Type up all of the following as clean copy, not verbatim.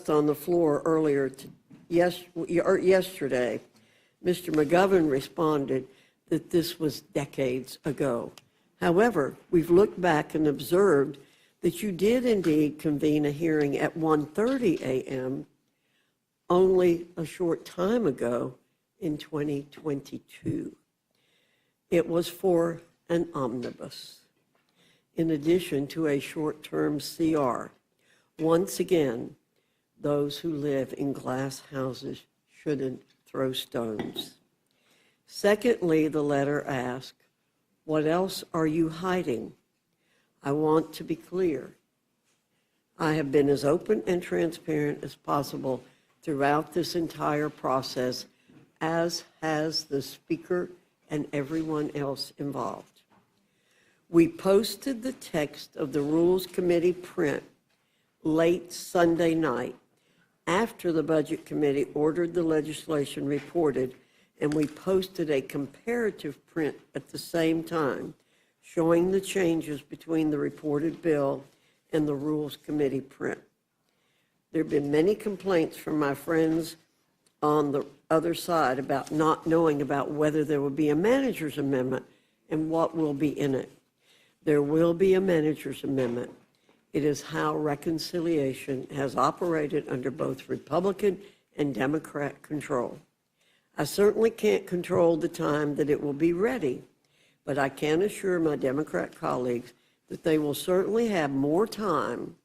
discussed on the floor yesterday, Mr. McGovern responded that this was decades ago. However, we've looked back and observed that you did indeed convene a hearing at 1:30 a.m. only a short time ago in 2022. It was for an omnibus, in addition to a short-term CR. Once again, those who live in glass houses shouldn't throw stones. Secondly, the letter asked, what else are you hiding? I want to be clear. I have been as open and transparent as possible throughout this entire process, as has the Speaker and everyone else involved. We posted the text of the Rules Committee print late Sunday night after the Budget Committee ordered the legislation reported, and we posted a comparative print at the same time showing the changes between the reported bill and the Rules Committee print. There have been many complaints from my friends on the other side about not knowing about whether there will be a manager's amendment and what will be in it. There will be a manager's amendment. It is how reconciliation has operated under both Republican and Democrat control. I certainly can't control the time that it will be ready, but I can assure my Democrat colleagues that they will certainly have more time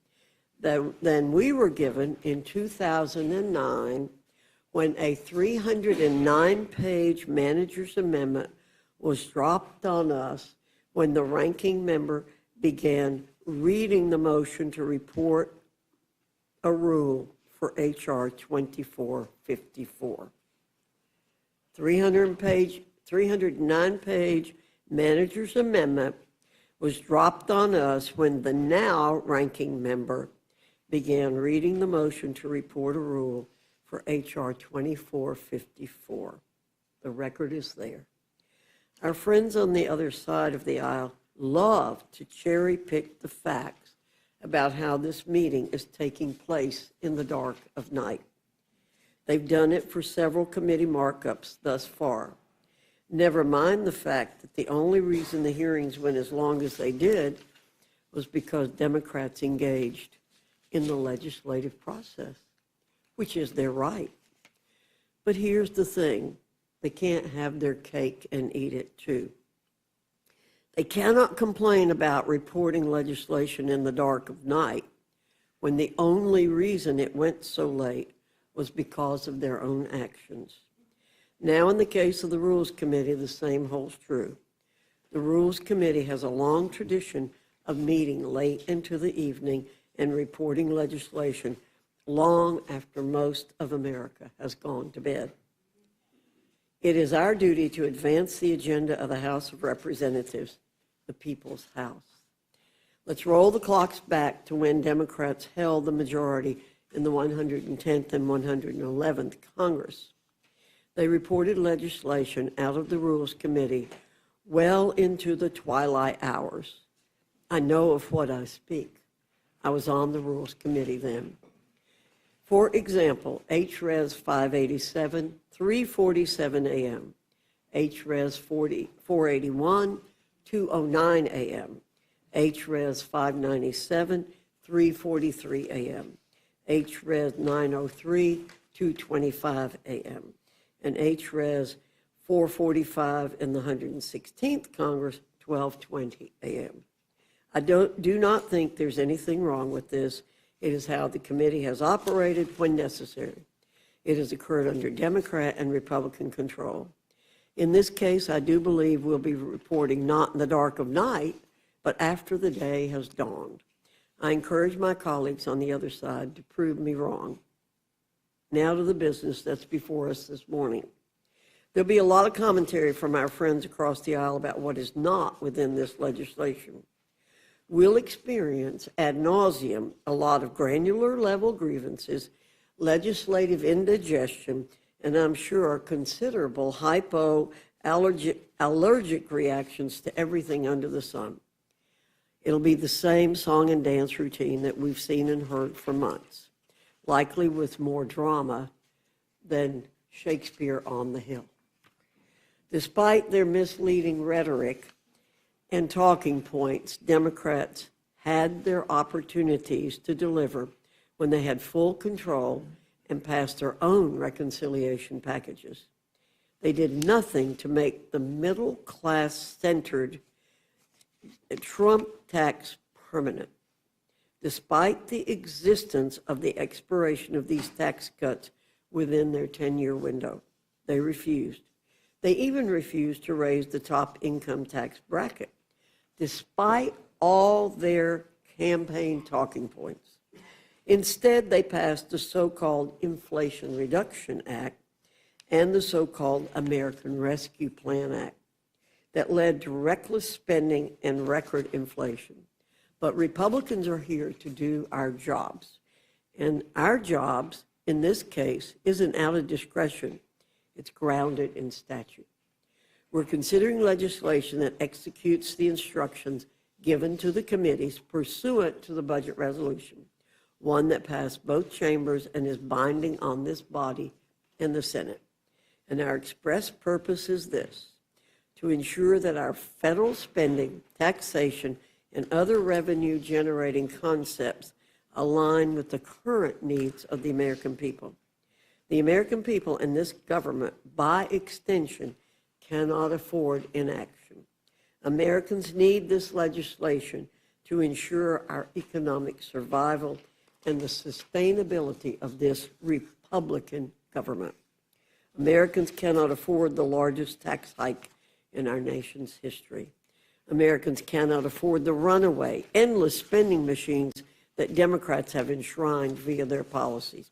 than we were given in 2009 when a 309-page manager's amendment was dropped on us when the ranking member began reading the motion to report a rule for H.R. 2454. 309-page manager's amendment was dropped on us when the now ranking member began reading the motion to report a rule for H.R. 2454. The record is there. Our friends on the other side of the aisle love to cherry pick the facts about how this meeting is taking place in the dark of night. They've done it for several committee markups thus far. Never mind the fact that the only reason the hearings went as long as they did was because Democrats engaged in the legislative process, which is their right. But here's the thing, they can't have their cake and eat it too. They cannot complain about reporting legislation in the dark of night when the only reason it went so late was because of their own actions. Now, in the case of the Rules Committee, the same holds true. The Rules Committee has a long tradition of meeting late into the evening and reporting legislation long after most of America has gone to bed. It is our duty to advance the agenda of the House of Representatives, the people's house. Let's roll the clocks back to when Democrats held the majority in the 110th and 111th Congress. They reported legislation out of the Rules Committee well into the twilight hours. I know of what I speak. I was on the Rules Committee then. For example, HRES 587, 3:47 a.m., HRES 481, 2:09 a.m., HRES 597, 3:43 a.m., HRES 903, 2:25 a.m., and HRES 445 in the 116th Congress, 12:20 a.m. I do not think there's anything wrong with this. It is how the committee has operated when necessary. It has occurred under Democrat and Republican control. In this case, I do believe we'll be reporting not in the dark of night, but after the day has dawned. I encourage my colleagues on the other side to prove me wrong. Now to the business that's before us this morning. There'll be a lot of commentary from our friends across the aisle about what is not within this legislation. We'll experience ad nauseum a lot of granular level grievances, legislative indigestion, and I'm sure considerable allergic reactions to everything under the sun. It'll be the same song and dance routine that we've seen and heard for months. likely with more drama than Shakespeare on the Hill. Despite their misleading rhetoric and talking points, Democrats had their opportunities to deliver when they had full control and passed their own reconciliation packages. They did nothing to make the middle-class-centered Trump tax permanent. Despite the existence of the expiration of these tax cuts within their 10-year window, they refused. They even refused to raise the top income tax bracket, despite all their campaign talking points. Instead, they passed the so-called Inflation Reduction Act and the so-called American Rescue Plan Act that led to reckless spending and record inflation. But Republicans are here to do our jobs. And our jobs, in this case, isn't out of discretion. It's grounded in statute. We're considering legislation that executes the instructions given to the committees pursuant to the budget resolution, one that passed both chambers and is binding on this body and the Senate. And our express purpose is this: to ensure that our federal spending, taxation, and other revenue-generating concepts align with the current needs of the American people. The American people and this government, by extension, cannot afford inaction. Americans need this legislation to ensure our economic survival and the sustainability of this Republican government. Americans cannot afford the largest tax hike in our nation's history. Americans cannot afford the runaway, endless spending machines that Democrats have enshrined via their policies.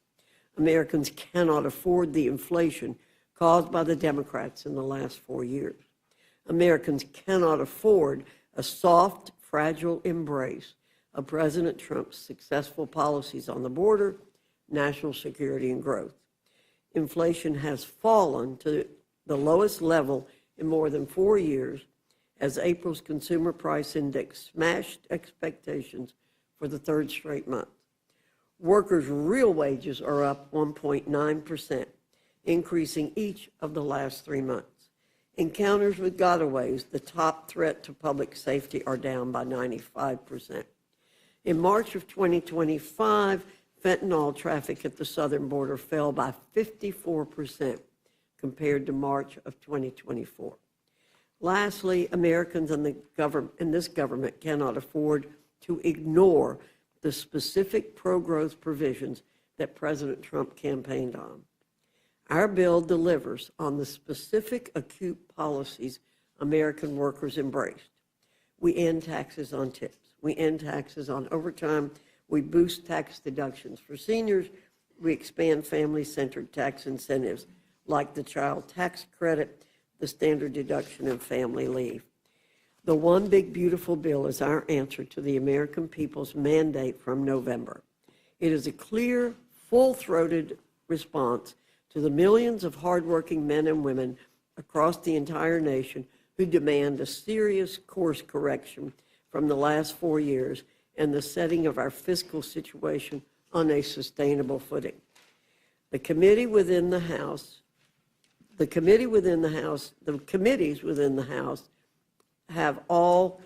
Americans cannot afford the inflation caused by the Democrats in the last 4 years. Americans cannot afford a soft, fragile embrace of President Trump's successful policies on the border, national security, and growth. Inflation has fallen to the lowest level in more than 4 years, as April's consumer price index smashed expectations for the third straight month. Workers' real wages are up 1.9%, increasing each of the last 3 months. Encounters with gotaways, the top threat to public safety, are down by 95%. In March of 2025, fentanyl traffic at the southern border fell by 54% compared to March of 2024. Lastly, Americans and this government cannot afford to ignore the specific pro-growth provisions that President Trump campaigned on. Our bill delivers on the specific acute policies American workers embraced. We end taxes on tips. We end taxes on overtime. We boost tax deductions for seniors. We expand family-centered tax incentives like the child tax credit, the standard deduction, and family leave. The One Big Beautiful Bill is our answer to the American people's mandate from November. It is a clear, full-throated response to the millions of hardworking men and women across the entire nation who demand a serious course correction from the last 4 years and the setting of our fiscal situation on a sustainable footing. The committees within the House have all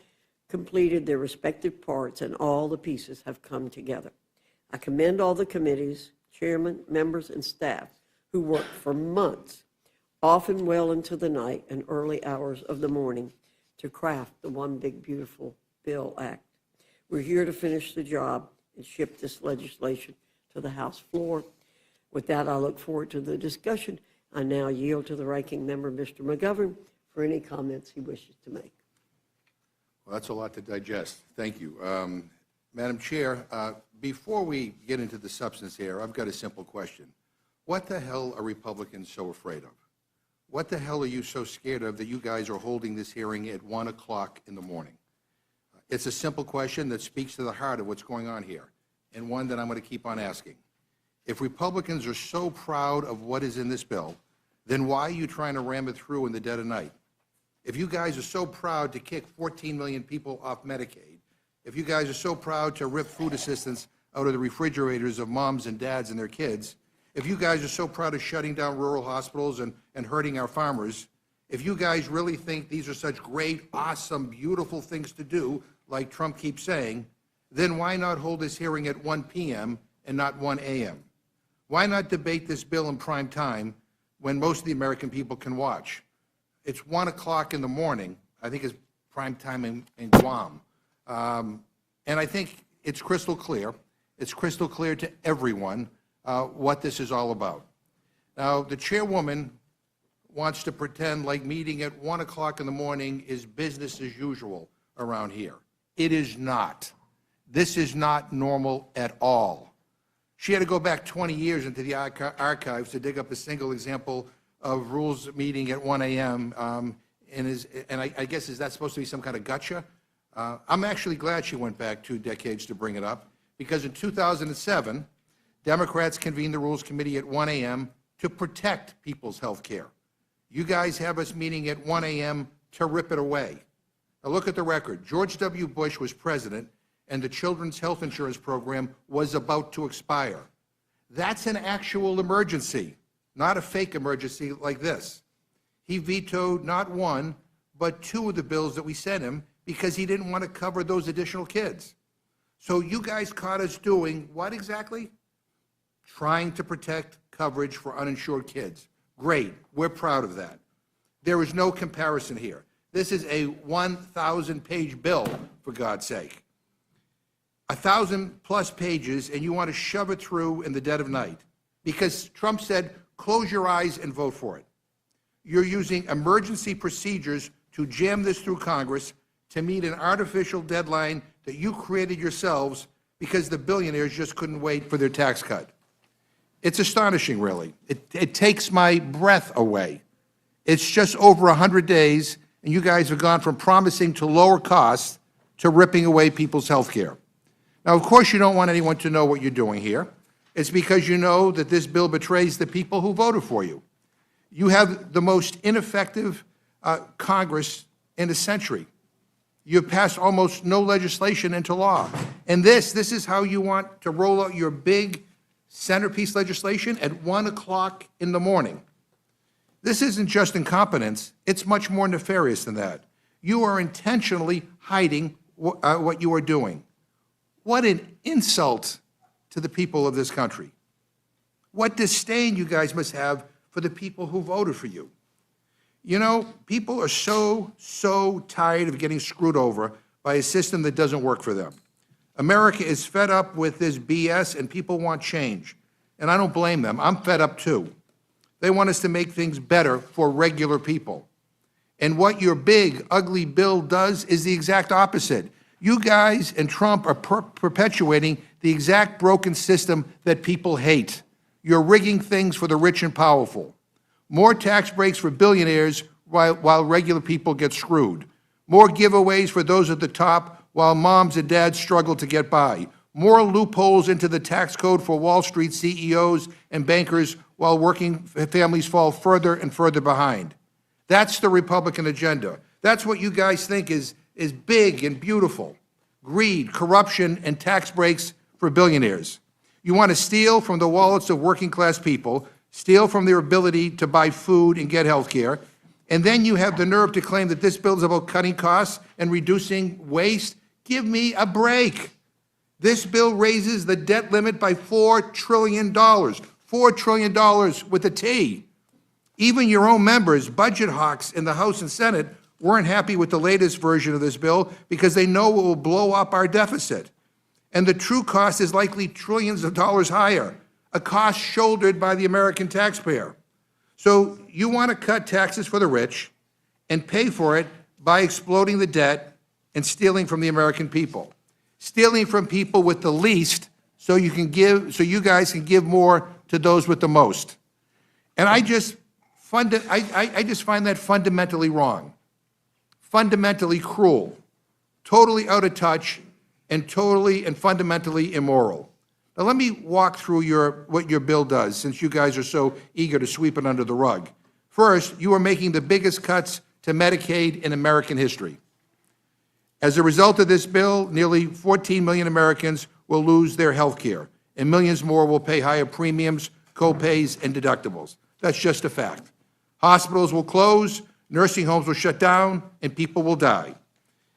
completed their respective parts, and all the pieces have come together. I commend all the committees, chairmen, members, and staff who worked for months, often well into the night and early hours of the morning, to craft the One Big Beautiful Bill Act. We're here to finish the job and ship this legislation to the House floor. With that, I look forward to the discussion. I now yield to the ranking member, Mr. McGovern, for any comments he wishes to make. Well, that's a lot to digest. Thank you. Madam Chair, before we get into the substance here, I've got a simple question. What the hell are Republicans so afraid of? What the hell are you so scared of that you guys are holding this hearing at 1 o'clock in the morning? It's a simple question that speaks to the heart of what's going on here, and one that I'm going to keep on asking. If Republicans are so proud of what is in this bill, then why are you trying to ram it through in the dead of night? If you guys are so proud to kick 14 million people off Medicaid, if you guys are so proud to rip food assistance out of the refrigerators of moms and dads and their kids, if you guys are so proud of shutting down rural hospitals and hurting our farmers, if you guys really think these are such great, awesome, beautiful things to do, like Trump keeps saying, then why not hold this hearing at 1 p.m. and not 1 a.m.? Why not debate this bill in prime time when most of the American people can watch? It's 1 o'clock in the morning. I think it's prime time in Guam. And I think it's crystal clear. It's crystal clear to everyone what this is all about. Now, the chairwoman wants to pretend like meeting at 1 o'clock in the morning is business as usual around here. It is not. This is not normal at all. She had to go back 20 years into the archives to dig up a single example of rules meeting at 1 a.m. And I guess, is that supposed to be some kind of gotcha? I'm actually glad she went back 2 decades to bring it up, because in 2007, Democrats convened the Rules Committee at 1 a.m. to protect people's health care. You guys have us meeting at 1 a.m. to rip it away. Now look at the record. George W. Bush was president, and the Children's Health Insurance Program was about to expire. That's an actual emergency, not a fake emergency like this. He vetoed not 1, but 2 of the bills that we sent him because he didn't want to cover those additional kids. So you guys caught us doing what exactly? Trying to protect coverage for uninsured kids. Great, we're proud of that. There is no comparison here. This is a 1,000-page bill, for God's sake. 1,000+ pages, and you want to shove it through in the dead of night because Trump said, close your eyes and vote for it. You're using emergency procedures to jam this through Congress to meet an artificial deadline that you created yourselves because the billionaires just couldn't wait for their tax cut. It's astonishing, really. It takes my breath away. It's just over 100 days, and you guys have gone from promising to lower costs to ripping away people's health care. Now, of course, you don't want anyone to know what you're doing here. It's because you know that this bill betrays the people who voted for you. You have the most ineffective Congress in a century. You've passed almost no legislation into law. And this is how you want to roll out your big centerpiece legislation at 1 o'clock in the morning. This isn't just incompetence. It's much more nefarious than that. You are intentionally hiding what you are doing. What an insult to the people of this country. What disdain you guys must have for the people who voted for you. You know, people are so tired of getting screwed over by a system that doesn't work for them. America is fed up with this BS, and people want change. And I don't blame them. I'm fed up too. They want us to make things better for regular people. And what your big, ugly bill does is the exact opposite. You guys and Trump are perpetuating the exact broken system that people hate. You're rigging things for the rich and powerful. More tax breaks for billionaires while regular people get screwed. More giveaways for those at the top while moms and dads struggle to get by. More loopholes into the tax code for Wall Street CEOs and bankers while working families fall further and further behind. That's the Republican agenda. That's what you guys think is big and beautiful. Greed, corruption, and tax breaks for billionaires. You want to steal from the wallets of working class people, steal from their ability to buy food and get health care, and then you have the nerve to claim that this bill is about cutting costs and reducing waste? Give me a break. This bill raises the debt limit by $4 trillion. $4 trillion with a T. Even your own members, budget hawks in the House and Senate, weren't happy with the latest version of this bill because they know it will blow up our deficit. And the true cost is likely trillions of dollars higher, a cost shouldered by the American taxpayer. So you want to cut taxes for the rich and pay for it by exploding the debt and stealing from the American people. Stealing from people with the least so you guys can give more to those with the most. And I just find that fundamentally wrong, fundamentally cruel, totally out of touch, and totally and fundamentally immoral. Now let me walk through what your bill does, since you guys are so eager to sweep it under the rug. First, you are making the biggest cuts to Medicaid in American history. As a result of this bill, nearly 14 million Americans will lose their health care, and millions more will pay higher premiums, co-pays, and deductibles. That's just a fact. Hospitals will close, nursing homes will shut down, and people will die.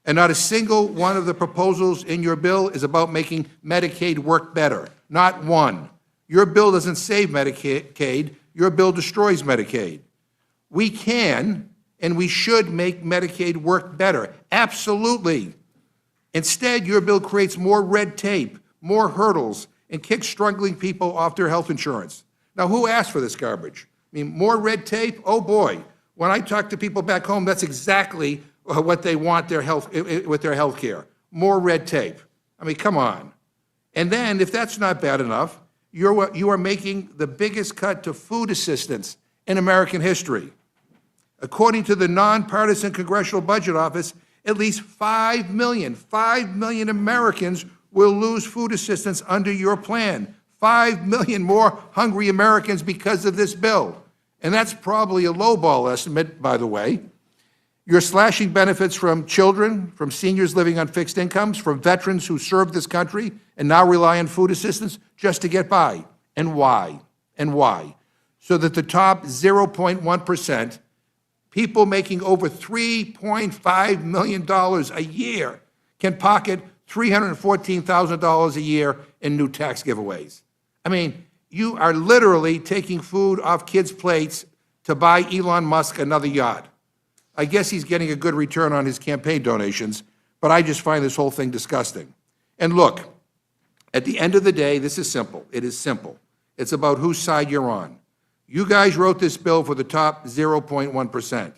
And not a single one of the proposals in your bill is about making Medicaid work better. Not one. Your bill doesn't save Medicaid. Your bill destroys Medicaid. We can and we should make Medicaid work better. Absolutely. Instead, your bill creates more red tape, more hurdles, and kicks struggling people off their health insurance. Now, who asked for this garbage? I mean, more red tape? Oh, boy. When I talk to people back home, that's exactly what they want with their health care. More red tape. I mean, come on. And then, if that's not bad enough, you are making the biggest cut to food assistance in American history. According to the nonpartisan Congressional Budget Office, at least 5 million Americans will lose food assistance under your plan. 5 million more hungry Americans because of this bill. And that's probably a lowball estimate, by the way. You're slashing benefits from children, from seniors living on fixed incomes, from veterans who served this country and now rely on food assistance just to get by. And why? And why? So that the top 0.1%, people making over $3.5 million a year, can pocket $314,000 a year in new tax giveaways. I mean, you are literally taking food off kids' plates to buy Elon Musk another yacht. I guess he's getting a good return on his campaign donations, but I just find this whole thing disgusting. And look, at the end of the day, this is simple. It is simple. It's about whose side you're on. You guys wrote this bill for the top 0.1%.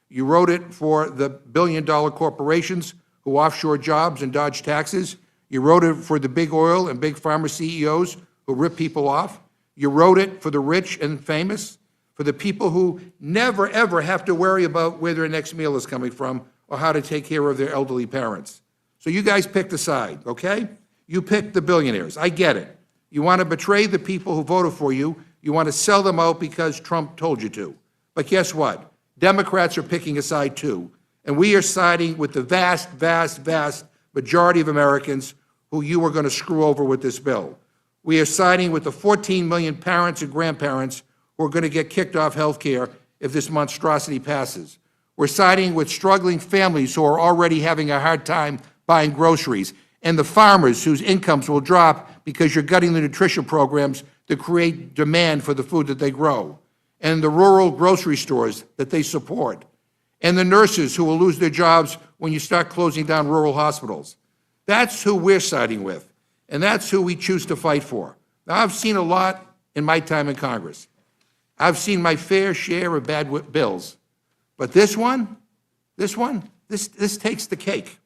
You wrote it for the billion-dollar corporations who offshore jobs and dodge taxes. You wrote it for the big oil and big pharma CEOs who rip people off. You wrote it for the rich and famous, for the people who never, ever have to worry about where their next meal is coming from or how to take care of their elderly parents. So you guys picked a side, okay? You picked the billionaires. I get it. You want to betray the people who voted for you. You want to sell them out because Trump told you to. But guess what? Democrats are picking a side too. And we are siding with the vast, vast, vast majority of Americans who you are going to screw over with this bill. We are siding with the 14 million parents and grandparents who are going to get kicked off health care if this monstrosity passes. We're siding with struggling families who are already having a hard time buying groceries, and the farmers whose incomes will drop because you're gutting the nutrition programs that create demand for the food that they grow, and the rural grocery stores that they support, and the nurses who will lose their jobs when you start closing down rural hospitals. That's who we're siding with, and that's who we choose to fight for. Now, I've seen a lot in my time in Congress. I've seen my fair share of bad bills. But this takes the cake.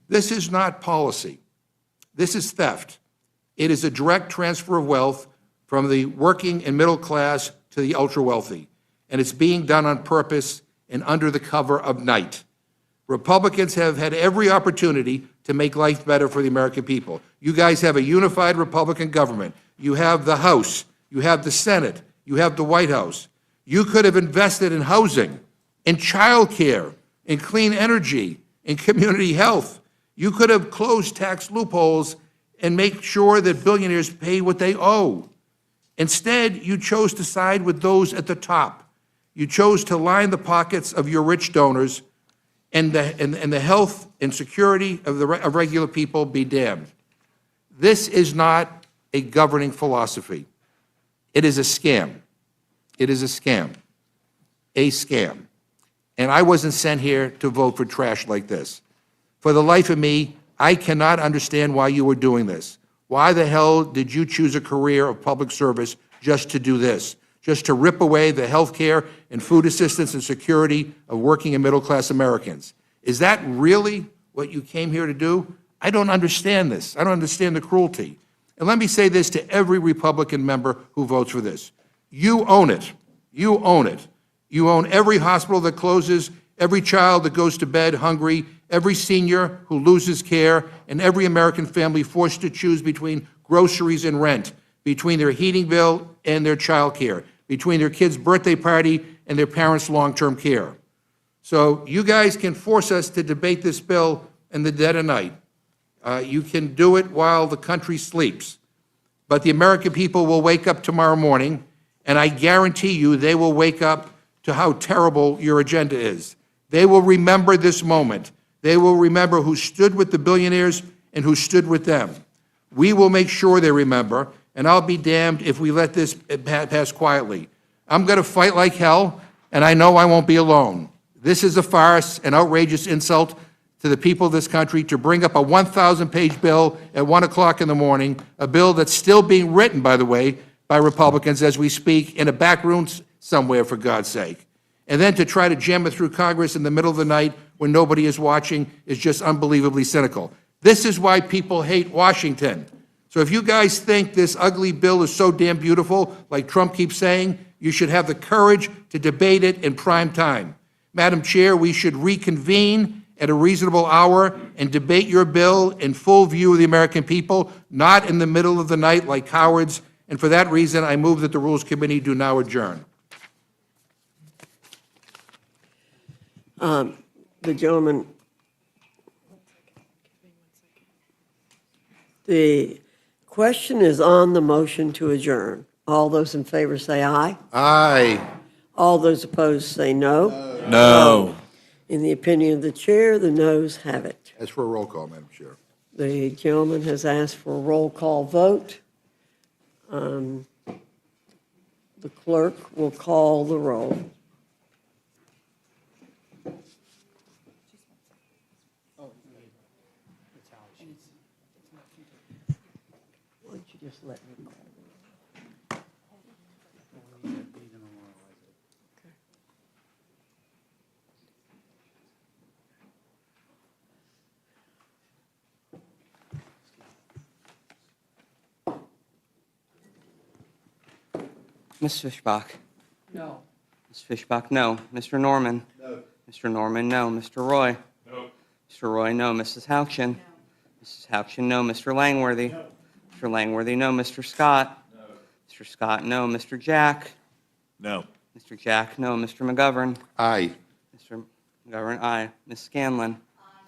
This is not policy. This is theft. It is a direct transfer of wealth from the working and middle class to the ultra-wealthy. And it's being done on purpose and under the cover of night. Republicans have had every opportunity to make life better for the American people. You guys have a unified Republican government. You have the House. You have the Senate. You have the White House. You could have invested in housing, in child care, in clean energy, in community health. You could have closed tax loopholes and make sure that billionaires pay what they owe. Instead, you chose to side with those at the top. You chose to line the pockets of your rich donors, and the health and security of regular people be damned. This is not a governing philosophy. It is a scam. It is a scam. A scam. And I wasn't sent here to vote for trash like this. For the life of me, I cannot understand why you were doing this. Why the hell did you choose a career of public service just to do this? Just to rip away the health care and food assistance and security of working and middle-class Americans? Is that really what you came here to do? I don't understand this. I don't understand the cruelty. And let me say this to every Republican member who votes for this. You own it. You own it. You own every hospital that closes, every child that goes to bed hungry, every senior who loses care, and every American family forced to choose between groceries and rent, between their heating bill and their child care, between their kid's birthday party and their parents' long-term care. So you guys can force us to debate this bill in the dead of night. You can do it while the country sleeps. But the American people will wake up tomorrow morning, and I guarantee you they will wake up to how terrible your agenda is. They will remember this moment. They will remember who stood with the billionaires and who stood with them. We will make sure they remember, and I'll be damned if we let this pass quietly. I'm going to fight like hell, and I know I won't be alone. This is a farce, an outrageous insult to the people of this country to bring up a 1,000-page bill at 1 o'clock in the morning, a bill that's still being written, by the way, by Republicans as we speak, in a back room somewhere, for God's sake. And then to try to jam it through Congress in the middle of the night when nobody is watching is just unbelievably cynical. This is why people hate Washington. So if you guys think this ugly bill is so damn beautiful, like Trump keeps saying, you should have the courage to debate it in prime time. Madam Chair, we should reconvene at a reasonable hour and debate your bill in full view of the American people, not in the middle of the night like cowards. And for that reason, I move that the Rules Committee do now adjourn. The gentleman, the question is on the motion to adjourn. All those in favor say aye. Aye. All those opposed say no. No. In the opinion of the chair, the noes have it. As for a roll call, Madam Chair. The gentleman has asked for a roll call vote. The clerk will call the roll. Why don't you just let me call? Ms. Fishbach? No. Ms. Fishbach, no. Mr. Norman? No. Mr. Norman, no. Mr. Roy? No. Mr. Roy, no. Mrs. Houchin? No. Mrs. Houchin, no. Mr. Langworthy? No. Mr. Langworthy, no. Mr. Scott? No. Mr. Scott, no. Mr. Jack? No. Mr. Jack, no. Mr. McGovern? Aye. Mr. McGovern, aye. Ms. Scanlon? Aye.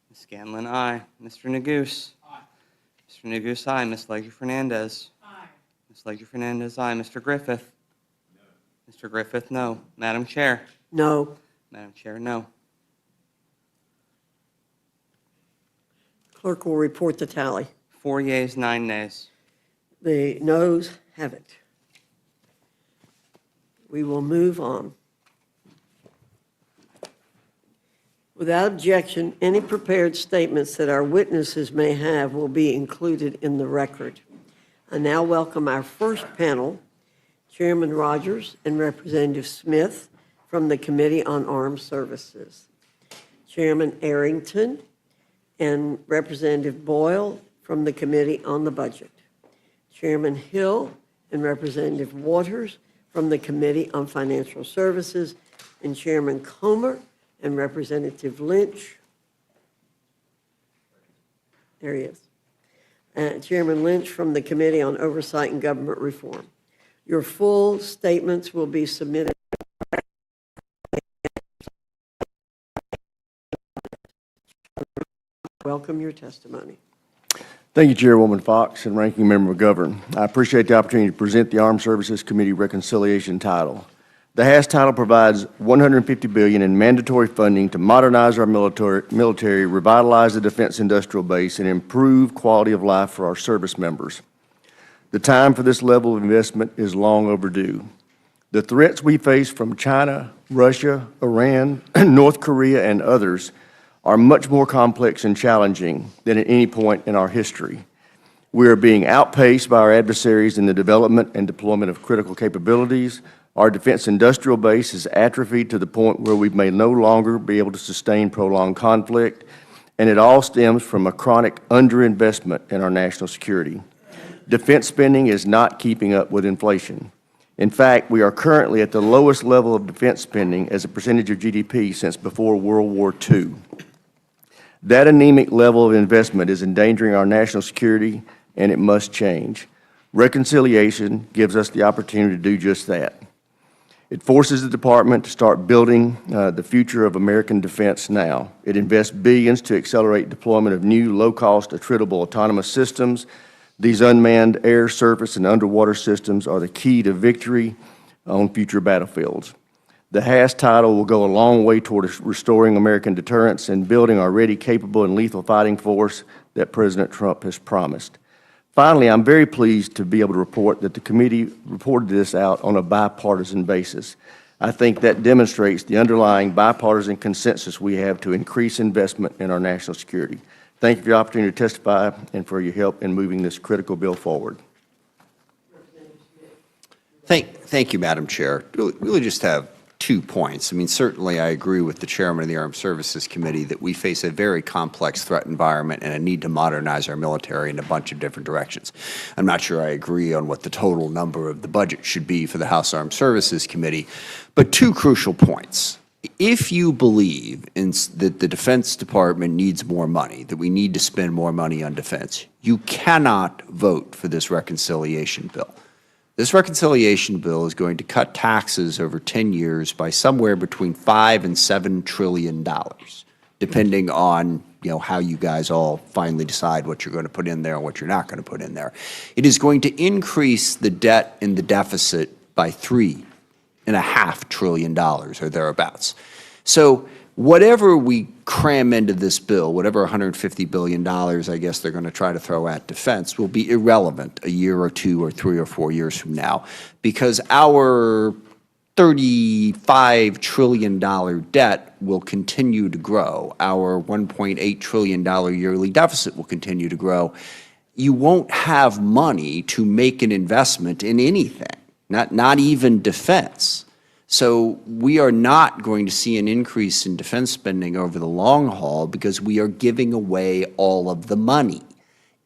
Ms. Scanlon, aye. Mr. Neguse? Aye. Mr. Neguse, aye. Ms. Leger-Fernandez? Aye. Ms. Leger-Fernandez, aye. Mr. Griffith? No. Mr. Griffith, no. Madam Chair? No. Madam Chair, no. Clerk will report the tally. 4 yeas, 9 nays. The noes have it. We will move on. Without objection, any prepared statements that our witnesses may have will be included in the record. I now welcome our first panel, Chairman Rogers and Representative Smith from the Committee on Armed Services, Chairman Arrington and Representative Boyle from the Committee on the Budget, Chairman Hill and Representative Waters from the Committee on Financial Services, and Chairman Comer and Representative Lynch. There he is. Chairman Lynch from the Committee on Oversight and Government Reform. Your full statements will be submitted. Welcome your testimony. Thank you, Chairwoman Fox and Ranking Member McGovern. I appreciate the opportunity to present the Armed Services Committee Reconciliation title. The HASS title provides $150 billion in mandatory funding to modernize our military, revitalize the defense industrial base, and improve quality of life for our service members. The time for this level of investment is long overdue. The threats we face from China, Russia, Iran, North Korea, and others are much more complex and challenging than at any point in our history. We are being outpaced by our adversaries in the development and deployment of critical capabilities. Our defense industrial base is atrophied to the point where we may no longer be able to sustain prolonged conflict, and it all stems from a chronic underinvestment in our national security. Defense spending is not keeping up with inflation. In fact, we are currently at the lowest level of defense spending as a percentage of GDP since before World War II. That anemic level of investment is endangering our national security, and it must change. Reconciliation gives us the opportunity to do just that. It forces the department to start building the future of American defense now. It invests billions to accelerate deployment of new, low-cost, attritable autonomous systems. These unmanned air, surface, and underwater systems are the key to victory on future battlefields. The HASS title will go a long way toward restoring American deterrence and building our ready, capable, and lethal fighting force that President Trump has promised. Finally, I'm very pleased to be able to report that the committee reported this out on a bipartisan basis. I think that demonstrates the underlying bipartisan consensus we have to increase investment in our national security. Thank you for the opportunity to testify and for your help in moving this critical bill forward. Thank you, Madam Chair. Really just have 2 points. I mean, certainly I agree with the Chairman of the Armed Services Committee that we face a very complex threat environment and a need to modernize our military in a bunch of different directions. I'm not sure I agree on what the total number of the budget should be for the House Armed Services Committee, but 2 crucial points. If you believe that the Defense Department needs more money, that we need to spend more money on defense, you cannot vote for this reconciliation bill. This reconciliation bill is going to cut taxes over 10 years by somewhere between $5 and $7 trillion, depending on how you guys all finally decide what you're going to put in there and what you're not going to put in there. It is going to increase the debt and the deficit by $3.5 trillion or thereabouts. So whatever we cram into this bill, whatever $150 billion I guess they're going to try to throw at defense, will be irrelevant a year or 2 or 3 or 4 years from now, because our $35 trillion debt will continue to grow. Our $1.8 trillion yearly deficit will continue to grow. You won't have money to make an investment in anything, not even defense. So we are not going to see an increase in defense spending over the long haul because we are giving away all of the money.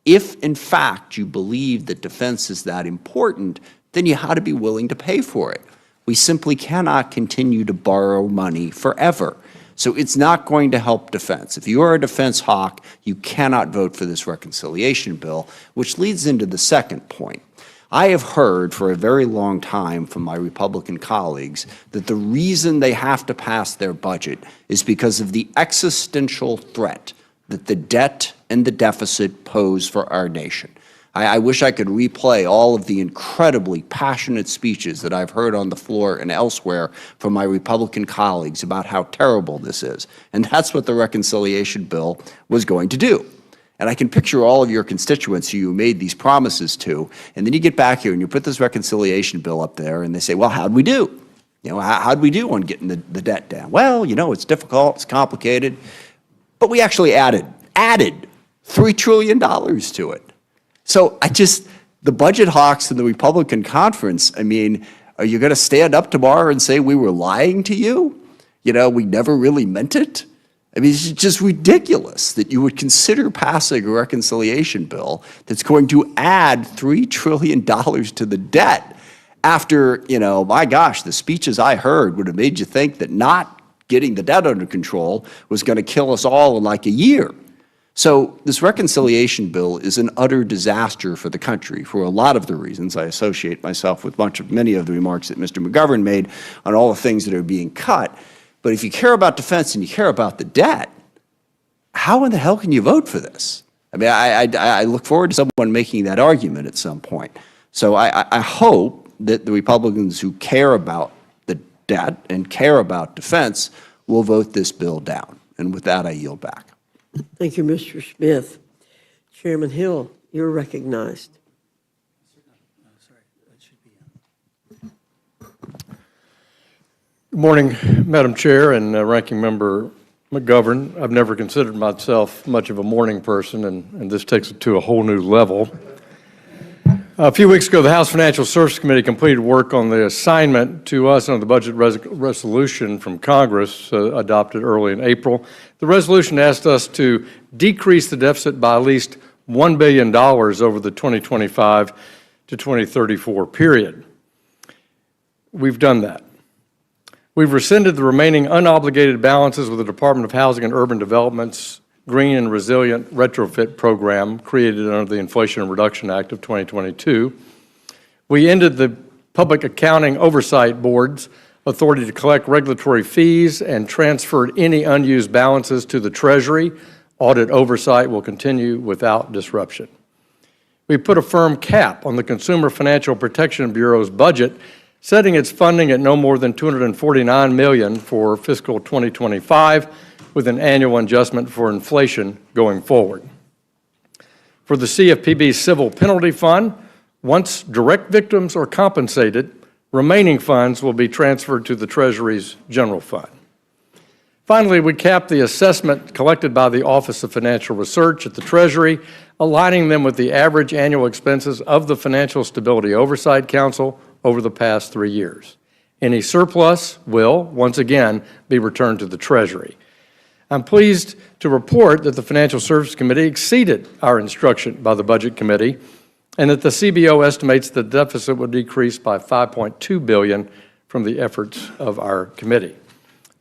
If, in fact, you believe that defense is that important, then you ought to be willing to pay for it. We simply cannot continue to borrow money forever. So it's not going to help defense. If you are a defense hawk, you cannot vote for this reconciliation bill, which leads into the second point. I have heard for a very long time from my Republican colleagues that the reason they have to pass their budget is because of the existential threat that the debt and the deficit pose for our nation. I wish I could replay all of the incredibly passionate speeches that I've heard on the floor and elsewhere from my Republican colleagues about how terrible this is. And that's what the reconciliation bill was going to do. And I can picture all of your constituents who you made these promises to, and then you get back here and you put this reconciliation bill up there and they say, well, how'd we do? How'd we do on getting the debt down? Well, it's difficult, it's complicated, but we actually added $3 trillion to it. So the budget hawks in the Republican conference, are you going to stand up tomorrow and say we were lying to you? We never really meant it? It's just ridiculous that you would consider passing a reconciliation bill that's going to add $3 trillion to the debt after, my gosh, the speeches I heard would have made you think that not getting the debt under control was going to kill us all in like a year. So this reconciliation bill is an utter disaster for the country for a lot of the reasons. I associate myself with many of the remarks that Mr. McGovern made on all the things that are being cut. But if you care about defense and you care about the debt, how in the hell can you vote for this? I look forward to someone making that argument at some point. So I hope that the Republicans who care about the debt and care about defense will vote this bill down. And with that, I yield back. Thank you, Mr. Smith. Chairman Hill, you're recognized. Good morning, Madam Chair and Ranking Member McGovern. I've never considered myself much of a morning person, and this takes it to a whole new level. A few weeks ago, the House Financial Services Committee completed work on the assignment to us under the budget resolution from Congress adopted early in April. The resolution asked us to decrease the deficit by at least $1 billion over the 2025 to 2034 period. We've done that. We've rescinded the remaining unobligated balances with the Department of Housing and Urban Development's Green and Resilient Retrofit Program created under the Inflation Reduction Act of 2022. We ended the Public Accounting Oversight Board's authority to collect regulatory fees, and transferred any unused balances to the Treasury. Audit oversight will continue without disruption. We put a firm cap on the Consumer Financial Protection Bureau's budget, setting its funding at no more than $249 million for fiscal 2025, with an annual adjustment for inflation going forward. For the CFPB Civil Penalty Fund, once direct victims are compensated, remaining funds will be transferred to the Treasury's general fund. Finally, we capped the assessment collected by the Office of Financial Research at the Treasury, aligning them with the average annual expenses of the Financial Stability Oversight Council over the past 3 years. Any surplus will, once again, be returned to the Treasury. I'm pleased to report that the Financial Services Committee exceeded our instruction by the Budget Committee, and that the CBO estimates the deficit will decrease by $5.2 billion from the efforts of our committee.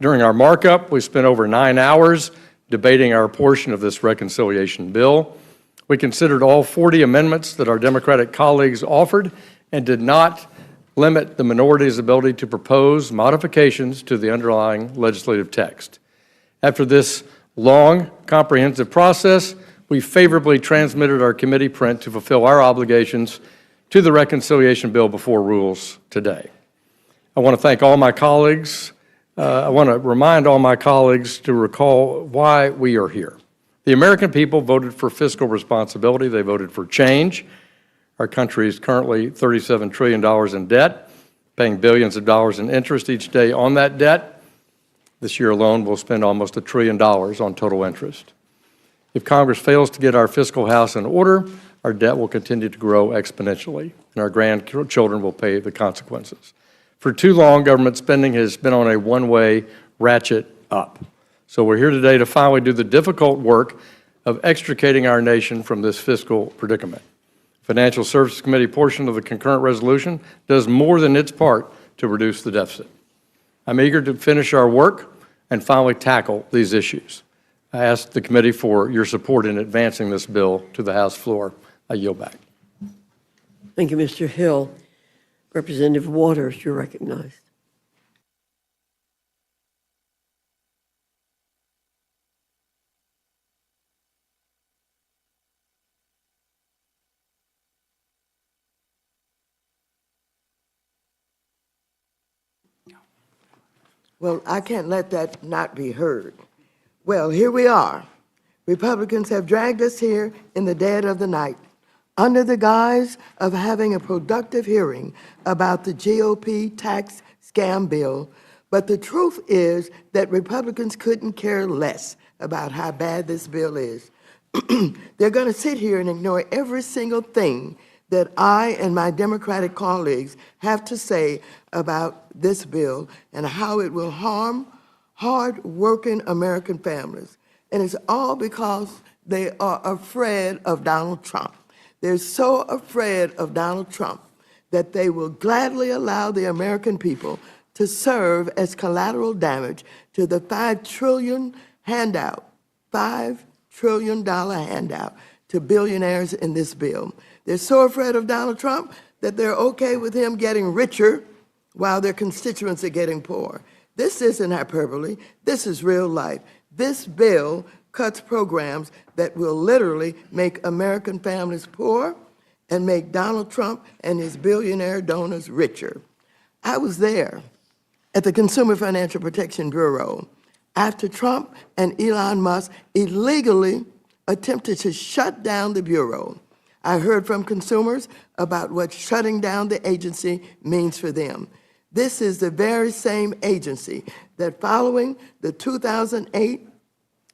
During our markup, we spent over 9 hours debating our portion of this reconciliation bill. We considered all 40 amendments that our Democratic colleagues offered and did not limit the minority's ability to propose modifications to the underlying legislative text. After this long, comprehensive process, we favorably transmitted our committee print to fulfill our obligations to the reconciliation bill before rules today. I want to thank all my colleagues. I want to remind all my colleagues to recall why we are here. The American people voted for fiscal responsibility. They voted for change. Our country is currently $37 trillion in debt, paying billions of dollars in interest each day on that debt. This year alone, we'll spend almost $1 trillion on total interest. If Congress fails to get our fiscal house in order, our debt will continue to grow exponentially, and our grandchildren will pay the consequences. For too long, government spending has been on a one-way ratchet up. So we're here today to finally do the difficult work of extricating our nation from this fiscal predicament. Financial Services Committee portion of the concurrent resolution does more than its part to reduce the deficit. I'm eager to finish our work and finally tackle these issues. I ask the committee for your support in advancing this bill to the House floor. I yield back. Thank you, Mr. Hill. Representative Waters, you're recognized. Well, I can't let that not be heard. Well, here we are. Republicans have dragged us here in the dead of the night under the guise of having a productive hearing about the GOP tax scam bill. But the truth is that Republicans couldn't care less about how bad this bill is. They're going to sit here and ignore every single thing that I and my Democratic colleagues have to say about this bill and how it will harm hard-working American families. And it's all because they are afraid of Donald Trump. They're so afraid of Donald Trump that they will gladly allow the American people to serve as collateral damage to the $5 trillion handout, $5 trillion handout to billionaires in this bill. They're so afraid of Donald Trump that they're okay with him getting richer while their constituents are getting poor. This isn't hyperbole. This is real life. This bill cuts programs that will literally make American families poor and make Donald Trump and his billionaire donors richer. I was there at the Consumer Financial Protection Bureau after Trump and Elon Musk illegally attempted to shut down the Bureau. I heard from consumers about what shutting down the agency means for them. This is the very same agency that following the 2008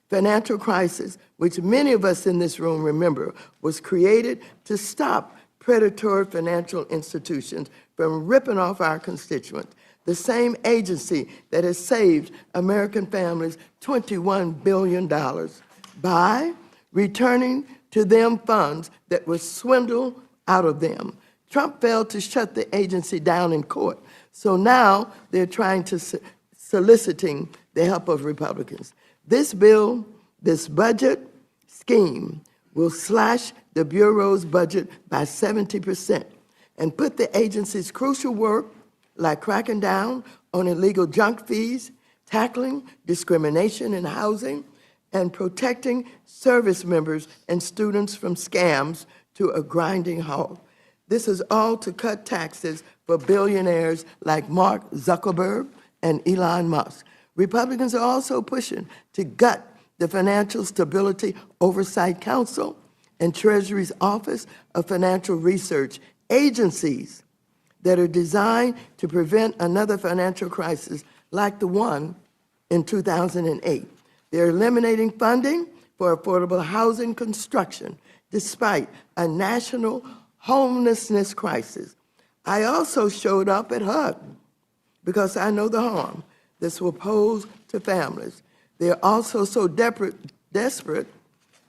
financial crisis, which many of us in this room remember, was created to stop predatory financial institutions from ripping off our constituents. The same agency that has saved American families $21 billion by returning to them funds that were swindled out of them. Trump failed to shut the agency down in court. So now they're trying to soliciting the help of Republicans. This bill, this budget scheme will slash the Bureau's budget by 70% and put the agency's crucial work like cracking down on illegal junk fees, tackling discrimination in housing, and protecting service members and students from scams to a grinding halt. This is all to cut taxes for billionaires like Mark Zuckerberg and Elon Musk. Republicans are also pushing to gut the Financial Stability Oversight Council and Treasury's Office of Financial Research, agencies that are designed to prevent another financial crisis like the one in 2008. They're eliminating funding for affordable housing construction despite a national homelessness crisis. I also showed up at HUD because I know the harm this will pose to families. They're also so desperate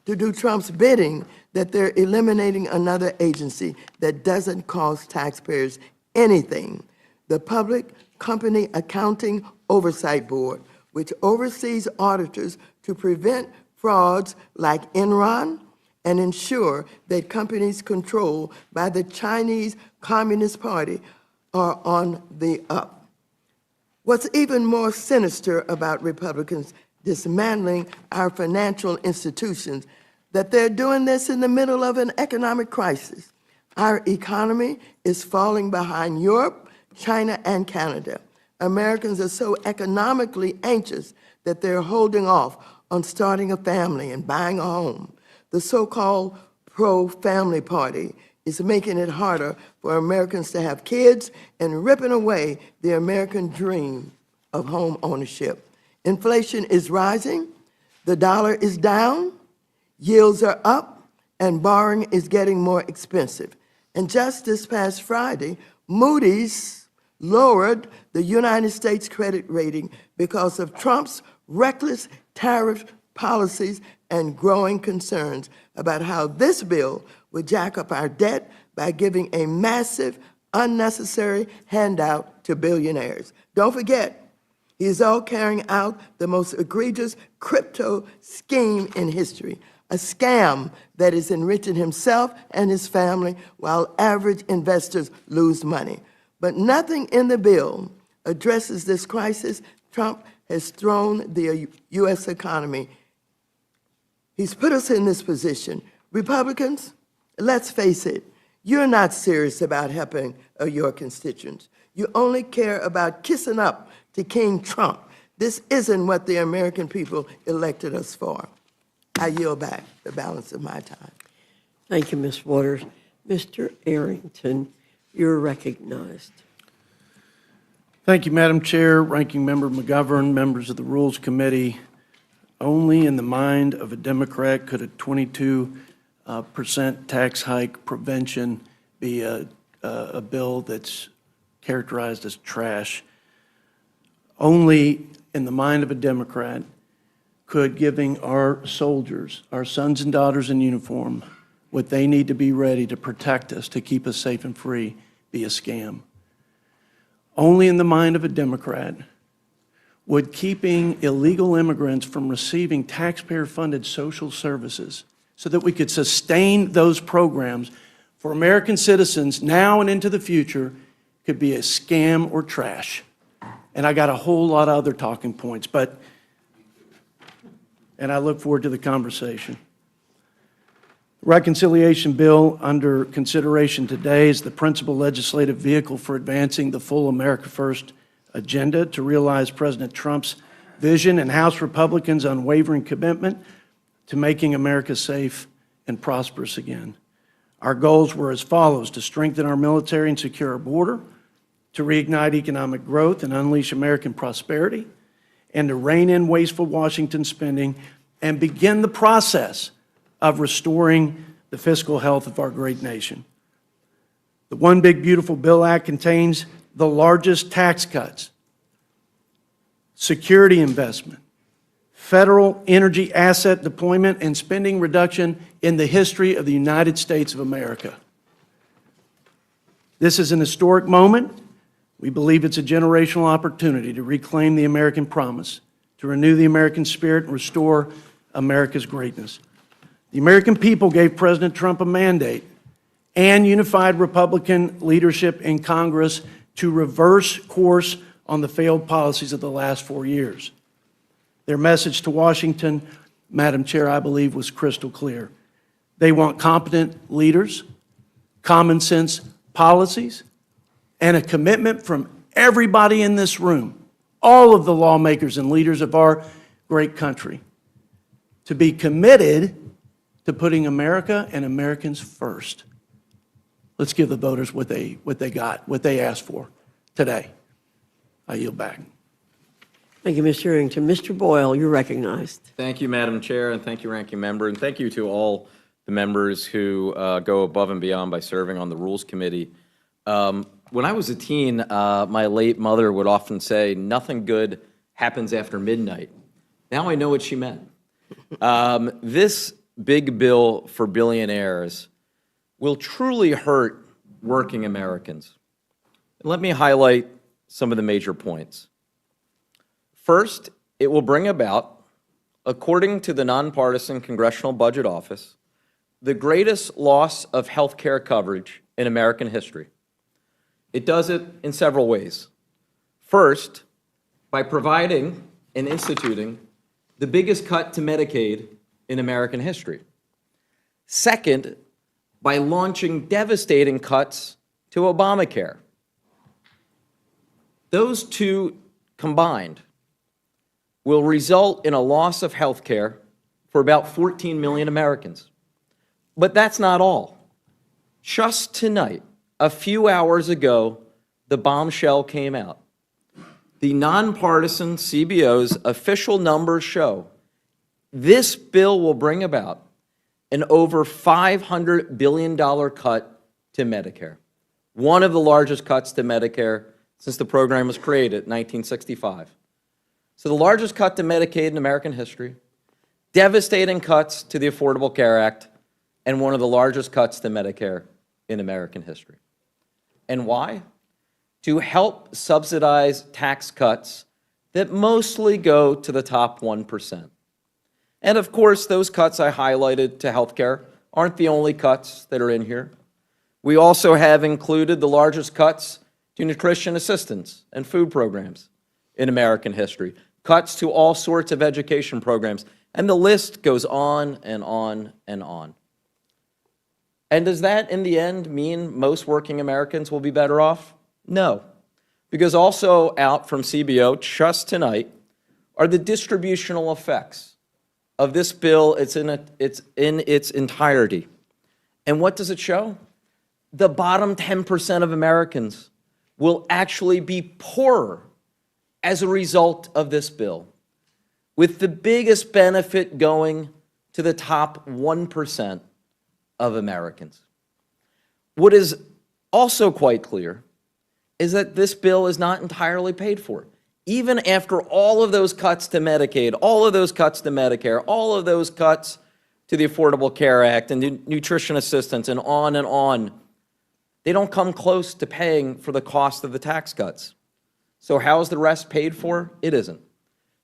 to do Trump's bidding that they're eliminating another agency that doesn't cost taxpayers anything, the Public Company Accounting Oversight Board, which oversees auditors to prevent frauds like Enron and ensure that companies controlled by the Chinese Communist Party are on the up. What's even more sinister about Republicans dismantling our financial institutions, that they're doing this in the middle of an economic crisis. Our economy is falling behind Europe, China, and Canada. Americans are so economically anxious that they're holding off on starting a family and buying a home. The so-called pro-family party is making it harder for Americans to have kids and ripping away the American dream of home ownership. Inflation is rising, the dollar is down, yields are up, and borrowing is getting more expensive. And just this past Friday, Moody's lowered the United States credit rating because of Trump's reckless tariff policies and growing concerns about how this bill would jack up our debt by giving a massive, unnecessary handout to billionaires. Don't forget, he is all carrying out the most egregious crypto scheme in history, a scam that is enriching himself and his family while average investors lose money. But nothing in the bill addresses this crisis. Trump has thrown the U.S. economy. He's put us in this position. Republicans, let's face it, you're not serious about helping your constituents. You only care about kissing up to King Trump. This isn't what the American people elected us for. I yield back the balance of my time. Thank you, Ms. Waters. Mr. Arrington, you're recognized. Thank you, Madam Chair, Ranking Member McGovern, members of the Rules Committee. Only in the mind of a Democrat could a 22% tax hike prevention be a bill that's characterized as trash. Only in the mind of a Democrat could giving our soldiers, our sons and daughters in uniform, what they need to be ready to protect us, to keep us safe and free, be a scam. Only in the mind of a Democrat would keeping illegal immigrants from receiving taxpayer-funded social services so that we could sustain those programs for American citizens now and into the future could be a scam or trash. And I got a whole lot of other talking points, and I look forward to the conversation. The reconciliation bill under consideration today is the principal legislative vehicle for advancing the full America First agenda to realize President Trump's vision and House Republicans' unwavering commitment to making America safe and prosperous again. Our goals were as follows: to strengthen our military and secure our border, to reignite economic growth and unleash American prosperity, and to rein in wasteful Washington spending and begin the process of restoring the fiscal health of our great nation. The One Big Beautiful Bill Act contains the largest tax cuts, security investment, federal energy asset deployment, and spending reduction in the history of the United States of America. This is an historic moment. We believe it's a generational opportunity to reclaim the American promise, to renew the American spirit, and restore America's greatness. The American people gave President Trump a mandate and unified Republican leadership in Congress to reverse course on the failed policies of the last 4 years. Their message to Washington, Madam Chair, I believe was crystal clear. They want competent leaders, common sense policies, and a commitment from everybody in this room, all of the lawmakers and leaders of our great country, to be committed to putting America and Americans first. Let's give the voters what they got, what they asked for today. I yield back. Thank you, Mr. Arrington. Mr. Boyle, you're recognized. Thank you, Madam Chair, and thank you, Ranking Member, and thank you to all the members who go above and beyond by serving on the Rules Committee. When I was a teen, my late mother would often say, "Nothing good happens after midnight." Now I know what she meant. This big bill for billionaires will truly hurt working Americans. Let me highlight some of the major points. First, it will bring about, according to the Nonpartisan Congressional Budget Office, the greatest loss of health care coverage in American history. It does it in several ways. First, by providing and instituting the biggest cut to Medicaid in American history. Second, by launching devastating cuts to Obamacare. Those two combined will result in a loss of health care for about 14 million Americans. But that's not all. Just tonight, a few hours ago, the bombshell came out. The nonpartisan CBO's official numbers show this bill will bring about an over $500 billion cut to Medicare, one of the largest cuts to Medicare since the program was created in 1965. So the largest cut to Medicaid in American history, devastating cuts to the Affordable Care Act, and one of the largest cuts to Medicare in American history. And why? To help subsidize tax cuts that mostly go to the top 1%. And of course, those cuts I highlighted to healthcare aren't the only cuts that are in here. We also have included the largest cuts to nutrition assistance and food programs in American history, cuts to all sorts of education programs, and the list goes on and on and on. And does that, in the end, mean most working Americans will be better off? No, because also out from CBO just tonight are the distributional effects of this bill. It's in its entirety. And what does it show? The bottom 10% of Americans will actually be poorer as a result of this bill, with the biggest benefit going to the top 1% of Americans. What is also quite clear is that this bill is not entirely paid for. Even after all of those cuts to Medicaid, all of those cuts to Medicare, all of those cuts to the Affordable Care Act and nutrition assistance and on, they don't come close to paying for the cost of the tax cuts. So how is the rest paid for? It isn't.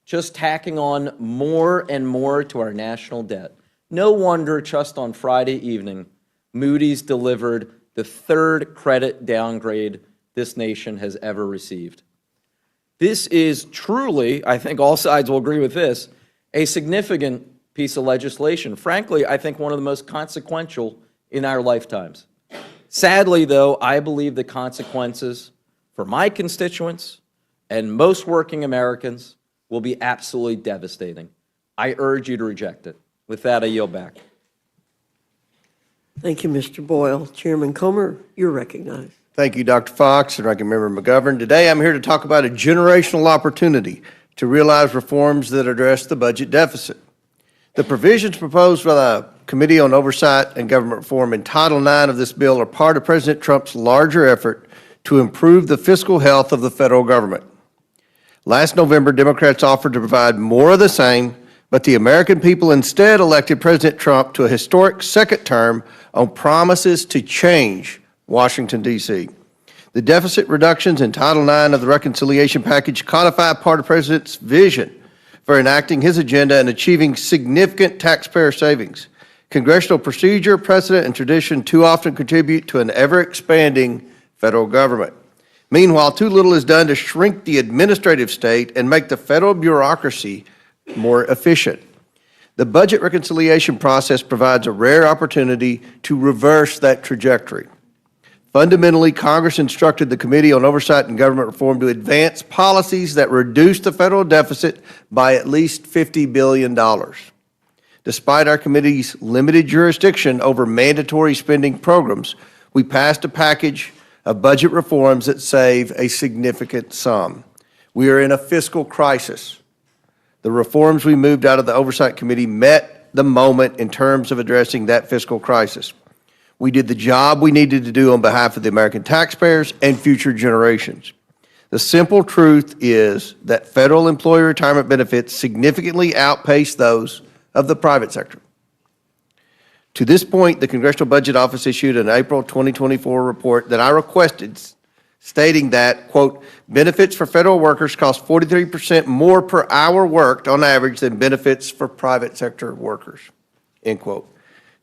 Just tacking on more and more to our national debt. No wonder just on Friday evening, Moody's delivered the third credit downgrade this nation has ever received. This is truly, I think all sides will agree with this, a significant piece of legislation. Frankly, I think one of the most consequential in our lifetimes. Sadly, though, I believe the consequences for my constituents and most working Americans will be absolutely devastating. I urge you to reject it. With that, I yield back. Thank you, Mr. Boyle. Chairman Comer, you're recognized. Thank you, Dr. Fox and Ranking Member McGovern. Today, I'm here to talk about a generational opportunity to realize reforms that address the budget deficit. The provisions proposed by the Committee on Oversight and Government Reform in Title IX of this bill are part of President Trump's larger effort to improve the fiscal health of the federal government. Last November, Democrats offered to provide more of the same, but the American people instead elected President Trump to a historic second term on promises to change Washington, D.C. The deficit reductions in Title IX of the reconciliation package codify part of the President's vision for enacting his agenda and achieving significant taxpayer savings. Congressional procedure, precedent, and tradition too often contribute to an ever-expanding federal government. Meanwhile, too little is done to shrink the administrative state and make the federal bureaucracy more efficient. The budget reconciliation process provides a rare opportunity to reverse that trajectory. Fundamentally, Congress instructed the Committee on Oversight and Government Reform to advance policies that reduce the federal deficit by at least $50 billion. Despite our committee's limited jurisdiction over mandatory spending programs, we passed a package of budget reforms that save a significant sum. We are in a fiscal crisis. The reforms we moved out of the Oversight Committee met the moment in terms of addressing that fiscal crisis. We did the job we needed to do on behalf of the American taxpayers and future generations. The simple truth is that federal employee retirement benefits significantly outpace those of the private sector. To this point, the Congressional Budget Office issued an April 2024 report that I requested, stating that, quote, benefits for federal workers cost 43% more per hour worked on average than benefits for private sector workers, end quote.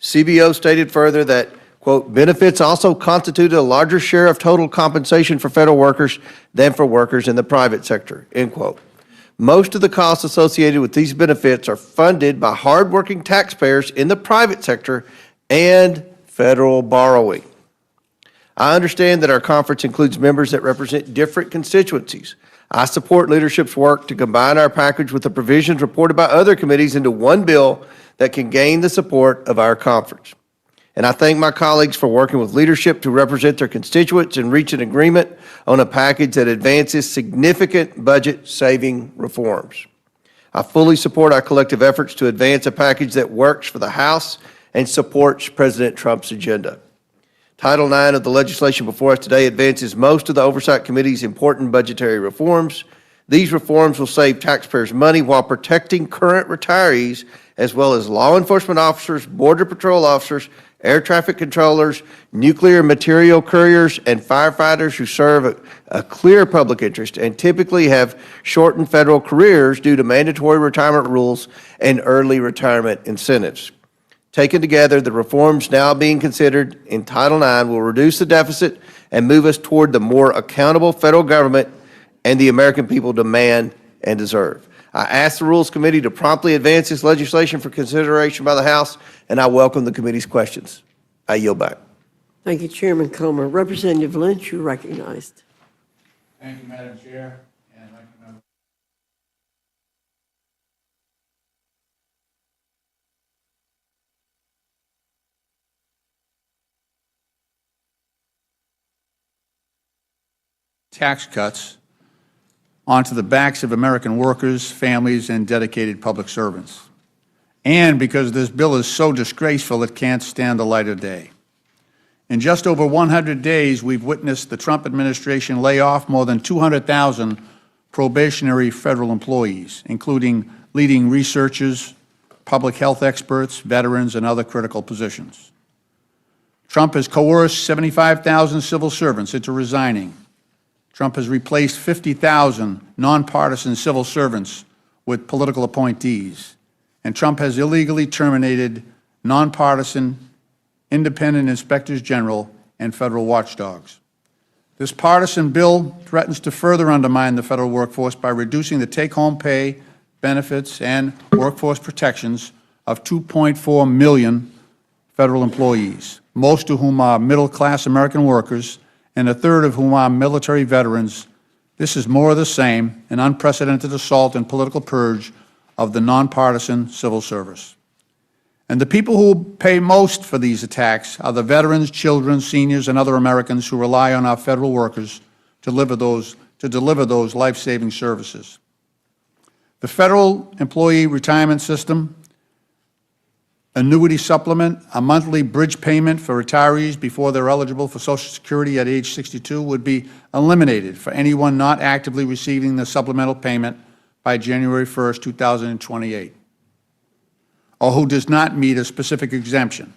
CBO stated further that, quote, benefits also constituted a larger share of total compensation for federal workers than for workers in the private sector, end quote. Most of the costs associated with these benefits are funded by hardworking taxpayers in the private sector and federal borrowing. I understand that our conference includes members that represent different constituencies. I support leadership's work to combine our package with the provisions reported by other committees into one bill that can gain the support of our conference. And I thank my colleagues for working with leadership to represent their constituents and reach an agreement on a package that advances significant budget-saving reforms. I fully support our collective efforts to advance a package that works for the House and supports President Trump's agenda. Title IX of the legislation before us today advances most of the Oversight Committee's important budgetary reforms. These reforms will save taxpayers money while protecting current retirees, as well as law enforcement officers, border patrol officers, air traffic controllers, nuclear material couriers, and firefighters who serve a clear public interest and typically have shortened federal careers due to mandatory retirement rules and early retirement incentives. Taken together, the reforms now being considered in Title IX will reduce the deficit and move us toward the more accountable federal government and the American people demand and deserve. I ask the Rules Committee to promptly advance this legislation for consideration by the House, and I welcome the committee's questions. I yield back. Thank you, Chairman Comer. Representative Lynch, you're recognized. Thank you, Madam Chair. And Ranking Member. Tax cuts onto the backs of American workers, families, and dedicated public servants. And because this bill is so disgraceful, it can't stand the light of day. In just over 100 days, we've witnessed the Trump administration lay off more than 200,000 probationary federal employees, including leading researchers, public health experts, veterans, and other critical positions. Trump has coerced 75,000 civil servants into resigning. Trump has replaced 50,000 nonpartisan civil servants with political appointees. And Trump has illegally terminated nonpartisan independent inspectors general and federal watchdogs. This partisan bill threatens to further undermine the federal workforce by reducing the take-home pay, benefits, and workforce protections of 2.4 million federal employees, most of whom are middle-class American workers, and a third of whom are military veterans. This is more of the same, an unprecedented assault and political purge of the nonpartisan civil service. And the people who pay most for these attacks are the veterans, children, seniors, and other Americans who rely on our federal workers to deliver those life-saving services. The Federal Employee Retirement System, annuity supplement, a monthly bridge payment for retirees before they're eligible for Social Security at age 62 would be eliminated for anyone not actively receiving the supplemental payment by January 1st, 2028, or who does not meet a specific exemption.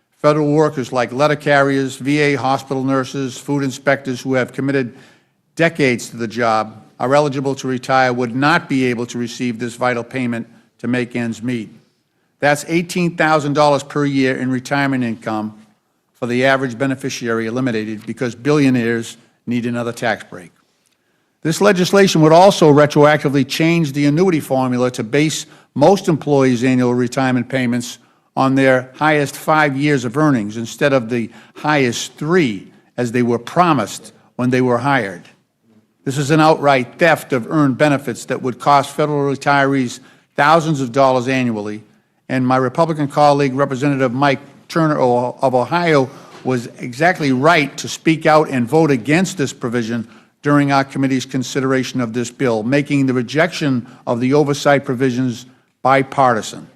Federal workers like letter carriers, VA hospital nurses, food inspectors who have committed decades to the job are eligible to retire would not be able to receive this vital payment to make ends meet. That's $18,000 per year in retirement income for the average beneficiary eliminated because billionaires need another tax break. This legislation would also retroactively change the annuity formula to base most employees' annual retirement payments on their highest 5 years of earnings instead of the highest 3, as they were promised when they were hired. This is an outright theft of earned benefits that would cost federal retirees thousands of dollars annually, and my Republican colleague, Representative Mike Turner of Ohio, was exactly right to speak out and vote against this provision during our committee's consideration of this bill, making the rejection of the oversight provisions bipartisan.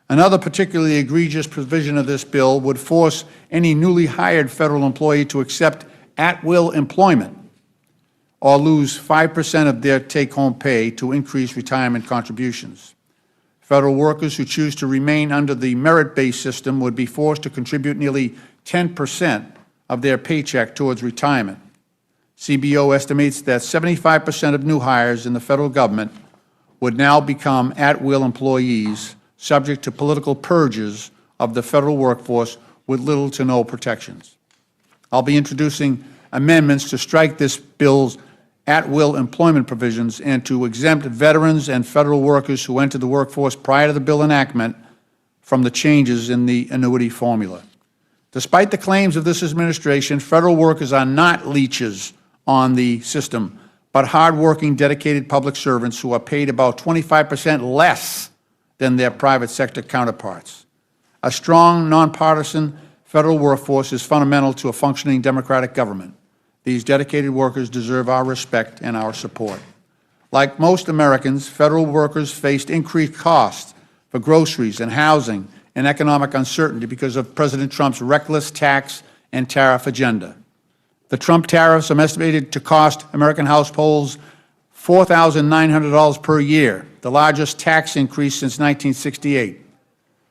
Another particularly egregious provision of this bill would force any newly hired federal employee to accept at-will employment or lose 5% of their take-home pay to increase retirement contributions. Federal workers who choose to remain under the merit-based system would be forced to contribute nearly 10% of their paycheck towards retirement. CBO estimates that 75% of new hires in the federal government would now become at-will employees subject to political purges of the federal workforce with little to no protections. I'll be introducing amendments to strike this bill's at-will employment provisions and to exempt veterans and federal workers who entered the workforce prior to the bill enactment from the changes in the annuity formula. Despite the claims of this administration, federal workers are not leeches on the system, but hardworking, dedicated public servants who are paid about 25% less than their private sector counterparts. A strong, nonpartisan federal workforce is fundamental to a functioning democratic government. These dedicated workers deserve our respect and our support. Like most Americans, federal workers faced increased costs for groceries and housing and economic uncertainty because of President Trump's reckless tax and tariff agenda. The Trump tariffs are estimated to cost American households $4,900 per year, the largest tax increase since 1968.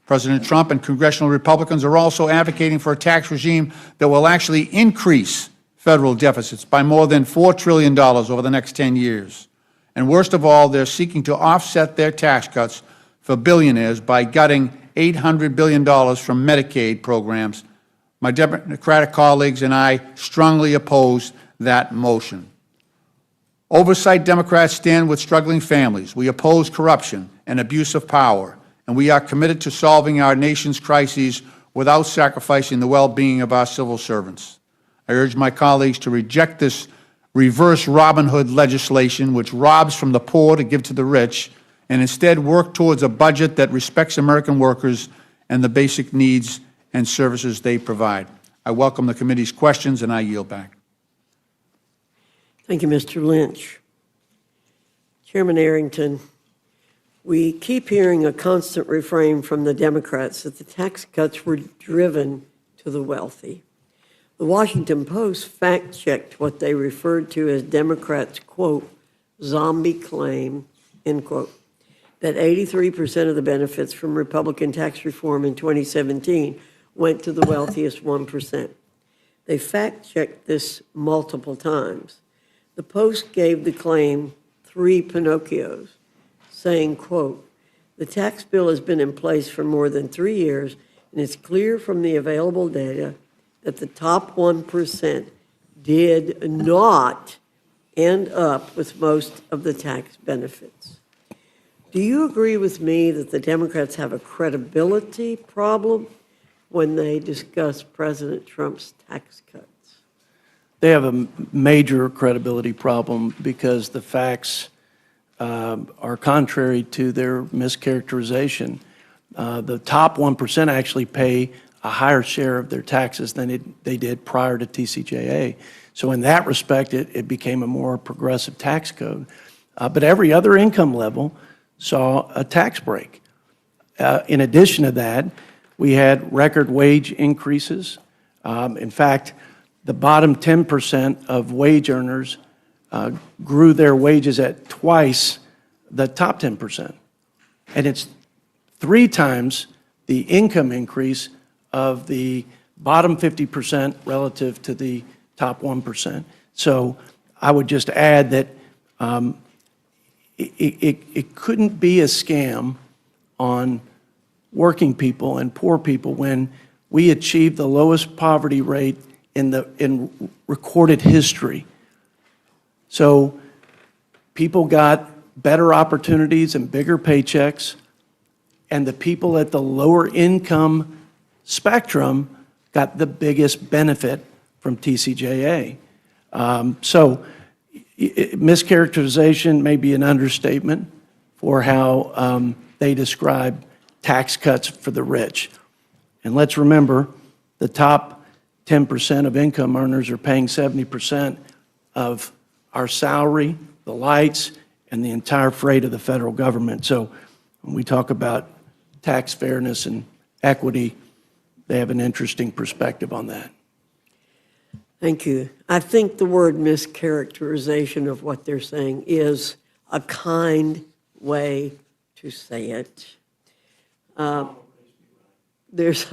President Trump and congressional Republicans are also advocating for a tax regime that will actually increase federal deficits by more than $4 trillion over the next 10 years. And worst of all, they're seeking to offset their tax cuts for billionaires by gutting $800 billion from Medicaid programs. My Democratic colleagues and I strongly oppose that motion. Oversight Democrats stand with struggling families. We oppose corruption and abuse of power, and we are committed to solving our nation's crises without sacrificing the well-being of our civil servants. I urge my colleagues to reject this reverse Robin Hood legislation, which robs from the poor to give to the rich, and instead work towards a budget that respects American workers and the basic needs and services they provide. I welcome the committee's questions, and I yield back. Thank you, Mr. Lynch. Chairman Arrington, we keep hearing a constant refrain from the Democrats that the tax cuts were driven to the wealthy. The Washington Post fact-checked what they referred to as Democrats', quote, zombie claim, end quote, that 83% of the benefits from Republican tax reform in 2017 went to the wealthiest 1%. They fact-checked this multiple times. The Post gave the claim 3 Pinocchios, saying, quote, the tax bill has been in place for more than 3 years, and it's clear from the available data that the top 1% did not end up with most of the tax benefits. Do you agree with me that the Democrats have a credibility problem when they discuss President Trump's tax cuts? They have a major credibility problem because the facts are contrary to their mischaracterization. The top 1% actually pay a higher share of their taxes than they did prior to TCJA. So in that respect, it became a more progressive tax code. But every other income level saw a tax break. In addition to that, we had record wage increases. In fact, the bottom 10% of wage earners grew their wages at twice the top 10%. And it's 3 times the income increase of the bottom 50% relative to the top 1%. So I would just add that it couldn't be a scam on working people and poor people when we achieved the lowest poverty rate in recorded history. So people got better opportunities and bigger paychecks, and the people at the lower income spectrum got the biggest benefit from TCJA. Mischaracterization may be an understatement for how they describe tax cuts for the rich. And let's remember, the top 10% of income earners are paying 70% of our salary, the lights, and the entire freight of the federal government. So when we talk about tax fairness and equity, they have an interesting perspective on that. Thank you. I think the word mischaracterization of what they're saying is a kind way to say it. There's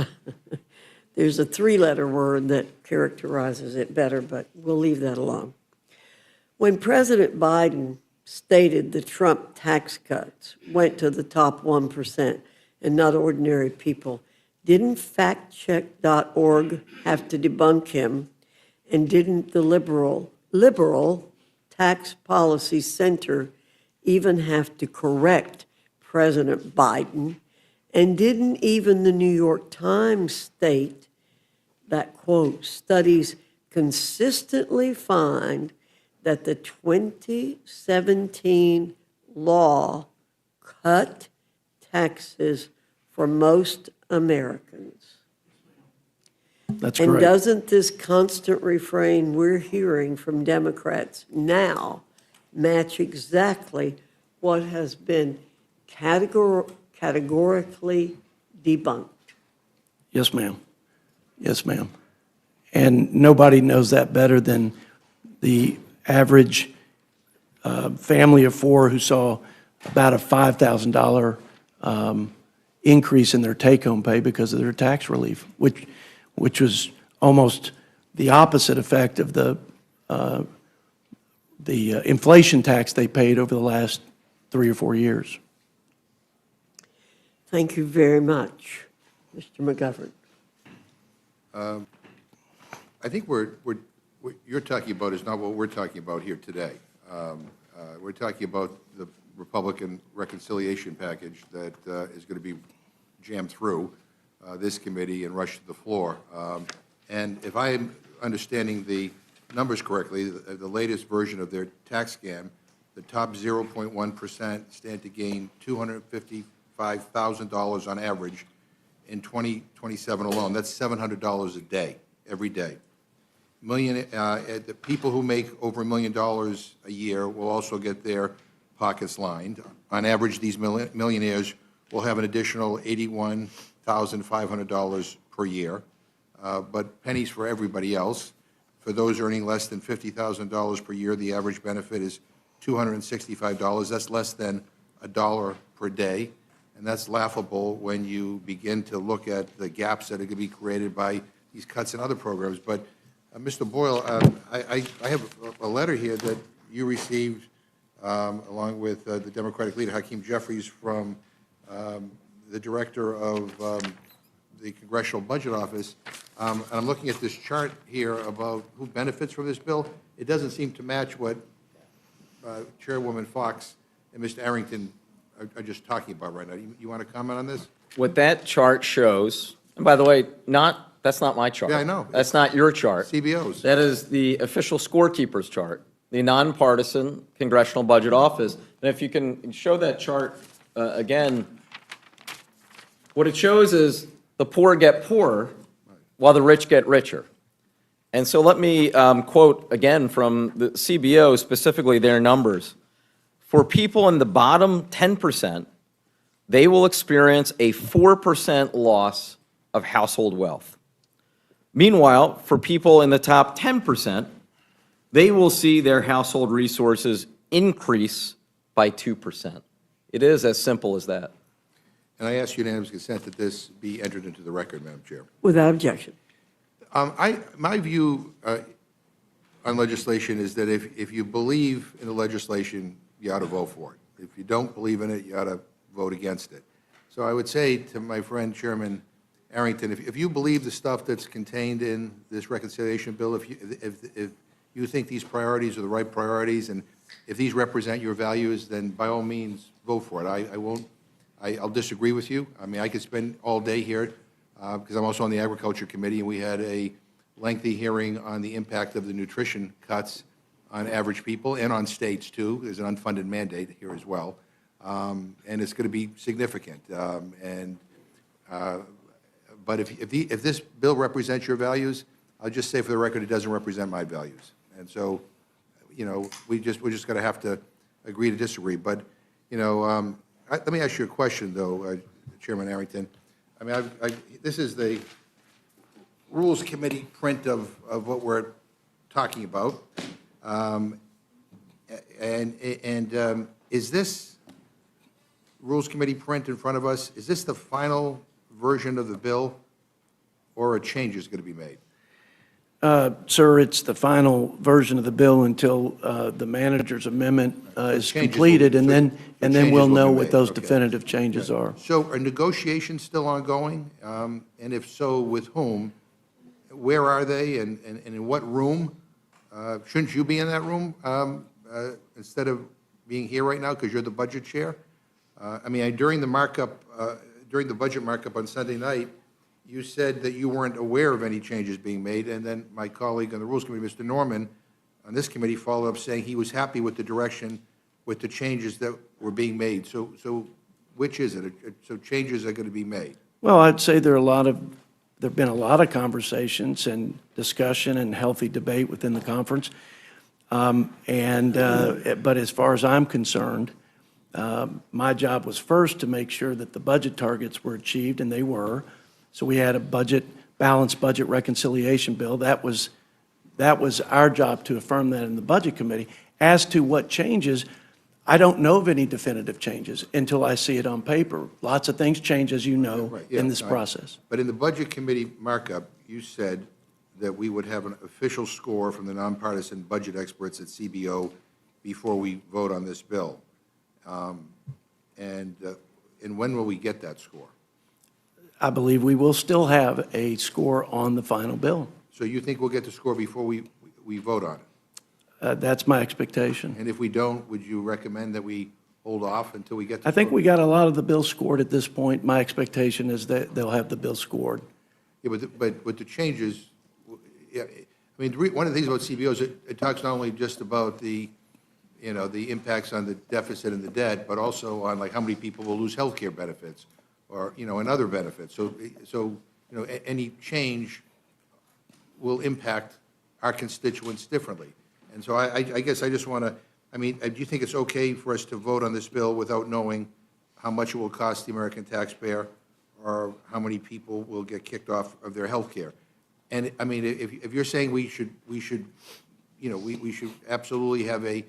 a three-letter word that characterizes it better, but we'll leave that alone. When President Biden stated the Trump tax cuts went to the top 1% and not ordinary people, didn't factcheck.org have to debunk him? And didn't the liberal Tax Policy Center even have to correct President Biden? And didn't even the New York Times state that, quote, studies consistently find that the 2017 law cut taxes for most Americans? That's and correct. doesn't this constant refrain we're hearing from Democrats now match exactly what has been categorically debunked? Yes, ma'am. Yes, ma'am. And nobody knows that better than the average family of four who saw about a $5,000 increase in their take-home pay because of their tax relief, which was almost the opposite effect of the inflation tax they paid over the last 3 or 4 years. Thank you very much, Mr. McGovern. I think what you're talking about is not what we're talking about here today. We're talking about the Republican reconciliation package that is going to be jammed through this committee and rush to the floor. And if I'm understanding the numbers correctly, the latest version of their tax scam, the top 0.1% stand to gain $255,000 on average in 2027 alone. That's $700 a day, every day. The people who make over $1 million a year will also get their pockets lined. On average, these millionaires will have an additional $81,500 per year, but pennies for everybody else. For those earning less than $50,000 per year, the average benefit is $265. That's less than $1 per day, and that's laughable when you begin to look at the gaps that are going to be created by these cuts in other programs. But, Mr. Boyle, I have a letter here that you received along with the Democratic leader, Hakeem Jeffries, from the director of the Congressional Budget Office, and I'm looking at this chart here about who benefits from this bill. It doesn't seem to match what Chairwoman Fox and Mr. Arrington are just talking about right now. You want to comment on this? What that chart shows, and by the way, that's not my chart. Yeah, I know. That's not your chart. CBO's. That is the official scorekeeper's chart, the nonpartisan Congressional Budget Office. And if you can show that chart again, what it shows is the poor get poorer while the rich get richer. And so let me quote again from the CBO, specifically their numbers. For people in the bottom 10%, they will experience a 4% loss of household wealth. Meanwhile, for people in the top 10%, they will see their household resources increase by 2%. It is as simple as that. And I ask unanimous consent that this be entered into the record, Madam Chair. Without objection. My view on legislation is that if you believe in the legislation, you ought to vote for it. If you don't believe in it, you ought to vote against it. So I would say to my friend Chairman Arrington, if you believe the stuff that's contained in this reconciliation bill, if you think these priorities are the right priorities, and if these represent your values, then by all means, vote for it. I'll disagree with you. I mean, I could spend all day here, because I'm also on the Agriculture Committee, and we had a lengthy hearing on the impact of the nutrition cuts on average people and on states, too. There's an unfunded mandate here as well. And it's going to be significant. But if this bill represents your values, I'll just say for the record, it doesn't represent my values. And so, you know, we're just going to have to agree to disagree. But, you know, let me ask you a question, though, Chairman Arrington. I mean, this is the Rules Committee print of what we're talking about. Is this Rules Committee print in front of us, is this the final version of the bill, or a change is going to be made? Sir, it's the final version of the bill until the manager's amendment is completed, and then we'll know what those definitive changes are. So are negotiations still ongoing? And if so, with whom? Where are they, and in what room? Shouldn't you be in that room instead of being here right now because you're the budget chair? I mean, during the budget markup on Sunday night, you said that you weren't aware of any changes being made, and then my colleague on the Rules Committee, Mr. Norman, on this committee followed up saying he was happy with the direction, with the changes that were being made. So which is it? So changes are going to be made? Well, I'd say there have been a lot of conversations and discussion and healthy debate within the conference. But as far as I'm concerned, my job was first to make sure that the budget targets were achieved, and they were. So we had a balanced budget reconciliation bill. That was our job to affirm that in the Budget Committee. As to what changes, I don't know of any definitive changes until I see it on paper. Lots of things change, as you know, Right, yeah, in this process. But in the Budget Committee markup, you said that we would have an official score from the nonpartisan budget experts at CBO before we vote on this bill. And when will we get that score? I believe we will still have a score on the final bill. So you think we'll get the score before we vote on it? That's my expectation. And if we don't, would you recommend that we hold off until we get the I think score? we got a lot of the bill scored at this point. My expectation is that they'll have the bill scored. Yeah, but with the changes, yeah, I mean, one of the things about CBO is it talks not only just about the impacts on the deficit and the debt, but also on like how many people will lose health care benefits or, and other benefits. So any change will impact our constituents differently. And so I guess I just want to, do you think it's okay for us to vote on this bill without knowing how much it will cost the American taxpayer or how many people will get kicked off of their health care? And, if you're saying we should absolutely have a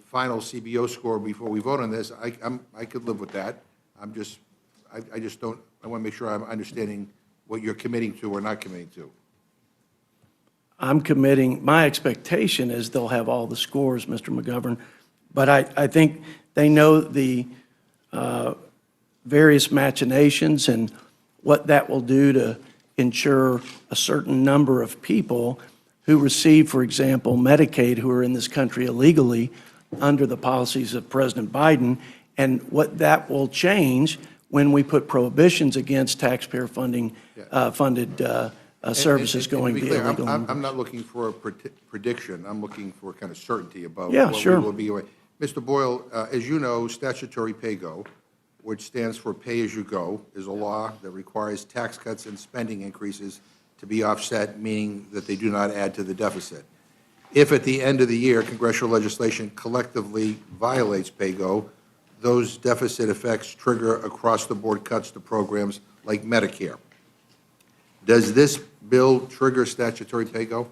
final CBO score before we vote on this, I could live with that. I want to make sure I'm understanding what you're committing to or not committing to. I'm committing, my expectation is they'll have all the scores, Mr. McGovern, but I think they know the various machinations and what that will do to ensure a certain number of people who receive, for example, Medicaid, who are in this country illegally under the policies of President Biden, and what that will change when we put prohibitions against taxpayer funded services going to be clear, illegal. I'm not looking for a prediction. I'm looking for kind of certainty about Yeah, what sure. we will be. Mr. Boyle, as you know, statutory pay-go, which stands for pay-as-you-go, is a law that requires tax cuts and spending increases to be offset, meaning that they do not add to the deficit. If at the end of the year, congressional legislation collectively violates pay-go, those deficit effects trigger across-the-board cuts to programs like Medicare. Does this bill trigger statutory pay-go?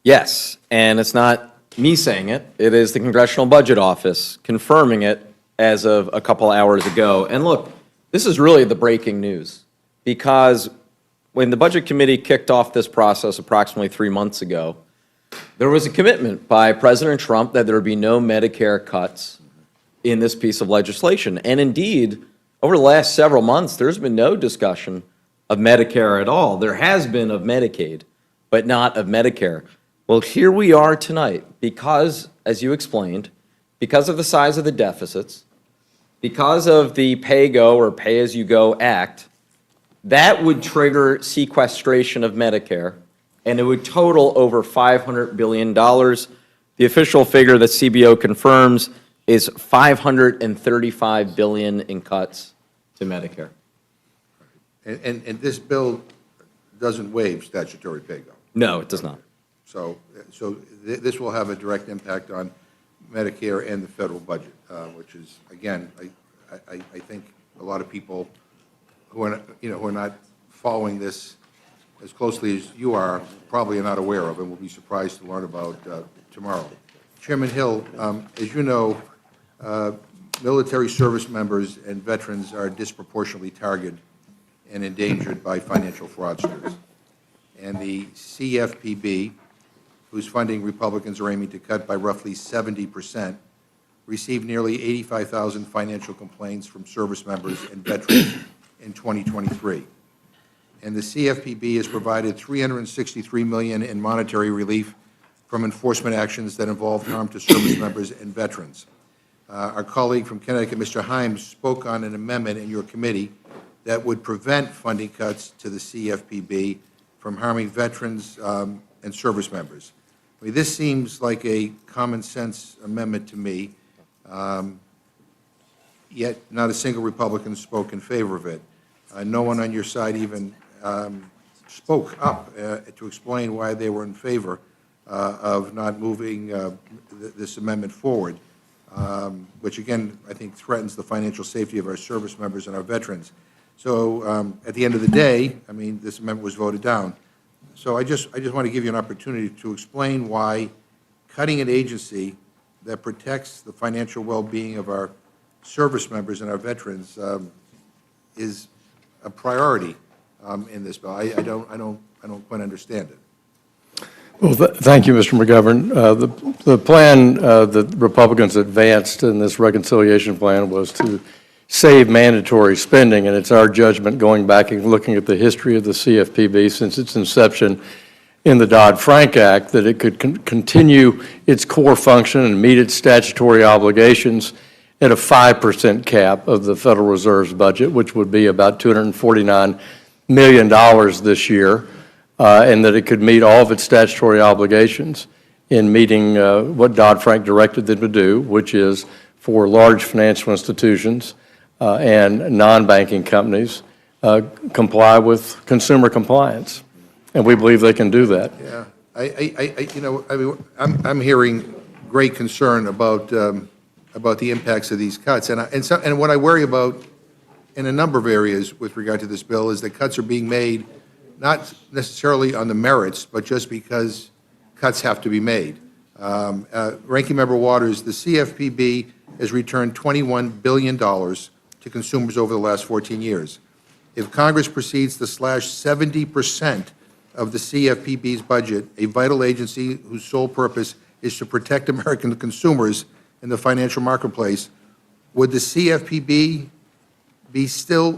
Yes, and it's not me saying it. It is the Congressional Budget Office confirming it as of a couple hours ago. And look, this is really the breaking news, because when the Budget Committee kicked off this process approximately 3 months ago, there was a commitment by President Trump that there would be no Medicare cuts in this piece of legislation. And indeed, over the last several months, there's been no discussion of Medicare at all. There has been of Medicaid, but not of Medicare. Well, here we are tonight because, as you explained, because of the size of the deficits, because of the pay-go or pay-as-you-go act, that would trigger sequestration of Medicare, and it would total over $500 billion. The official figure that CBO confirms is $535 billion in cuts to Medicare. And this bill doesn't waive statutory pay-go. No, it does not. So this will have a direct impact on Medicare and the federal budget, which is, again, I think a lot of people who are not following this as closely as you are probably are not aware of and will be surprised to learn about tomorrow. Chairman Hill, as you know, military service members and veterans are disproportionately targeted and endangered by financial fraudsters. And the CFPB, whose funding Republicans are aiming to cut by roughly 70%, received nearly 85,000 financial complaints from service members and veterans in 2023. And the CFPB has provided $363 million in monetary relief from enforcement actions that involved harm to service members and veterans. Our colleague from Connecticut, Mr. Himes, spoke on an amendment in your committee that would prevent funding cuts to the CFPB from harming veterans and service members. I mean, this seems like a common-sense amendment to me, yet not a single Republican spoke in favor of it. No one on your side even spoke up to explain why they were in favor of not moving this amendment forward, which, again, I think threatens the financial safety of our service members and our veterans. So at the end of the day, I mean, this amendment was voted down. So I just want to give you an opportunity to explain why cutting an agency that protects the financial well-being of our service members and our veterans is a priority in this bill. I don't quite understand it. Well, thank you, Mr. McGovern. The plan that Republicans advanced in this reconciliation plan was to save mandatory spending, and it's our judgment, going back and looking at the history of the CFPB since its inception in the Dodd-Frank Act, that it could continue its core function and meet its statutory obligations at a 5% cap of the Federal Reserve's budget, which would be about $249 million this year, and that it could meet all of its statutory obligations in meeting what Dodd-Frank directed them to do, which is for large financial institutions and non-banking companies comply with consumer compliance, and we believe they can do that. Yeah, I'm hearing great concern about the impacts of these cuts, and what I worry about in a number of areas with regard to this bill is that cuts are being made not necessarily on the merits, but just because cuts have to be made. Ranking Member Waters, the CFPB has returned $21 billion to consumers over the last 14 years. If Congress proceeds to slash 70% of the CFPB's budget, a vital agency whose sole purpose is to protect American consumers in the financial marketplace, would the CFPB be still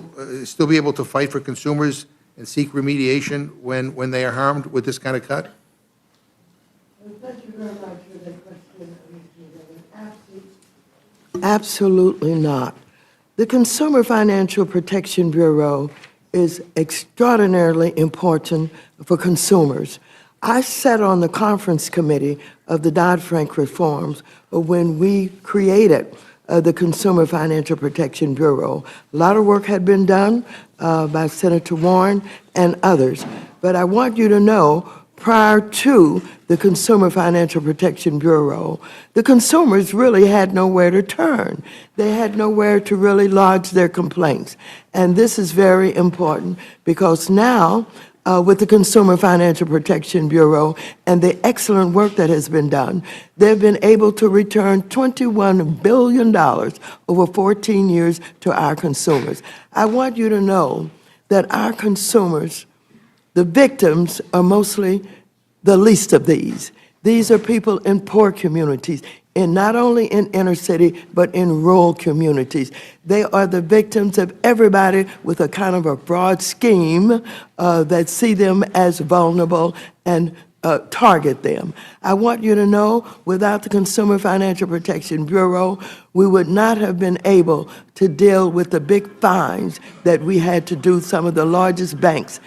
be able to fight for consumers and seek remediation when they are harmed with this kind of cut? Thank you very much for that question, Mr. McGovern. Absolutely not. The Consumer Financial Protection Bureau is extraordinarily important for consumers. I sat on the conference committee of the Dodd-Frank reforms when we created the Consumer Financial Protection Bureau. A lot of work had been done by Senator Warren and others. But I want you to know, prior to the Consumer Financial Protection Bureau, the consumers really had nowhere to turn. They had nowhere to really lodge their complaints. And this is very important because now, with the Consumer Financial Protection Bureau and the excellent work that has been done, they've been able to return $21 billion over 14 years to our consumers. I want you to know that our consumers, the victims, are mostly the least of these. These are people in poor communities, in not only in inner city, but in rural communities. They are the victims of everybody with a kind of a broad scheme that see them as vulnerable and target them. I want you to know, without the Consumer Financial Protection Bureau, we would not have been able to deal with the big fines that we had to do some of the largest banks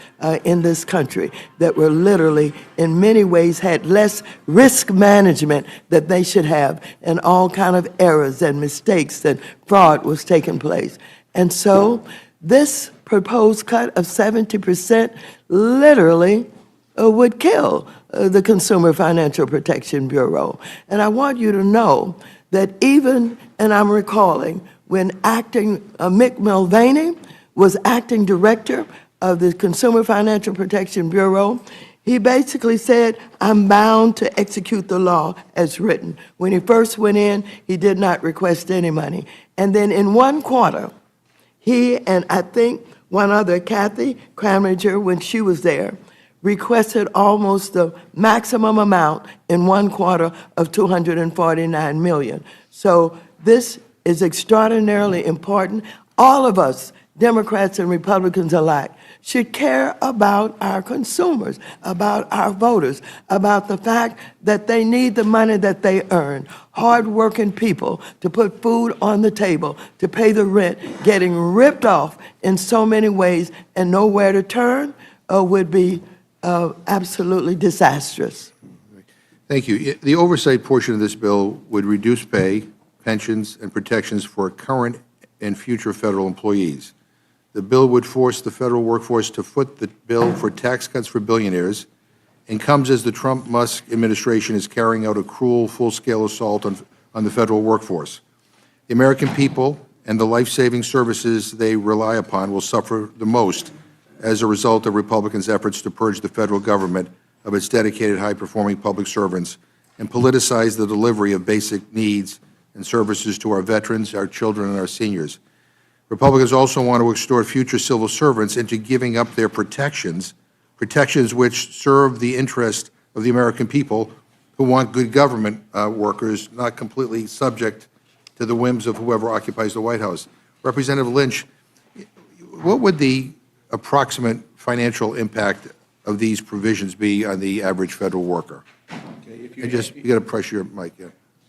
in this country that were literally, in many ways, had less risk management that they should have, and all kind of errors and mistakes and fraud was taking place. And so this proposed cut of 70% literally would kill the Consumer Financial Protection Bureau. And I want you to know that even, and I'm recalling, when Mick Mulvaney was acting director of the Consumer Financial Protection Bureau, he basically said, I'm bound to execute the law as written. When he first went in, he did not request any money. And then in one quarter, he and I think one other, Kathy Cramager, when she was there, requested almost the maximum amount in one quarter of $249 million. So this is extraordinarily important. All of us, Democrats and Republicans alike, should care about our consumers, about our voters, about the fact that they need the money that they earn. Hard-working people to put food on the table, to pay the rent, getting ripped off in so many ways and nowhere to turn would be absolutely disastrous. Thank you. The oversight portion of this bill would reduce pay, pensions, and protections for current and future federal employees. The bill would force the federal workforce to foot the bill for tax cuts for billionaires and comes as the Trump-Musk administration is carrying out a cruel, full-scale assault on the federal workforce. The American people and the life-saving services they rely upon will suffer the most as a result of Republicans' efforts to purge the federal government of its dedicated, high-performing public servants and politicize the delivery of basic needs and services to our veterans, our children, and our seniors. Republicans also want to extort future civil servants into giving up their protections which serve the interest of the American people who want good government workers, not completely subject to the whims of whoever occupies the White House. Representative Lynch, what would the approximate financial impact of these provisions be on the average federal worker? Okay, you got to press your mic. Yeah.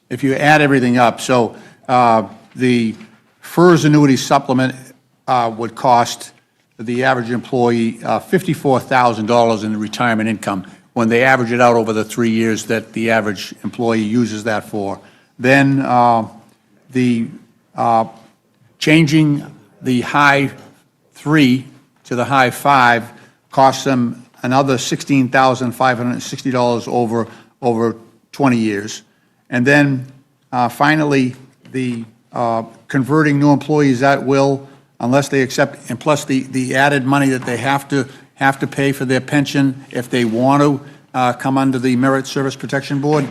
If you add everything up, so the FERS annuity supplement would cost the average employee $54,000 in retirement income when they average it out over the 3 years that the average employee uses that for. Then the changing the high 3 to the high 5 costs them another $16,560 over 20 years. And then finally, the converting new employees at will, unless they accept, and plus the added money that they have to pay for their pension if they want to come under the Merit Service Protection Board,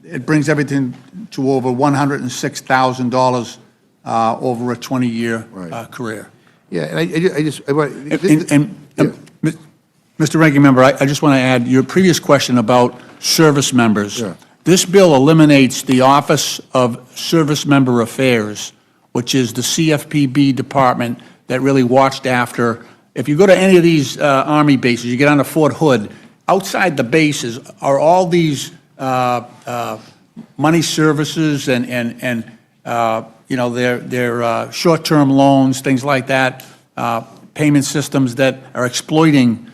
it brings everything to over $106,000 over a 20-year career. Yeah, and Mr. Ranking Member, I just want to add your previous question about service members. Yeah. This bill eliminates the Office of Service Member Affairs, which is the CFPB department that really watched after. If you go to any of these Army bases, you get onto Fort Hood, outside the bases are all these money services and you know, their short-term loans, things like that, payment systems that are exploiting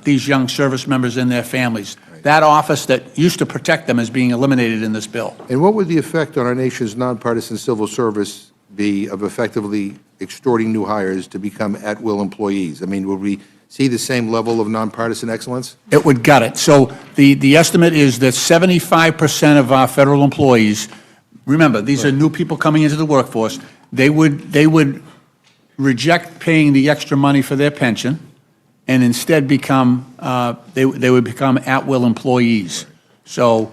these young service members and their families. That office that used to protect them is being eliminated in this bill. And what would the effect on our nation's nonpartisan civil service be of effectively extorting new hires to become at-will employees? I mean, would we see the same level of nonpartisan excellence? It would gut it. So the estimate is that 75% of our federal employees, remember, these are new people coming into the workforce, they would reject paying the extra money for their pension and instead become, they would become at-will employees. So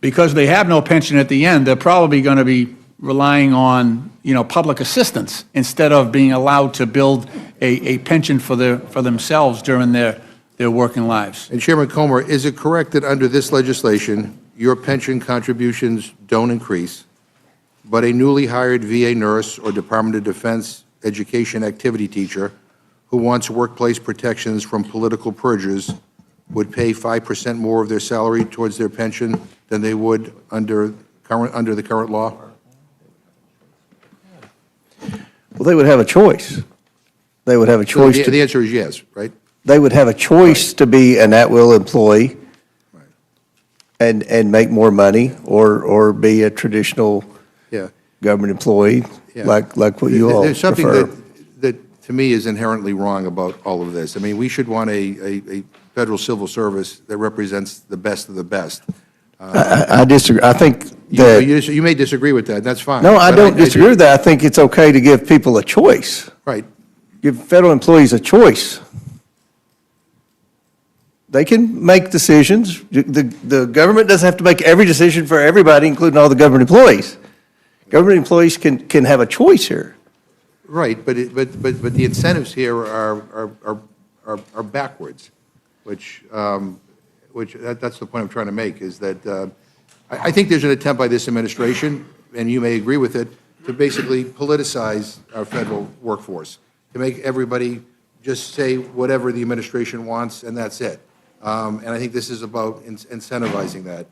because they have no pension at the end, they're probably going to be relying on, you know, public assistance instead of being allowed to build a pension for themselves during their working lives. And Chairman Comer, is it correct that under this legislation, your pension contributions don't increase, but a newly hired VA nurse or Department of Defense education activity teacher who wants workplace protections from political purges would pay 5% more of their salary towards their pension than they would under the current law? Well, they would have a choice. They would have a choice. The answer is yes, right? They would have a choice to be an at-will employee and make more money, or be a traditional Yeah. government employee, Yeah. like what you all There's something prefer. that to me is inherently wrong about all of this. I mean, we should want a federal civil service that represents the best of the best. I disagree. I think You that, you may disagree with that, that's fine. no, I But don't disagree with that. I think it's okay to give people a choice. Right. Give federal employees a choice. They can make decisions. The government doesn't have to make every decision for everybody, including all the government employees. Government employees can have a choice here. Right, but the incentives here are backwards, which that's the point I'm trying to make, is that I think there's an attempt by this administration, and you may agree with it, to basically politicize our federal workforce, to make everybody just say whatever the administration wants, and that's it. And I think this is about incentivizing that.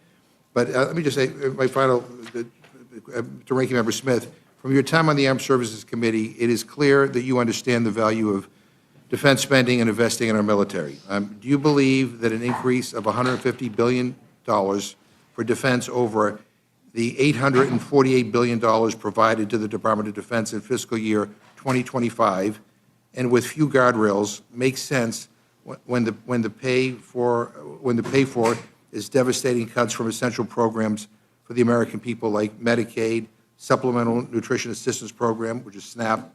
But let me just say, my final, to Ranking Member Smith, from your time on the Armed Services Committee, it is clear that you understand the value of defense spending and investing in our military. Do you believe that an increase of $150 billion for defense over the $848 billion provided to the Department of Defense in fiscal year 2025, and with few guardrails, makes sense when the pay for is devastating cuts from essential programs for the American people like Medicaid, Supplemental Nutrition Assistance Program, which is SNAP,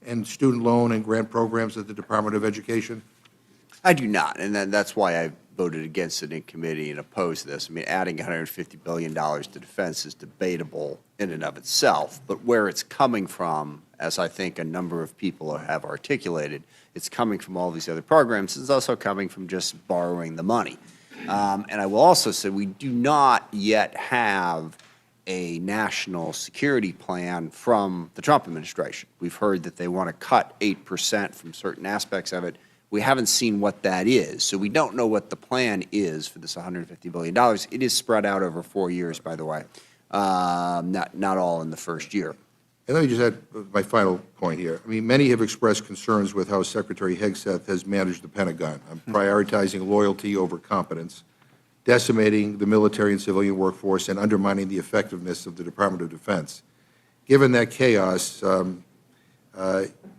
and student loan and grant programs at the Department of Education? I do not, and that's why I voted against it in committee and opposed this. I mean, adding $150 billion to defense is debatable in and of itself, but where it's coming from, as I think a number of people have articulated, it's coming from all these other programs. It's also coming from just borrowing the money. And I will also say we do not yet have a national security plan from the Trump administration. We've heard that they want to cut 8% from certain aspects of it. We haven't seen what that is, so we don't know what the plan is for this $150 billion. It is spread out over 4 years, by the way, not all in the first year. And let me just add my final point here. I mean, many have expressed concerns with how Secretary Hegseth has managed the Pentagon, prioritizing loyalty over competence, decimating the military and civilian workforce, and undermining the effectiveness of the Department of Defense. Given that chaos,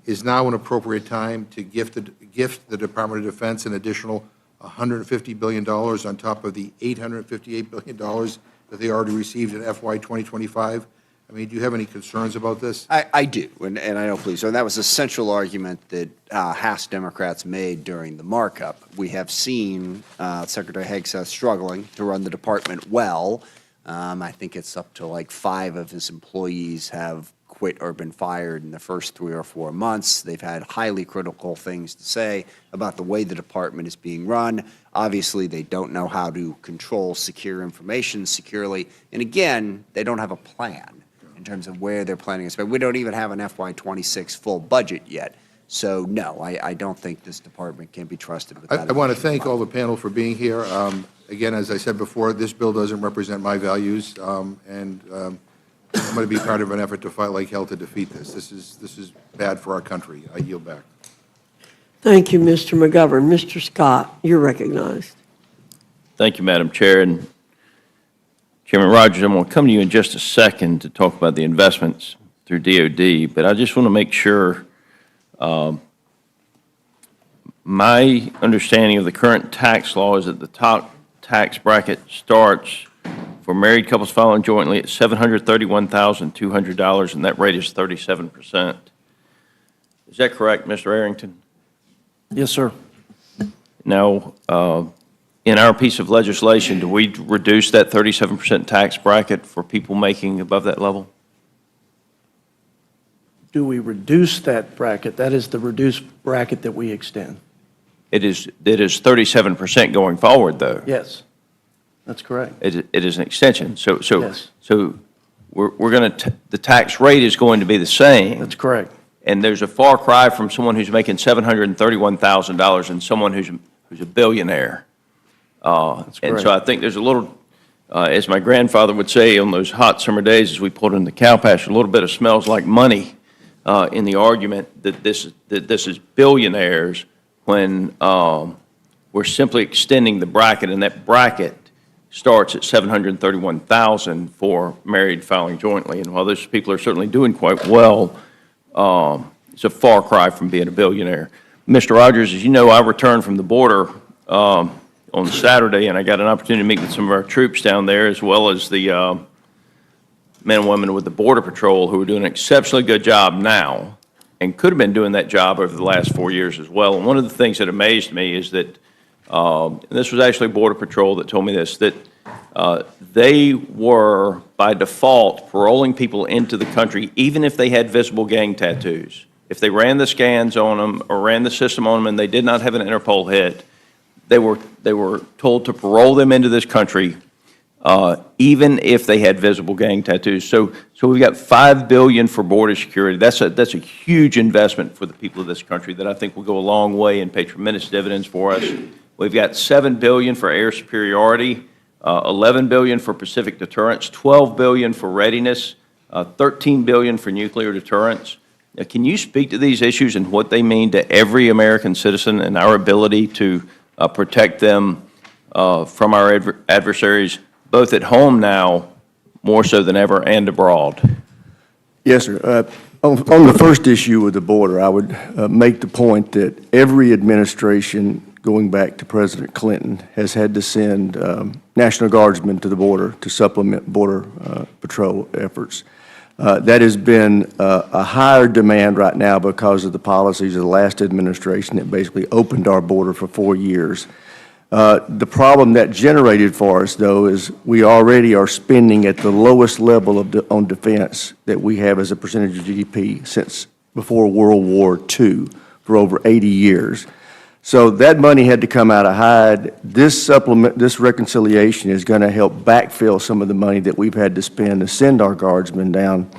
is now an appropriate time to gift the Department of Defense an additional $150 billion on top of the $858 billion that they already received in FY 2025? I mean, do you have any concerns about this? I do, and I know, please. So that was a central argument that House Democrats made during the markup. We have seen Secretary Hegseth struggling to run the department well. I think it's up to like 5 of his employees have quit or been fired in the first 3 or 4 months. They've had highly critical things to say about the way the department is being run. Obviously, they don't know how to control secure information securely. And again, they don't have a plan in terms of where they're planning to spend. We don't even have an FY26 full budget yet. So, no, I don't think this department can be trusted with that. I want to thank all the panel for being here. Again, as I said before, this bill doesn't represent my values, and I'm going to be part of an effort to fight like hell to defeat this. This is bad for our country. I yield back. Thank you, Mr. McGovern. Mr. Scott, you're recognized. Thank you, Madam Chair. And Chairman Rogers, I'm going to come to you in just a second to talk about the investments through DOD, but I just want to make sure my understanding of the current tax law is that the top tax bracket starts for married couples filing jointly at $731,200, and that rate is 37%. Is that correct, Mr. Arrington? Yes, sir. Now, in our piece of legislation, do we reduce that 37% tax bracket for people making above that level? Do we reduce that bracket? That is the reduced bracket that we extend. It is 37% going forward, though. Yes. That's correct. It is an extension. So Yes. we're going to, the tax rate is going to be the same. That's correct. And there's a far cry from someone who's making $731,000 and someone who's a billionaire. That's And correct. so I think there's a little, as my grandfather would say on those hot summer days as we pulled in the cow pasture, a little bit of smells like money in the argument that this is billionaires when we're simply extending the bracket, and that bracket starts at $731,000 for married filing jointly. And while those people are certainly doing quite well, it's a far cry from being a billionaire. Mr. Rogers, as you know, I returned from the border on Saturday, and I got an opportunity to meet with some of our troops down there, as well as the men and women with the Border Patrol who are doing an exceptionally good job now and could have been doing that job over the last 4 years as well. And one of the things that amazed me is that, and this was actually Border Patrol that told me this, that they were, by default, paroling people into the country even if they had visible gang tattoos. If they ran the scans on them or ran the system on them and they did not have an Interpol hit, they were told to parole them into this country even if they had visible gang tattoos. So we've got $5 billion for border security. That's a huge investment for the people of this country that I think will go a long way and pay tremendous dividends for us. We've got $7 billion for air superiority, $11 billion for Pacific deterrence, $12 billion for readiness, $13 billion for nuclear deterrence. Now, can you speak to these issues and what they mean to every American citizen and our ability to protect them from our adversaries, both at home now, more so than ever, and abroad? Yes, sir. On the first issue with the border, I would make the point that every administration going back to President Clinton has had to send National Guardsmen to the border to supplement Border Patrol efforts. That has been a higher demand right now because of the policies of the last administration that basically opened our border for 4 years. The problem that generated for us, though, is we already are spending at the lowest level on defense that we have as a percentage of GDP since before World War II for over 80 years. So that money had to come out of HIDE. This reconciliation is going to help backfill some of the money that we've had to spend to send our guardsmen down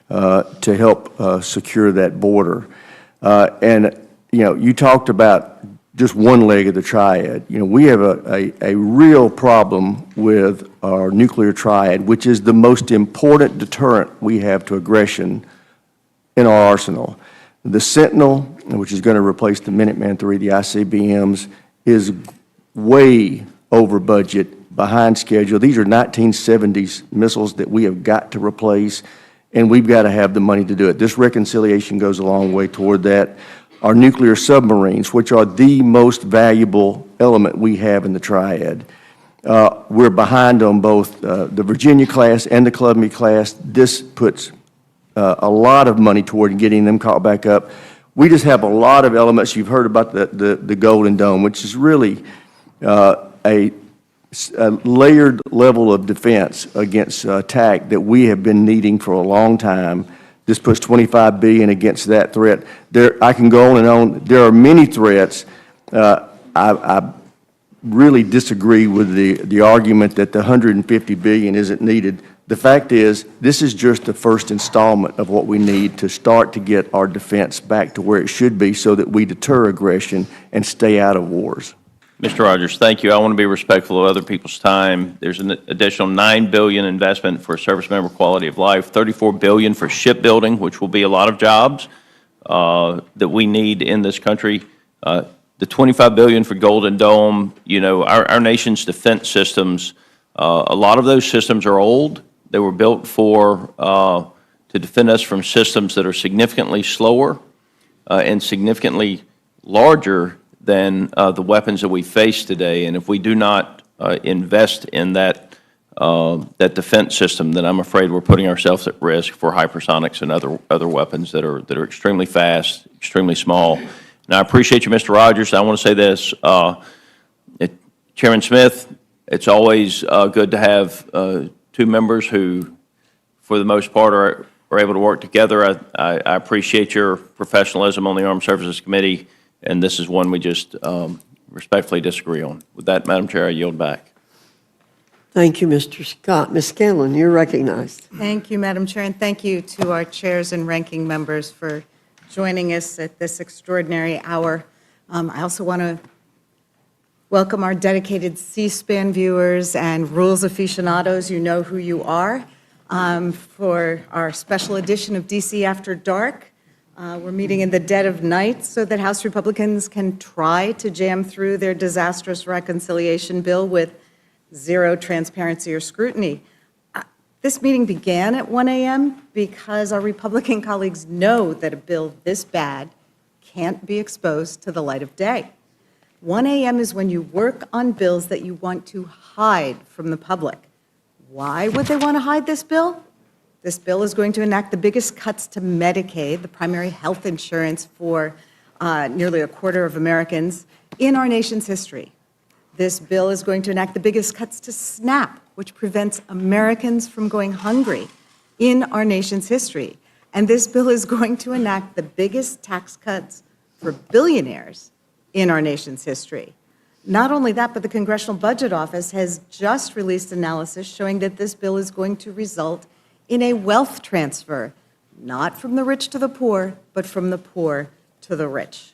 to help secure that border. And, you know, you talked about just one leg of the triad. You know, we have a real problem with our nuclear triad, which is the most important deterrent we have to aggression in our arsenal. The Sentinel, which is going to replace the Minuteman III, the ICBMs, is way over budget, behind schedule. These are 1970s missiles that we have got to replace, and we've got to have the money to do it. This reconciliation goes a long way toward that. Our nuclear submarines, which are the most valuable element we have in the triad, we're behind on both the Virginia class and the Columbia class. This puts a lot of money toward getting them caught back up. We just have a lot of elements. You've heard about the Golden Dome, which is really a layered level of defense against attack that we have been needing for a long time. This puts $25 billion against that threat. I can go on and on. There are many threats. I really disagree with the argument that the $150 billion isn't needed. The fact is, this is just the first installment of what we need to start to get our defense back to where it should be so that we deter aggression and stay out of wars. Mr. Rogers, thank you. I want to be respectful of other people's time. There's an additional $9 billion investment for service member quality of life, $34 billion for shipbuilding, which will be a lot of jobs that we need in this country. The $25 billion for Golden Dome. You know, our nation's defense systems, a lot of those systems are old. They were built to defend us from systems that are significantly slower and significantly larger than the weapons that we face today. And if we do not invest in that defense system, then I'm afraid we're putting ourselves at risk for hypersonics and other weapons that are extremely fast, extremely small. And I appreciate you, Mr. Rogers. I want to say this, Chairman Smith. It's always good to have two members who, for the most part, are able to work together. I appreciate your professionalism on the Armed Services Committee, and this is one we just respectfully disagree on. With that, Madam Chair, I yield back. Thank you, Mr. Scott. Ms. Scanlon, you're recognized. Thank you, Madam Chair, and thank you to our chairs and ranking members for joining us at this extraordinary hour. I also want to welcome our dedicated C-SPAN viewers and rules aficionados. You know who you are. For our special edition of DC After Dark, we're meeting in the dead of night so that House Republicans can try to jam through their disastrous reconciliation bill with zero transparency or scrutiny. This meeting began at 1 a.m. because our Republican colleagues know that a bill this bad can't be exposed to the light of day. 1 a.m. is when you work on bills that you want to hide from the public. Why would they want to hide this bill? This bill is going to enact the biggest cuts to Medicaid, the primary health insurance for nearly a quarter of Americans, in our nation's history. This bill is going to enact the biggest cuts to SNAP, which prevents Americans from going hungry in our nation's history. And this bill is going to enact the biggest tax cuts for billionaires in our nation's history. Not only that, but the Congressional Budget Office has just released analysis showing that this bill is going to result in a wealth transfer, not from the rich to the poor, but from the poor to the rich.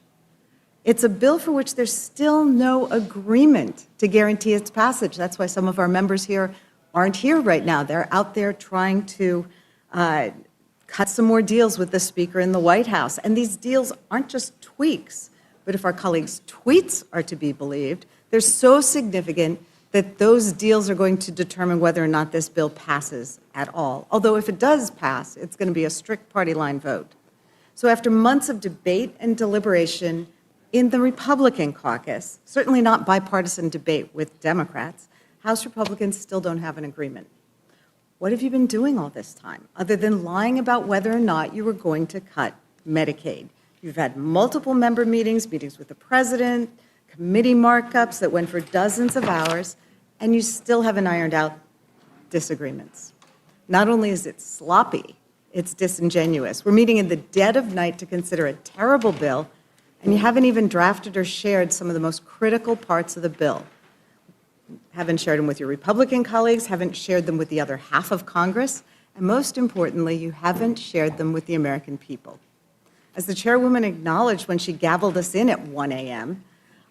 It's a bill for which there's still no agreement to guarantee its passage. That's why some of our members here aren't here right now. They're out there trying to cut some more deals with the Speaker in the White House. And these deals aren't just tweaks, but if our colleagues' tweets are to be believed, they're so significant that those deals are going to determine whether or not this bill passes at all. Although if it does pass, it's going to be a strict party line vote. So after months of debate and deliberation, in the Republican caucus, certainly not bipartisan debate with Democrats, House Republicans still don't have an agreement. What have you been doing all this time, other than lying about whether or not you were going to cut Medicaid? You've had multiple member meetings, meetings with the president, committee markups that went for dozens of hours, and you still haven't ironed out disagreements. Not only is it sloppy, it's disingenuous. We're meeting in the dead of night to consider a terrible bill, and you haven't even drafted or shared some of the most critical parts of the bill. Haven't shared them with your Republican colleagues, haven't shared them with the other half of Congress, and most importantly, you haven't shared them with the American people. As the chairwoman acknowledged when she gavelled us in at 1 a.m.,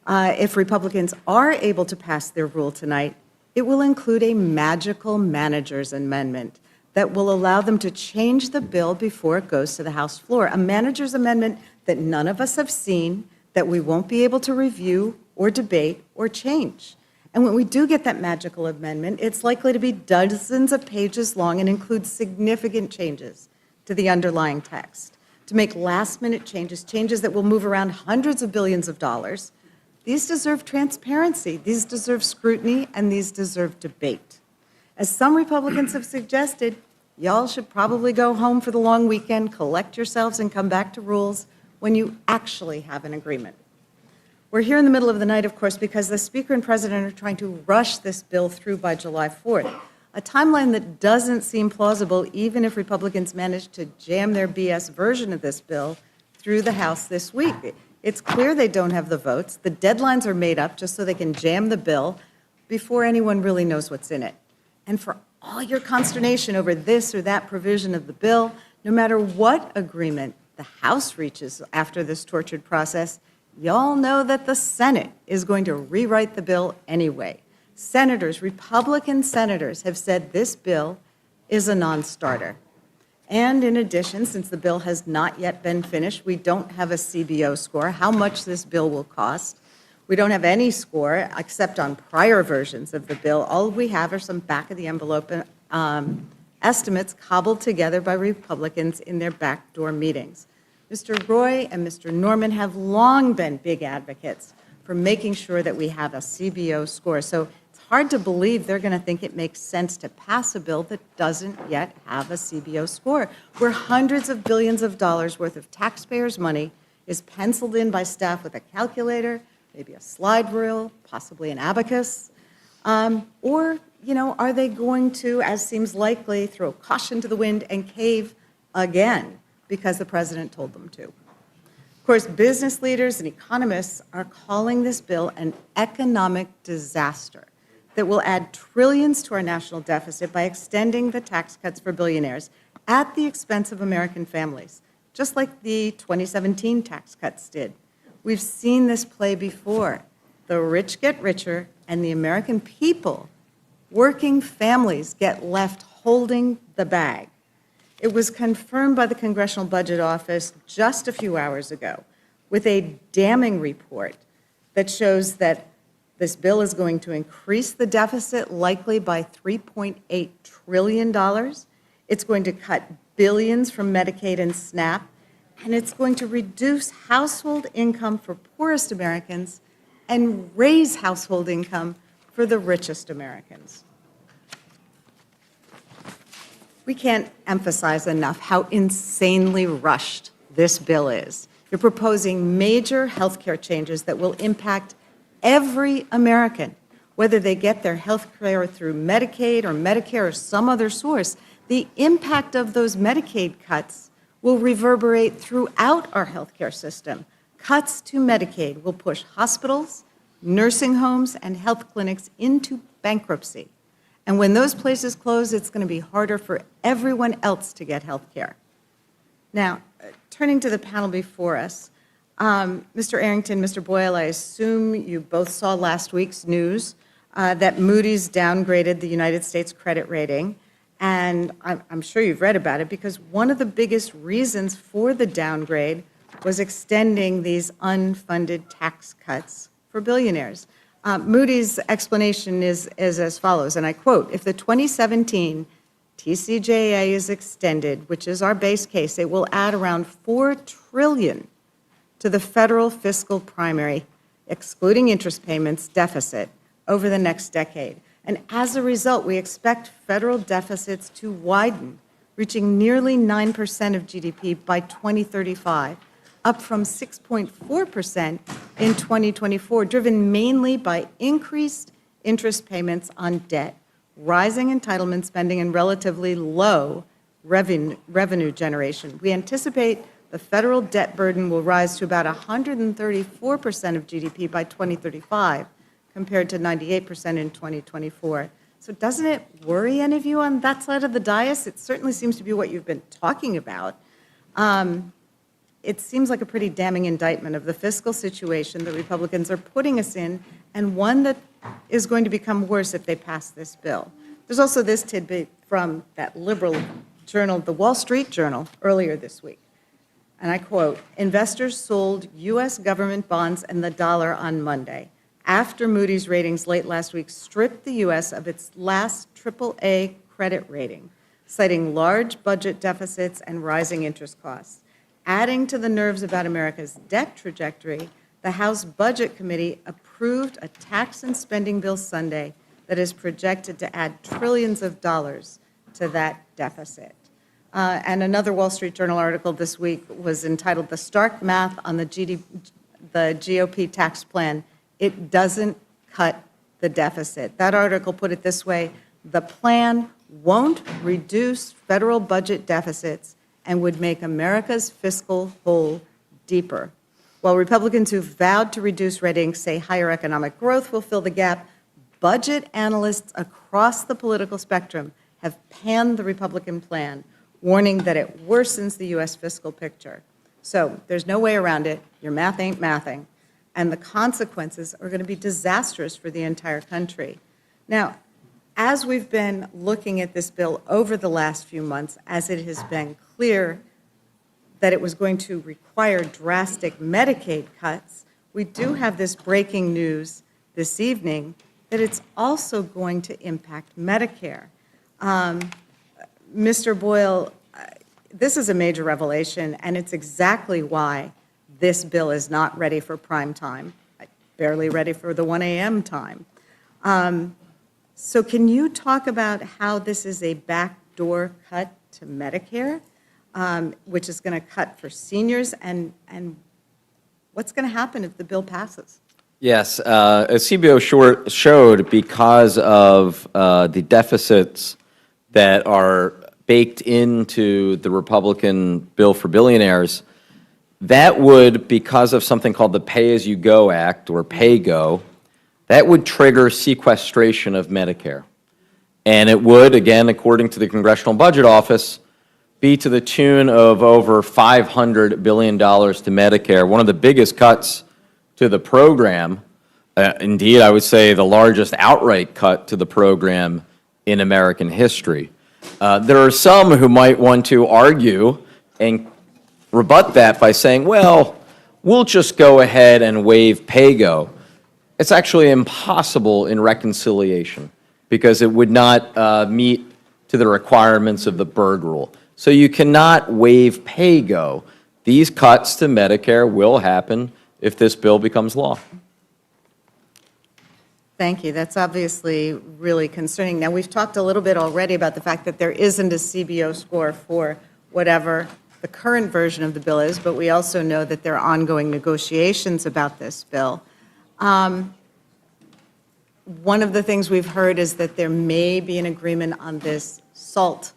if Republicans are able to pass their rule tonight, it will include a magical manager's amendment that will allow them to change the bill before it goes to the House floor. A manager's amendment that none of us have seen, that we won't be able to review or debate or change. And when we do get that magical amendment, it's likely to be dozens of pages long and include significant changes to the underlying text. To make last-minute changes, changes that will move around hundreds of billions of dollars, these deserve transparency, these deserve scrutiny, and these deserve debate. As some Republicans have suggested, y'all should probably go home for the long weekend, collect yourselves, and come back to rules when you actually have an agreement. We're here in the middle of the night, of course, because the Speaker and President are trying to rush this bill through by July 4th, a timeline that doesn't seem plausible even if Republicans manage to jam their BS version of this bill through the House this week. It's clear they don't have the votes. The deadlines are made up just so they can jam the bill before anyone really knows what's in it. And for all your consternation over this or that provision of the bill, no matter what agreement the House reaches after this tortured process, y'all know that the Senate is going to rewrite the bill anyway. Senators, Republican senators, have said this bill is a non-starter. And in addition, since the bill has not yet been finished, we don't have a CBO score, how much this bill will cost. We don't have any score except on prior versions of the bill. All we have are some back-of-the-envelope estimates cobbled together by Republicans in their backdoor meetings. Mr. Roy and Mr. Norman have long been big advocates for making sure that we have a CBO score. So it's hard to believe they're going to think it makes sense to pass a bill that doesn't yet have a CBO score, where hundreds of billions of dollars worth of taxpayers' money is penciled in by staff with a calculator, maybe a slide rule, possibly an abacus, or, are they going to, as seems likely, throw caution to the wind and cave again because the president told them to? Of course, business leaders and economists are calling this bill an economic disaster. that will add trillions to our national deficit by extending the tax cuts for billionaires at the expense of American families, just like the 2017 tax cuts did. We've seen this play before. The rich get richer, and the American people, working families, get left holding the bag. It was confirmed by the Congressional Budget Office just a few hours ago with a damning report that shows that this bill is going to increase the deficit likely by $3.8 trillion. It's going to cut billions from Medicaid and SNAP, and it's going to reduce household income for poorest Americans and raise household income for the richest Americans. We can't emphasize enough how insanely rushed this bill is. You're proposing major health care changes that will impact every American, whether they get their health care through Medicaid or Medicare or some other source. The impact of those Medicaid cuts will reverberate throughout our health care system. Cuts to Medicaid will push hospitals, nursing homes, and health clinics into bankruptcy. And when those places close, it's going to be harder for everyone else to get health care. Now, turning to the panel before us, Mr. Arrington, Mr. Boyle, I assume you both saw last week's news that Moody's downgraded the United States credit rating. And I'm sure you've read about it because one of the biggest reasons for the downgrade was extending these unfunded tax cuts for billionaires. Moody's explanation is as follows, and I quote, "If the 2017 TCJA is extended, which is our base case, it will add around $4 trillion to the federal fiscal primary, excluding interest payments, deficit over the next decade. And as a result, we expect federal deficits to widen, reaching nearly 9% of GDP by 2035, up from 6.4% in 2024, driven mainly by increased interest payments on debt, rising entitlement spending, and relatively low revenue generation. We anticipate the federal debt burden will rise to about 134% of GDP by 2035, compared to 98% in 2024. So doesn't it worry any of you on that side of the dais? It certainly seems to be what you've been talking about. It seems like a pretty damning indictment of the fiscal situation the Republicans are putting us in, and one that is going to become worse if they pass this bill. There's also this tidbit from that liberal journal, the Wall Street Journal, earlier this week. And I quote, "Investors sold U.S. government bonds and the dollar on Monday, after Moody's ratings late last week stripped the U.S. of its last AAA credit rating, citing large budget deficits and rising interest costs. Adding to the nerves about America's debt trajectory, the House Budget Committee approved a tax and spending bill Sunday that is projected to add trillions of dollars to that deficit." And another Wall Street Journal article this week was entitled "The Stark Math on the GOP Tax Plan. It doesn't cut the deficit." That article put it this way: the plan won't reduce federal budget deficits and would make America's fiscal hole deeper. While Republicans who vowed to reduce red ink say higher economic growth will fill the gap, budget analysts across the political spectrum have panned the Republican plan, warning that it worsens the U.S. fiscal picture. So there's no way around it. Your math ain't mathing. And the consequences are going to be disastrous for the entire country. Now, as we've been looking at this bill over the last few months, as it has been clear that it was going to require drastic Medicaid cuts, we do have this breaking news this evening that it's also going to impact Medicare. Mr. Boyle, this is a major revelation, and it's exactly why this bill is not ready for prime time, barely ready for the 1 a.m. time. So can you talk about how this is a backdoor cut to Medicare, which is going to cut for seniors, and what's going to happen if the bill passes? Yes, as CBO showed, because of the deficits that are baked into the Republican bill for billionaires, that would, because of something called the Pay-As-You-Go Act, or PAYGO, that would trigger sequestration of Medicare. And it would, again, according to the Congressional Budget Office, be to the tune of over $500 billion to Medicare, one of the biggest cuts to the program. Indeed, I would say the largest outright cut to the program in American history. There are some who might want to argue and rebut that by saying, well, we'll just go ahead and waive pay-go. It's actually impossible in reconciliation because it would not meet to the requirements of the Byrd Rule. So you cannot waive pay-go. These cuts to Medicare will happen if this bill becomes law. Thank you. That's obviously really concerning. Now, we've talked a little bit already about the fact that there isn't a CBO score for whatever the current version of the bill is, but we also know that there are ongoing negotiations about this bill. One of the things we've heard is that there may be an agreement on this SALT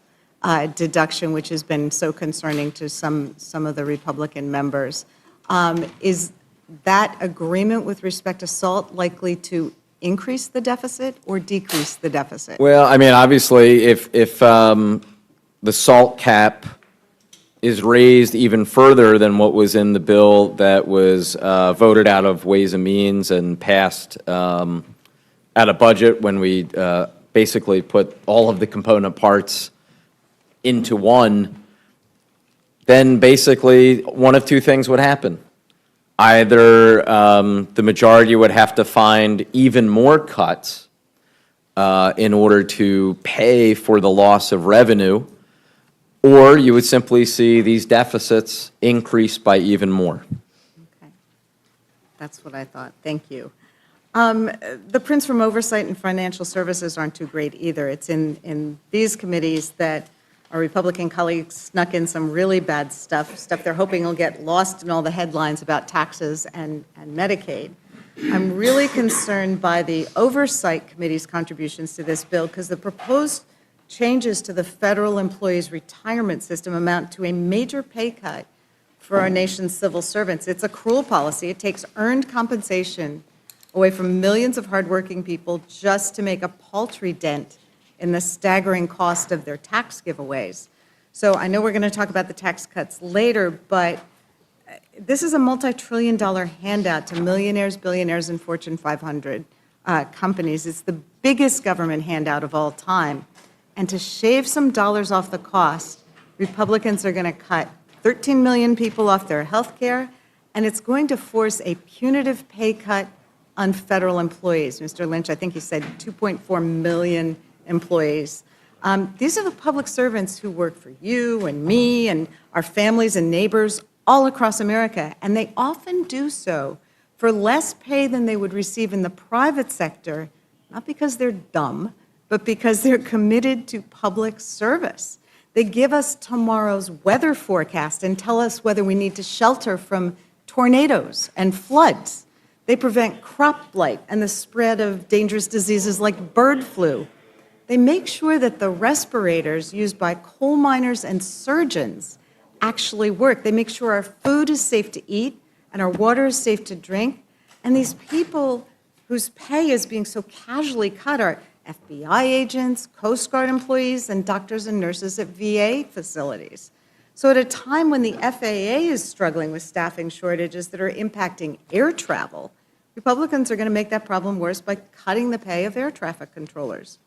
deduction, which has been so concerning to some of the Republican members. Is that agreement with respect to SALT likely to increase the deficit or decrease the deficit? Well, I mean, obviously, if the SALT cap is raised even further than what was in the bill that was voted out of Ways and Means and passed out of budget when we basically put all of the component parts into one, then basically one of two things would happen. Either the majority would have to find even more cuts in order to pay for the loss of revenue, or you would simply see these deficits increase by even more. Okay. That's what I thought. Thank you. The prints from Oversight and Financial Services aren't too great either. It's in these committees that our Republican colleagues snuck in some really bad stuff they're hoping will get lost in all the headlines about taxes and Medicaid. I'm really concerned by the Oversight Committee's contributions to this bill because the proposed changes to the federal employees' retirement system amount to a major pay cut for our nation's civil servants. It's a cruel policy. It takes earned compensation away from millions of hardworking people just to make a paltry dent in the staggering cost of their tax giveaways. So I know we're going to talk about the tax cuts later, but this is a multi-trillion-dollar handout to millionaires, billionaires, and Fortune 500 companies. It's the biggest government handout of all time. And to shave some dollars off the cost, Republicans are going to cut 13 million people off their health care, and it's going to force a punitive pay cut on federal employees. Mr. Lynch, I think you said 2.4 million employees. These are the public servants who work for you and me and our families and neighbors all across America, and they often do so for less pay than they would receive in the private sector, not because they're dumb, but because they're committed to public service. They give us tomorrow's weather forecast and tell us whether we need to shelter from tornadoes and floods. They prevent crop blight and the spread of dangerous diseases like bird flu. They make sure that the respirators used by coal miners and surgeons actually work. They make sure our food is safe to eat and our water is safe to drink. And these people whose pay is being so casually cut are FBI agents, Coast Guard employees, and doctors and nurses at VA facilities. So at a time when the FAA is struggling with staffing shortages that are impacting air travel, Republicans are going to make that problem worse by cutting the pay of air traffic controllers.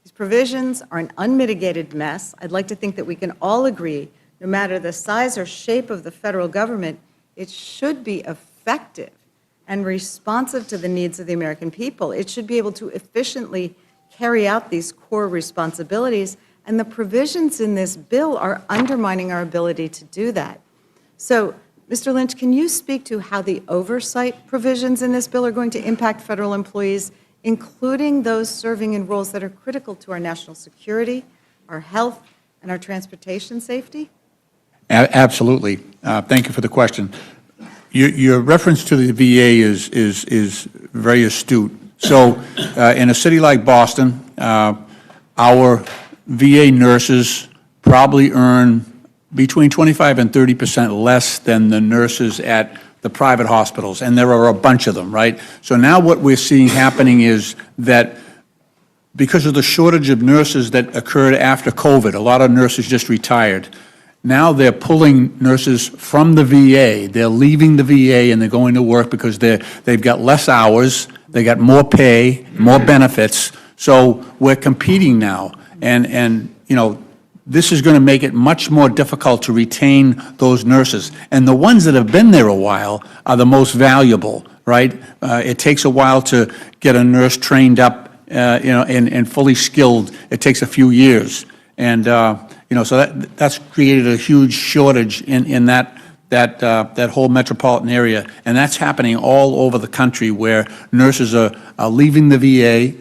These provisions are an unmitigated mess. I'd like to think that we can all agree, no matter the size or shape of the federal government, it should be effective and responsive to the needs of the American people. It should be able to efficiently carry out these core responsibilities, and the provisions in this bill are undermining our ability to do that. So, Mr. Lynch, can you speak to how the oversight provisions in this bill are going to impact federal employees, including those serving in roles that are critical to our national security, our health, and our transportation safety? Absolutely. Thank you for the question. Your reference to the VA is very astute. So in a city like Boston, our VA nurses probably earn between 25 and 30% less than the nurses at the private hospitals, and there are a bunch of them, right? So now what we're seeing happening is that because of the shortage of nurses that occurred after COVID, a lot of nurses just retired. Now they're pulling nurses from the VA. They're leaving the VA and they're going to work because they've got less hours, they got more pay, more benefits. So we're competing now. And you know, this is going to make it much more difficult to retain those nurses. And the ones that have been there a while are the most valuable, right? It takes a while to get a nurse trained up, you know, and fully skilled. It takes a few years. And, you know, so that's created a huge shortage in that whole metropolitan area. And that's happening all over the country where nurses are leaving the VA,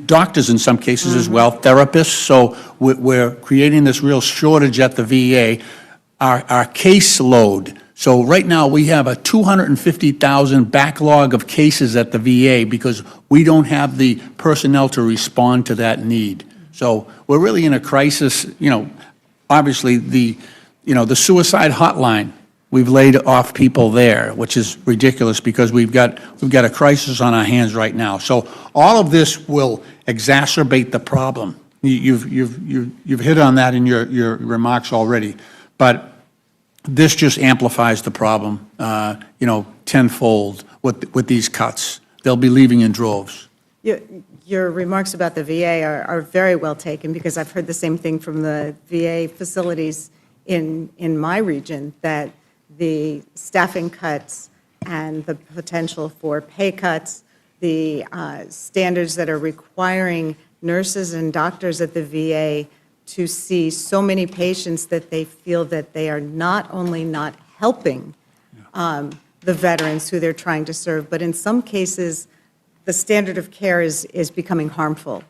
doctors in some cases as well, therapists. So we're creating this real shortage at the VA. Our caseload, so right now we have a 250,000 backlog of cases at the VA because we don't have the personnel to respond to that need. So we're really in a crisis. You know, obviously the suicide hotline, we've laid off people there, which is ridiculous because we've got a crisis on our hands right now. So all of this will exacerbate the problem. You've hit on that in your remarks already, but this just amplifies the problem, you know, tenfold with these cuts. They'll be leaving in droves. Your remarks about the VA are very well taken, because I've heard the same thing from the VA facilities in my region, that the staffing cuts and the potential for pay cuts, the standards that are requiring nurses and doctors at the VA to see so many patients that they feel that they are not only not helping the veterans who they're trying to serve, but in some cases, the standard of care is becoming harmful.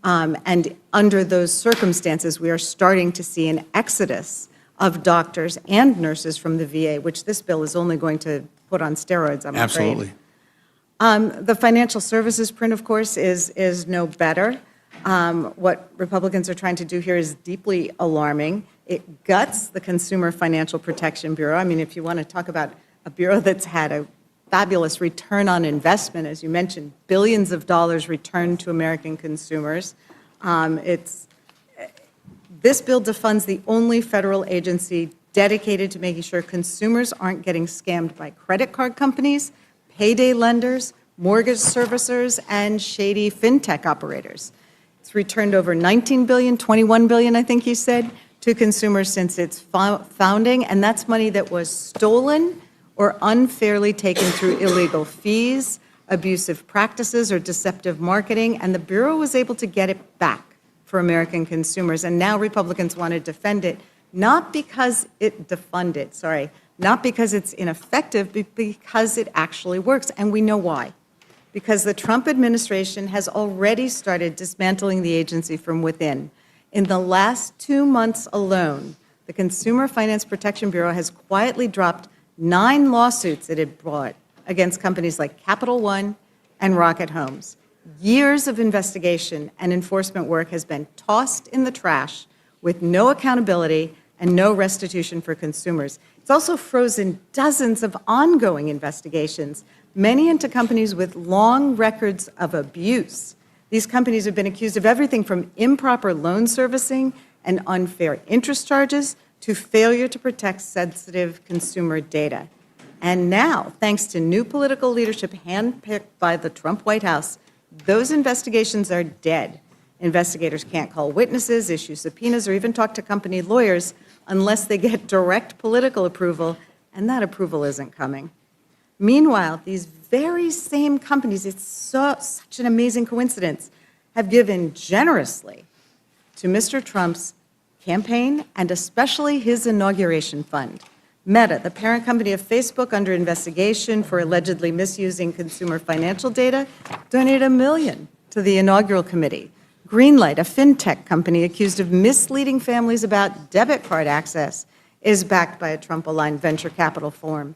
And under those circumstances, we are starting to see an exodus of doctors and nurses from the VA, which this bill is only going to put on steroids, I'm afraid. Absolutely. The financial services print, of course, is no better. What Republicans are trying to do here is deeply alarming. It guts the Consumer Financial Protection Bureau. I mean, if you want to talk about a bureau that's had a fabulous return on investment, as you mentioned, billions of dollars returned to American consumers. This bill defunds the only federal agency dedicated to making sure consumers aren't getting scammed by credit card companies, payday lenders, mortgage servicers, and shady fintech operators. It's returned over $19 billion, $21 billion, I think you said, to consumers since its founding, and that's money that was stolen or unfairly taken through illegal fees, abusive practices, or deceptive marketing, and the Bureau was able to get it back for American consumers. And now Republicans want to defend it, not because not because it's ineffective, but because it actually works, and we know why. Because the Trump administration has already started dismantling the agency from within. In the last 2 months alone, the Consumer Finance Protection Bureau has quietly dropped 9 lawsuits it had brought against companies like Capital One and Rocket Homes. Years of investigation and enforcement work has been tossed in the trash with no accountability and no restitution for consumers. It's also frozen dozens of ongoing investigations, many into companies with long records of abuse. These companies have been accused of everything from improper loan servicing and unfair interest charges to failure to protect sensitive consumer data. And now, thanks to new political leadership handpicked by the Trump White House, those investigations are dead. Investigators can't call witnesses, issue subpoenas, or even talk to company lawyers unless they get direct political approval, and that approval isn't coming. Meanwhile, these very same companies, it's such an amazing coincidence, have given generously to Mr. Trump's campaign and especially his inauguration fund. Meta, the parent company of Facebook under investigation for allegedly misusing consumer financial data, donated $1 million to the inaugural committee. Greenlight, a fintech company accused of misleading families about debit card access, is backed by a Trump-aligned venture capital firm.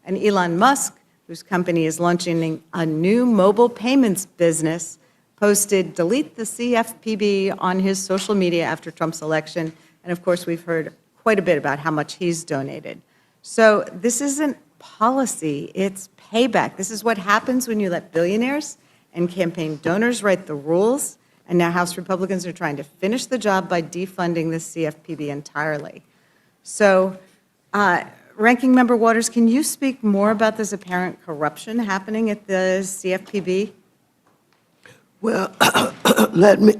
And Elon Musk, whose company is launching a new mobile payments business, posted "delete the CFPB" on his social media after Trump's election. And of course, we've heard quite a bit about how much he's donated. So this isn't policy. It's payback. This is what happens when you let billionaires and campaign donors write the rules, and now House Republicans are trying to finish the job by defunding the CFPB entirely. So, Ranking Member Waters, can you speak more about this apparent corruption happening at the CFPB? Well, let me,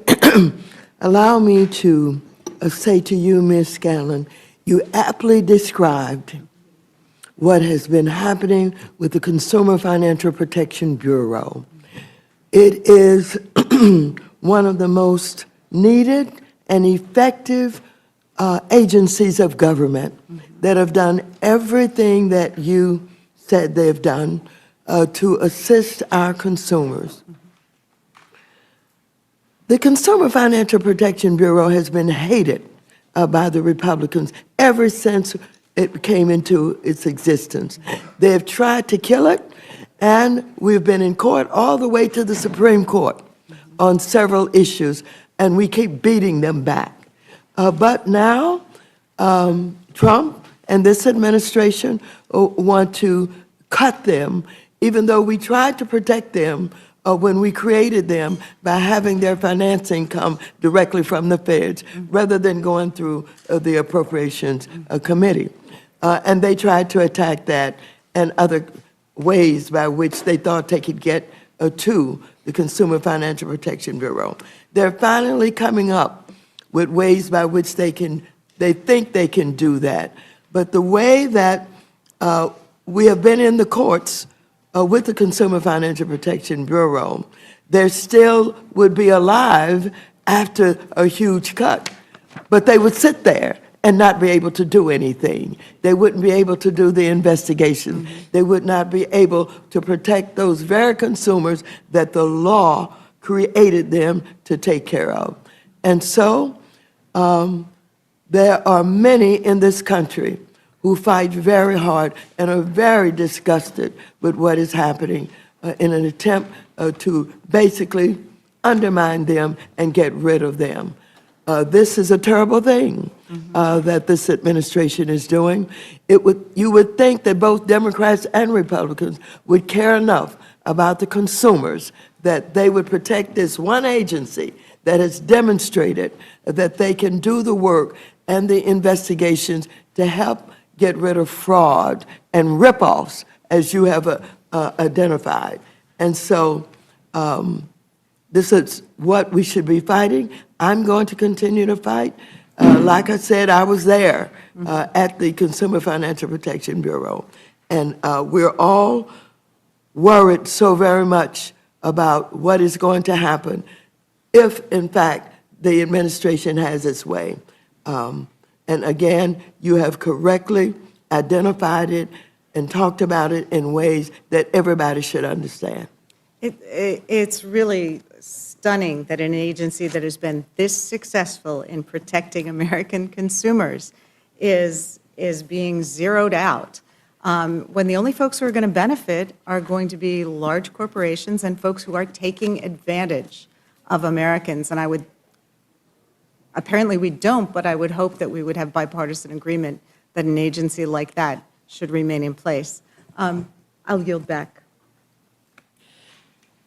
allow me to say to you, Ms. Scanlon, you aptly described what has been happening with the Consumer Financial Protection Bureau. It is one of the most needed and effective agencies of government that have done everything that you said they've done to assist our consumers. The Consumer Financial Protection Bureau has been hated by the Republicans ever since it came into its existence. They have tried to kill it, and we've been in court all the way to the Supreme Court on several issues, and we keep beating them back. But now, Trump and this administration want to cut them, even though we tried to protect them when we created them by having their financing come directly from the feds rather than going through the Appropriations Committee. And they tried to attack that and other ways by which they thought they could get to the Consumer Financial Protection Bureau. They're finally coming up with ways by which they think they can do that. But the way that we have been in the courts with the Consumer Financial Protection Bureau, they still would be alive after a huge cut. But they would sit there and not be able to do anything. They wouldn't be able to do the investigation. They would not be able to protect those very consumers that the law created them to take care of. And so there are many in this country who fight very hard and are very disgusted with what is happening in an attempt to basically undermine them and get rid of them. This is a terrible thing that this administration is doing. You would think that both Democrats and Republicans would care enough about the consumers that they would protect this one agency that has demonstrated that they can do the work and the investigations to help get rid of fraud and ripoffs, as you have identified. And so this is what we should be fighting. I'm going to continue to fight. Like I said, I was there at the Consumer Financial Protection Bureau, and we're all worried so very much about what is going to happen if, in fact, the administration has its way. And again, you have correctly identified it and talked about it in ways that everybody should understand. It's really stunning that an agency that has been this successful in protecting American consumers is being zeroed out, when the only folks who are going to benefit are going to be large corporations and folks who are taking advantage of Americans. And I would, apparently we don't, but I would hope that we would have bipartisan agreement that an agency like that should remain in place. I'll yield back.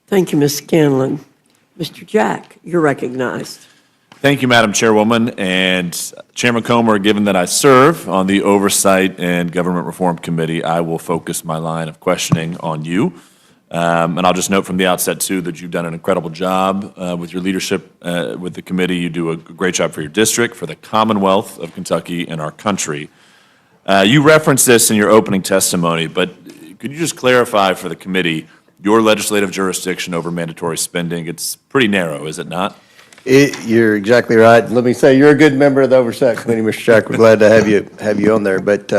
Thank you, Ms. Scanlon. Mr. Jack, you're recognized. Thank you, Madam Chairwoman. And Chairman Comer, given that I serve on the Oversight and Government Reform Committee, I will focus my line of questioning on you. And I'll just note from the outset, too, that you've done an incredible job with your leadership with the committee. You do a great job for your district, for the Commonwealth of Kentucky, and our country. You referenced this in your opening testimony, but could you just clarify for the committee your legislative jurisdiction over mandatory spending? It's pretty narrow, is it not? You're exactly right. Let me say, you're a good member of the Oversight Committee, Mr. Jack. We're glad to have you on there. But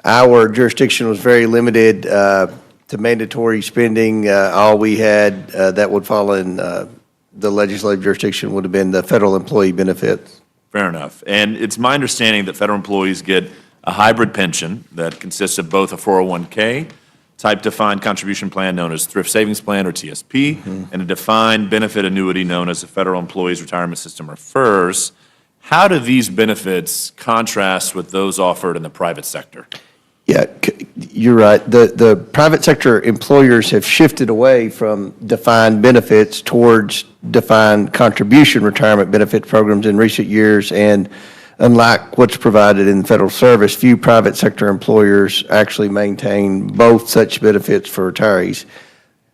our jurisdiction was very limited to mandatory spending. All we had that would fall in the legislative jurisdiction would have been the federal employee benefits. Fair enough. And it's my understanding that federal employees get a hybrid pension that consists of both a 401k type defined contribution plan known as Thrift Savings Plan, or TSP, and a defined benefit annuity known as the Federal Employees Retirement System, or FERS. How do these benefits contrast with those offered in the private sector? Yeah, you're right. The private sector employers have shifted away from defined benefits towards defined contribution retirement benefit programs in recent years, and unlike what's provided in federal service, few private sector employers actually maintain both such benefits for retirees.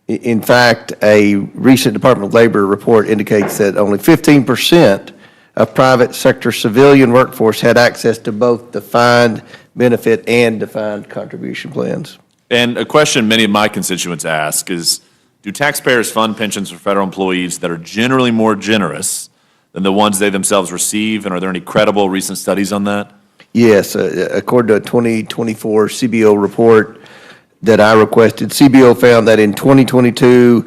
In fact, a recent Department of Labor report indicates that only 15% of private sector civilian workforce had access to both defined benefit and defined contribution plans. And a question many of my constituents ask is, do taxpayers fund pensions for federal employees that are generally more generous than the ones they themselves receive? And are there any credible recent studies on that? Yes, according to a 2024 CBO report that I requested, CBO found that in 2022,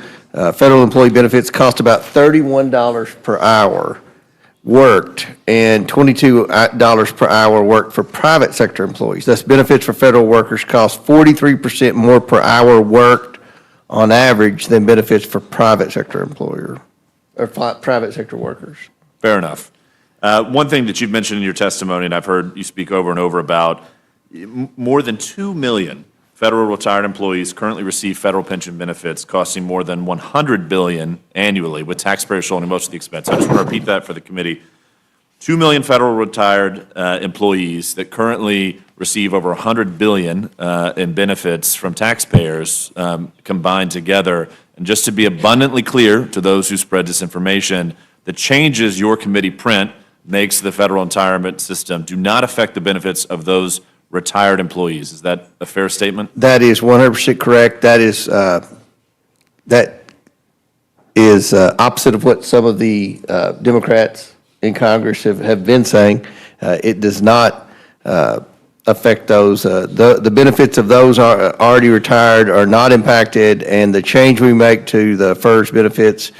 federal employee benefits cost about $31 per hour worked and $22 per hour worked for private sector employees. Thus, benefits for federal workers cost 43% more per hour worked on average than benefits for private sector private sector workers. Fair enough. One thing that you've mentioned in your testimony, and I've heard you speak over and over about, more than 2 million federal retired employees currently receive federal pension benefits costing more than $100 billion annually, with taxpayers shouldering most of the expense. I just want to repeat that for the committee. 2 million federal retired employees that currently receive over $100 billion in benefits from taxpayers combined together. And just to be abundantly clear to those who spread disinformation, the changes your committee print makes to the federal retirement system do not affect the benefits of those retired employees. Is that a fair statement? That is 100% correct. That is opposite of what some of the Democrats in Congress have been saying. It does not affect those. The benefits of those are already retired are not impacted, and the change we make to the FERS benefits,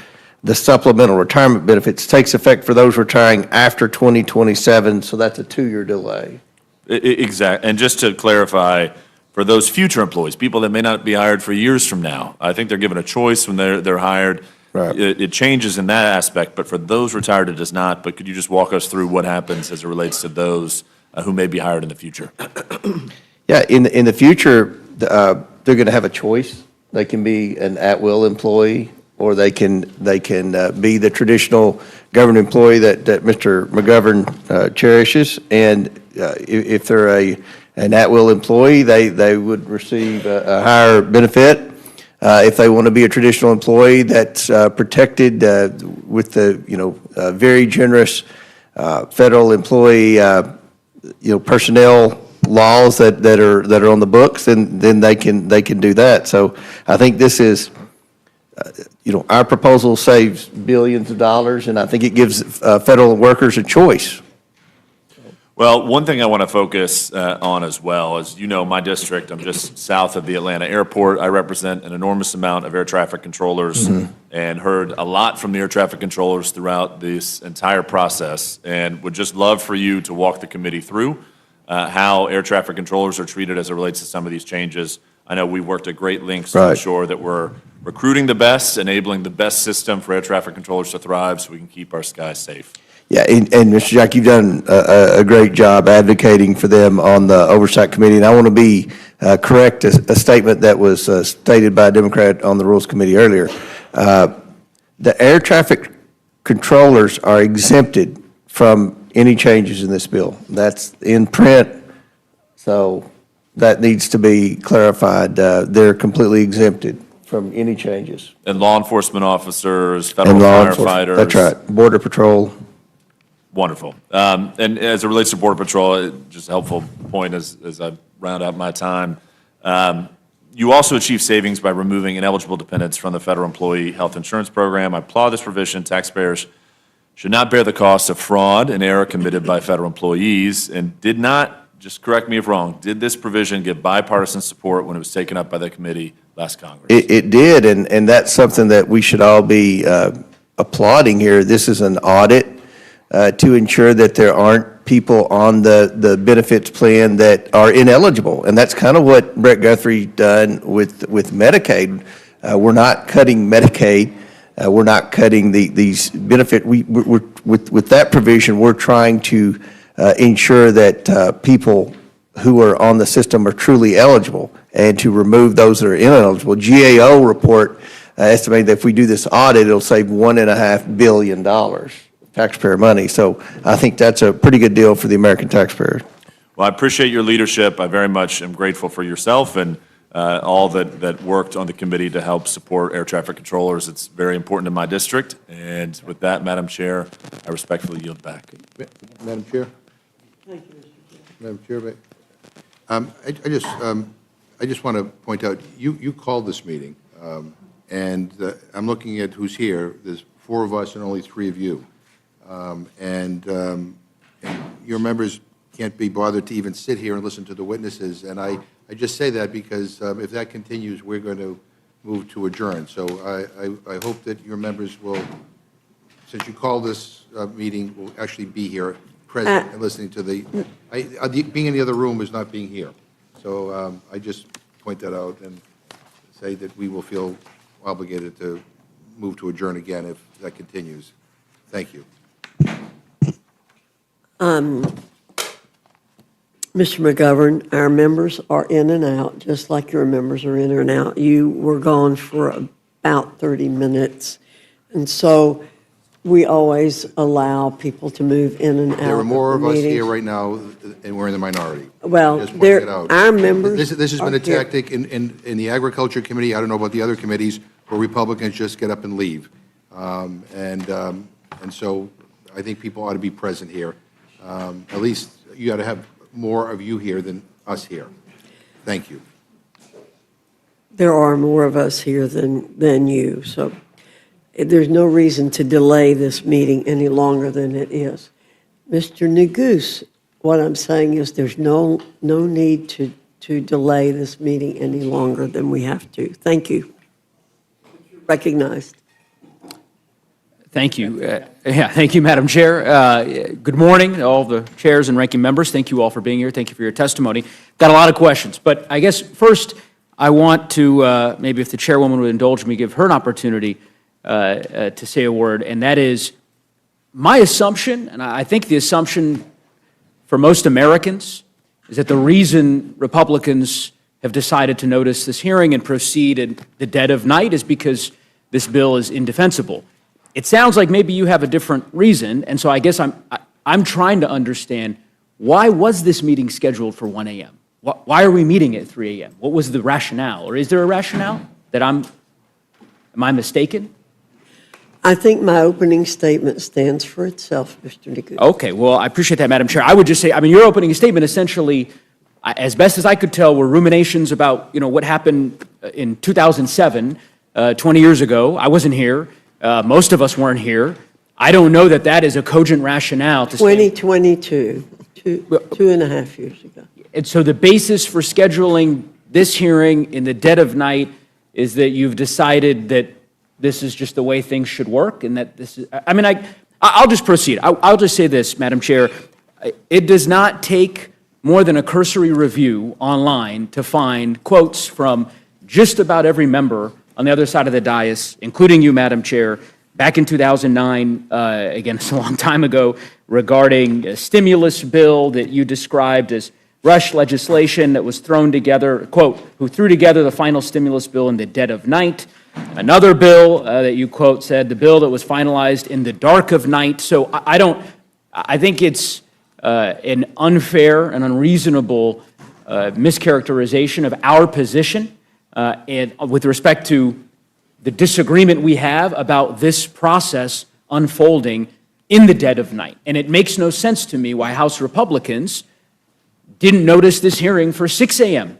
the supplemental retirement benefits, takes effect for those retiring after 2027, so that's a 2-year delay. Exactly. And just to clarify, for those future employees, people that may not be hired for years from now, I think they're given a choice when they're hired. Right. It changes in that aspect, but for those retired, it does not. But could you just walk us through what happens as it relates to those who may be hired in the future? Yeah, in the future, they're going to have a choice. They can be an at-will employee, or they can be the traditional government employee that Mr. McGovern cherishes. And if they're an at-will employee, they would receive a higher benefit. If they want to be a traditional employee that's protected with the very generous federal employee personnel laws that are on the books, then they can do that. So I think this is. Our proposal saves billions of dollars, and I think it gives federal workers a choice. Well, one thing I want to focus on as well is, my district, I'm just south of the Atlanta airport. I represent an enormous amount of air traffic controllers and heard a lot from the air traffic controllers throughout this entire process, and would just love for you to walk the committee through how air traffic controllers are treated as it relates to some of these changes. I know we worked at great lengths to ensure that we're recruiting the best, enabling the best system for air traffic controllers to thrive so we can keep our skies safe. Yeah, and Mr. Jack, you've done a great job advocating for them on the Oversight Committee, and I want to be correct a statement that was stated by a Democrat on the Rules Committee earlier. The air traffic controllers are exempted from any changes in this bill. That's in print, so that needs to be clarified. They're completely exempted from any changes. And law enforcement officers, federal firefighters. That's right, Border Patrol. Wonderful. And as it relates to Border Patrol, just a helpful point as I round out my time. You also achieve savings by removing ineligible dependents from the federal employee health insurance program. I applaud this provision. Taxpayers should not bear the cost of fraud and error committed by federal employees, and did not, just correct me if wrong, did this provision get bipartisan support when it was taken up by the committee last Congress? It did, and that's something that we should all be applauding here. This is an audit to ensure that there aren't people on the benefits plan that are ineligible. And that's kind of what Brett Guthrie done with Medicaid. We're not cutting Medicaid. We're not cutting these benefit. With that provision, we're trying to ensure that people who are on the system are truly eligible and to remove those that are ineligible. GAO report estimated that if we do this audit, it'll save $1.5 billion taxpayer money. So I think that's a pretty good deal for the American taxpayer. Well, I appreciate your leadership. I very much am grateful for yourself and all that worked on the committee to help support air traffic controllers. It's very important in my district. And with that, Madam Chair, I respectfully yield back. Madam Chair? Thank you, Mr. Madam Chair, I just want to point out, you called this meeting, and I'm looking at who's here. There's 4 of us and only 3 of you. And your members can't be bothered to even sit here and listen to the witnesses. And I just say that because if that continues, we're going to move to adjourn. So I hope that your members will, since you called this meeting, will actually be here present and listening to being in the other room is not being here. So I just point that out and say that we will feel obligated to move to adjourn again if that continues. Thank you. Mr. McGovern, our members are in and out, just like your members are in and out. You were gone for about 30 minutes, and so we always allow people to move in and out. There are more of us meetings. here right now, and we're in the minority. Well, Just pointing it out. our members This has been are a here. tactic in the Agriculture Committee, I don't know about the other committees, where Republicans just get up and leave. And so I think people ought to be present here. At least you ought to have more of you here than us here. Thank you. There are more of us here than you, so there's no reason to delay this meeting any longer than it is. Mr. Neguse, what I'm saying is there's no need to delay this meeting any longer than we have to. Thank you. Recognized. Thank you. Thank you, Madam Chair. Good morning, to all the chairs and ranking members. Thank you all for being here. Thank you for your testimony. Got a lot of questions, but I guess first I want to, maybe if the chairwoman would indulge me, give her an opportunity to say a word, and that is my assumption, and I think the assumption for most Americans, is that the reason Republicans have decided to notice this hearing and proceed in the dead of night is because this bill is indefensible. It sounds like maybe you have a different reason, and so I guess I'm trying to understand, why was this meeting scheduled for 1 a.m.? Why are we meeting at 3 a.m.? What was the rationale? Or is there a rationale that am I mistaken? I think my opening statement stands for itself, Mr. Neguse. Okay, well, I appreciate that, Madam Chair. I would just say, I mean, your opening statement essentially, as best as I could tell, were ruminations about, what happened in 2007, 20 years ago. I wasn't here. Most of us weren't here. I don't know that that is a cogent rationale to say. 2022, two and a half years ago. And so the basis for scheduling this hearing in the dead of night is that you've decided that this is just the way things should work, and that this is, I mean, I'll just proceed. I'll just say this, Madam Chair. It does not take more than a cursory review online to find quotes from just about every member on the other side of the dais, including you, Madam Chair, back in 2009, again, it's a long time ago, regarding a stimulus bill that you described as rush legislation that was thrown together, quote, who threw together the final stimulus bill in the dead of night. Another bill that you, quote, said, the bill that was finalized in the dark of night. So I think it's an unfair and unreasonable mischaracterization of our position and with respect to the disagreement we have about this process unfolding in the dead of night. And it makes no sense to me why House Republicans didn't notice this hearing for 6 a.m.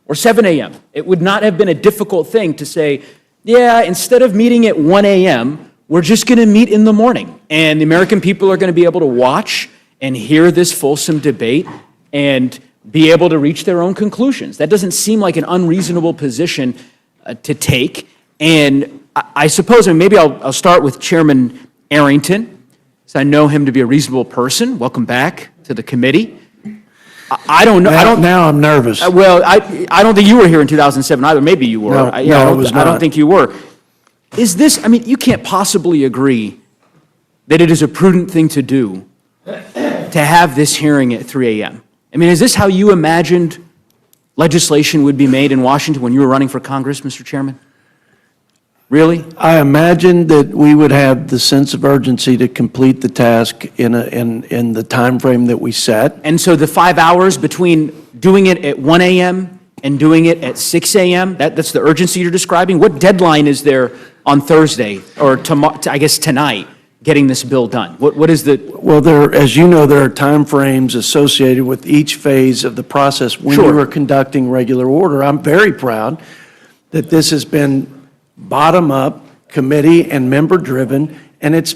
or 7 a.m. It would not have been a difficult thing to say, yeah, instead of meeting at 1 a.m., we're just going to meet in the morning. And the American people are going to be able to watch and hear this fulsome debate and be able to reach their own conclusions. That doesn't seem like an unreasonable position to take. And I suppose, and maybe I'll start with Chairman Arrington, so I know him to be a reasonable person. Welcome back to the committee. I don't know. Now I'm nervous. Well, I don't think you were here in 2007 either. Maybe you were. No, I was not. I don't think you were. Is this, I mean, you can't possibly agree that it is a prudent thing to do to have this hearing at 3 a.m. I mean, is this how you imagined legislation would be made in Washington when you were running for Congress, Mr. Chairman? Really? I imagined that we would have the sense of urgency to complete the task in the time frame that we set. And so the 5 hours between doing it at 1 a.m. and doing it at 6 a.m., that's the urgency you're describing? What deadline is there on Thursday, or I guess tonight, getting this bill done? What is the... Well, as you know, there are timeframes associated with each phase of the process when Sure. we were conducting regular order. I'm very proud that this has been bottom-up, committee and member-driven, and it's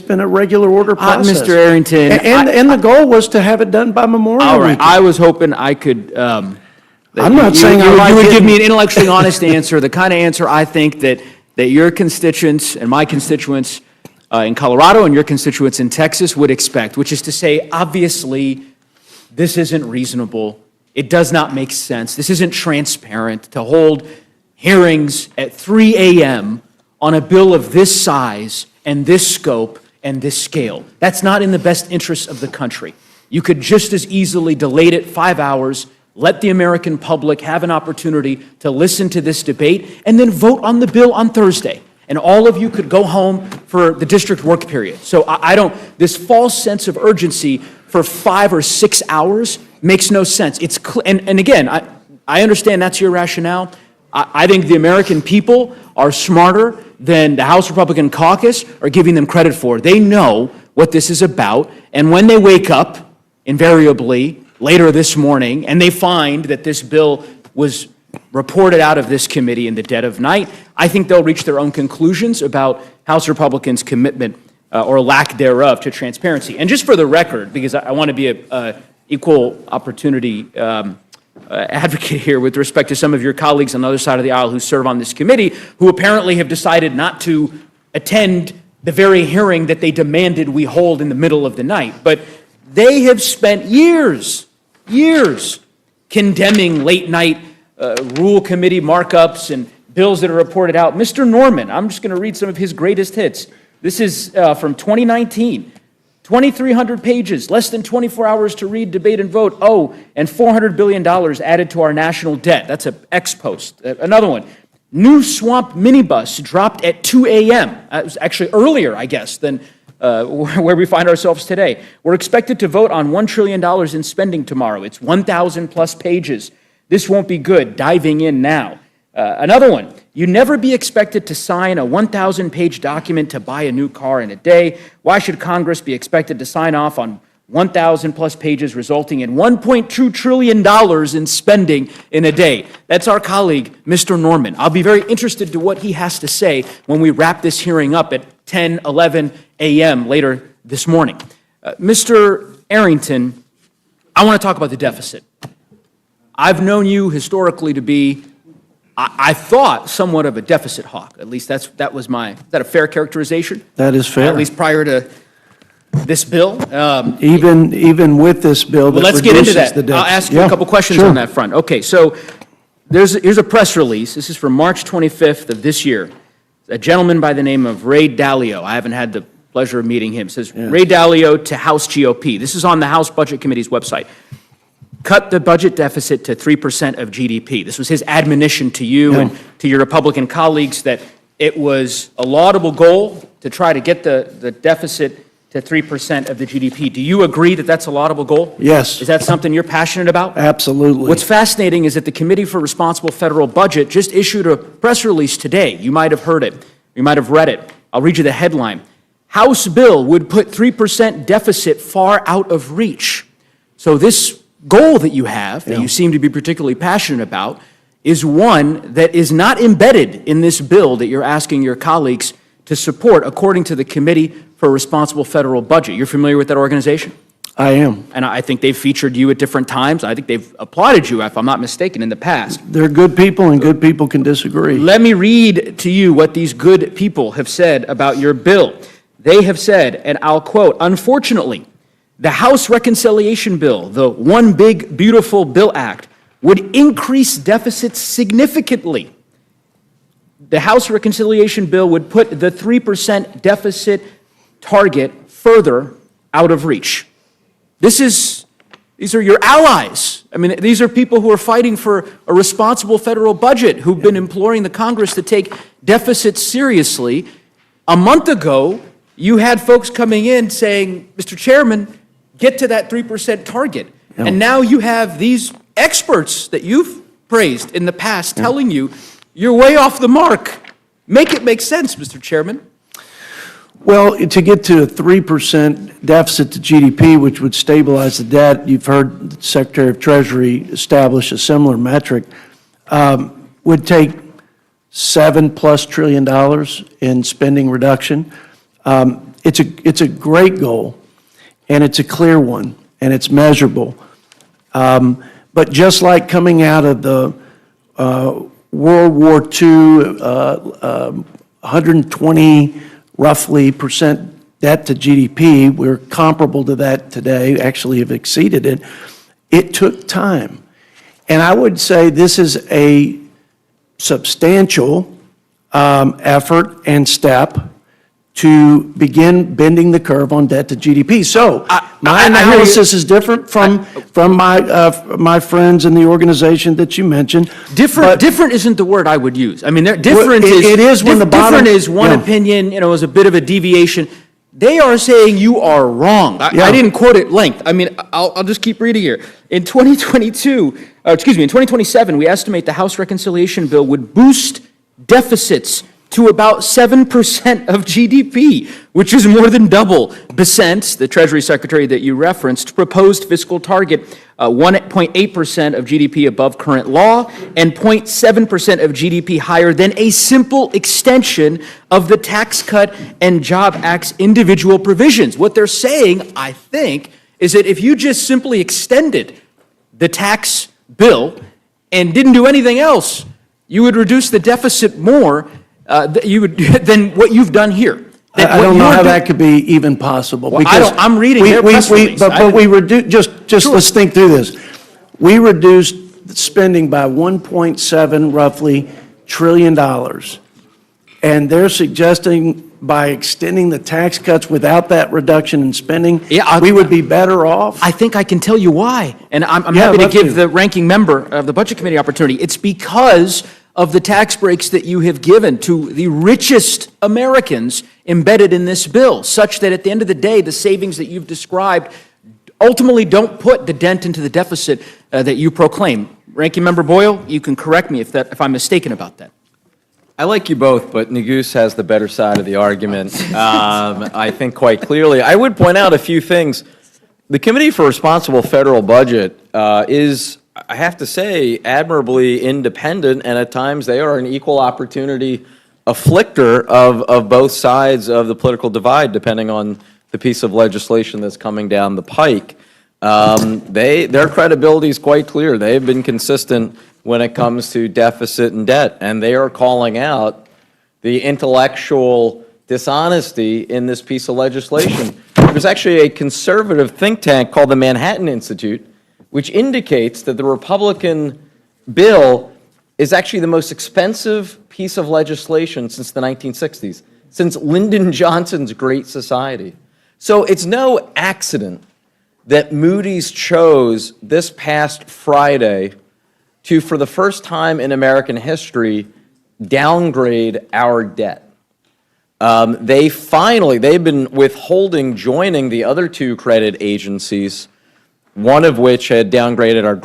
been a regular order process. Mr. Arrington, And the goal was to have it done by Memorial all right, Weekend. I was hoping I could... I'm not saying you, I like you would it. give me an intellectually honest answer, the kind of answer I think that your constituents and my constituents in Colorado and your constituents in Texas would expect, which is to say, obviously, this isn't reasonable. It does not make sense. This isn't transparent to hold hearings at 3 a.m. on a bill of this size and this scope and this scale. That's not in the best interest of the country. You could just as easily delay it 5 hours, let the American public have an opportunity to listen to this debate, and then vote on the bill on Thursday. And all of you could go home for the district work period. So I don't, this false sense of urgency for 5 or 6 hours makes no sense. And again, I understand that's your rationale. I think the American people are smarter than the House Republican caucus are giving them credit for. They know what this is about, and when they wake up, invariably, later this morning, and they find that this bill was reported out of this committee in the dead of night, I think they'll reach their own conclusions about House Republicans' commitment or lack thereof to transparency. And just for the record, because I want to be an equal opportunity advocate here with respect to some of your colleagues on the other side of the aisle who serve on this committee, who apparently have decided not to attend the very hearing that they demanded we hold in the middle of the night. But they have spent years condemning late-night rule committee markups and bills that are reported out. Mr. Norman, I'm just going to read some of his greatest hits. This is from 2019. 2,300 pages, less than 24 hours to read, debate, and vote. Oh, and $400 billion added to our national debt. That's an ex post. Another one. New swamp minibus dropped at 2 a.m. It was actually earlier, I guess, than where we find ourselves today. We're expected to vote on $1 trillion in spending tomorrow. It's 1,000 plus pages. This won't be good. Diving in now. Another one. You never be expected to sign a 1,000-page document to buy a new car in a day. Why should Congress be expected to sign off on 1,000 plus pages resulting in $1.2 trillion in spending in a day? That's our colleague, Mr. Norman. I'll be very interested to what he has to say when we wrap this hearing up at 10, 11 a.m. later this morning. Mr. Arrington, I want to talk about the deficit. I've known you historically to be, I thought, somewhat of a deficit hawk. At least is that a fair characterization? That is fair. At least prior to this bill? Even with this bill that Let's get into reduces that. the I'll deficit. ask you a couple questions sure. on that front. Okay, so here's a press release. This is from March 25th of this year. A gentleman by the name of Ray Dalio. I haven't had the pleasure of meeting him. It says, Ray Dalio to House GOP. This is on the House Budget Committee's website. Cut the budget deficit to 3% of GDP. This was his admonition to you and to your Republican colleagues that it was a laudable goal to try to get the deficit to 3% of the GDP. Do you agree that that's a laudable goal? Yes. Is that something you're passionate about? Absolutely. What's fascinating is that the Committee for Responsible Federal Budget just issued a press release today. You might have heard it. You might have read it. I'll read you the headline. House bill would put 3% deficit far out of reach. So this goal that you have, that you seem to be particularly passionate about, is one that is not embedded in this bill that you're asking your colleagues to support, according to the Committee for Responsible Federal Budget. You're familiar with that organization? I am. And I think they've featured you at different times. I think they've applauded you, if I'm not mistaken, in the past. They're good people, and good people can disagree. Let me read to you what these good people have said about your bill. They have said, and I'll quote, unfortunately, the House Reconciliation Bill, the One Big Beautiful Bill Act, would increase deficits significantly. The House Reconciliation Bill would put the 3% deficit target further out of reach. These These are your allies. I mean, these are people who are fighting for a responsible federal budget, who've been imploring the Congress to take deficits seriously. A month ago, you had folks coming in saying, Mr. Chairman, get to that 3% target. Yeah. And now you have these experts that you've praised in the past telling you you're way off the mark. Make it make sense, Mr. Chairman. Well, to get to a 3% deficit to GDP, which would stabilize the debt, you've heard the Secretary of Treasury establish a similar metric, would take $7+ trillion in spending reduction. It's a great goal, and it's a clear one, and it's measurable. But just like coming out of the World War II, 120 roughly percent debt to GDP, we're comparable to that today, actually have exceeded it. It took time. And I would say this is a substantial effort and step to begin bending the curve on debt to GDP. So my analysis is different from my friends in the organization that you mentioned. Different isn't the word I would use. I mean, different is it is when the bottom, different is one opinion, is a bit of a deviation. They are saying you are wrong. I didn't quote it length. I mean, I'll just keep reading here. In 2027, we estimate the House reconciliation bill would boost deficits to about 7% of GDP, which is more than double Besant, the Treasury Secretary that you referenced, proposed fiscal target, 1.8% of GDP above current law and 0.7% of GDP higher than a simple extension of the Tax Cut and Job Act's individual provisions. What they're saying, I think, is that if you just simply extended the tax bill and didn't do anything else, you would reduce the deficit more than what you've done here. I don't know how that could be even possible. Well, I'm reading their press release. But we reduced, just let's think through this. We reduced spending by 1.7 roughly trillion dollars. And they're suggesting by extending the tax cuts without that reduction in spending, we would be better off? I think I can tell you why. And I'm happy to give the ranking member of the Budget Committee opportunity. It's because of the tax breaks that you have given to the richest Americans embedded in this bill, such that at the end of the day, the savings that you've described ultimately don't put the dent into the deficit that you proclaim. Ranking Member Boyle, you can correct me if I'm mistaken about that. I like you both, but Neguse has the better side of the argument, I think quite clearly. I would point out a few things. The Committee for Responsible Federal Budget is, I have to say, admirably independent, and at times they are an equal opportunity afflictor of both sides of the political divide, depending on the piece of legislation that's coming down the pike. Their credibility is quite clear. They've been consistent when it comes to deficit and debt, and they are calling out the intellectual dishonesty in this piece of legislation. There's actually a conservative think tank called the Manhattan Institute, which indicates that the Republican bill is actually the most expensive piece of legislation since the 1960s, since Lyndon Johnson's Great Society. So it's no accident that Moody's chose this past Friday to, for the first time in American history, downgrade our debt. They've been withholding joining the other two credit agencies, one of which had downgraded our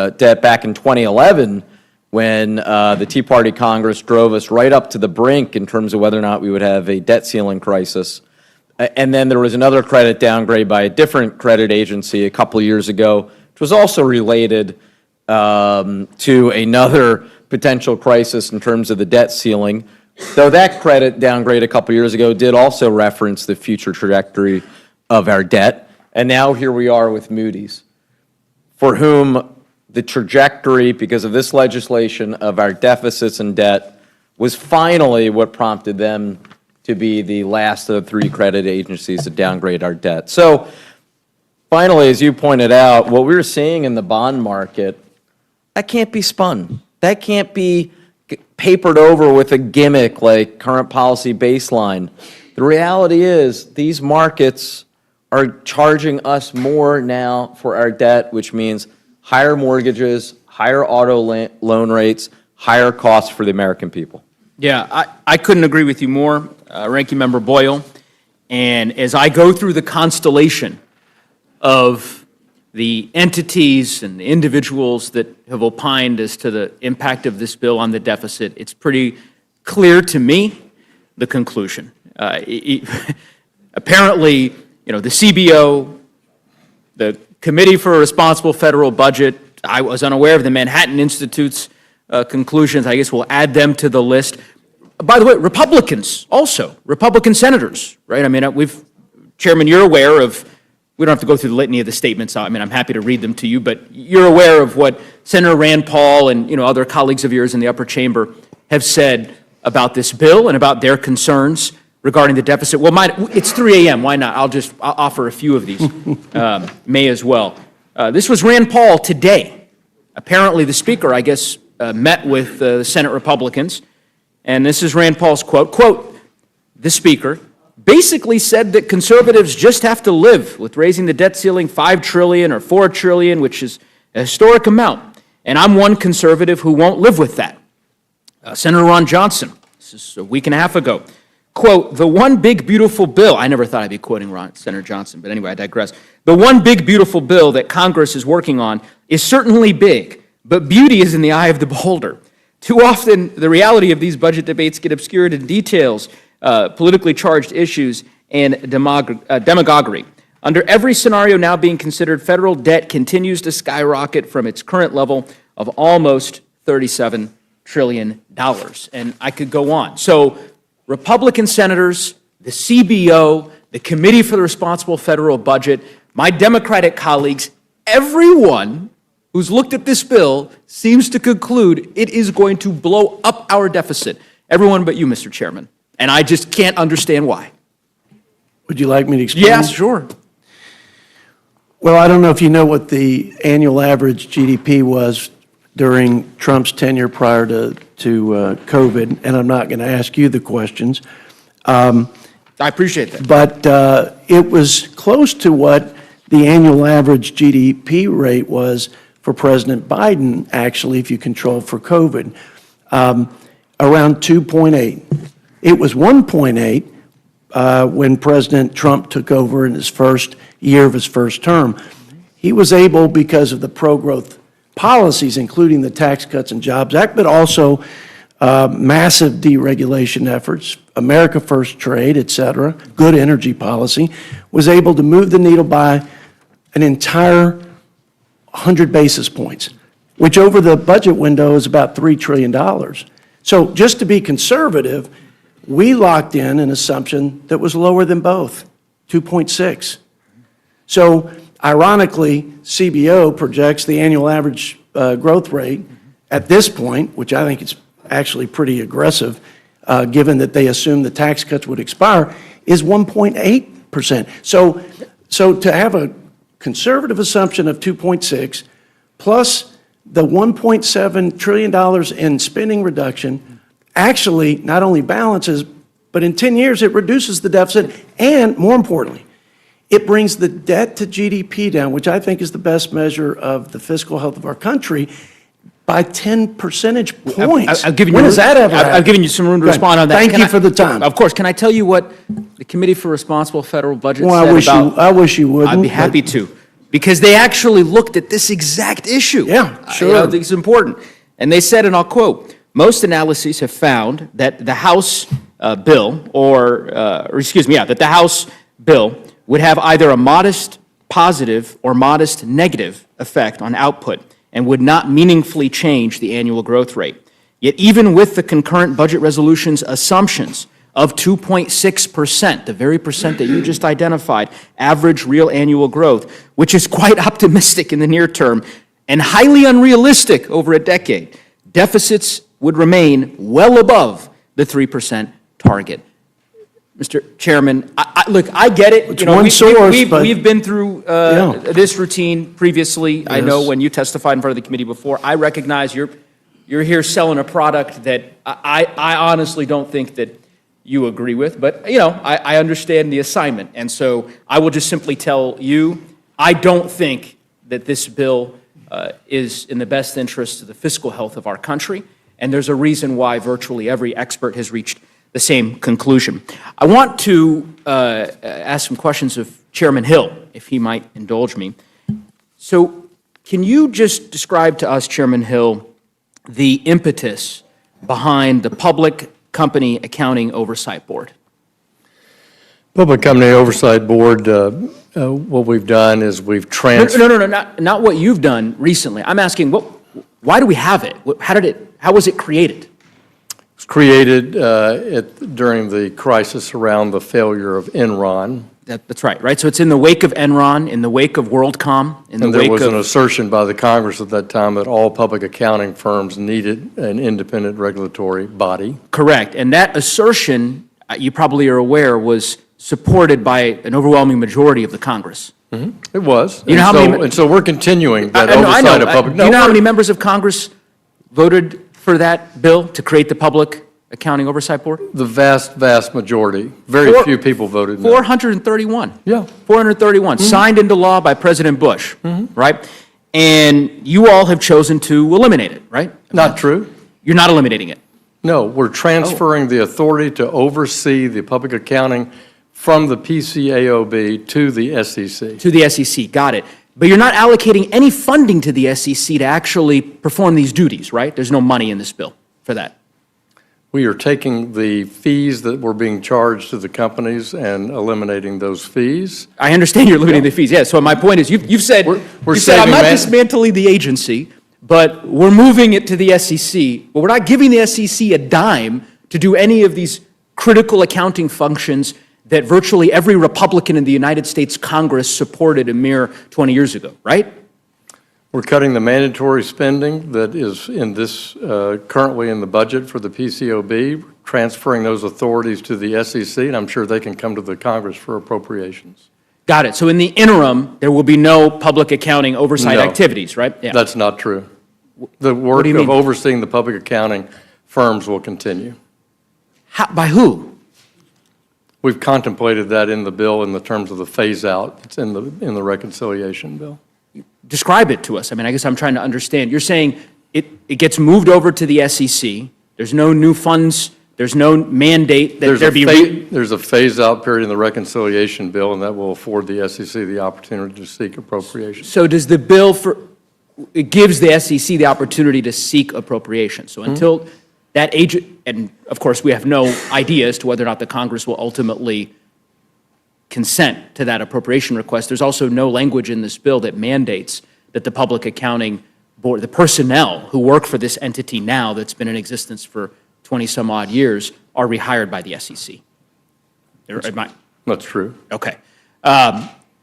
debt back in 2011 when the Tea Party Congress drove us right up to the brink in terms of whether or not we would have a debt ceiling crisis. And then there was another credit downgrade by a different credit agency a couple of years ago, which was also related to another potential crisis in terms of the debt ceiling. Though that credit downgrade a couple of years ago did also reference the future trajectory of our debt. And now here we are with Moody's, for whom the trajectory, because of this legislation, of our deficits and debt was finally what prompted them to be the last of the three credit agencies to downgrade our debt. So finally, as you pointed out, what we're seeing in the bond market, that can't be spun. That can't be papered over with a gimmick like current policy baseline. The reality is these markets are charging us more now for our debt, which means higher mortgages, higher auto loan rates, higher costs for the American people. Yeah, I couldn't agree with you more, Ranking Member Boyle. And as I go through the constellation of the entities and the individuals that have opined as to the impact of this bill on the deficit, it's pretty clear to me the conclusion. Apparently, the CBO, the Committee for a Responsible Federal Budget, I was unaware of the Manhattan Institute's conclusions. I guess we'll add them to the list. By the way, Republicans also, Republican senators, right? I mean, Chairman, you're aware of, we don't have to go through the litany of the statements. I mean, I'm happy to read them to you, but you're aware of what Senator Rand Paul and, other colleagues of yours in the upper chamber have said about this bill and about their concerns regarding the deficit. Well, it's 3 a.m. Why not? I'll offer a few of these. May as well. This was Rand Paul today. Apparently, the Speaker, I guess, met with the Senate Republicans, and this is Rand Paul's quote. Quote, the Speaker basically said that conservatives just have to live with raising the debt ceiling $5 trillion or $4 trillion, which is a historic amount. And I'm one conservative who won't live with that. Senator Ron Johnson, this is a week and a half ago, quote, the one big beautiful bill, I never thought I'd be quoting Senator Johnson, but anyway, I digress. The one big beautiful bill that Congress is working on is certainly big, but beauty is in the eye of the beholder. Too often, the reality of these budget debates get obscured in details, politically charged issues, and demagoguery. Under every scenario now being considered, federal debt continues to skyrocket from its current level of almost $37 trillion. And I could go on. So Republican senators, the CBO, the Committee for the Responsible Federal Budget, my Democratic colleagues, everyone who's looked at this bill seems to conclude it is going to blow up our deficit. Everyone but you, Mr. Chairman. And I just can't understand why. Would you like me to explain? Yes, sure. Well, I don't know if you know what the annual average GDP was during Trump's tenure prior to COVID, and I'm not going to ask you the questions. I appreciate that. But it was close to what the annual average GDP rate was for President Biden, actually, if you control for COVID, around 2.8. It was 1.8 when President Trump took over in his first year of his first term. He was able, because of the pro-growth policies, including the Tax Cuts and Jobs Act, but also massive deregulation efforts, America First trade, et cetera, good energy policy, was able to move the needle by an entire 100 basis points, which over the budget window is about $3 trillion. So just to be conservative, we locked in an assumption that was lower than both, 2.6. So ironically, CBO projects the annual average growth rate at this point, which I think is actually pretty aggressive, given that they assume the tax cuts would expire, is 1.8%. So to have a conservative assumption of 2.6 plus the $1.7 trillion in spending reduction actually not only balances, but in 10 years it reduces the deficit, and more importantly, it brings the debt to GDP down, which I think is the best measure of the fiscal health of our country, by 10 percentage points. I've given when you, does that ever happen? I've given you some room to respond on that. Thank you for the time. Of course. Can I tell you what the Committee for Responsible Federal Budget Well, said about? I wish you wouldn't. I'd be happy to, because they actually looked at this exact issue. Yeah, sure. I think it's important. And they said, and I'll quote, most analyses have found that the House bill, that the House bill would have either a modest positive or modest negative effect on output and would not meaningfully change the annual growth rate. Yet even with the concurrent budget resolution's assumptions of 2.6%, the very percent that you just identified, average real annual growth, which is quite optimistic in the near term and highly unrealistic over a decade, deficits would remain well above the 3% target. Mr. Chairman, look, I get it. It's one source, but we've been through this routine previously. I know when you testified in front of the committee before. I recognize you're here selling a product that I honestly don't think that you agree with, but, I understand the assignment. And so I will just simply tell you, I don't think that this bill is in the best interest of the fiscal health of our country, and there's a reason why virtually every expert has reached the same conclusion. I want to ask some questions of Chairman Hill, if he might indulge me. So can you just describe to us, Chairman Hill, the impetus behind the Public Company Accounting Oversight Board? Public Company Oversight Board, what we've done is we've transferred. No, not what you've done recently. I'm asking, why do we have it? How was it created? It was created during the crisis around the failure of Enron. That's right? So it's in the wake of Enron, in the wake of WorldCom, in the And wake there was an of... assertion by the Congress at that time that all public accounting firms needed an independent regulatory body. Correct. And that assertion, you probably are aware, was supported by an overwhelming majority of the Congress. It was. You know how many- And so we're continuing that I oversight know. of public. Do you know how many members of Congress voted for that bill to create the Public Accounting Oversight Board? The vast, vast majority. Very few people voted no. 431. Yeah. 431, signed into law by President Bush, right? And you all have chosen to eliminate it, right? Not true. You're not eliminating it. No, we're transferring the authority to oversee the public accounting from the PCAOB to the SEC. To the SEC, got it. But you're not allocating any funding to the SEC to actually perform these duties, right? There's no money in this bill for that. We are taking the fees that were being charged to the companies and eliminating those fees. I understand you're limiting the fees, yeah. So my point is, you've said, We're you said I'm saving not man- dismantling the agency, but we're moving it to the SEC. But we're not giving the SEC a dime to do any of these critical accounting functions that virtually every Republican in the United States Congress supported a mere 20 years ago, right? We're cutting the mandatory spending that is in this, currently in the budget for the PCOB, transferring those authorities to the SEC, and I'm sure they can come to the Congress for appropriations. Got it. So in the interim, there will be no public accounting oversight No. activities, right? Yeah. That's not true. The work do you of mean? overseeing the public accounting firms will continue. By who? We've contemplated that in the bill in the terms of the phase-out. It's in the reconciliation bill. Describe it to us. I mean, I guess I'm trying to understand. You're saying it gets moved over to the SEC. There's no new funds. There's no mandate that there be... There's a phase-out period in the reconciliation bill, and that will afford the SEC the opportunity to seek appropriations. So does the bill it gives the SEC the opportunity to seek appropriation. So until that agent, and of course we have no idea as to whether or not the Congress will ultimately consent to that appropriation request, there's also no language in this bill that mandates that the Public Accounting Board, the personnel who work for this entity now that's been in existence for 20-some-odd years, are rehired by the SEC. That's true. Okay.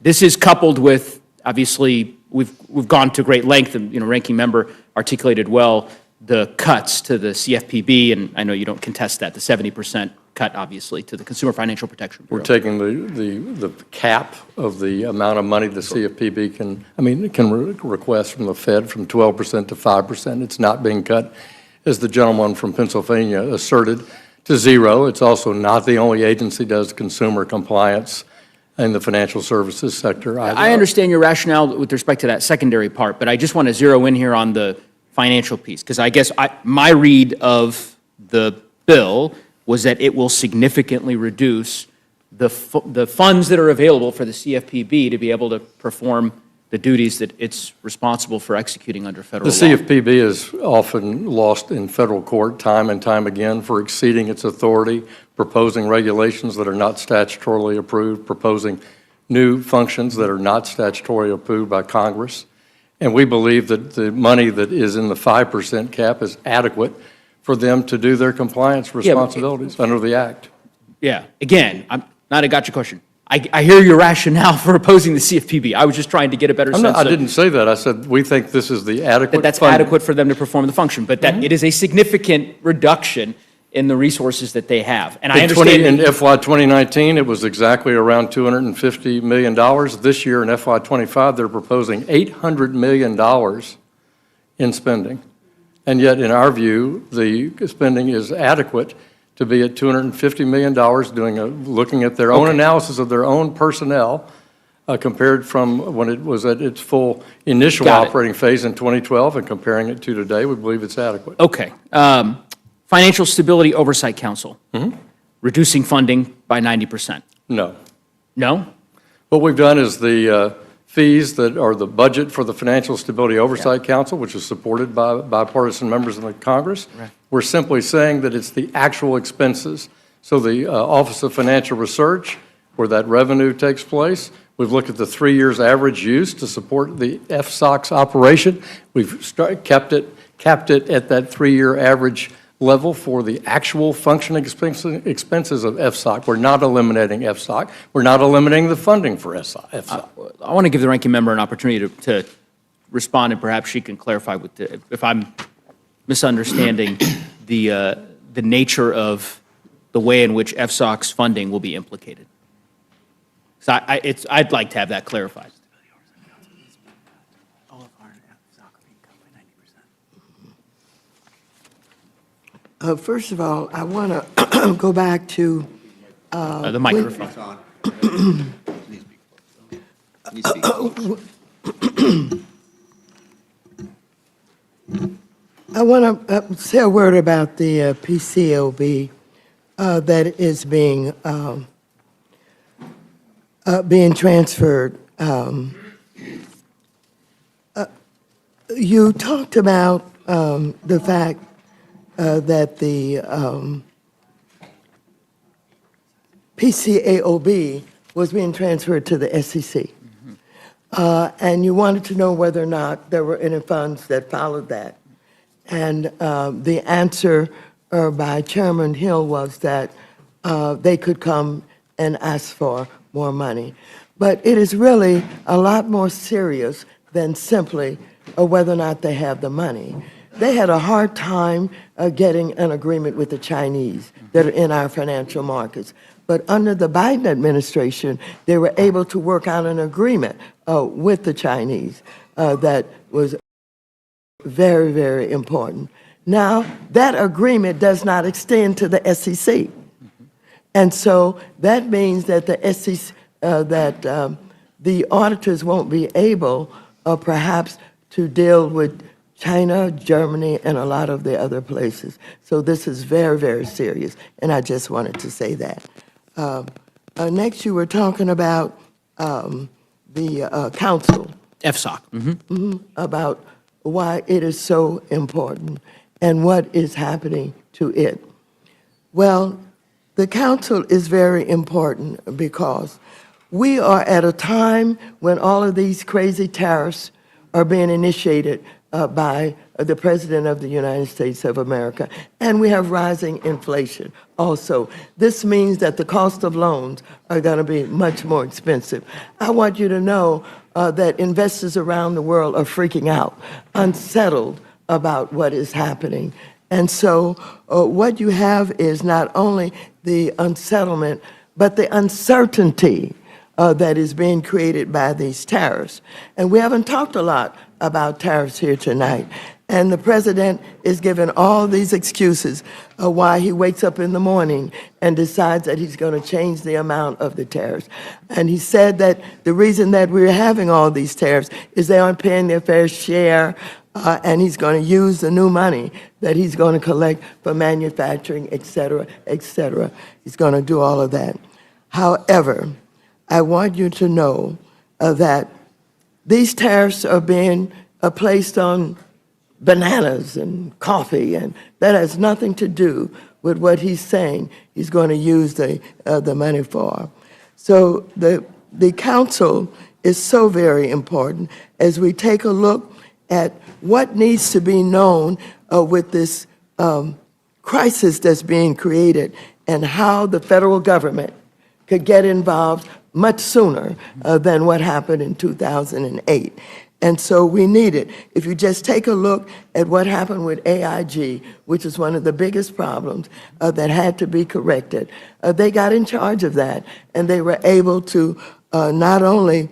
This is coupled with, obviously, we've gone to great length, and Ranking Member articulated well the cuts to the CFPB, and I know you don't contest that, the 70% cut, obviously, to the Consumer Financial Protection Bureau. We're taking the cap of the amount of money the CFPB can request from the Fed from 12% to 5%. It's not being cut, as the gentleman from Pennsylvania asserted, to zero. It's also not the only agency that does consumer compliance in the financial services sector. I understand your rationale with respect to that secondary part, but I just want to zero in here on the financial piece, because I guess my read of the bill was that it will significantly reduce the funds that are available for the CFPB to be able to perform the duties that it's responsible for executing under federal law. The CFPB is often lost in federal court time and time again for exceeding its authority, proposing regulations that are not statutorily approved, proposing new functions that are not statutorily approved by Congress. And we believe that the money that is in the 5% cap is adequate for them to do their compliance responsibilities under the Act. Yeah, again, I'm not a gotcha question. I hear your rationale for opposing the CFPB. I was just trying to get a better sense I didn't say that. I said we think this is the adequate that's funding. adequate for them to perform the function, but that it is a significant reduction in the resources that they have. And I understand... In FY 2019, it was exactly around $250 million. This year in FY 25, they're proposing $800 million in spending. And yet, in our view, the spending is adequate to be at $250 million, looking at their own analysis of their own personnel, compared from when it was at its full initial Got it. operating phase in 2012 and comparing it to today, we believe it's adequate. Okay. Financial Stability Oversight Council, reducing funding by 90%. No. No? What we've done is the fees that are the budget for the Financial Stability Oversight Council, which is supported by bipartisan members of the Congress. Right. We're simply saying that it's the actual expenses. So the Office of Financial Research, where that revenue takes place, we've looked at the 3 years average use to support the FSOC's operation. We've capped it at that 3-year average level for the actual functioning expenses of FSOC. We're not eliminating FSOC. We're not eliminating the funding for FSOC. I want to give the ranking member an opportunity to respond, and perhaps she can clarify if I'm misunderstanding the nature of the way in which FSOC's funding will be implicated. So I'd like to have that clarified. First of all, I want to go back to The microphone. I want to say a word about the PCOB that is being transferred. You talked about the fact that the PCAOB was being transferred to the SEC. And you wanted to know whether or not there were any funds that followed that. And the answer by Chairman Hill was that they could come and ask for more money. But it is really a lot more serious than simply whether or not they have the money. They had a hard time getting an agreement with the Chinese that are in our financial markets. But under the Biden administration, they were able to work out an agreement with the Chinese that was very, very important. Now, that agreement does not extend to the SEC. And so that means that the SEC, the auditors won't be able, perhaps, to deal with China, Germany, and a lot of the other places. So this is very, very serious, and I just wanted to say that. Next, you were talking about the council. FSOC. About why it is so important and what is happening to it. Well, the council is very important because we are at a time when all of these crazy tariffs are being initiated by the President of the United States of America. And we have rising inflation also. This means that the cost of loans are going to be much more expensive. I want you to know that investors around the world are freaking out, unsettled about what is happening. And so what you have is not only the unsettlement, but the uncertainty that is being created by these tariffs. And we haven't talked a lot about tariffs here tonight. And the president is giving all these excuses why he wakes up in the morning and decides that he's going to change the amount of the tariffs. And he said that the reason that we're having all these tariffs is they aren't paying their fair share, and he's going to use the new money that he's going to collect for manufacturing, et cetera, et cetera. He's going to do all of that. However, I want you to know that these tariffs are being placed on bananas and coffee, and that has nothing to do with what he's saying he's going to use the money for. So the council is so very important as we take a look at what needs to be known with this crisis that's being created and how the federal government could get involved much sooner than what happened in 2008. And so we need it. If you just take a look at what happened with AIG, which is one of the biggest problems that had to be corrected, they got in charge of that, and they were able to not only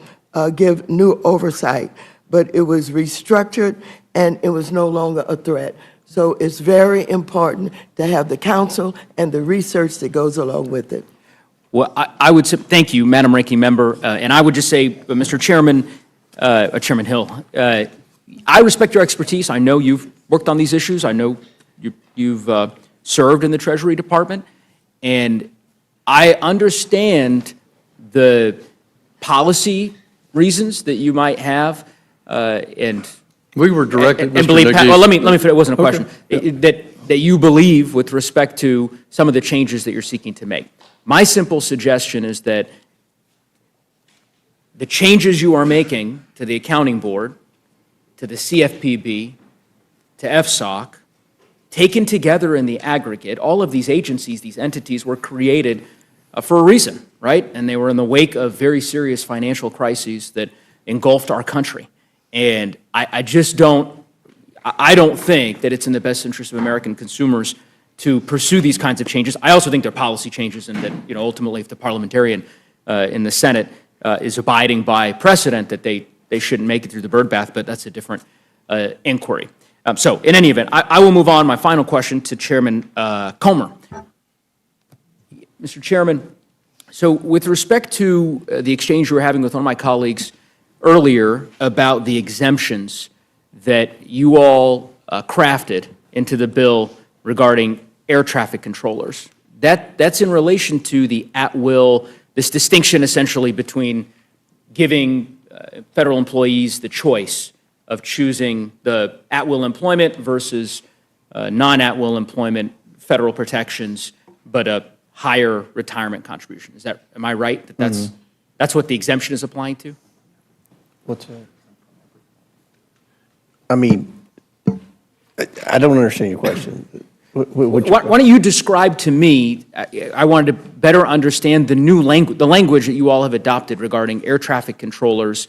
give new oversight, but it was restructured, and it was no longer a threat. So it's very important to have the counsel and the research that goes along with it. Well, I would say, thank you, Madam Ranking Member, and I would just say, Mr. Chairman, Chairman Hill, I respect your expertise. I know you've worked on these issues. I know you've served in the Treasury Department, and I understand the policy reasons that you might have, and We were directed, and Mr. believe, Nagise. well, let me finish, it wasn't a Okay. question, that you believe with respect to some of the changes that you're seeking to make. My simple suggestion is that the changes you are making to the Accounting Board, to the CFPB, to FSOC, taken together in the aggregate, all of these agencies, these entities were created for a reason, right? And they were in the wake of very serious financial crises that engulfed our country. And I just don't, I don't think that it's in the best interest of American consumers to pursue these kinds of changes. I also think they're policy changes, and that, you know, ultimately if the parliamentarian in the Senate is abiding by precedent, that they shouldn't make it through the birdbath, but that's a different inquiry. So in any event, I will move on. My final question to Chairman Comer. Mr. Chairman, so with respect to the exchange you were having with one of my colleagues earlier about the exemptions that you all crafted into the bill regarding air traffic controllers, that's in relation to the at-will, this distinction essentially between giving federal employees the choice of choosing the at-will employment versus non-at-will employment, federal protections, but a higher retirement contribution. Is that, am I right that that's what the exemption is applying to? What's that? I mean, I don't understand your question. Why don't you describe to me, I wanted to better understand the new language, the language that you all have adopted regarding air traffic controllers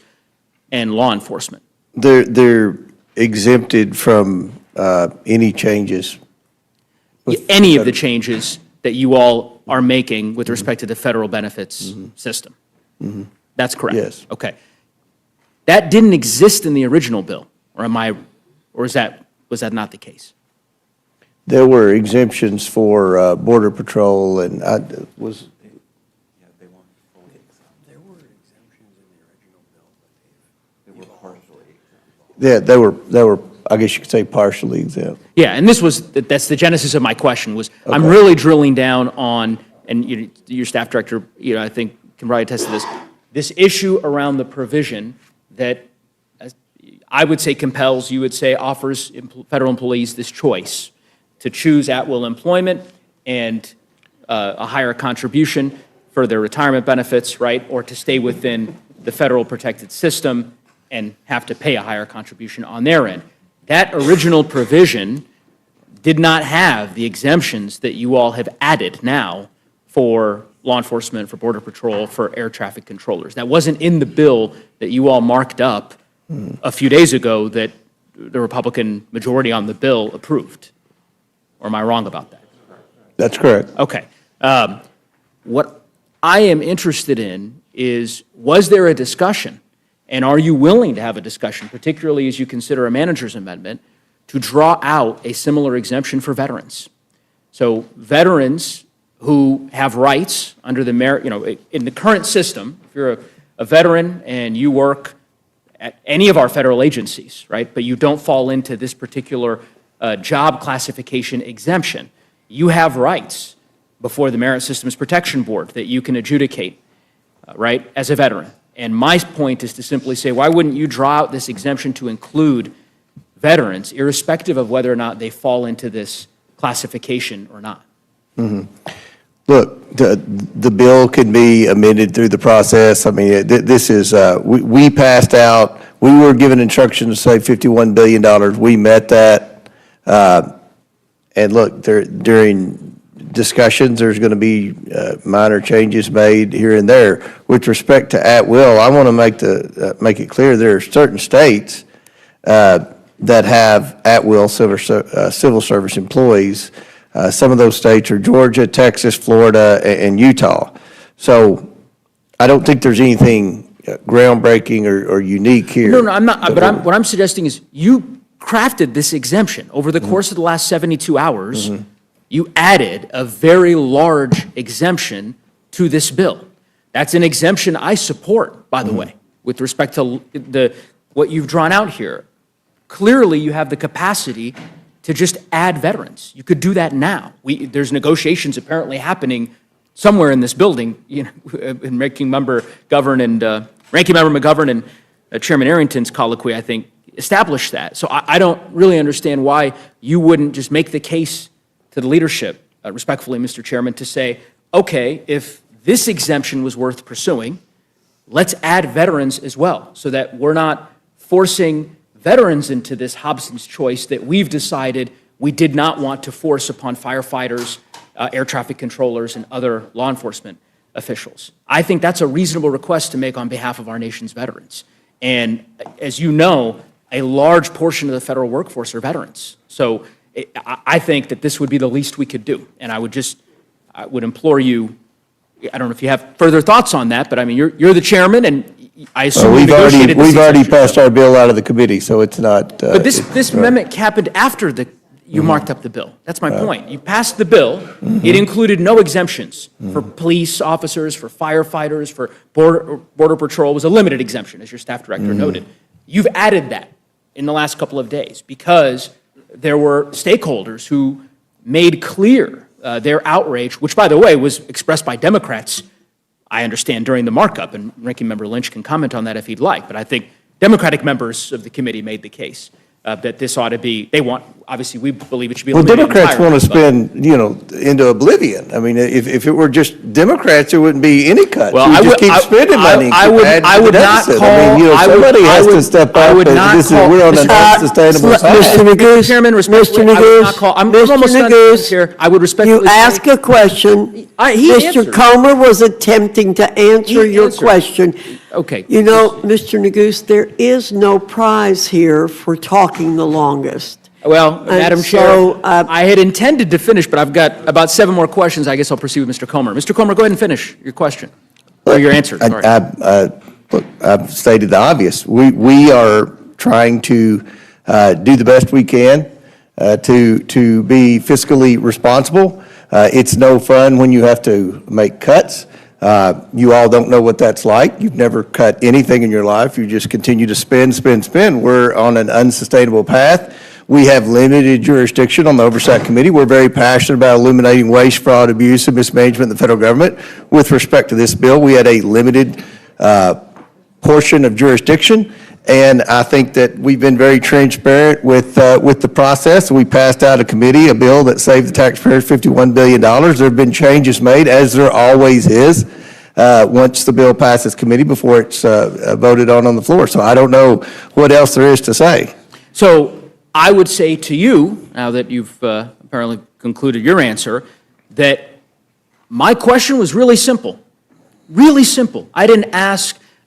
and law enforcement. They're exempted from any changes. Any of the changes that you all are making with respect to the federal benefits system. That's correct? Yes. Okay. That didn't exist in the original bill, or was that not the case? There were exemptions for Border Patrol, and I was. Yeah, they were, I guess you could say, partially exempt. Yeah, and that's the genesis of my question was, okay. I'm really drilling down on, and your staff director, I think can probably attest to this issue around the provision that I would say compels, you would say offers federal employees this choice to choose at-will employment and a higher contribution for their retirement benefits, right, or to stay within the federal protected system and have to pay a higher contribution on their end. That original provision did not have the exemptions that you all have added now for law enforcement, for Border Patrol, for air traffic controllers. That wasn't in the bill that you all marked up a few days ago that the Republican majority on the bill approved. Or am I wrong about that? That's correct. Okay. What I am interested in is, was there a discussion, and are you willing to have a discussion, particularly as you consider a manager's amendment, to draw out a similar exemption for veterans? So veterans who have rights under the in the current system, if you're a veteran and you work at any of our federal agencies, right, but you don't fall into this particular job classification exemption, you have rights before the Merit Systems Protection Board that you can adjudicate, right, as a veteran. And my point is to simply say, why wouldn't you draw out this exemption to include veterans, irrespective of whether or not they fall into this classification or not? Look, the bill can be amended through the process. I mean, this is, we passed out, we were given instructions to say $51 billion. We met that. And look, during discussions, there's going to be minor changes made here and there. With respect to at-will, I want to make it clear there are certain states that have at-will civil service employees. Some of those states are Georgia, Texas, Florida, and Utah. So I don't think there's anything groundbreaking or unique here. No, I'm not. But what I'm suggesting is you crafted this exemption over the course of the last 72 hours, you added a very large exemption to this bill. That's an exemption I support, by the way, with respect to what you've drawn out here. Clearly, you have the capacity to just add veterans. You could do that now. There's negotiations apparently happening somewhere in this building, and Ranking Member McGovern and Chairman Arrington's colloquy, I think, established that. So I don't really understand why you wouldn't just make the case to the leadership, respectfully, Mr. Chairman, to say, okay, if this exemption was worth pursuing, let's add veterans as well, so that we're not forcing veterans into this Hobson's choice that we've decided we did not want to force upon firefighters, air traffic controllers, and other law enforcement officials. I think that's a reasonable request to make on behalf of our nation's veterans. And as you know, a large portion of the federal workforce are veterans. So I think that this would be the least we could do. And I would implore you, I don't know if you have further thoughts on that, but I mean, you're the chairman, and I assume you negotiated this We've already exemption. passed our bill out of the committee, so it's not. But this amendment happened after you marked up the bill. That's my point. You passed the bill. It included no exemptions for police officers, for firefighters, for border patrol. It was a limited exemption, as your staff director noted. You've added that in the last couple of days because there were stakeholders who made clear their outrage, which, by the way, was expressed by Democrats, I understand, during the markup, and Ranking Member Lynch can comment on that if he'd like, but I think Democratic members of the committee made the case that this ought to be, obviously, we believe it should be Well, eliminated Democrats want to entirely, spend, into oblivion. I mean, if it were just Democrats, there wouldn't be any cuts. Well, You just keep spending money. and I keep would adding to I the would not deficit. call. I mean, somebody has to step I up. would and not call. We're on an unsustainable Mr. side. Neguse, Chairman, respectfully, Mr. I would not Neguse, call. I'm Mr. almost done Neguse, here. I would respectfully You ask say- a question. He Mr. answered. Comer was attempting to answer He your answered. question. Okay. You know, Mr. Neguse, there is no prize here for talking the longest. Well, Madam Chair, so, I had intended to finish, but I've got about 7 more questions. I guess I'll proceed with Mr. Comer. Mr. Comer, go ahead and finish your question, or your answer, sorry. Look, I've stated the obvious. We are trying to do the best we can to be fiscally responsible. It's no fun when you have to make cuts. You all don't know what that's like. You've never cut anything in your life. You just continue to spend. We're on an unsustainable path. We have limited jurisdiction on the Oversight Committee. We're very passionate about eliminating waste, fraud, abuse, and mismanagement in the federal government. With respect to this bill, we had a limited portion of jurisdiction, and I think that we've been very transparent with the process. We passed out of committee a bill that saved the taxpayers $51 billion. There have been changes made, as there always is, once the bill passes committee before it's voted on the floor. So I don't know what else there is to say. So I would say to you, now that you've apparently concluded your answer, that my question was really simple. Really simple. I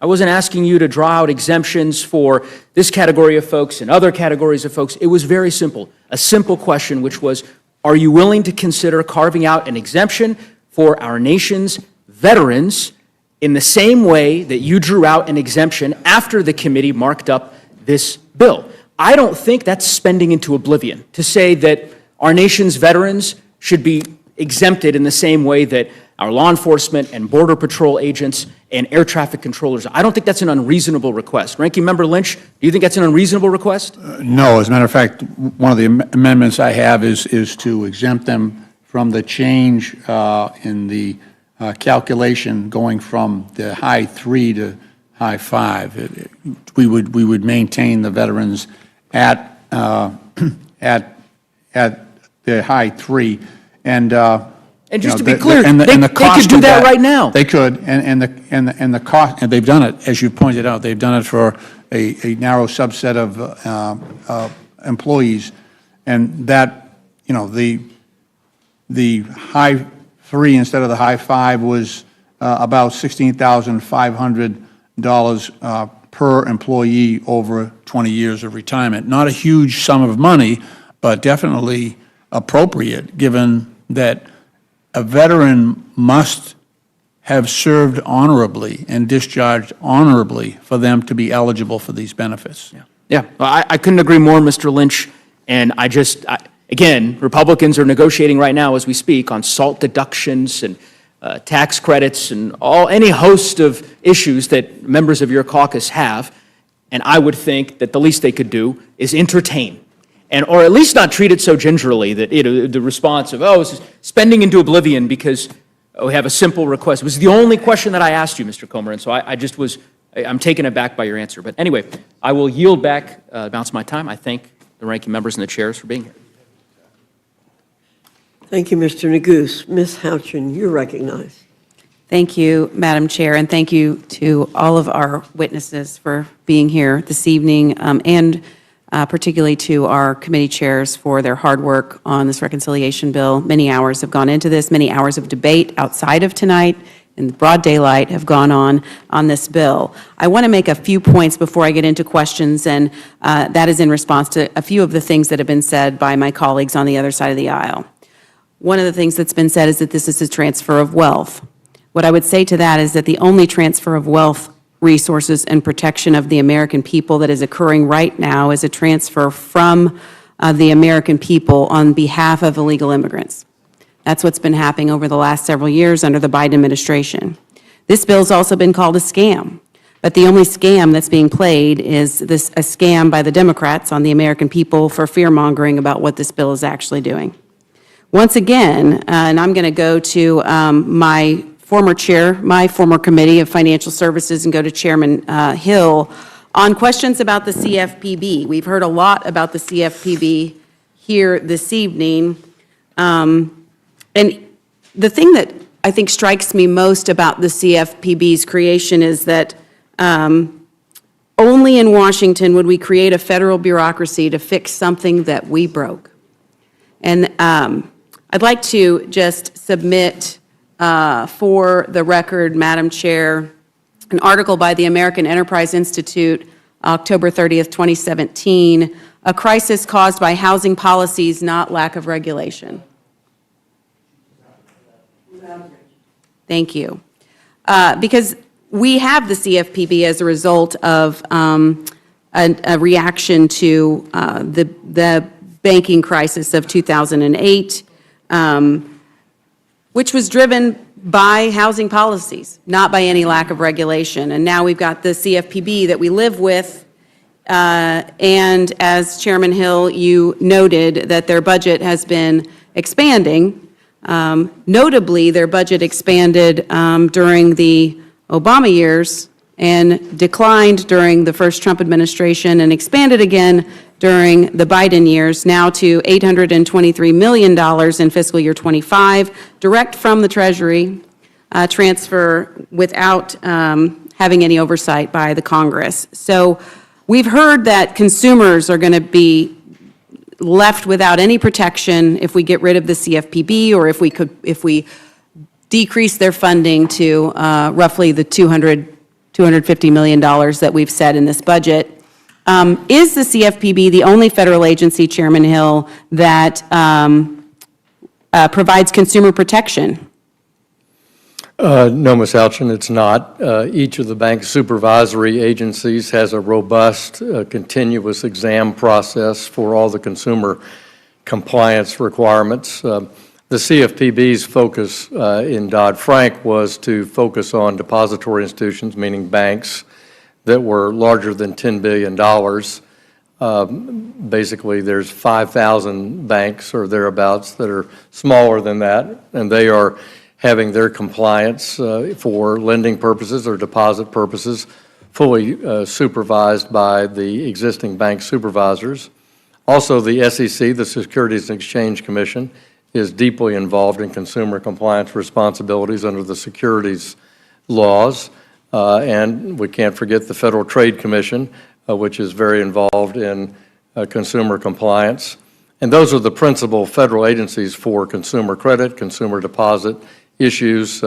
wasn't asking you to draw out exemptions for this category of folks and other categories of folks. It was very simple. A simple question, which was, are you willing to consider carving out an exemption for our nation's veterans in the same way that you drew out an exemption after the committee marked up this bill? I don't think that's spending into oblivion to say that our nation's veterans should be exempted in the same way that our law enforcement and border patrol agents and air traffic controllers. I don't think that's an unreasonable request. Ranking Member Lynch, do you think that's an unreasonable request? No, as a matter of fact, one of the amendments I have is to exempt them from the change in the calculation going from the high 3 to high 5. We would maintain the veterans at the high 3, and just to know, be clear, and they cost could do of that right now. They could, and the cost, and they've done it, as you pointed out, they've done it for a narrow subset of employees, and that, the high 3 instead of the high 5 was about $16,500 per employee over 20 years of retirement. Not a huge sum of money, but definitely appropriate, given that a veteran must have served honorably and discharged honorably for them to be eligible for these benefits. Yeah. Yeah, I couldn't agree more, Mr. Lynch. And again, Republicans are negotiating right now as we speak on SALT deductions and tax credits and any host of issues that members of your caucus have. And I would think that the least they could do is entertain, or at least not treat it so gingerly that the response of, oh, it's spending into oblivion because we have a simple request. It was the only question that I asked you, Mr. Comer, and so I'm taken aback by your answer. But anyway, I will yield back, bounce my time. I thank the ranking members and the chairs for being here. Thank you, Mr. Neguse. Ms. Houchin, you're recognized. Thank you, Madam Chair, and thank you to all of our witnesses for being here this evening, and particularly to our committee chairs for their hard work on this reconciliation bill. Many hours have gone into this, many hours of debate outside of tonight in the broad daylight have gone on this bill. I want to make a few points before I get into questions, and that is in response to a few of the things that have been said by my colleagues on the other side of the aisle. One of the things that's been said is that this is a transfer of wealth. What I would say to that is that the only transfer of wealth, resources, and protection of the American people that is occurring right now is a transfer from the American people on behalf of illegal immigrants. That's what's been happening over the last several years under the Biden administration. This bill's also been called a scam, but the only scam that's being played is a scam by the Democrats on the American people for fear-mongering about what this bill is actually doing. Once again, and I'm going to go to my former chair, my former committee of financial services, and go to Chairman Hill on questions about the CFPB. We've heard a lot about the CFPB here this evening. And the thing that I think strikes me most about the CFPB's creation is that only in Washington would we create a federal bureaucracy to fix something that we broke. And I'd like to just submit for the record, Madam Chair, an article by the American Enterprise Institute, October 30th, 2017, a crisis caused by housing policies, not lack of regulation. Thank you. Because we have the CFPB as a result of a reaction to the banking crisis of 2008, which was driven by housing policies, not by any lack of regulation. And now we've got the CFPB that we live with, and as Chairman Hill, you noted that their budget has been expanding. Notably, their budget expanded during the Obama years and declined during the first Trump administration and expanded again during the Biden years, now to $823 million in fiscal year 25, direct from the Treasury, transfer without having any oversight by the Congress. So we've heard that consumers are going to be left without any protection if we get rid of the CFPB, or if we decrease their funding to roughly the $250 million that we've set in this budget. Is the CFPB the only federal agency, Chairman Hill, that provides consumer protection? No, Ms. Houchin, it's not. Each of the bank's supervisory agencies has a robust, continuous exam process for all the consumer compliance requirements. The CFPB's focus in Dodd-Frank was to focus on depository institutions, meaning banks, that were larger than $10 billion. Basically, there's 5,000 banks or thereabouts that are smaller than that, and they are having their compliance for lending purposes or deposit purposes fully supervised by the existing bank supervisors. Also, the SEC, the Securities and Exchange Commission, is deeply involved in consumer compliance responsibilities under the securities laws. And we can't forget the Federal Trade Commission, which is very involved in consumer compliance. And those are the principal federal agencies for consumer credit, consumer deposit issues,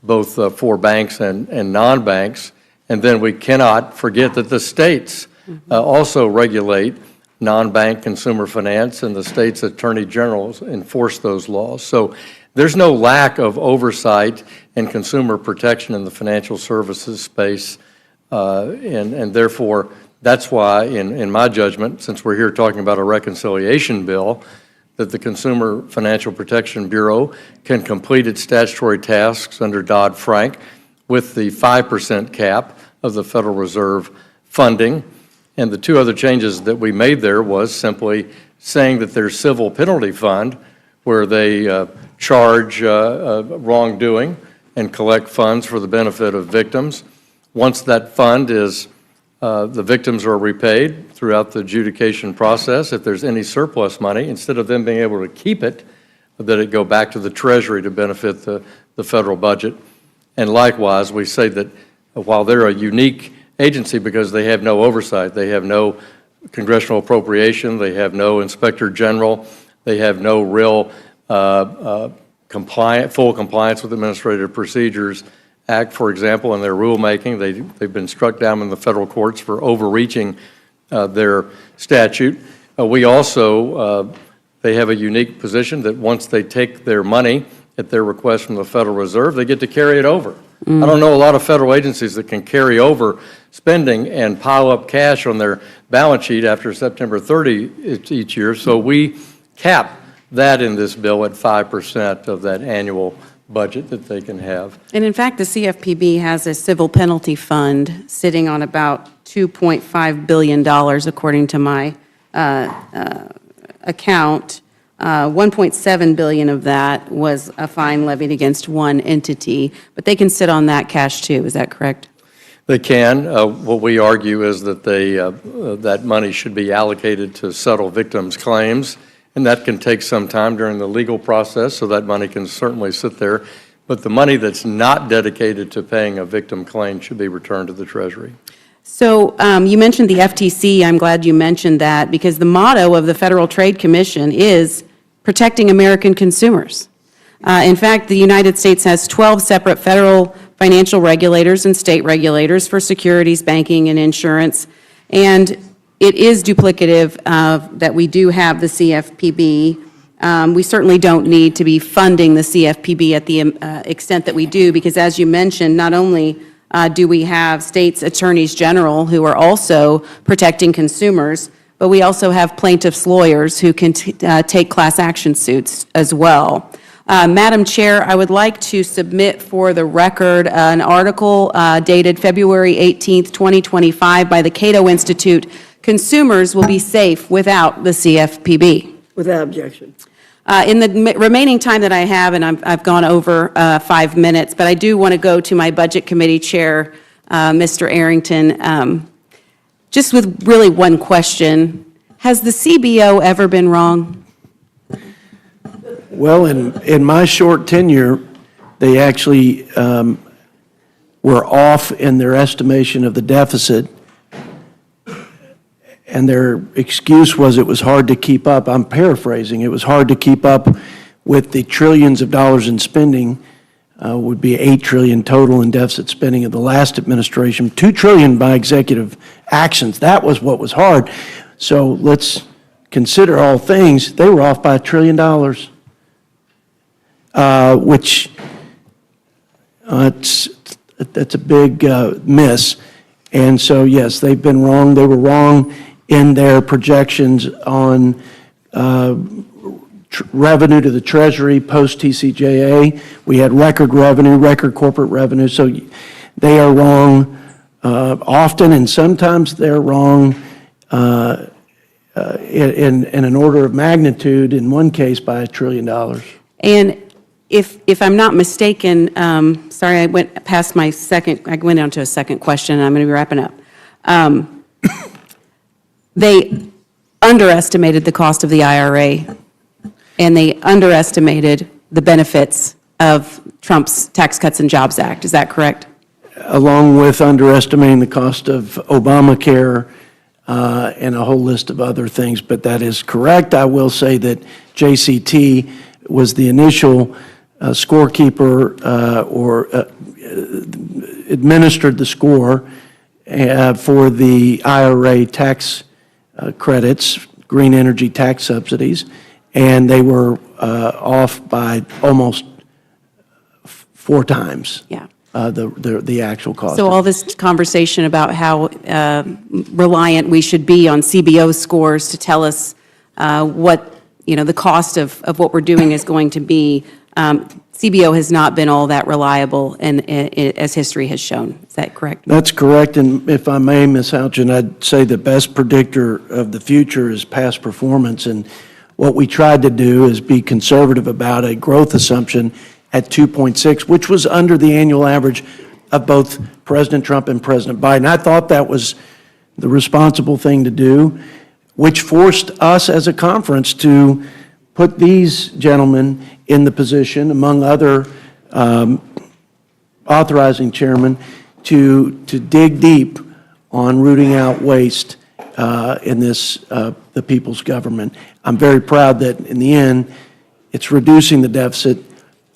both for banks and non-banks. And then we cannot forget that the states also regulate non-bank consumer finance, and the state's attorney generals enforce those laws. So there's no lack of oversight and consumer protection in the financial services space, and therefore That's why, in my judgment, since we're here talking about a reconciliation bill, that the Consumer Financial Protection Bureau can complete its statutory tasks under Dodd-Frank with the 5% cap of the Federal Reserve funding. And the two other changes that we made there was simply saying that their civil penalty fund, where they charge wrongdoing and collect funds for the benefit of victims. Once that fund is, the victims are repaid throughout the adjudication process. If there's any surplus money, instead of them being able to keep it, that it go back to the Treasury to benefit the federal budget. And likewise, we say that while they're a unique agency because they have no oversight, they have no congressional appropriation, they have no inspector general, they have no real full compliance with Administrative Procedures Act, for example, in their rulemaking. They've been struck down in the federal courts for overreaching their statute. We also, they have a unique position that once they take their money at their request from the Federal Reserve, they get to carry it over. I don't know a lot of federal agencies that can carry over spending and pile up cash on their balance sheet after September 30 each year. So we cap that in this bill at 5% of that annual budget that they can have. And in fact, the CFPB has a civil penalty fund sitting on about $2.5 billion, according to my account. 1.7 billion of that was a fine levied against one entity, but they can sit on that cash too. Is that correct? They can. What we argue is that that money should be allocated to settle victims' claims, and that can take some time during the legal process, so that money can certainly sit there. But the money that's not dedicated to paying a victim claim should be returned to the Treasury. So you mentioned the FTC. I'm glad you mentioned that because the motto of the Federal Trade Commission is protecting American consumers. In fact, the United States has 12 separate federal financial regulators and state regulators for securities, banking, and insurance. And it is duplicative that we do have the CFPB. We certainly don't need to be funding the CFPB at the extent that we do because, as you mentioned, not only do we have states' attorneys general who are also protecting consumers, but we also have plaintiffs' lawyers who can take class action suits as well. Madam Chair, I would like to submit for the record an article dated February 18th, 2025 by the Cato Institute, Consumers Will Be Safe Without the CFPB. Without objection. In the remaining time that I have, and I've gone over 5 minutes, but I do want to go to my Budget Committee Chair, Mr. Arrington, just with really one question. Has the CBO ever been wrong? Well, in my short tenure, they actually were off in their estimation of the deficit, and their excuse was it was hard to keep up. I'm paraphrasing. It was hard to keep up with the trillions of dollars in spending, would be $8 trillion total in deficit spending of the last administration, $2 trillion by executive actions. That was what was hard. So let's consider all things. They were off by $1 trillion, which that's a big miss. And so, yes, they've been wrong. They were wrong in their projections on revenue to the Treasury post-TCJA. We had record revenue, record corporate revenue. So they are wrong often, and sometimes they're wrong in an order of magnitude, in one case by $1 trillion. And if I'm not mistaken, sorry, I went past my second, I went on to a second question, and I'm going to be wrapping up. They underestimated the cost of the IRA, and they underestimated the benefits of Trump's Tax Cuts and Jobs Act. Is that correct? Along with underestimating the cost of Obamacare and a whole list of other things, but that is correct. I will say that JCT was the initial scorekeeper or administered the score for the IRA tax credits, green energy tax subsidies, and they were off by almost 4 times. Yeah. the actual cost. So all this conversation about how reliant we should be on CBO scores to tell us what, the cost of what we're doing is going to be, CBO has not been all that reliable, and as history has shown. Is that correct? That's correct, and if I may, Ms. Houchin, I'd say the best predictor of the future is past performance, and what we tried to do is be conservative about a growth assumption at 2.6, which was under the annual average of both President Trump and President Biden. I thought that was the responsible thing to do, which forced us as a conference to put these gentlemen in the position, among other authorizing chairmen, to dig deep on rooting out waste in this, the people's government. I'm very proud that in the end, it's reducing the deficit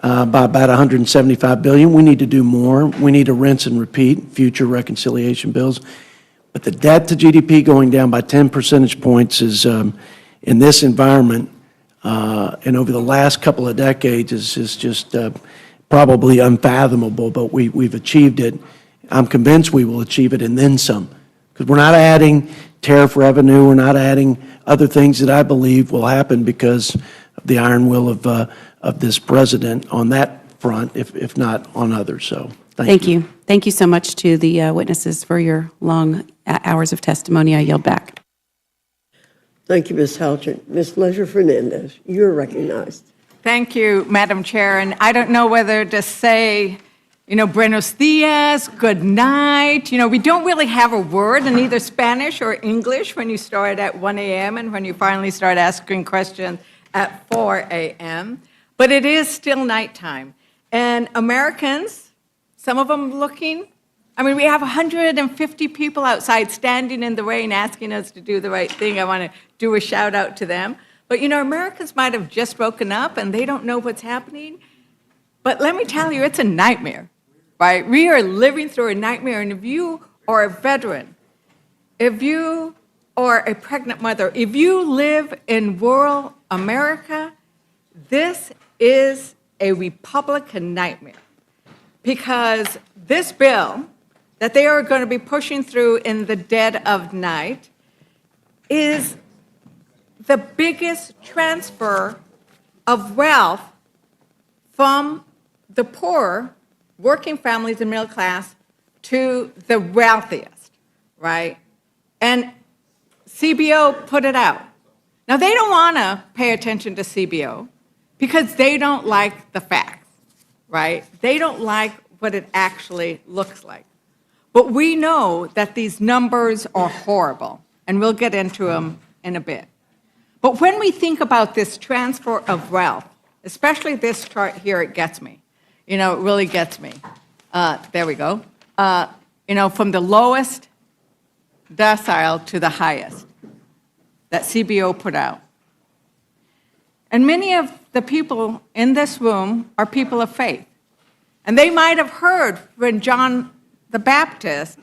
by about $175 billion. We need to do more. We need to rinse and repeat future reconciliation bills. But the debt to GDP going down by 10 percentage points is, in this environment, and over the last couple of decades, is just probably unfathomable, but we've achieved it. I'm convinced we will achieve it and then some, because we're not adding tariff revenue, we're not adding other things that I believe will happen because of the iron will of this president on that front, if not on others. So thank you. Thank you so much to the witnesses for your long hours of testimony. I yield back. Thank you, Ms. Houchin. Ms. Leisure-Fernandez, you're recognized. Thank you, Madam Chair. And I don't know whether to say, buenos dias, good night. We don't really have a word in either Spanish or English when you start at 1 a.m. and when you finally start asking questions at 4 a.m. But it is still nighttime. And Americans, some of them looking, we have 150 people outside standing in the rain asking us to do the right thing. I want to do a shout out to them. But Americans might have just woken up and they don't know what's happening. But let me tell you, it's a nightmare, right? We are living through a nightmare. And if you are a veteran, if you are a pregnant mother, if you live in rural America, this is a Republican nightmare. Because this bill that they are going to be pushing through in the dead of night is the biggest transfer of wealth from the poor, working families and middle class, to the wealthiest, right? And CBO put it out. Now, they don't want to pay attention to CBO because they don't like the facts, right? They don't like what it actually looks like. But we know that these numbers are horrible, and we'll get into them in a bit. But when we think about this transfer of wealth, especially this chart here, it gets me. It really gets me. There we go. From the lowest decile to the highest that CBO put out. And many of the people in this room are people of faith. And they might have heard when John the Baptist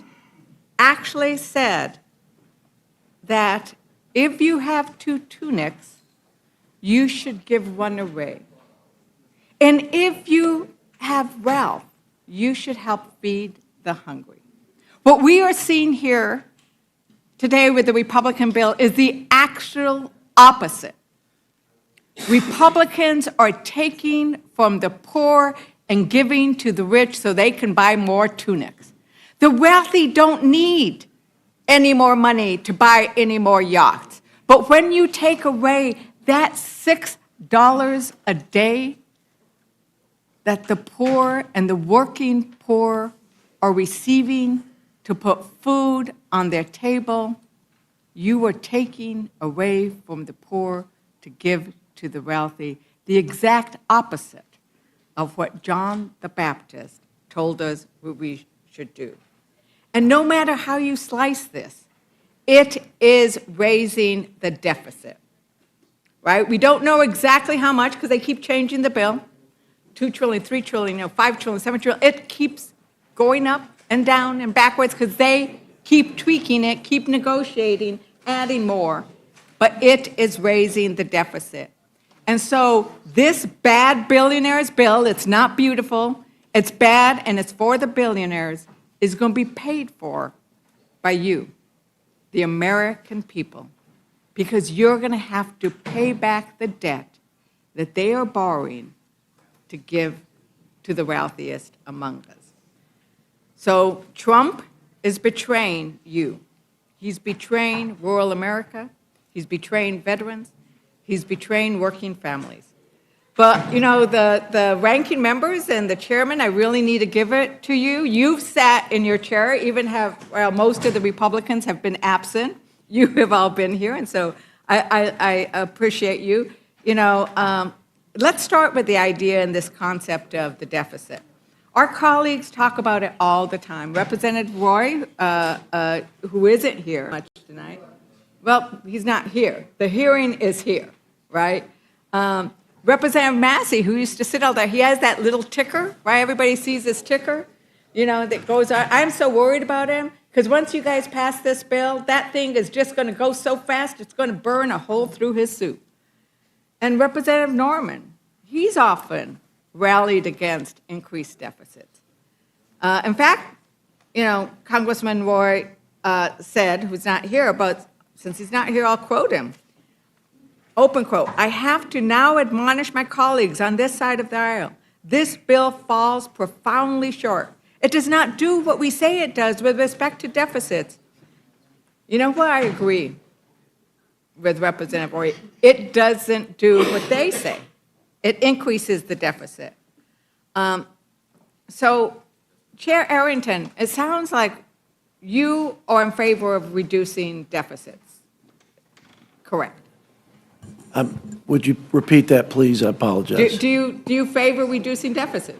actually said that if you have 2 tunics, you should give one away. And if you have wealth, you should help feed the hungry. What we are seeing here today with the Republican bill is the actual opposite. Republicans are taking from the poor and giving to the rich so they can buy more tunics. The wealthy don't need any more money to buy any more yachts. But when you take away that $6 a day that the poor and the working poor are receiving to put food on their table, you are taking away from the poor to give to the wealthy, the exact opposite of what John the Baptist told us what we should do. And no matter how you slice this, it is raising the deficit, right? We don't know exactly how much because they keep changing the bill. 2 trillion, 3 trillion, 5 trillion, 7 trillion. It keeps going up and down and backwards because they keep tweaking it, keep negotiating, adding more. But it is raising the deficit. And so this bad billionaire's bill, it's not beautiful. it's bad and it's for the billionaires, is going to be paid for by you, the American people, because you're going to have to pay back the debt that they are borrowing to give to the wealthiest among us. So Trump is betraying you. He's betraying rural America. He's betraying veterans. He's betraying working families. But, you know, the ranking members and the chairman, I really need to give it to you. You've sat in your chair, even most of the Republicans have been absent. You have all been here, and so I appreciate you. You know, let's start with the idea and this concept of the deficit. Our colleagues talk about it all the time. Representative Roy, who isn't here much tonight, well, he's not here. The hearing is here, right? Representative Massey, who used to sit out there, he has that little ticker, right? Everybody sees this ticker, you know, that goes on. I'm so worried about him because once you guys pass this bill, that thing is just going to go so fast, it's going to burn a hole through his suit. And Representative Norman, he's often rallied against increased deficits. In fact, you know, Congressman Roy said, who's not here, but since he's not here, I'll quote him. Open quote, "I have to now admonish my colleagues on this side of the aisle. This bill falls profoundly short. It does not do what we say it does with respect to deficits." You know what? I agree with Representative Roy. It doesn't do what they say. It increases the deficit. So, Chair Arrington, it sounds like you are in favor of reducing deficits. Correct. Would you repeat that, please? I apologize. Do you favor reducing deficits?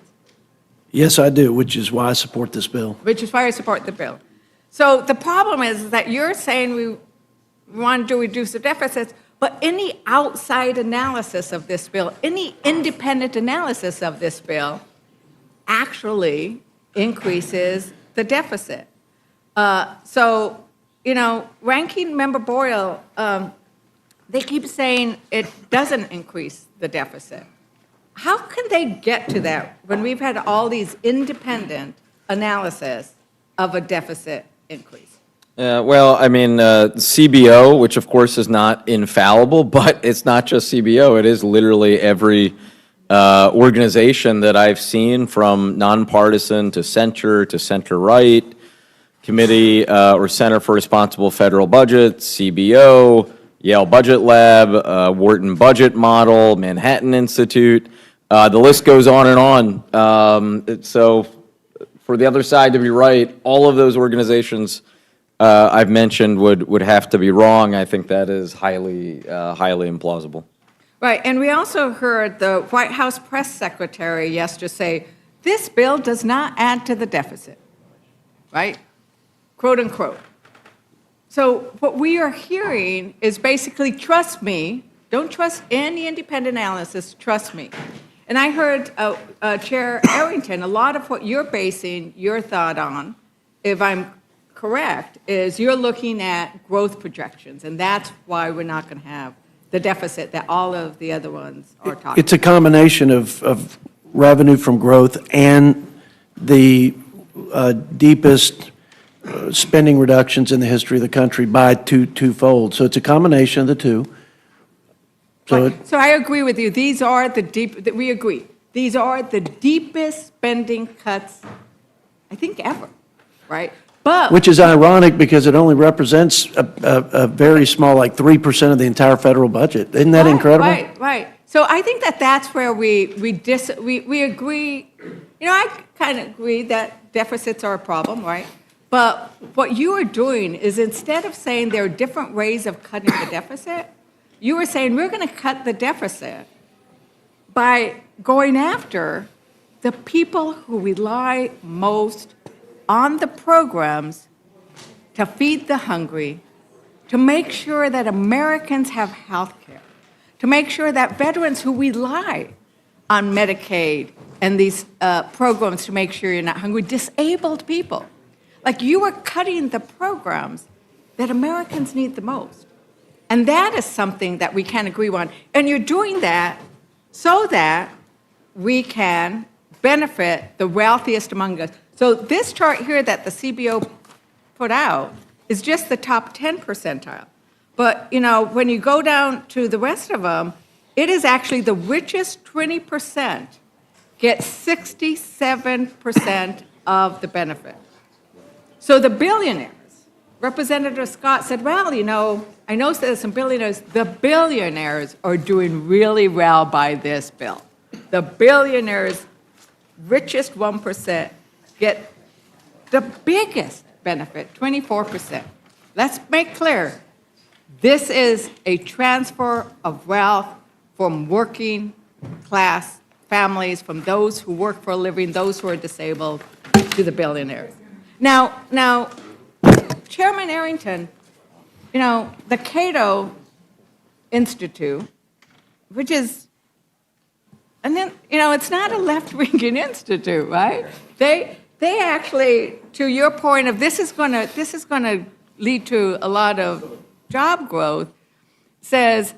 Yes, I do, which is why I support this bill. Which is why I support the bill. So the problem is that you're saying we want to reduce the deficits, but any outside analysis of this bill, any independent analysis of this bill actually increases the deficit. So, you know, Ranking Member Boyle, they keep saying it doesn't increase the deficit. How can they get to that when we've had all these independent analysis of a deficit increase? Well, I mean, CBO, which of course is not infallible, but it's not just CBO. It is literally every organization that I've seen, from nonpartisan to center-right, Committee or Center for Responsible Federal Budget, CBO, Yale Budget Lab, Wharton Budget Model, Manhattan Institute. The list goes on and on. So for the other side to be right, all of those organizations I've mentioned would have to be wrong. I think that is highly implausible. Right, and we also heard the White House press secretary yesterday say, this bill does not add to the deficit, right? Quote unquote. So what we are hearing is basically, trust me, don't trust any independent analysis, trust me. And I heard Chair Arrington, a lot of what you're basing your thought on, if I'm correct, is you're looking at growth projections, and that's why we're not going to have the deficit that all of the other ones are talking about. It's a combination of revenue from growth and the deepest spending reductions in the history of the country by twofold. So it's a combination of the two. So I agree with you. These are we agree. These are the deepest spending cuts, I think, ever, right? But which is ironic because it only represents a very small, like 3% of the entire federal budget. Isn't that incredible? Right. So I think that's where we agree. You know, I kind of agree that deficits are a problem, right? But what you are doing is, instead of saying there are different ways of cutting the deficit, you are saying we're going to cut the deficit by going after the people who rely most on the programs to feed the hungry, to make sure that Americans have health care, to make sure that veterans who rely on Medicaid and these programs to make sure you're not hungry, disabled people. Like, you are cutting the programs that Americans need the most. And that is something that we can agree on. And you're doing that so that we can benefit the wealthiest among us. So this chart here that the CBO put out is just the top 10 percentile. But, you know, when you go down to the rest of them, it is actually the richest 20% get 67% of the benefit. So the billionaires, Representative Scott said, well, you know, I know there's some billionaires. The billionaires are doing really well by this bill. The billionaires, richest 1%, get the biggest benefit, 24%. Let's make clear, this is a transfer of wealth from working class families, from those who work for a living, those who are disabled, to the billionaires. Now, Chairman Arrington, you know, the Cato Institute, which is, and then, you know, it's not a left-wing institute, right? They actually, to your point of this is going to lead to a lot of job growth, says,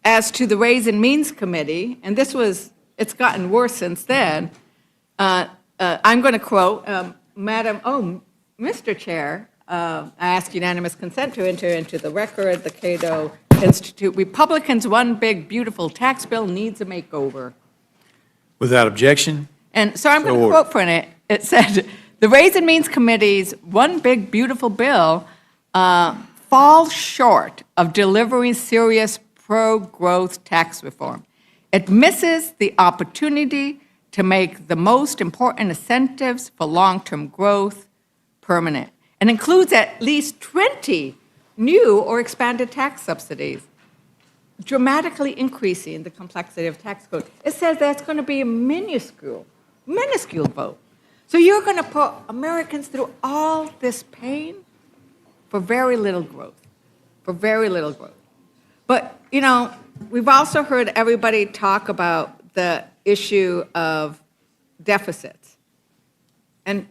as to the Ways and Means Committee, and it's gotten worse since then, I'm going to quote, Mr. Chair, I ask unanimous consent to enter into the record the Cato Institute. Republicans' one big, beautiful tax bill needs a makeover. Without objection. And so I'm going to quote from it. It said, the Ways and Means Committee's one big, beautiful bill falls short of delivering serious pro-growth tax reform. It misses the opportunity to make the most important incentives for long-term growth permanent, and includes at least 20 new or expanded tax subsidies, dramatically increasing the complexity of tax code. It says that's going to be a minuscule vote. So you're going to put Americans through all this pain for very little growth, But, you know, we've also heard everybody talk about the issue of deficits and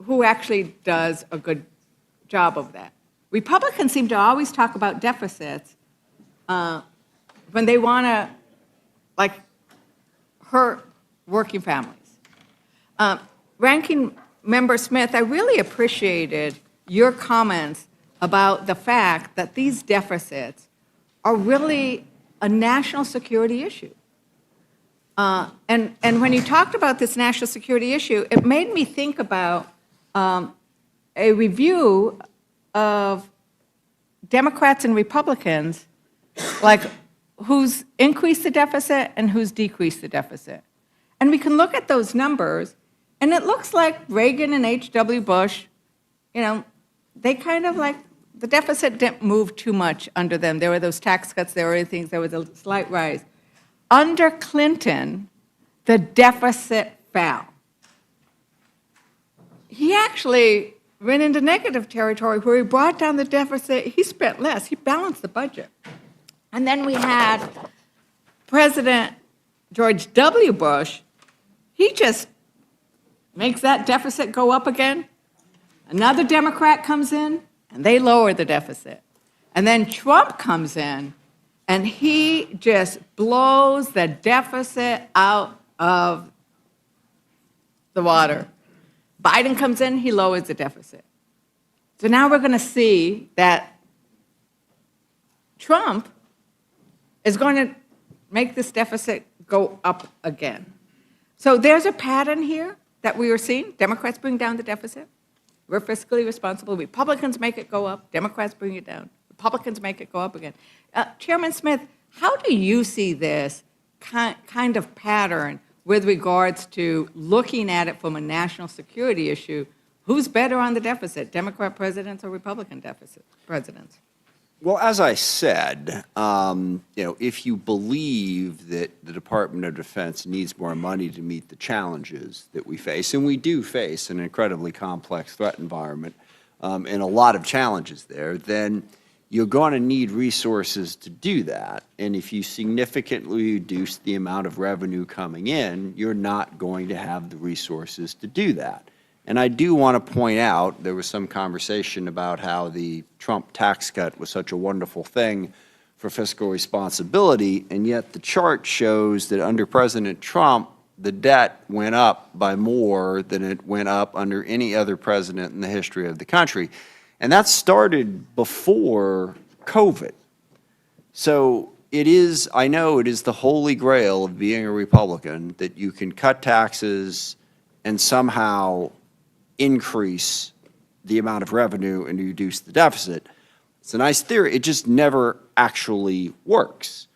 who actually does a good job of that. Republicans seem to always talk about deficits when they want to, like, hurt working families. Ranking Member Smith, I really appreciated your comments about the fact that these deficits are really a national security issue. And when you talked about this national security issue, it made me think about a review of Democrats and Republicans, like who's increased the deficit and who's decreased the deficit. And we can look at those numbers, and it looks like Reagan and H.W. Bush, you know, they kind of like, the deficit didn't move too much under them. There were those tax cuts, there were other things, there was a slight rise. Under Clinton, the deficit fell. He actually went into negative territory where he brought down the deficit. He spent less. He balanced the budget. And then we had President George W. Bush. He just makes that deficit go up again. Another Democrat comes in, and they lower the deficit. And then Trump comes in, and he just blows the deficit out of the water. Biden comes in, he lowers the deficit. So now we're going to see that Trump is going to make this deficit go up again. So there's a pattern here that we are seeing. Democrats bring down the deficit. We're fiscally responsible. Republicans make it go up. Democrats bring it down. Republicans make it go up again. Chairman Smith, how do you see this kind of pattern with regards to looking at it from a national security issue? Who's better on the deficit, Democrat presidents or Republican presidents? Well, as I said, if you believe that the Department of Defense needs more money to meet the challenges that we face, and we do face an incredibly complex threat environment and a lot of challenges there, then you're going to need resources to do that. And if you significantly reduce the amount of revenue coming in, you're not going to have the resources to do that. And I do want to point out, there was some conversation about how the Trump tax cut was such a wonderful thing for fiscal responsibility, and yet the chart shows that under President Trump, the debt went up by more than it went up under any other president in the history of the country. And that started before COVID. So it is, I know it is the holy grail of being a Republican that you can cut taxes and somehow increase the amount of revenue and reduce the deficit. It's a nice theory. It just never actually works.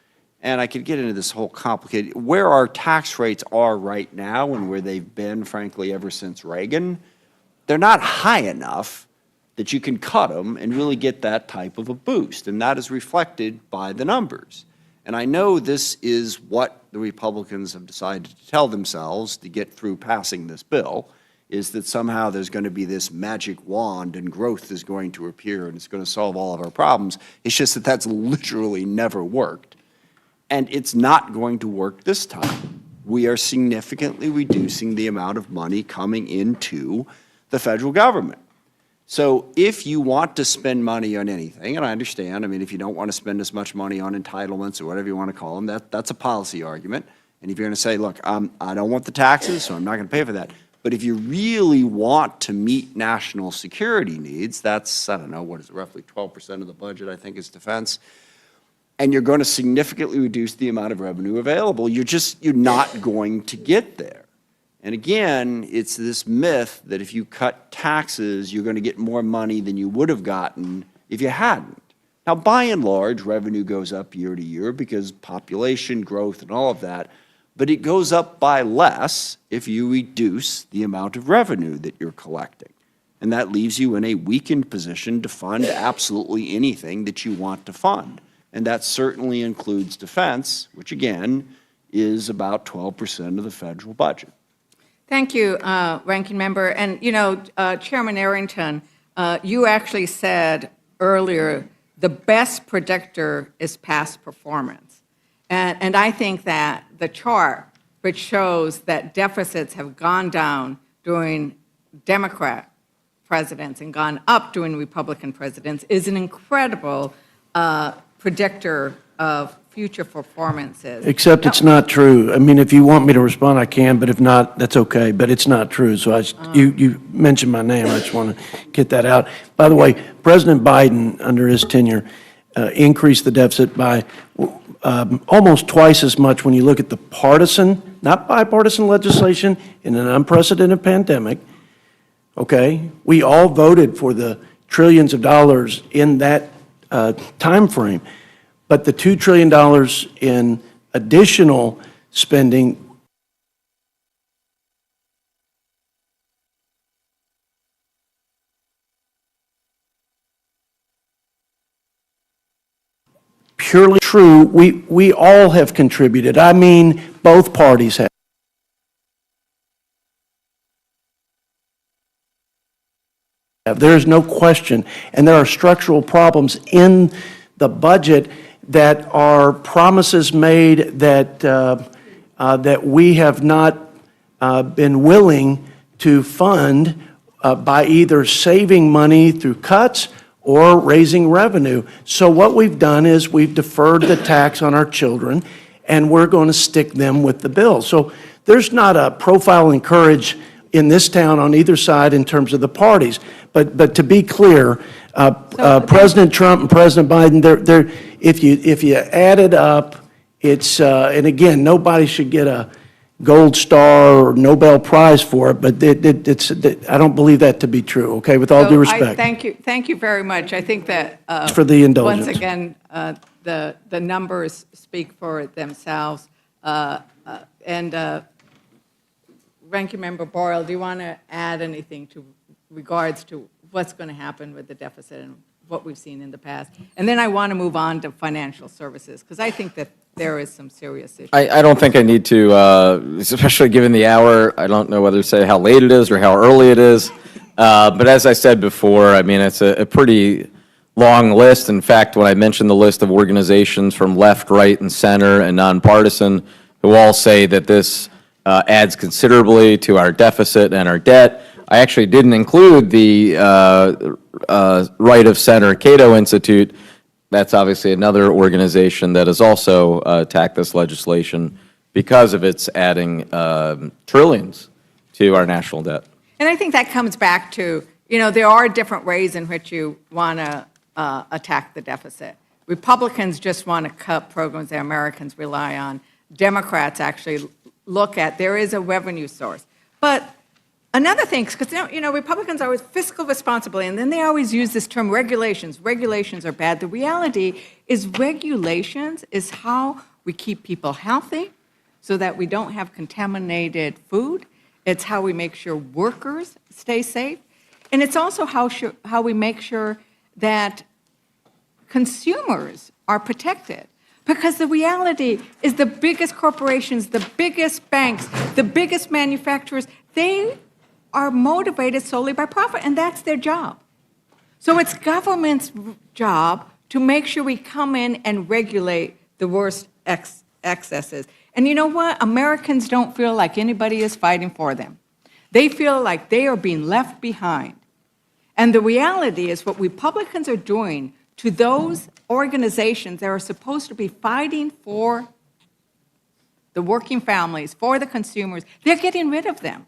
And I could get into this whole complicated, where our tax rates are right now and where they've been, frankly, ever since Reagan, they're not high enough that you can cut them and really get that type of a boost. And that is reflected by the numbers. And I know this is what the Republicans have decided to tell themselves to get through passing this bill, is that somehow there's going to be this magic wand and growth is going to appear and it's going to solve all of our problems. It's just that that's literally never worked. And it's not going to work this time. We are significantly reducing the amount of money coming into the federal government. So if you want to spend money on anything, and I understand, I mean, if you don't want to spend as much money on entitlements or whatever you want to call them, that's a policy argument. And if you're going to say, look, I don't want the taxes, so I'm not going to pay for that. But if you really want to meet national security needs, that's, I don't know, what is it, roughly 12% of the budget, I think, is defense, and you're going to significantly reduce the amount of revenue available, you're not going to get there. And again, it's this myth that if you cut taxes, you're going to get more money than you would have gotten if you hadn't. Now, by and large, revenue goes up year to year because population growth and all of that, but it goes up by less if you reduce the amount of revenue that you're collecting. And that leaves you in a weakened position to fund absolutely anything that you want to fund. And that certainly includes defense, which again is about 12% of the federal budget. Thank you, Ranking Member. And, you know, Chairman Arrington, you actually said earlier the best predictor is past performance. And I think that the chart, which shows that deficits have gone down during Democrat presidents and gone up during Republican presidents, is an incredible predictor of future performances. Except it's not true. I mean, if you want me to respond, I can, but if not, that's okay. But it's not true. So you mentioned my name. I just want to get that out. By the way, President Biden, under his tenure, increased the deficit by almost twice as much when you look at the partisan, not bipartisan legislation in an unprecedented pandemic. Okay? We all voted for the trillions of dollars in that time frame. But the $2 trillion in additional spending purely true, we all have contributed. I mean, both parties have. There is no question. And there are structural problems in the budget that are promises made that, that we have not been willing to fund by either saving money through cuts or raising revenue. So what we've done is we've deferred the tax on our children, and we're going to stick them with the bill. So there's not a profile in courage in this town on either side in terms of the parties. But to be clear, President Trump and President Biden, if you add it up, it's and again, nobody should get a gold star or Nobel Prize for it, but I don't believe that to be true. Okay, with all due respect. Thank you very much. I think that for the indulgence. Once again, the numbers speak for themselves. And Ranking Member Boyle, do you want to add anything to regards to what's going to happen with the deficit and what we've seen in the past? And then I want to move on to financial services, because I think that there is some serious issues. I don't think I need to, especially given the hour, I don't know whether to say how late it is or how early it is. But as I said before, I mean, it's a pretty long list. In fact, when I mentioned the list of organizations from left, right, and center and nonpartisan who all say that this adds considerably to our deficit and our debt, I actually didn't include the Right of Center Cato Institute. That's obviously another organization that has also attacked this legislation because of its adding trillions to our national debt. And I think that comes back to, there are different ways in which you want to attack the deficit. Republicans just want to cut programs that Americans rely on. Democrats actually look at, there is a revenue source. But another thing, because Republicans are always fiscal responsibility, and then they always use this term regulations. Regulations are bad. The reality is regulations is how we keep people healthy so that we don't have contaminated food. It's how we make sure workers stay safe. And it's also how we make sure that consumers are protected. Because the reality is the biggest corporations, the biggest banks, the biggest manufacturers, they are motivated solely by profit, and that's their job. So it's government's job to make sure we come in and regulate the worst excesses. And you know what? Americans don't feel like anybody is fighting for them. They feel like they are being left behind. And the reality is what Republicans are doing to those organizations that are supposed to be fighting for the working families, for the consumers, they're getting rid of them.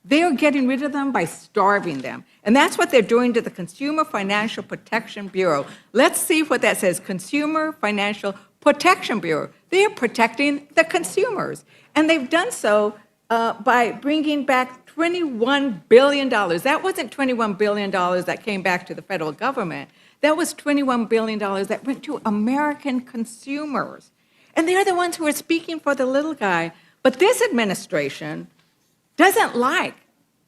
They are getting rid of them by starving them. And that's what they're doing to the Consumer Financial Protection Bureau. Let's see what that says, Consumer Financial Protection Bureau. They are protecting the consumers. And they've done so by bringing back $21 billion. That wasn't $21 billion that came back to the federal government. That was $21 billion that went to American consumers. And they're the ones who are speaking for the little guy. But this administration doesn't like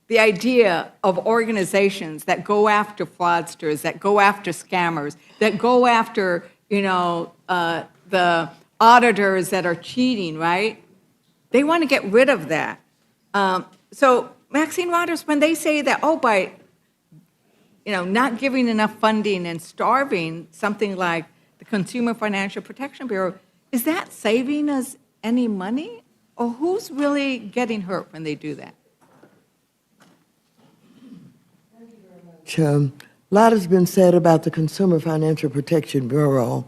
the idea of organizations that go after fraudsters, that go after scammers, that go after, the auditors that are cheating, right? They want to get rid of that. So Maxine Waters, when they say that, by not giving enough funding and starving something like the Consumer Financial Protection Bureau, is that saving us any money? Or who's really getting hurt when they do that? A lot has been said about the Consumer Financial Protection Bureau,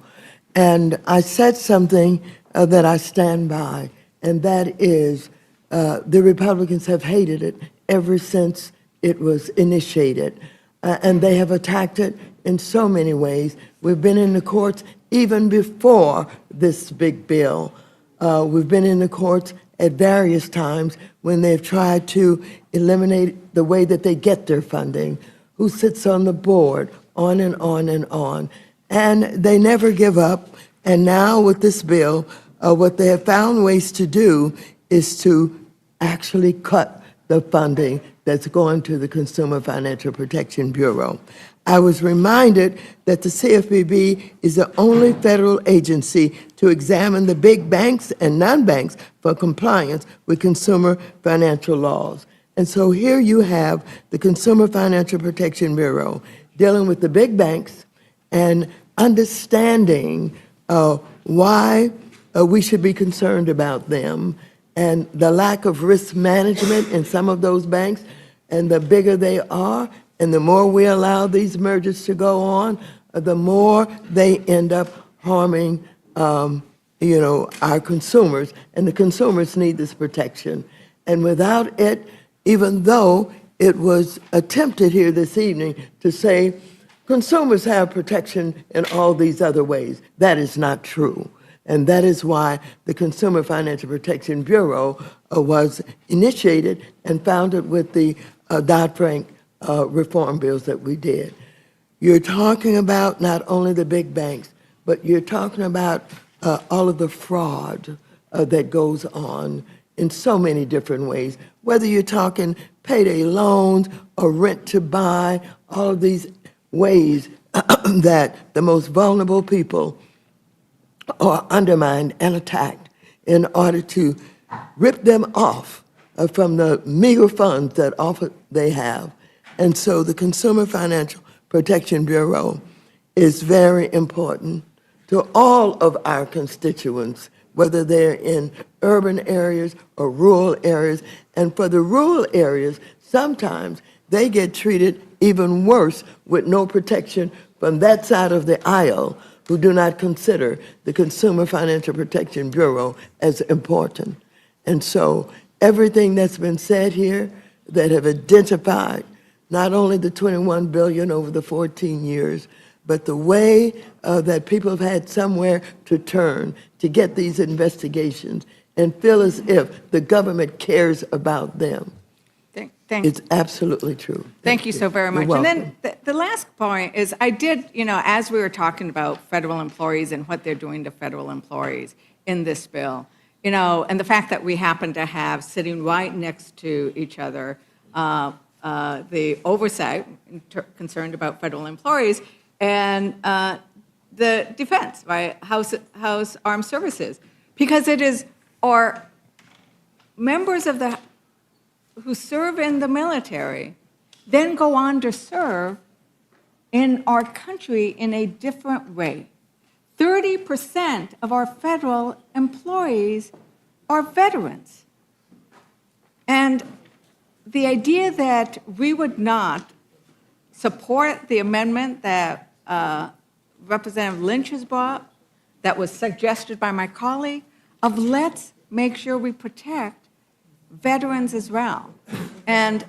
and I said something that I stand by, and that is the Republicans have hated it ever since it was initiated, and they have attacked it in so many ways. We've been in the courts even before this big bill. We've been in the courts at various times when they've tried to eliminate the way that they get their funding, who sits on the board, on and on and on. And they never give up. And now with this bill, what they have found ways to do is to actually cut the funding that's going to the Consumer Financial Protection Bureau. I was reminded that the CFPB is the only federal agency to examine the big banks and non-banks for compliance with consumer financial laws. And so here you have the Consumer Financial Protection Bureau dealing with the big banks and understanding why we should be concerned about them and the lack of risk management in some of those banks. And the bigger they are, and the more we allow these mergers to go on, the more they end up harming, our consumers. And the consumers need this protection. And without it, even though it was attempted here this evening to say consumers have protection in all these other ways, that is not true. And that is why the Consumer Financial Protection Bureau was initiated and founded with the Dodd-Frank reform bills that we did. You're talking about not only the big banks, but you're talking about all of the fraud that goes on in so many different ways, whether you're talking payday loans or rent to buy, all of these ways that the most vulnerable people are undermined and attacked in order to rip them off from the meager funds that often they have. And so the Consumer Financial Protection Bureau is very important to all of our constituents, whether they're in urban areas or rural areas. And for the rural areas, sometimes they get treated even worse with no protection from that side of the aisle who do not consider the Consumer Financial Protection Bureau as important. And so everything that's been said here that have identified not only the 21 billion over the 14 years, but the way that people have had somewhere to turn to get these investigations and feel as if the government cares about them. It's absolutely true. Thank you so very much. You're And welcome. then the last point is I did, as we were talking about federal employees and what they're doing to federal employees in this bill, and the fact that we happen to have sitting right next to each other the oversight concerned about federal employees and the defense, right, House Armed Services, because it is our members of the who serve in the military then go on to serve in our country in a different way. 30% of our federal employees are veterans. And the idea that we would not support the amendment that Representative Lynch has brought, that was suggested by my colleague, of let's make sure we protect veterans as well. And,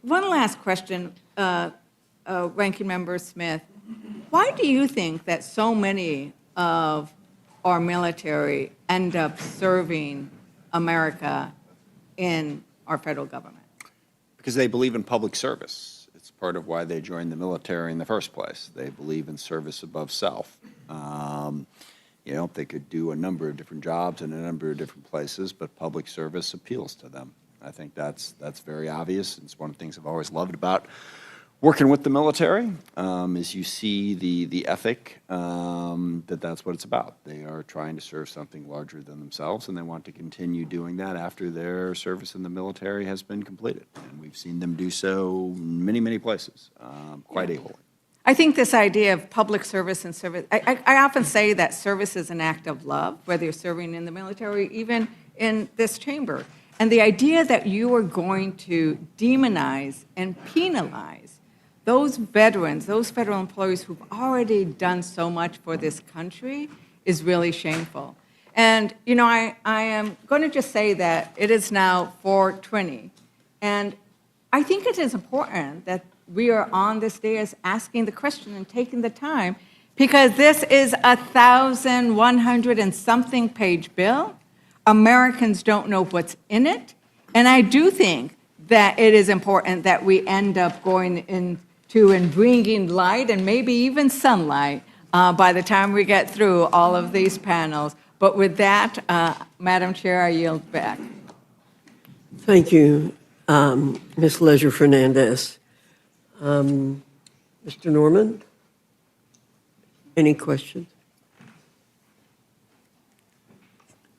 one last question, Ranking Member Smith. Why do you think that so many of our military end up serving America in our federal government? Because they believe in public service. It's part of why they joined the military in the first place. They believe in service above self. They could do a number of different jobs in a number of different places, but public service appeals to them. I think that's very obvious. It's one of the things I've always loved about working with the military, is you see the ethic that's what it's about. They are trying to serve something larger than themselves, and they want to continue doing that after their service in the military has been completed. And we've seen them do so in many, many places, quite ably. I think this idea of public service and service, I often say that service is an act of love, whether you're serving in the military, even in this chamber. And the idea that you are going to demonize and penalize those veterans, those federal employees who've already done so much for this country is really shameful. And, I am going to just say that it is now 4:20. And I think it is important that we are on this day as asking the question and taking the time, because this is 1,100 and something page bill. Americans don't know what's in it. And I do think that it is important that we end up going into and bringing light and maybe even sunlight by the time we get through all of these panels. But with that, Madam Chair, I yield back. Thank you, Ms. Leisure Fernandez. Mr. Norman, any questions?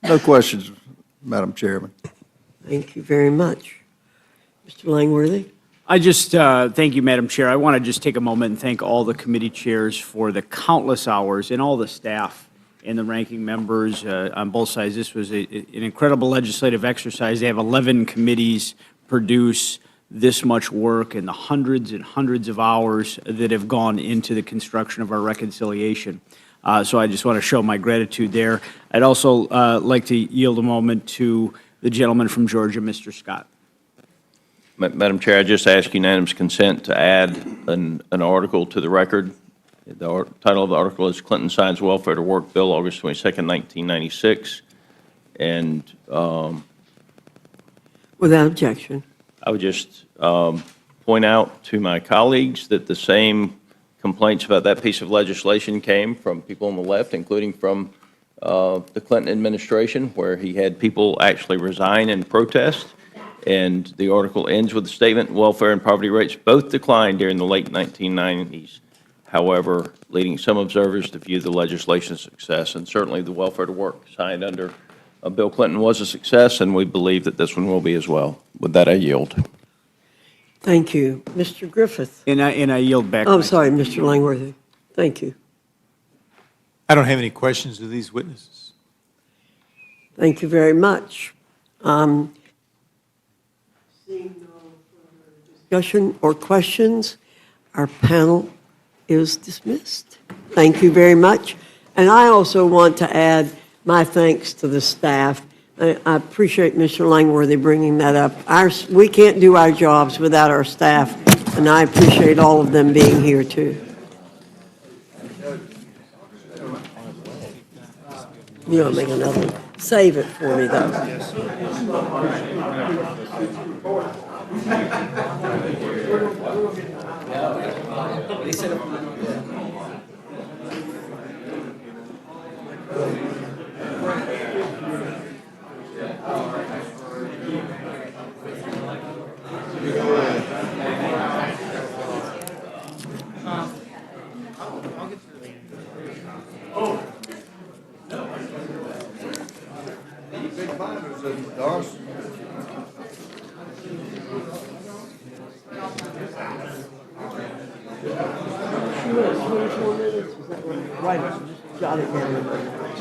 No questions, Madam Chairman. Thank you very much. Mr. Langworthy? I just, thank you, Madam Chair. I want to just take a moment and thank all the committee chairs for the countless hours and all the staff and the ranking members on both sides. This was an incredible legislative exercise. They have 11 committees produce this much work and the hundreds and hundreds of hours that have gone into the construction of our reconciliation. So I just want to show my gratitude there. I'd also like to yield a moment to the gentleman from Georgia, Mr. Scott. Madam Chair, I just ask unanimous consent to add an article to the record. The title of the article is Clinton Signs Welfare to Work Bill, August 22nd, 1996. And without objection. I would just point out to my colleagues that the same complaints about that piece of legislation came from people on the left, including from the Clinton administration, where he had people actually resign in protest. And the article ends with the statement, welfare and poverty rates both declined during the late 1990s. However, leading some observers to view the legislation as a success. And certainly the welfare to work signed under Bill Clinton was a success, and we believe that this one will be as well. With that, I yield. Thank you. Mr. Griffith? And I yield back. Oh, I'm sorry, Mr. Langworthy. Thank you. I don't have any questions of these witnesses. Thank you very much. Seeing no further discussion or questions, our panel is dismissed. Thank you very much. And I also want to add my thanks to the staff. I appreciate Mr. Langworthy bringing that up. We can't do our jobs without our staff, and I appreciate all of them being here, too. You want to make another one? Save it for me, though. Right, just jot it down.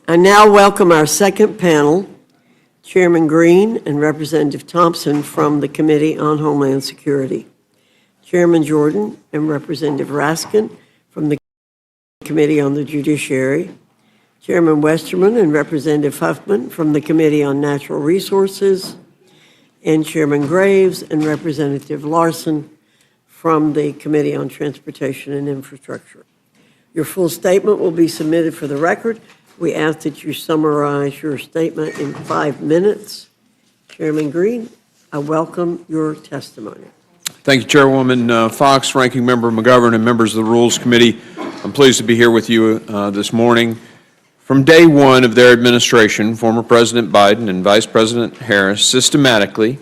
I now welcome our second panel, Chairman Green and Representative Thompson from the Committee on Homeland Security, Chairman Jordan and Representative Raskin from the Committee on the Judiciary, Chairman Westerman and Representative Huffman from the Committee on Natural Resources, and Chairman Graves and Representative Larson from the Committee on Transportation and Infrastructure. Your full statement will be submitted for the record. We ask that you summarize your statement in 5 minutes. Chairman Green, I welcome your testimony. Thank you, Chairwoman Fox, Ranking Member McGovern, and members of the Rules Committee. I'm pleased to be here with you this morning. From day one of their administration, former President Biden and Vice President Harris systematically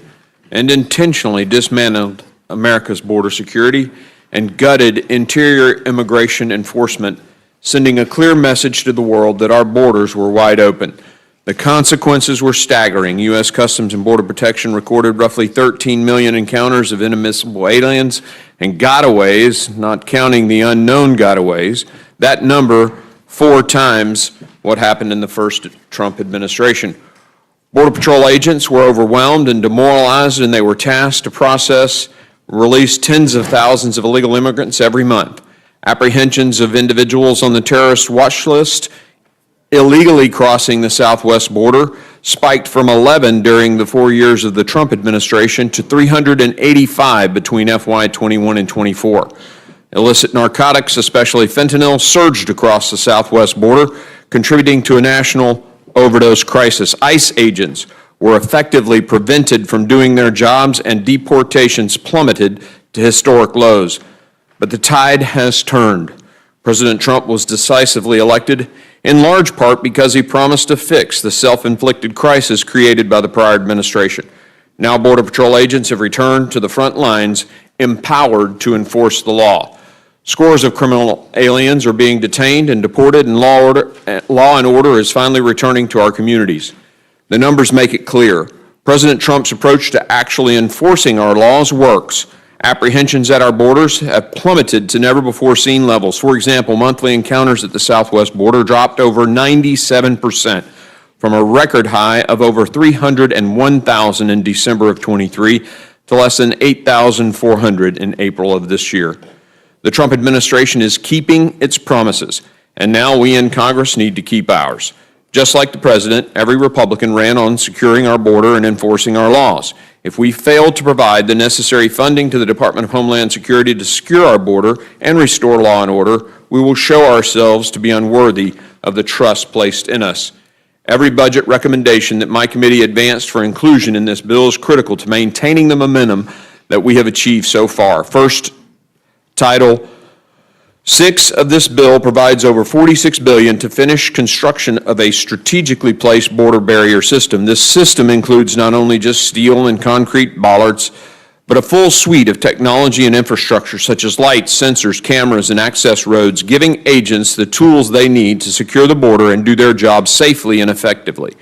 and intentionally dismantled America's border security and gutted interior immigration enforcement, sending a clear message to the world that our borders were wide open. The consequences were staggering. U.S. Customs and Border Protection recorded roughly 13 million encounters of inadmissible aliens and gotaways, not counting the unknown gotaways. That number 4 times what happened in the first Trump administration. Border Patrol agents were overwhelmed and demoralized, and they were tasked to release tens of thousands of illegal immigrants every month. Apprehensions of individuals on the terrorist watch list illegally crossing the southwest border spiked from 11 during the 4 years of the Trump administration to 385 between FY21 and 24. Illicit narcotics, especially fentanyl, surged across the southwest border, contributing to a national overdose crisis. ICE agents were effectively prevented from doing their jobs, and deportations plummeted to historic lows. But the tide has turned. President Trump was decisively elected, in large part because he promised to fix the self-inflicted crisis created by the prior administration. Now Border Patrol agents have returned to the front lines, empowered to enforce the law. Scores of criminal aliens are being detained and deported, and law and order is finally returning to our communities. The numbers make it clear. President Trump's approach to actually enforcing our laws works. Apprehensions at our borders have plummeted to never-before-seen levels. For example, monthly encounters at the southwest border dropped over 97% from a record high of over 301,000 in December of 23 to less than 8,400 in April of this year. The Trump administration is keeping its promises, and now we in Congress need to keep ours. Just like the president, every Republican ran on securing our border and enforcing our laws. If we fail to provide the necessary funding to the Department of Homeland Security to secure our border and restore law and order, we will show ourselves to be unworthy of the trust placed in us. Every budget recommendation that my committee advanced for inclusion in this bill is critical to maintaining the momentum that we have achieved so far. First, Title VI of this bill provides over $46 billion to finish construction of a strategically placed border barrier system. This system includes not only just steel and concrete bollards, but a full suite of technology and infrastructure such as lights, sensors, cameras, and access roads, giving agents the tools they need to secure the border and do their job safely and effectively.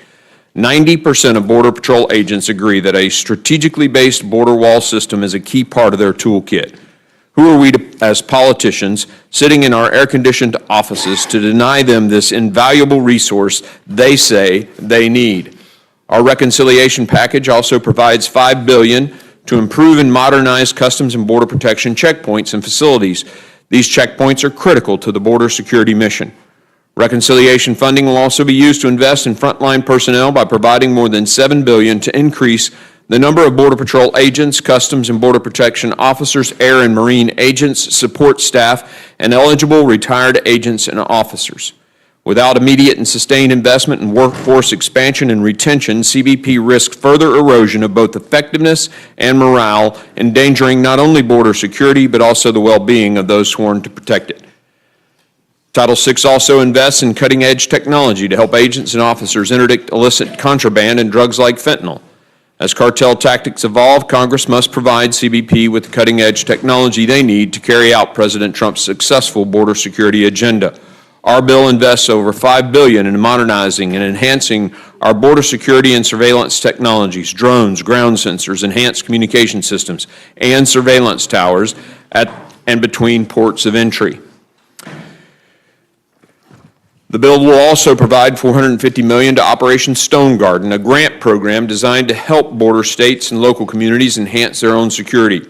90% of Border Patrol agents agree that a strategically based border wall system is a key part of their toolkit. Who are we as politicians sitting in our air-conditioned offices to deny them this invaluable resource they say they need? Our reconciliation package also provides $5 billion to improve and modernize Customs and Border Protection checkpoints and facilities. These checkpoints are critical to the border security mission. Reconciliation funding will also be used to invest in frontline personnel by providing more than $7 billion to increase the number of Border Patrol agents, Customs and Border Protection officers, air and marine agents, support staff, and eligible retired agents and officers. Without immediate and sustained investment in workforce expansion and retention, CBP risks further erosion of both effectiveness and morale, endangering not only border security, but also the well-being of those sworn to protect it. Title VI also invests in cutting-edge technology to help agents and officers interdict illicit contraband and drugs like fentanyl. As cartel tactics evolve, Congress must provide CBP with the cutting-edge technology they need to carry out President Trump's successful border security agenda. Our bill invests over $5 billion in modernizing and enhancing our border security and surveillance technologies, drones, ground sensors, enhanced communication systems, and surveillance towers at and between ports of entry. The bill will also provide $450 million to Operation Stone Garden, a grant program designed to help border states and local communities enhance their own security.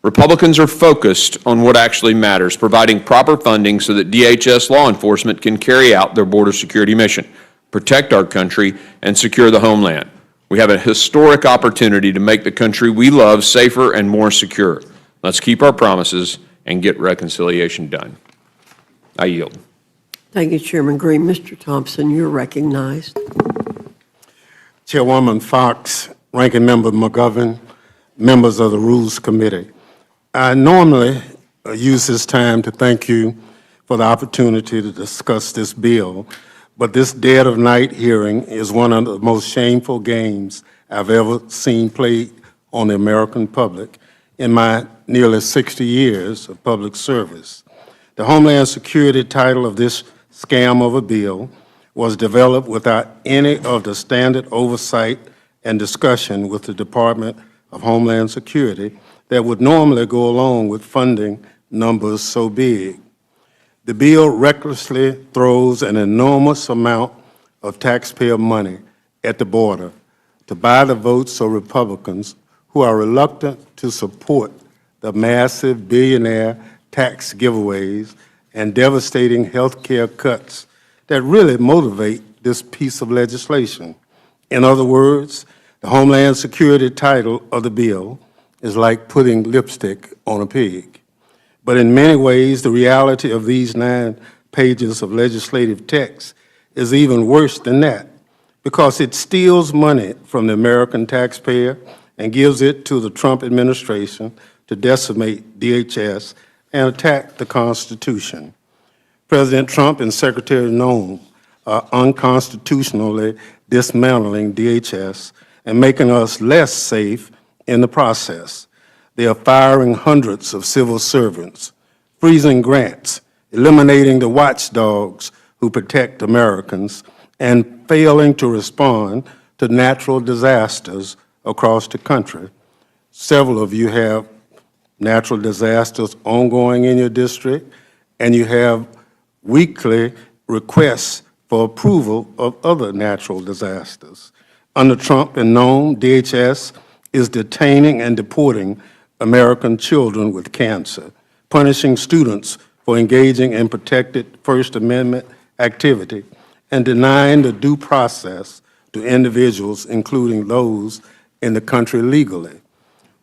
Republicans are focused on what actually matters, providing proper funding so that DHS law enforcement can carry out their border security mission, protect our country, and secure the homeland. We have a historic opportunity to make the country we love safer and more secure. Let's keep our promises and get reconciliation done. I yield. Thank you, Chairman Green. Mr. Thompson, you're recognized. Chairwoman Fox, Ranking Member McGovern, members of the Rules Committee. I normally use this time to thank you for the opportunity to discuss this bill, but this dead of night hearing is one of the most shameful games I've ever seen played on the American public in my nearly 60 years of public service. The Homeland Security title of this scam of a bill was developed without any of the standard oversight and discussion with the Department of Homeland Security that would normally go along with funding numbers so big. The bill recklessly throws an enormous amount of taxpayer money at the border to buy the votes of Republicans who are reluctant to support the massive billionaire tax giveaways and devastating health care cuts that really motivate this piece of legislation. In other words, the Homeland Security title of the bill is like putting lipstick on a pig. But in many ways, the reality of these 9 pages of legislative text is even worse than that, because it steals money from the American taxpayer and gives it to the Trump administration to decimate DHS and attack the Constitution. President Trump and Secretary Noem are unconstitutionally dismantling DHS and making us less safe in the process. They are firing hundreds of civil servants, freezing grants, eliminating the watchdogs who protect Americans, and failing to respond to natural disasters across the country. Several of you have natural disasters ongoing in your district, and you have weekly requests for approval of other natural disasters. Under Trump and Noem, DHS is detaining and deporting American children with cancer, punishing students for engaging in protected First Amendment activity, and denying the due process to individuals, including those in the country legally.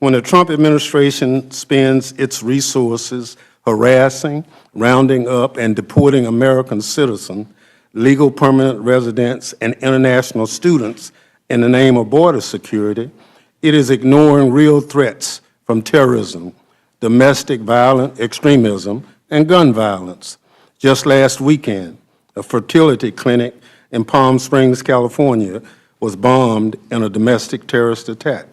When the Trump administration spends its resources harassing, rounding up, and deporting American citizens, legal permanent residents, and international students in the name of border security, it is ignoring real threats from terrorism, domestic violent extremism, and gun violence. Just last weekend, a fertility clinic in Palm Springs, California, was bombed in a domestic terrorist attack.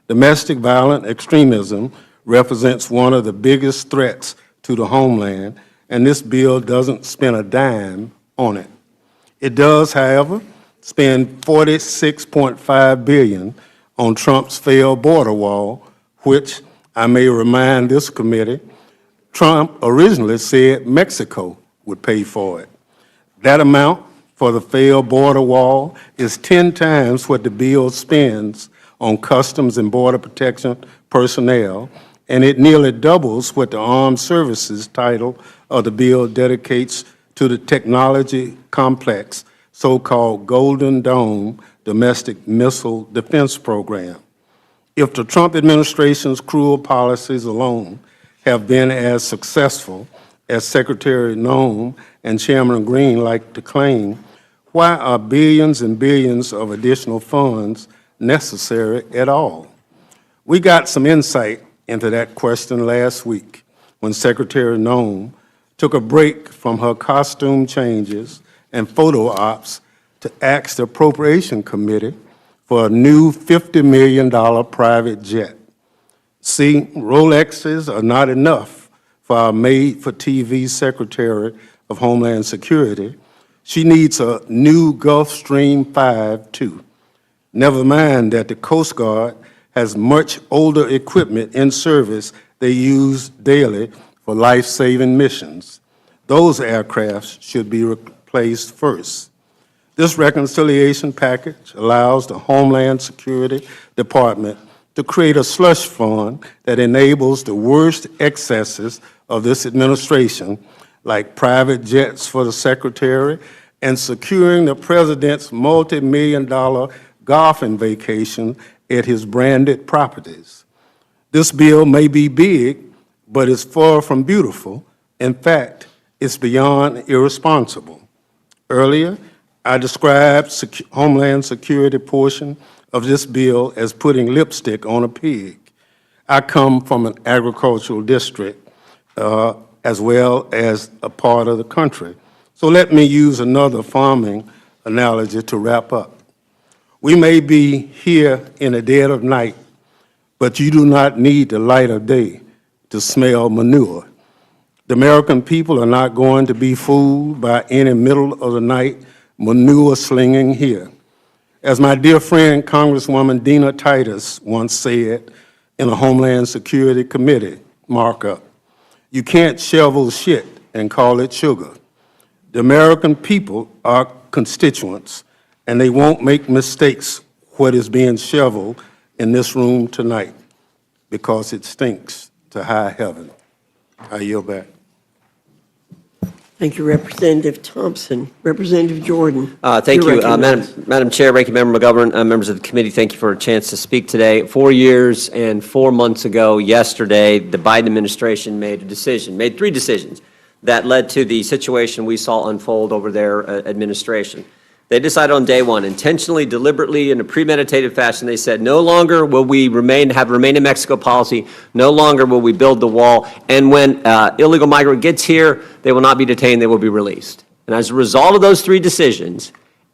Domestic violent extremism represents one of the biggest threats to the homeland, and this bill doesn't spend a dime on it. It does, however, spend $46.5 billion on Trump's failed border wall, which, I may remind this committee, Trump originally said Mexico would pay for it. That amount for the failed border wall is 10 times what the bill spends on Customs and Border Protection personnel, and it nearly doubles what the Armed Services title of the bill dedicates to the technology complex, so-called Golden Dome Domestic Missile Defense Program. If the Trump administration's cruel policies alone have been as successful as Secretary Noem and Chairman Green like to claim, why are billions and billions of additional funds necessary at all? We got some insight into that question last week when Secretary Noem took a break from her costume changes and photo ops to ask the Appropriation Committee for a new $50 million private jet. See, Rolexes are not enough for our made-for-TV Secretary of Homeland Security. She needs a new Gulfstream 5, too. Never mind that the Coast Guard has much older equipment in service they use daily for life-saving missions. Those aircrafts should be replaced first. This reconciliation package allows the Homeland Security Department to create a slush fund that enables the worst excesses of this administration, like private jets for the Secretary and securing the President's multi-million-dollar golfing vacation at his branded properties. This bill may be big, but it's far from beautiful. In fact, it's beyond irresponsible. Earlier, I described Homeland Security portion of this bill as putting lipstick on a pig. I come from an agricultural district as well as a part of the country So let me use another farming analogy to wrap up. We may be here in the dead of night, but you do not need the light of day to smell manure. The American people are not going to be fooled by any middle of the night manure slinging here. As my dear friend Congresswoman Dina Titus once said in a Homeland Security Committee markup, you can't shovel shit and call it sugar. The American people are constituents, and they won't make mistakes what is being shoveled in this room tonight because it stinks to high heaven. I yield back. Thank you, Representative Thompson. Representative Jordan. Thank you're you, recognized. Madam Chair, Ranking Member McGovern, members of the committee. Thank you for a chance to speak today. 4 years and 4 months ago, yesterday, the Biden administration made three decisions that led to the situation we saw unfold over their administration. They decided on day one, intentionally, deliberately, in a premeditated fashion, they said, no longer will we have remain in Mexico policy, no longer will we build the wall, and when illegal migrant gets here, they will not be detained, they will be released. And as a result of those three decisions,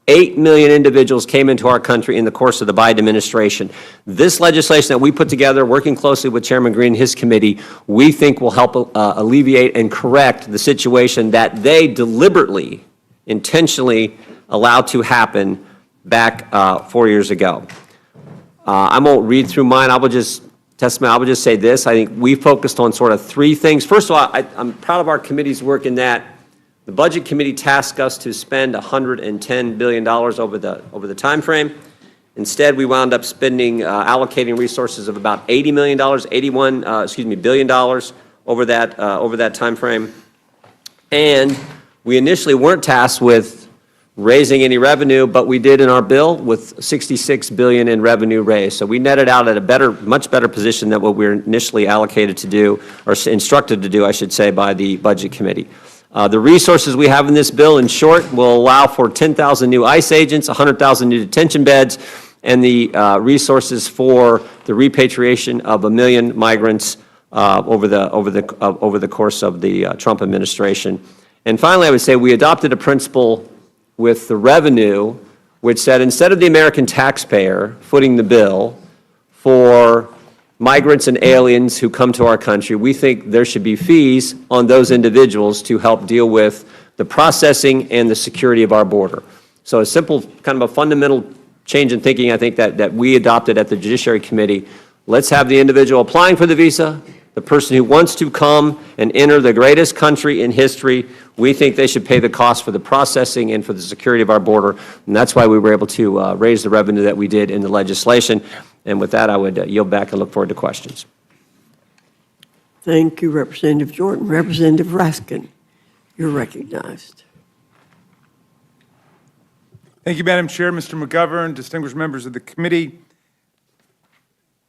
8 million individuals came into our country in the course of the Biden administration. This legislation that we put together, working closely with Chairman Green and his committee, we think will help alleviate and correct the situation that they deliberately, intentionally allowed to happen back 4 years ago. I won't read through mine. I will just say this. I think we focused on sort of three things. First of all, I'm proud of our committee's work in that the Budget Committee tasked us to spend $110 billion over the time frame. Instead, we wound up allocating resources of about $80 billion over that time frame. And we initially weren't tasked with raising any revenue, but we did in our bill with $66 billion in revenue raised. So we netted out at a much better position than what we were initially allocated to do, or instructed to do, I should say, by the Budget Committee. The resources we have in this bill, in short, will allow for 10,000 new ICE agents, 100,000 new detention beds, and the resources for the repatriation of 1 million migrants over the course of the Trump administration. And finally, I would say we adopted a principle with the revenue, which said instead of the American taxpayer footing the bill for migrants and aliens who come to our country, we think there should be fees on those individuals to help deal with the processing and the security of our border. So a simple, kind of a fundamental change in thinking, I think, that we adopted at the Judiciary Committee. Let's have the individual applying for the visa, the person who wants to come and enter the greatest country in history. We think they should pay the cost for the processing and for the security of our border, and that's why we were able to raise the revenue that we did in the legislation. And with that, I would yield back and look forward to questions. Thank you, Representative Jordan. Representative Raskin, you're recognized. Thank you, Madam Chair, Mr. McGovern, distinguished members of the committee.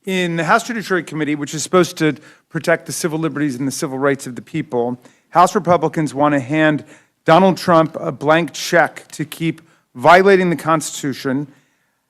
In the House Judiciary Committee, which is supposed to protect the civil liberties and the civil rights of the people, House Republicans want to hand Donald Trump a blank check to keep violating the Constitution,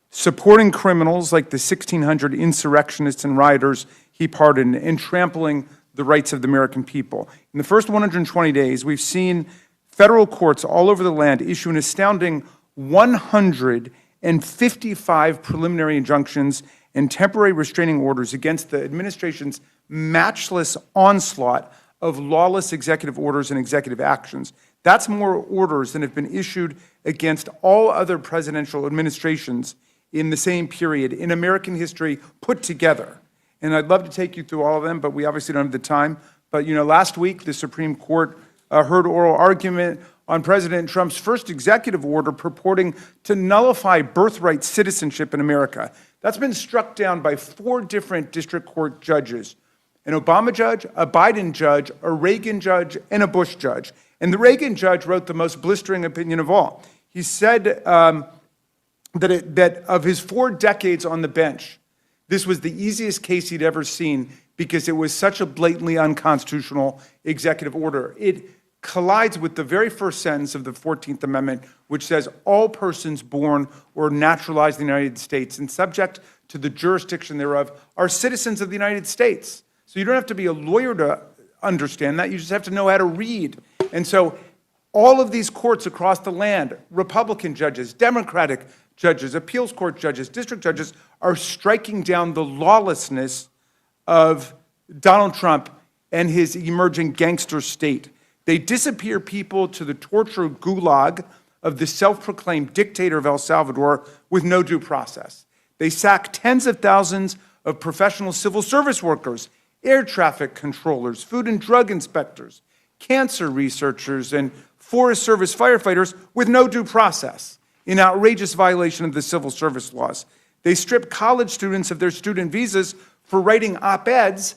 supporting criminals like the 1,600 insurrectionists and rioters he pardoned, and trampling the rights of the American people. In the first 120 days, we've seen federal courts all over the land issue an astounding 155 preliminary injunctions and temporary restraining orders against the administration's matchless onslaught of lawless executive orders and executive actions. That's more orders than have been issued against all other presidential administrations in the same period in American history put together. And I'd love to take you through all of them, but we obviously don't have the time. But, last week, the Supreme Court heard oral argument on President Trump's first executive order purporting to nullify birthright citizenship in America. That's been struck down by 4 different district court judges: an Obama judge, a Biden judge, a Reagan judge, and a Bush judge. And the Reagan judge wrote the most blistering opinion of all. He said that of his 4 decades on the bench, this was the easiest case he'd ever seen because it was such a blatantly unconstitutional executive order. It collides with the very first sentence of the 14th Amendment, which says all persons born or naturalized in the United States and subject to the jurisdiction thereof are citizens of the United States. So you don't have to be a lawyer to understand that. You just have to know how to read. And so All of these courts across the land, Republican judges, Democratic judges, appeals court judges, district judges, are striking down the lawlessness of Donald Trump and his emerging gangster state. They disappear people to the torture gulag of the self-proclaimed dictator of El Salvador with no due process. They sack tens of thousands of professional civil service workers, air traffic controllers, food and drug inspectors, cancer researchers, and Forest Service firefighters with no due process in outrageous violation of the civil service laws. They strip college students of their student visas for writing op-eds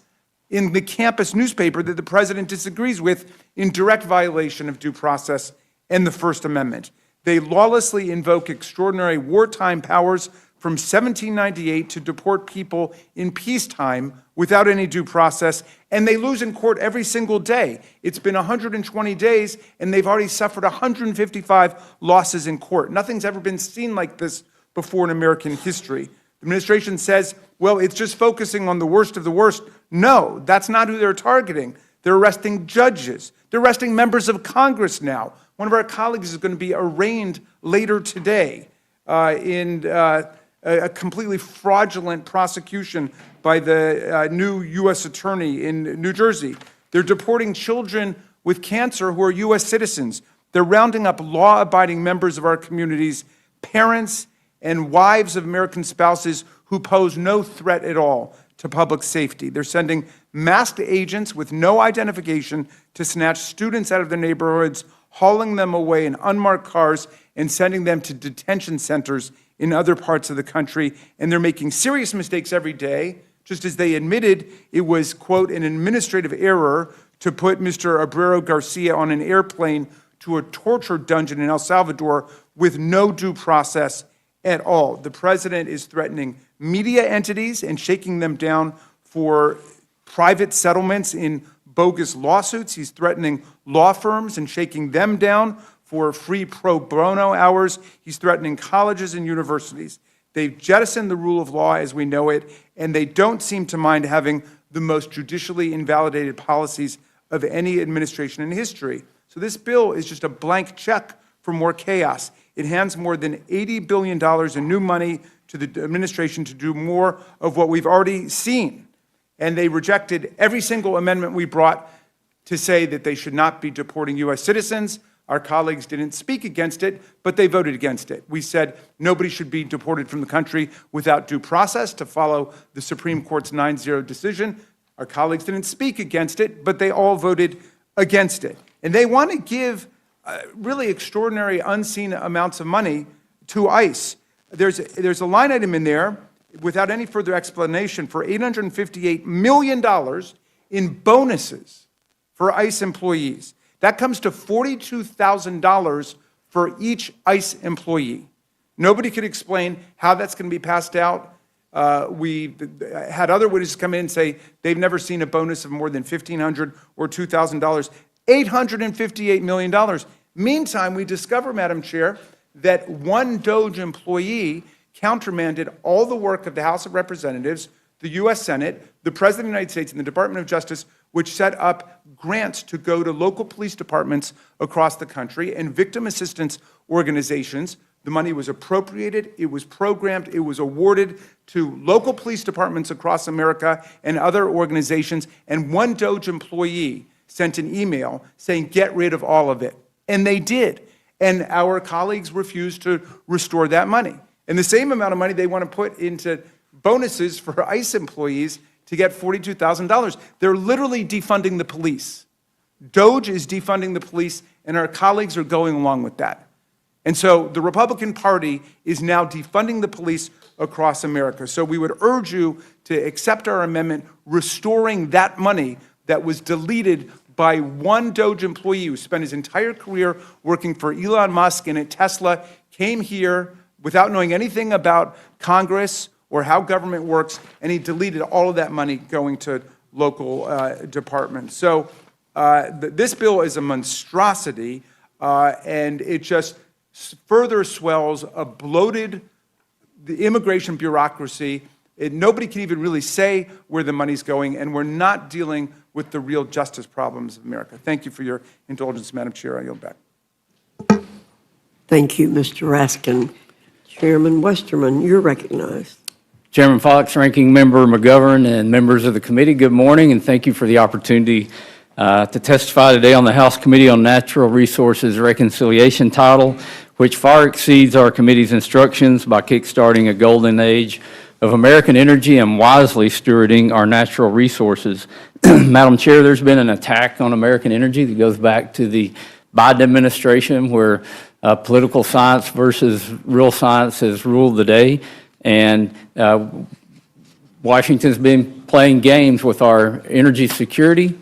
in the campus newspaper that the president disagrees with in direct violation of due process and the First Amendment. They lawlessly invoke extraordinary wartime powers from 1798 to deport people in peacetime without any due process, and they lose in court every single day. It's been 120 days, and they've already suffered 155 losses in court. Nothing's ever been seen like this before in American history. The administration says, well, it's just focusing on the worst of the worst. No, that's not who they're targeting. They're arresting judges. They're arresting members of Congress now. One of our colleagues is going to be arraigned later today in a completely fraudulent prosecution by the new U.S. attorney in New Jersey. They're deporting children with cancer who are U.S. citizens. They're rounding up law-abiding members of our communities, parents and wives of American spouses who pose no threat at all to public safety. They're sending masked agents with no identification to snatch students out of their neighborhoods, hauling them away in unmarked cars and sending them to detention centers in other parts of the country. And they're making serious mistakes every day, just as they admitted it was, quote, an administrative error to put Mr. Abreu Garcia on an airplane to a torture dungeon in El Salvador with no due process at all. The president is threatening media entities and shaking them down for private settlements in bogus lawsuits. He's threatening law firms and shaking them down for free pro bono hours. He's threatening colleges and universities. They've jettisoned the rule of law as we know it, and they don't seem to mind having the most judicially invalidated policies of any administration in history. So this bill is just a blank check for more chaos. It hands more than $80 billion in new money to the administration to do more of what we've already seen. And they rejected every single amendment we brought to say that they should not be deporting U.S. citizens. Our colleagues didn't speak against it, but they voted against it. We said nobody should be deported from the country without due process to follow the Supreme Court's 9-0 decision. Our colleagues didn't speak against it, but they all voted against it. And they want to give really extraordinary unseen amounts of money to ICE. There's a line item in there, without any further explanation, for $858 million in bonuses for ICE employees. That comes to $42,000 for each ICE employee. Nobody could explain how that's going to be passed out. We had other witnesses come in and say they've never seen a bonus of more than $1,500 or $2,000. $858 million. Meantime, we discover, Madam Chair, that one DOJ employee countermanded all the work of the House of Representatives, the U.S. Senate, the President of the United States, and the Department of Justice, which set up grants to go to local police departments across the country and victim assistance organizations. The money was appropriated, it was programmed, it was awarded to local police departments across America and other organizations, and one DOJ employee sent an email saying, get rid of all of it. And they did. And our colleagues refused to restore that money. And the same amount of money they want to put into bonuses for ICE employees to get $42,000. They're literally defunding the police. DOJ is defunding the police, and our colleagues are going along with that. And so the Republican Party is now defunding the police across America. So we would urge you to accept our amendment, restoring that money that was deleted by one DOJ employee who spent his entire career working for Elon Musk and at Tesla, came here without knowing anything about Congress or how government works, and he deleted all of that money going to local departments. So this bill is a monstrosity, and it just further swells a bloated the immigration bureaucracy. Nobody can even really say where the money's going, and we're not dealing with the real justice problems of America. Thank you for your indulgence, Madam Chair. I yield back. Thank you, Mr. Raskin. Chairman Westerman, you're recognized. Chairman Fox, Ranking Member McGovern, and members of the committee, good morning, and thank you for the opportunity to testify today on the House Committee on Natural Resources Reconciliation title, which far exceeds our committee's instructions by kickstarting a golden age of American energy and wisely stewarding our natural resources. Madam Chair, there's been an attack on American energy that goes back to the Biden administration, where political science versus real science has ruled the day. And Washington's been playing games with our energy security,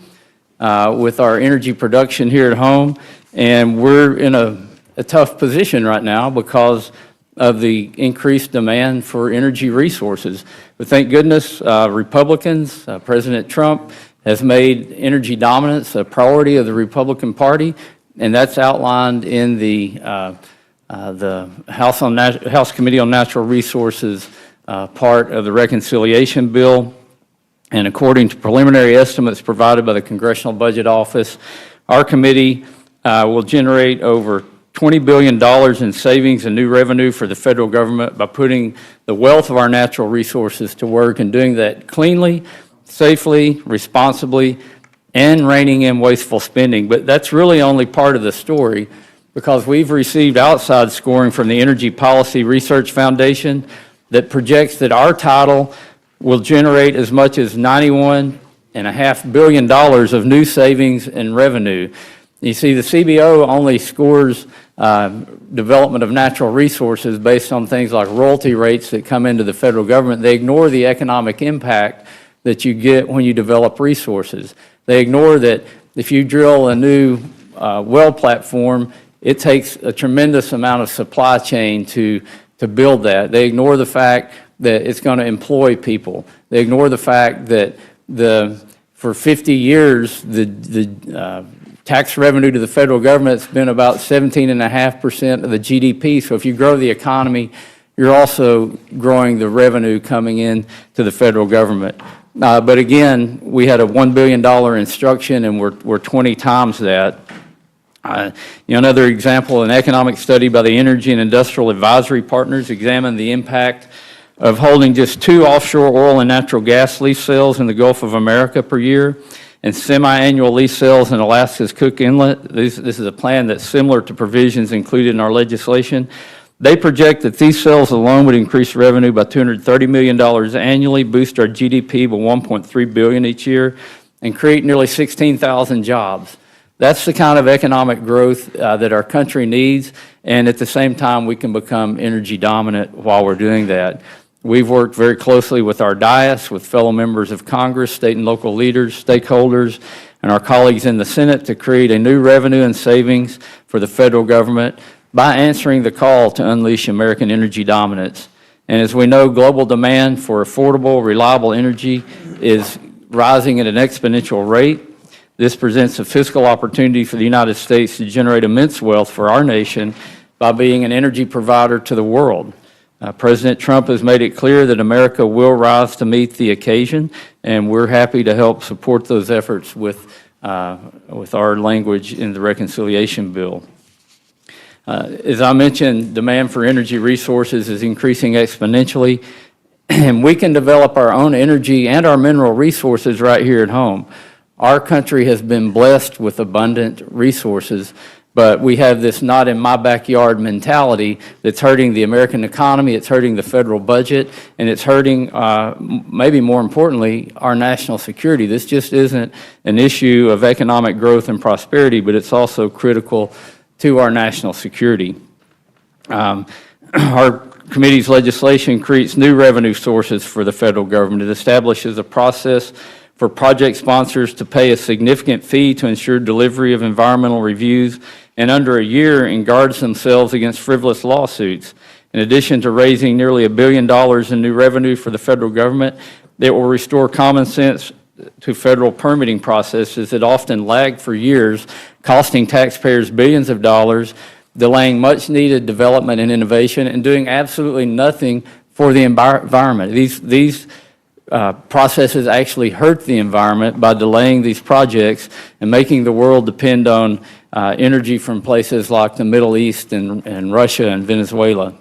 with our energy production here at home, and we're in a tough position right now because of the increased demand for energy resources. But thank goodness, Republicans, President Trump has made energy dominance a priority of the Republican Party, and that's outlined in the House Committee on Natural Resources part of the reconciliation bill. And according to preliminary estimates provided by the Congressional Budget Office, our committee will generate over $20 billion in savings and new revenue for the federal government by putting the wealth of our natural resources to work and doing that cleanly, safely, responsibly, and reining in wasteful spending. But that's really only part of the story, because we've received outside scoring from the Energy Policy Research Foundation that projects that our title will generate as much as $91.5 billion of new savings and revenue. You see, the CBO only scores development of natural resources based on things like royalty rates that come into the federal government. They ignore the economic impact that you get when you develop resources. They ignore that if you drill a new well platform, it takes a tremendous amount of supply chain to build that. They ignore the fact that it's going to employ people. They ignore the fact that for 50 years, the tax revenue to the federal government has been about 17.5% of the GDP. So if you grow the economy, you're also growing the revenue coming in to the federal government. But again, we had a $1 billion instruction, and we're 20 times that. Another example, an economic study by the Energy and Industrial Advisory Partners examined the impact of holding just 2 offshore oil and natural gas lease sales in the Gulf of America per year and semi-annual lease sales in Alaska's Cook Inlet. This is a plan that's similar to provisions included in our legislation. They project that these sales alone would increase revenue by $230 million annually, boost our GDP by $1.3 billion each year, and create nearly 16,000 jobs. That's the kind of economic growth that our country needs, and at the same time, we can become energy dominant while we're doing that. We've worked very closely with our dais, with fellow members of Congress, state and local leaders, stakeholders, and our colleagues in the Senate to create a new revenue and savings for the federal government by answering the call to unleash American energy dominance. And as we know, global demand for affordable, reliable energy is rising at an exponential rate. This presents a fiscal opportunity for the United States to generate immense wealth for our nation by being an energy provider to the world. President Trump has made it clear that America will rise to meet the occasion, and we're happy to help support those efforts with our language in the reconciliation bill. As I mentioned, demand for energy resources is increasing exponentially, and we can develop our own energy and our mineral resources right here at home. Our country has been blessed with abundant resources, but we have this not in my backyard mentality that's hurting the American economy, it's hurting the federal budget, and it's hurting, maybe more importantly, our national security. This just isn't an issue of economic growth and prosperity, but it's also critical to our national security. Our committee's legislation creates new revenue sources for the federal government. It establishes a process for project sponsors to pay a significant fee to ensure delivery of environmental reviews in under a year and guards themselves against frivolous lawsuits. In addition to raising nearly $1 billion in new revenue for the federal government, it will restore common sense to federal permitting processes that often lag for years, costing taxpayers billions of dollars, delaying much-needed development and innovation, and doing absolutely nothing for the environment. These processes actually hurt the environment by delaying these projects and making the world depend on energy from places like the Middle East and Russia and Venezuela.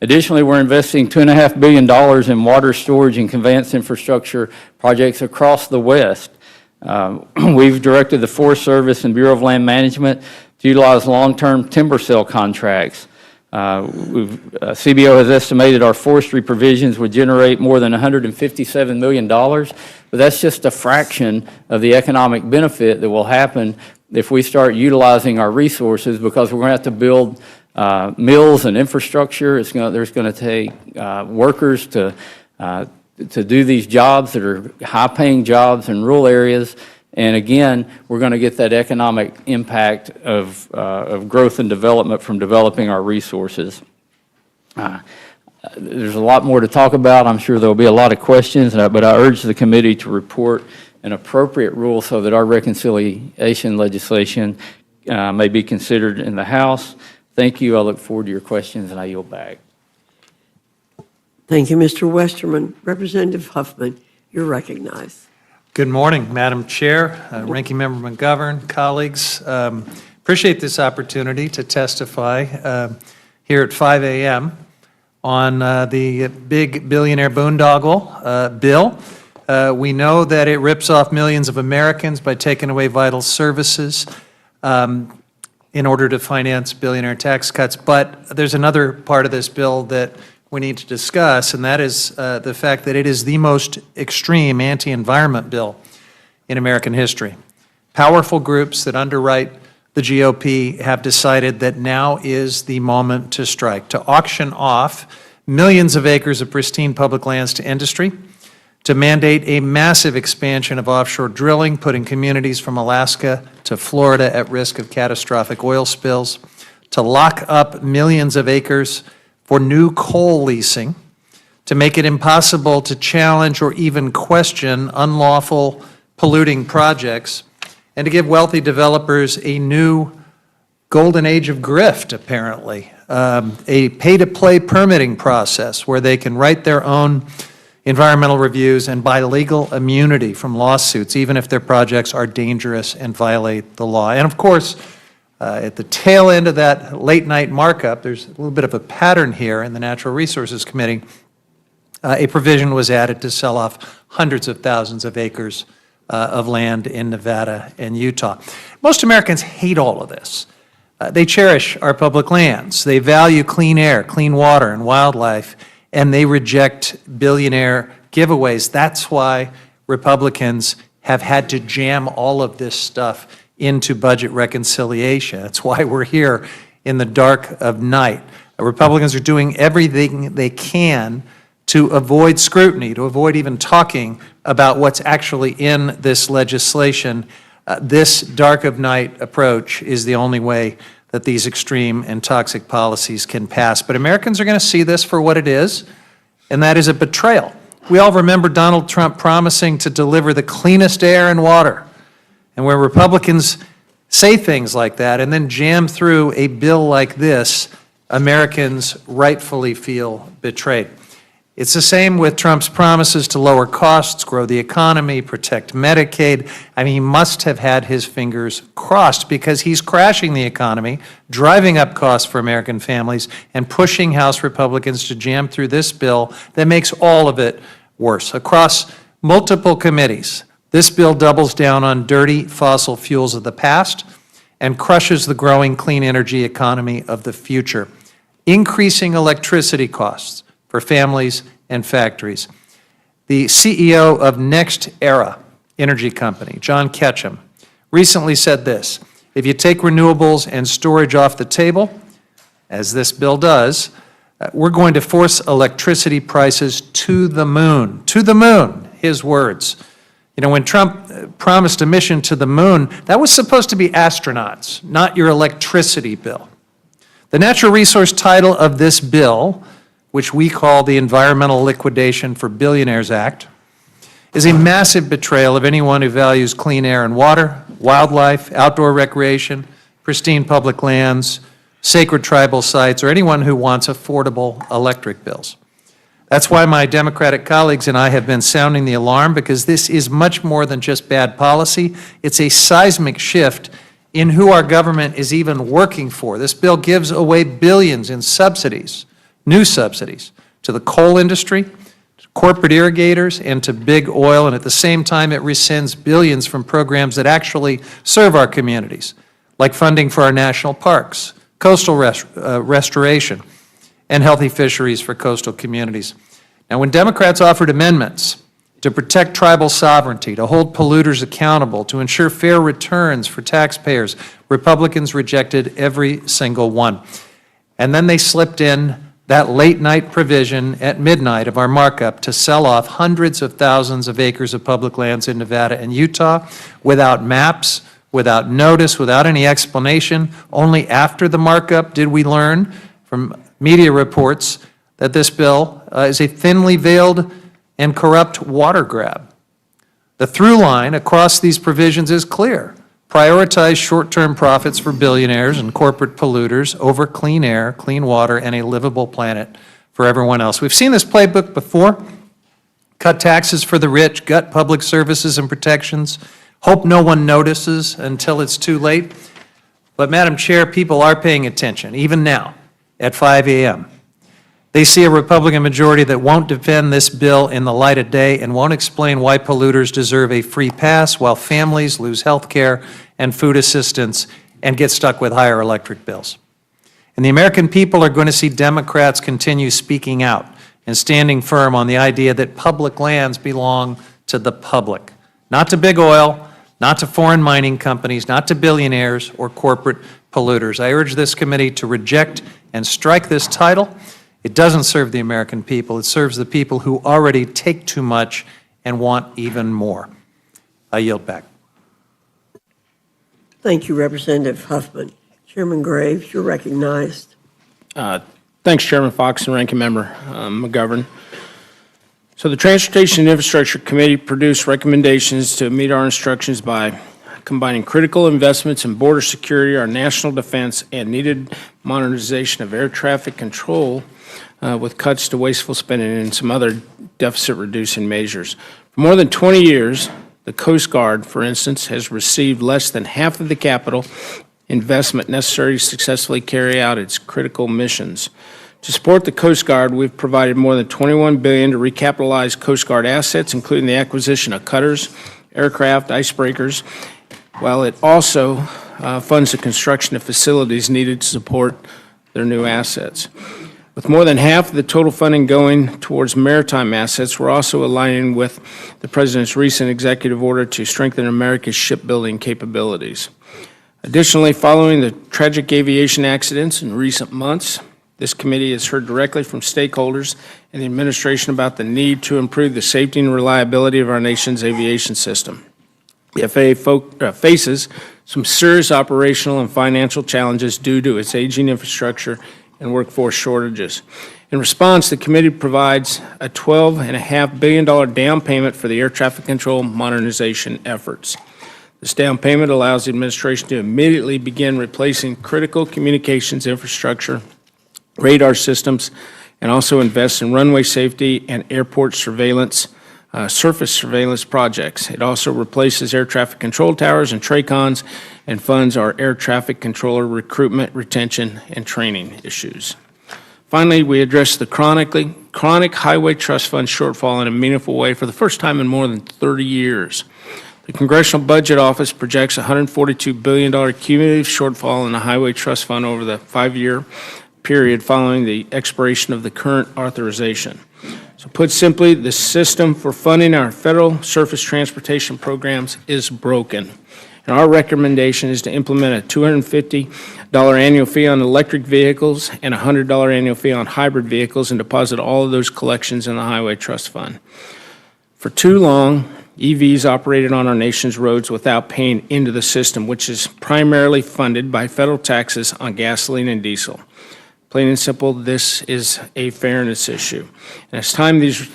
Additionally, we're investing $2.5 billion in water storage and conveyance infrastructure projects across the West. We've directed the Forest Service and Bureau of Land Management to utilize long-term timber sale contracts. CBO has estimated our forestry provisions would generate more than $157 million, but that's just a fraction of the economic benefit that will happen if we start utilizing our resources, because we're going to have to build mills and infrastructure. There's going to take workers to do these jobs that are high-paying jobs in rural areas. And again, we're going to get that economic impact of growth and development from developing our resources. There's a lot more to talk about. I'm sure there will be a lot of questions, but I urge the committee to report an appropriate rule so that our reconciliation legislation may be considered in the House. Thank you. I look forward to your questions, and I yield back. Thank you, Mr. Westerman. Representative Huffman, you're recognized. Good morning, Madam Chair, Ranking Member McGovern, colleagues. Appreciate this opportunity to testify here at 5 a.m. on the big billionaire boondoggle bill. We know that it rips off millions of Americans by taking away vital services in order to finance billionaire tax cuts. But there's another part of this bill that we need to discuss, and that is the fact that it is the most extreme anti-environment bill in American history. Powerful groups that underwrite the GOP have decided that now is the moment to strike, to auction off millions of acres of pristine public lands to industry, to mandate a massive expansion of offshore drilling, putting communities from Alaska to Florida at risk of catastrophic oil spills, to lock up millions of acres for new coal leasing, to make it impossible to challenge or even question unlawful polluting projects, and to give wealthy developers a new golden age of grift, apparently, a pay-to-play permitting process where they can write their own environmental reviews and buy legal immunity from lawsuits, even if their projects are dangerous and violate the law. And of course, at the tail end of that late-night markup, there's a little bit of a pattern here in the Natural Resources Committee. A provision was added to sell off hundreds of thousands of acres of land in Nevada and Utah. Most Americans hate all of this. They cherish our public lands. They value clean air, clean water, and wildlife, and they reject billionaire giveaways. That's why Republicans have had to jam all of this stuff into budget reconciliation. That's why we're here in the dark of night. Republicans are doing everything they can to avoid scrutiny, to avoid even talking about what's actually in this legislation. This dark of night approach is the only way that these extreme and toxic policies can pass. But Americans are going to see this for what it is, and that is a betrayal. We all remember Donald Trump promising to deliver the cleanest air and water. And where Republicans say things like that and then jam through a bill like this, Americans rightfully feel betrayed. It's the same with Trump's promises to lower costs, grow the economy, protect Medicaid. I mean, he must have had his fingers crossed because he's crashing the economy, driving up costs for American families, and pushing House Republicans to jam through this bill that makes all of it worse. Across multiple committees, this bill doubles down on dirty fossil fuels of the past and crushes the growing clean energy economy of the future, increasing electricity costs for families and factories. The CEO of Next Era Energy Company, John Ketchum, recently said this: if you take renewables and storage off the table, as this bill does, we're going to force electricity prices to the moon. To the moon, his words. You know, when Trump promised a mission to the moon, that was supposed to be astronauts, not your electricity bill. The natural resource title of this bill, which we call the Environmental Liquidation for Billionaires Act, is a massive betrayal of anyone who values clean air and water, wildlife, outdoor recreation, pristine public lands, sacred tribal sites, or anyone who wants affordable electric bills. That's why my Democratic colleagues and I have been sounding the alarm, because this is much more than just bad policy. It's a seismic shift in who our government is even working for. This bill gives away billions in subsidies, new subsidies, to the coal industry, to corporate irrigators, and to big oil, and at the same time it rescinds billions from programs that actually serve our communities, like funding for our national parks, coastal restoration, and healthy fisheries for coastal communities. Now, when Democrats offered amendments to protect tribal sovereignty, to hold polluters accountable, to ensure fair returns for taxpayers, Republicans rejected every single one. And then they slipped in that late-night provision at midnight of our markup to sell off hundreds of thousands of acres of public lands in Nevada and Utah without maps, without notice, without any explanation. Only after the markup did we learn from media reports that this bill is a thinly veiled and corrupt water grab. The through line across these provisions is clear. Prioritize short-term profits for billionaires and corporate polluters over clean air, clean water, and a livable planet for everyone else. We've seen this playbook before. Cut taxes for the rich, gut public services and protections, hope no one notices until it's too late. But, Madam Chair, people are paying attention, even now, at 5 a.m. They see a Republican majority that won't defend this bill in the light of day and won't explain why polluters deserve a free pass while families lose health care and food assistance and get stuck with higher electric bills. And the American people are going to see Democrats continue speaking out and standing firm on the idea that public lands belong to the public, not to big oil, not to foreign mining companies, not to billionaires or corporate polluters. I urge this committee to reject and strike this title. It doesn't serve the American people. It serves the people who already take too much and want even more. I yield back. Thank you, Representative Huffman. Chairman Graves, you're recognized. Thanks, Chairman Fox and Ranking Member McGovern. So the Transportation and Infrastructure Committee produced recommendations to meet our instructions by combining critical investments in border security, our national defense, and needed modernization of air traffic control with cuts to wasteful spending and some other deficit-reducing measures. For more than 20 years, the Coast Guard, for instance, has received less than half of the capital investment necessary to successfully carry out its critical missions. To support the Coast Guard, we've provided more than $21 billion to recapitalize Coast Guard assets, including the acquisition of cutters, aircraft, icebreakers, while it also funds the construction of facilities needed to support their new assets. With more than half of the total funding going towards maritime assets, we're also aligning with the President's recent executive order to strengthen America's shipbuilding capabilities. Additionally, following the tragic aviation accidents in recent months, this committee has heard directly from stakeholders and the administration about the need to improve the safety and reliability of our nation's aviation system. The FAA faces some serious operational and financial challenges due to its aging infrastructure and workforce shortages. In response, the committee provides a $12.5 billion down payment for the air traffic control modernization efforts. This down payment allows the administration to immediately begin replacing critical communications infrastructure, radar systems, and also invest in runway safety and airport surveillance, surface surveillance projects. It also replaces air traffic control towers and TRACONs and funds our air traffic controller recruitment, retention, and training issues. Finally, we address the chronic highway trust fund shortfall in a meaningful way for the first time in more than 30 years. The Congressional Budget Office projects a $142 billion cumulative shortfall in the highway trust fund over the 5-year period following the expiration of the current authorization. So put simply, the system for funding our federal surface transportation programs is broken. And our recommendation is to implement a $250 annual fee on electric vehicles and a $100 annual fee on hybrid vehicles and deposit all of those collections in the Highway Trust Fund. For too long, EVs operated on our nation's roads without paying into the system, which is primarily funded by federal taxes on gasoline and diesel. Plain and simple, this is a fairness issue. And it's time these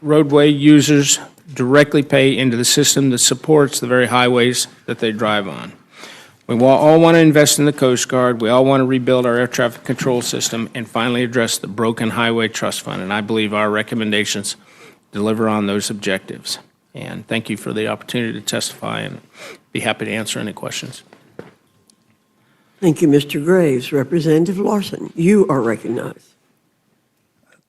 roadway users directly pay into the system that supports the very highways that they drive on. We all want to invest in the Coast Guard. We all want to rebuild our air traffic control system and finally address the broken highway trust fund. And I believe our recommendations deliver on those objectives. And thank you for the opportunity to testify, and be happy to answer any questions. Thank you, Mr. Graves. Representative Larson, you are recognized.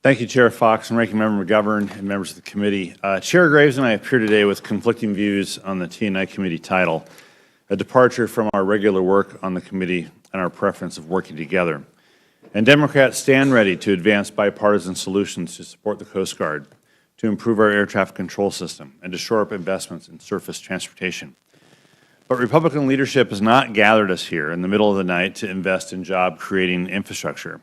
Thank you, Chair Fox and Ranking Member McGovern and members of the committee. Chair Graves and I appear today with conflicting views on the T&I committee title, a departure from our regular work on the committee and our preference of working together. And Democrats stand ready to advance bipartisan solutions to support the Coast Guard, to improve our air traffic control system, and to shore up investments in surface transportation. But Republican leadership has not gathered us here in the middle of the night to invest in job-creating infrastructure.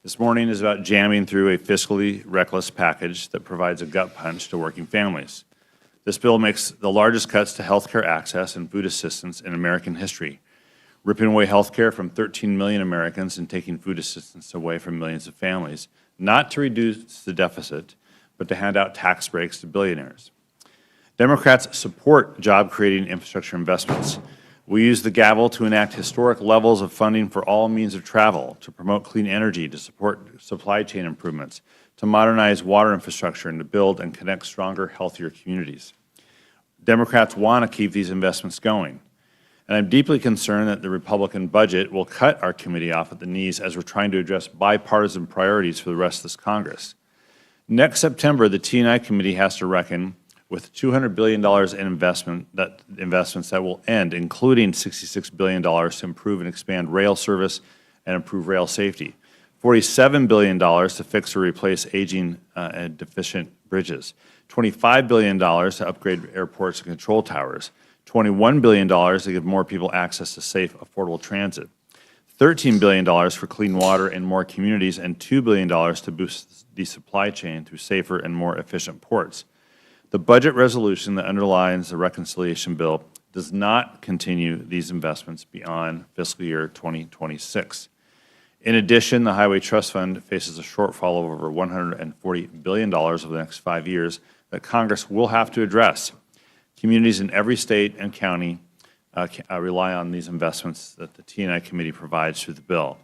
This morning is about jamming through a fiscally reckless package that provides a gut punch to working families. This bill makes the largest cuts to health care access and food assistance in American history, ripping away health care from 13 million Americans and taking food assistance away from millions of families, not to reduce the deficit, but to hand out tax breaks to billionaires. Democrats support job-creating infrastructure investments. We use the gavel to enact historic levels of funding for all means of travel, to promote clean energy, to support supply chain improvements, to modernize water infrastructure, and to build and connect stronger, healthier communities. Democrats want to keep these investments going. And I'm deeply concerned that the Republican budget will cut our committee off at the knees as we're trying to address bipartisan priorities for the rest of this Congress. Next September, the T&I committee has to reckon with $200 billion in investments that will end, including $66 billion to improve and expand rail service and improve rail safety, $47 billion to fix or replace aging and deficient bridges, $25 billion to upgrade airports and control towers, $21 billion to give more people access to safe, affordable transit, $13 billion for clean water in more communities, and $2 billion to boost the supply chain through safer and more efficient ports. The budget resolution that underlines the reconciliation bill does not continue these investments beyond fiscal year 2026. In addition, the Highway Trust Fund faces a shortfall of over $140 billion over the next 5 years that Congress will have to address. Communities in every state and county rely on these investments that the T&I committee provides through the bill.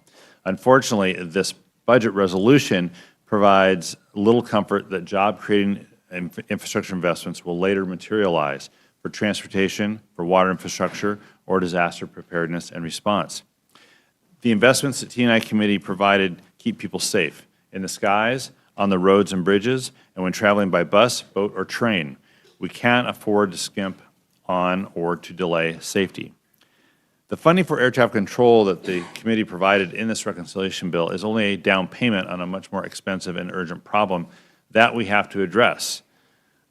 Unfortunately, this budget resolution provides little comfort that job-creating infrastructure investments will later materialize for transportation, for water infrastructure, or disaster preparedness and response. The investments that T&I committee provided keep people safe in the skies, on the roads and bridges, and when traveling by bus, boat, or train. We can't afford to skimp on or to delay safety. The funding for air traffic control that the committee provided in this reconciliation bill is only a down payment on a much more expensive and urgent problem that we have to address.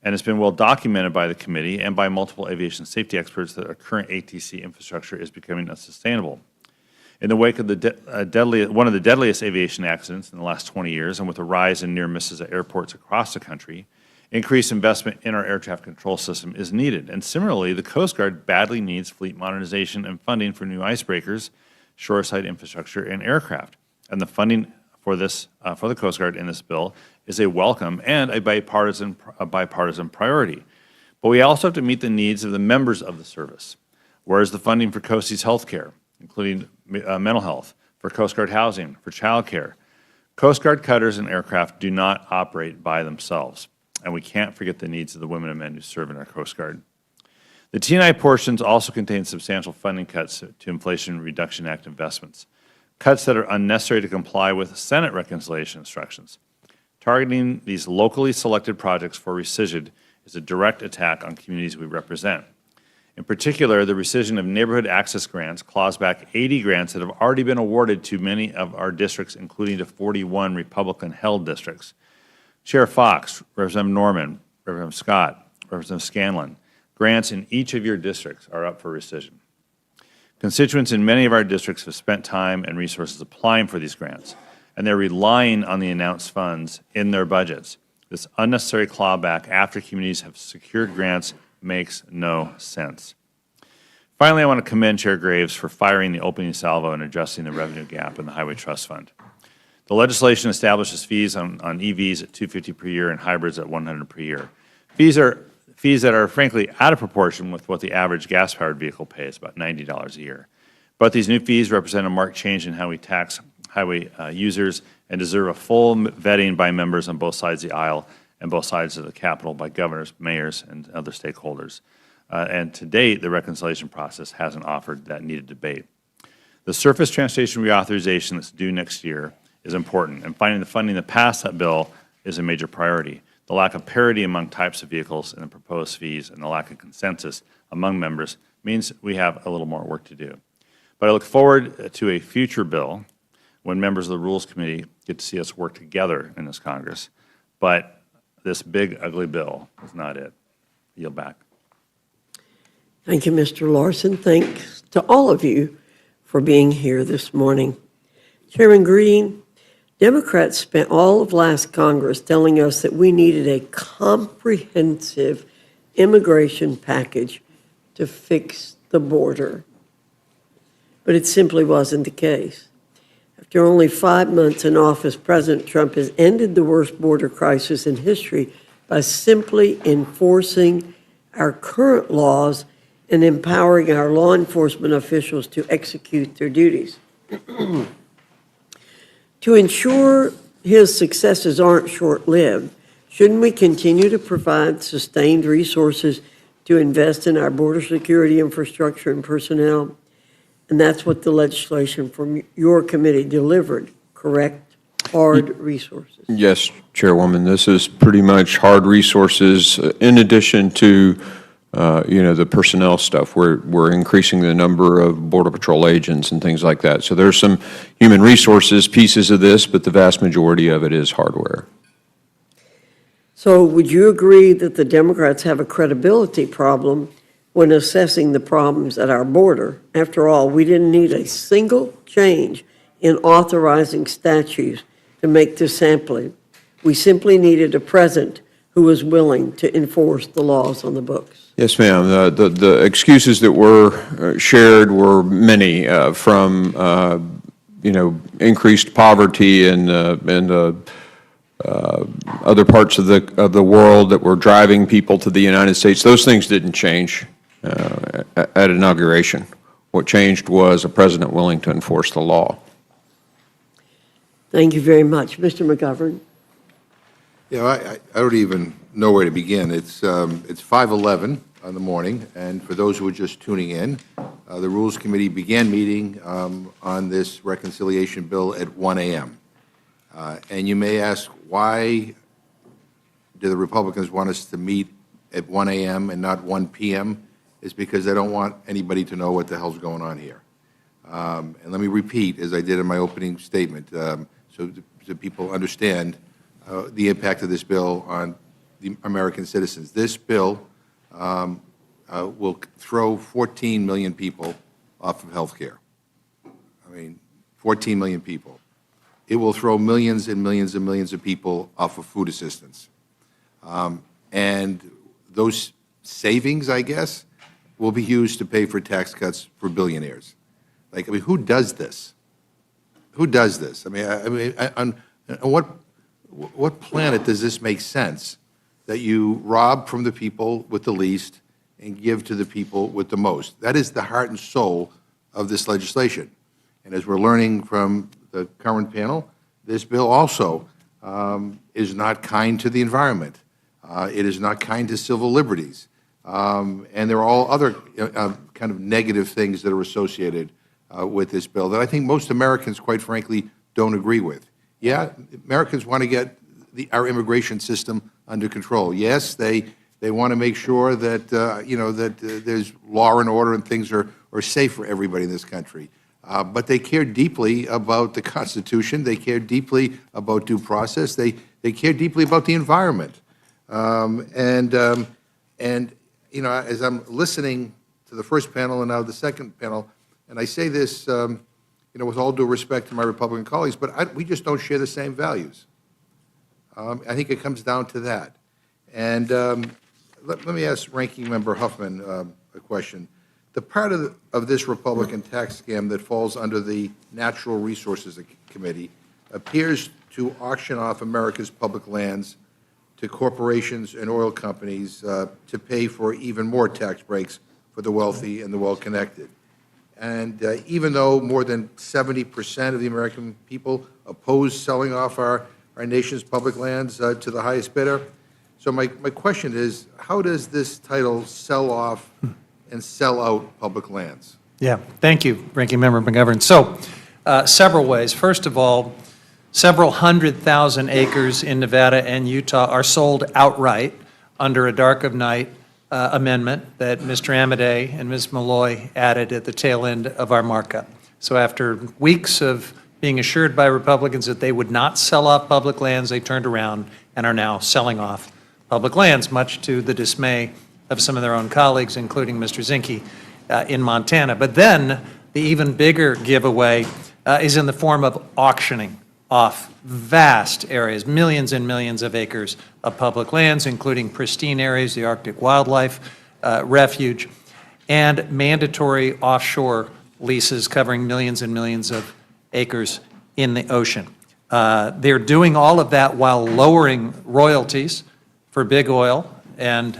And it's been well documented by the committee and by multiple aviation safety experts that our current ATC infrastructure is becoming unsustainable. In the wake of one of the deadliest aviation accidents in the last 20 years, and with a rise in near misses at airports across the country, increased investment in our air traffic control system is needed. And similarly, the Coast Guard badly needs fleet modernization and funding for new icebreakers, shoreside infrastructure, and aircraft. And the funding for this, for the Coast Guard in this bill is a welcome and a bipartisan priority. But we also have to meet the needs of the members of the service. Where is the funding for Coasties health care, including mental health, for Coast Guard housing, for child care? Coast Guard cutters and aircraft do not operate by themselves, and we can't forget the needs of the women and men who serve in our Coast Guard. The T&I portions also contain substantial funding cuts to Inflation Reduction Act investments, cuts that are unnecessary to comply with Senate reconciliation instructions. Targeting these locally selected projects for rescission is a direct attack on communities we represent. In particular, the rescission of neighborhood access grants claws back 80 grants that have already been awarded to many of our districts, including to 41 Republican-held districts. Chair Fox, Representative Norman, Representative Scott, Representative Scanlon, grants in each of your districts are up for rescission. Constituents in many of our districts have spent time and resources applying for these grants, and they're relying on the announced funds in their budgets. This unnecessary clawback after communities have secured grants makes no sense. Finally, I want to commend Chair Graves for firing the opening salvo and addressing the revenue gap in the Highway Trust Fund. The legislation establishes fees on EVs at $250 per year and hybrids at $100 per year. Fees that are frankly out of proportion with what the average gas-powered vehicle pays, about $90 a year. But these new fees represent a marked change in how we tax highway users and deserve a full vetting by members on both sides of the aisle and both sides of the Capitol by governors, mayors, and other stakeholders. And to date, the reconciliation process hasn't offered that needed debate. The surface transportation reauthorization that's due next year is important, and finding the funding to pass that bill is a major priority. The lack of parity among types of vehicles and the proposed fees and the lack of consensus among members means we have a little more work to do. But I look forward to a future bill when members of the Rules Committee get to see us work together in this Congress. But this big, ugly bill is not it. I yield back. Thank you, Mr. Larson. Thanks to all of you for being here this morning. Chairman Green, Democrats spent all of last Congress telling us that we needed a comprehensive immigration package to fix the border. But it simply wasn't the case. After only 5 months in office, President Trump has ended the worst border crisis in history by simply enforcing our current laws and empowering our law enforcement officials to execute their duties. To ensure his successes aren't short-lived, shouldn't we continue to provide sustained resources to invest in our border security infrastructure and personnel? And that's what the legislation from your committee delivered, correct? Hard resources. Yes, Chairwoman, this is pretty much hard resources in addition to the personnel stuff. We're increasing the number of Border Patrol agents and things like that. So there's some human resources pieces of this, but the vast majority of it is hardware. So would you agree that the Democrats have a credibility problem when assessing the problems at our border? After all, we didn't need a single change in authorizing statutes to make this sampling. We simply needed a president who was willing to enforce the laws on the books. Yes, ma'am. The excuses that were shared were many, from increased poverty and other parts of the world that were driving people to the United States. Those things didn't change at inauguration. What changed was a president willing to enforce the law. Thank you very much. Mr. McGovern. I don't even know where to begin. It's 5:11 in the morning, and for those who are just tuning in, the Rules Committee began meeting on this reconciliation bill at 1 a.m. And you may ask, why do the Republicans want us to meet at 1 a.m. and not 1 p.m.? It's because they don't want anybody to know what the hell's going on here. And let me repeat, as I did in my opening statement, so people understand the impact of this bill on the American citizens. This bill will throw 14 million people off of health care. 14 million people. It will throw millions and millions and millions of people off of food assistance. And those savings, I guess, will be used to pay for tax cuts for billionaires. Who does this? Who does this? On what planet does this make sense, that you rob from the people with the least and give to the people with the most? That is the heart and soul of this legislation. And as we're learning from the current panel, this bill also is not kind to the environment. It is not kind to civil liberties. And there are all other kind of negative things that are associated with this bill that I think most Americans, quite frankly, don't agree with. Yeah, Americans want to get our immigration system under control. Yes, they want to make sure that there's law and order and things are safe for everybody in this country. But they care deeply about the Constitution. They care deeply about due process. They care deeply about the environment. As I'm listening to the first panel and now the second panel, and I say this, with all due respect to my Republican colleagues, but we just don't share the same values. I think it comes down to that. And let me ask Ranking Member Huffman a question. The part of this Republican tax scam that falls under the Natural Resources Committee appears to auction off America's public lands to corporations and oil companies to pay for even more tax breaks for the wealthy and the well-connected. And even though more than 70% of the American people oppose selling off our nation's public lands to the highest bidder, so my question is, how does this title sell off and sell out public lands? Yeah, thank you, Ranking Member McGovern. So, several ways. First of all, several 100,000 acres in Nevada and Utah are sold outright under a dark of night amendment that Mr. Amadei and Ms. Malloy added at the tail end of our markup. So after weeks of being assured by Republicans that they would not sell off public lands, they turned around and are now selling off public lands, much to the dismay of some of their own colleagues, including Mr. Zinke in Montana. But then the even bigger giveaway is in the form of auctioning off vast areas, millions and millions of acres of public lands, including pristine areas, the Arctic Wildlife Refuge, and mandatory offshore leases covering millions and millions of acres in the ocean. They're doing all of that while lowering royalties for big oil and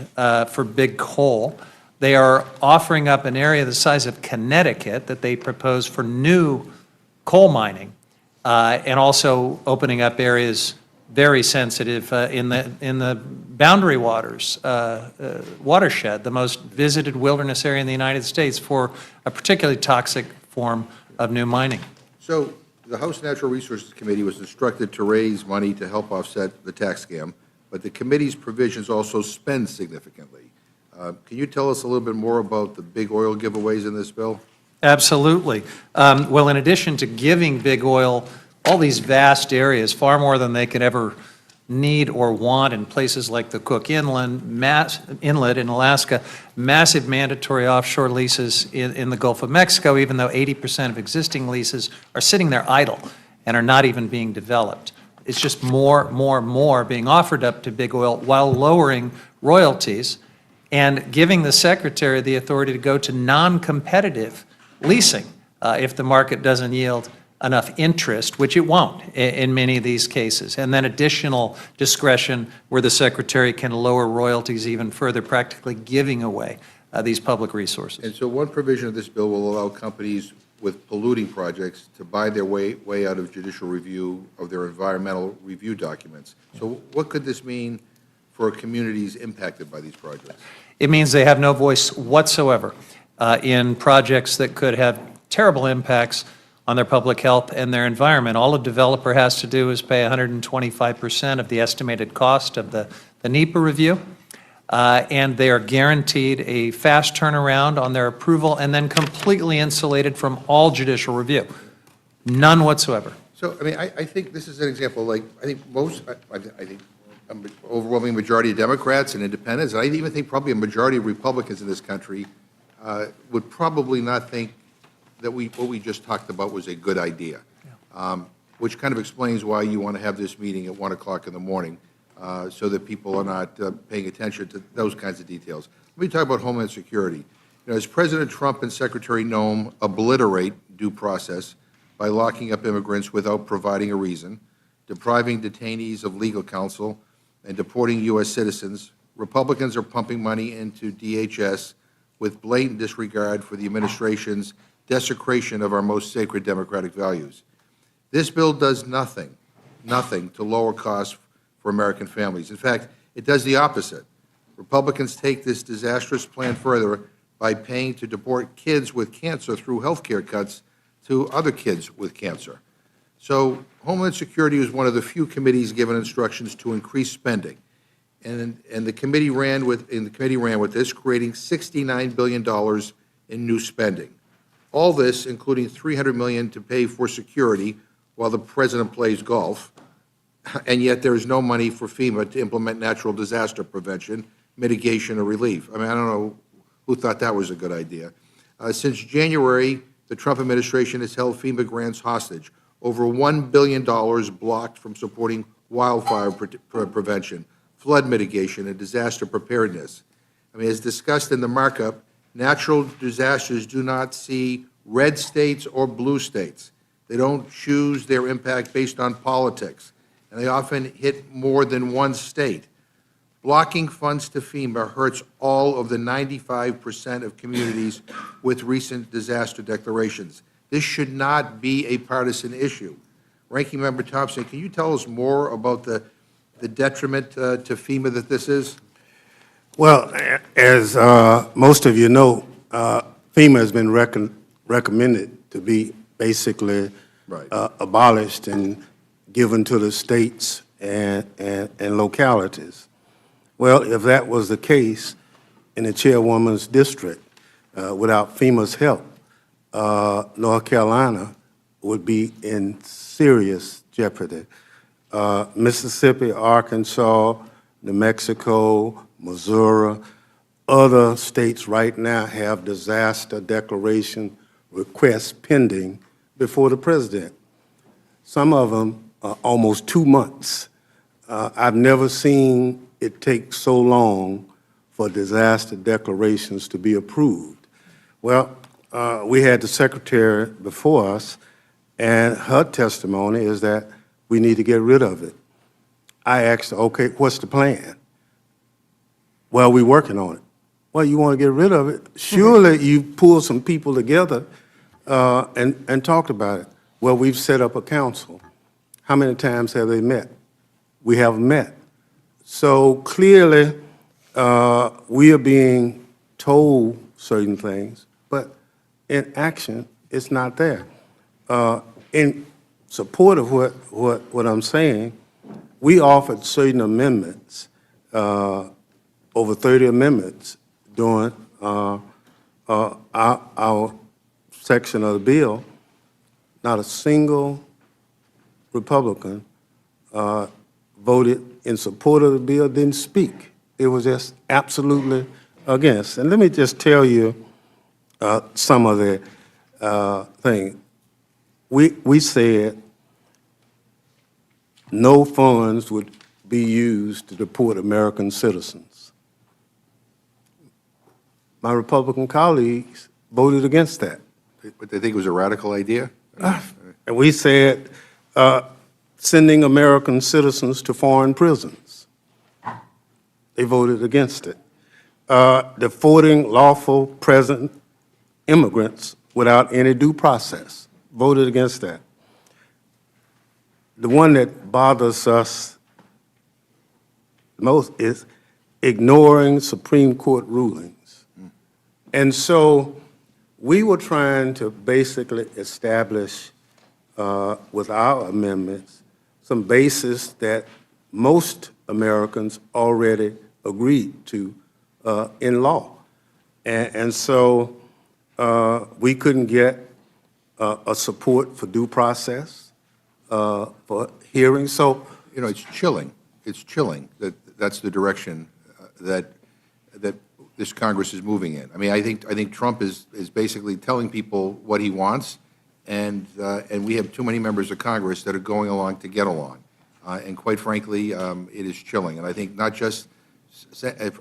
for big coal. They are offering up an area the size of Connecticut that they propose for new coal mining, and also opening up areas very sensitive in the boundary waters watershed, the most visited wilderness area in the United States, for a particularly toxic form of new mining. So the House Natural Resources Committee was instructed to raise money to help offset the tax scam, but the committee's provisions also spend significantly. Can you tell us a little bit more about the big oil giveaways in this bill? Absolutely. Well, in addition to giving big oil all these vast areas, far more than they could ever need or want in places like the Cook Inlet in Alaska, massive mandatory offshore leases in the Gulf of Mexico, even though 80% of existing leases are sitting there idle and are not even being developed. It's just more being offered up to big oil while lowering royalties and giving the Secretary the authority to go to non-competitive leasing if the market doesn't yield enough interest, which it won't in many of these cases, and then additional discretion where the Secretary can lower royalties even further, practically giving away these public resources. And so one provision of this bill will allow companies with polluting projects to buy their way out of judicial review of their environmental review documents. So what could this mean for communities impacted by these projects? It means they have no voice whatsoever in projects that could have terrible impacts on their public health and their environment. All a developer has to do is pay 125% of the estimated cost of the NEPA review, and they are guaranteed a fast turnaround on their approval and then completely insulated from all judicial review. None whatsoever. So, I mean, I think this is an example, like, I think an overwhelming majority of Democrats and independents, and I even think probably a majority of Republicans in this country would probably not think that what we just talked about was a good idea, which kind of explains why you want to have this meeting at 1 o'clock in the morning, so that people are not paying attention to those kinds of details. Let me talk about Homeland Security. You know, as President Trump and Secretary Noem obliterate due process by locking up immigrants without providing a reason, depriving detainees of legal counsel, and deporting U.S. citizens, Republicans are pumping money into DHS with blatant disregard for the administration's desecration of our most sacred democratic values. This bill does nothing to lower costs for American families. In fact, it does the opposite. Republicans take this disastrous plan further by paying to deport kids with cancer through health care cuts to other kids with cancer. So Homeland Security was one of the few committees given instructions to increase spending. And the committee ran with this, creating $69 billion in new spending. All this, including $300 million to pay for security while the president plays golf, and yet there is no money for FEMA to implement natural disaster prevention, mitigation, or relief. I mean, I don't know who thought that was a good idea. Since January, the Trump administration has held FEMA grants hostage, over $1 billion blocked from supporting wildfire prevention, flood mitigation, and disaster preparedness. I mean, as discussed in the markup, natural disasters do not see red states or blue states. They don't choose their impact based on politics, and they often hit more than one state. Blocking funds to FEMA hurts all of the 95% of communities with recent disaster declarations. This should not be a partisan issue. Ranking Member Thompson, can you tell us more about the detriment to FEMA that this is? Well, as most of you know, FEMA has been recommended to be basically abolished and given to the states and localities. Well, if that was the case in the chairwoman's district, without FEMA's help, North Carolina would be in serious jeopardy. Mississippi, Arkansas, New Mexico, Missouri, other states right now have disaster declaration requests pending before the president. Some of them are almost 2 months. I've never seen it take so long for disaster declarations to be approved. Well, we had the secretary before us, and her testimony is that we need to get rid of it. I asked her, okay, what's the plan? Well, we're working on it. Well, you want to get rid of it? Surely you pull some people together and talked about it. Well, we've set up a council. How many times have they met? We haven't met. So clearly, we are being told certain things, but in action, it's not there. In support of what I'm saying, we offered certain amendments, over 30 amendments during our section of the bill. Not a single Republican voted in support of the bill, didn't speak. It was just absolutely against. And let me just tell you some of the things. We said no funds would be used to deport American citizens. My Republican colleagues voted against that. But they think it was a radical idea? And we said sending American citizens to foreign prisons. They voted against it. Deporting lawful present immigrants without any due process. Voted against that. The one that bothers us most is ignoring Supreme Court rulings. And so we were trying to basically establish with our amendments some basis that most Americans already agreed to in law. And so we couldn't get a support for due process, for hearings. So, you know, it's chilling. It's chilling that that's the direction that this Congress is moving in. I mean, I think Trump is basically telling people what he wants, and we have too many members of Congress that are going along to get along. And quite frankly, it is chilling. And I think not just,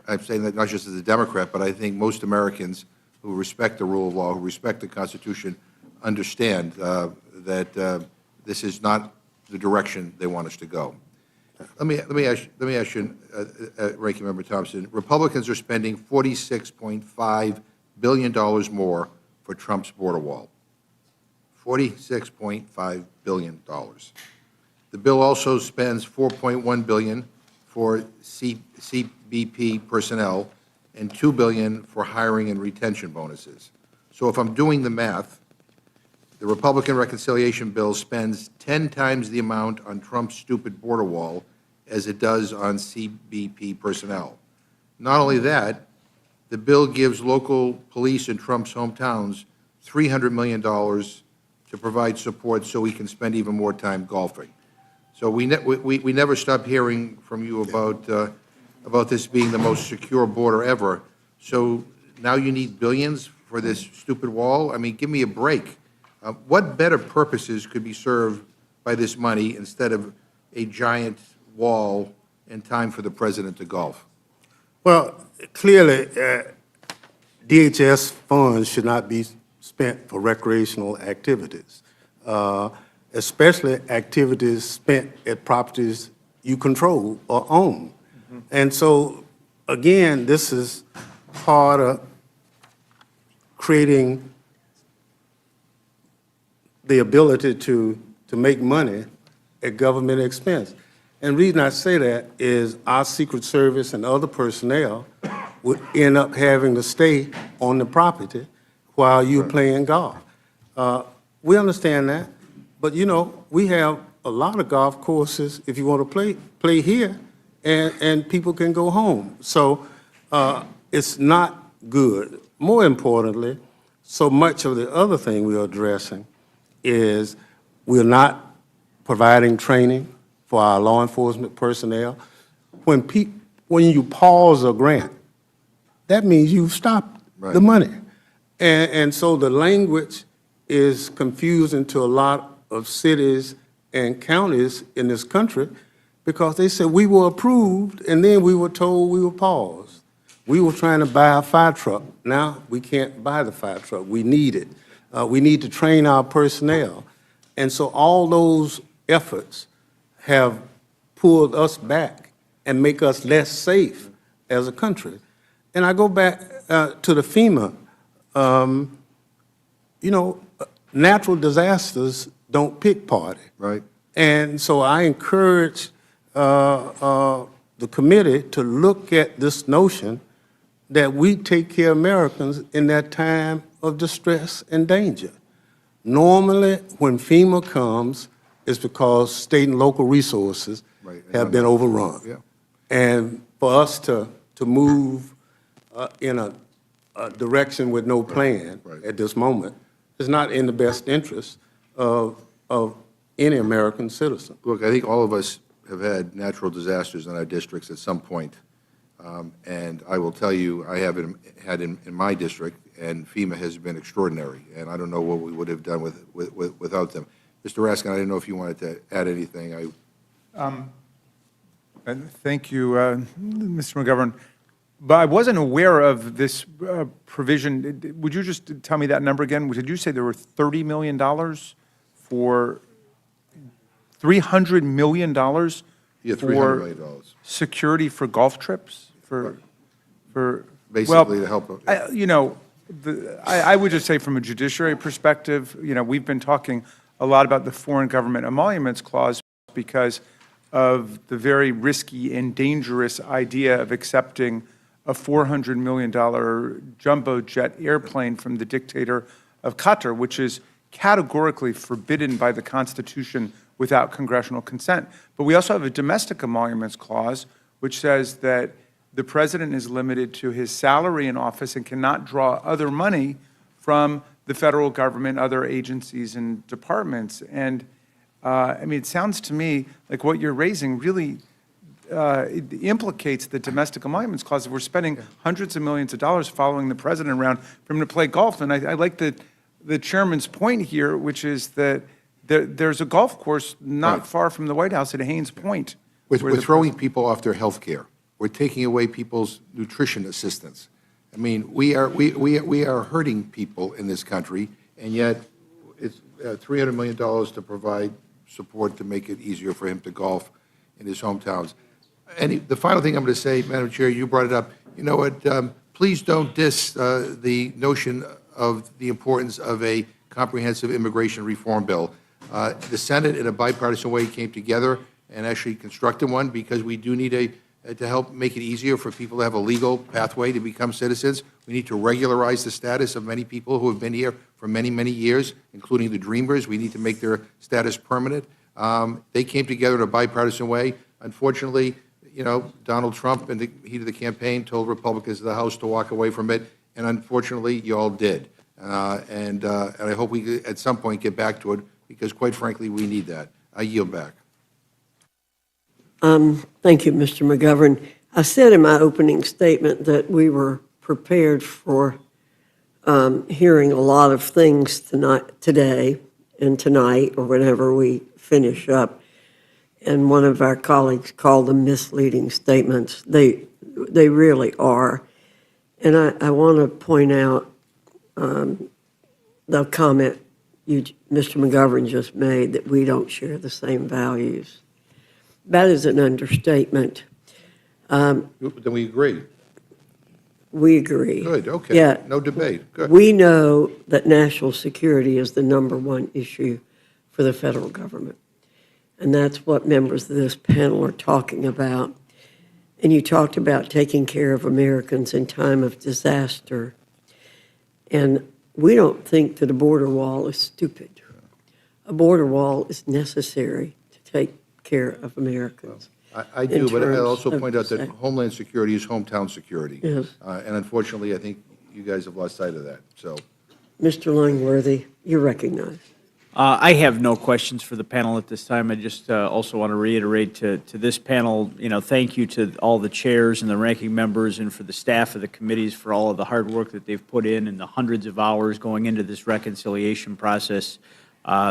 I'm saying that not just as a Democrat, but I think most Americans who respect the rule of law, who respect the Constitution, understand that this is not the direction they want us to go. Let me ask you, Ranking Member Thompson. Republicans are spending $46.5 billion more for Trump's border wall. $46.5 billion. The bill also spends $4.1 billion for CBP personnel and $2 billion for hiring and retention bonuses. So if I'm doing the math, the Republican reconciliation bill spends 10 times the amount on Trump's stupid border wall as it does on CBP personnel. Not only that, the bill gives local police in Trump's hometowns $300 million to provide support so he can spend even more time golfing. So we never stop hearing from you about this being the most secure border ever. So now you need billions for this stupid wall? I mean, give me a break. What better purposes could be served by this money instead of a giant wall and time for the president to golf? well, clearly, DHS funds should not be spent for recreational activities, especially activities spent at properties you control or own. And so, again, this is part of creating the ability to make money at government expense. And the reason I say that is our Secret Service and other personnel would end up having to stay on the property while you're playing golf. We understand that, but you know, we have a lot of golf courses, if you want to play here, and people can go home. So it's not good. More importantly, so much of the other thing we are addressing is we're not providing training for our law enforcement personnel. When you pause a grant, that means you've stopped the money. And so the language is confusing to a lot of cities and counties in this country because they said we were approved and then we were told we were paused. We were trying to buy a fire truck. Now we can't buy the fire truck. We need it. We need to train our personnel. And so all those efforts have pulled us back and make us less safe as a country. And I go back to the FEMA. You know, natural disasters don't pick party. Right. And so I encourage the committee to look at this notion that we take care of Americans in that time of distress and danger. Normally, when FEMA comes, it's because state and local resources have been overrun. Yeah. And for us to move in a direction with no plan at this moment is not in the best interest of any American citizen. Look, I think all of us have had natural disasters in our districts at some point. And I will tell you, I have had in my district, and FEMA has been extraordinary. And I don't know what we would have done without them. Mr. Raskin, I didn't know if you wanted to add anything. Thank you, Mr. McGovern. But I wasn't aware of this provision. Would you just tell me that number again? Did you say there were $30 million for $300 million Yeah, $300 million. Security for golf trips? For Basically to help. you know, I would just say from a judiciary perspective, you know, we've been talking a lot about the Foreign Government Emoluments Clause because of the very risky and dangerous idea of accepting a $400 million jumbo jet airplane from the dictator of Qatar, which is categorically forbidden by the Constitution without congressional consent. But we also have a domestic emoluments clause, which says that the president is limited to his salary in office and cannot draw other money from the federal government, other agencies and departments. And I mean, it sounds to me like what you're raising really it implicates the domestic emoluments clause. If we're spending hundreds of millions of dollars following the president around for him to play golf, and I like the chairman's point here, which is that there's a golf course not far from the White House at Haynes Point. We're throwing people off their health care. We're taking away people's nutrition assistance. I mean, we are hurting people in this country, and yet it's $300 million to provide support to make it easier for him to golf in his hometowns. And the final thing I'm going to say, Madam Chair, you brought it up. You know what? Please don't diss the notion of the importance of a comprehensive immigration reform bill. The Senate, in a bipartisan way, came together and actually constructed one because we do need to help make it easier for people to have a legal pathway to become citizens. We need to regularize the status of many people who have been here for many, many years, including the Dreamers. We need to make their status permanent. They came together in a bipartisan way. Unfortunately, you know, Donald Trump, in the heat of the campaign, told Republicans in the House to walk away from it, and unfortunately, you all did. And I hope we, at some point, get back to it, because quite frankly, we need that. I yield back. Thank you, Mr. McGovern. I said in my opening statement that we were prepared for hearing a lot of things today and tonight, or whenever we finish up. And one of our colleagues called them misleading statements. They really are. And I want to point out the comment Mr. McGovern just made, that we don't share the same values. That is an understatement. Then we agree. We agree. Good, okay. Yeah. No debate, good. We know that national security is the #1 issue for the federal government. And that's what members of this panel are talking about. And you talked about taking care of Americans in time of disaster. And we don't think that a border wall is stupid. A border wall is necessary to take care of Americans. I do, but I also terms point of out that the- Homeland Security is hometown security. Yes. And unfortunately, I think you guys have lost sight of that, so. Mr. Langworthy, you're recognized. I have no questions for the panel at this time. I just also want to reiterate to this panel, thank you to all the chairs and the ranking members and for the staff of the committees for all of the hard work that they've put in and the hundreds of hours going into this reconciliation process.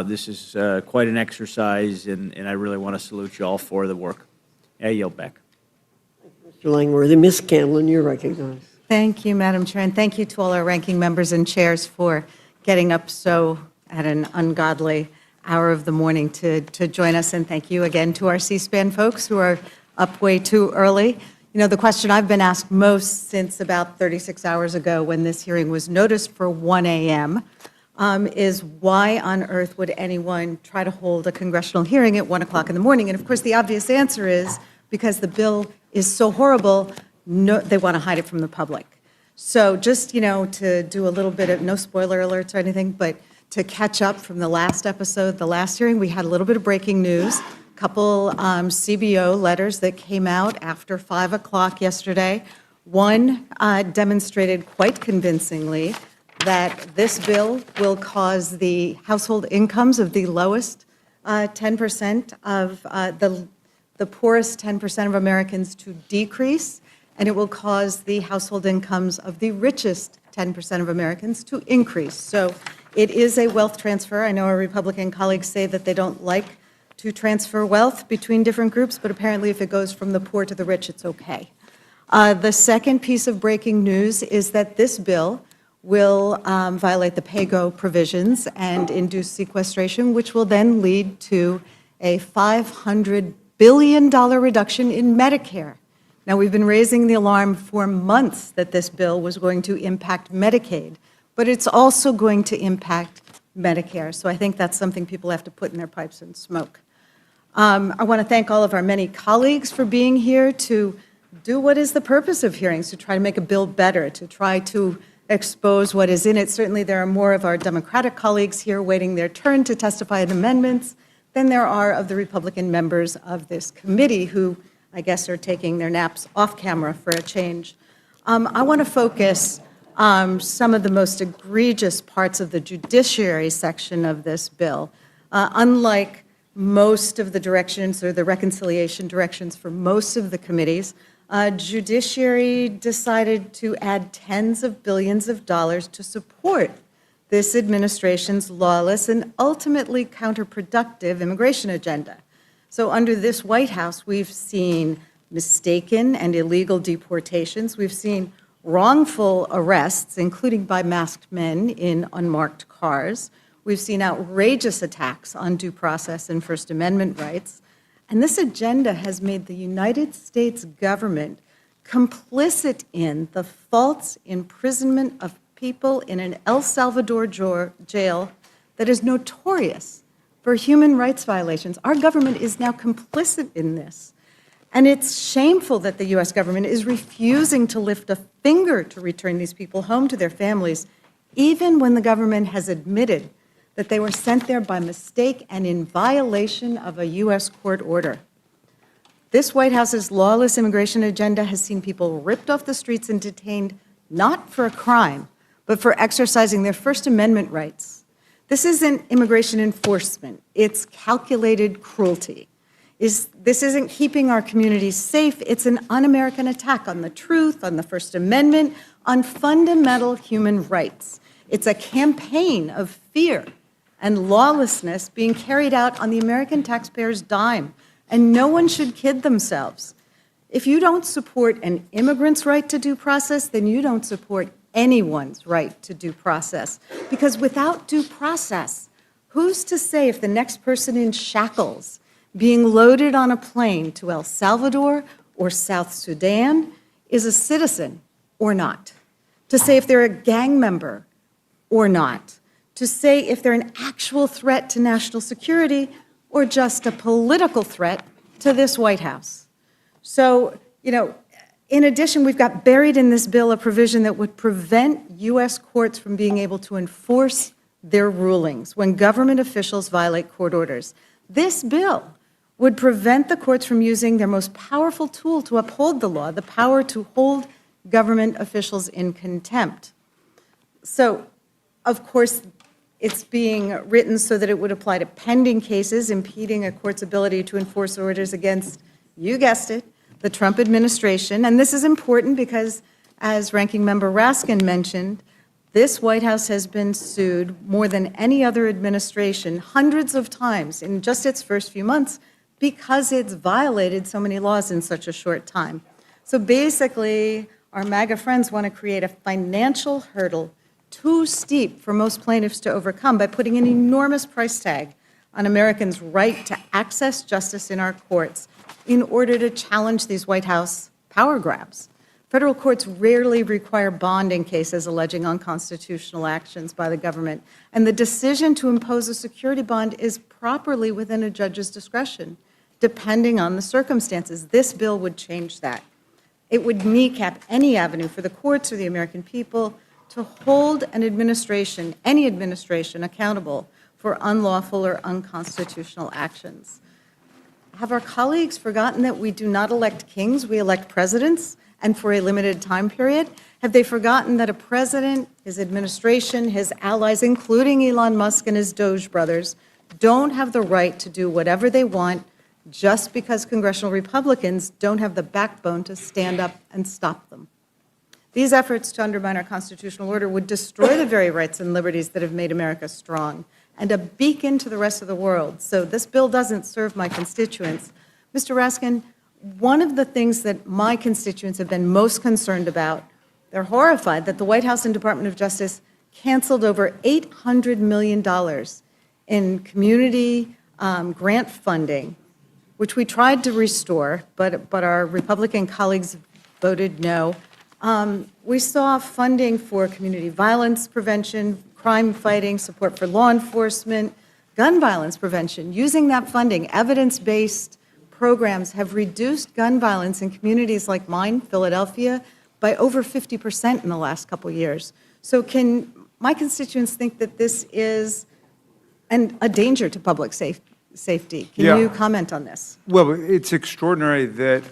This is quite an exercise, and I really want to salute you all for the work. I yield back. Mr. Langworthy, Ms. Scanlon, you're recognized. Thank you, Madam Chair, and thank you to all our ranking members and chairs for getting up so at an ungodly hour of the morning to join us, and thank you again to our C-SPAN folks who are up way too early. The question I've been asked most since about 36 hours ago when this hearing was noticed for 1 a.m. Is why on earth would anyone try to hold a congressional hearing at 1 o'clock in the morning? And of course, the obvious answer is because the bill is so horrible, they want to hide it from the public. So just, to do a little bit of, no spoiler alerts or anything, but to catch up from the last episode, the last hearing, we had a little bit of breaking news, a couple CBO letters that came out after 5 o'clock yesterday. One demonstrated quite convincingly that this bill will cause the household incomes of the lowest 10% of the poorest 10% of Americans to decrease, and it will cause the household incomes of the richest 10% of Americans to increase. So it is a wealth transfer. I know our Republican colleagues say that they don't like to transfer wealth between different groups, but apparently if it goes from the poor to the rich, it's okay. The second piece of breaking news is that this bill will violate the pay-go provisions and induce sequestration, which will then lead to a $500 billion reduction in Medicare. Now, we've been raising the alarm for months that this bill was going to impact Medicaid, but it's also going to impact Medicare. So I think that's something people have to put in their pipes and smoke. I want to thank all of our many colleagues for being here to do what is the purpose of hearings, to try to make a bill better, to try to expose what is in it. Certainly there are more of our Democratic colleagues here waiting their turn to testify in amendments than there are of the Republican members of this committee who, I guess, are taking their naps off camera for a change. I want to focus some of the most egregious parts of the judiciary section of this bill. Unlike most of the directions or the reconciliation directions for most of the committees, judiciary decided to add tens of billions of dollars to support this administration's lawless and ultimately counterproductive immigration agenda. So under this White House, we've seen mistaken and illegal deportations. We've seen wrongful arrests, including by masked men in unmarked cars. We've seen outrageous attacks on due process and First Amendment rights. And this agenda has made the United States government complicit in the false imprisonment of people in an El Salvador jail that is notorious for human rights violations. Our government is now complicit in this. And it's shameful that the U.S. government is refusing to lift a finger to return these people home to their families, even when the government has admitted that they were sent there by mistake and in violation of a U.S. court order. This White House's lawless immigration agenda has seen people ripped off the streets and detained not for a crime, but for exercising their First Amendment rights. This isn't immigration enforcement. It's calculated cruelty. This isn't keeping our communities safe. It's an un-American attack on the truth, on the First Amendment, on fundamental human rights. It's a campaign of fear and lawlessness being carried out on the American taxpayer's dime, and no one should kid themselves. If you don't support an immigrant's right to due process, then you don't support anyone's right to due process. Because without due process, who's to say if the next person in shackles being loaded on a plane to El Salvador or South Sudan is a citizen or not, to say if they're a gang member or not, to say if they're an actual threat to national security or just a political threat to this White House. So, in addition, we've got buried in this bill a provision that would prevent U.S. courts from being able to enforce their rulings when government officials violate court orders. This bill would prevent the courts from using their most powerful tool to uphold the law, the power to hold government officials in contempt. So, of course, it's being written so that it would apply to pending cases impeding a court's ability to enforce orders against, you guessed it, the Trump administration. And this is important because, as Ranking Member Raskin mentioned, this White House has been sued more than any other administration hundreds of times in just its first few months because it's violated so many laws in such a short time. So basically, our MAGA friends want to create a financial hurdle too steep for most plaintiffs to overcome by putting an enormous price tag on Americans' right to access justice in our courts in order to challenge these White House power grabs. Federal courts rarely require bond in cases alleging unconstitutional actions by the government, and the decision to impose a security bond is properly within a judge's discretion, depending on the circumstances. This bill would change that. It would kneecap any avenue for the courts or the American people to hold an administration, any administration, accountable for unlawful or unconstitutional actions. Have our colleagues forgotten that we do not elect kings, we elect presidents, and for a limited time period? Have they forgotten that a president, his administration, his allies, including Elon Musk and his Doge brothers, don't have the right to do whatever they want just because congressional Republicans don't have the backbone to stand up and stop them? These efforts to undermine our constitutional order would destroy the very rights and liberties that have made America strong and a beacon to the rest of the world. So this bill doesn't serve my constituents. Mr. Raskin, one of the things that my constituents have been most concerned about, they're horrified that the White House and Department of Justice canceled over $800 million in community grant funding, which we tried to restore, but our Republican colleagues voted no. We saw funding for community violence prevention, crime fighting, support for law enforcement, gun violence prevention. Using that funding, evidence-based programs have reduced gun violence in communities like mine, Philadelphia, by over 50% in the last couple years. So can my constituents think that this is a danger to public safety? Can you comment on this? Well, it's extraordinary that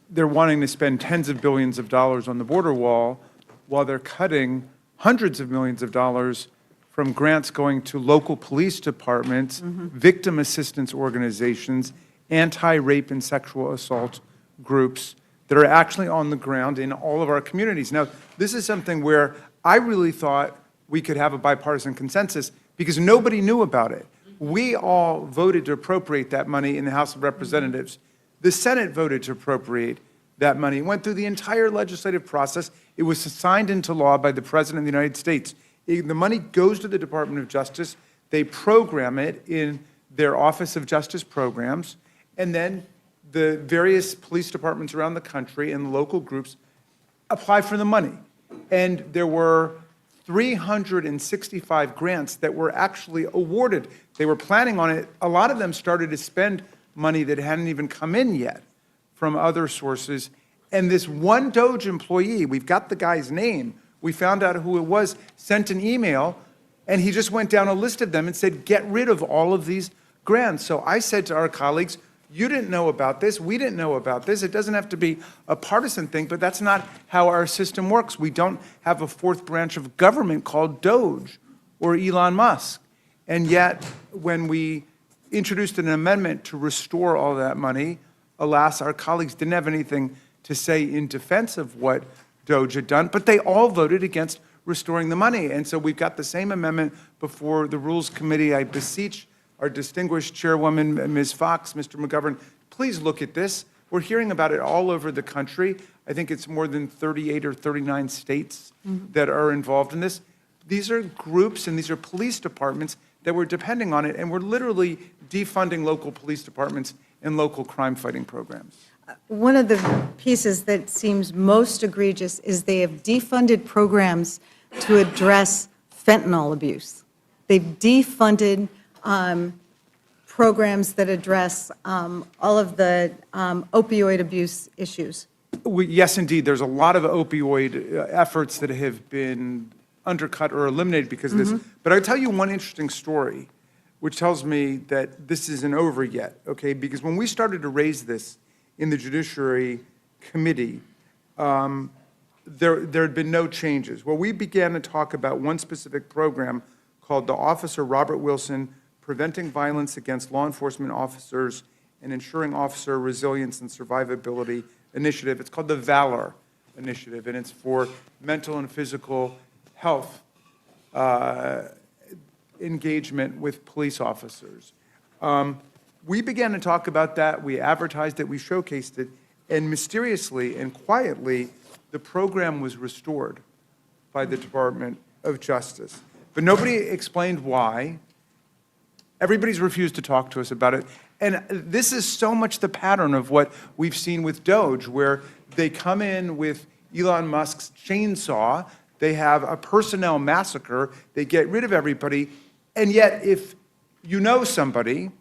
they're wanting to spend tens of billions of dollars on the border wall while they're cutting hundreds of millions of dollars from grants going to local police departments, victim assistance organizations, anti-rape and sexual assault groups that are actually on the ground in all of our communities. Now, this is something where I really thought we could have a bipartisan consensus because nobody knew about it. We all voted to appropriate that money in the House of Representatives. The Senate voted to appropriate that money. It went through the entire legislative process. It was signed into law by the President of the United States. The money goes to the Department of Justice. They program it in their Office of Justice Programs, and then the various police departments around the country and local groups apply for the money. And there were 365 grants that were actually awarded. They were planning on it. A lot of them started to spend money that hadn't even come in yet from other sources. And this one Doge employee, we've got the guy's name, we found out who it was, sent an email, and he just went down a list of them and said, get rid of all of these grants. So I said to our colleagues, you didn't know about this, we didn't know about this. It doesn't have to be a partisan thing, but that's not how our system works. We don't have a fourth branch of government called Doge or Elon Musk. And yet, when we introduced an amendment to restore all that money, alas, our colleagues didn't have anything to say in defense of what Doge had done, but they all voted against restoring the money. And so we've got the same amendment before the Rules Committee. I beseech our distinguished chairwoman, Ms. Fox, Mr. McGovern, please look at this. We're hearing about it all over the country. I think it's more than 38 or 39 states that are involved in this. These are groups and these are police departments that were depending on it, and we're literally defunding local police departments and local crime-fighting programs. one of the pieces that seems most egregious is they have defunded programs to address fentanyl abuse. They've defunded programs that address all of the opioid abuse issues. Yes, indeed. There's a lot of opioid efforts that have been undercut or eliminated because of this. But I'll tell you one interesting story, which tells me that this isn't over yet, okay? Because when we started to raise this in the Judiciary Committee, there had been no changes. Well, we began to talk about one specific program called the Officer Robert Wilson Preventing Violence Against Law Enforcement Officers and Ensuring Officer Resilience and Survivability Initiative. It's called the VALOR Initiative, and it's for mental and physical health engagement with police officers. We began to talk about that. We advertised it. We showcased it. And mysteriously and quietly, the program was restored by the Department of Justice. But nobody explained why. Everybody's refused to talk to us about it. And this is so much the pattern of what we've seen with Doge, where they come in with Elon Musk's chainsaw, they have a personnel massacre, they get rid of everybody, and yet if you know somebody,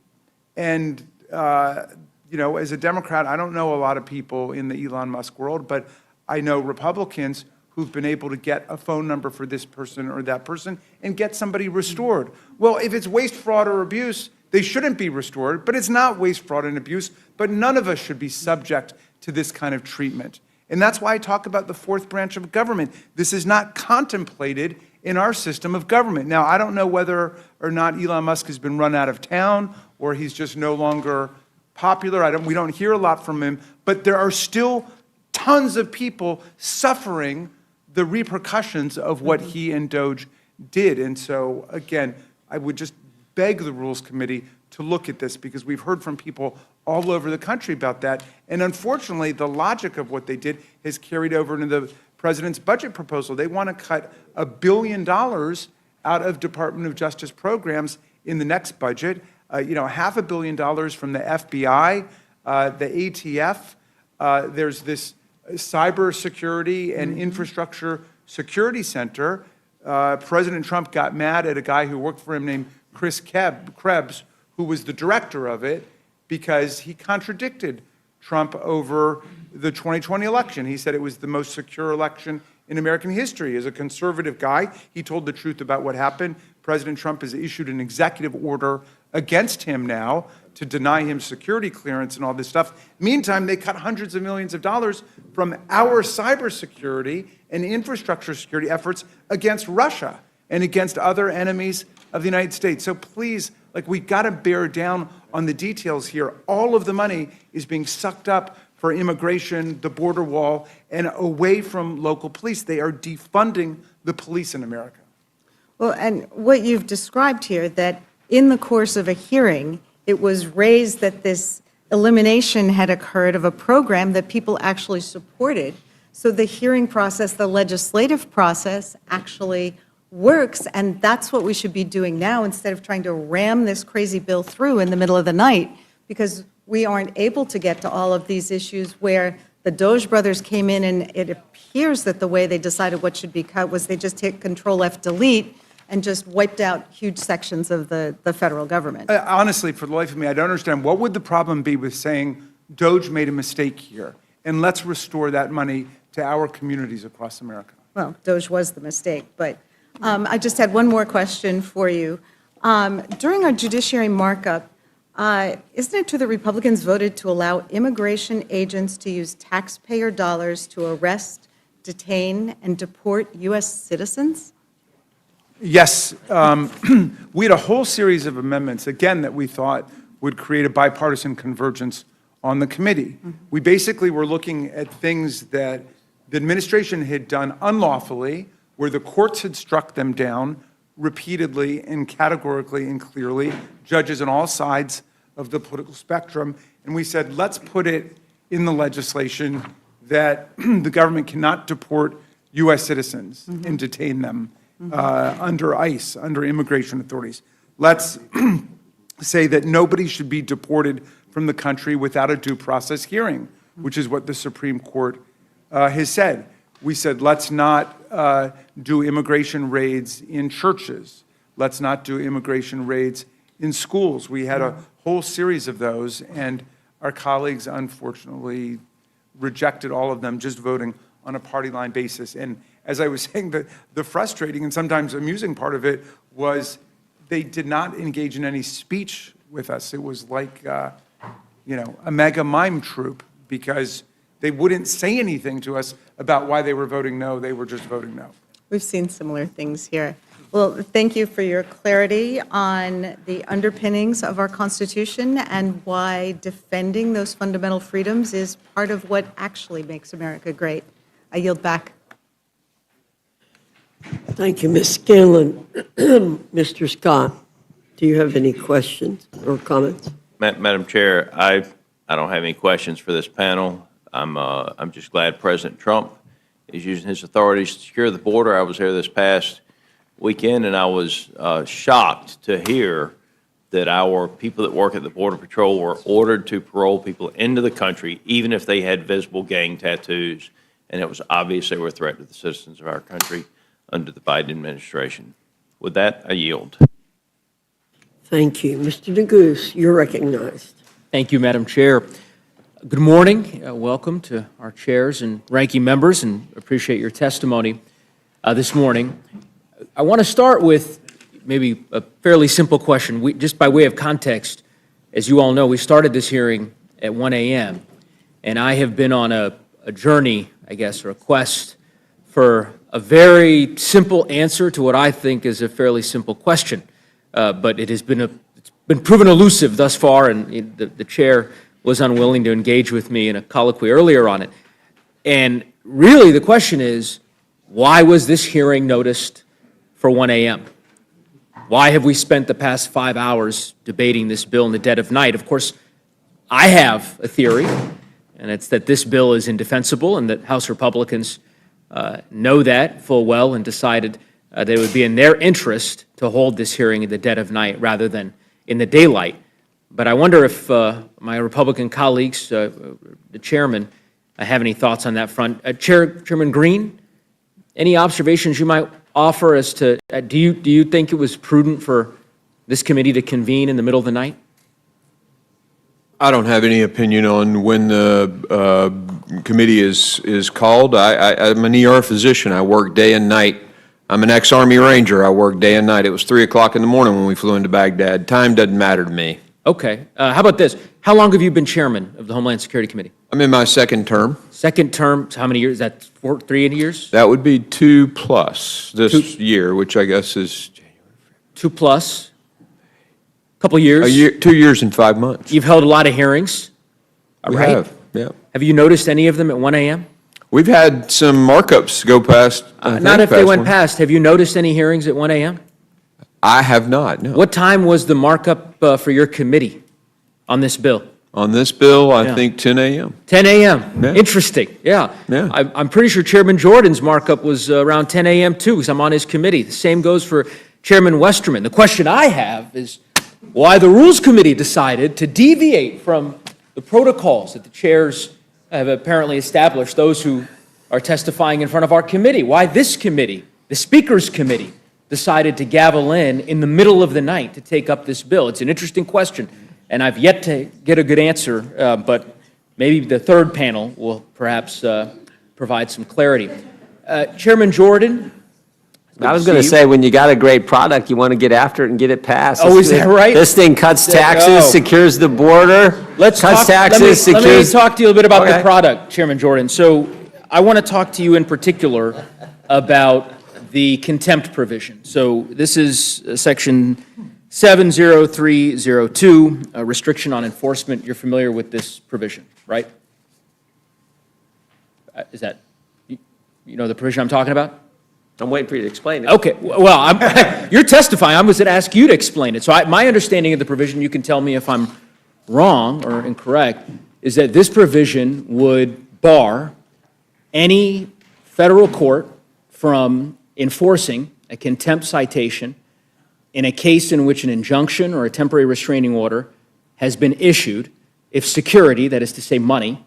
and you know, as a Democrat, I don't know a lot of people in the Elon Musk world, but I know Republicans who've been able to get a phone number for this person or that person and get somebody restored. Well, if it's waste, fraud, or abuse, they shouldn't be restored, but it's not waste, fraud, and abuse, but none of us should be subject to this kind of treatment. And that's why I talk about the fourth branch of government. This is not contemplated in our system of government. Now, I don't know whether or not Elon Musk has been run out of town or he's just no longer popular. We don't hear a lot from him, but there are still tons of people suffering the repercussions of what he and Doge did. And so, again, I would just beg the Rules Committee to look at this, because we've heard from people all over the country about that. And unfortunately, the logic of what they did has carried over into the president's budget proposal. They want to cut $1 billion out of Department of Justice programs in the next budget. You know, $500 million from the FBI, the ATF. There's this cybersecurity and infrastructure security center. President Trump got mad at a guy who worked for him named Chris Krebs, who was the director of it, because he contradicted Trump over the 2020 election. He said it was the most secure election in American history. As a conservative guy, he told the truth about what happened. President Trump has issued an executive order against him now to deny him security clearance and all this stuff. Meantime, they cut hundreds of millions of dollars from our cybersecurity and infrastructure security efforts against Russia and against other enemies of the United States. So please, we've got to bear down on the details here. All of the money is being sucked up for immigration, the border wall, and away from local police. They are defunding the police in America. Well, and what you've described here, that in the course of a hearing, it was raised that this elimination had occurred of a program that people actually supported. So the hearing process, the legislative process, actually works, and that's what we should be doing now instead of trying to ram this crazy bill through in the middle of the night, because we aren't able to get to all of these issues where the Doge brothers came in, and it appears that the way they decided what should be cut was they just hit Control-F-Delete and just wiped out huge sections of the federal government. Honestly, for the life of me, I don't understand. What would the problem be with saying Doge made a mistake here, and let's restore that money to our communities across America? Well, Doge was the mistake, but I just had one more question for you. During our judiciary markup, isn't it true that Republicans voted to allow immigration agents to use taxpayer dollars to arrest, detain, and deport U.S. citizens? Yes. We had a whole series of amendments, again, that we thought would create a bipartisan convergence on the committee. We basically were looking at things that the administration had done unlawfully, where the courts had struck them down repeatedly and categorically and clearly, judges on all sides of the political spectrum. And we said, let's put it in the legislation that the government cannot deport U.S. citizens and detain them under ICE, under immigration authorities. Let's say that nobody should be deported from the country without a due process hearing. which is what the Supreme Court has said. We said, let's not do immigration raids in churches. Let's not do immigration raids in schools. We had a whole series of those, and our colleagues unfortunately rejected all of them, just voting on a party line basis. And as I was saying, the frustrating and sometimes amusing part of it was they did not engage in any speech with us. It was like, a mega mime troupe, because they wouldn't say anything to us about why they were voting no. They were just voting no. We've seen similar things here. Well, thank you for your clarity on the underpinnings of our Constitution and why defending those fundamental freedoms is part of what actually makes America great. I yield back. Thank you, Ms. Scanlon. Mr. Scott, do you have any questions or comments? Madam Chair, I don't have any questions for this panel. I'm just glad President Trump is using his authorities to secure the border. I was here this past weekend, and I was shocked to hear that our people that work at the Border Patrol were ordered to parole people into the country, even if they had visible gang tattoos, and it was obvious they were a threat to the citizens of our country under the Biden administration. With that, I yield. Thank you. Mr. DeGoose, you're recognized. Thank you, Madam Chair. Good morning. Welcome to our chairs and ranking members, and appreciate your testimony this morning. I want to start with maybe a fairly simple question. Just by way of context, as you all know, we started this hearing at 1 a.m., and I have been on a journey, I guess, or a quest for a very simple answer to what I think is a fairly simple question. But it's been proven elusive thus far, and the chair was unwilling to engage with me in a colloquy earlier on it. And really, the question is, why was this hearing noticed for 1 a.m.? Why have we spent the past 5 hours debating this bill in the dead of night? Of course, I have a theory, and it's that this bill is indefensible and that House Republicans know that full well and decided that it would be in their interest to hold this hearing in the dead of night rather than in the daylight. But I wonder if my Republican colleagues, the chairman, have any thoughts on that front. Chairman Green, any observations you might offer as to, do you think it was prudent for this committee to convene in the middle of the night? I don't have any opinion on when the committee is called. I'm an ER physician. I work day and night. I'm an ex-Army Ranger. I work day and night. It was 3 o'clock in the morning when we flew into Baghdad. Time doesn't matter to me. Okay. How about this? How long have you been chairman of the Homeland Security Committee? I'm in my second term. Second term, so how many years? Is that 3 years? That would be 2+ this year, which I guess is 2+. Couple years? a year, 2 years and 5 months. You've held a lot of hearings, We right? have, yeah. Have you noticed any of them at 1 a.m.? We've had some markups go past. Not if they went past. Have you noticed any hearings at 1 a.m.? I have not, no. What time was the markup for your committee on this bill? On this bill, I Yeah. think 10 a.m. 10 a.m. Yeah. Interesting. Yeah. Yeah. I'm pretty sure Chairman Jordan's markup was around 10 a.m. too, because I'm on his committee. The same goes for Chairman Westerman. The question I have is why the Rules Committee decided to deviate from the protocols that the chairs have apparently established, those who are testifying in front of our committee. Why this committee, the Speaker's Committee, decided to gavel in the middle of the night to take up this bill. It's an interesting question, and I've yet to get a good answer, but maybe the third panel will perhaps provide some clarity. Chairman Jordan? I was going to say, when you got a great product, you want to get after it and get it passed. Oh, is that right? This thing cuts taxes, Oh. secures the border, Let me talk to you a bit about the product, Chairman Jordan. So I want to talk to you in particular about the contempt provision. So this is section 70302, a restriction on enforcement. You're familiar with this provision, right? Is that, you know the provision I'm talking about? I'm waiting for you to explain it. Okay, well, you're testifying. I was going to ask you to explain it. So my understanding of the provision, you can tell me if I'm wrong or incorrect, is that this provision would bar any federal court from enforcing a contempt citation in a case in which an injunction or a temporary restraining order has been issued if security, that is to say money,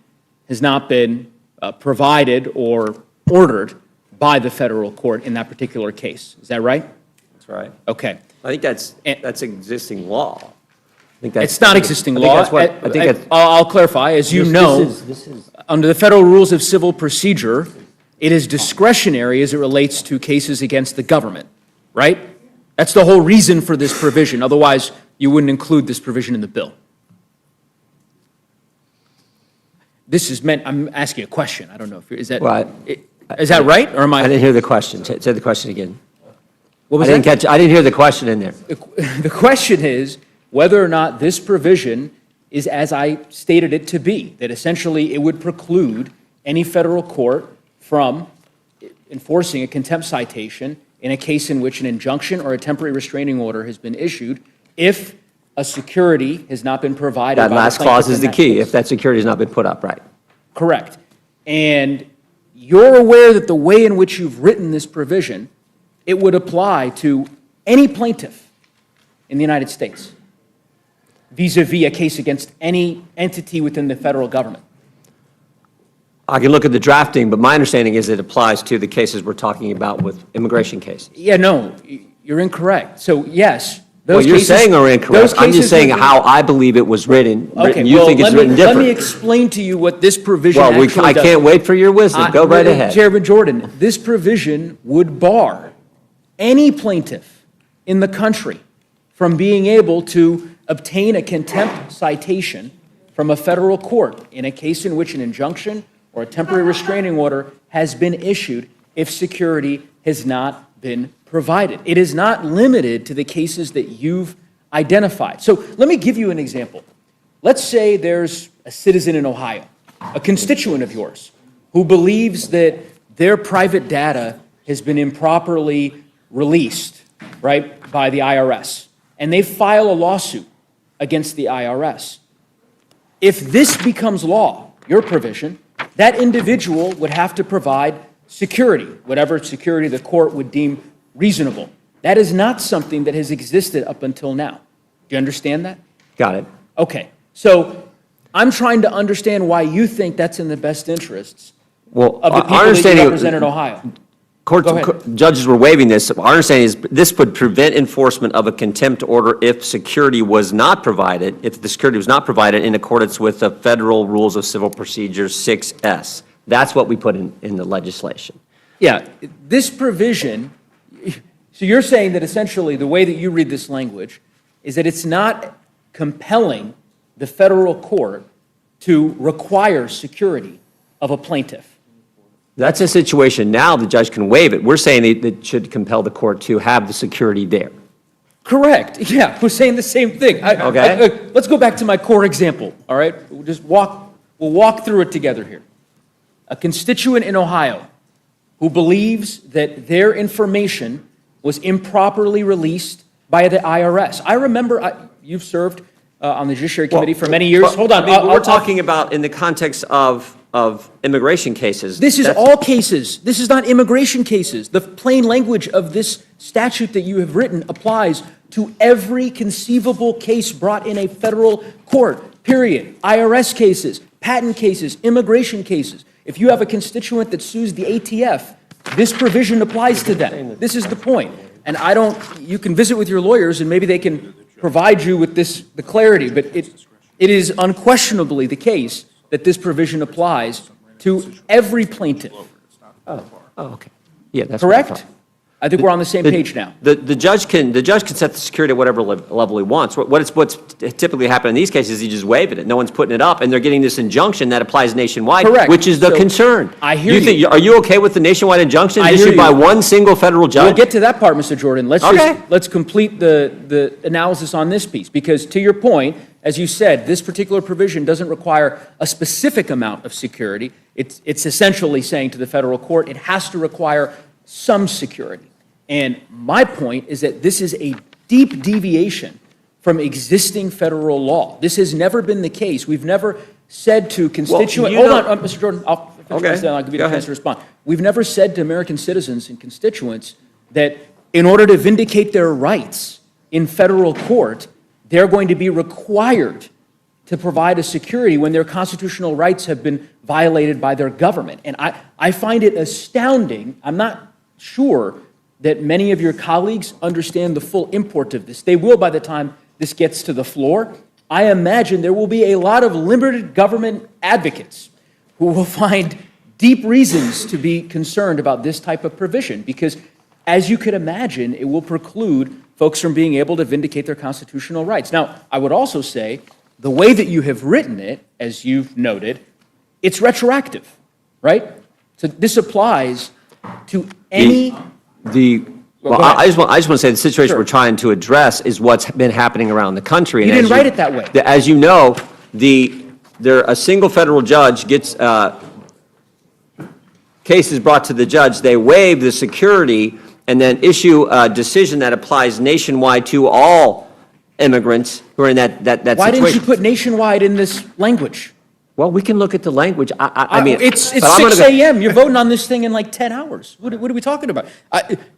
has not been provided or ordered by the federal court in that particular case. Is that right? That's right. Okay. I think that's existing law. I think that's, It's not existing I think law. that's what, I think that's, I'll clarify. As you know, this is under the Federal Rules of Civil Procedure, it is discretionary as it relates to cases against the government, right? That's the whole reason for this provision. Otherwise, you wouldn't include this provision in the bill. This is meant, I'm asking a question. I don't know if, is that, Well, is that right, or am I didn't hear the question. Say the question again. What was I didn't that? catch. I didn't hear the question in there. The question is whether or not this provision is as I stated it to be, that essentially it would preclude any federal court from enforcing a contempt citation in a case in which an injunction or a temporary restraining order has been issued if a security has not been provided. That by last the plaintiff clause is in the that key. case. If that security has not been put up, right? Correct. And you're aware that the way in which you've written this provision, it would apply to any plaintiff in the United States vis-a-vis a case against any entity within the federal government. I can look at the drafting, but my understanding is it applies to the cases we're talking about with immigration cases. Yeah, no, you're incorrect. So yes, those What you're cases, saying are incorrect. those I'm just cases saying would be- how I believe it was written. Okay, You well, think it's let me- written different. Let me explain to you what this provision Well, actually I does. can't wait for your wisdom. Go right ahead. Chairman Jordan, this provision would bar any plaintiff in the country from being able to obtain a contempt citation from a federal court in a case in which an injunction or a temporary restraining order has been issued if security has not been provided. It is not limited to the cases that you've identified. So let me give you an example. Let's say there's a citizen in Ohio, a constituent of yours, who believes that their private data has been improperly released, right, by the IRS, and they file a lawsuit against the IRS. If this becomes law, your provision, that individual would have to provide security, whatever security the court would deem reasonable. That is not something that has existed up until now. Do you understand that? Got it. Okay. So I'm trying to understand why you think that's in the best interests Well, of the people that you represent in Ohio. Courts, Go ahead. judges were waiving this. Our understanding is this would prevent enforcement of a contempt order if security was not provided, if the security was not provided in accordance with the Federal Rules of Civil Procedure 6S. That's what we put in the legislation. Yeah, this provision, so you're saying that essentially the way that you read this language is that it's not compelling the federal court to require security of a plaintiff. That's a situation now the judge can waive it. We're saying it should compel the court to have the security there. Correct. Yeah, we're saying the same thing. Okay. Let's go back to my core example, all right? We'll walk through it together here. A constituent in Ohio who believes that their information was improperly released by the IRS. I remember you've served on the Judiciary Committee for many years. Hold on. We're talking about in the context of immigration cases. This is all cases. This is not immigration cases. The plain language of this statute that you have written applies to every conceivable case brought in a federal court, period. IRS cases, patent cases, immigration cases. If you have a constituent that sues the ATF, this provision applies to them. This is the point. And you can visit with your lawyers and maybe they can provide you with the clarity, but it is unquestionably the case that this provision applies to every plaintiff. Oh, okay. Yeah, that's correct. I think we're on the same page now. The judge can set the security at whatever level he wants. What's typically happened in these cases is he just waived it. No one's putting it up, and they're getting this injunction that applies nationwide, Correct. which is the So, concern. I hear you. Are you okay with the nationwide injunction I hear issued by you. one single federal judge? We'll get to that part, Mr. Jordan. Okay. Let's complete the analysis on this piece, because to your point, as you said, this particular provision doesn't require a specific amount of security. It's essentially saying to the federal court, it has to require some security. And my point is that this is a deep deviation from existing federal law. This has never been the case. We've never said to constituents, hold on, Mr. Jordan, I'll finish this, I'll give you the chance to respond. We've never said to American citizens and constituents that in order to vindicate their rights in federal court, they're going to be required to provide a security when their constitutional rights have been violated by their government. And I find it astounding. I'm not sure that many of your colleagues understand the full import of this. They will by the time this gets to the floor. I imagine there will be a lot of limited government advocates who will find deep reasons to be concerned about this type of provision because, as you could imagine, it will preclude folks from being able to vindicate their constitutional rights. Now, I would also say the way that you have written it, as you've noted, it's retroactive, right? So this applies to any... Well, I just want to say the situation we're trying to address is what's been happening around the country. You didn't write it that way. As you know, a single federal judge gets cases brought to the judge. They waive the security and then issue a decision that applies nationwide to all immigrants who are in that situation. Why didn't you put nationwide in this language? Well, we can look at the language. I mean, it's 6 a.m. You're voting on this thing in like 10 hours. What are we talking about?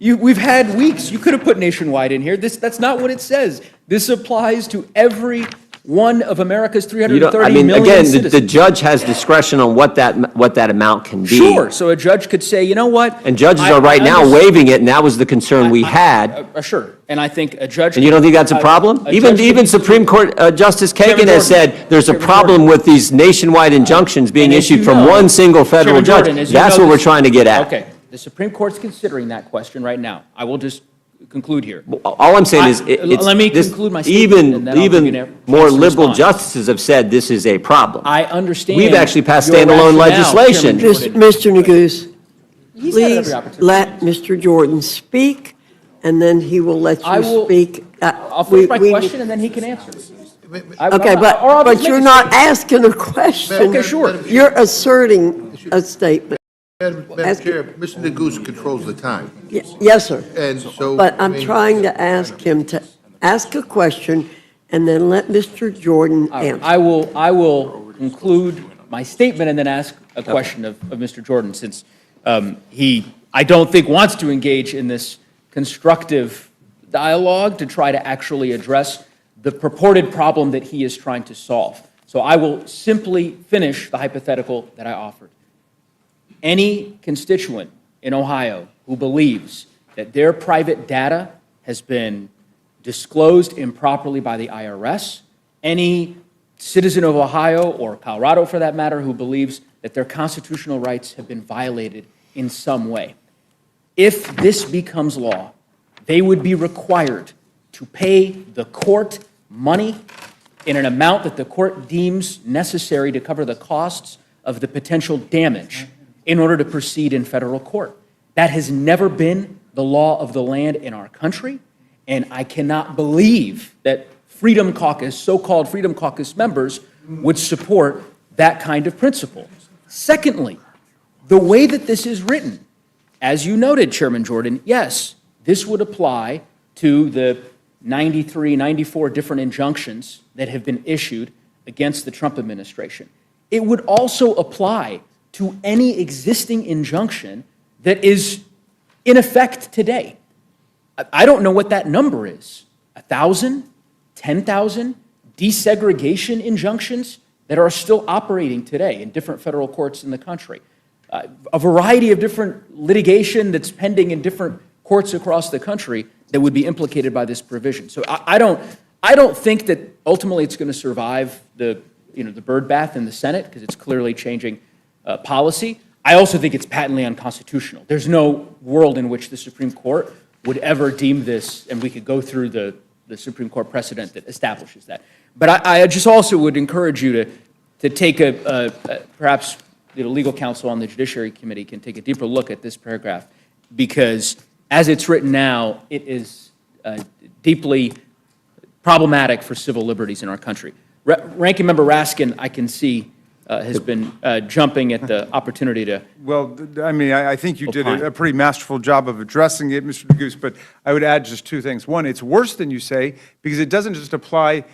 We've had weeks. You could have put nationwide in here. That's not what it says. This applies to every one of America's 330 million citizens. The judge has discretion on what that amount can be. Sure. So a judge could say, you know what? And judges are right now waiving it, and that was the concern we had. Sure. And I think a judge... And you don't think that's a problem? Even Supreme Court Justice Kagan has said there's a problem with these nationwide injunctions being issued from one single federal judge. That's what we're trying to get at. Okay. The Supreme Court's considering that question right now. I will just conclude here. All I'm saying is, let me conclude my statement, and then I'll give you even more liberal justices have said this is a problem. I understand. We've actually passed standalone legislation. Mr. Neguse, please let Mr. Jordan speak, and then he will let you speak. I'll finish my question, and then he can answer. Okay, but you're not asking a question. Okay, sure. You're asserting a statement. Madam Chair, Mr. Neguse controls the time. Yes, sir. And so... But I'm trying to ask him to ask a question and then let Mr. Jordan answer. I will conclude my statement and then ask a question of Mr. Jordan, since he, I don't think, wants to engage in this constructive dialogue to try to actually address the purported problem that he is trying to solve. So I will simply finish the hypothetical that I offered. Any constituent in Ohio who believes that their private data has been disclosed improperly by the IRS, any citizen of Ohio or Colorado, for that matter, who believes that their constitutional rights have been violated in some way, if this becomes law, they would be required to pay the court money in an amount that the court deems necessary to cover the costs of the potential damage in order to proceed in federal court. That has never been the law of the land in our country, and I cannot believe that Freedom Caucus, so-called Freedom Caucus members, would support that kind of principle. Secondly, the way that this is written, as you noted, Chairman Jordan, yes, this would apply to the 93, 94 different injunctions that have been issued against the Trump administration. It would also apply to any existing injunction that is in effect today. I don't know what that number is. 1,000, 10,000 desegregation injunctions that are still operating today in different federal courts in the country. A variety of different litigation that's pending in different courts across the country that would be implicated by this provision. So I don't think that ultimately it's going to survive the bird bath in the Senate, because it's clearly changing policy. I also think it's patently unconstitutional. There's no world in which the Supreme Court would ever deem this, and we could go through the Supreme Court precedent that establishes that. But I just also would encourage you to take perhaps legal counsel on the Judiciary Committee can take a deeper look at this paragraph, because as it's written now, it is deeply problematic for civil liberties in our country. Ranking Member Raskin, I can see, has been jumping at the opportunity to... Well, I mean, I think you did a pretty masterful job of addressing it, Mr. Neguse, but I would add just two things. One, it's worse than you say, because it doesn't just apply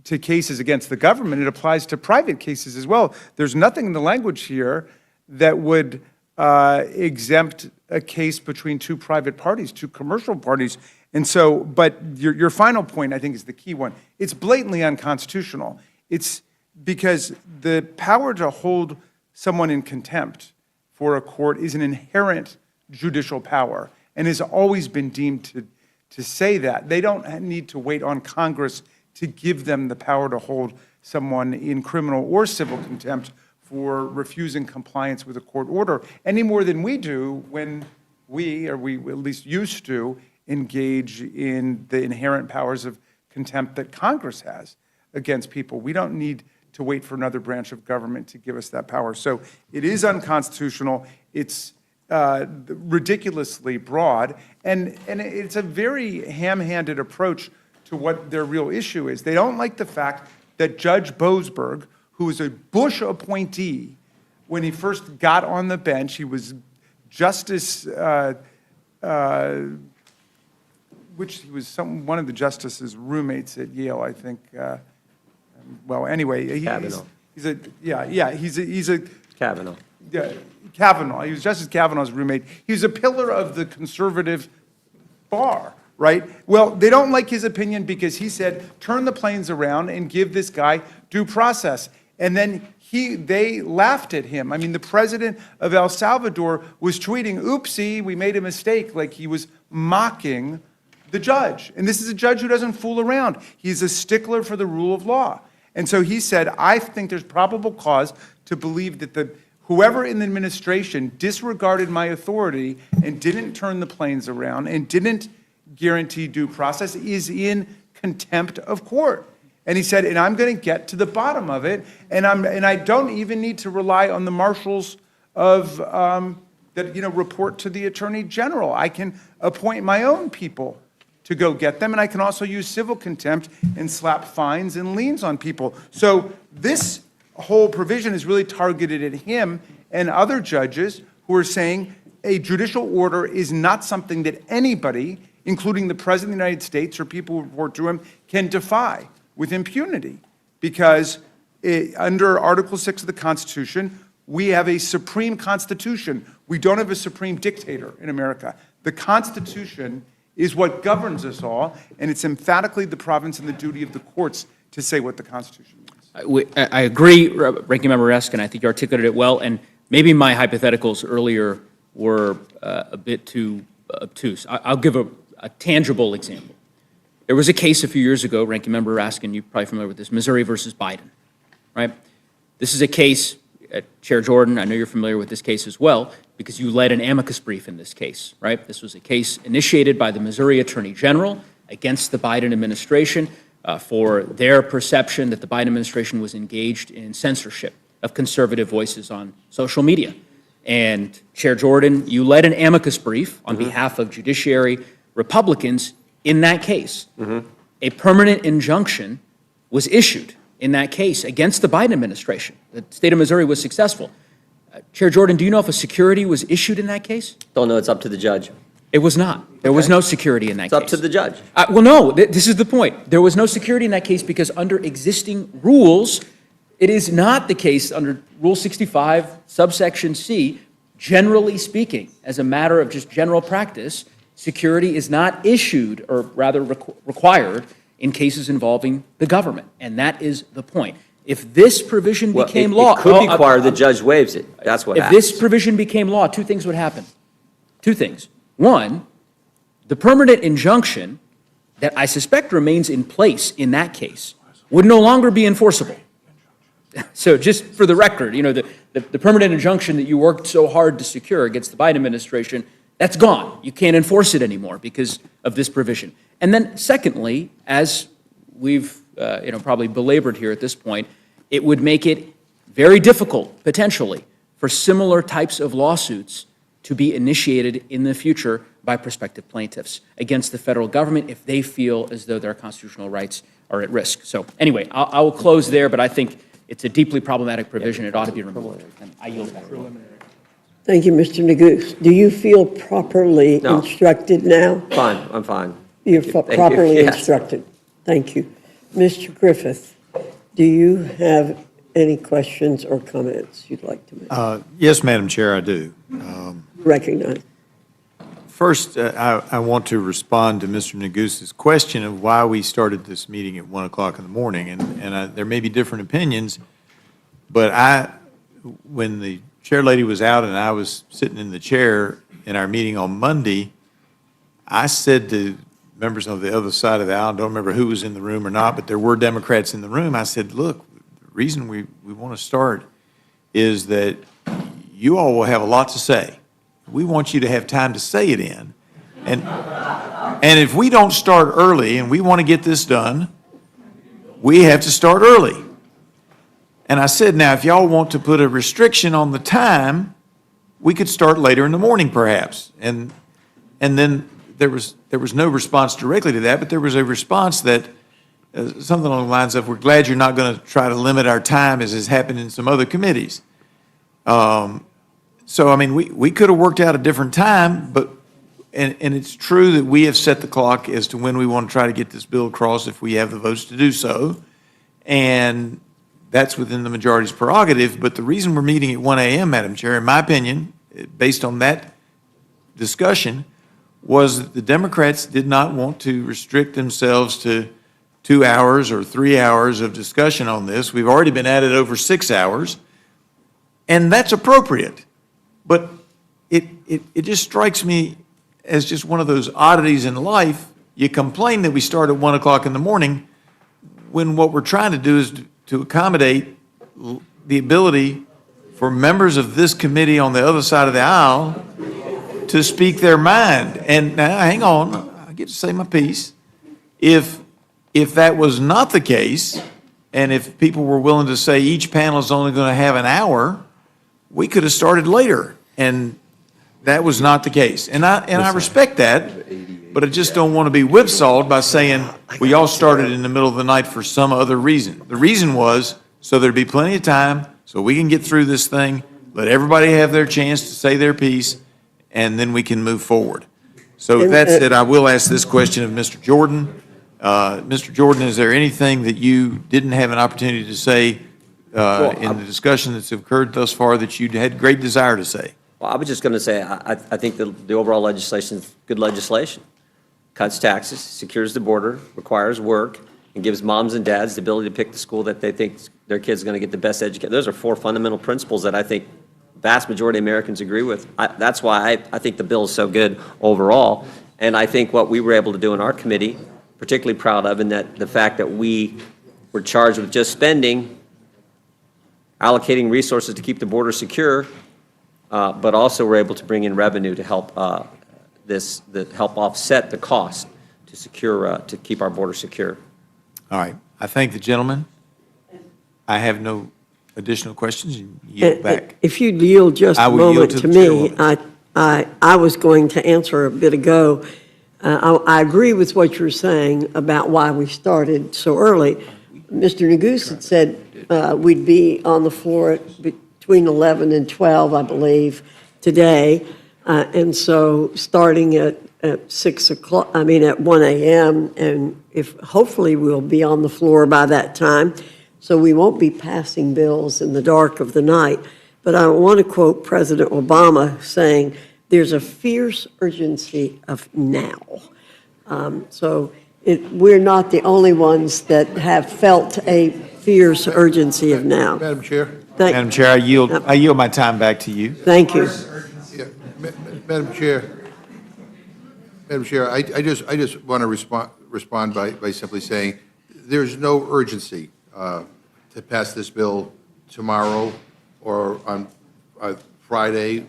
to cases against the government, it applies to private cases as well. There's nothing in the language here that would exempt a case between two private parties, two commercial parties. And so, but your final point, I think, is the key one. It's blatantly unconstitutional. It's because the power to hold someone in contempt for a court is an inherent judicial power and has always been deemed to say that. They don't need to wait on Congress to give them the power to hold someone in criminal or civil contempt for refusing compliance with a court order, any more than we do when we at least used to, engage in the inherent powers of contempt that Congress has against people. We don't need to wait for another branch of government to give us that power. So it is unconstitutional. It's ridiculously broad, and it's a very ham-handed approach to what their real issue is. They don't like the fact that Judge Boasberg, who was a Bush appointee when he first got on the bench, he was Justice, one of the justices' roommates at Yale, I think. Well, anyway, Kavanaugh. he's a Kavanaugh. Yeah, Kavanaugh. He was Justice Kavanaugh's roommate. He was a pillar of the conservative bar, right? Well, they don't like his opinion because he said, turn the planes around and give this guy due process. And then they laughed at him. I mean, the president of El Salvador was tweeting, oopsie, we made a mistake, like he was mocking the judge. And this is a judge who doesn't fool around. He's a stickler for the rule of law. And so he said, I think there's probable cause to believe that whoever in the administration disregarded my authority and didn't turn the planes around and didn't guarantee due process is in contempt of court. And he said, and I'm going to get to the bottom of it, and I don't even need to rely on the marshals of that report to the attorney general. I can appoint my own people to go get them, and I can also use civil contempt and slap fines and liens on people. So this whole provision is really targeted at him and other judges who are saying a judicial order is not something that anybody, including the President of the United States or people who report to him, can defy with impunity. Because under Article 6 of the Constitution, we have a supreme constitution. We don't have a supreme dictator in America. The Constitution is what governs us all, and it's emphatically the province and the duty of the courts to say what the Constitution means. I agree, Ranking Member Raskin. I think you articulated it well, and maybe my hypotheticals earlier were a bit too obtuse. I'll give a tangible example. There was a case a few years ago, Ranking Member Raskin, you're probably familiar with this, Missouri versus Biden, right? This is a case, Chair Jordan, I know you're familiar with this case as well, because you led an amicus brief in this case, right? This was a case initiated by the Missouri Attorney General against the Biden administration for their perception that the Biden administration was engaged in censorship of conservative voices on social media. And Chair Jordan, you led an amicus brief on behalf of judiciary Republicans in that case. A permanent injunction was issued in that case against the Biden administration. The state of Missouri was successful. Chair Jordan, do you know if a security was issued in that case? Don't know, it's up to the judge. It was not. There was no security in that case. It's up to the judge. Well, no, this is the point. There was no security in that case because under existing rules, it is not the case under Rule 65, subsection C, generally speaking, as a matter of just general practice, security is not issued, or rather required, in cases involving the government. And that is the point. If this provision became law... It could require the judge waives it. That's what happens. If this provision became law, two things would happen. Two things. One, the permanent injunction that I suspect remains in place in that case would no longer be enforceable. So just for the record, the permanent injunction that you worked so hard to secure against the Biden administration, that's gone. You can't enforce it anymore because of this provision. And then secondly, as we've probably belabored here at this point, it would make it very difficult, potentially, for similar types of lawsuits to be initiated in the future by prospective plaintiffs against the federal government if they feel as though their constitutional rights are at risk. So anyway, I will close there, but I think it's a deeply problematic provision. It ought to be removed. And I yield back. Thank you, Mr. Neguse. Do you feel properly instructed now? Fine, I'm fine. You're properly Yes. instructed. Thank you. Mr. Griffith, do you have any questions or comments you'd like to make? Yes, Madam Chair, I do. Recognize. First, I want to respond to Mr. Negus's question of why we started this meeting at 1 o'clock in the morning. And there may be different opinions, but when the chair lady was out and I was sitting in the chair in our meeting on Monday, I said to members on the other side of the aisle, I don't remember who was in the room or not, but there were Democrats in the room. I said, look, the reason we want to start is that you all will have a lot to say. We want you to have time to say it in. And if we don't start early and we want to get this done, we have to start early. And I said, now, if y'all want to put a restriction on the time, we could start later in the morning perhaps. And then there was no response directly to that, but there was a response that something along the lines of, we're glad you're not going to try to limit our time as has happened in some other committees. So, I mean, we could have worked out a different time, but, and it's true that we have set the clock as to when we want to try to get this bill across if we have the votes to do so. And that's within the majority's prerogative. But the reason we're meeting at 1 a.m., Madam Chair, in my opinion, based on that discussion, was that the Democrats did not want to restrict themselves to 2 hours or 3 hours of discussion on this. We've already been at it over 6 hours, and that's appropriate. But it just strikes me as just one of those oddities in life. You complain that we start at 1 o'clock in the morning when what we're trying to do is to accommodate the ability for members of this committee on the other side of the aisle to speak their mind. And now, hang on, I get to say my piece. If that was not the case, and if people were willing to say each panel is only going to have an hour, we could have started later. And that was not the case. And I respect that, but I just don't want to be whipsawed by saying we all started in the middle of the night for some other reason. The reason was so there'd be plenty of time so we can get through this thing, let everybody have their chance to say their piece, and then we can move forward. So with that said, I will ask this question of Mr. Jordan. Mr. Jordan, is there anything that you didn't have an opportunity to say in the discussion that's occurred thus far that you had great desire to say? Well, I was just going to say, I think the overall legislation is good legislation. Cuts taxes, secures the border, requires work, and gives moms and dads the ability to pick the school that they think their kid's going to get the best education. Those are 4 fundamental principles that I think vast majority of Americans agree with. That's why I think the bill is so good overall. And I think what we were able to do in our committee, particularly proud of, and that the fact that we were charged with just spending, allocating resources to keep the border secure, but also we're able to bring in revenue to help help offset the cost to secure to keep our border secure. All right. I thank the gentleman. I have no additional questions. You yield back. If you'd yield just a moment to me, I was going to answer a bit ago. I agree with what you're saying about why we started so early. Mr. Negus had said we'd be on the floor between 11 and 12, I believe, today. And so starting at 6 o'clock, at 1 a.m., and hopefully we'll be on the floor by that time, so we won't be passing bills in the dark of the night. But I want to quote President Obama saying, there's a fierce urgency of now. We're not the only ones that have felt a fierce urgency of now. Madam Chair? Madam Chair, I yield my time back to you. Thank you. Yeah, Madam Chair, I just want to respond by simply saying there's no urgency to pass this bill tomorrow or on Friday,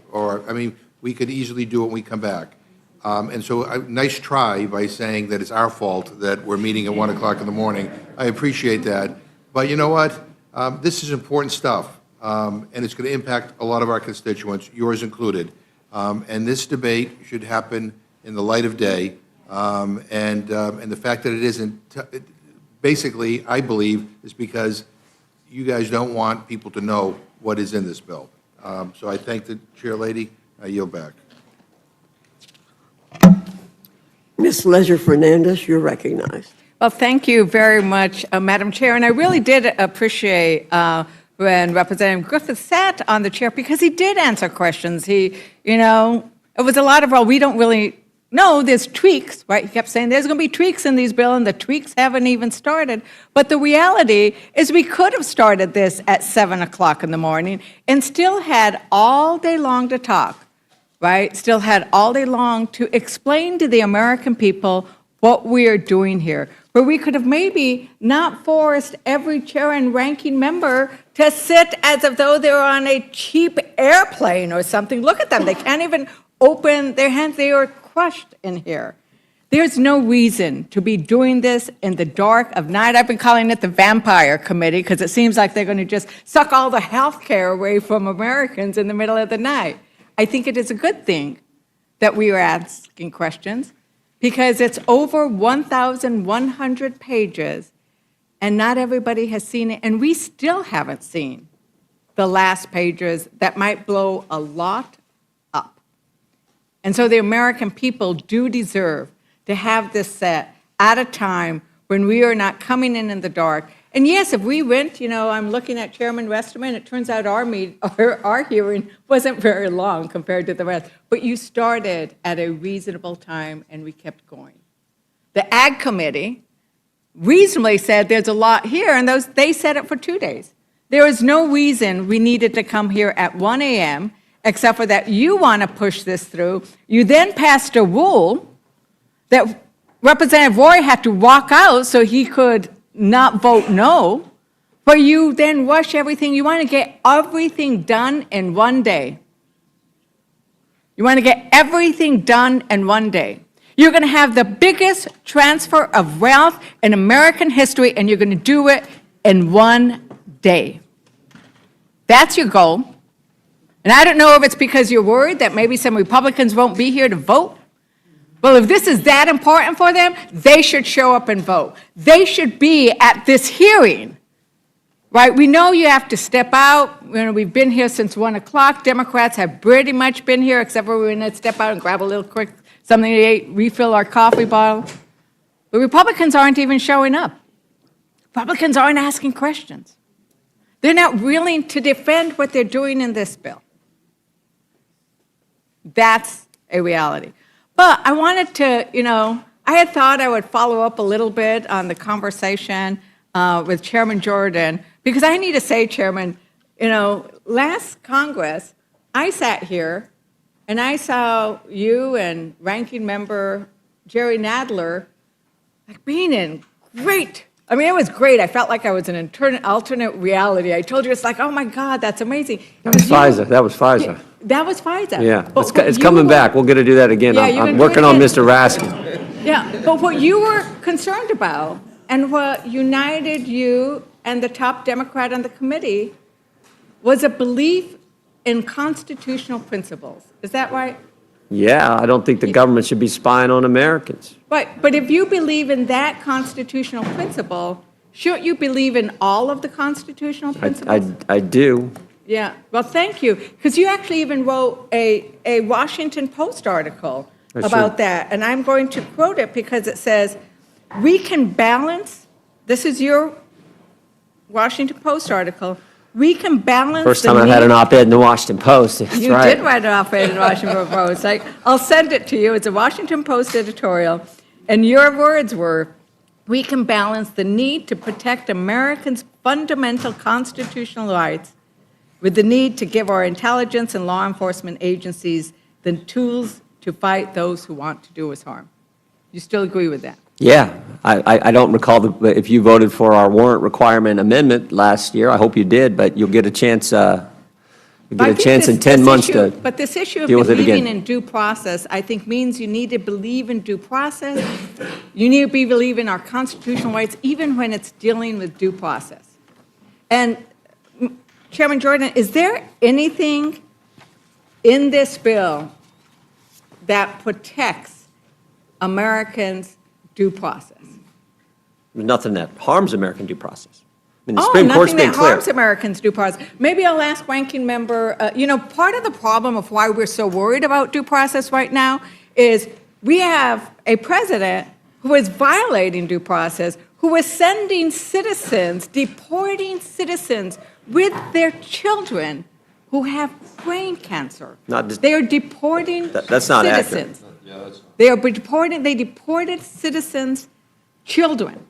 we could easily do it when we come back. And so, nice try by saying that it's our fault that we're meeting at 1 o'clock in the morning. I appreciate that. But you know what? This is important stuff, and it's going to impact a lot of our constituents, yours included. And this debate should happen in the light of day. And the fact that it isn't, basically, I believe, is because you guys don't want people to know what is in this bill. So I thank the chair lady. I yield back. Ms. Leisure-Fernandez, you're recognized. Well, thank you very much, Madam Chair. And I really did appreciate when Representative Griffith sat on the chair because he did answer questions. It was a lot of, well, we don't really no, there's tweaks, right? He kept saying there's going to be tweaks in these bills, and the tweaks haven't even started. But the reality is we could have started this at 7 o'clock in the morning and still had all day long to talk, right? Still had all day long to explain to the American people what we are doing here, where we could have maybe not forced every chair and ranking member to sit as if though they were on a cheap airplane or something. Look at them. They can't even open their hands. They are crushed in here. There's no reason to be doing this in the dark of night. I've been calling it the vampire committee because it seems like they're going to just suck all the health care away from Americans in the middle of the night. I think it is a good thing that we are asking questions because it's over 1,100 pages and not everybody has seen it. And we still haven't seen the last pages that might blow a lot up. And so the American people do deserve to have this set at a time when we are not coming in the dark. And yes, if we went, I'm looking at Chairman Westerman, it turns out our hearing wasn't very long compared to the rest. But you started at a reasonable time, and we kept going. The Ag Committee reasonably said there's a lot here, and they said it for 2 days. There is no reason we needed to come here at 1 a.m., except for that you want to push this through. You then passed a rule that Representative Roy had to walk out so he could not vote no, but you then rush everything. You want to get everything done in 1 day. You want to get everything done in 1 day. You're going to have the biggest transfer of wealth in American history, and you're going to do it in 1 day. That's your goal. And I don't know if it's because you're worried that maybe some Republicans won't be here to vote. Well, if this is that important for them, they should show up and vote. They should be at this hearing, right? We know you have to step out. We've been here since 1 o'clock. Democrats have pretty much been here, except for we're going to step out and grab a little quick something to eat, refill our coffee bottle. But Republicans aren't even showing up. Republicans aren't asking questions. They're not willing to defend what they're doing in this bill. That's a reality. But I wanted to, I had thought I would follow up a little bit on the conversation with Chairman Jordan, because I need to say, Chairman, last Congress, I sat here and I saw you and Ranking Member Jerry Nadler being in great, it was great. I felt like I was in an alternate reality. I told you, it's like, oh my God, that's amazing. That was FISA. That was FISA. That was FISA. Yeah, it's coming back. We're going to do that again. Yeah, I'm working on Mr. Raskin. Yeah, but what you were concerned about and what united you and the top Democrat on the committee was a belief in constitutional principles. Is that right? Yeah, I don't think the government should be spying on Americans. Right, but if you believe in that constitutional principle, shouldn't you believe in all of the constitutional principles? I do. Yeah, well, thank you, because you actually even wrote a Washington Post article about that, and I'm going to quote it because it says, we can balance, this is your Washington Post article, we can balance First time I've had an op-ed in the Washington Post. That's You right. did write an op-ed in the Washington Post. I'll send it to you. It's a Washington Post editorial, and your words were, we can balance the need to protect Americans' fundamental constitutional rights with the need to give our intelligence and law enforcement agencies the tools to fight those who want to do us harm. You still agree with that? Yeah, I don't recall if you voted for our warrant requirement amendment last year. I hope you did, but you'll get a chance. You'll get a chance in 10 months to But this issue of deal with it believing again. in due process, I think, means you need to believe in due process. You need to believe in our constitutional rights, even when it's dealing with due process. And Chairman Jordan, is there anything in this bill that protects Americans' due process? There's nothing that harms American due process. The Supreme Court's been nothing that clear. harms Americans' due process. Maybe I'll ask Ranking Member, part of the problem of why we're so worried about due process right now is we have a president who is violating due process, who is sending citizens, deporting citizens with their children who have brain cancer. They are deporting That's not citizens. accurate. They deported citizens' children.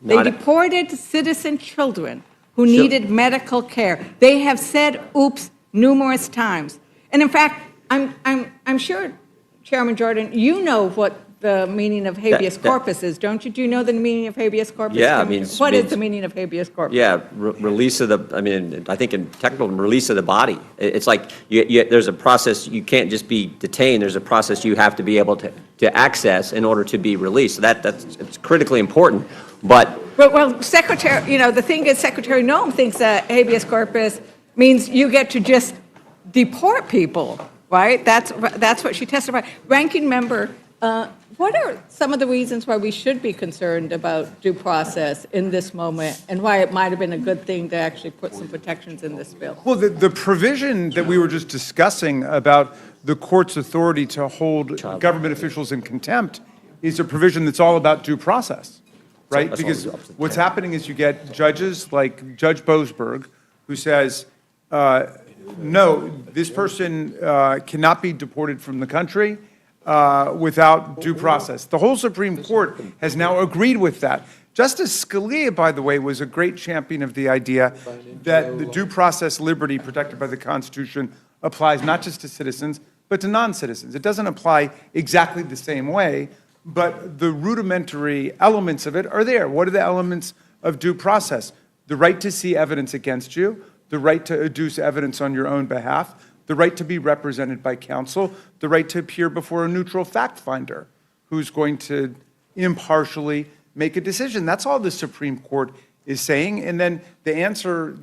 They Not- deported citizen children who needed medical care. They have said oops numerous times. And in fact, I'm sure, Chairman Jordan, you know what the meaning of habeas corpus is, don't you? Do you know the meaning of habeas corpus? Yeah, What is the meaning of habeas corpus? Yeah, release of the, I think in technical, release of the body. It's like, there's a process, you can't just be detained, there's a process you have to be able to access in order to be released. So it's critically important, but. Well, Secretary, the thing is, Secretary Noem thinks that habeas corpus means you get to just deport people, right? That's what she testified. Ranking Member, what are some of the reasons why we should be concerned about due process in this moment, and why it might have been a good thing to actually put some protections in this bill? Well, the provision that we were just discussing about the court's authority to hold government officials in contempt is a provision that's all about due process, right? Because what's happening is you get judges like Judge Boasberg, who says, no, this person cannot be deported from the country without due process. The whole Supreme Court has now agreed with that. Justice Scalia, by the way, was a great champion of the idea that the due process liberty protected by the Constitution applies not just to citizens, but to non-citizens. It doesn't apply exactly the same way, but the rudimentary elements of it are there. What are the elements of due process? The right to see evidence against you, the right to adduce evidence on your own behalf, the right to be represented by counsel, the right to appear before a neutral fact finder who's going to impartially make a decision. That's all the Supreme Court is saying. And then the answer,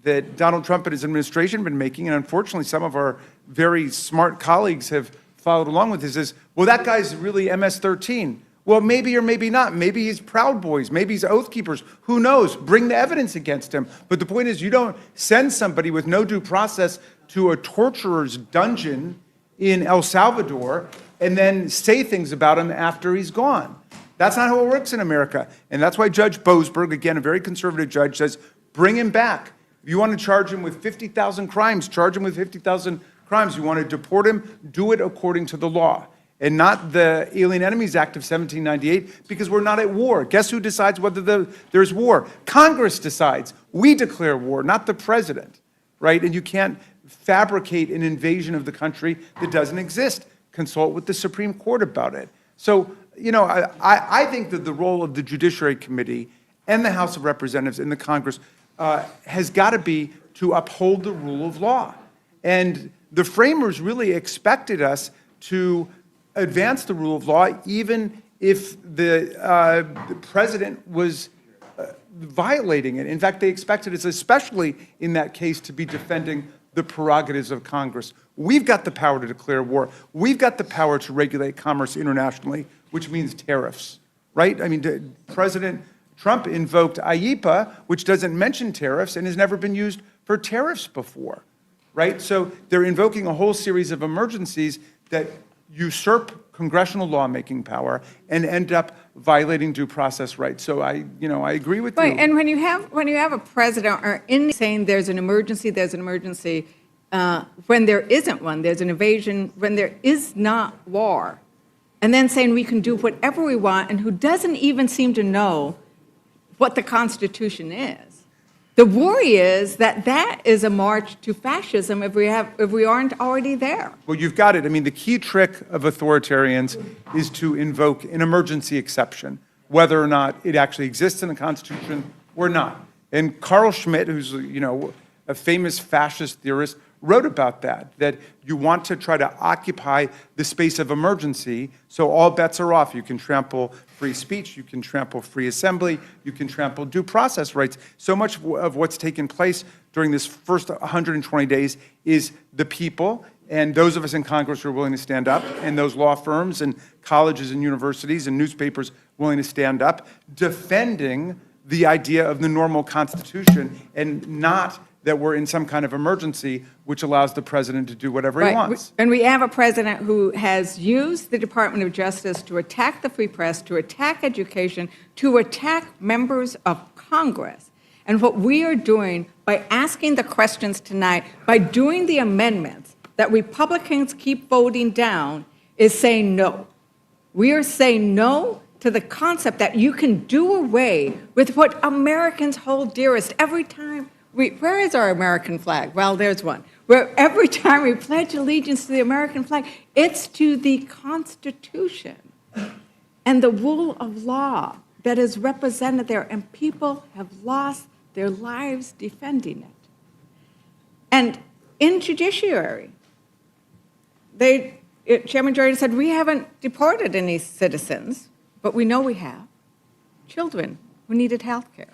that Donald Trump and his administration have been making, and unfortunately some of our very smart colleagues have followed along with this, is, well, that guy's really MS-13. Well, maybe or maybe not. Maybe he's Proud Boys. Maybe he's Oath Keepers. Who knows? Bring the evidence against him. But the point is, you don't send somebody with no due process to a torturer's dungeon in El Salvador and then say things about him after he's gone. That's not how it works in America. And that's why Judge Boasberg, again, a very conservative judge, says, bring him back. If you want to charge him with 50,000 crimes, charge him with 50,000 crimes. You want to deport him, do it according to the law, and not the Alien Enemies Act of 1798, because we're not at war. Guess who decides whether there's war? Congress decides. We declare war, not the president, right? And you can't fabricate an invasion of the country that doesn't exist. Consult with the Supreme Court about it. So, I think that the role of the Judiciary Committee and the House of Representatives and the Congress has got to be to uphold the rule of law. And the framers really expected us to advance the rule of law, even if the president was violating it. In fact, they expected us, especially in that case, to be defending the prerogatives of Congress. We've got the power to declare war. We've got the power to regulate commerce internationally, which means tariffs, right? I mean, President Trump invoked IEEPA, which doesn't mention tariffs and has never been used for tariffs before, right? So they're invoking a whole series of emergencies that usurp congressional lawmaking power and end up violating due process rights. So I agree with you. Right, and when you have a president or saying there's an emergency, when there isn't one, there's an invasion, when there is not war, and then saying we can do whatever we want, and who doesn't even seem to know what the Constitution is. The worry is that is a march to fascism if we aren't already there. Well, you've got it. I mean, the key trick of authoritarians is to invoke an emergency exception, whether or not it actually exists in the Constitution or not. And Carl Schmitt, who's a famous fascist theorist, wrote about that you want to try to occupy the space of emergency so all bets are off. You can trample free speech, you can trample free assembly, you can trample due process rights. So much of what's taken place during this first 120 days is the people and those of us in Congress who are willing to stand up, and those law firms and colleges and universities and newspapers willing to stand up, defending the idea of the normal Constitution and not that we're in some kind of emergency which allows the president to do whatever he wants. And we have a president who has used the Department of Justice to attack the free press, to attack education, to attack members of Congress. And what we are doing by asking the questions tonight, by doing the amendments that Republicans keep voting down, is saying no. We are saying no to the concept that you can do away with what Americans hold dearest every time where is our American flag? Well, there's one. Where every time we pledge allegiance to the American flag, it's to the Constitution and the rule of law that is represented there, and people have lost their lives defending it. And in judiciary, Chairman Jordan said, we haven't deported any citizens, but we know we have children who needed health care.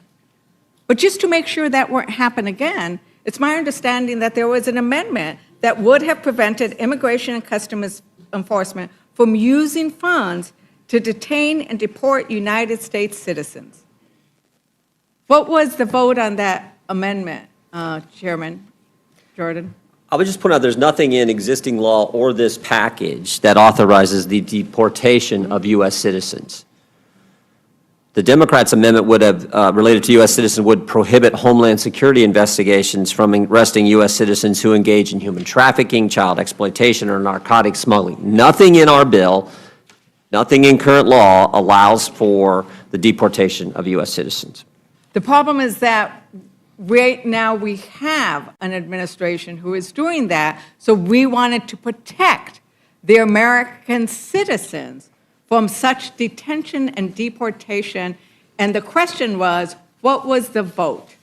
But just to make sure that won't happen again, it's my understanding that there was an amendment that would have prevented Immigration and Customs Enforcement from using funds to detain and deport United States citizens. What was the vote on that amendment, Chairman Jordan? I would just point out there's nothing in existing law or this package that authorizes the deportation of U.S. citizens. The Democrats' amendment would have, related to U.S. citizens, would prohibit Homeland Security investigations from arresting U.S. citizens who engage in human trafficking, child exploitation, or narcotic smuggling. Nothing in our bill, nothing in current law allows for the deportation of U.S. citizens. The problem is that right now we have an administration who is doing that, so we wanted to protect the American citizens from such detention and deportation. And the question was, what was the vote?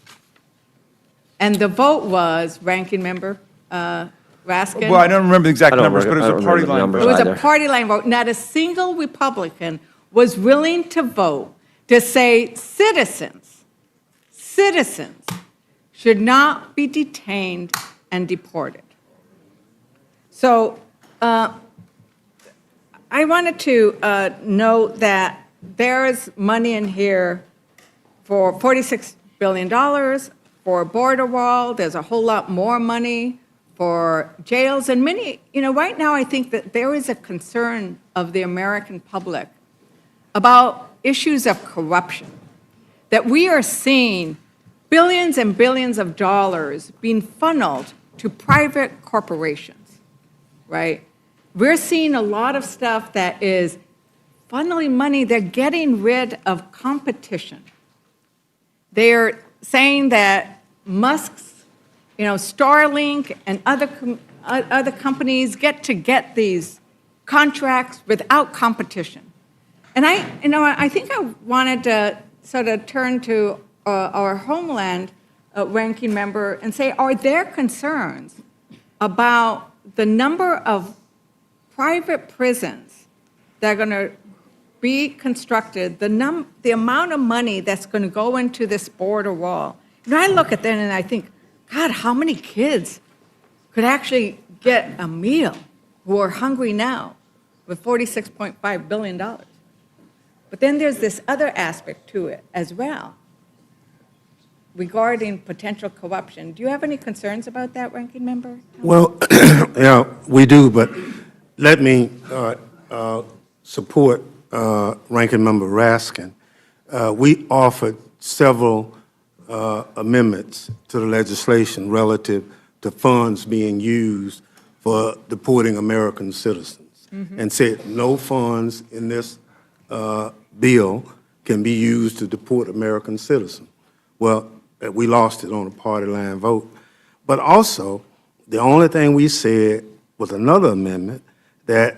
And the vote was, Ranking Member Raskin? Well, I don't remember the exact numbers, but it was a party line vote. It was a party line vote. Not a single Republican was willing to vote to say citizens should not be detained and deported. So I wanted to note that there is money in here for $46 billion for a border wall. There's a whole lot more money for jails. And many, right now I think that there is a concern of the American public about issues of corruption, that we are seeing billions and billions of dollars being funneled to private corporations, right? We're seeing a lot of stuff that is funneling money. They're getting rid of competition. They're saying that Musk's, Starlink and other companies get these contracts without competition. And I think I wanted to sort of turn to our Homeland ranking member and say, are there concerns about the number of private prisons that are going to be constructed, the amount of money that's going to go into this border wall? I look at that and I think, God, how many kids could actually get a meal who are hungry now with $46.5 billion? But then there's this other aspect to it as well, regarding potential corruption. Do you have any concerns about that, Ranking Member? Well, yeah, we do, but let me support Ranking Member Raskin. We offered several amendments to the legislation relative to funds being used for deporting American citizens, and said no funds in this bill can be used to deport American citizens. Well, we lost it on a party line vote. But also, the only thing we said was another amendment that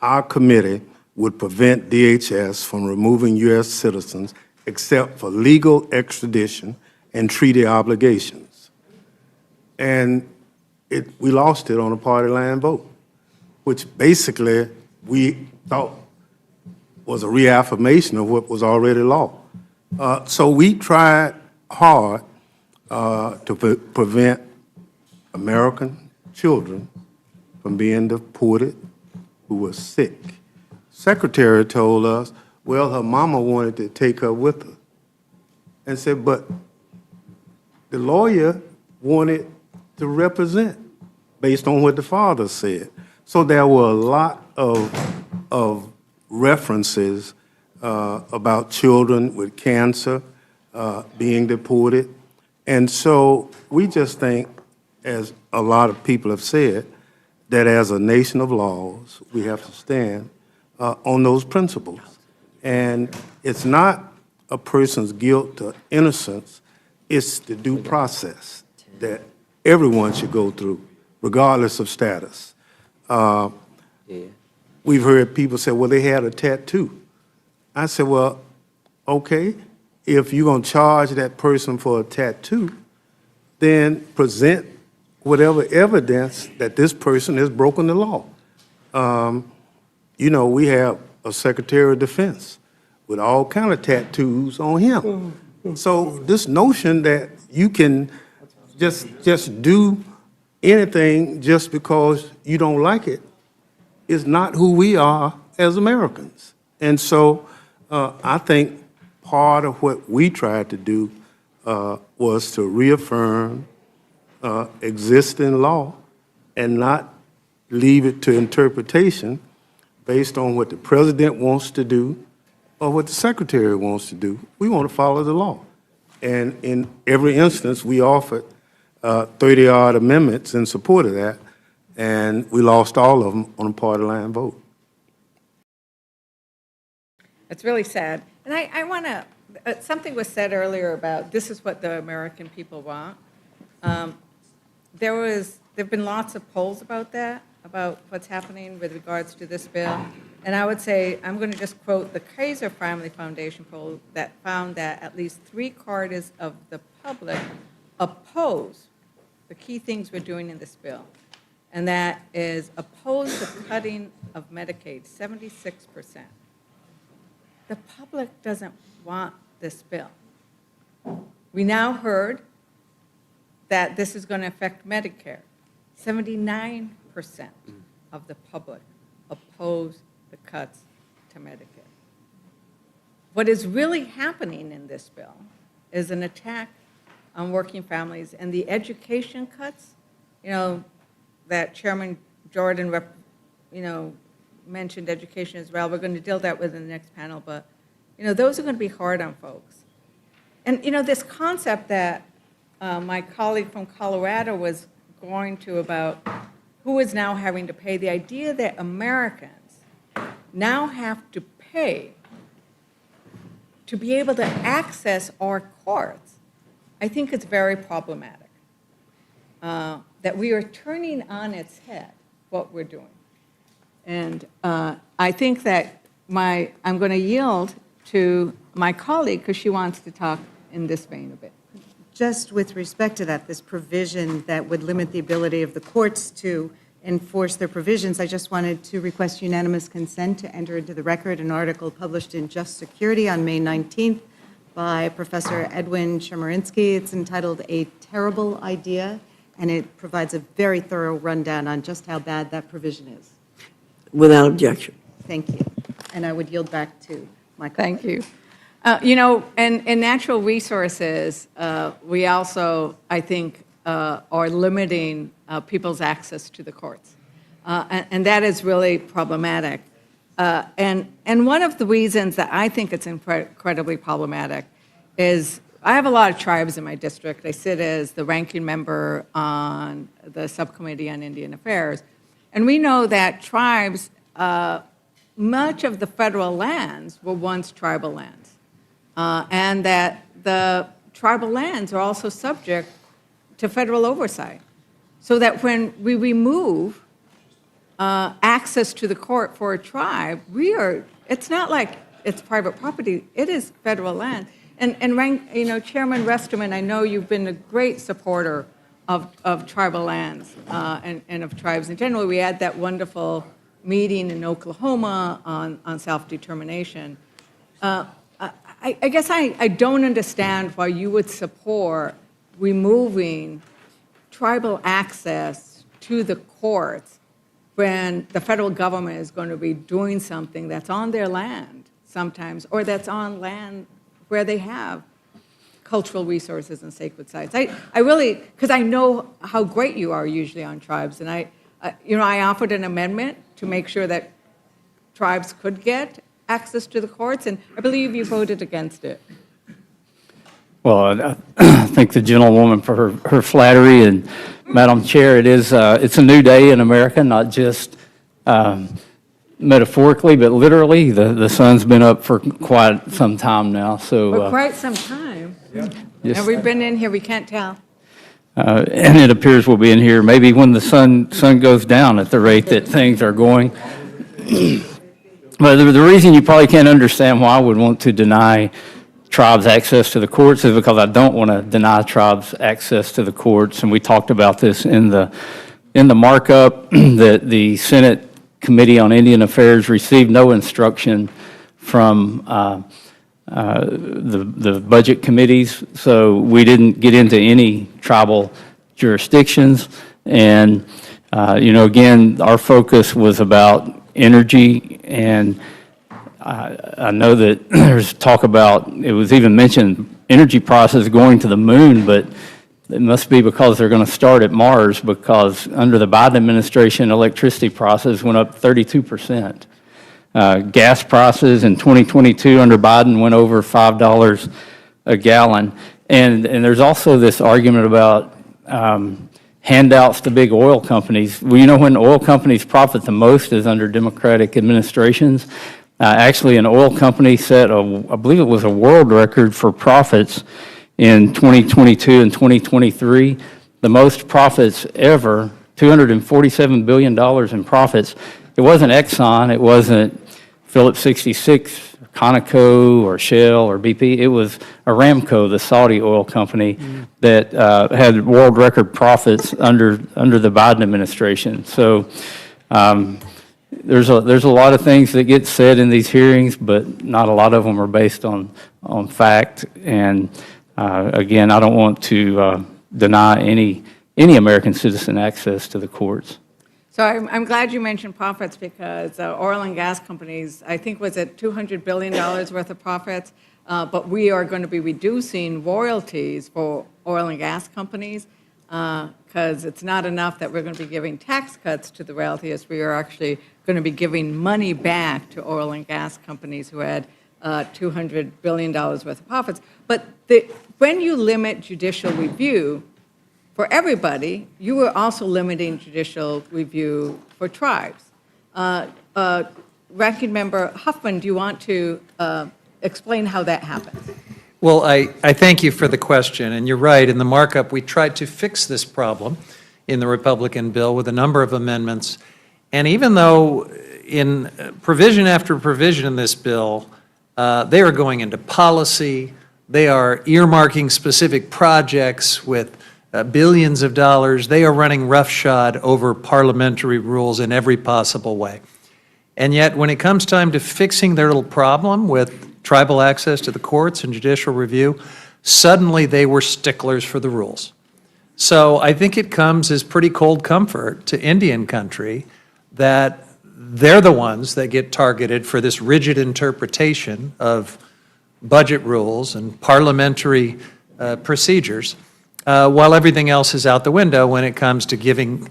our committee would prevent DHS from removing U.S. citizens except for legal extradition and treaty obligations. And we lost it on a party line vote, which basically we thought was a reaffirmation of what was already law. So we tried hard to prevent American children from being deported who were sick. Secretary told us, well, her mama wanted to take her with her. And said, but the lawyer wanted to represent based on what the father said. So there were a lot of references about children with cancer being deported. And so we just think, as a lot of people have said, that as a nation of laws, we have to stand on those principles. And it's not a person's guilt or innocence, it's the due process that everyone should go through, regardless of status. We've heard people say, well, they had a tattoo. I said, well, okay, if you're going to charge that person for a tattoo, then present whatever evidence that this person has broken the law. You know, we have a Secretary of Defense with all kind of tattoos on him. So this notion that you can just do anything just because you don't like it is not who we are as Americans. And so I think part of what we tried to do was to reaffirm existing law and not leave it to interpretation based on what the president wants to do or what the secretary wants to do. We want to follow the law. And in every instance, we offered 30-odd amendments in support of that, and we lost all of them on a party line vote. It's really sad. And I want to, something was said earlier about this is what the American people want. There have been lots of polls about that, about what's happening with regards to this bill. And I would say, I'm going to just quote the Kaiser Family Foundation poll that found that at least 3/4 of the public oppose the key things we're doing in this bill. And that is oppose the cutting of Medicaid, 76%. The public doesn't want this bill. We now heard that this is going to affect Medicare. 79% of the public oppose the cuts to Medicare. What is really happening in this bill is an attack on working families and the education cuts, you know, that Chairman Jordan, mentioned education as well. We're going to deal that with in the next panel, but, you know, those are going to be hard on folks. And, you know, this concept that my colleague from Colorado was going to about who is now having to pay, the idea that Americans now have to pay to be able to access our courts, I think it's very problematic. That we are turning on its head what we're doing. And I think that I'm going to yield to my colleague because she wants to talk in this vein a bit. Just with respect to that, this provision that would limit the ability of the courts to enforce their provisions, I just wanted to request unanimous consent to enter into the record an article published in Just Security on May 19th by Professor Edwin Chemerinsky. It's entitled A Terrible Idea, and it provides a very thorough rundown on just how bad that provision is. Without objection. Thank you. And I would yield back to my colleague. Thank you. You know, in natural resources, we also, I think, are limiting people's access to the courts. And that is really problematic. And one of the reasons that I think it's incredibly problematic is I have a lot of tribes in my district. I sit as the ranking member on the subcommittee on Indian Affairs. And we know that tribes, much of the federal lands were once tribal lands. And that the tribal lands are also subject to federal oversight. So that when we remove access to the court for a tribe, it's not like it's private property, it is federal land. And Chairman Resterman, I know you've been a great supporter of tribal lands and of tribes in general. We had that wonderful meeting in Oklahoma on self-determination. I guess I don't understand why you would support removing tribal access to the courts when the federal government is going to be doing something that's on their land sometimes, or that's on land where they have cultural resources and sacred sites. I really, because I know how great you are usually on tribes, and I offered an amendment to make sure that tribes could get access to the courts, and I believe you voted against it. Well, I thank the gentlewoman for her flattery, and Madam Chair, it's a new day in America, not just metaphorically, but literally. The sun's been up for quite some time now, so. For quite some time. Yes. And we've been in here, we can't tell. And it appears we'll be in here maybe when the sun goes down at the rate that things are going. But the reason you probably can't understand why I would want to deny tribes access to the courts is because I don't want to deny tribes access to the courts. And we talked about this in the markup that the Senate Committee on Indian Affairs received no instruction from the budget committees, so we didn't get into any tribal jurisdictions. And, again, our focus was about energy, and I know that there's talk about, it was even mentioned, energy prices going to the moon, but it must be because they're going to start at Mars, because under the Biden administration, electricity prices went up 32%. Gas prices in 2022 under Biden went over $5 a gallon. And there's also this argument about handouts to big oil companies. Well, when oil companies profit the most is under Democratic administrations. Actually, an oil company set, I believe it was a world record for profits in 2022 and 2023. The most profits ever, $247 billion in profits. It wasn't Exxon, it wasn't Phillips 66, Conoco, or Shell, or BP. It was Aramco, the Saudi oil company, that had world record profits under the Biden administration. So there's a lot of things that get said in these hearings, but not a lot of them are based on fact. And again, I don't want to deny any American citizen access to the courts. So I'm glad you mentioned profits, because oil and gas companies, I think, was it $200 billion worth of profits? But we are going to be reducing royalties for oil and gas companies, because it's not enough that we're going to be giving tax cuts to the wealthiest. We are actually going to be giving money back to oil and gas companies who had $200 billion worth of profits. But when you limit judicial review for everybody, you were also limiting judicial review for tribes. Ranking Member Huffman, do you want to explain how that happens? Well, I thank you for the question, and you're right. In the markup, we tried to fix this problem in the Republican bill with a number of amendments. And even though in provision after provision in this bill, they are going into policy, they are earmarking specific projects with billions of dollars, they are running roughshod over parliamentary rules in every possible way. And yet, when it comes time to fixing their little problem with tribal access to the courts and judicial review, suddenly they were sticklers for the rules. So I think it comes as pretty cold comfort to Indian country that they're the ones that get targeted for this rigid interpretation of budget rules and parliamentary procedures, while everything else is out the window when it comes to giving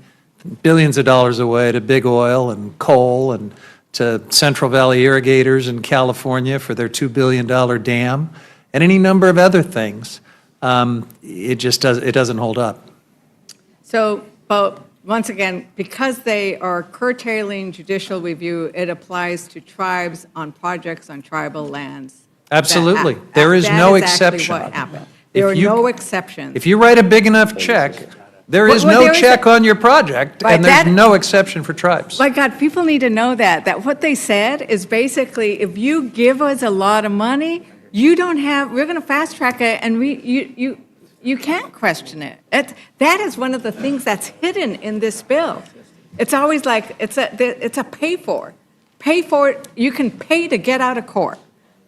billions of dollars away to big oil and coal and to Central Valley irrigators in California for their $2 billion dam, and any number of other things. It doesn't hold up. So, but once again, because they are curtailing judicial review, it applies to tribes on projects on tribal lands. Absolutely. There is no exception. That is actually what happened. There are no exceptions. If you write a big enough check, there is no check on your project, and there's no exception for tribes. My God, people need to know that what they said is basically, if you give us a lot of money, we're going to fast track it, and you can't question it. That is one of the things that's hidden in this bill. It's always like, it's a pay for. Pay for it, you can pay to get out of court.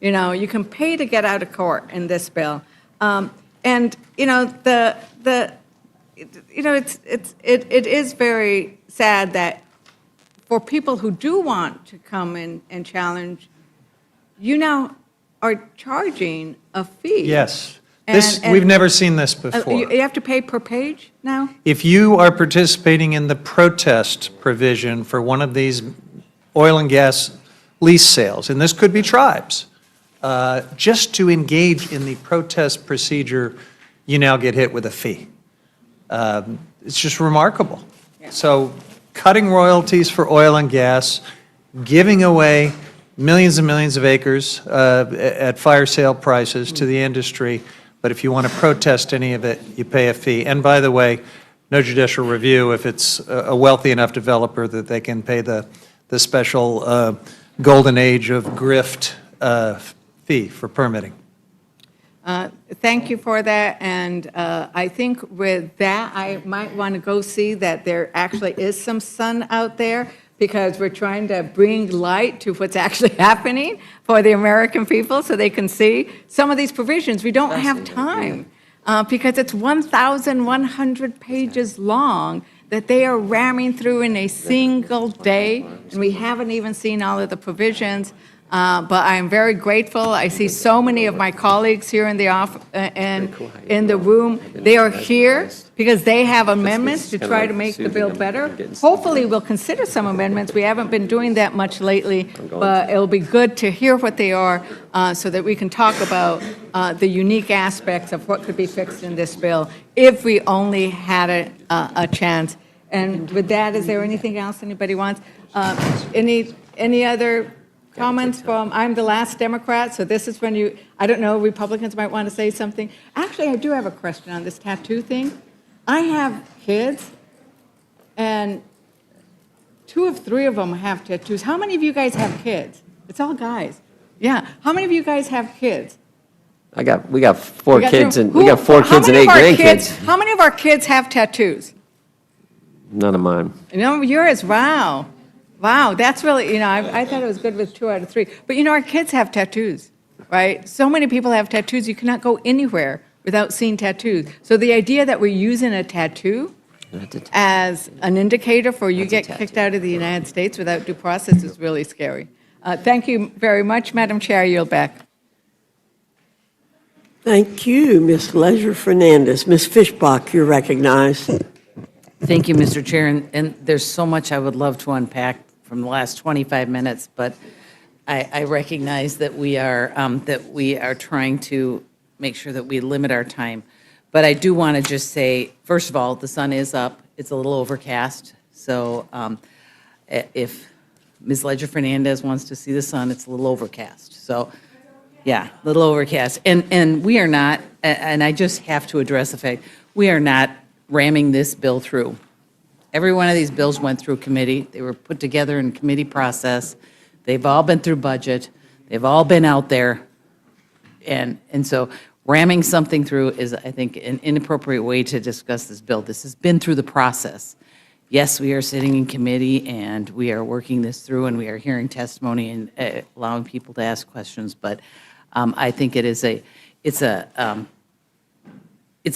You can pay to get out of court in this bill. It is very sad that for people who do want to come in and challenge, you now are charging a fee. Yes. We've never seen this before. You have to pay per page now? If you are participating in the protest provision for one of these oil and gas lease sales, and this could be tribes, just to engage in the protest procedure, you now get hit with a fee. It's just remarkable. So cutting royalties for oil and gas, giving away millions and millions of acres at fire sale prices to the industry, but if you want to protest any of it, you pay a fee. And by the way, no judicial review if it's a wealthy enough developer that they can pay the special golden age of grift fee for permitting. Thank you for that, and I think with that, I might want to go see that there actually is some sun out there, because we're trying to bring light to what's actually happening for the American people so they can see some of these provisions. We don't have time because it's 1,100 pages long that they are ramming through in a single day, and we haven't even seen all of the provisions. But I am very grateful. I see so many of my colleagues here in the in the room. They are here because they have amendments to try to make the bill better. Hopefully, we'll consider some amendments. We haven't been doing that much lately, but it'll be good to hear what they are so that we can talk about the unique aspects of what could be fixed in this bill if we only had a chance. And with that, is there anything else anybody wants? Any other comments from, I'm the last Democrat, so this is when you, I don't know, Republicans might want to say something. Actually, I do have a question on this tattoo thing. I have kids, and 2 of 3 of them have tattoos. How many of you guys have kids? It's all guys. Yeah. How many of you guys have kids? We got 4 kids and 8 grandkids. How many of our kids have tattoos? None of mine. None of yours? Wow. Wow, that's really, I thought it was good with 2 out of 3. But, our kids have tattoos, right? So many people have tattoos, you cannot go anywhere without seeing tattoos. So the idea that we're using a tattoo as an indicator for you get kicked out of the United States without due process is really scary. Thank you very much, Madam Chair. I yield back. Thank you, Ms. Leisure-Fernandez. Ms. Fishbach, you're recognized. Thank you, Mr. Chair, and there's so much I would love to unpack from the last 25 minutes, but I recognize that we are trying to make sure that we limit our time. But I do want to just say, first of all, the sun is up. It's a little overcast, so if Ms. Leisure-Fernandez wants to see the sun, it's a little overcast. So, yeah, a little overcast. And we are not, and I just have to address the fact, we are not ramming this bill through. Every one of these bills went through committee. They were put together in committee process. They've all been through budget. They've all been out there. And so ramming something through is, I think, an inappropriate way to discuss this bill. This has been through the process. Yes, we are sitting in committee and we are working this through and we are hearing testimony and allowing people to ask questions. But I think it's a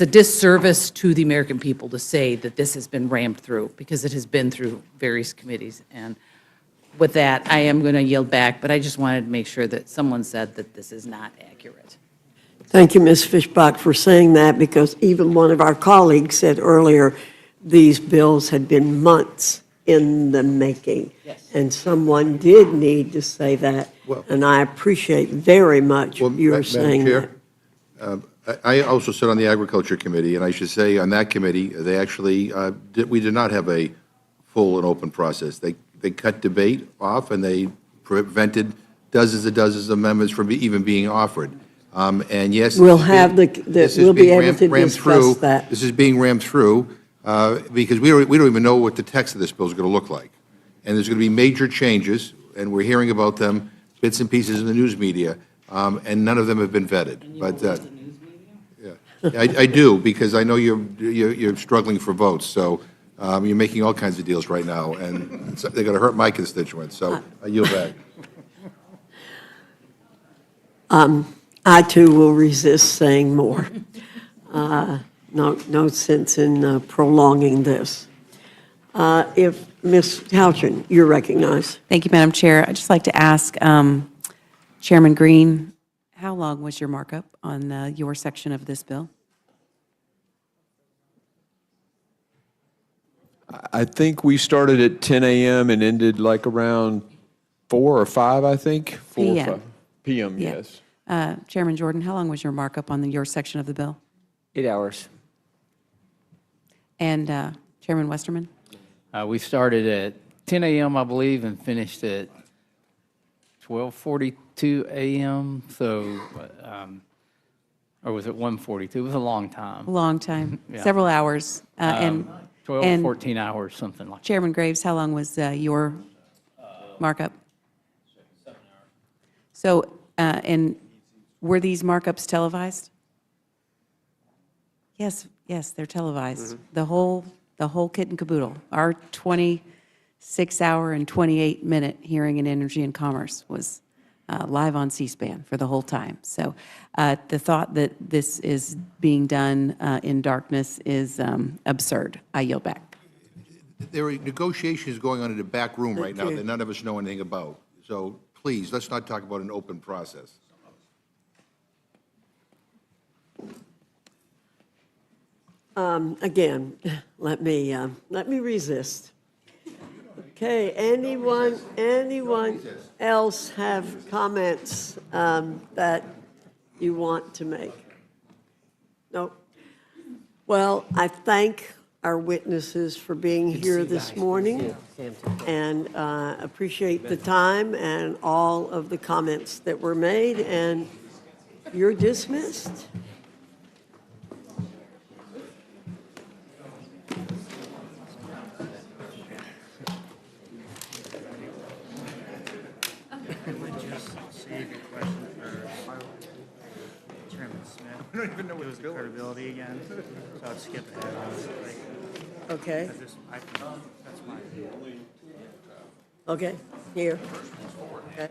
disservice to the American people to say that this has been rammed through, because it has been through various committees. And with that, I am going to yield back, but I just wanted to make sure that someone said that this is not accurate. Thank you, Ms. Fishbach, for saying that, because even one of our colleagues said earlier these bills had been months in the making. Yes. And someone did need to say that, and I appreciate very much your saying that. Madam Chair, I also sit on the Agriculture Committee, and I should say on that committee, they actually, we did not have a full and open process. They cut debate off, and they prevented dozens of amendments from even being offered. And yes, We'll be able to discuss that. This is being rammed through because we don't even know what the text of this bill is going to look like. And there's going to be major changes, and we're hearing about them, bits and pieces in the news media, and none of them have been vetted. But I do, because I know you're struggling for votes, so you're making all kinds of deals right now, and they're going to hurt my constituents, so I yield back. I too will resist saying more. No sense in prolonging this. If Ms. Houchin, you're recognized. Thank you, Madam Chair. I'd just like to ask Chairman Green, how long was your markup on your section of this bill? I think we started at 10 a.m. and ended like around 4 or 5, I think. 4 or 5 p.m., Yeah. yes. Chairman Jordan, how long was your markup on your section of the bill? 8 hours. And Chairman Westerman? We started at 10 a.m., I believe, and finished at 12:42 a.m., so, or was it 1:42? It was a long time. A long time, Yeah. several hours. And 12, 14 hours, something like that. Chairman Graves, how long was your markup? 7 hours. So, and were these markups televised? Yes, yes, they're televised. The whole kit and caboodle. Our 26-hour and 28-minute hearing in Energy and Commerce was live on C-SPAN for the whole time. So the thought that this is being done in darkness is absurd. I yield back. There are negotiations going on in the back room right now that none of us know anything about. So please, let's not talk about an open process. Again, let me resist. Okay, anyone else have comments that you want to make? Nope. Well, I thank our witnesses for being here this morning and appreciate the time and all of the comments that were made, and you're dismissed. I don't even know what his credibility again, so I'll skip ahead. Okay. That's my. Okay, here. Okay.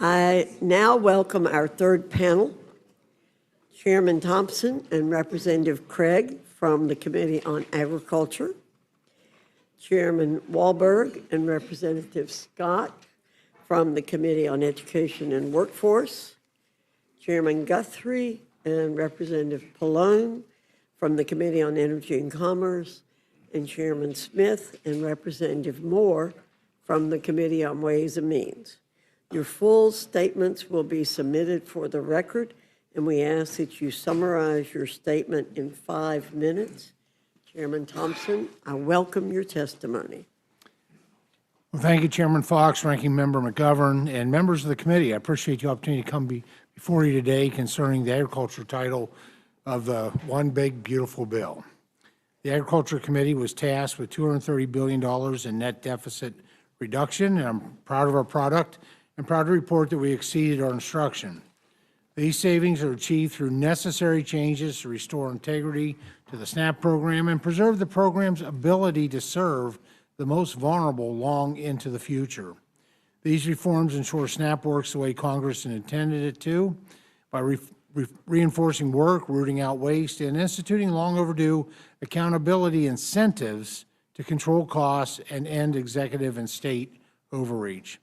I now welcome our third panel, Chairman Thompson and Representative Craig from the Committee on Agriculture, Chairman Wahlberg and Representative Scott from the Committee on Education and Workforce, Chairman Guthrie and Representative Pallone from the Committee on Energy and Commerce, and Chairman Smith and Representative Moore from the Committee on Ways and Means. Your full statements will be submitted for the record, and we ask that you summarize your statement in 5 minutes. Chairman Thompson, I welcome your testimony. Well, thank you, Chairman Fox, Ranking Member McGovern, and members of the committee. I appreciate the opportunity to come before you today concerning the agriculture title of the One Big Beautiful Bill. The Agriculture Committee was tasked with $230 billion in net deficit reduction, and I'm proud of our product and proud to report that we exceeded our instruction. These savings are achieved through necessary changes to restore integrity to the SNAP program and preserve the program's ability to serve the most vulnerable long into the future. These reforms ensure SNAP works the way Congress intended it to by reinforcing work, rooting out waste, and instituting long overdue accountability incentives to control costs and end executive and state overreach.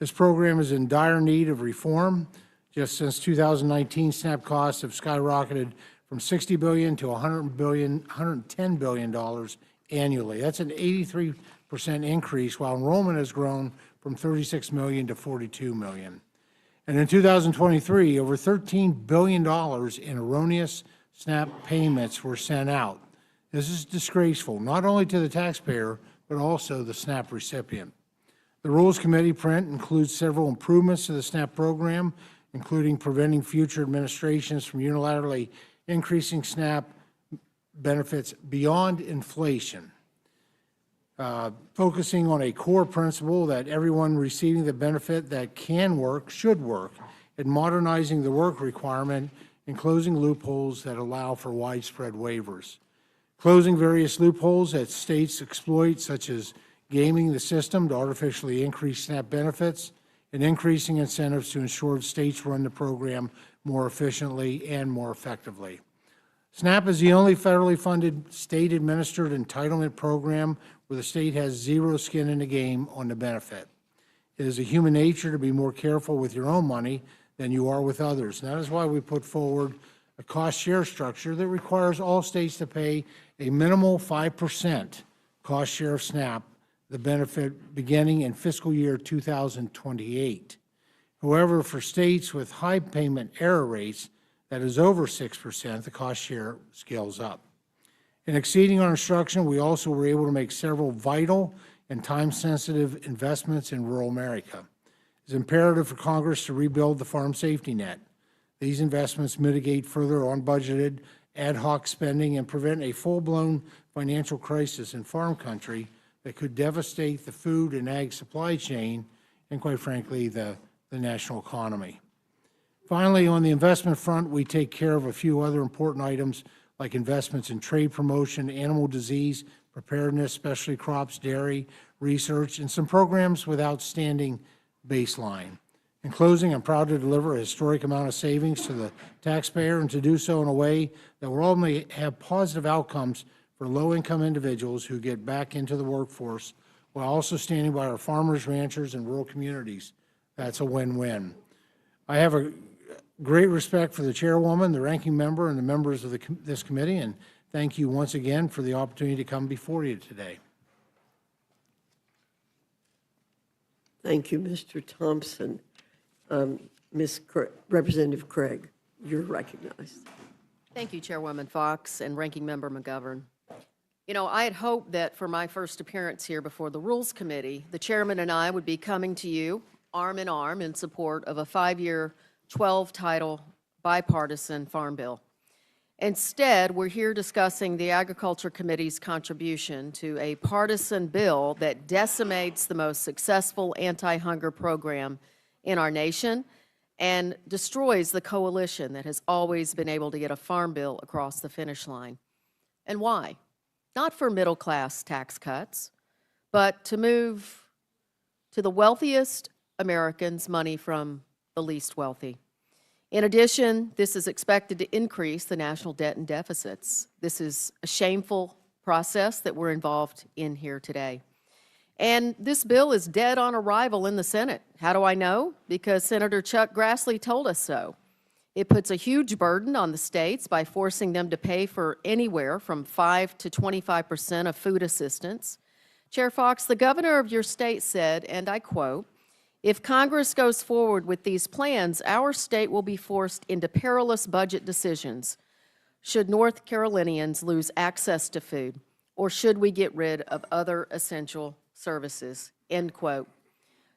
This program is in dire need of reform. Just since 2019, SNAP costs have skyrocketed from $60 billion to $110 billion annually. That's an 83% increase, while enrollment has grown from 36 million to 42 million. And in 2023, over $13 billion in erroneous SNAP payments were sent out. This is disgraceful, not only to the taxpayer, but also the SNAP recipient. The Rules Committee print includes several improvements to the SNAP program, including preventing future administrations from unilaterally increasing SNAP benefits beyond inflation, focusing on a core principle that everyone receiving the benefit that can work should work, and modernizing the work requirement and closing loopholes that allow for widespread waivers. Closing various loopholes that states exploit, such as gaming the system to artificially increase SNAP benefits, and increasing incentives to ensure states run the program more efficiently and more effectively. SNAP is the only federally funded state-administered entitlement program where the state has zero skin in the game on the benefit. It is a human nature to be more careful with your own money than you are with others. And that is why we put forward a cost-share structure that requires all states to pay a minimal 5% cost share of SNAP, the benefit beginning in fiscal year 2028. However, for states with high payment error rates, that is over 6%, the cost share scales up. In exceeding our instruction, we also were able to make several vital and time-sensitive investments in rural America. It's imperative for Congress to rebuild the farm safety net. These investments mitigate further unbudgeted ad hoc spending and prevent a full-blown financial crisis in farm country that could devastate the food and ag supply chain and, quite frankly, the national economy. Finally, on the investment front, we take care of a few other important items like investments in trade promotion, animal disease preparedness, specialty crops, dairy, research, and some programs with outstanding baseline. In closing, I'm proud to deliver a historic amount of savings to the taxpayer and to do so in a way that will ultimately have positive outcomes for low-income individuals who get back into the workforce while also standing by our farmers, ranchers, and rural communities. That's a win-win. I have a great respect for the chairwoman, the ranking member, and the members of this committee, and thank you once again for the opportunity to come before you today. Thank you, Mr. Thompson. Representative Craig, you're recognized. Thank you, Chairwoman Fox and Ranking Member McGovern. You know, I had hoped that for my first appearance here before the Rules Committee, the chairman and I would be coming to you arm in arm in support of a 5-year, 12-title bipartisan farm bill. Instead, we're here discussing the Agriculture Committee's contribution to a partisan bill that decimates the most successful anti-hunger program in our nation and destroys the coalition that has always been able to get a farm bill across the finish line. And why? Not for middle-class tax cuts, but to move to the wealthiest Americans money from the least wealthy. In addition, this is expected to increase the national debt and deficits. This is a shameful process that we're involved in here today. And this bill is dead on arrival in the Senate. How do I know? Because Senator Chuck Grassley told us so. It puts a huge burden on the states by forcing them to pay for anywhere from 5 to 25% of food assistance. Chair Fox, the governor of your state said, and I quote, "If Congress goes forward with these plans, our state will be forced into perilous budget decisions. Should North Carolinians lose access to food, or should we get rid of other essential services?" End quote.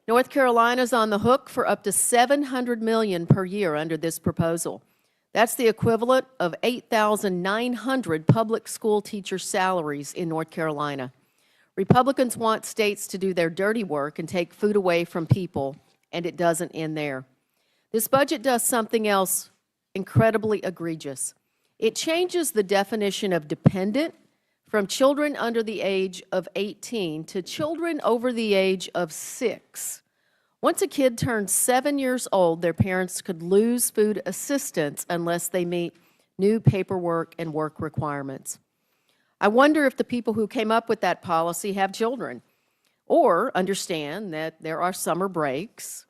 North Carolina's on the hook for up to $700 million per year under this proposal. That's the equivalent of 8,900 public school teacher salaries in North Carolina. Republicans want states to do their dirty work and take food away from people, and it doesn't end there. This budget does something else incredibly egregious. It changes the definition of dependent from children under the age of 18 to children over the age of 6. Once a kid turns 7 years old, their parents could lose food assistance unless they meet new paperwork and work requirements. I wonder if the people who came up with that policy have children or understand that there are summer breaks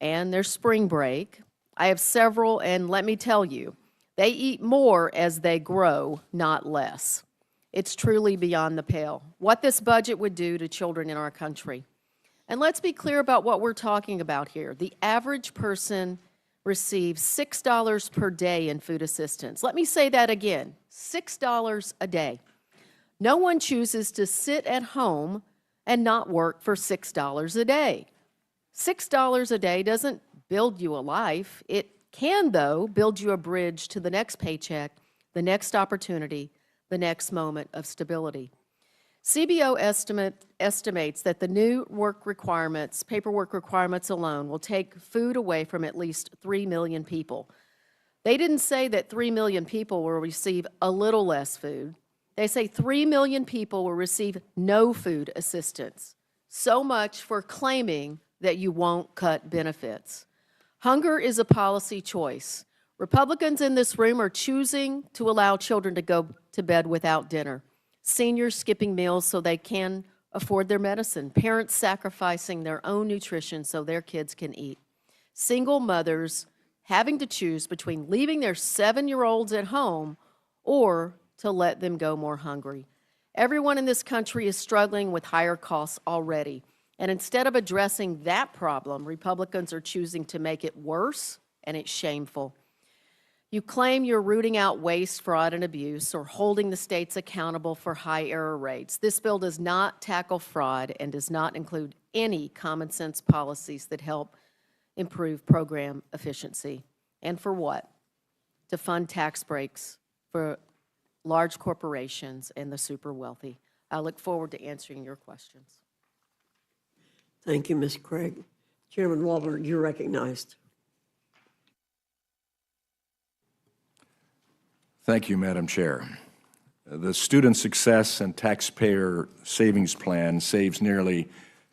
and there's spring break. I have several, and let me tell you, they eat more as they grow, not less. It's truly beyond the pale what this budget would do to children in our country. And let's be clear about what we're talking about here. The average person receives $6 per day in food assistance. Let me say that again, $6 a day. No one chooses to sit at home and not work for $6 a day. $6 a day doesn't build you a life. It can, though, build you a bridge to the next paycheck, the next opportunity, the next moment of stability. CBO estimates that the new paperwork requirements alone will take food away from at least 3 million people. They didn't say that 3 million people will receive a little less food. They say 3 million people will receive no food assistance. So much for claiming that you won't cut benefits. Hunger is a policy choice. Republicans in this room are choosing to allow children to go to bed without dinner. Seniors skipping meals so they can afford their medicine. Parents sacrificing their own nutrition so their kids can eat. Single mothers having to choose between leaving their 7-year-olds at home or to let them go more hungry. Everyone in this country is struggling with higher costs already. And instead of addressing that problem, Republicans are choosing to make it worse, and it's shameful. You claim you're rooting out waste, fraud, and abuse, or holding the states accountable for high error rates. This bill does not tackle fraud and does not include any common sense policies that help improve program efficiency. And for what? To fund tax breaks for large corporations and the super wealthy. I look forward to answering your questions. Thank you, Ms. Craig. Chairman Walber, you're recognized. Thank you, Madam Chair. The Student Success and Taxpayer Savings Plan saves nearly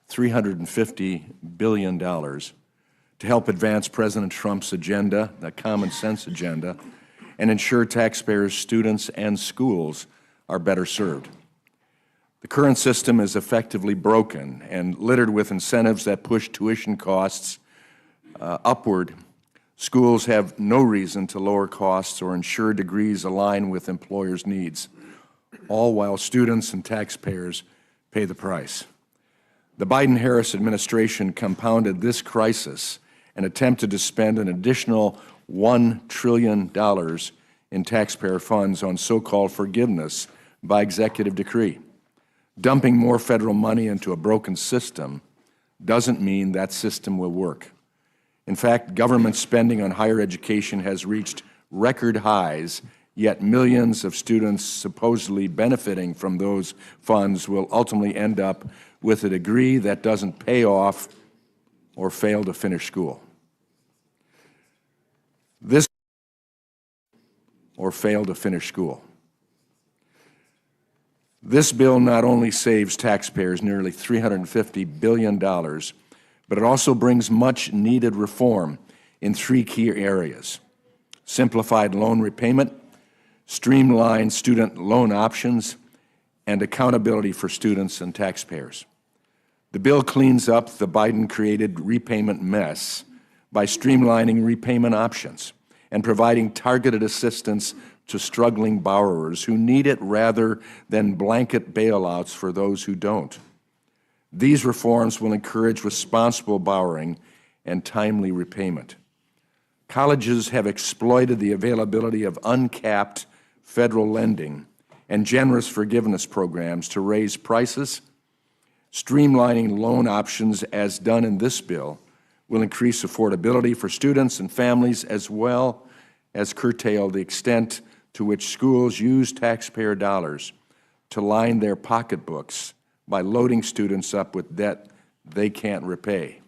$350 billion to help advance President Trump's agenda, the common sense agenda, and ensure taxpayers, students, and schools are better served. The current system is effectively broken and littered with incentives that push tuition costs upward. Schools have no reason to lower costs or ensure degrees align with employers' needs, all while students and taxpayers pay the price. The Biden-Harris administration compounded this crisis and attempted to spend an additional $1 trillion in taxpayer funds on so-called forgiveness by executive decree. Dumping more federal money into a broken system doesn't mean that system will work. In fact, government spending on higher education has reached record highs, yet millions of students supposedly benefiting from those funds will ultimately end up with a degree that doesn't pay off or fail to finish school. This bill not only saves taxpayers nearly $350 billion, but it also brings much-needed reform in 3 key areas: simplified loan repayment, streamlined student loan options, and accountability for students and taxpayers. The bill cleans up the Biden-created repayment mess by streamlining repayment options and providing targeted assistance to struggling borrowers who need it rather than blanket bailouts for those who don't. These reforms will encourage responsible borrowing and timely repayment. Colleges have exploited the availability of uncapped federal lending and generous forgiveness programs to raise prices. Streamlining loan options, as done in this bill, will increase affordability for students and families, as well as curtail the extent to which schools use taxpayer dollars to line their pocketbooks by loading students up with debt they can't repay.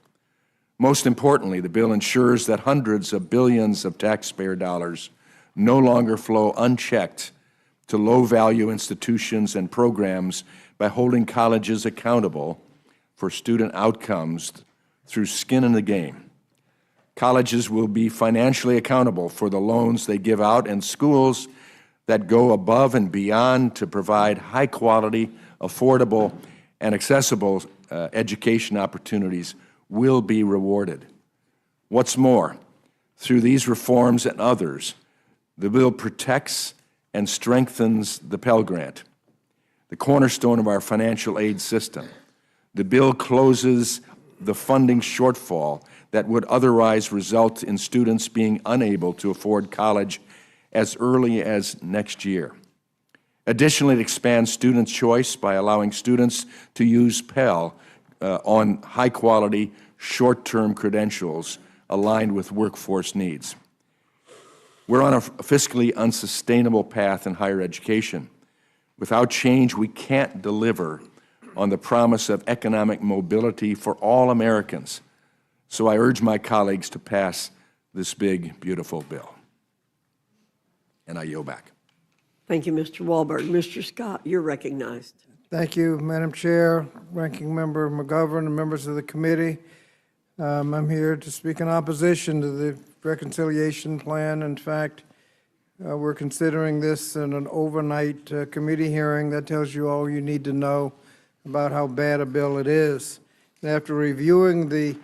Most importantly, the bill ensures that hundreds of billions of taxpayer dollars no longer flow unchecked to low-value institutions and programs by holding colleges accountable for student outcomes through skin in the game. Colleges will be financially accountable for the loans they give out, and schools that go above and beyond to provide high-quality, affordable, and accessible education opportunities will be rewarded. What's more, through these reforms and others, the bill protects and strengthens the Pell Grant, the cornerstone of our financial aid system. The bill closes the funding shortfall that would otherwise result in students being unable to afford college as early as next year. Additionally, it expands student choice by allowing students to use Pell on high-quality, short-term credentials aligned with workforce needs. We're on a fiscally unsustainable path in higher education. Without change, we can't deliver on the promise of economic mobility for all Americans. So I urge my colleagues to pass this big, beautiful bill. And I yield back. Thank you, Mr. Walberg. Mr. Scott, you're recognized. Thank you, Madam Chair, Ranking Member McGovern, and members of the committee. I'm here to speak in opposition to the reconciliation plan. In fact, we're considering this in an overnight committee hearing. That tells you all you need to know about how bad a bill it is. And after reviewing the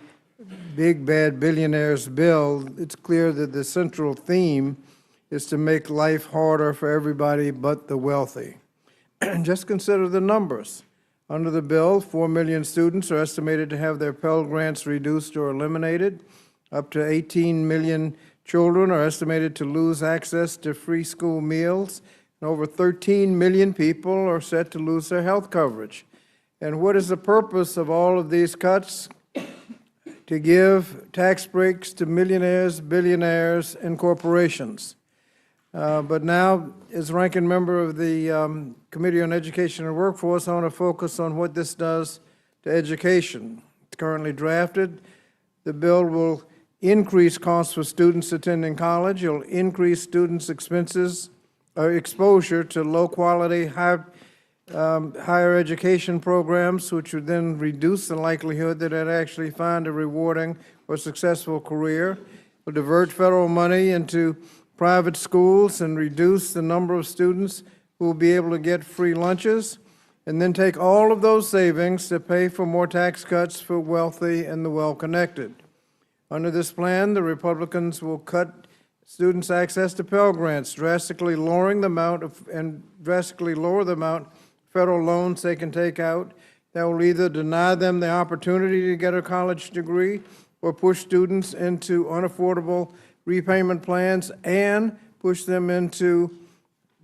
big bad billionaires bill, it's clear that the central theme is to make life harder for everybody but the wealthy. Just consider the numbers. Under the bill, 4 million students are estimated to have their Pell Grants reduced or eliminated. Up to 18 million children are estimated to lose access to free school meals. And over 13 million people are set to lose their health coverage. And what is the purpose of all of these cuts? To give tax breaks to millionaires, billionaires, and corporations. But now, as ranking member of the Committee on Education and Workforce, I want to focus on what this does to education. It's currently drafted. The bill will increase costs for students attending college. It'll increase students' exposure to low-quality, higher education programs, which would then reduce the likelihood that they'd actually find a rewarding or successful career. It'll divert federal money into private schools and reduce the number of students who will be able to get free lunches, and then take all of those savings to pay for more tax cuts for wealthy and the well-connected. Under this plan, the Republicans will cut students' access to Pell Grants, drastically lowering the amount of federal loans they can take out. That will either deny them the opportunity to get a college degree or push students into unaffordable repayment plans and push them into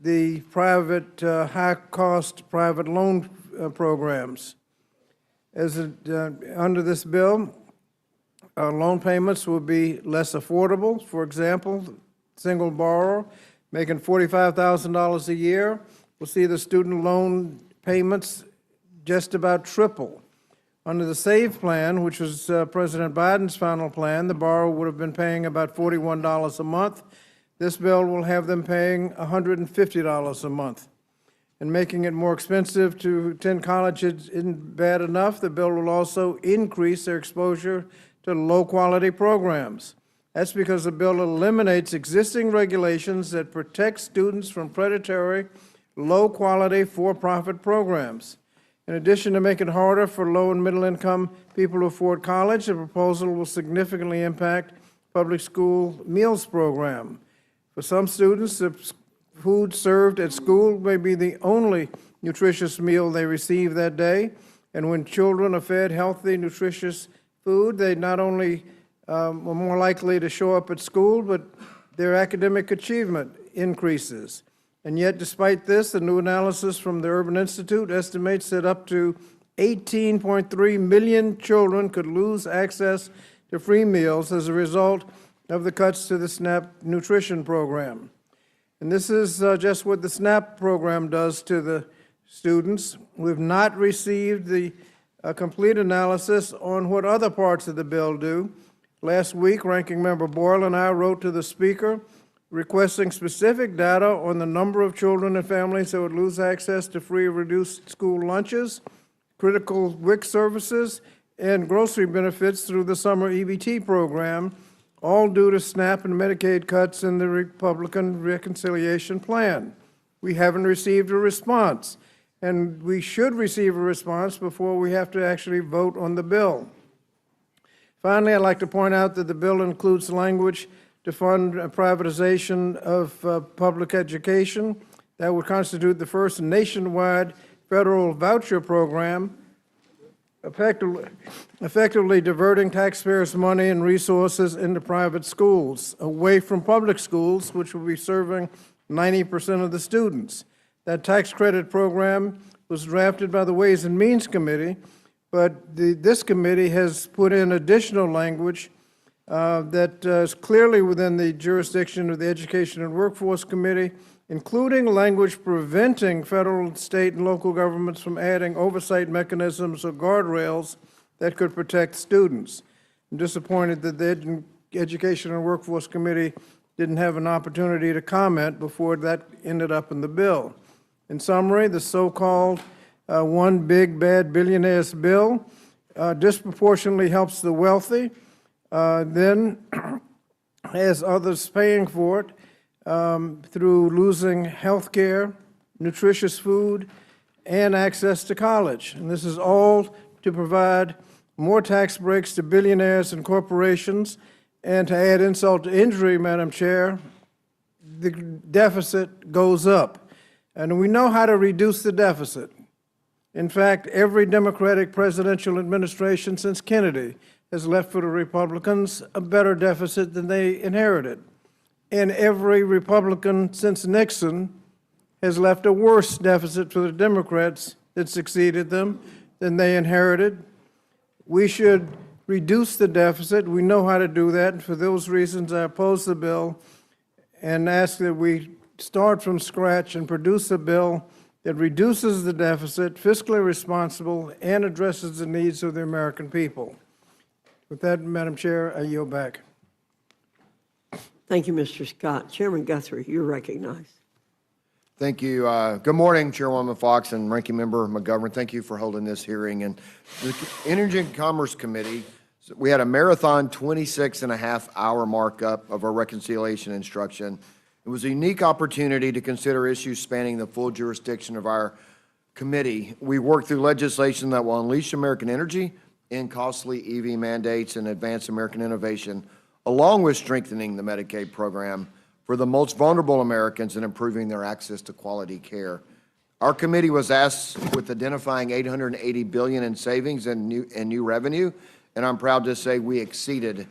the private, high-cost private loan programs. Under this bill, loan payments will be less affordable. For example, single borrower making $45,000 a year will see the student loan payments just about triple. Under the SAVE plan, which was President Biden's final plan, the borrower would have been paying about $41 a month. This bill will have them paying $150 a month. And making it more expensive to attend college isn't bad enough. The bill will also increase their exposure to low-quality programs. That's because the bill eliminates existing regulations that protect students from predatory, low-quality, for-profit programs. In addition to making it harder for low- and middle-income people to afford college, the proposal will significantly impact public school meals program. For some students, the food served at school may be the only nutritious meal they receive that day, and when children are fed healthy, nutritious food, they not only are more likely to show up at school, but their academic achievement increases. And yet, despite this, the new analysis from the Urban Institute estimates that up to 18.3 million children could lose access to free meals as a result of the cuts to the SNAP nutrition program. And this is just what the SNAP program does to the students. We've not received the complete analysis on what other parts of the bill do. Last week, Ranking Member Boyle and I wrote to the Speaker requesting specific data on the number of children and families that would lose access to free or reduced school lunches, critical WIC services, and grocery benefits through the summer EBT program, all due to SNAP and Medicaid cuts in the Republican reconciliation plan. We haven't received a response, and we should receive a response before we have to actually vote on the bill. Finally, I'd like to point out that the bill includes language to fund privatization of public education. That would constitute the first nationwide federal voucher program, effectively diverting taxpayers' money and resources into private schools, away from public schools, which will be serving 90% of the students. That tax credit program was drafted by the Ways and Means Committee, but this committee has put in additional language that is clearly within the jurisdiction of the Education and Workforce Committee, including language preventing federal, state, and local governments from adding oversight mechanisms or guardrails that could protect students. I'm disappointed that the Education and Workforce Committee didn't have an opportunity to comment before that ended up in the bill. In summary, the so-called one big bad billionaires bill disproportionately helps the wealthy, then has others paying for it through losing health care, nutritious food, and access to college. And this is all to provide more tax breaks to billionaires and corporations. And to add insult to injury, Madam Chair, the deficit goes up. And we know how to reduce the deficit. In fact, every Democratic presidential administration since Kennedy has left for the Republicans a better deficit than they inherited. And every Republican since Nixon has left a worse deficit for the Democrats that succeeded them than they inherited. We should reduce the deficit. We know how to do that. And for those reasons, I oppose the bill and ask that we start from scratch and produce a bill that reduces the deficit, fiscally responsible, and addresses the needs of the American people. With that, Madam Chair, I yield back. Thank you, Mr. Scott. Chairman Guthrie, you're recognized. Thank you. Good morning, Chairwoman Fox and Ranking Member McGovern. Thank you for holding this hearing. And the Energy and Commerce Committee, we had a marathon 26.5-hour markup of our reconciliation instruction. It was a unique opportunity to consider issues spanning the full jurisdiction of our committee. We worked through legislation that will unleash American energy, end costly EV mandates, and advance American innovation, along with strengthening the Medicaid program for the most vulnerable Americans and improving their access to quality care. Our committee was tasked with identifying $880 billion in savings and new revenue, and I'm proud to say we exceeded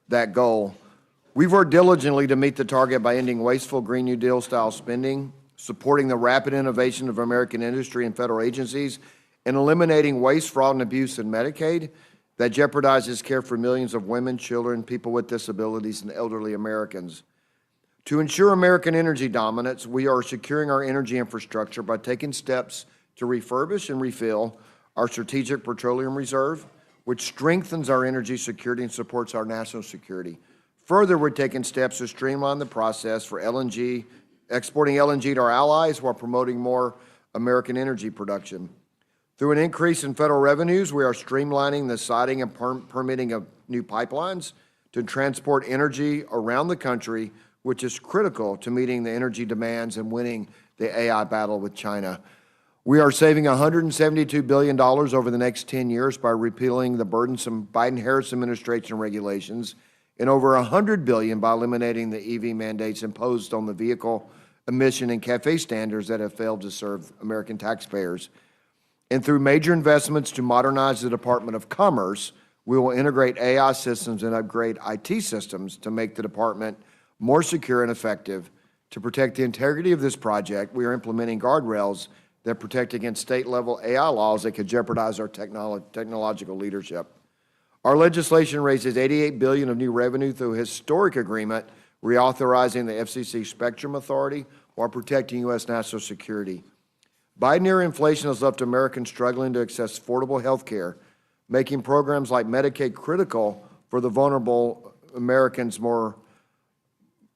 that goal. We've worked diligently to meet the target by ending wasteful Green New Deal-style spending, supporting the rapid innovation of American industry and federal agencies, and eliminating waste, fraud, and abuse in Medicaid that jeopardizes care for millions of women, children, people with disabilities, and elderly Americans. To ensure American energy dominance, we are securing our energy infrastructure by taking steps to refurbish and refill our Strategic Petroleum Reserve, which strengthens our energy security and supports our national security. Further, we're taking steps to streamline the process for LNG, exporting LNG to our allies while promoting more American energy production. Through an increase in federal revenues, we are streamlining the siting and permitting of new pipelines to transport energy around the country, which is critical to meeting the energy demands and winning the AI battle with China. We are saving $172 billion over the next 10 years by repealing the burdensome Biden-Harris administration regulations, and over $100 billion by eliminating the EV mandates imposed on the vehicle emission and CAFE standards that have failed to serve American taxpayers. And through major investments to modernize the Department of Commerce, we will integrate AI systems and upgrade IT systems to make the department more secure and effective. To protect the integrity of this project, we are implementing guardrails that protect against state-level AI laws that could jeopardize our technological leadership. Our legislation raises $88 billion of new revenue through a historic agreement reauthorizing the FCC Spectrum Authority while protecting U.S. national security. Biden-era inflation has left Americans struggling to access affordable health care, making programs like Medicaid critical for the vulnerable Americans who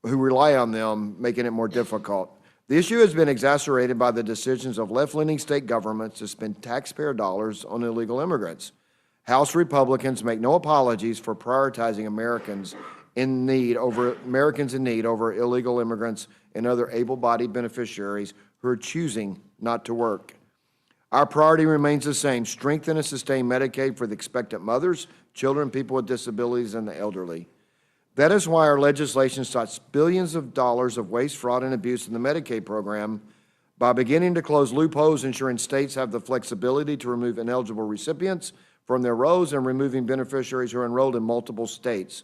rely on them, making it more difficult. The issue has been exacerbated by the decisions of left-leaning state governments to spend taxpayer dollars on illegal immigrants. House Republicans make no apologies for prioritizing Americans in need over illegal immigrants and other able-bodied beneficiaries who are choosing not to work. Our priority remains the same: strengthen and sustain Medicaid for the expectant mothers, children, people with disabilities, and the elderly. That is why our legislation stops billions of dollars of waste, fraud, and abuse in the Medicaid program by beginning to close loopholes, ensuring states have the flexibility to remove ineligible recipients from their rolls and removing beneficiaries who are enrolled in multiple states.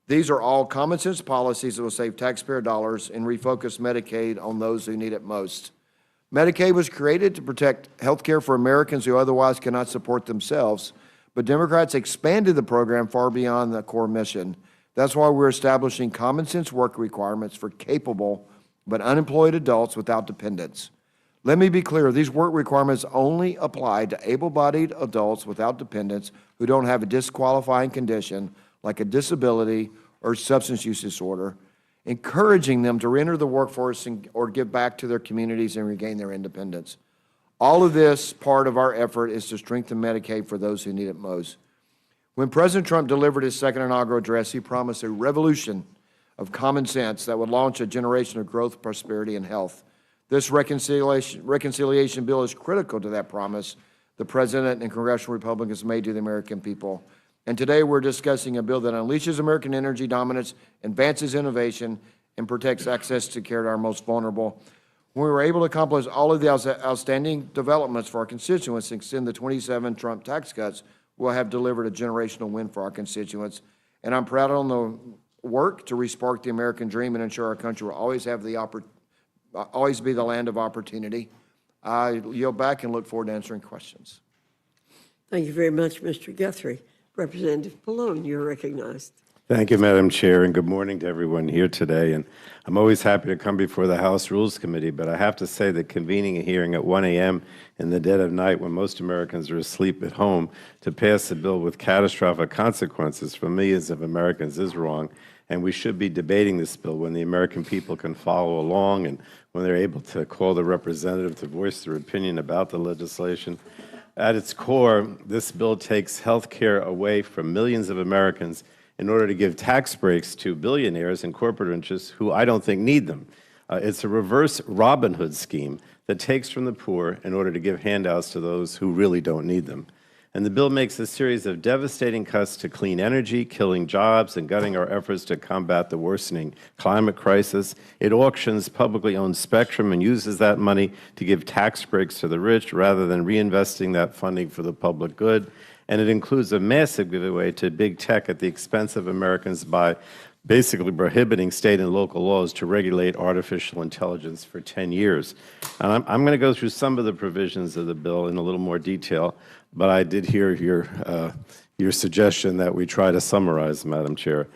These are all common-sense policies that will save taxpayer dollars and refocus Medicaid on those who need it most. Medicaid was created to protect health care for Americans who otherwise cannot support themselves, but Democrats expanded the program far beyond the core mission. That's why we're establishing common-sense work requirements for capable but unemployed adults without dependents. Let me be clear, these work requirements only apply to able-bodied adults without dependents who don't have a disqualifying condition like a disability or substance use disorder, encouraging them to reenter the workforce or give back to their communities and regain their independence. All of this part of our effort is to strengthen Medicaid for those who need it most. When President Trump delivered his second inaugural address, he promised a revolution of common sense that would launch a generation of growth, prosperity, and health. This reconciliation bill is critical to that promise the President and congressional Republicans made to the American people. And today we're discussing a bill that unleashes American energy dominance, advances innovation, and protects access to care to our most vulnerable. When we were able to accomplish all of the outstanding developments for our constituents and extend the 27 Trump tax cuts, we'll have delivered a generational win for our constituents. And I'm proud of the work to respark the American dream and ensure our country will always be the land of opportunity. I yield back and look forward to answering questions. Thank you very much, Mr. Guthrie. Representative Pallone, you're recognized. Thank you, Madam Chair, and good morning to everyone here today. And I'm always happy to come before the House Rules Committee, but I have to say that convening a hearing at 1 a.m. in the dead of night when most Americans are asleep at home to pass a bill with catastrophic consequences for millions of Americans is wrong, and we should be debating this bill when the American people can follow along and when they're able to call the representative to voice their opinion about the legislation. At its core, this bill takes health care away from millions of Americans in order to give tax breaks to billionaires and corporate interests who I don't think need them. It's a reverse Robin Hood scheme that takes from the poor in order to give handouts to those who really don't need them. And the bill makes a series of devastating cuts to clean energy, killing jobs and gutting our efforts to combat the worsening climate crisis. It auctions publicly owned spectrum and uses that money to give tax breaks to the rich rather than reinvesting that funding for the public good. And it includes a massive giveaway to big tech at the expense of Americans by basically prohibiting state and local laws to regulate artificial intelligence for 10 years. And I'm going to go through some of the provisions of the bill in a little more detail, but I did hear your suggestion that we try to summarize, Madam Chair.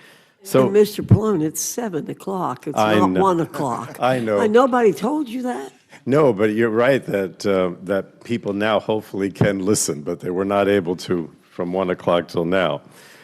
So, and Mr. Pallone, it's 7 o'clock. It's not 1 o'clock. I know. Nobody told you that? No, but you're right that that people now hopefully can listen, but they were not able to from 1 o'clock till now.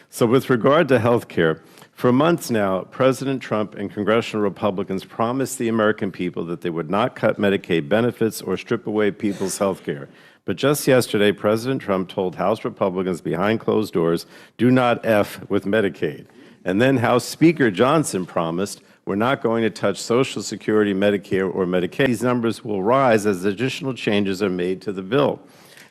So with regard to health care, for months now, President Trump and congressional Republicans promised the American people that they would not cut Medicaid benefits or strip away people's health care. But just yesterday, President Trump told House Republicans behind closed doors, do not F with Medicaid. And then House Speaker Johnson promised, we're not going to touch Social Security, Medicare, or Medicaid. These numbers will rise as additional changes are made to the bill.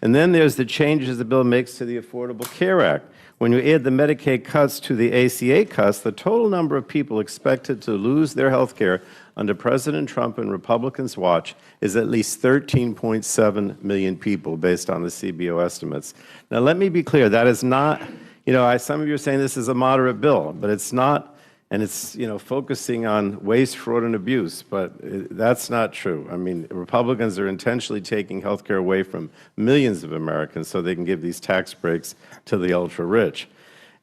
And then there's the changes the bill makes to the Affordable Care Act. When you add the Medicaid cuts to the ACA cuts, the total number of people expected to lose their health care under President Trump and Republicans' watch is at least 13.7 million people, based on the CBO estimates. Now, let me be clear. That is not, some of you are saying this is a moderate bill, but it's not. And it's, focusing on waste, fraud, and abuse, but that's not true. I mean, Republicans are intentionally taking health care away from millions of Americans so they can give these tax breaks to the ultra-rich.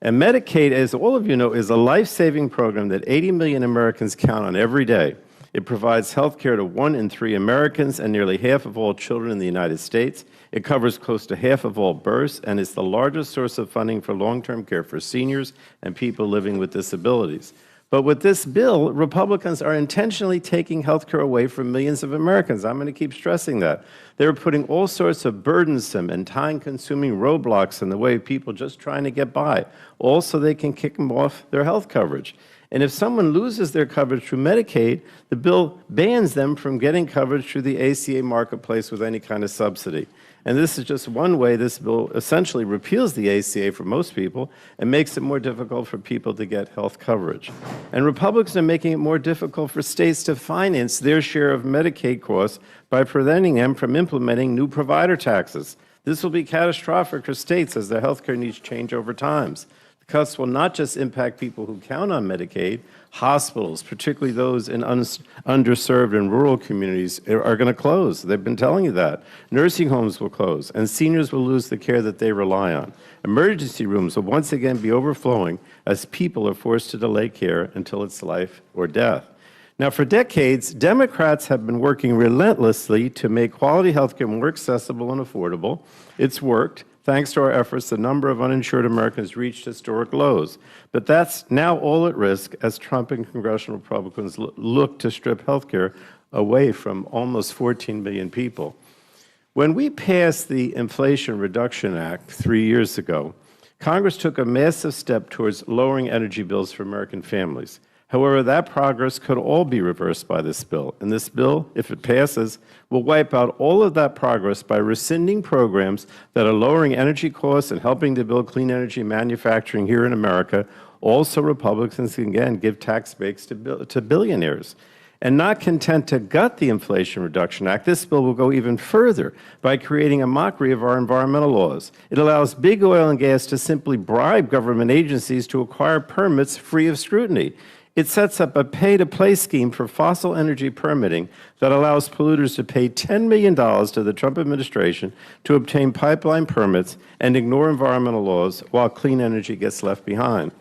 And Medicaid, as all of you know, is a life-saving program that 80 million Americans count on every day. It provides health care to 1 in 3 Americans and nearly half of all children in the United States. It covers close to half of all births, and it's the largest source of funding for long-term care for seniors and people living with disabilities. But with this bill, Republicans are intentionally taking health care away from millions of Americans. I'm going to keep stressing that. They're putting all sorts of burdensome and time-consuming roadblocks in the way of people just trying to get by, all so they can kick them off their health coverage. And if someone loses their coverage through Medicaid, the bill bans them from getting coverage through the ACA marketplace with any kind of subsidy. And this is just one way this bill essentially repeals the ACA for most people and makes it more difficult for people to get health coverage. And Republicans are making it more difficult for states to finance their share of Medicaid costs by preventing them from implementing new provider taxes. This will be catastrophic for states as their health care needs change over time. Cuts will not just impact people who count on Medicaid. Hospitals, particularly those in underserved and rural communities, are going to close. They've been telling you that. Nursing homes will close, and seniors will lose the care that they rely on. Emergency rooms will once again be overflowing as people are forced to delay care until it's life or death. Now, for decades, Democrats have been working relentlessly to make quality health care more accessible and affordable. It's worked. Thanks to our efforts, the number of uninsured Americans reached historic lows. But that's now all at risk as Trump and congressional Republicans look to strip health care away from almost 14 million people. When we passed the Inflation Reduction Act 3 years ago, Congress took a massive step towards lowering energy bills for American families. However, that progress could all be reversed by this bill. And this bill, if it passes, will wipe out all of that progress by rescinding programs that are lowering energy costs and helping to build clean energy manufacturing here in America. Also, Republicans can again give tax breaks to billionaires. And not content to gut the Inflation Reduction Act, this bill will go even further by creating a mockery of our environmental laws. It allows big oil and gas to simply bribe government agencies to acquire permits free of scrutiny. It sets up a pay-to-play scheme for fossil energy permitting that allows polluters to pay $10 million to the Trump administration to obtain pipeline permits and ignore environmental laws while clean energy gets left behind.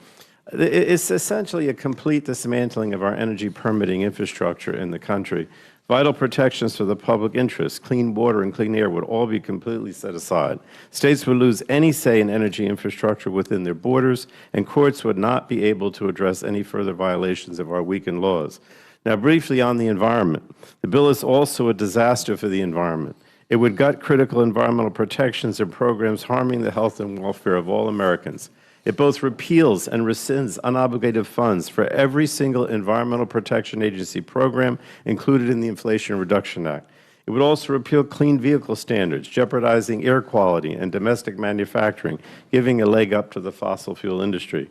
It's essentially a complete dismantling of our energy permitting infrastructure in the country. Vital protections for the public interest, clean water and clean air would all be completely set aside. States would lose any say in energy infrastructure within their borders, and courts would not be able to address any further violations of our weakened laws. Now, briefly on the environment. The bill is also a disaster for the environment. It would gut critical environmental protections and programs harming the health and welfare of all Americans. It both repeals and rescinds unobligated funds for every single Environmental Protection Agency program included in the Inflation Reduction Act. It would also repeal clean vehicle standards, jeopardizing air quality and domestic manufacturing, giving a leg up to the fossil fuel industry.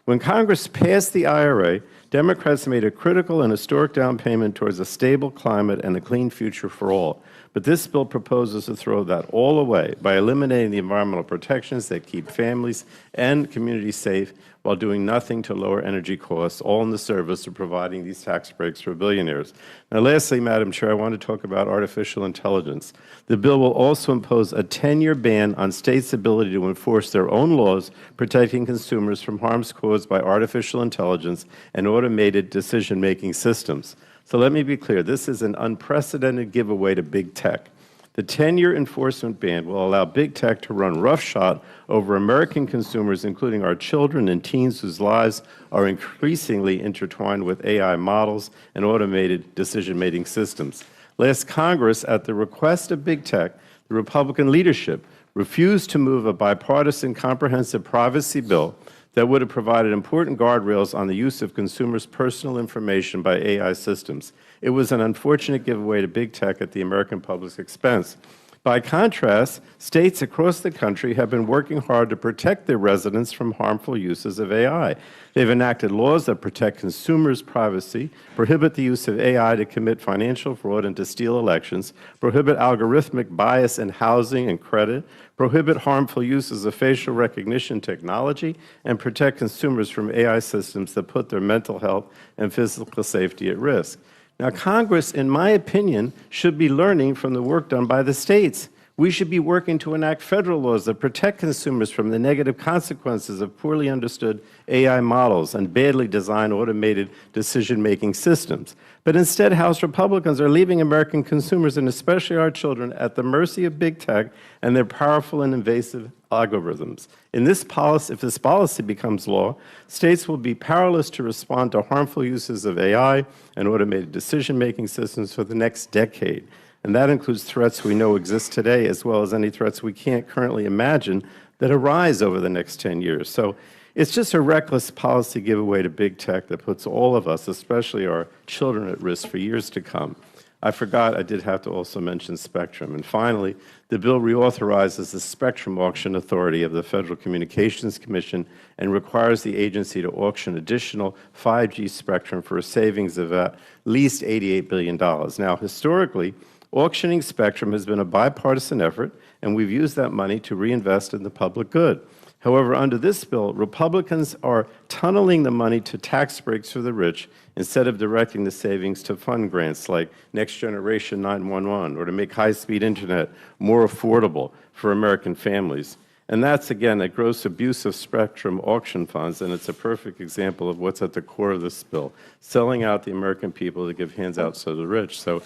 When Congress passed the IRA, Democrats made a critical and historic down payment towards a stable climate and a clean future for all. But this bill proposes to throw that all away by eliminating the environmental protections that keep families and communities safe while doing nothing to lower energy costs, all in the service of providing these tax breaks for billionaires. Now, lastly, Madam Chair, I want to talk about artificial intelligence. The bill will also impose a 10-year ban on states' ability to enforce their own laws protecting consumers from harms caused by artificial intelligence and automated decision-making systems. So let me be clear, this is an unprecedented giveaway to big tech. The 10-year enforcement ban will allow big tech to run roughshod over American consumers, including our children and teens whose lives are increasingly intertwined with AI models and automated decision-making systems. Last Congress, at the request of big tech, the Republican leadership refused to move a bipartisan comprehensive privacy bill that would have provided important guardrails on the use of consumers' personal information by AI systems. It was an unfortunate giveaway to big tech at the American public's expense. By contrast, states across the country have been working hard to protect their residents from harmful uses of AI. They've enacted laws that protect consumers' privacy, prohibit the use of AI to commit financial fraud and to steal elections, prohibit algorithmic bias in housing and credit, prohibit harmful uses of facial recognition technology, and protect consumers from AI systems that put their mental health and physical safety at risk. Now, Congress, in my opinion, should be learning from the work done by the states. We should be working to enact federal laws that protect consumers from the negative consequences of poorly understood AI models and badly designed automated decision-making systems. But instead, House Republicans are leaving American consumers, and especially our children, at the mercy of big tech and their powerful and invasive algorithms. If this policy becomes law, states will be powerless to respond to harmful uses of AI and automated decision-making systems for the next decade. And that includes threats we know exist today, as well as any threats we can't currently imagine that arise over the next 10 years. So it's just a reckless policy giveaway to big tech that puts all of us, especially our children, at risk for years to come. I forgot I did have to also mention spectrum. And finally, the bill reauthorizes the spectrum auction authority of the Federal Communications Commission and requires the agency to auction additional 5G spectrum for a savings of at least $88 billion. Now, historically, auctioning spectrum has been a bipartisan effort, and we've used that money to reinvest in the public good. However, under this bill, Republicans are tunneling the money to tax breaks for the rich instead of directing the savings to fund grants like Next Generation 911 or to make high-speed internet more affordable for American families. And that's, again, a gross abuse of spectrum auction funds, and it's a perfect example of what's at the core of this bill, selling out the American people to give handouts to the rich. So,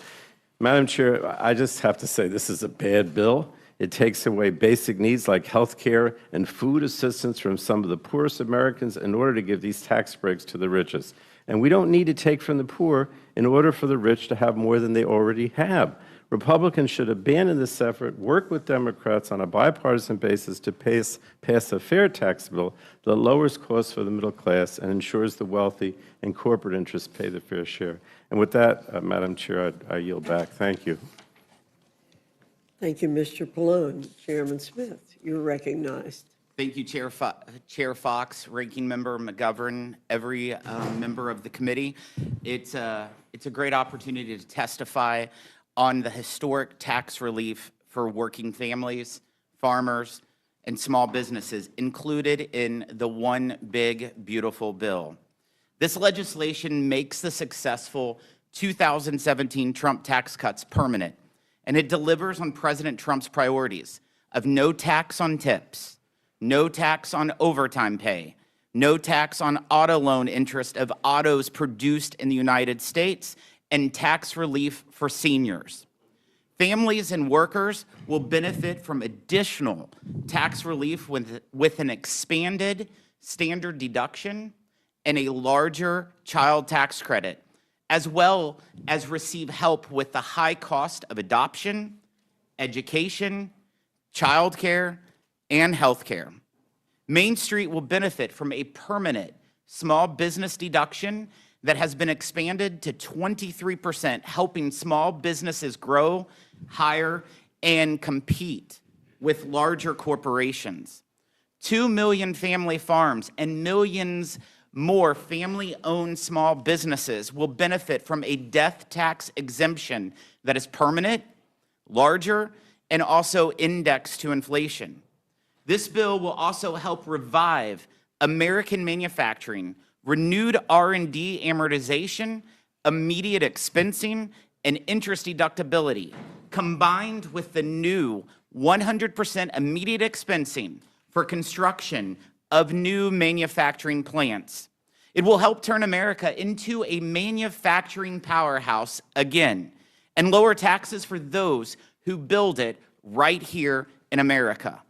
Madam Chair, I just have to say this is a bad bill. It takes away basic needs like health care and food assistance from some of the poorest Americans in order to give these tax breaks to the richest. And we don't need to take from the poor in order for the rich to have more than they already have. Republicans should abandon this effort, work with Democrats on a bipartisan basis to pass a fair tax bill that lowers costs for the middle class and ensures the wealthy and corporate interests pay their fair share. And with that, Madam Chair, I yield back. Thank you. Thank you, Mr. Pallone. Chairman Smith, you're recognized. Thank you, Chair Fox, Ranking Member McGovern, every member of the committee. It's a great opportunity to testify on the historic tax relief for working families, farmers, and small businesses included in the One Big Beautiful Bill. This legislation makes the successful 2017 Trump tax cuts permanent, and it delivers on President Trump's priorities of no tax on tips, no tax on overtime pay, no tax on auto loan interest of autos produced in the United States, and tax relief for seniors. Families and workers will benefit from additional tax relief with an expanded standard deduction and a larger child tax credit, as well as receive help with the high cost of adoption, education, childcare, and health care. Main Street will benefit from a permanent small business deduction that has been expanded to 23%, helping small businesses grow, hire, and compete with larger corporations. 2 million family farms and millions more family-owned small businesses will benefit from a death tax exemption that is permanent, larger, and also indexed to inflation. This bill will also help revive American manufacturing, renewed R&D amortization, immediate expensing, and interest deductibility, combined with the new 100% immediate expensing for construction of new manufacturing plants. It will help turn America into a manufacturing powerhouse again and lower taxes for those who build it right here in America.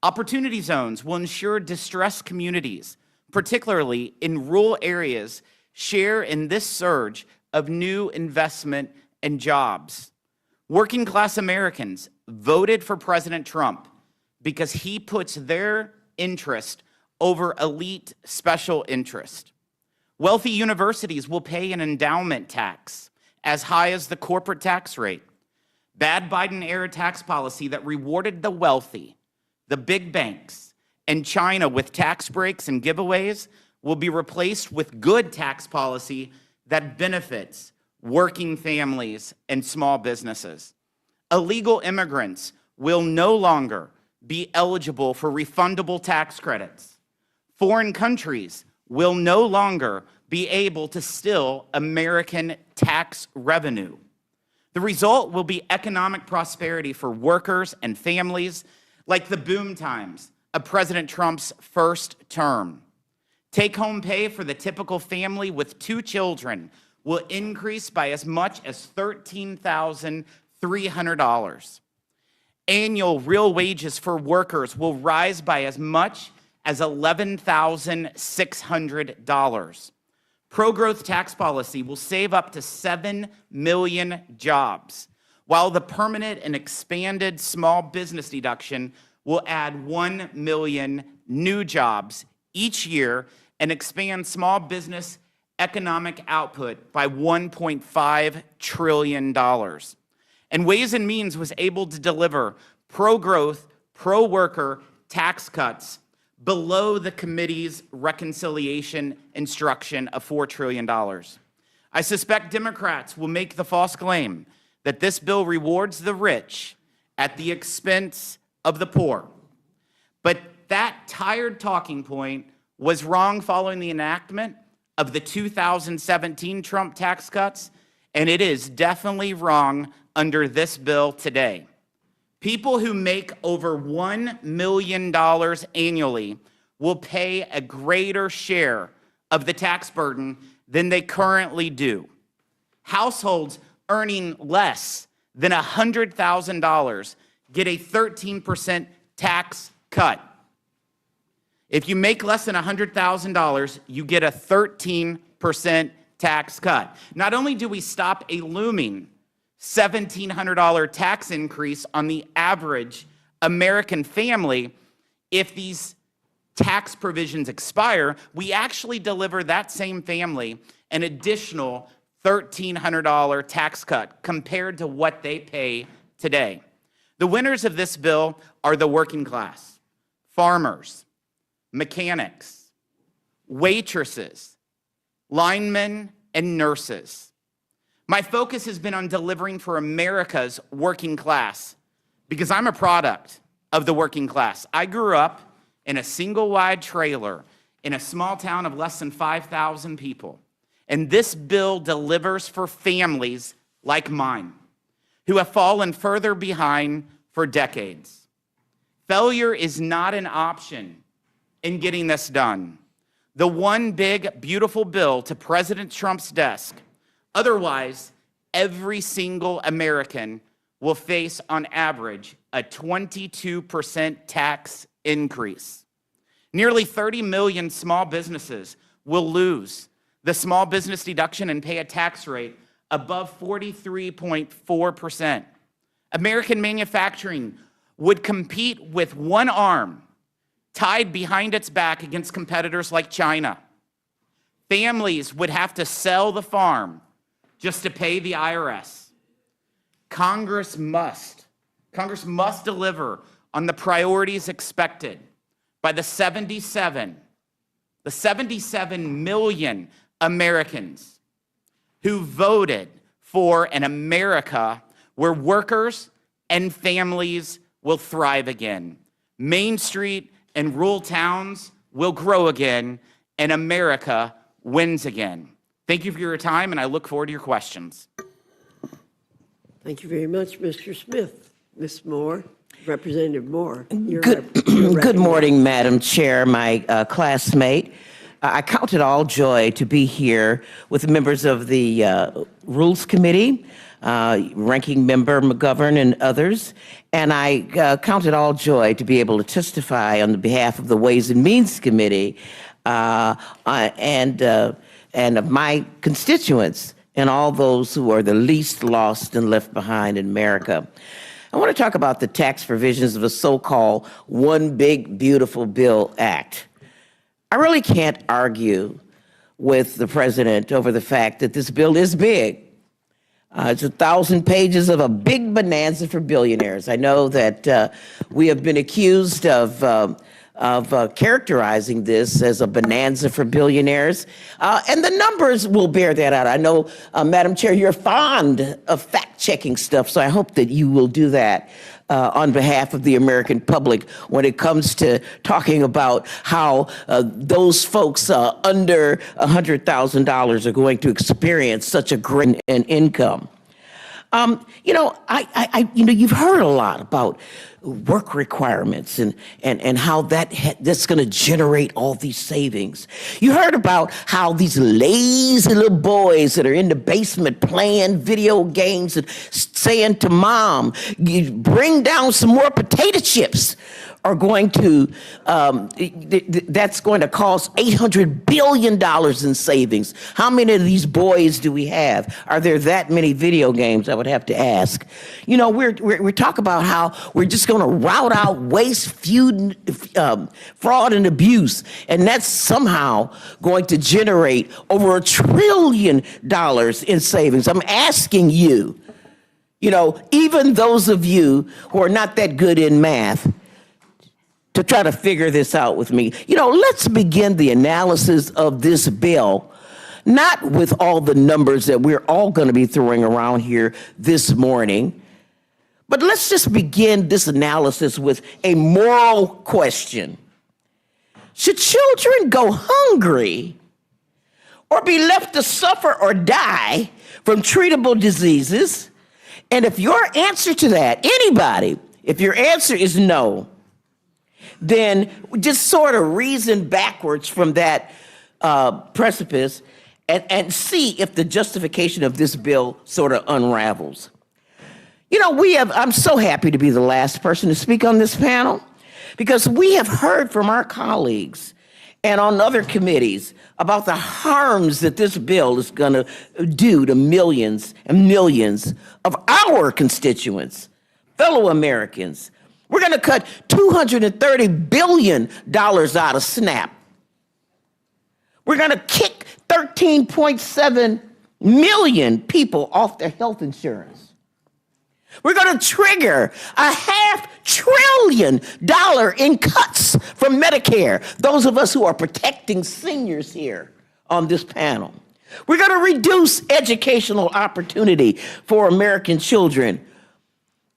Opportunity zones will ensure distressed communities, particularly in rural areas, share in this surge of new investment and jobs. Working class Americans voted for President Trump because he puts their interest over elite special interest. Wealthy universities will pay an endowment tax as high as the corporate tax rate. Bad Biden-era tax policy that rewarded the wealthy, the big banks, and China with tax breaks and giveaways will be replaced with good tax policy that benefits working families and small businesses. Illegal immigrants will no longer be eligible for refundable tax credits. Foreign countries will no longer be able to steal American tax revenue. The result will be economic prosperity for workers and families like the boom times of President Trump's first term. Take-home pay for the typical family with 2 children will increase by as much as $13,300. Annual real wages for workers will rise by as much as $11,600. Pro-growth tax policy will save up to 7 million jobs, while the permanent and expanded small business deduction will add 1 million new jobs each year and expand small business economic output by $1.5 trillion. And Ways and Means was able to deliver pro-growth, pro-worker tax cuts below the committee's reconciliation instruction of $4 trillion. I suspect Democrats will make the false claim that this bill rewards the rich at the expense of the poor. But that tired talking point was wrong following the enactment of the 2017 Trump tax cuts, and it is definitely wrong under this bill today. People who make over $1 million annually will pay a greater share of the tax burden than they currently do. Households earning less than $100,000 get a 13% tax cut. If you make less than $100,000, you get a 13% tax cut. Not only do we stop a looming $1,700 tax increase on the average American family, if these tax provisions expire, we actually deliver that same family an additional $1,300 tax cut compared to what they pay today. The winners of this bill are the working class, farmers, mechanics, waitresses, linemen, and nurses. My focus has been on delivering for America's working class because I'm a product of the working class. I grew up in a single-wide trailer in a small town of less than 5,000 people. And this bill delivers for families like mine who have fallen further behind for decades. Failure is not an option in getting this done. The one big, beautiful bill to President Trump's desk. Otherwise, every single American will face, on average, a 22% tax increase. Nearly 30 million small businesses will lose the small business deduction and pay a tax rate above 43.4%. American manufacturing would compete with one arm tied behind its back against competitors like China. Families would have to sell the farm just to pay the IRS. Congress must deliver on the priorities expected by the 77 million Americans who voted for an America where workers and families will thrive again. Main Street and rural towns will grow again, and America wins again. Thank you for your time, and I look forward to your questions. Thank you very much, Mr. Smith. Ms. Moore, Representative Moore. Good morning, Madam Chair, my classmate. I count it all joy to be here with members of the Rules Committee, Ranking Member McGovern and others, and I count it all joy to be able to testify on the behalf of the Ways and Means Committee and of my constituents and all those who are the least lost and left behind in America. I want to talk about the tax provisions of the so-called One Big Beautiful Bill Act. I really can't argue with the president over the fact that this bill is big. It's 1,000 pages of a big bonanza for billionaires. I know that we have been accused of characterizing this as a bonanza for billionaires, and the numbers will bear that out. I know, Madam Chair, you're fond of fact-checking stuff, so I hope that you will do that on behalf of the American public when it comes to talking about how those folks under $100,000 are going to experience such a great income. You've heard a lot about work requirements and how that's going to generate all these savings. You heard about how these lazy little boys that are in the basement playing video games and saying to mom, "You bring down some more potato chips," are going to, that's going to cost $800 billion in savings. How many of these boys do we have? Are there that many video games, I would have to ask. You know, we talk about how we're just going to rout out waste, fraud, and abuse, and that's somehow going to generate over $1 trillion in savings. I'm asking you, even those of you who are not that good in math, to try to figure this out with me. Let's begin the analysis of this bill, not with all the numbers that we're all going to be throwing around here this morning, but let's just begin this analysis with a moral question. Should children go hungry or be left to suffer or die from treatable diseases? And if your answer to that, anybody, if your answer is no, then just sort of reason backwards from that precipice and see if the justification of this bill sort of unravels. I'm so happy to be the last person to speak on this panel because we have heard from our colleagues and on other committees about the harms that this bill is going to do to millions and millions of our constituents, fellow Americans. We're going to cut $230 billion out of SNAP. We're going to kick 13.7 million people off their health insurance. We're going to trigger $500 billion in cuts from Medicare, those of us who are protecting seniors here on this panel. We're going to reduce educational opportunity for American children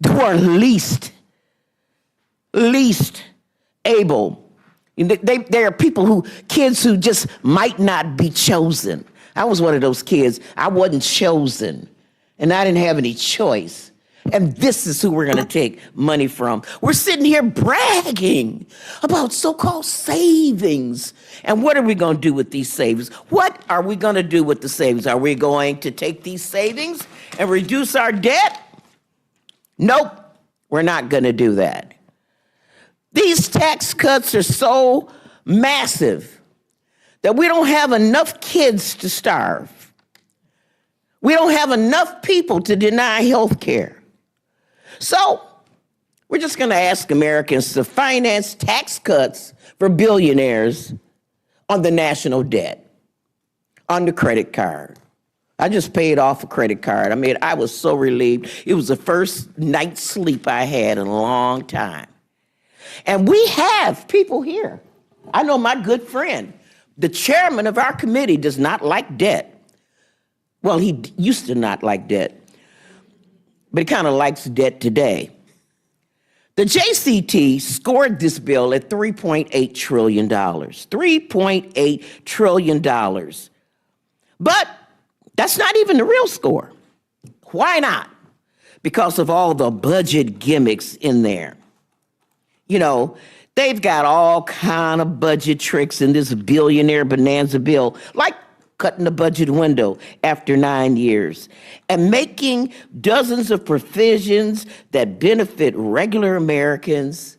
who are least able. There are kids who just might not be chosen. I was one of those kids. I wasn't chosen, and I didn't have any choice. And this is who we're going to take money from. We're sitting here bragging about so-called savings. And what are we going to do with these savings? What are we going to do with the savings? Are we going to take these savings and reduce our debt? Nope, we're not going to do that. These tax cuts are so massive that we don't have enough kids to starve. We don't have enough people to deny health care. So we're just going to ask Americans to finance tax cuts for billionaires on the national debt, on the credit card. I just paid off a credit card. I was so relieved. It was the first night's sleep I had in a long time. And we have people here. I know my good friend, the chairman of our committee, does not like debt. Well, he used to not like debt, but he kind of likes debt today. The JCT scored this bill at $3.8 trillion. $3.8 trillion. But that's not even the real score. Why not? Because of all the budget gimmicks in there. They've got all kind of budget tricks in this billionaire bonanza bill, like cutting the budget window after 9 years and making dozens of provisions that benefit regular Americans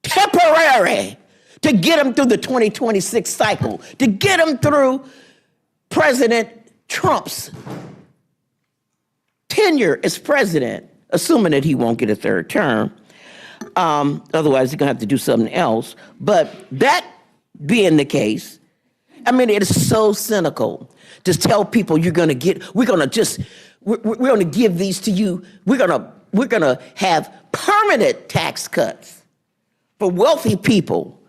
temporary to get them through the 2026 cycle, to get them through President Trump's tenure as president, assuming that he won't get a third term. Otherwise, he's going to have to do something else. But that being the case. I mean, it is so cynical to tell people we're going to give these to you. We're going to have permanent tax cuts for wealthy people.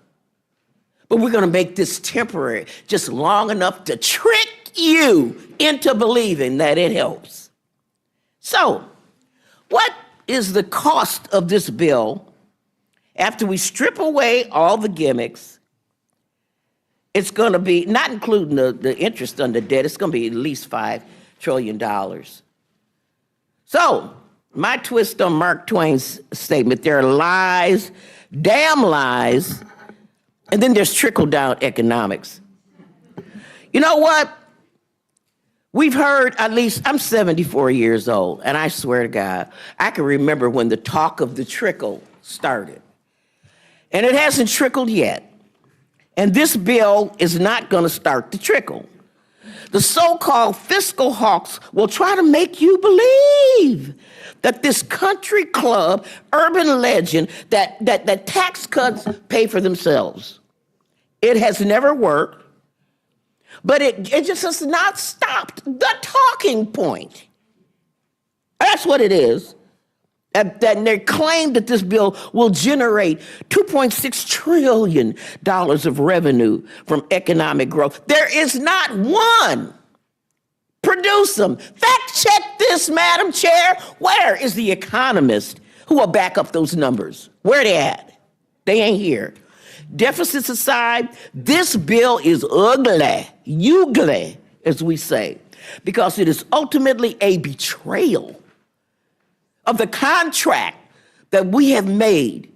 But we're going to make this temporary, just long enough to trick you into believing that it helps. So, what is the cost of this bill after we strip away all the gimmicks? It's going to be, not including the interest on the debt, it's going to be at least $5 trillion. So, my twist on Mark Twain's statement, there are lies, damn lies, and then there's trickle-down economics. You know what? We've heard, at least, I'm 74 years old, and I swear to God, I can remember when the talk of the trickle started. And it hasn't trickled yet. And this bill is not going to start the trickle. The so-called fiscal hawks will try to make you believe that this country club urban legend that tax cuts pay for themselves. It has never worked, but it just has not stopped the talking point. That's what it is. That they claim that this bill will generate $2.6 trillion of revenue from economic growth. There is not one. Produce them. Fact check this, Madam Chair. Where is the economist who will back up those numbers? Where are they at? They ain't here. Deficits aside, this bill is ugly, as we say, because it is ultimately a betrayal of the contract that we have made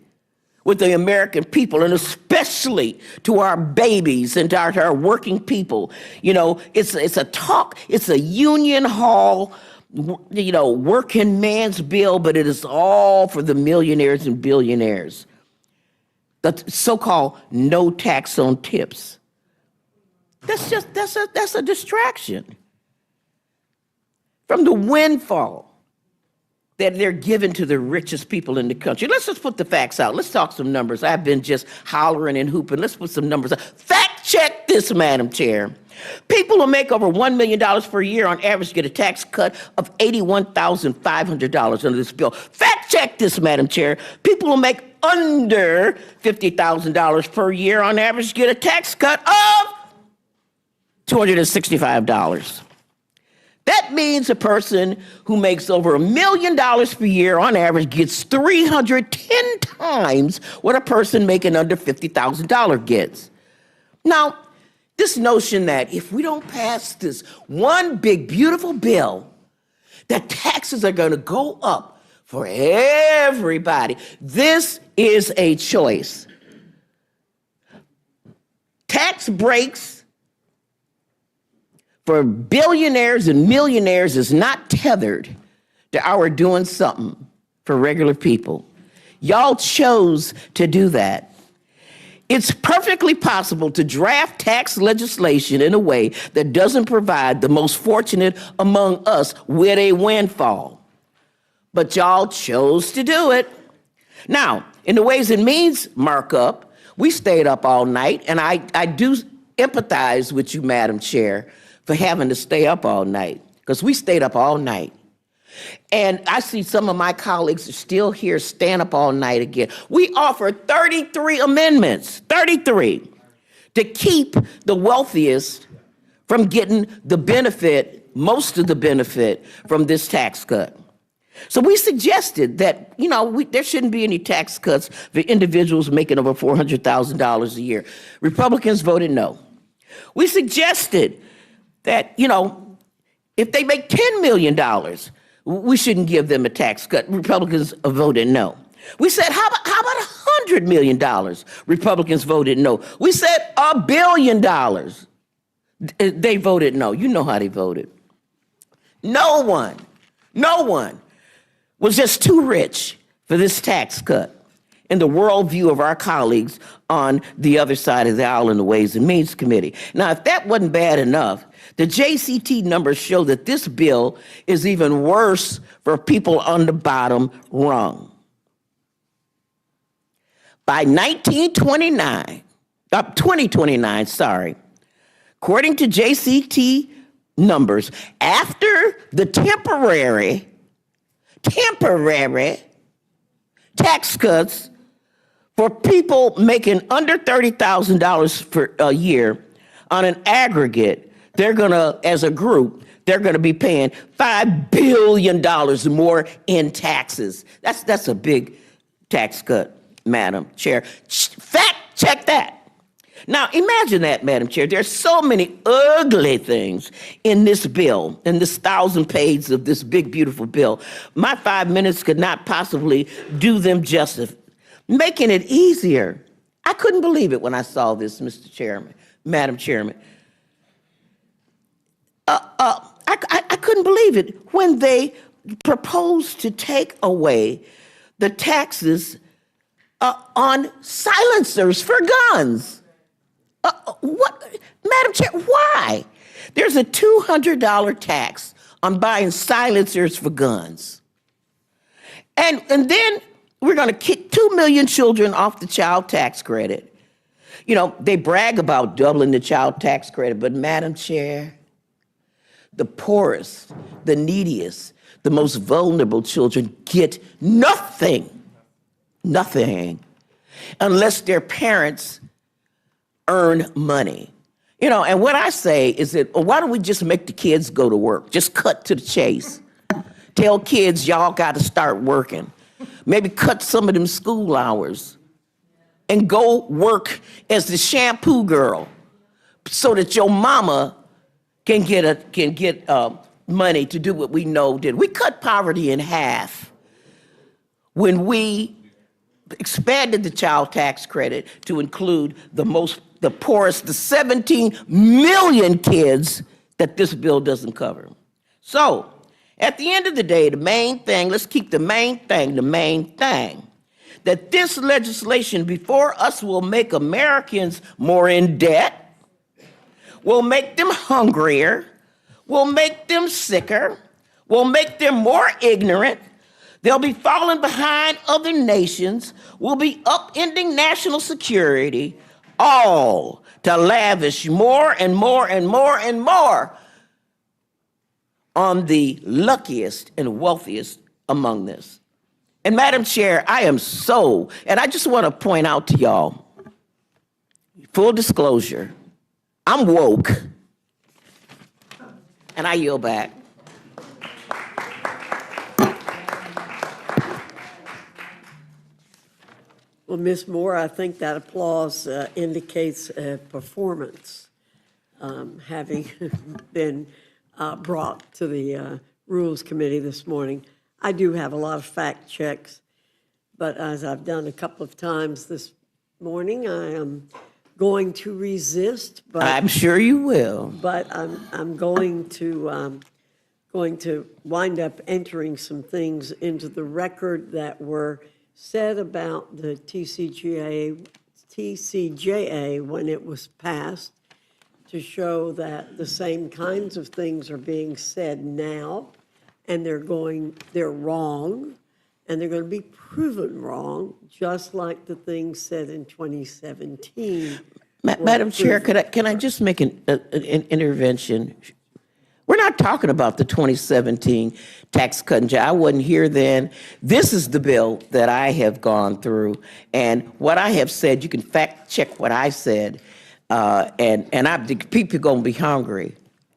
with the American people, and especially to our babies and to our working people. You know, it's a union hall, working man's bill, but it is all for the millionaires and billionaires. The so-called no tax on tips. That's a distraction from the windfall that they're giving to the richest people in the country. Let's just put the facts out. Let's talk some numbers. I've been just hollering and hooping. Let's put some numbers out. Fact check this, Madam Chair. People who make over $1 million per year on average get a tax cut of $81,500 under this bill. Fact check this, Madam Chair. People who make under $50,000 per year on average get a tax cut of $265. That means a person who makes over $1 million per year on average gets 310 times what a person making under $50,000 gets. Now, this notion that if we don't pass this one big, beautiful bill, that taxes are going to go up for everybody. This is a choice. Tax breaks for billionaires and millionaires is not tethered to our doing something for regular people. Y'all chose to do that. It's perfectly possible to draft tax legislation in a way that doesn't provide the most fortunate among us with a windfall. But y'all chose to do it. Now, in the Ways and Means markup, we stayed up all night, and I do empathize with you, Madam Chair, for having to stay up all night, because we stayed up all night. And I see some of my colleagues are still here, stand up all night again. We offered 33 amendments, 33, to keep the wealthiest from getting the benefit, most of the benefit from this tax cut. So we suggested that, there shouldn't be any tax cuts for individuals making over $400,000 a year. Republicans voted no. We suggested that, if they make $10 million, we shouldn't give them a tax cut. Republicans voted no. We said, how about $100 million? Republicans voted no. We said $1 billion. They voted no. You know how they voted. No one was just too rich for this tax cut in the worldview of our colleagues on the other side of the aisle in the Ways and Means Committee. Now, if that wasn't bad enough, the JCT numbers show that this bill is even worse for people on the bottom rung. By 1929, 2029, sorry. According to JCT numbers, after the temporary tax cuts for people making under $30,000 for a year, on an aggregate, they're going to, as a group, they're going to be paying $5 billion more in taxes. That's a big tax cut, Madam Chair. Fact check that. Now, imagine that, Madam Chair. There's so many ugly things in this bill, in this 1,000 pages of this big, beautiful bill. My 5 minutes could not possibly do them justice. Making it easier. I couldn't believe it when I saw this, Mr. Chairman, Madam Chairman. I couldn't believe it when they proposed to take away the taxes on silencers for guns. What, Madam Chair, why? There's a $200 tax on buying silencers for guns. And then we're going to kick 2 million children off the child tax credit. You know, they brag about doubling the child tax credit, but Madam Chair, the poorest, the neediest, the most vulnerable children get nothing, unless their parents earn money. You know, and what I say is that, well, why don't we just make the kids go to work? Just cut to the chase. Tell kids y'all got to start working. Maybe cut some of them school hours and go work as the shampoo girl so that your mama can get money to do what we know did. We cut poverty in half when we expanded the child tax credit to include the poorest, the 17 million kids that this bill doesn't cover. So, at the end of the day, the main thing, let's keep the main thing, that this legislation before us will make Americans more in debt, will make them hungrier, will make them sicker, will make them more ignorant. They'll be falling behind other nations, will be upending national security, all to lavish more and more and more and more on the luckiest and wealthiest among us. And Madam Chair, I am so, and I just want to point out to y'all, full disclosure, I'm woke, and I yield back. Well, Ms. Moore, I think that applause indicates performance, having been brought to the Rules Committee this morning. I do have a lot of fact checks, but as I've done a couple of times this morning, I am going to resist. But I'm sure you will. But I'm going to wind up entering some things into the record that were said about the TCJA when it was passed, to show that the same kinds of things are being said now, and they're wrong, and they're going to be proven wrong, just like the things said in 2017. Madam Chair, can I just make an intervention? We're not talking about the 2017 tax cut. I wasn't here then. This is the bill that I have gone through, and what I have said, you can fact check what I said, and people are going to be hungry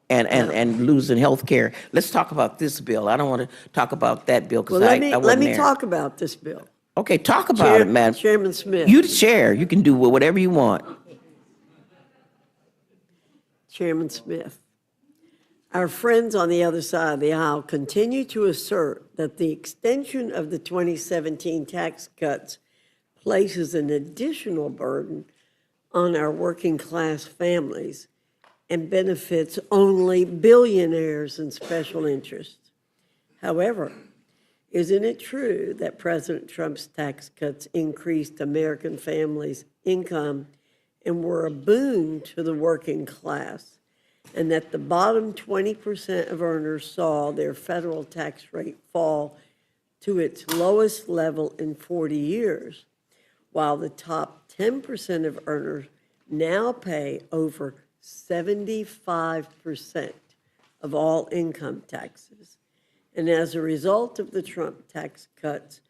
and losing health care. Let's talk about this bill. I don't want to talk about that bill because I wasn't let me there. talk about this bill. Okay, talk about it, Madam Chairman Smith. You the chair. You can do whatever you want. Chairman Smith. Our friends on the other side of the aisle continue to assert that the extension of the 2017 tax cuts places an additional burden on our working class families and benefits only billionaires and special interests. However, isn't it true that President Trump's tax cuts increased American families' income and were a boon to the working class, and that the bottom 20% of earners saw their federal tax rate fall to its lowest level in 40 years, while the top 10% of earners now pay over 75% of all income taxes. And as a result of the Trump tax cuts,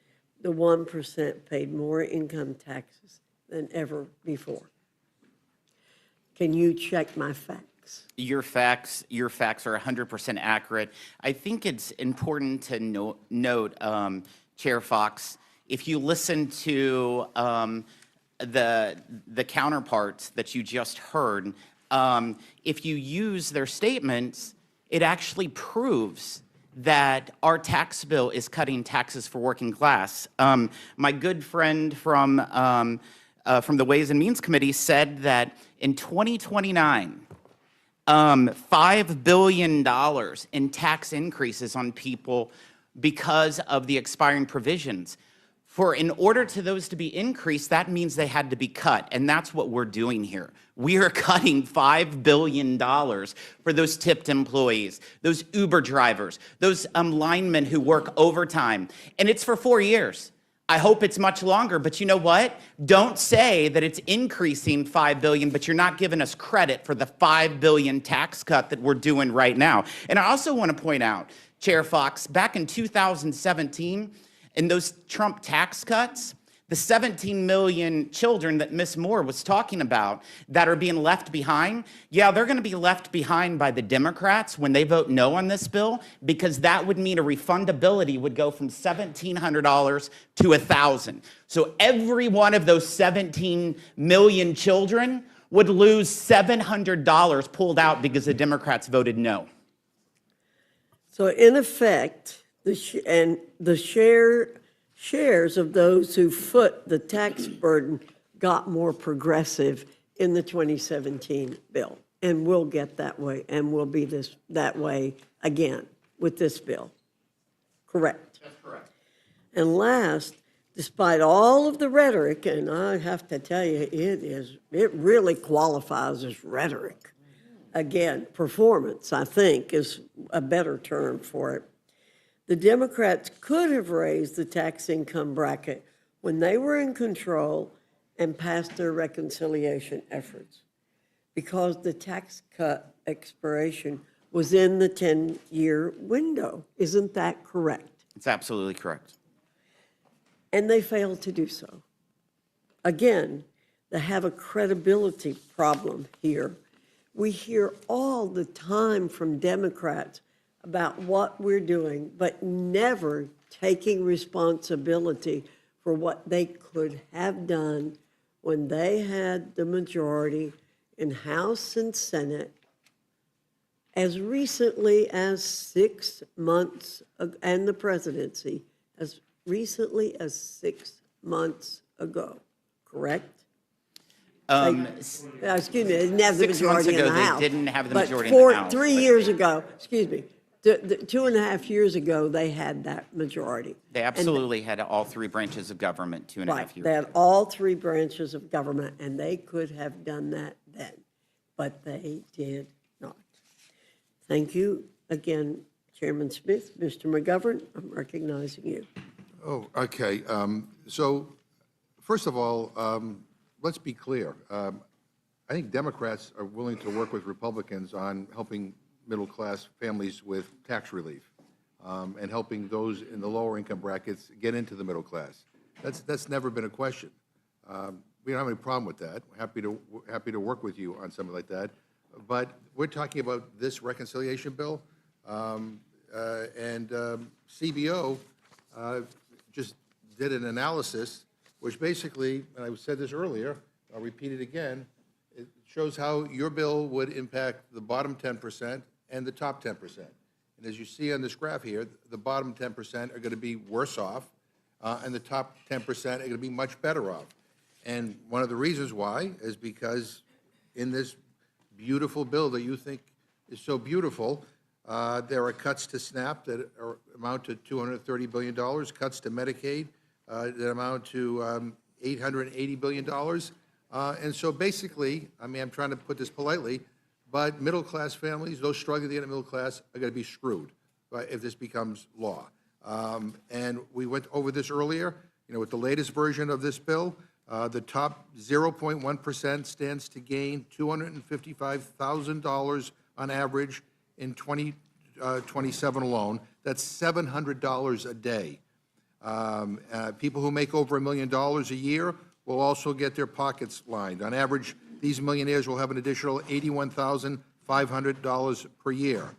the 1% paid more income taxes than ever before. Can you check my facts? Your facts are 100% accurate. I think it's important to note, Chair Fox, if you listen to the counterparts that you just heard, if you use their statements, it actually proves that our tax bill is cutting taxes for working class. My good friend from the Ways and Means Committee said that in 2029, $5 billion in tax increases on people because of the expiring provisions. In order to those to be increased, that means they had to be cut, and that's what we're doing here. We are cutting $5 billion for those tipped employees, those Uber drivers, those linemen who work overtime, and it's for 4 years. I hope it's much longer, but you know what? Don't say that it's increasing $5 billion, but you're not giving us credit for the $5 billion tax cut that we're doing right now. And I also want to point out, Chair Fox, back in 2017, in those Trump tax cuts, the 17 million children that Ms. Moore was talking about that are being left behind, yeah, they're going to be left behind by the Democrats when they vote no on this bill, because that would mean a refundability would go from $1,700 to $1,000. So every one of those 17 million children would lose $700 pulled out because the Democrats voted no. So in effect, the shares of those who foot the tax burden got more progressive in the 2017 bill, and will get that way, and will be that way again with this bill. Correct? That's correct. And last, despite all of the rhetoric, and I have to tell you, it really qualifies as rhetoric. Again, performance, I think, is a better term for it. The Democrats could have raised the tax income bracket when they were in control and passed their reconciliation efforts, because the tax cut expiration was in the 10-year window. Isn't that correct? It's absolutely correct. And they failed to do so. Again, they have a credibility problem here. We hear all the time from Democrats about what we're doing, but never taking responsibility for what they could have done when they had the majority in House and Senate as recently as 6 months, and the presidency as recently as 6 months ago, correct? Excuse me, they didn't have the 6 months majority in ago, the House. they didn't have the But majority in the House. 3 years ago, excuse me, 2.5 years ago, they had that majority. They absolutely had all three branches of government 2.5 Right, years they had all three branches of government, and they could have done that then, but they did not. Thank you again, Chairman Smith. Mr. McGovern, I'm recognizing you. Oh, okay. So, first of all, let's be clear. I think Democrats are willing to work with Republicans on helping middle-class families with tax relief and helping those in the lower income brackets get into the middle class. That's never been a question. We don't have any problem with that. We're happy to work with you on something like that. But we're talking about this reconciliation bill, and CBO just did an analysis, which basically, and I said this earlier, I'll repeat it again, it shows how your bill would impact the bottom 10% and the top 10%. And as you see on this graph here, the bottom 10% are going to be worse off, and the top 10% are going to be much better off. And one of the reasons why is because in this beautiful bill that you think is so beautiful, there are cuts to SNAP that amount to $230 billion, cuts to Medicaid that amount to $880 billion. And so basically, I mean, I'm trying to put this politely, but middle-class families, those struggling to get in the middle class, are going to be screwed if this becomes law. And we went over this earlier, with the latest version of this bill, The top 0.1% stands to gain $255,000 on average in 2027 alone. That's $700 a day. People who make over $1 million a year will also get their pockets lined. On average, these millionaires will have an additional $81,500 per year.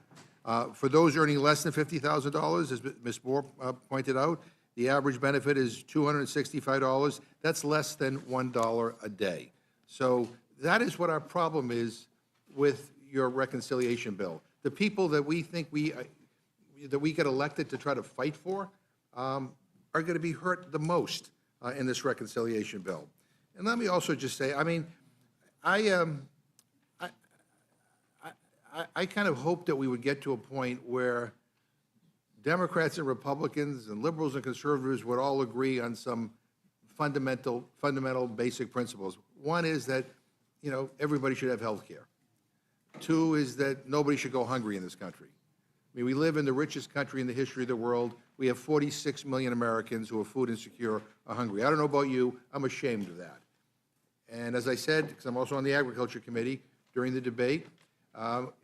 For those earning less than $50,000, as Ms. Moore pointed out, the average benefit is $265. That's less than $1 a day. So that is what our problem is with your reconciliation bill. The people that we think that we get elected to try to fight for are going to be hurt the most in this reconciliation bill. And let me also just say, I mean, I kind of hope that we would get to a point where Democrats and Republicans and liberals and conservatives would all agree on some fundamental basic principles. One is that, everybody should have health care. Two is that nobody should go hungry in this country. I mean, we live in the richest country in the history of the world. We have 46 million Americans who are food insecure or hungry. I don't know about you, I'm ashamed of that. And as I said, because I'm also on the Agriculture Committee during the debate,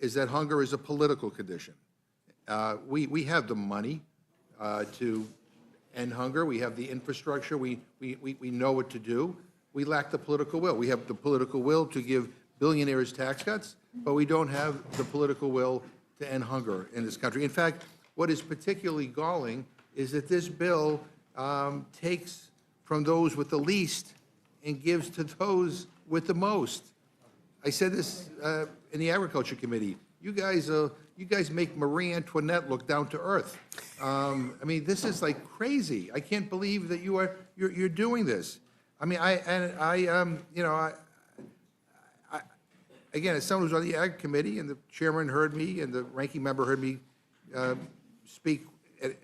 is that hunger is a political condition. We have the money to end hunger. We have the infrastructure. We know what to do. We lack the political will. We have the political will to give billionaires tax cuts, but we don't have the political will to end hunger in this country. In fact, what is particularly galling is that this bill takes from those with the least and gives to those with the most. I said this in the Agriculture Committee. You guys make Marie Antoinette look down to earth. I mean, this is like crazy. I can't believe that you're doing this. I mean, again, as someone who's on the Ag Committee, and the chairman heard me, and the ranking member heard me speak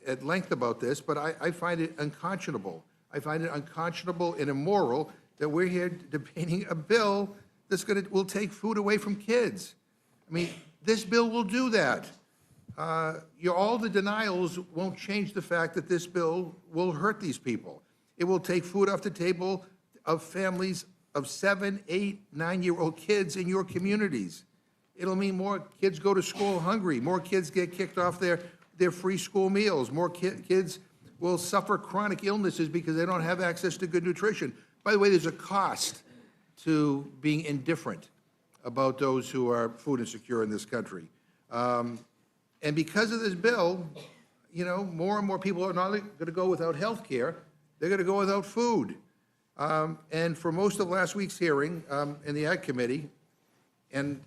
at length about this, but I find it unconscionable. I find it unconscionable and immoral that we're here debating a bill that's will take food away from kids. I mean, this bill will do that. All the denials won't change the fact that this bill will hurt these people. It will take food off the table of families of 7, 8, 9-year-old kids in your communities. It'll mean more kids go to school hungry, more kids get kicked off their free school meals, more kids will suffer chronic illnesses because they don't have access to good nutrition. By the way, there's a cost to being indifferent about those who are food insecure in this country. And because of this bill, more and more people are not going to go without health care, they're going to go without food. And for most of last week's hearing in the Ag Committee, and,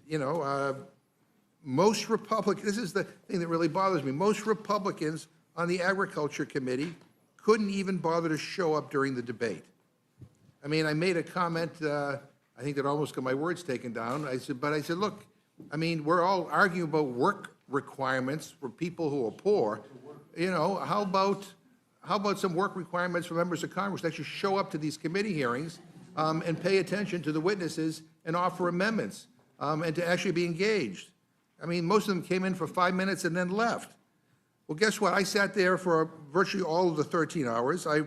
most Republicans, this is the thing that really bothers me, most Republicans on the Agriculture Committee couldn't even bother to show up during the debate. I mean, I made a comment, I think that almost got my words taken down. I said, look, I mean, we're all arguing about work requirements for people who are poor. How about some work requirements for members of Congress that should show up to these committee hearings and pay attention to the witnesses and offer amendments and to actually be engaged? I mean, most of them came in for 5 minutes and then left. Well, guess what? I sat there for virtually all of the 13 hours. I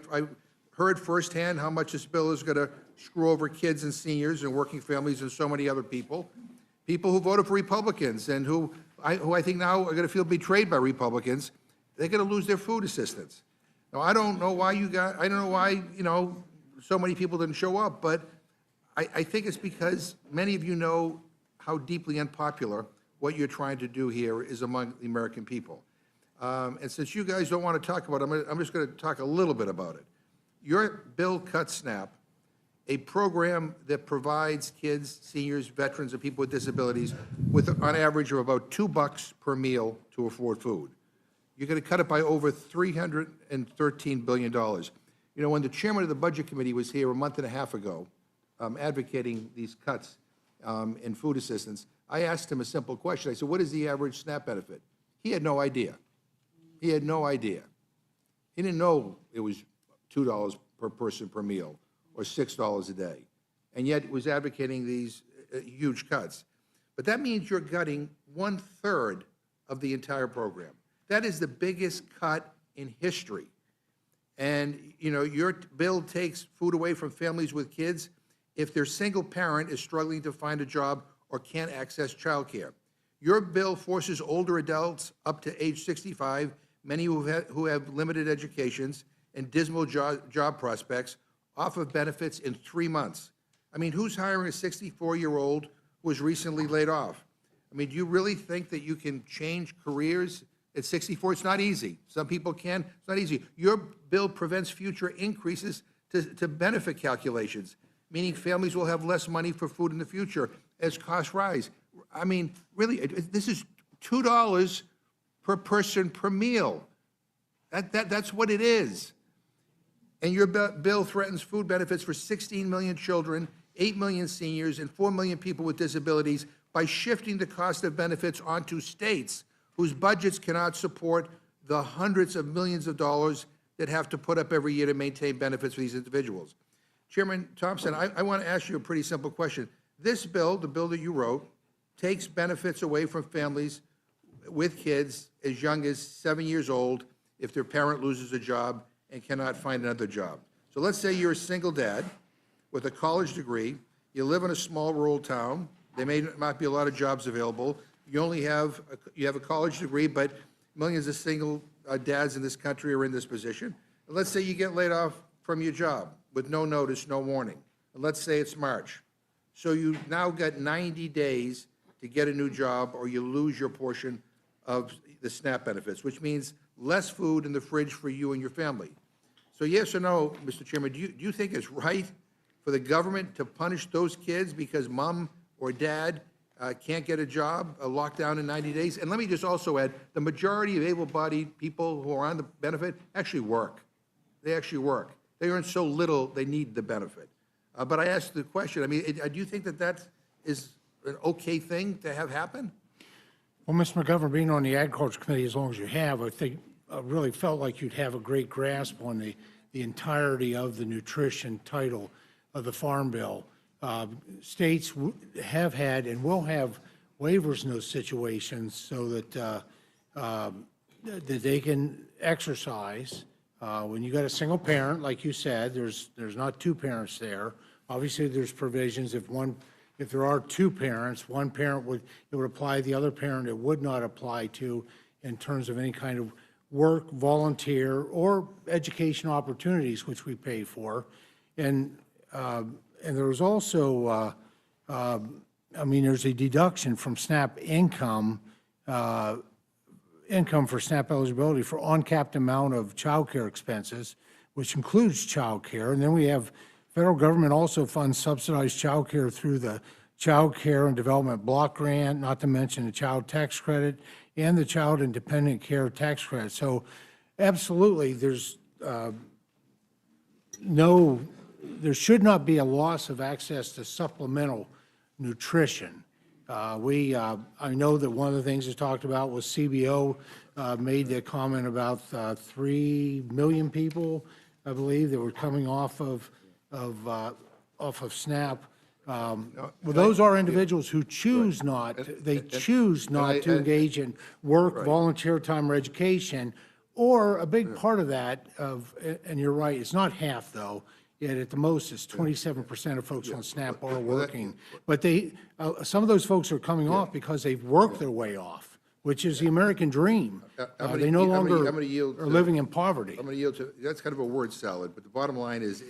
heard firsthand how much this bill is going to screw over kids and seniors and working families and so many other people. People who voted for Republicans and who I think now are going to feel betrayed by Republicans. They're going to lose their food assistance. Now, I don't know why so many people didn't show up, but I think it's because many of you know how deeply unpopular what you're trying to do here is among the American people. And since you guys don't want to talk about it, I'm just going to talk a little bit about it. Your bill cuts SNAP, a program that provides kids, seniors, veterans, and people with disabilities with on average of about $2 per meal to afford food. You're going to cut it by over $313 billion. When the chairman of the Budget Committee was here a month and a half ago advocating these cuts in food assistance, I asked him a simple question. I said, what is the average SNAP benefit? He had no idea. He had no idea. He didn't know it was $2 per person per meal or $6 a day, and yet was advocating these huge cuts. But that means you're gutting 1/3 of the entire program. That is the biggest cut in history. And you know, your bill takes food away from families with kids if their single parent is struggling to find a job or can't access childcare. Your bill forces older adults up to age 65, many who have limited educations and dismal job prospects, off of benefits in 3 months. I mean, who's hiring a 64-year-old who was recently laid off? I mean, do you really think that you can change careers at 64? It's not easy. Some people can. It's not easy. Your bill prevents future increases to benefit calculations, meaning families will have less money for food in the future as costs rise. I mean, really, this is $2 per person per meal. That's what it is. And your bill threatens food benefits for 16 million children, 8 million seniors, and 4 million people with disabilities by shifting the cost of benefits onto states whose budgets cannot support the hundreds of millions of dollars that have to put up every year to maintain benefits for these individuals. Chairman Thompson, I want to ask you a pretty simple question. This bill, the bill that you wrote, takes benefits away from families with kids as young as 7 years old if their parent loses a job and cannot find another job. So let's say you're a single dad with a college degree, you live in a small rural town, there may not be a lot of jobs available, you have a college degree, but millions of single dads in this country are in this position. And let's say you get laid off from your job with no notice, no warning. And let's say it's March. So you now got 90 days to get a new job or you lose your portion of the SNAP benefits, which means less food in the fridge for you and your family. So yes or no, Mr. Chairman, do you think it's right for the government to punish those kids because mom or dad can't get a job, locked down in 90 days? And let me just also add, the majority of able-bodied people who are on the benefit actually work. They actually work. They earn so little, they need the benefit. But I asked the question, I mean, do you think that that is an okay thing to have happen? Well, Mr. McGovern, being on the Agriculture Committee as long as you have, I think I really felt like you'd have a great grasp on the entirety of the nutrition title of the Farm Bill. States have had and will have waivers in those situations so that that they can exercise. When you got a single parent, like you said, there's not two parents there. Obviously, there's provisions if there are two parents, one parent would apply, the other parent it would not apply to in terms of any kind of work, volunteer, or education opportunities, which we pay for. And there was also, I mean, there's a deduction from SNAP income for SNAP eligibility for uncapped amount of child care expenses, which includes child care. And then we have federal government also funds subsidized child care through the Child Care and Development Block Grant, not to mention the Child Tax Credit and the Child and Dependent Care Tax Credit. So absolutely, there should not be a loss of access to supplemental nutrition. I know that one of the things that's talked about was CBO made the comment about 3 million people, I believe, that were coming off of SNAP. Well, those are individuals who choose not, choose not to engage in work, volunteer time, or education, or a big part of that, and you're right, it's not half, though, yet at the most, it's 27% of folks on SNAP are working. But some of those folks are coming off because they've worked their way off, which is the American dream. They no longer are living in poverty. I'm going to yield to, that's kind of a word salad, but the bottom line is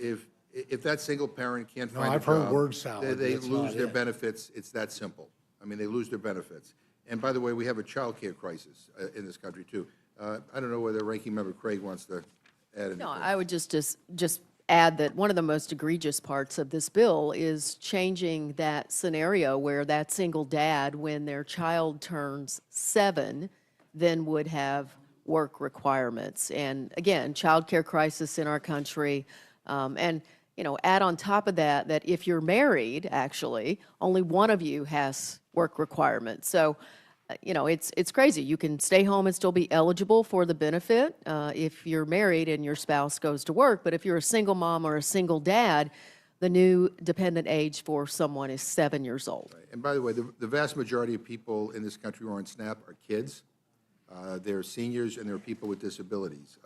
if that single parent can't find a job, I've heard word salad. they lose their benefits. It's that simple. I mean, they lose their benefits. And by the way, we have a child care crisis in this country, too. I don't know whether Ranking Member Craig wants to add anything. No, I would just add that one of the most egregious parts of this bill is changing that scenario where that single dad, when their child turns 7, then would have work requirements. And again, child care crisis in our country. And add on top of that, that if you're married, actually, only one of you has work requirements. So, it's crazy. You can stay home and still be eligible for the benefit if you're married and your spouse goes to work. But if you're a single mom or a single dad, the new dependent age for someone is 7 years old. Right. And by the way, the vast majority of people in this country who are on SNAP are kids. They're seniors and they're people with disabilities.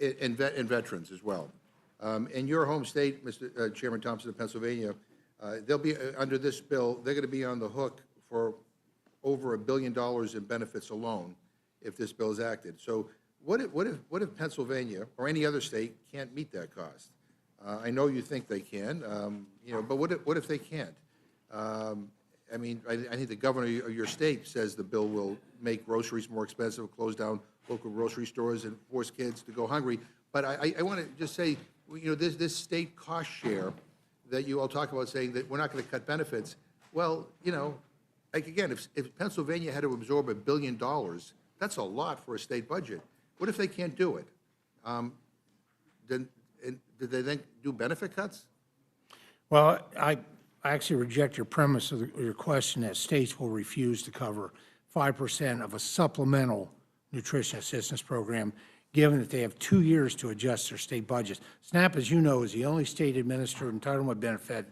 and veterans as well. In your home state, Mr. Chairman Thompson of Pennsylvania, they'll be, under this bill, they're going to be on the hook for over $1 billion in benefits alone if this bill is acted. So what if Pennsylvania or any other state can't meet that cost? I know you think they can, but what if they can't? I mean, I think the governor of your state says the bill will make groceries more expensive, close down local grocery stores, and force kids to go hungry. But I want to just say, this state cost share that you all talk about, saying that we're not going to cut benefits. Well, like again, if Pennsylvania had to absorb $1 billion, that's a lot for a state budget. What if they can't do it? Did they then do benefit cuts? Well, I actually reject your premise of your question that states will refuse to cover 5% of a supplemental nutrition assistance program, given that they have 2 years to adjust their state budgets. SNAP, as you know, is the only state-administered entitlement benefit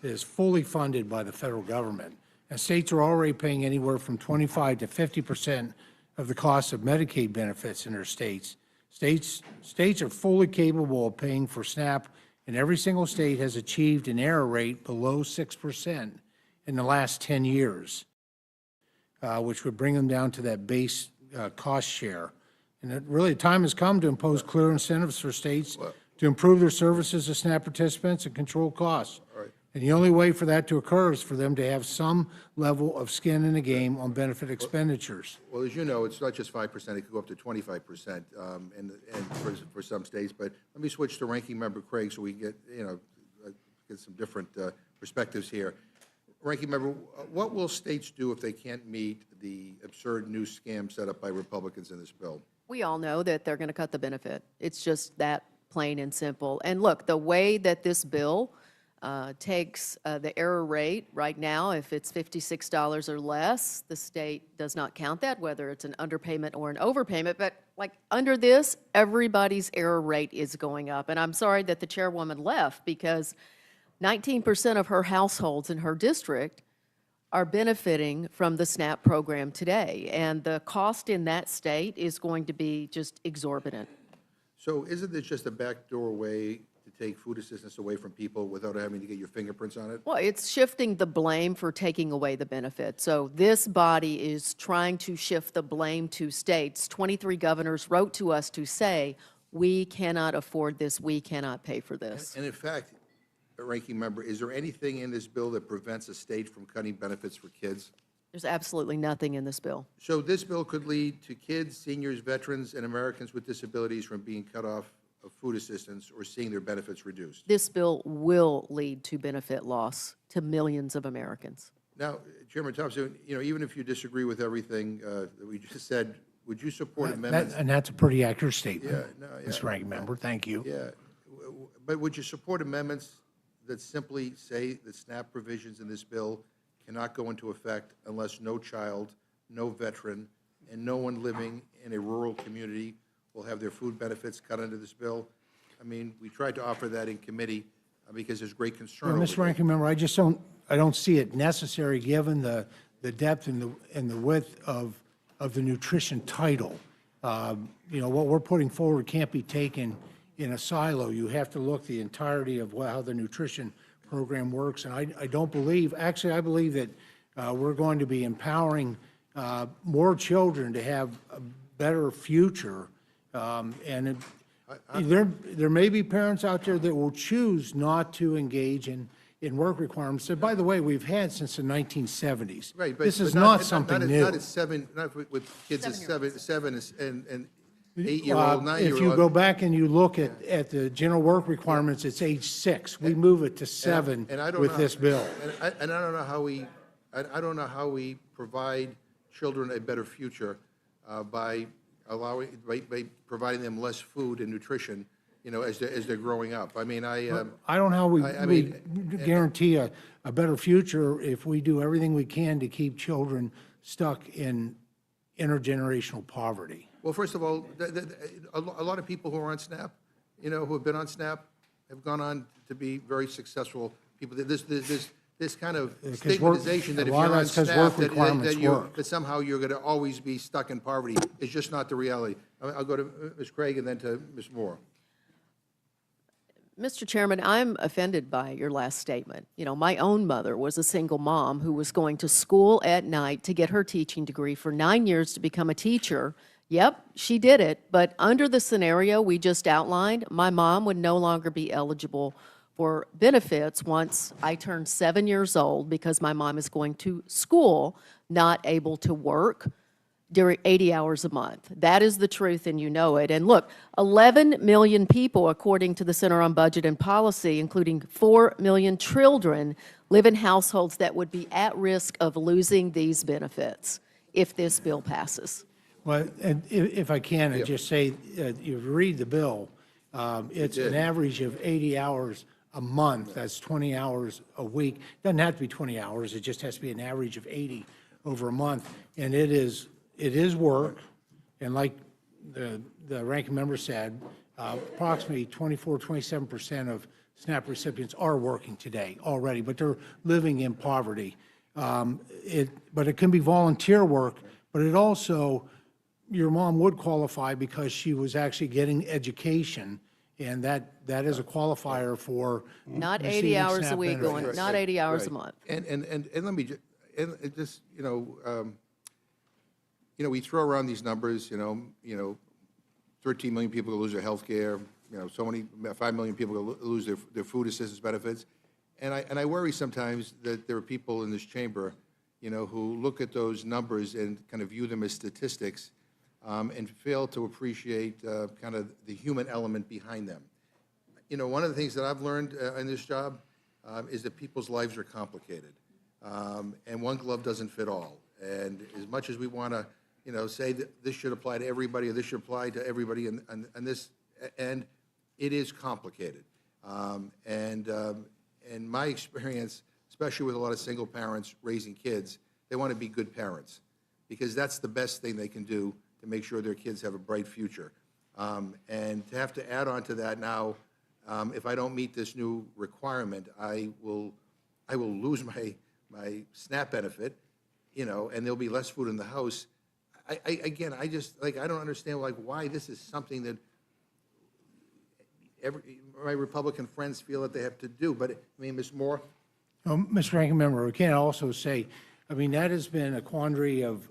that is fully funded by the federal government. And states are already paying anywhere from 25 to 50% of the cost of Medicaid benefits in their states. States are fully capable of paying for SNAP, and every single state has achieved an error rate below 6% in the last 10 years, which would bring them down to that base cost share. And really, the time has come to impose clear incentives for states to improve their services to SNAP participants and control costs. And the only way for that to occur is for them to have some level of skin in the game on benefit expenditures. Well, as you know, it's not just 5%, it could go up to 25% and for some states. But let me switch to Ranking Member Craig so we get, get some different perspectives here. Ranking Member, what will states do if they can't meet the absurd new scam set up by Republicans in this bill? We all know that they're going to cut the benefit. It's just that plain and simple. And look, the way that this bill takes the error rate right now, if it's $56 or less, the state does not count that, whether it's an underpayment or an overpayment. But like under this, everybody's error rate is going up. And I'm sorry that the chairwoman left, because 19% of her households in her district are benefiting from the SNAP program today. And the cost in that state is going to be just exorbitant. So isn't this just a backdoor way to take food assistance away from people without having to get your fingerprints on it? Well, it's shifting the blame for taking away the benefit. So this body is trying to shift the blame to states. 23 governors wrote to us to say, we cannot afford this, we cannot pay for this. And in fact, Ranking Member, is there anything in this bill that prevents a state from cutting benefits for kids? There's absolutely nothing in this bill. So this bill could lead to kids, seniors, veterans, and Americans with disabilities from being cut off of food assistance or seeing their benefits reduced. This bill will lead to benefit loss to millions of Americans. Now, Chairman Thompson, even if you disagree with everything that we just said, would you support amendments? And that's a pretty accurate statement, Yeah. Mr. Ranking Member. Thank you. Yeah, but would you support amendments that simply say that SNAP provisions in this bill cannot go into effect unless no child, no veteran, and no one living in a rural community will have their food benefits cut under this bill? I mean, we tried to offer that in committee because there's great concern. Well, over Mr. Ranking Member, I don't see it necessary, given the depth and the width of the nutrition title. What we're putting forward can't be taken in a silo. You have to look the entirety of how the nutrition program works. And I don't believe, actually, I believe that we're going to be empowering more children to have a better future. And there may be parents out there that will choose not to engage in work requirements that, by the way, we've had since the 1970s. Right, but this is but not something not new. Not with kids at seven and 8-year-old, 9-year-old. If you go back and you look at the general work requirements, it's age 6. We move it to 7 with this bill. And I don't know how we provide children a better future by providing them less food and nutrition, as they're growing up. I mean, I don't know how we mean, guarantee a better future if we do everything we can to keep children stuck in intergenerational poverty. Well, first of all, a lot of people who are on SNAP, who have been on SNAP, have gone on to be very successful people. There's this kind of 'cause work- stigmatization that a if lot of you're on that's 'cause staff, work requirements work. that somehow you're going to always be stuck in poverty is just not the reality. I'll go to Ms. Craig and then to Ms. Moore. Mr. Chairman, I'm offended by your last statement. You know, my own mother was a single mom who was going to school at night to get her teaching degree for 9 years to become a teacher. Yep, she did it, but under the scenario we just outlined, my mom would no longer be eligible for benefits once I turned 7 years old because my mom is going to school, not able to work during 80 hours a month. That is the truth, and you know it. And look, 11 million people, according to the Center on Budget and Policy, including 4 million children, live in households that would be at risk of losing these benefits if this bill passes. Well, and if I can, I'd just say, you read the bill, it's an average of 80 hours a month. That's 20 hours a week. Doesn't have to be 20 hours. It just has to be an average of 80 over a month. And it is work. And like the ranking member said, approximately 27% of SNAP recipients are working today already, but they're living in poverty. But it can be volunteer work, but it also, your mom would qualify because she was actually getting education, and that is a qualifier for Not 80 receiving hours a SNAP week, benefits. not 80 hours a month. And let me just, we throw around these numbers, 13 million people will lose their health care, so many, 5 million people will lose their food assistance benefits. And I worry sometimes that there are people in this chamber, who look at those numbers and kind of view them as statistics and fail to appreciate kind of the human element behind them. One of the things that I've learned in this job is that people's lives are complicated. And one glove doesn't fit all. And as much as we want to, say that this should apply to everybody or this should apply to everybody and this, and it is complicated. In my experience, especially with a lot of single parents raising kids, they want to be good parents because that's the best thing they can do to make sure their kids have a bright future. And to have to add on to that now, if I don't meet this new requirement, I will lose my SNAP benefit, and there'll be less food in the house. I don't understand why this is something that my Republican friends feel that they have to do. But Ms. Moore. Mr. Ranking Member, we can't also say, that has been a quandary of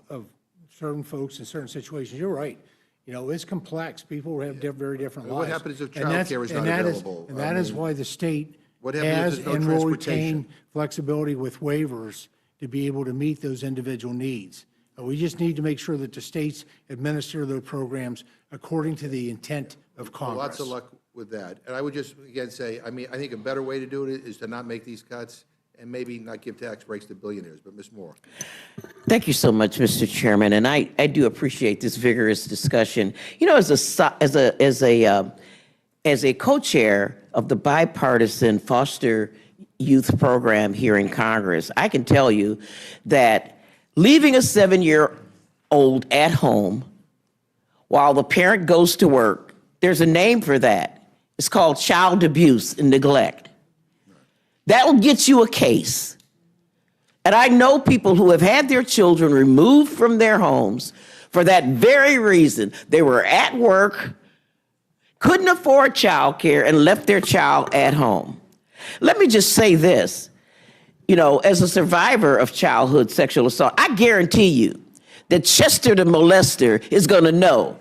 certain folks in certain situations. You're right. It's complex. People have very different lives. What happens if child care is not available? And that is why the state what happens has if there's no and will transportation? retain flexibility with waivers to be able to meet those individual needs. We just need to make sure that the states administer those programs according to the intent of Congress. Well, lots of luck with that. And I would just, again, say, I think a better way to do it is to not make these cuts and maybe not give tax breaks to billionaires. But Ms. Moore. Thank you so much, Mr. Chairman, and I do appreciate this vigorous discussion. As a co-chair of the bipartisan foster youth program here in Congress, I can tell you that leaving a 7-year-old at home while the parent goes to work, there's a name for that. It's called child abuse and neglect. That will get you a case. And I know people who have had their children removed from their homes for that very reason. They were at work, couldn't afford child care, and left their child at home. Let me just say this. As a survivor of childhood sexual assault, I guarantee you that Chester the molester is going to know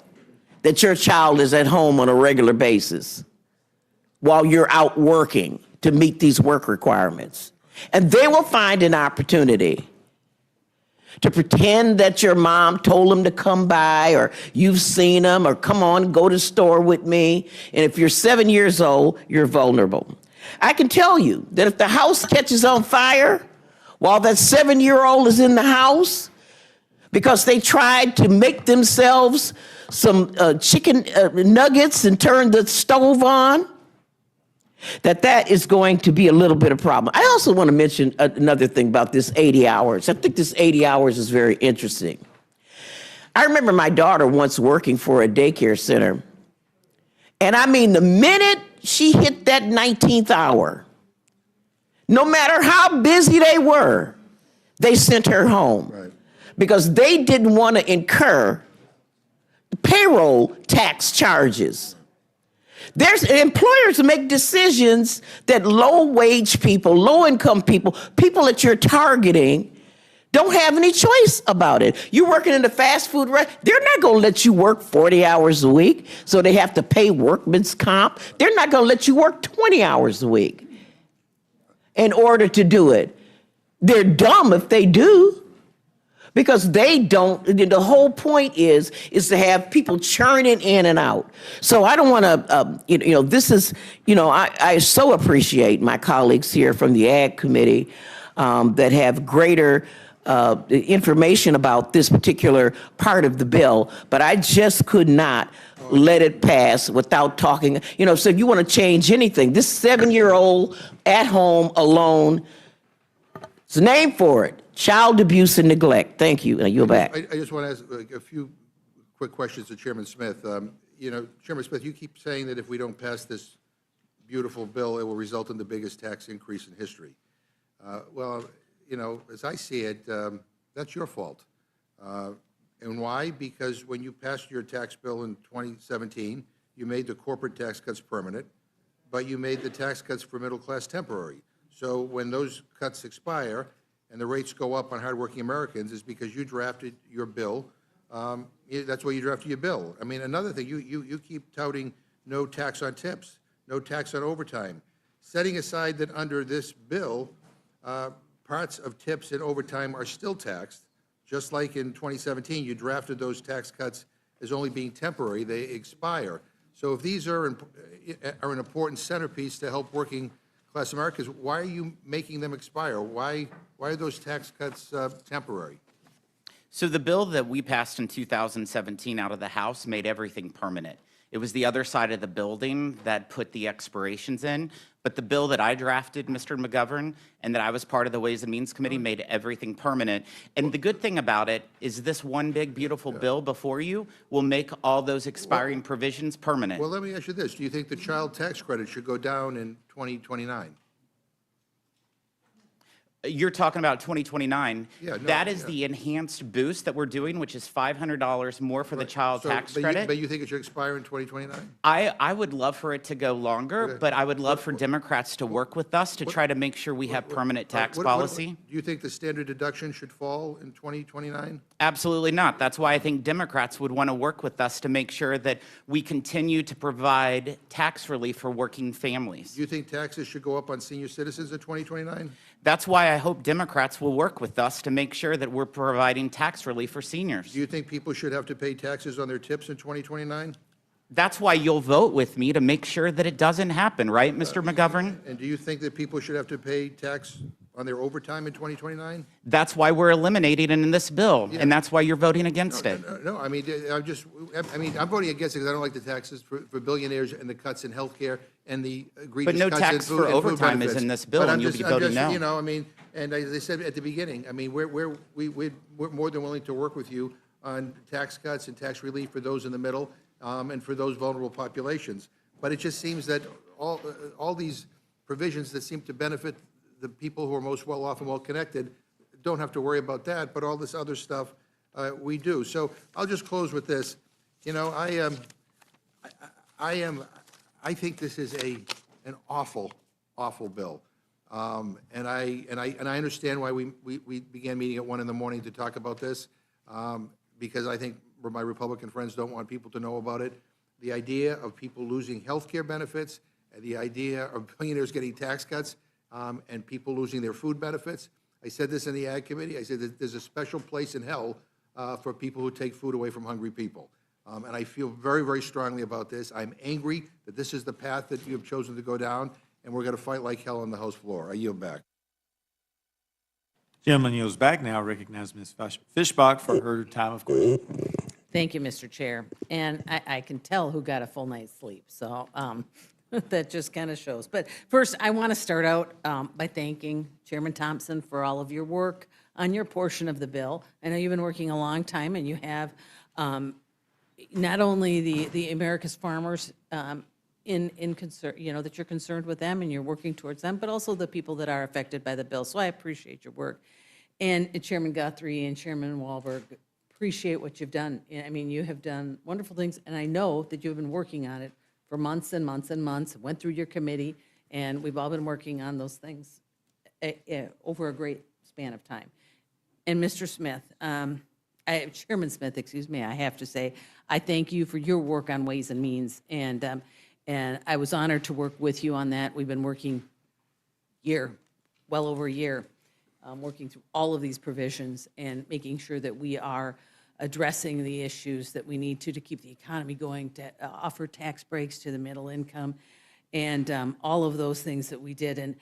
that your child is at home on a regular basis while you're out working to meet these work requirements. And they will find an opportunity to pretend that your mom told them to come by, or you've seen them, or come on, go to the store with me. And if you're 7 years old, you're vulnerable. I can tell you that if the house catches on fire while that 7-year-old is in the house because they tried to make themselves some chicken nuggets and turn the stove on, that is going to be a little bit of a problem. I also want to mention another thing about this 80 hours. I think this 80 hours is very interesting. I remember my daughter once working for a daycare center, and the minute she hit that 19th hour, No matter how busy they were, they sent her home because they didn't want to incur payroll tax charges. There's employers make decisions that low-wage people, low-income people, people that you're targeting, don't have any choice about it. You're working in a fast food restaurant, they're not going to let you work 40 hours a week, so they have to pay workman's comp. They're not going to let you work 20 hours a week in order to do it. They're dumb if they do. Because they don't, the whole point is to have people churning in and out. So I don't want to, this is, I so appreciate my colleagues here from the Ag Committee that have greater information about this particular part of the bill, but I just could not let it pass without talking, so if you want to change anything, this 7-year-old at home alone, it's a name for it. Child abuse and neglect. Thank you. Now you're back. I just want to ask a few quick questions to Chairman Smith. Chairman Smith, you keep saying that if we don't pass this beautiful bill, it will result in the biggest tax increase in history. Well, as I see it, that's your fault. And why? Because when you passed your tax bill in 2017, you made the corporate tax cuts permanent, but you made the tax cuts for middle class temporary. So when those cuts expire, and the rates go up on hardworking Americans is because you drafted your bill. That's why you drafted your bill. I mean, another thing, you keep touting no tax on tips, no tax on overtime. Setting aside that under this bill, parts of tips and overtime are still taxed, just like in 2017, you drafted those tax cuts as only being temporary, they expire. So if these are an important centerpiece to help working class Americans, why are you making them expire? Why are those tax cuts temporary? So the bill that we passed in 2017 out of the House made everything permanent. It was the other side of the building that put the expirations in. But the bill that I drafted, Mr. McGovern, and that I was part of the Ways and Means Committee made everything permanent. And the good thing about it is this one big, beautiful bill before you will make all those expiring provisions permanent. Well, let me ask you this. Do you think the child tax credit should go down in 2029? You're talking about 2029. Yeah, no, that is the enhanced boost that we're doing, which is $500 more for the child tax credit. But you think it should expire in 2029? I would love for it to go longer, but I would love for Democrats to work with us to try to make sure we have permanent tax policy. Do you think the standard deduction should fall in 2029? Absolutely not. That's why I think Democrats would want to work with us to make sure that we continue to provide tax relief for working families. Do you think taxes should go up on senior citizens in 2029? That's why I hope Democrats will work with us to make sure that we're providing tax relief for seniors. Do you think people should have to pay taxes on their tips in 2029? That's why you'll vote with me to make sure that it doesn't happen, right, Mr. McGovern? And do you think that people should have to pay tax on their overtime in 2029? That's why we're eliminating it in this bill, and that's why you're voting against it. No, I mean, I'm voting against it because I don't like the taxes for billionaires and the cuts in health care and the egregious But no cuts in tax food for and food overtime is benefits. in this bill, But and you'll be voting no. You know, I mean, and as I said at the beginning, I mean, we're more than willing to work with you on tax cuts and tax relief for those in the middle and for those vulnerable populations. But it just seems that all these provisions that seem to benefit the people who are most well-off and well-connected don't have to worry about that, but all this other stuff we do. So I'll just close with this. You know, I think this is an awful bill, and I understand why we began meeting at 1 in the morning to talk about this, because I think my Republican friends don't want people to know about it. The idea of people losing health care benefits, and the idea of billionaires getting tax cuts, and people losing their food benefits. I said this in the Ag Committee. I said that there's a special place in hell for people who take food away from hungry people. And I feel very, very strongly about this. I'm angry that this is the path that you have chosen to go down, and we're going to fight like hell on the House floor. I yield back. Gentleman yields back now. Recognize Ms. Fishbach for her time of question. Thank you, Mr. Chair. And I can tell who got a full night's sleep, so that just kind of shows. But first, I want to start out by thanking Chairman Thompson for all of your work on your portion of the bill. I know you've been working a long time, and you have not only the America's farmers in concern, that you're concerned with them and you're working towards them, but also the people that are affected by the bill. So I appreciate your work. And Chairman Guthrie and Chairman Wahlberg, appreciate what you've done. I mean, you have done wonderful things, and I know that you've been working on it for months and months and months, went through your committee, and we've all been working on those things over a great span of time. And Mr. Smith, Chairman Smith, excuse me, I have to say, I thank you for your work on Ways and Means, and I was honored to work with you on that. We've been working well over a year, working through all of these provisions and making sure that we are addressing the issues that we need to keep the economy going, to offer tax breaks to the middle income, and all of those things that we did. And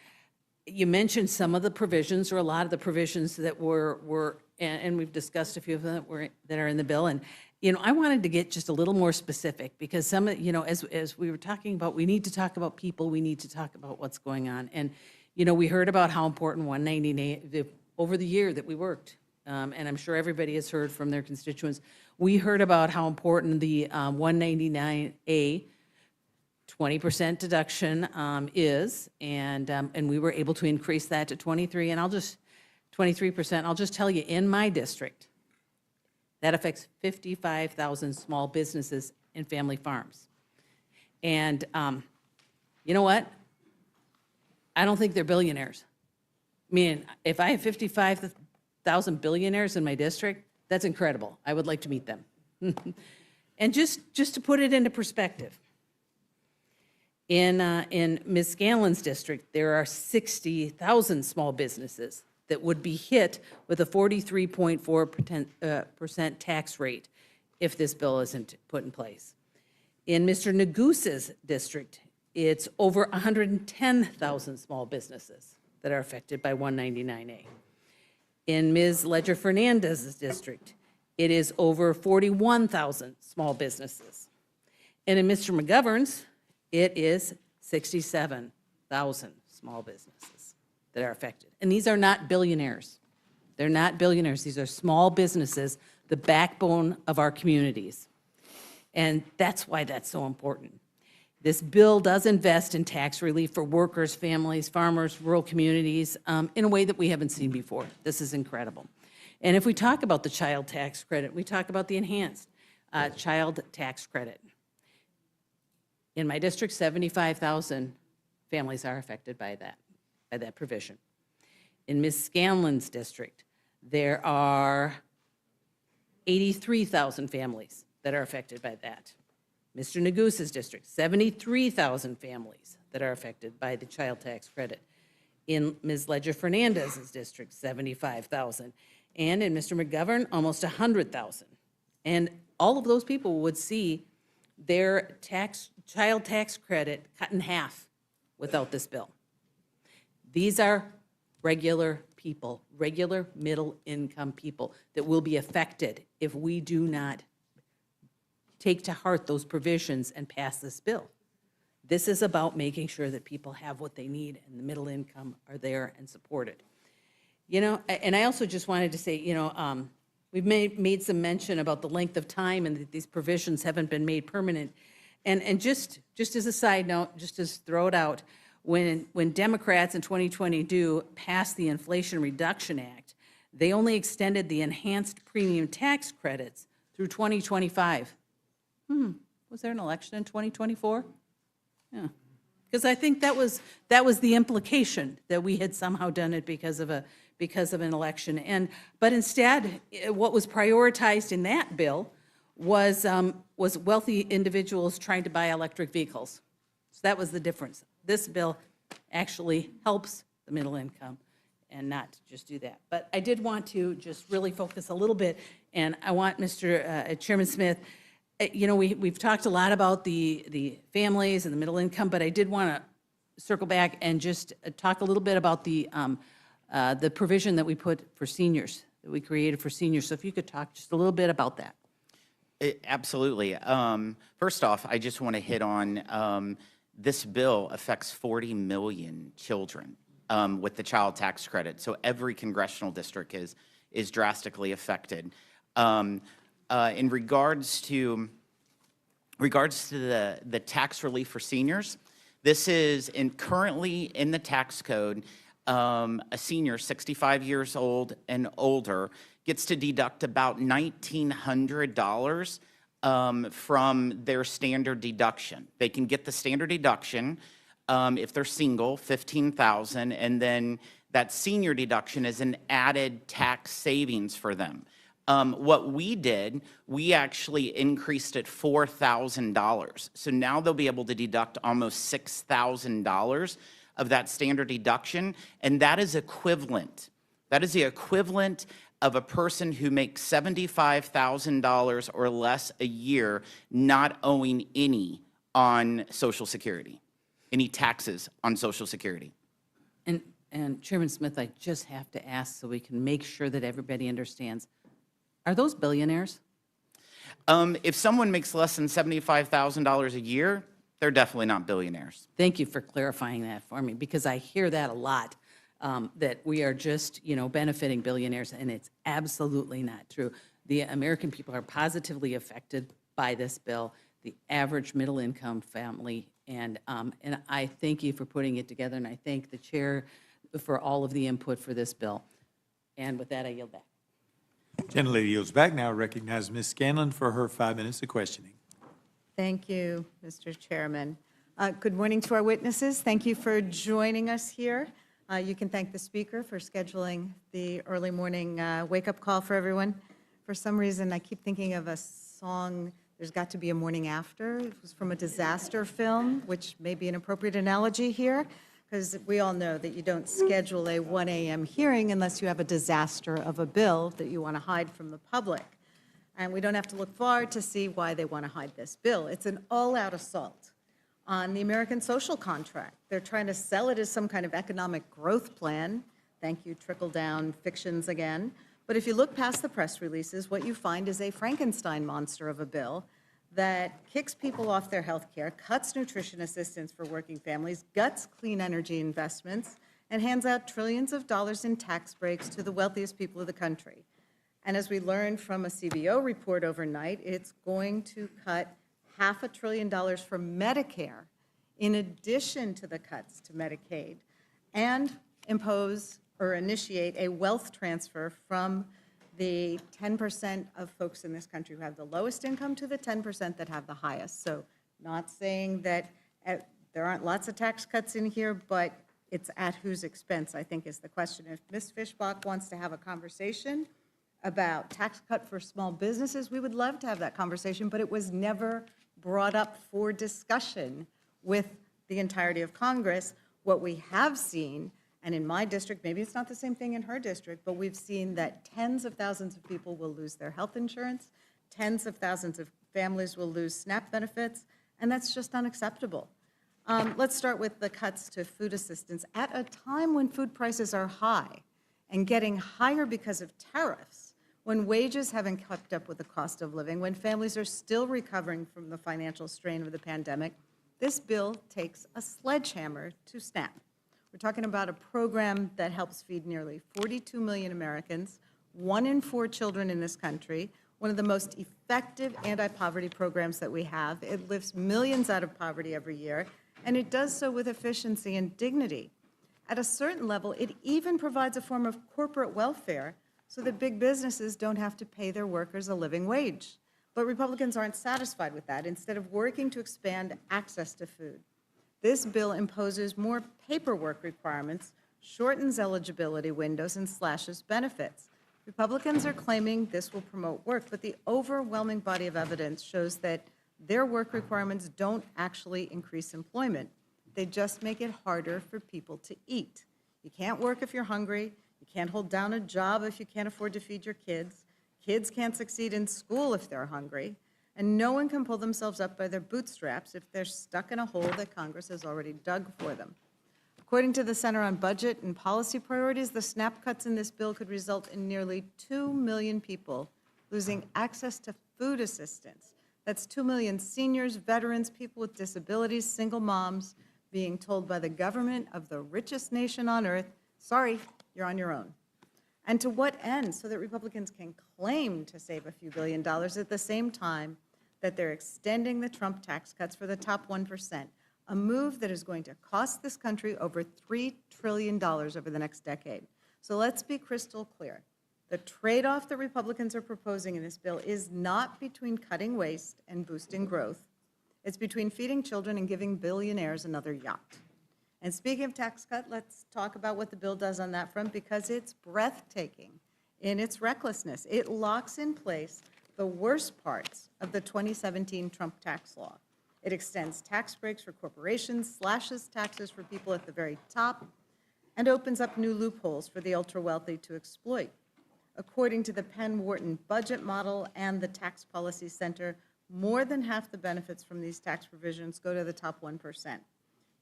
you mentioned some of the provisions, or a lot of the provisions that were and we've discussed a few of them that are in the bill. And, I wanted to get just a little more specific, because some of, as we were talking about, we need to talk about people, we need to talk about what's going on. And, we heard about how important 199A, over the year that we worked, and I'm sure everybody has heard from their constituents, we heard about how important the 199A 20% deduction is, and we were able to increase that to 23%. I'll just tell you, in my district, that affects 55,000 small businesses and family farms. And you know what? I don't think they're billionaires. I mean, if I have 55,000 billionaires in my district, that's incredible. I would like to meet them. And just to put it into perspective, in Ms. Scanlon's district, there are 60,000 small businesses that would be hit with a 43.4% tax rate if this bill isn't put in place. In Mr. Negus's district, it's over 110,000 small businesses that are affected by 199A. In Ms. Ledger Fernandez's district, it is over 41,000 small businesses. And in Mr. McGovern's, it is 67,000 small businesses that are affected. And these are not billionaires. They're not billionaires. These are small businesses, the backbone of our communities. And that's why that's so important. This bill does invest in tax relief for workers, families, farmers, rural communities in a way that we haven't seen before. This is incredible. And if we talk about the child tax credit, we talk about the enhanced child tax credit. In my district, 75,000 families are affected by that provision. In Ms. Scanlon's district, there are 83,000 families that are affected by that. Mr. Negus's district, 73,000 families that are affected by the child tax credit. In Ms. Ledger Fernandez's district, 75,000. And in Mr. McGovern, almost 100,000. And all of those people would see their child tax credit cut in half without this bill. These are regular people, regular middle-income people that will be affected if we do not take to heart those provisions and pass this bill. This is about making sure that people have what they need and the middle income are there and supported. And I also just wanted to say, we've made some mention about the length of time and that these provisions haven't been made permanent. And just as a side note, just to throw it out, when Democrats in 2022 passed the Inflation Reduction Act, they only extended the enhanced premium tax credits through 2025. Was there an election in 2024? Yeah, because I think that was the implication, that we had somehow done it because of an election. But instead, what was prioritized in that bill was wealthy individuals trying to buy electric vehicles. So that was the difference. This bill actually helps the middle income and not just do that. But I did want to just really focus a little bit, and I want Mr. Chairman Smith, we've talked a lot about the families and the middle income, but I did want to circle back and just talk a little bit about the provision that we put for seniors, that we created for seniors. So if you could talk just a little bit about that. Absolutely. First off, I just want to hit on this bill affects 40 million children with the child tax credit. So every congressional district is drastically affected. In regards to regards to the tax relief for seniors, this is currently in the tax code. A senior 65 years old and older gets to deduct about $1,900 from their standard deduction. They can get the standard deduction if they're single, $15,000, and then that senior deduction is an added tax savings for them. What we did, we actually increased it $4,000. So now they'll be able to deduct almost $6,000 of that standard deduction, and that is equivalent. That is the equivalent of a person who makes $75,000 or less a year not owing any on Social Security, any taxes on Social Security. And Chairman Smith, I just have to ask so we can make sure that everybody understands. Are those billionaires? If someone makes less than $75,000 a year, they're definitely not billionaires. Thank you for clarifying that for me, because I hear that a lot, that we are just, benefiting billionaires, and it's absolutely not true. The American people are positively affected by this bill, the average middle-income family, and I thank you for putting it together, and I thank the chair for all of the input for this bill. And with that, I yield back. Gentlelady yields back. Now recognize Ms. Scanlon for her 5 minutes of questioning. Thank you, Mr. Chairman. Good morning to our witnesses. Thank you for joining us here. You can thank the speaker for scheduling the early morning wake-up call for everyone. For some reason, I keep thinking of a song, There's Got to Be a Morning After. It was from a disaster film, which may be an appropriate analogy here, because we all know that you don't schedule a 1 a.m. hearing unless you have a disaster of a bill that you want to hide from the public. And we don't have to look far to see why they want to hide this bill. It's an all-out assault on the American social contract. They're trying to sell it as some kind of economic growth plan. Thank you, trickle-down fictions again. But if you look past the press releases, what you find is a Frankenstein monster of a bill that kicks people off their health care, cuts nutrition assistance for working families, guts clean energy investments, and hands out trillions of dollars in tax breaks to the wealthiest people of the country. And as we learned from a CBO report overnight, it's going to cut $500 billion from Medicare in addition to the cuts to Medicaid, and impose or initiate a wealth transfer from the 10% of folks in this country who have the lowest income to the 10% that have the highest. So not saying that there aren't lots of tax cuts in here, but it's at whose expense, I think, is the question. If Ms. Fishbach wants to have a conversation about tax cut for small businesses, we would love to have that conversation, but it was never brought up for discussion with the entirety of Congress. What we have seen, and in my district, maybe it's not the same thing in her district, but we've seen that tens of thousands of people will lose their health insurance, tens of thousands of families will lose SNAP benefits, and that's just unacceptable. Let's start with the cuts to food assistance. At a time when food prices are high and getting higher because of tariffs, when wages haven't kept up with the cost of living, when families are still recovering from the financial strain of the pandemic, this bill takes a sledgehammer to SNAP. We're talking about a program that helps feed nearly 42 million Americans, 1 in 4 children in this country, one of the most effective anti-poverty programs that we have. It lifts millions out of poverty every year, and it does so with efficiency and dignity. At a certain level, it even provides a form of corporate welfare so that big businesses don't have to pay their workers a living wage. But Republicans aren't satisfied with that. Instead of working to expand access to food, this bill imposes more paperwork requirements, shortens eligibility windows, and slashes benefits. Republicans are claiming this will promote work, but the overwhelming body of evidence shows that their work requirements don't actually increase employment. They just make it harder for people to eat. You can't work if you're hungry. You can't hold down a job if you can't afford to feed your kids. Kids can't succeed in school if they're hungry. And no one can pull themselves up by their bootstraps if they're stuck in a hole that Congress has already dug for them. According to the Center on Budget and Policy Priorities, the SNAP cuts in this bill could result in nearly 2 million people losing access to food assistance. That's 2 million seniors, veterans, people with disabilities, single moms being told by the government of the richest nation on earth, sorry, you're on your own. And to what end? So that Republicans can claim to save a few $1 billion at the same time that they're extending the Trump tax cuts for the top 1%, a move that is going to cost this country over $3 trillion over the next decade. So let's be crystal clear. The trade-off that Republicans are proposing in this bill is not between cutting waste and boosting growth. It's between feeding children and giving billionaires another yacht. And speaking of tax cut, let's talk about what the bill does on that front, because it's breathtaking in its recklessness. It locks in place the worst parts of the 2017 Trump tax law. It extends tax breaks for corporations, slashes taxes for people at the very top, and opens up new loopholes for the ultra-wealthy to exploit. According to the Penn-Wharton budget model and the Tax Policy Center, more than half the benefits from these tax provisions go to the top 1%.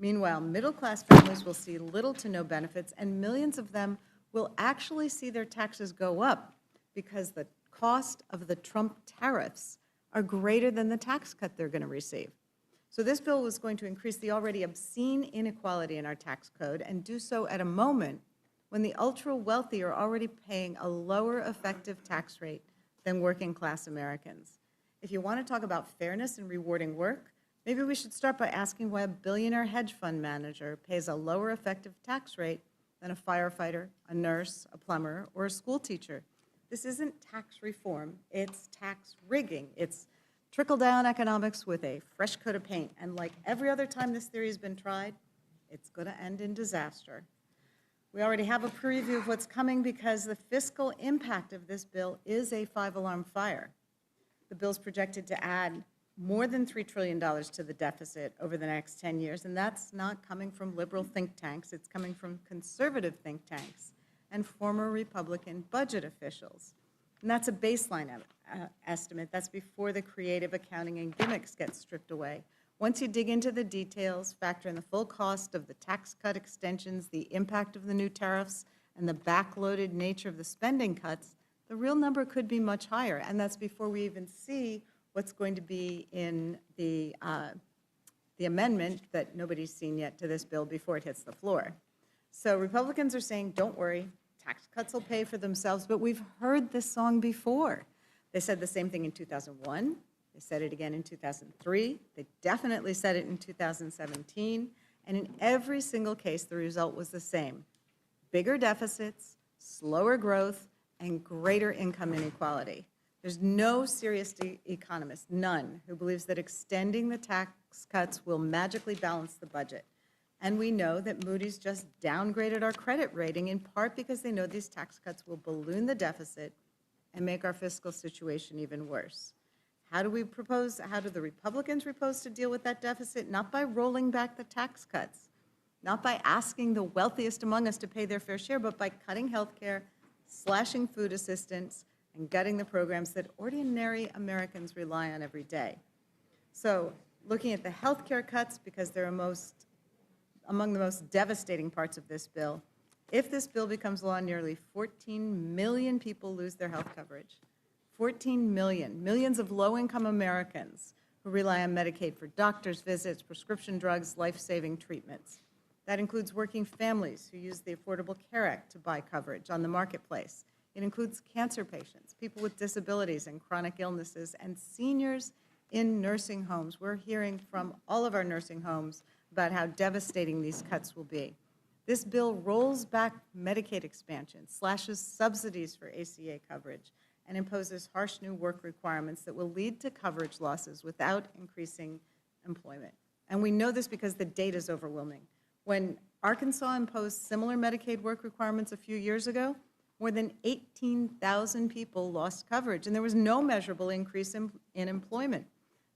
Meanwhile, middle-class families will see little to no benefits, and millions of them will actually see their taxes go up because the cost of the Trump tariffs are greater than the tax cut they're going to receive. So this bill was going to increase the already obscene inequality in our tax code and do so at a moment when the ultra-wealthy are already paying a lower effective tax rate than working-class Americans. If you want to talk about fairness and rewarding work, maybe we should start by asking why a billionaire hedge fund manager pays a lower effective tax rate than a firefighter, a nurse, a plumber, or a school teacher. This isn't tax reform, it's tax rigging. It's trickle-down economics with a fresh coat of paint. And like every other time this theory has been tried, it's going to end in disaster. We already have a preview of what's coming because the fiscal impact of this bill is a five-alarm fire. The bill's projected to add more than $3 trillion to the deficit over the next 10 years, and that's not coming from liberal think tanks. It's coming from conservative think tanks and former Republican budget officials. And that's a baseline estimate. That's before the creative accounting and gimmicks get stripped away. Once you dig into the details, factor in the full cost of the tax cut extensions, the impact of the new tariffs, and the backloaded nature of the spending cuts, the real number could be much higher. And that's before we even see what's going to be in the amendment that nobody's seen yet to this bill before it hits the floor. So Republicans are saying, don't worry, tax cuts will pay for themselves, but we've heard this song before. They said the same thing in 2001. They said it again in 2003. They definitely said it in 2017. And in every single case, the result was the same: bigger deficits, slower growth, and greater income inequality. There's no serious economist, none, who believes that extending the tax cuts will magically balance the budget. And we know that Moody's just downgraded our credit rating in part because they know these tax cuts will balloon the deficit and make our fiscal situation even worse. How do the Republicans propose to deal with that deficit? Not by rolling back the tax cuts, not by asking the wealthiest among us to pay their fair share, but by cutting health care, slashing food assistance, and gutting the programs that ordinary Americans rely on every day. So looking at the health care cuts, because they're among the most devastating parts of this bill, if this bill becomes law, nearly 14 million people lose their health coverage. 14 million, millions of low-income Americans who rely on Medicaid for doctor's visits, prescription drugs, life-saving treatments. That includes working families who use the Affordable Care Act to buy coverage on the marketplace. It includes cancer patients, people with disabilities and chronic illnesses, and seniors in nursing homes. We're hearing from all of our nursing homes about how devastating these cuts will be. This bill rolls back Medicaid expansion, slashes subsidies for ACA coverage, and imposes harsh new work requirements that will lead to coverage losses without increasing employment. And we know this because the data is overwhelming. When Arkansas imposed similar Medicaid work requirements a few years ago, more than 18,000 people lost coverage, and there was no measurable increase in employment.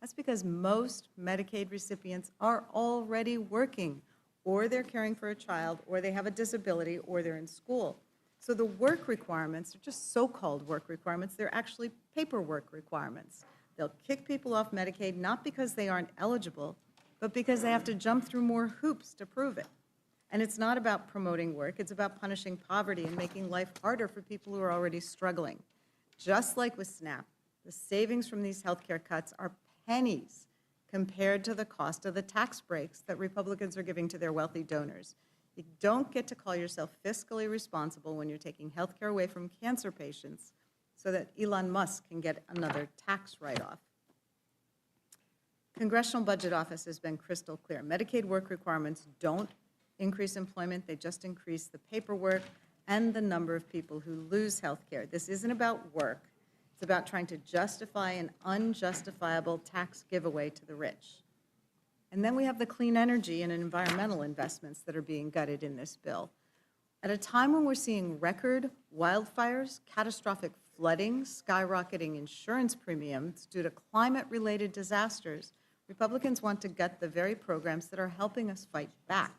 That's because most Medicaid recipients are already working, or they're caring for a child, or they have a disability, or they're in school. So the work requirements are just so-called work requirements. They're actually paperwork requirements. They'll kick people off Medicaid not because they aren't eligible, but because they have to jump through more hoops to prove it. And it's not about promoting work. It's about punishing poverty and making life harder for people who are already struggling. Just like with SNAP, the savings from these health care cuts are pennies compared to the cost of the tax breaks that Republicans are giving to their wealthy donors. You don't get to call yourself fiscally responsible when you're taking health care away from cancer patients so that Elon Musk can get another tax write-off. Congressional Budget Office has been crystal clear. Medicaid work requirements don't increase employment, they just increase the paperwork and the number of people who lose health care. This isn't about work. It's about trying to justify an unjustifiable tax giveaway to the rich. And then we have the clean energy and environmental investments that are being gutted in this bill. At a time when we're seeing record wildfires, catastrophic flooding, skyrocketing insurance premiums due to climate-related disasters, Republicans want to gut the very programs that are helping us fight back.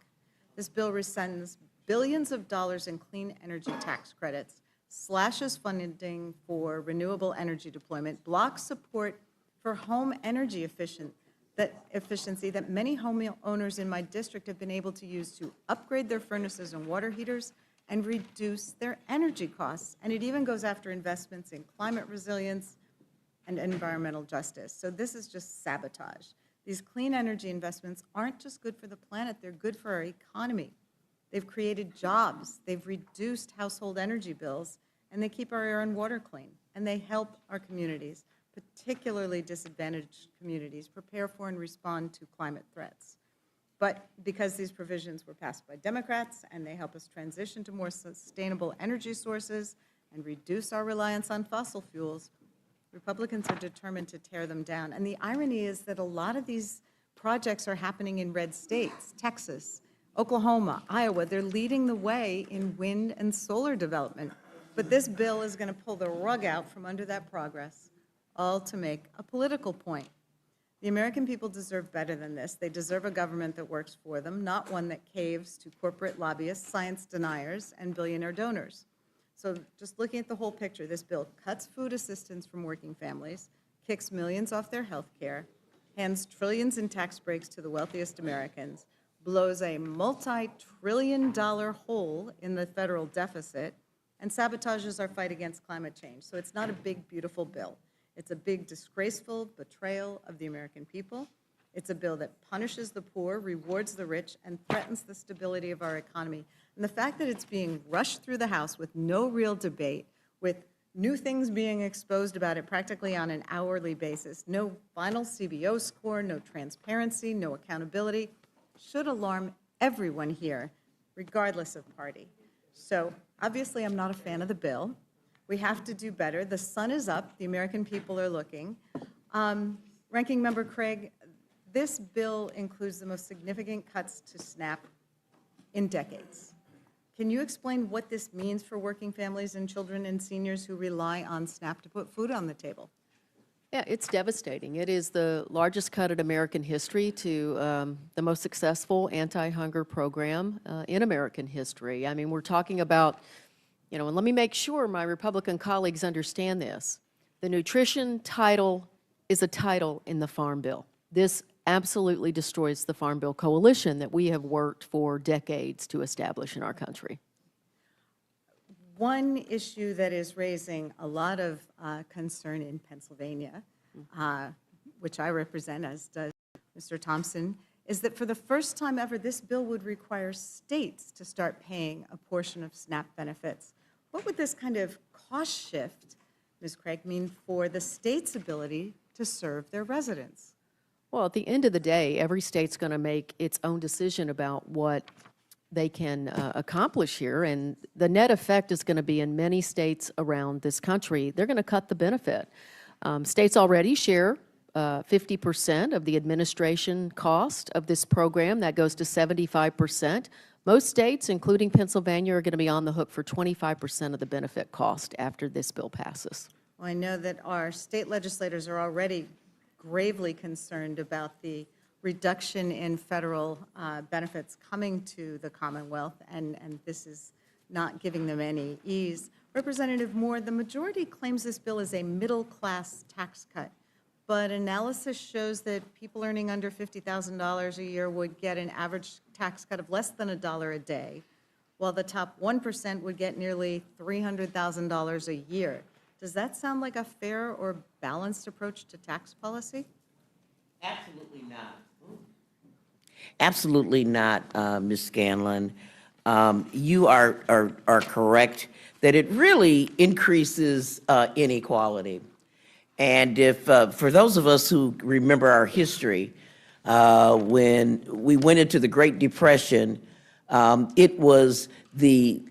This bill rescinds billions of dollars in clean energy tax credits, slashes funding for renewable energy deployment, blocks support for home energy efficiency that many homeowners in my district have been able to use to upgrade their furnaces and water heaters and reduce their energy costs. And it even goes after investments in climate resilience and environmental justice. So this is just sabotage. These clean energy investments aren't just good for the planet, they're good for our economy. They've created jobs, they've reduced household energy bills, and they keep our air and water clean, and they help our communities, particularly disadvantaged communities, prepare for and respond to climate threats. But because these provisions were passed by Democrats and they help us transition to more sustainable energy sources and reduce our reliance on fossil fuels, Republicans are determined to tear them down. And the irony is that a lot of these projects are happening in red states, Texas, Oklahoma, Iowa. They're leading the way in wind and solar development. But this bill is going to pull the rug out from under that progress, all to make a political point. The American people deserve better than this. They deserve a government that works for them, not one that caves to corporate lobbyists, science deniers, and billionaire donors. So just looking at the whole picture, this bill cuts food assistance from working families, kicks millions off their health care, hands trillions in tax breaks to the wealthiest Americans, blows a multi-trillion-dollar hole in the federal deficit, and sabotages our fight against climate change. So it's not a big, beautiful bill. It's a big, disgraceful betrayal of the American people. It's a bill that punishes the poor, rewards the rich, and threatens the stability of our economy. And the fact that it's being rushed through the House with no real debate, with new things being exposed about it practically on an hourly basis, no final CBO score, no transparency, no accountability, should alarm everyone here, regardless of party. So obviously, I'm not a fan of the bill. We have to do better. The sun is up. The American people are looking. Ranking Member Craig, this bill includes the most significant cuts to SNAP in decades. Can you explain what this means for working families and children and seniors who rely on SNAP to put food on the table? Yeah, it's devastating. It is the largest cut in American history to the most successful anti-hunger program in American history. I mean, we're talking about, you know, and let me make sure my Republican colleagues understand this. The nutrition title is a title in the Farm Bill. This absolutely destroys the Farm Bill coalition that we have worked for decades to establish in our country. One issue that is raising a lot of concern in Pennsylvania, which I represent, as does Mr. Thompson, is that for the first time ever, this bill would require states to start paying a portion of SNAP benefits. What would this kind of cost shift, Ms. Craig, mean for the state's ability to serve their residents? Well, at the end of the day, every state's going to make its own decision about what they can accomplish here, and the net effect is going to be in many states around this country, they're going to cut the benefit. States already share 50% of the administration cost of this program. That goes to 75%. Most states, including Pennsylvania, are going to be on the hook for 25% of the benefit cost after this bill passes. Well, I know that our state legislators are already gravely concerned about the reduction in federal benefits coming to the Commonwealth, and this is not giving them any ease. Representative Moore, the majority claims this bill is a middle-class tax cut, but analysis shows that people earning under $50,000 a year would get an average tax cut of less than $1 a day, while the top 1% would get nearly $300,000 a year. Does that sound like a fair or balanced approach to tax policy? Absolutely not. Absolutely not, Ms. Scanlon. You are correct that it really increases inequality. And if, for those of us who remember our history, when we went into the Great Depression, it was the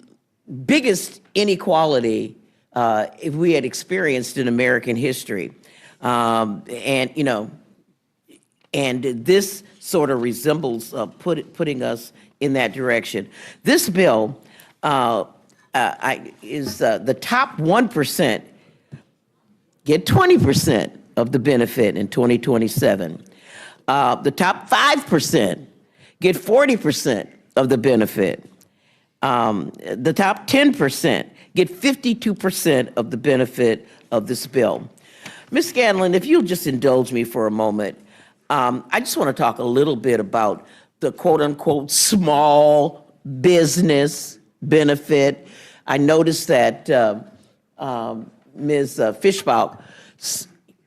biggest inequality we had experienced in American history. And this sort of resembles putting us in that direction. This bill is the top 1% get 20% of the benefit in 2027. The top 5% get 40% of the benefit. The top 10% get 52% of the benefit of this bill. Ms. Scanlon, if you'll just indulge me for a moment, I just want to talk a little bit about the quote-unquote small business benefit. I noticed that Ms. Fishbach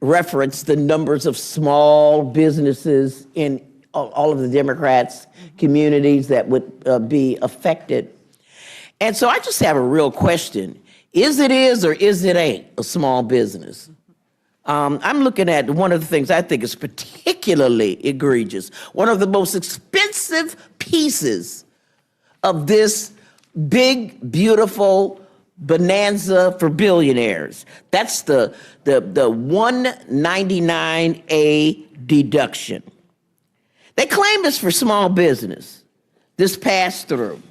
referenced the numbers of small businesses in all of the Democrats' communities that would be affected. And so I just have a real question. Is or is it ain't a small business? I'm looking at one of the things I think is particularly egregious. One of the most expensive pieces of this big, beautiful bonanza for billionaires. That's the 199A deduction. They claim this for small business, this pass-through.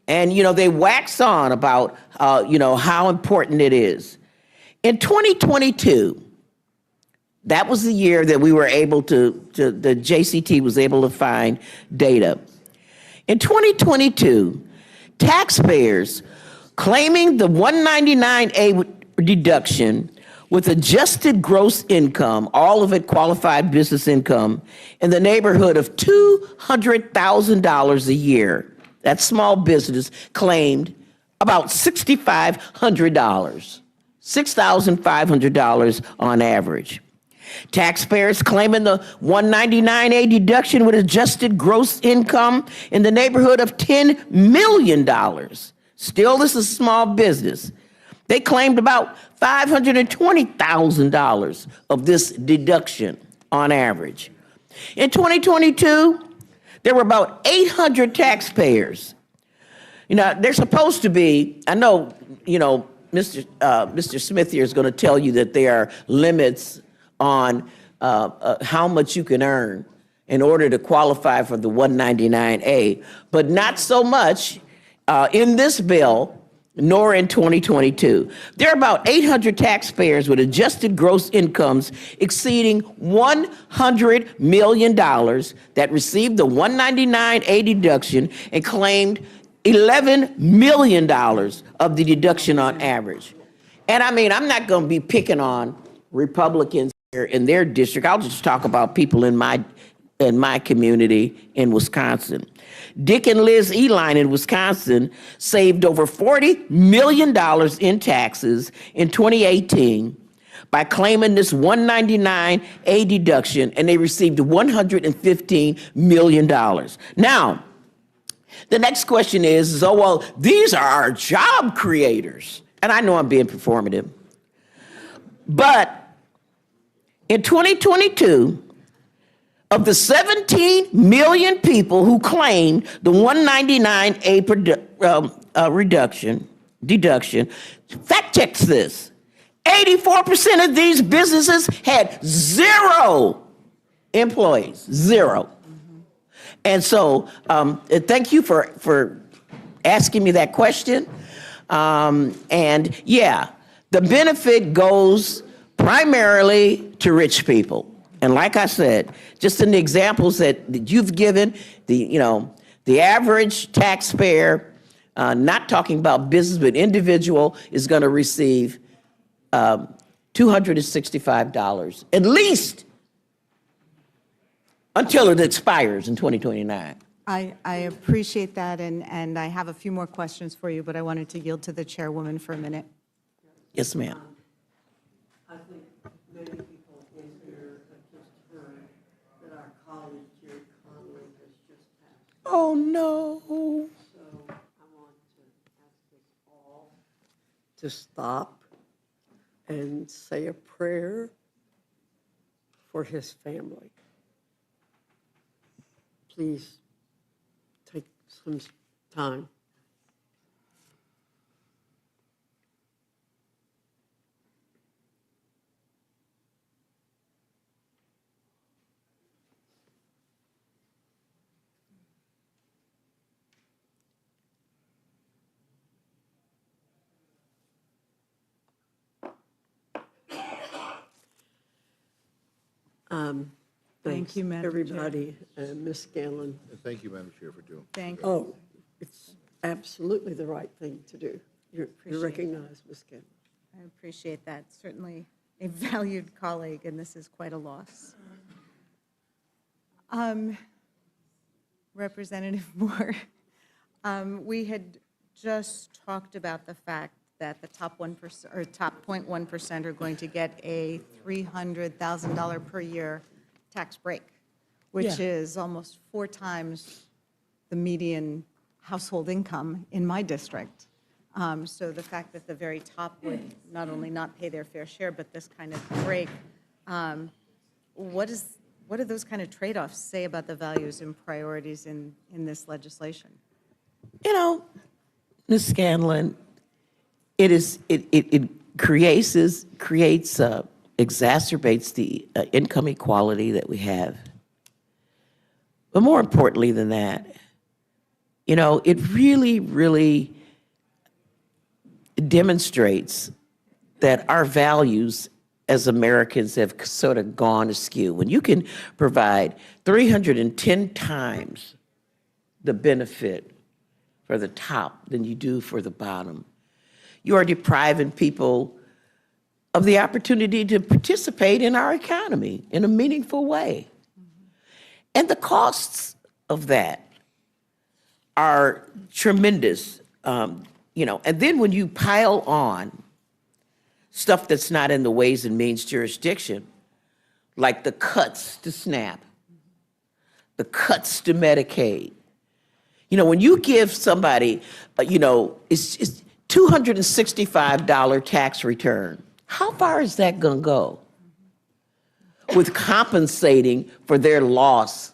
And, they wax on about, how important it is. In 2022, that was the year that we were able the JCT was able to find data. In 2022, taxpayers claiming the 199A deduction with adjusted gross income, all of it qualified business income, in the neighborhood of $200,000 a year. That small business claimed about $6,500, $6,500 on average. Taxpayers claiming the 199A deduction with adjusted gross income in the neighborhood of $10 million. Still, this is small business. They claimed about $520,000 of this deduction on average. In 2022, there were about 800 taxpayers. They're supposed to be, I know, Mr. Smith here is going to tell you that there are limits on how much you can earn in order to qualify for the 199A, but not so much in this bill, nor in 2022. There are about 800 taxpayers with adjusted gross incomes exceeding $100 million that received the 199A deduction and claimed $11 million of the deduction on average. And I'm not going to be picking on Republicans here in their district. I'll just talk about people in my community in Wisconsin. Dick and Liz Eline in Wisconsin saved over $40 million in taxes in 2018 by claiming this 199A deduction, and they received $115 million. Now, the next question is, well, these are our job creators. And I know I'm being performative. But in 2022, of the 17 million people who claimed the 199A deduction, fact checks this. 84% of these businesses had 0 employees, 0. And so thank you for asking me that question. And yeah, the benefit goes primarily to rich people. And like I said, just in the examples that you've given, the average taxpayer, not talking about business, but individual, is going to receive $265, at least until it expires in 2029. I appreciate that, and I have a few more questions for you, but I wanted to yield to the chairwoman for a minute. Yes, ma'am. I think many people in here have just heard that our colleague Jerry Conley has just passed. Oh, no. So I want to ask us all to stop and say a prayer for his family. Please take some time. Thank you, Madam Chair. Everybody, Ms. Scanlon. And thank you, Madam Chair, for doing. Thank you. Oh, it's absolutely the right thing to do. You're Appreciate recognized, Ms. Scanlon. I appreciate that. Certainly a valued colleague, and this is quite a loss. Representative Moore, we had just talked about the fact that the top 1% or top 0.1% are going to get a $300,000 per year tax break, which is almost 4 times the median household income in my district. So the fact that the very top would not only not pay their fair share, but this kind of break, what do those kind of trade-offs say about the values and priorities in this legislation? You know, Ms. Scanlon, it creates, exacerbates the income equality that we have. But more importantly than that, you know, it really, really demonstrates that our values as Americans have sort of gone askew. When you can provide 310 times the benefit for the top than you do for the bottom, you are depriving people of the opportunity to participate in our economy in a meaningful way. And the costs of that are tremendous, you know. And then when you pile on stuff that's not in the Ways and Means jurisdiction, like the cuts to SNAP, the cuts to Medicaid. You know, when you give somebody, you know, it's $265 tax return, how far is that going to go with compensating for their loss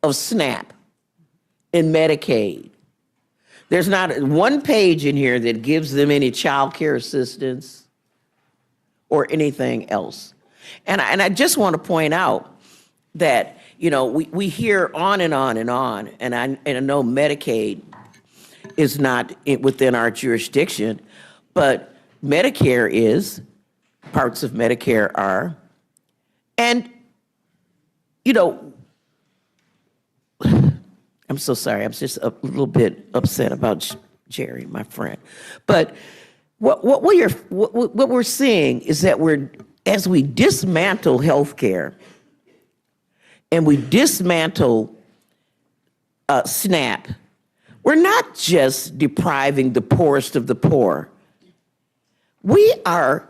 of SNAP and Medicaid? There's not one page in here that gives them any child care assistance or anything else. And I just want to point out that, you know, we hear on and on and on, and I know Medicaid is not within our jurisdiction, but Medicare is, parts of Medicare are. And, you know, I'm so sorry, I'm just a little bit upset about Jerry, my friend. But what we're seeing is that as we dismantle healthcare and we dismantle SNAP, we're not just depriving the poorest of the poor. We are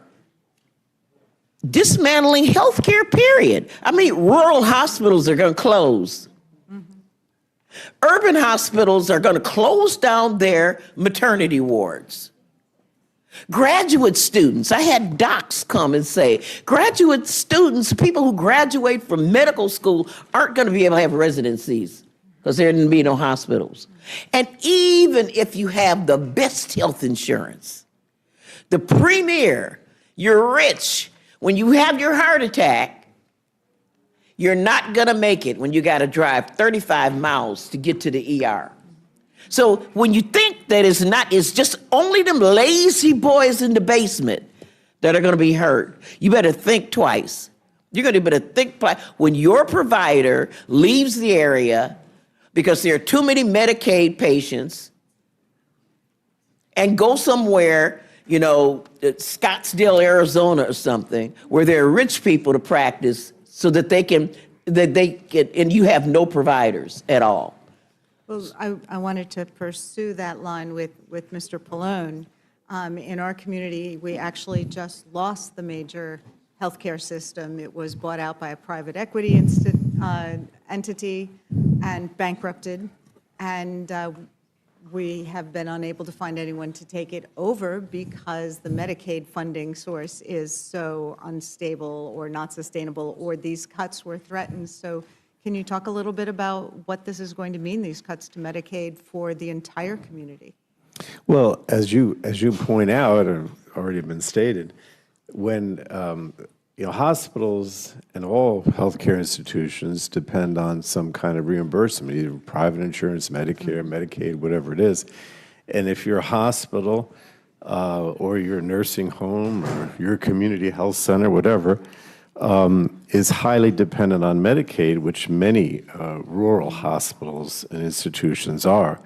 dismantling healthcare, period. I mean, rural hospitals are going to close. Urban hospitals are going to close down their maternity wards. Graduate students, I had docs come and say, graduate students, people who graduate from medical school aren't going to be able to have residencies because there didn't be no hospitals. And even if you have the best health insurance, the premier, you're rich, when you have your heart attack, you're not going to make it when you got to drive 35 miles to get to the ER. So when you think that it's just only them lazy boys in the basement that are going to be hurt, you better think twice. You're going to better think twice. When your provider leaves the area because there are too many Medicaid patients and go somewhere, you know, Scottsdale, Arizona or something, where there are rich people to practice so that they can, and you have no providers at all. Well, I wanted to pursue that line with Mr. Pallone. In our community, we actually just lost the major healthcare system. It was bought out by a private equity entity and bankrupted. And we have been unable to find anyone to take it over because the Medicaid funding source is so unstable or not sustainable, or these cuts were threatened. So can you talk a little bit about what this is going to mean, these cuts to Medicaid for the entire community? Well, as you point out, or already been stated, when hospitals and all healthcare institutions depend on some kind of reimbursement, either private insurance, Medicare, Medicaid, whatever it is. And if you're a hospital or your nursing home or your community health center, whatever, is highly dependent on Medicaid, which many rural hospitals and institutions are,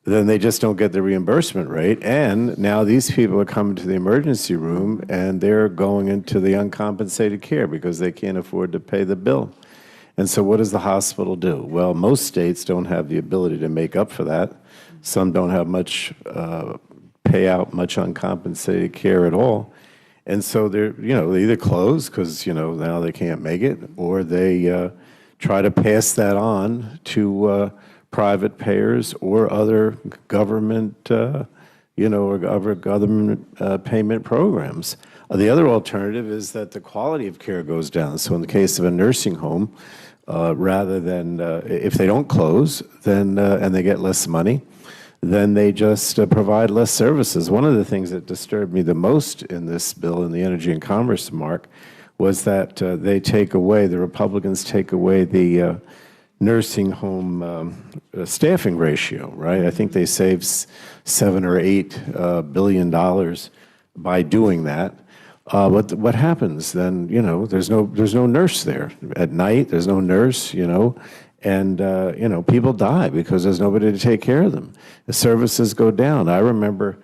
then they just don't get the reimbursement rate. And now these people are coming to the emergency room and they're going into the uncompensated care because they can't afford to pay the bill. And so what does the hospital do? Well, most states don't have the ability to make up for that. Some don't have much pay out much uncompensated care at all. And so they either close because, now they can't make it, or they try to pass that on to private payers or other government, or other government payment programs. The other alternative is that the quality of care goes down. So in the case of a nursing home, rather than, if they don't close, then, and they get less money, then they just provide less services. One of the things that disturbed me the most in this bill, in the Energy and Commerce mark, was that the Republicans take away the nursing home staffing ratio, right? I think they saved $7 or $8 billion by doing that. But what happens then? There's no nurse there at night. There's no nurse. And people die because there's nobody to take care of them. The services go down. I remember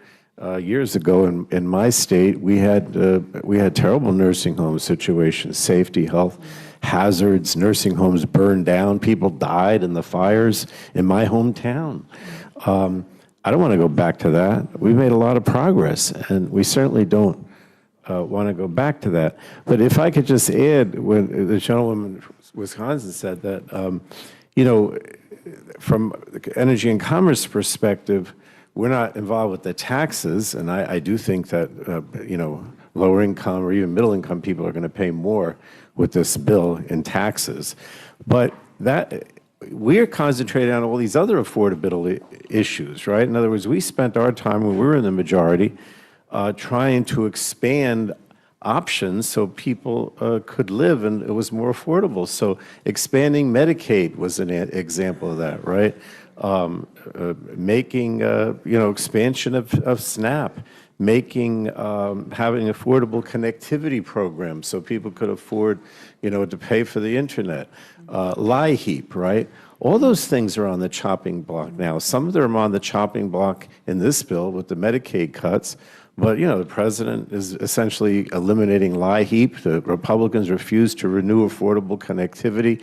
years ago in my state, we had terrible nursing home situations, safety, health hazards, nursing homes burned down, people died in the fires in my hometown. I don't want to go back to that. We've made a lot of progress, and we certainly don't want to go back to that. But if I could just add, when the gentleman from Wisconsin said that, from the Energy and Commerce perspective, we're not involved with the taxes, and I do think that, lower income or even middle income people are going to pay more with this bill in taxes. But that we're concentrating on all these other affordability issues, right? In other words, we spent our time when we were in the majority trying to expand options so people could live and it was more affordable. So expanding Medicaid was an example of that, right? Making, expansion of SNAP, having affordable connectivity programs so people could afford, to pay for the internet. LIHEAP, right? All those things are on the chopping block now. Some of them are on the chopping block in this bill with the Medicaid cuts. But, the president is essentially eliminating LIHEAP. The Republicans refuse to renew affordable connectivity.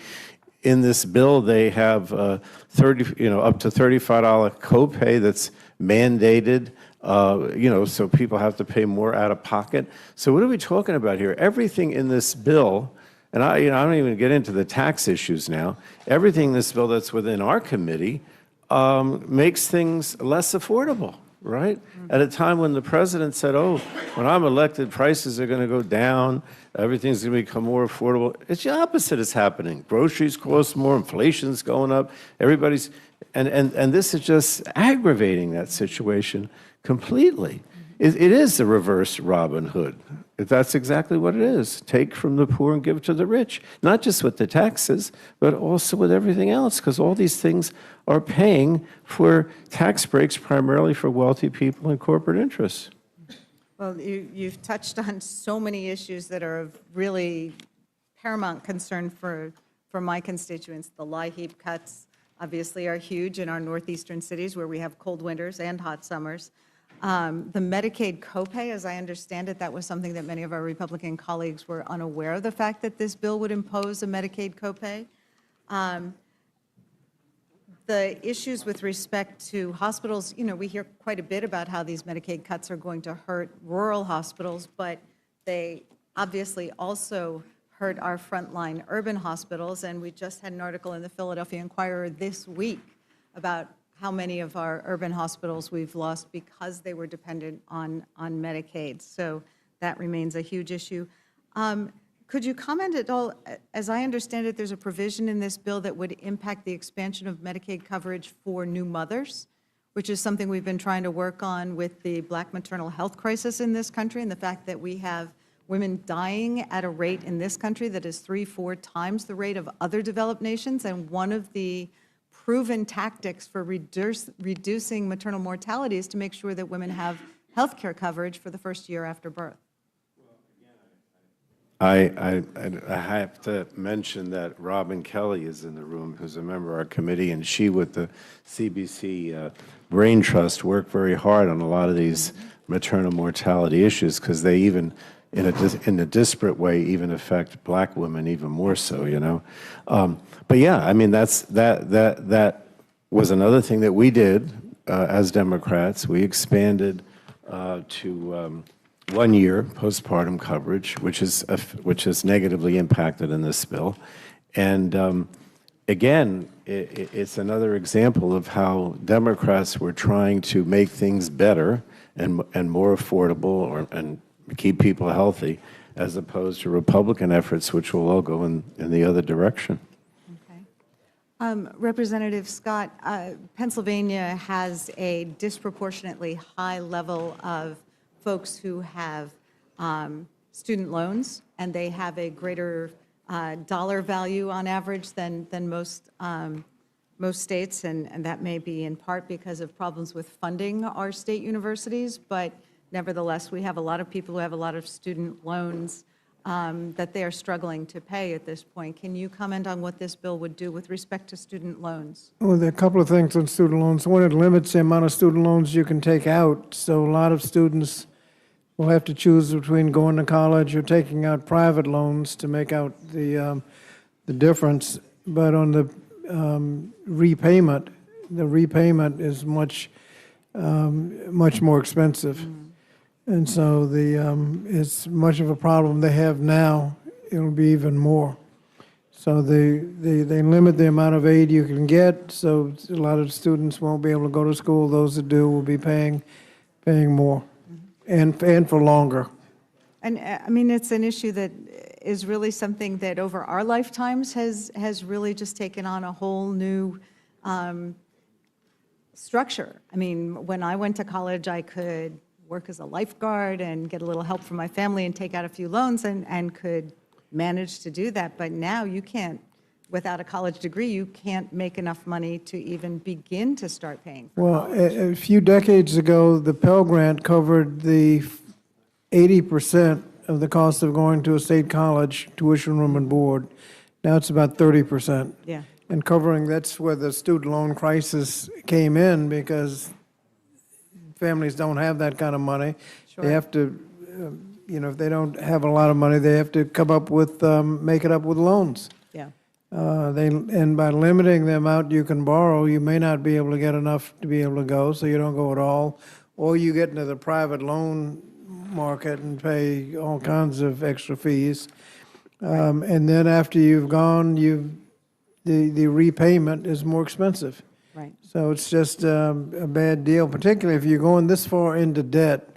In this bill, they have up to $35 copay that's mandated, so people have to pay more out of pocket. So what are we talking about here? Everything in this bill, and I don't even get into the tax issues now, everything in this bill that's within our committee makes things less affordable. Right? At a time when the president said, when I'm elected, prices are going to go down, everything's going to become more affordable. It's the opposite is happening. Groceries cost more, inflation's going up, everybody's, and this is just aggravating that situation completely. It is the reverse Robin Hood. That's exactly what it is. Take from the poor and give to the rich. Not just with the taxes, but also with everything else, because all these things are paying for tax breaks primarily for wealthy people and corporate interests. Well, you've touched on so many issues that are of really paramount concern for my constituents. The LIHEAP cuts obviously are huge in our northeastern cities where we have cold winters and hot summers. The Medicaid copay, as I understand it, that was something that many of our Republican colleagues were unaware of, the fact that this bill would impose a Medicaid copay. The issues with respect to hospitals, we hear quite a bit about how these Medicaid cuts are going to hurt rural hospitals, but they obviously also hurt our frontline urban hospitals. And we just had an article in the Philadelphia Inquirer this week about how many of our urban hospitals we've lost because they were dependent on Medicaid. So that remains a huge issue. Could you comment at all? As I understand it, there's a provision in this bill that would impact the expansion of Medicaid coverage for new mothers, which is something we've been trying to work on with the Black maternal health crisis in this country, and the fact that we have women dying at a rate in this country that is 3-4 times the rate of other developed nations. And one of the proven tactics for reducing maternal mortality is to make sure that women have health care coverage for the first year after birth. I have to mention that Robin Kelly is in the room, who's a member of our committee, and she, with the CBC Brain Trust, worked very hard on a lot of these maternal mortality issues, because they even, in a disparate way, even affect Black women even more so, you know. But yeah, I mean, that was another thing that we did as Democrats. We expanded to 1 year postpartum coverage, which is negatively impacted in this bill. And again, it's another example of how Democrats were trying to make things better and more affordable and keep people healthy, as opposed to Republican efforts, which will all go in the other direction. Representative Scott, Pennsylvania has a disproportionately high level of folks who have student loans, and they have a greater dollar value on average than most states, and that may be in part because of problems with funding our state universities, but nevertheless, we have a lot of people who have a lot of student loans that they are struggling to pay at this point. Can you comment on what this bill would do with respect to student loans? Well, there are a couple of things on student loans. One, it limits the amount of student loans you can take out, so a lot of students will have to choose between going to college or taking out private loans to make out the difference. But on the repayment is much more expensive. And so it's much of a problem they have now. It'll be even more. So they limit the amount of aid you can get, so a lot of students won't be able to go to school. Those that do will be paying more, and for longer. And I mean, it's an issue that is really something that over our lifetimes has really just taken on a whole new structure. I mean, when I went to college, I could work as a lifeguard and get a little help from my family and take out a few loans and could manage to do that. But now you can't, without a college degree, you can't make enough money to even begin to start paying for Well, college. a few decades ago, the Pell Grant covered the 80% of the cost of going to a state college, tuition, room, and board. Now it's about 30%. Yeah. And that's where the student loan crisis came in, because families don't have that kind of money. Sure. They have to, if they don't have a lot of money, they have to come up with, make it up with loans. Yeah. And by limiting the amount you can borrow, you may not be able to get enough to be able to go, so you don't go at all. Or you get into the private loan market and pay all kinds of extra fees. And then after you've gone, the repayment is more expensive. Right. So it's just a bad deal, particularly if you're going this far into debt.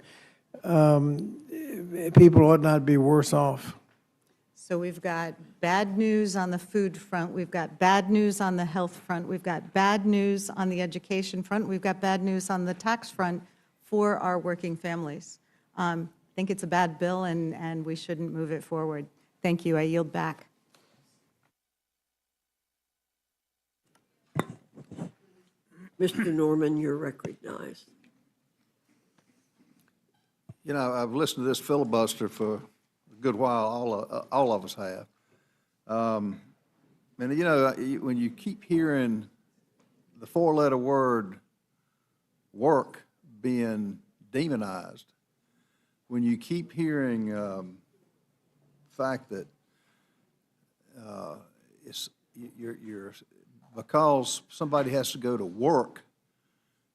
People ought not be worse off. So we've got bad news on the food front, we've got bad news on the health front, we've got bad news on the education front, we've got bad news on the tax front for our working families. I think it's a bad bill, and we shouldn't move it forward. Thank you. I yield back. Mr. Norman, you're recognized. You know, I've listened to this filibuster for a good while, all of us have. And, you know, when you keep hearing the four-letter word work being demonized, when you keep hearing the fact that because somebody has to go to work,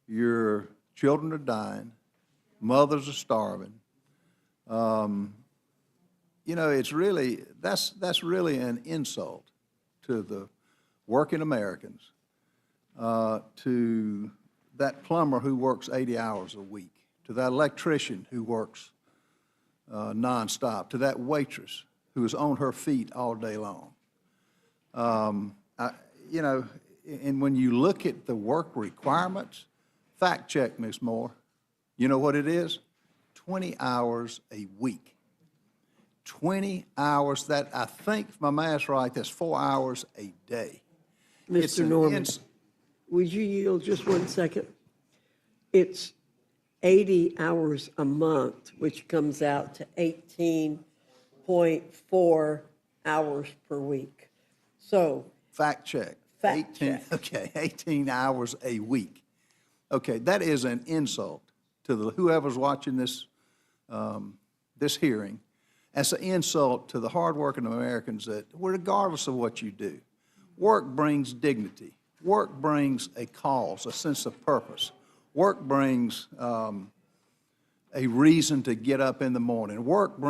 your children are dying, mothers are starving. You know, it's really, that's really an insult to the working Americans. to that plumber who works 80 hours a week, to that electrician who works nonstop, to that waitress who is on her feet all day long. You know, and when you look at the work requirements, fact check, Ms. Moore, you know what it is? 20 hours a week. 20 hours, that, I think, if my math's right, that's 4 hours a day. It's Mr. an Norman, would you yield just 1 second? It's 80 hours a month, which comes out to 18.4 hours per week. So. Fact check. Fact check. Okay, 18 hours a week. Okay, that is an insult to whoever's watching this, this hearing. That's an insult to the hardworking Americans that, regardless of what you do, work brings dignity. Work brings a cause, a sense of purpose. Work brings a reason to get up in the morning. Work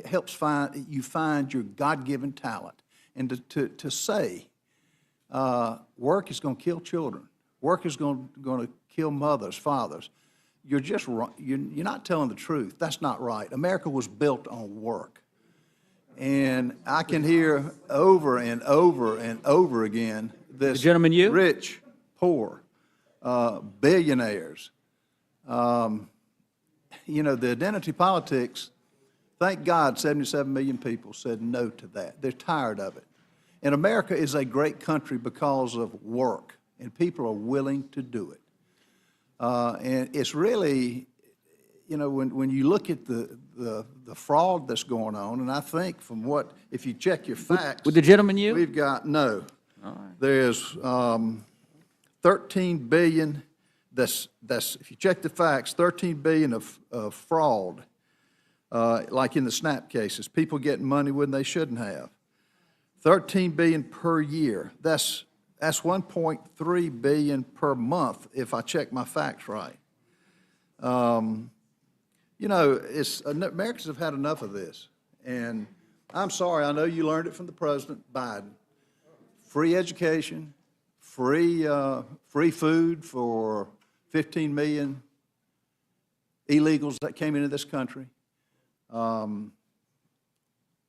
helps you find your God-given talent. And to say work is going to kill children, work is going to kill mothers, fathers, you're just wrong. You're not telling the truth. That's not right. America was built on work. And I can hear over and over and over again this rich, poor, billionaires. You know, the identity politics, thank God 77 million people said no to that. They're tired of it. And America is a great country because of work, and people are willing to do it. And it's really, you know, when you look at the fraud that's going on, and I think from what, if you check your facts. Would the gentleman yield? We've got, no. All right. There's 13 billion, that's, if you check the facts, 13 billion of fraud, like in the SNAP cases, people getting money when they shouldn't have. 13 billion per year. That's 1.3 billion per month, if I check my facts right. You know, Americans have had enough of this. And I'm sorry, I know you learned it from the President Biden. Free education, free food for 15 million illegals that came into this country. You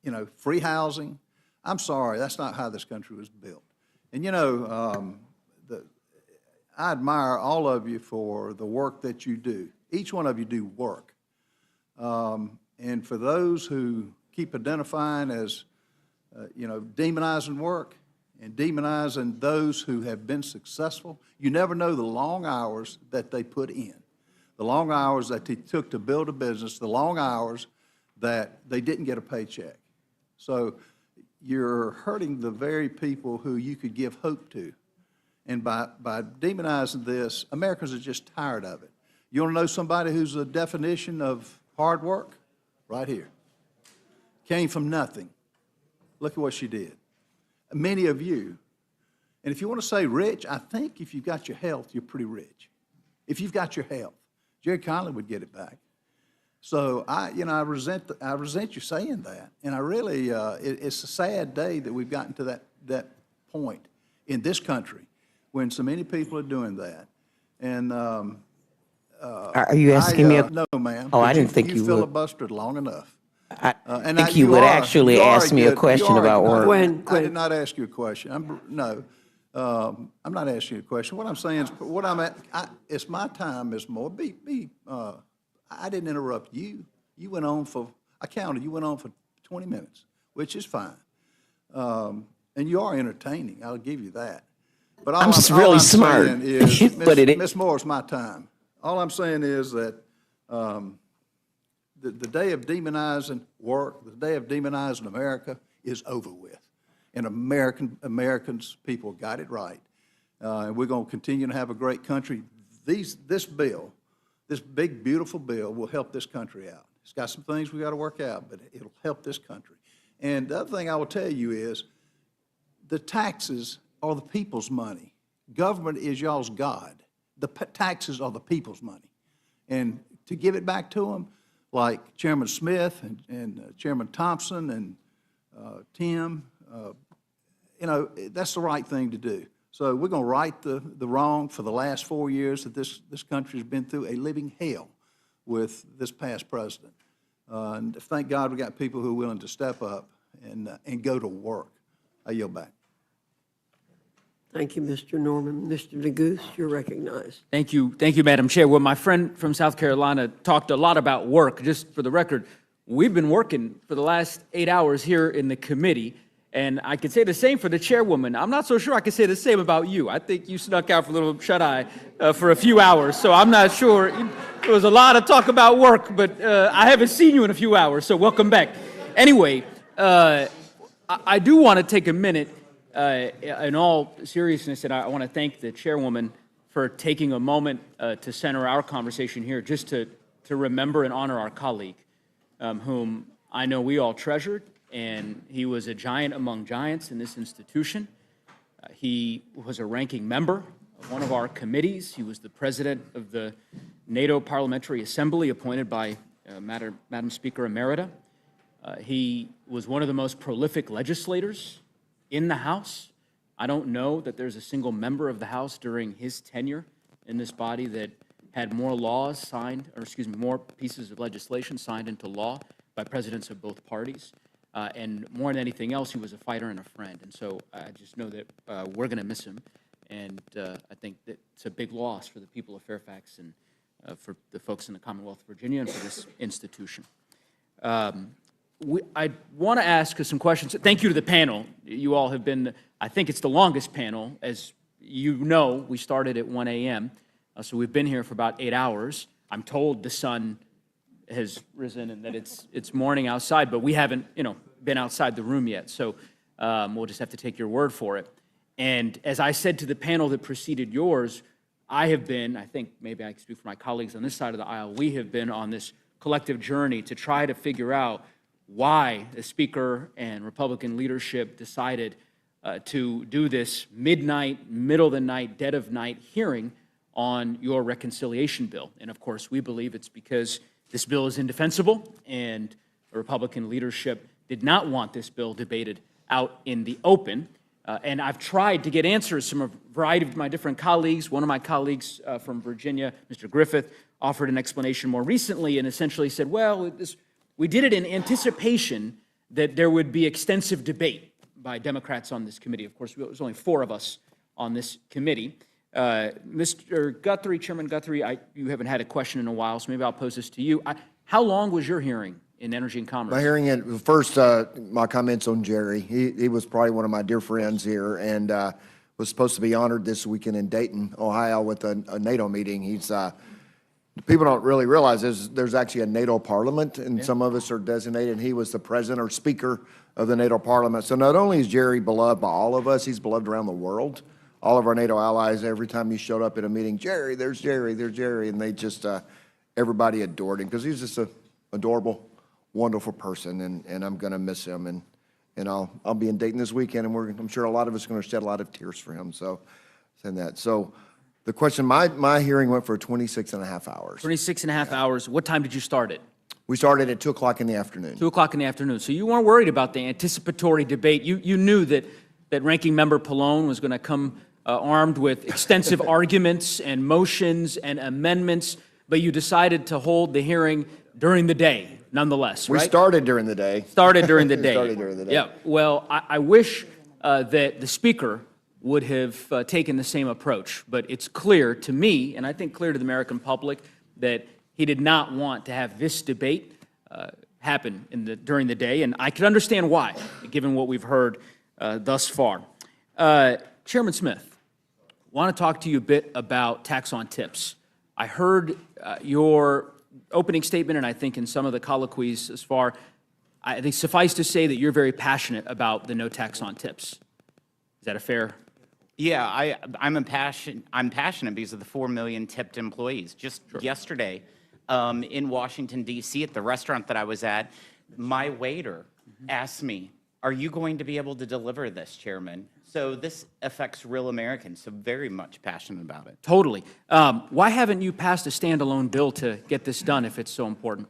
know, free housing. I'm sorry, that's not how this country was built. And you know, I admire all of you for the work that you do. Each one of you do work. And for those who keep identifying as, you know, demonizing work and demonizing those who have been successful, you never know the long hours that they put in, the long hours that they took to build a business, the long hours that they didn't get a paycheck. So you're hurting the very people who you could give hope to. And by demonizing this, Americans are just tired of it. You want to know somebody who's a definition of hard work? Right here. Came from nothing. Look at what she did. Many of you, and if you want to say rich, I think if you've got your health, you're pretty rich. If you've got your health. Jerry Conley would get it back. So I resent you saying that, and I really, it's a sad day that we've gotten to that point in this country when so many people are doing that. And are you asking me? No, ma'am. Oh, I didn't think you would. Filibustered long enough. I think you would actually ask me a question about work. I did not ask you a question. I'm not asking you a question. What I'm saying is, it's my time, Ms. Moore. I didn't interrupt you. You went on I counted, you went on for 20 minutes, which is fine. And you are entertaining, I'll give you that. But I'm just really smart. Ms. Moore, it's my time. All I'm saying is that the day of demonizing work, the day of demonizing America is over with. And Americans, people got it right. And we're going to continue to have a great country. This bill, this big, beautiful bill will help this country out. It's got some things we got to work out, but it'll help this country. And the other thing I will tell you is the taxes are the people's money. Government is y'all's God. The taxes are the people's money. And to give it back to them, like Chairman Smith and Chairman Thompson and Tim, you know, that's the right thing to do. So we're going to right the wrong for the last 4 years that this country has been through a living hell with this past president. And thank God we got people who are willing to step up and go to work. I yield back. Thank you, Mr. Norman. Mr. DeGoose, you're recognized. Thank you, Madam Chair. Well, my friend from South Carolina talked a lot about work. Just for the record, we've been working for the last 8 hours here in the committee, and I could say the same for the chairwoman. I'm not so sure I could say the same about you. I think you snuck out for a little shut-eye for a few hours, so I'm not sure. There was a lot of talk about work, but I haven't seen you in a few hours, so welcome back. Anyway, I do want to take a minute in all seriousness, and I want to thank the chairwoman for taking a moment to center our conversation here, just to remember and honor our colleague, whom I know we all treasured, and he was a giant among giants in this institution. He was a ranking member of one of our committees. He was the president of the NATO Parliamentary Assembly, appointed by Madam Speaker Emerita. He was one of the most prolific legislators in the House. I don't know that there's a single member of the House during his tenure in this body that had more laws signed, or excuse me, more pieces of legislation signed into law by presidents of both parties. And more than anything else, he was a fighter and a friend. And so I just know that we're going to miss him. And I think that it's a big loss for the people of Fairfax and for the folks in the Commonwealth of Virginia and for this institution. I want to ask some questions. Thank you to the panel. You all have been, I think it's the longest panel. As you know, we started at 1 a.m., so we've been here for about 8 hours. I'm told the sun has risen and that it's morning outside, but we haven't, been outside the room yet, so we'll just have to take your word for it. And as I said to the panel that preceded yours, I have been, I think maybe I can speak for my colleagues on this side of the aisle, we have been on this collective journey to try to figure out why the Speaker and Republican leadership decided to do this midnight, middle of the night, dead of night hearing on your reconciliation bill. And of course, we believe it's because this bill is indefensible and the Republican leadership did not want this bill debated out in the open. And I've tried to get answers from a variety of my different colleagues. One of my colleagues from Virginia, Mr. Griffith, offered an explanation more recently and essentially said, well, we did it in anticipation that there would be extensive debate by Democrats on this committee. Of course, there was only 4 of us on this committee. Mr. Guthrie, Chairman Guthrie, you haven't had a question in a while, so maybe I'll pose this to you. How long was your hearing in Energy and Commerce? My hearing, first, my comments on Jerry. He was probably one of my dear friends here and was supposed to be honored this weekend in Dayton, Ohio with a NATO meeting. People don't really realize there's actually a NATO parliament, and some of us are designated. He was the president or speaker of the NATO parliament. So not only is Jerry beloved by all of us, he's beloved around the world. All of our NATO allies, every time he showed up at a meeting, Jerry, there's Jerry, and they just, everybody adored him because he's just an adorable, wonderful person, and I'm going to miss him. And I'll be in Dayton this weekend, and I'm sure a lot of us are going to shed a lot of tears for him. So, saying that. So, the question, my hearing went for 26 and a half hours. 26 and a half hours. What time did you start it? We started at 2 o'clock in the afternoon. 2 o'clock in the afternoon. So you weren't worried about the anticipatory debate. You knew that Ranking Member Pallone was going to come armed with extensive arguments and motions and amendments, but you decided to hold the hearing during the day, nonetheless, right? We started during the day. Started during the day. Started during the day. Yeah. Well, I wish that the Speaker would have taken the same approach, but it's clear to me, and I think clear to the American public, that he did not want to have this debate happen during the day, and I can understand why, given what we've heard thus far. Chairman Smith, I want to talk to you a bit about tax on tips. I heard your opening statement, and I think in some of the colloquies as far, I think suffice to say that you're very passionate about the no tax on tips. Is that a fair? Yeah, I'm passionate because of the 4 million tipped employees. Just yesterday in Washington, D.C., at the restaurant that I was at, my waiter asked me, are you going to be able to deliver this, Chairman? So this affects real Americans, so very much passionate about it. Totally. Why haven't you passed a standalone bill to get this done if it's so important?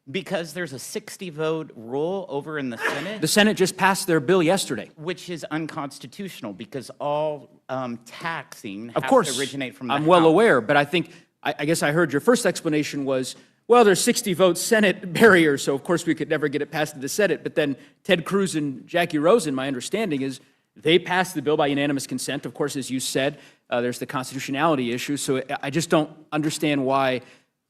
Because there's a 60-vote rule over in the Senate. The Senate just passed their bill yesterday. Which is unconstitutional because all taxing Of has course, to originate from the I'm well House. aware, but I think, I guess I heard your first explanation was, well, there's 60-vote Senate barrier, so of course we could never get it passed in the Senate. But then Ted Cruz and Jackie Rosen, my understanding is, they passed the bill by unanimous consent. Of course, as you said, there's the constitutionality issue. So I just don't understand why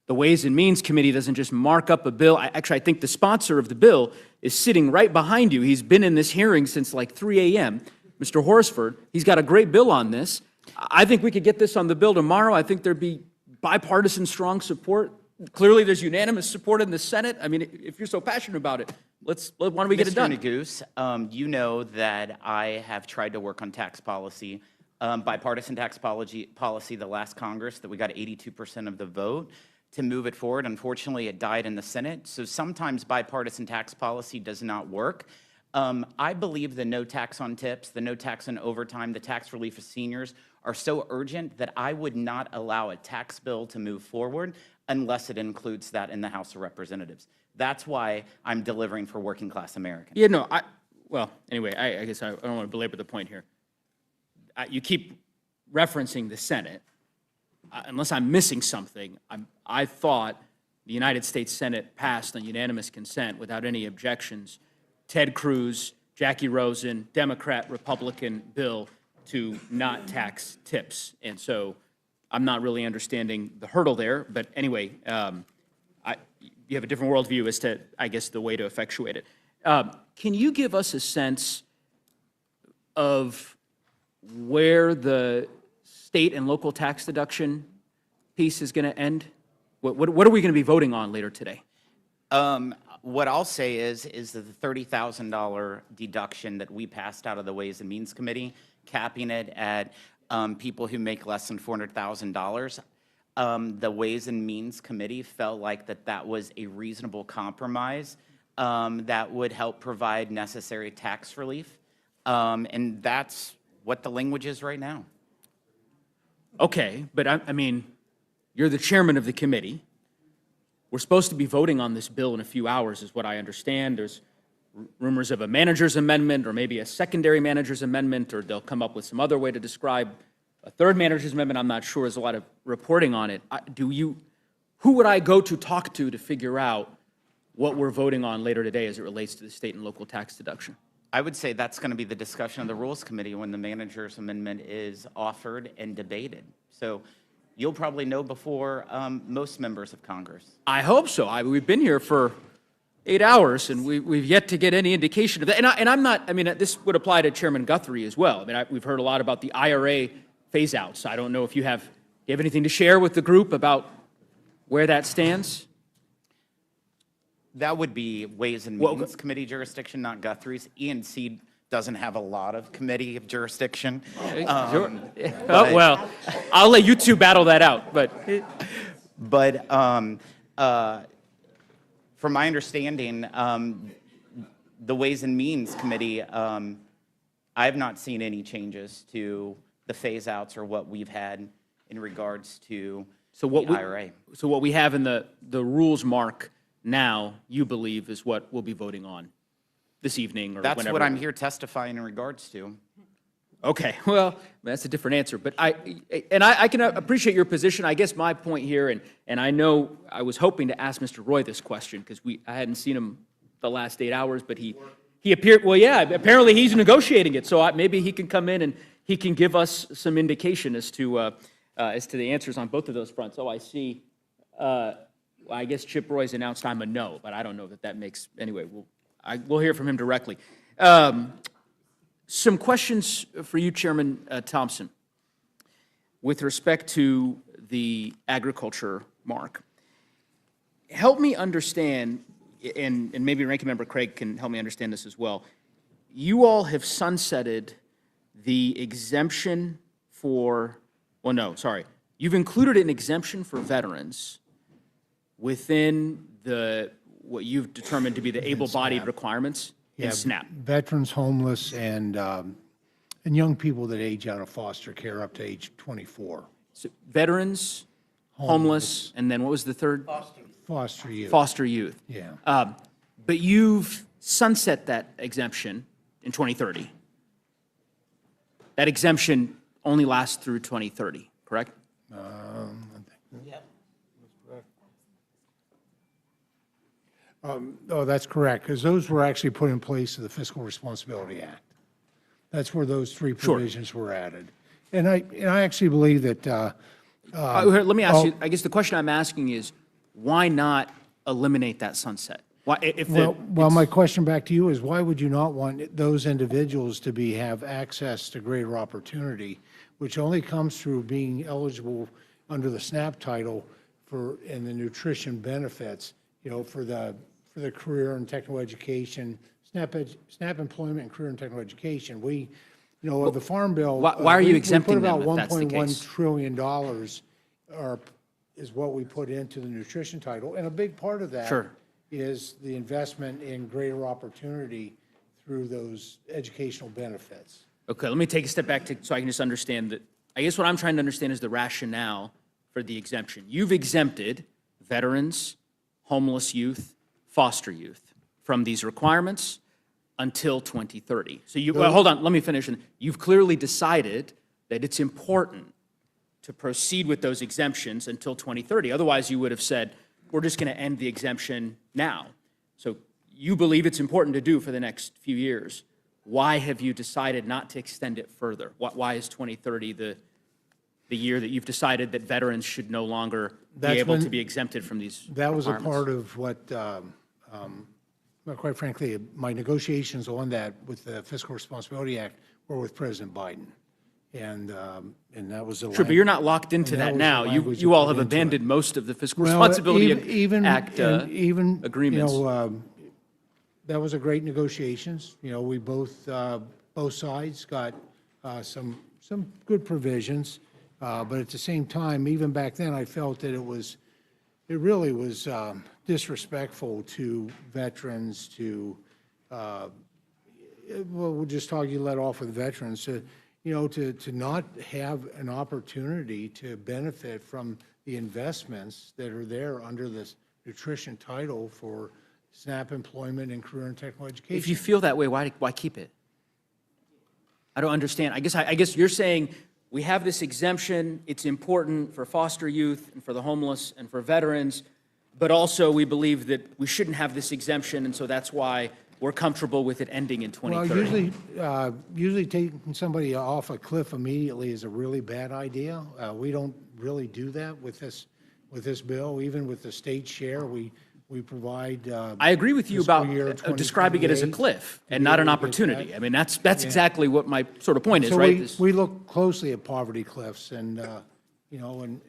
the Ways and Means Committee doesn't just mark up a bill. Actually, I think the sponsor of the bill is sitting right behind you. He's been in this hearing since like 3 a.m., Mr. Horsford. He's got a great bill on this. I think we could get this on the bill tomorrow. I think there'd be bipartisan strong support. Clearly, there's unanimous support in the Senate. I mean, if you're so passionate about it, why don't we get it done? Mr. Neguse, you know that I have tried to work on tax policy, bipartisan tax policy the last Congress, that we got 82% of the vote to move it forward. Unfortunately, it died in the Senate. So sometimes bipartisan tax policy does not work. I believe the no tax on tips, the no tax on overtime, the tax relief for seniors are so urgent that I would not allow a tax bill to move forward unless it includes that in the House of Representatives. That's why I'm delivering for working class Americans. Yeah, no, well, anyway, I guess I don't want to belabor the point here. You keep referencing the Senate. Unless I'm missing something, I thought the United States Senate passed on unanimous consent without any objections Ted Cruz, Jackie Rosen, Democrat, Republican bill to not tax tips. And so I'm not really understanding the hurdle there. But anyway, you have a different worldview as to, I guess, the way to effectuate it. Can you give us a sense of where the state and local tax deduction piece is going to end? What are we going to be voting on later today? What I'll say is that the $30,000 deduction that we passed out of the Ways and Means Committee, capping it at people who make less than $400,000, the Ways and Means Committee felt like that was a reasonable compromise that would help provide necessary tax relief. And that's what the language is right now. Okay, but I mean, you're the chairman of the committee. We're supposed to be voting on this bill in a few hours, is what I understand. There's rumors of a manager's amendment or maybe a secondary manager's amendment, or they'll come up with some other way to describe a third manager's amendment. I'm not sure. There's a lot of reporting on it. Who would I go to talk to figure out what we're voting on later today as it relates to the state and local tax deduction? I would say that's going to be the discussion of the Rules Committee when the manager's amendment is offered and debated. So you'll probably know before most members of Congress. I hope so. We've been here for 8 hours, and we've yet to get any indication of that. And I'm not, I mean, this would apply to Chairman Guthrie as well. I mean, we've heard a lot about the IRA phase-outs. I don't know if you have anything to share with the group about where that stands? That would be Ways and Means Committee jurisdiction, not Guthrie's. E&C doesn't have a lot of committee of jurisdiction. Well, I'll let you two battle that out. But from my understanding, the Ways and Means Committee, I have not seen any changes to the phase-outs or what we've had in regards to the IRA. So what we have in the rules mark now, you believe, is what we'll be voting on this evening or That's whenever. what I'm here testifying in regards to. Okay, well, that's a different answer. But I can appreciate your position. I guess my point here, and I know I was hoping to ask Mr. Roy this question because I hadn't seen him the last 8 hours, but he appeared, well, yeah, apparently he's negotiating it. So maybe he can come in and he can give us some indication as to the answers on both of those fronts. Oh, I see. I guess Chip Roy's announced I'm a no, but I don't know that makes, anyway, we'll hear from him directly. Some questions for you, Chairman Thompson, with respect to the agriculture mark. Help me understand, and maybe Ranking Member Craig can help me understand this as well. You all have sunsetted the exemption for, well, no, sorry. You've included an exemption for veterans within what you've determined to be the able-bodied requirements in SNAP. Veterans, homeless, and young people that age out of foster care up to age 24. So veterans, homeless, and then what was the third? Foster youth. Foster youth. Yeah. But you've sunset that exemption in 2030. That exemption only lasts through 2030, correct? Oh, that's correct, because those were actually put in place in the Fiscal Responsibility Act. That's where those three provisions were added. And I actually believe that. Let me ask you, I guess the question I'm asking is, why not eliminate that sunset? Why, Well, my question back to you is, why would you not want those individuals to have access to greater opportunity, which only comes through being eligible under the SNAP title and the nutrition benefits, for the career and technical education, SNAP employment and career and technical education. Of the Farm Bill. Why are you exempting them We put if that's the about case? $1.1 trillion is what we put into the nutrition title. And a big part of that Sure. is the investment in greater opportunity through those educational benefits. Okay, let me take a step back so I can just understand that. I guess what I'm trying to understand is the rationale for the exemption. You've exempted veterans, homeless youth, foster youth from these requirements until 2030. So hold on, let me finish. You've clearly decided that it's important to proceed with those exemptions until 2030. Otherwise, you would have said, we're just going to end the exemption now. So you believe it's important to do for the next few years. Why have you decided not to extend it further? Why is 2030 the year that you've decided that veterans should no longer be able to be exempted from these That was a requirements? part of what, quite frankly, my negotiations on that with the Fiscal Responsibility Act were with President Biden. And that was the Sure, but you're not locked into that now. You all have abandoned most of the Fiscal Responsibility Act agreements. That was a great negotiations. We both sides got some good provisions. But at the same time, even back then, I felt that it really was disrespectful to veterans we'll just talk, you let off with veterans, to not have an opportunity to benefit from the investments that are there under this nutrition title for SNAP employment and career and technical education. If you feel that way, why keep it? I don't understand. I guess you're saying we have this exemption, it's important for foster youth and for the homeless and for veterans, but also we believe that we shouldn't have this exemption, and so that's why we're comfortable with it ending in 2030. Well, usually taking somebody off a cliff immediately is a really bad idea. We don't really do that with this bill. Even with the state share, we provide. I agree with you about describing it as a cliff and not an opportunity. I mean, that's exactly what my sort of point is, right? We look closely at poverty cliffs, and and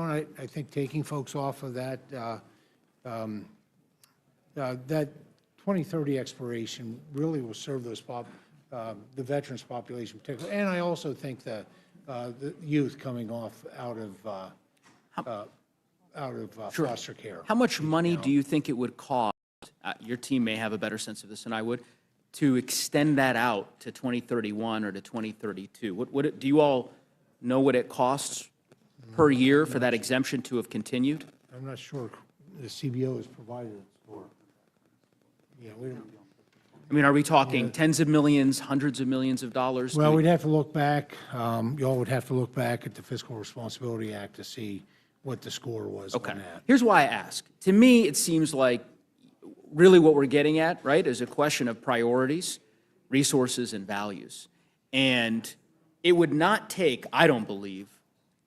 I think taking folks off of that that 2030 expiration really will serve those the veterans population particularly, and I also think that the youth coming off out of Sure. foster care. How much money do you think it would cost, your team may have a better sense of this than I would, to extend that out to 2031 or to 2032? Do you all know what it costs per year for that exemption to have continued? I'm not sure the CBO has provided it for. Yeah, we don't. I mean, are we talking tens of millions, hundreds of millions of dollars? Well, we'd have to look back, y'all would have to look back at the Fiscal Responsibility Act to see what the score was on that. Here's why I ask. To me, it seems like really what we're getting at, right, is a question of priorities, resources, and values. And it would not take, I don't believe,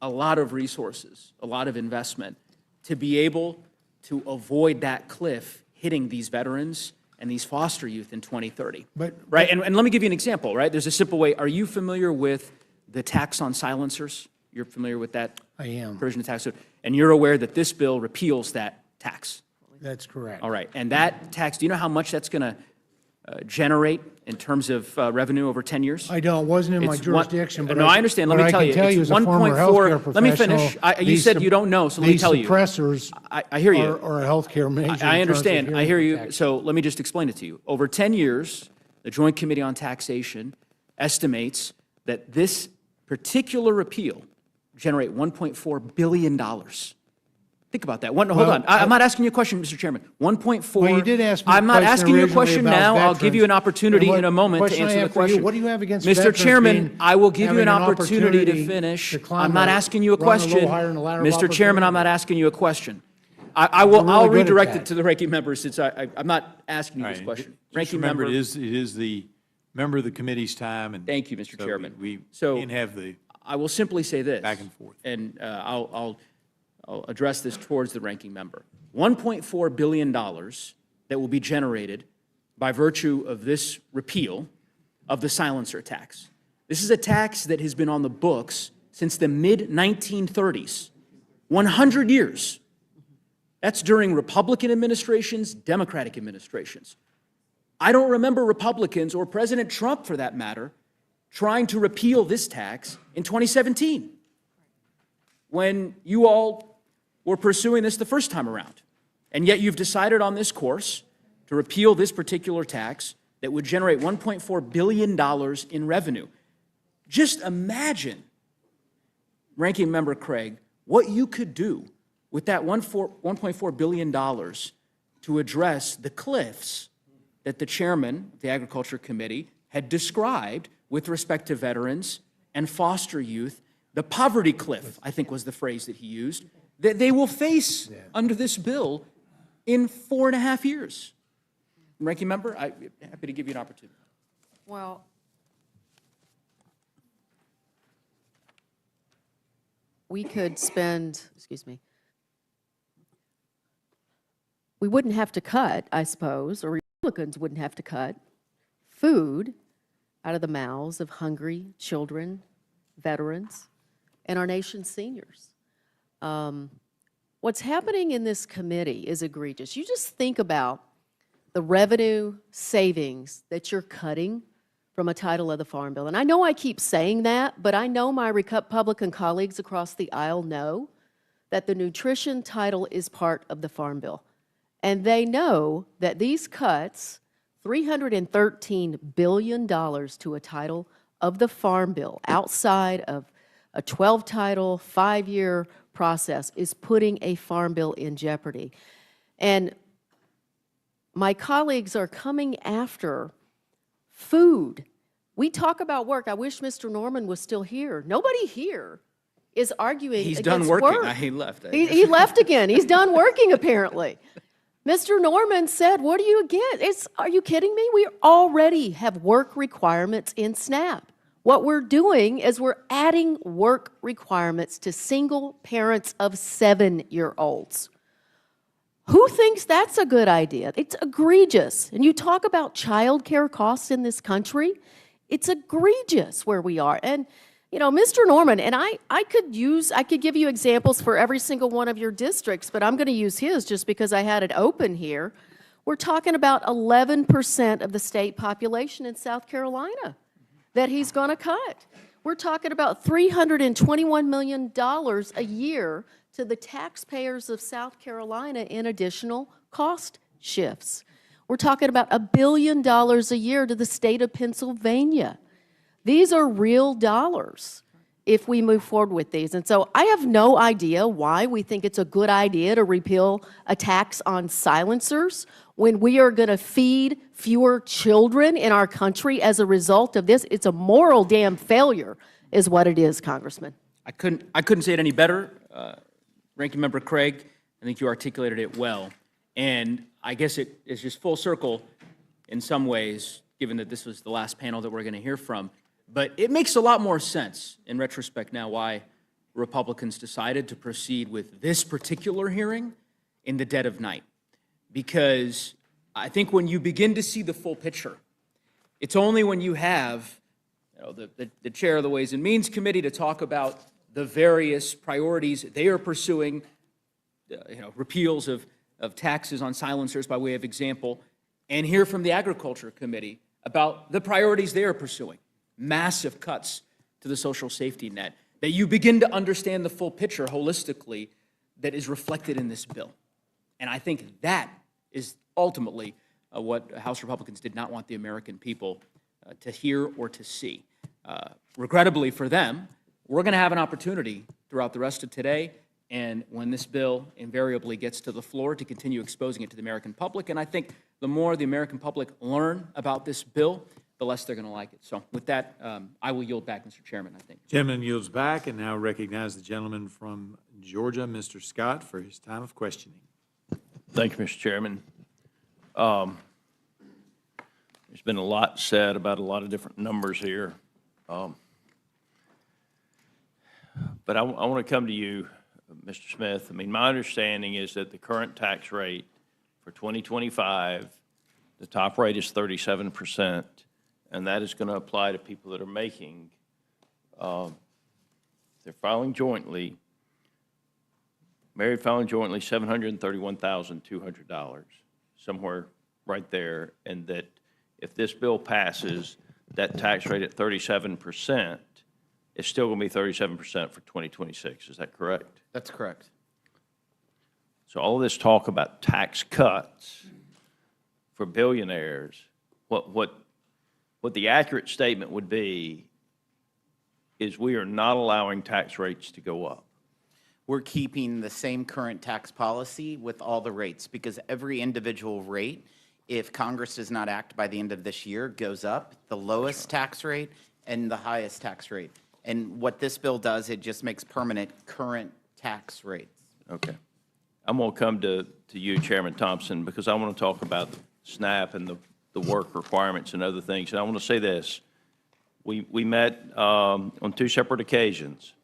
a lot of resources, a lot of investment to be able to avoid that cliff hitting these veterans and these foster youth in 2030. Right? And let me give you an example, right? There's a simple way. Are you familiar with the tax on silencers? You're familiar with that? I am. Provision of tax code. And you're aware that this bill repeals that tax? That's correct. All right. And that tax, do you know how much that's going to generate in terms of revenue over 10 years? I don't. It wasn't in my jurisdiction. But no, I understand. Let me tell you. It's 1.4. Let me finish. You said you don't know, so let me tell you. These suppressors I hear you. are a healthcare measure. I understand. I hear you. So let me just explain it to you. Over 10 years, the Joint Committee on Taxation estimates that this particular repeal generate $1.4 billion Think about that. Hold on. I'm not asking you a question, Mr. Chairman. 1.4. Well, you did ask me a I'm not question asking you a originally question about now. I'll give you an veterans. opportunity And what in a moment to question I answer the have for you, question. what do you have against Mr. veterans Chairman, being- I will give you an having an opportunity to opportunity finish. to climb I'm not the- asking you a run a little question. higher in the ladder of Mr. Chairman, I'm opportunity? not asking you a question. You're really I'll good at redirect that. it to the ranking member since I'm not asking you All this right, question. just Ranking remember, member. it is the member of the committee's time, and. Thank you, Mr. so Chairman. We So, can't have the I will simply say this. back and forth. And I'll address this towards the ranking member. $1.4 billion that will be generated by virtue of this repeal of the silencer tax. This is a tax that has been on the books since the mid-1930s, 100 years. That's during Republican administrations, Democratic administrations. I don't remember Republicans, or President Trump for that matter, trying to repeal this tax in 2017, when you all were pursuing this the first time around. And yet you've decided on this course to repeal this particular tax that would generate $1.4 billion in revenue. Just imagine, Ranking Member Craig, what you could do with that $1.4 billion to address the cliffs that the chairman of the Agriculture Committee had described with respect to veterans and foster youth. The poverty cliff, I think was the phrase that he used, that they will face under this bill in 4.5 years. Ranking Member, I'm happy to give you an opportunity. Well, we could spend, we wouldn't have to cut, I suppose, or Republicans wouldn't have to cut food out of the mouths of hungry children, veterans, and our nation's seniors. What's happening in this committee is egregious. You just think about the revenue savings that you're cutting from a title of the Farm Bill. And I know I keep saying that, but I know my Republican colleagues across the aisle know that the nutrition title is part of the Farm Bill. And they know that these cuts, $313 billion to a title of the Farm Bill, outside of a 12-title, 5-year process, is putting a Farm Bill in jeopardy. And my colleagues are coming after food. We talk about work. I wish Mr. Norman was still here. Nobody here is arguing He's against done working. work. He left. He left again. He's done working, apparently. Mr. Norman said, what do you get? Are you kidding me? We already have work requirements in SNAP. What we're doing is we're adding work requirements to single parents of 7-year-olds. Who thinks that's a good idea? It's egregious. And you talk about child care costs in this country, it's egregious where we are. And, you know, Mr. Norman, and I could give you examples for every single one of your districts, but I'm going to use his just because I had it open here. We're talking about 11% of the state population in South Carolina that he's going to cut. We're talking about $321 million a year to the taxpayers of South Carolina in additional cost shifts. We're talking about $1 billion a year to the state of Pennsylvania. These are real dollars if we move forward with these. And so I have no idea why we think it's a good idea to repeal a tax on silencers when we are going to feed fewer children in our country as a result of this. It's a moral damn failure is what it is, Congressman. I couldn't say it any better. Ranking Member Craig, I think you articulated it well. And I guess it is just full circle in some ways, given that this was the last panel that we're going to hear from. But it makes a lot more sense in retrospect now why Republicans decided to proceed with this particular hearing in the dead of night. Because I think when you begin to see the full picture, it's only when you have the chair of the Ways and Means Committee to talk about the various priorities they are pursuing, repeals of taxes on silencers by way of example, and hear from the Agriculture Committee about the priorities they are pursuing, massive cuts to the social safety net, that you begin to understand the full picture holistically that is reflected in this bill. And I think that is ultimately what House Republicans did not want the American people to hear or to see. Regrettably for them, we're going to have an opportunity throughout the rest of today and when this bill invariably gets to the floor, to continue exposing it to the American public. And I think the more the American public learn about this bill, the less they're going to like it. So with that, I will yield back, Mr. Chairman, I think. Gentleman yields back and now recognize the gentleman from Georgia, Mr. Scott, for his time of questioning. Thank you, Mr. Chairman. There's been a lot said about a lot of different numbers here. But I want to come to you, Mr. Smith. I mean, my understanding is that the current tax rate for 2025, the top rate is 37%, and that is going to apply to people that are making, they're filing jointly, married filing jointly, $731,200, somewhere right there, and that if this bill passes, that tax rate at 37% is still going to be 37% for 2026. Is that correct? That's correct. So all this talk about tax cuts for billionaires, what the accurate statement would be is we are not allowing tax rates to go up. We're keeping the same current tax policy with all the rates, because every individual rate, if Congress does not act by the end of this year, goes up, the lowest tax rate and the highest tax rate. And what this bill does, it just makes permanent current tax rates. Okay. I'm going to come to you, Chairman Thompson, because I want to talk about SNAP and the work requirements and other things. And I want to say this. We met on 2 separate occasions,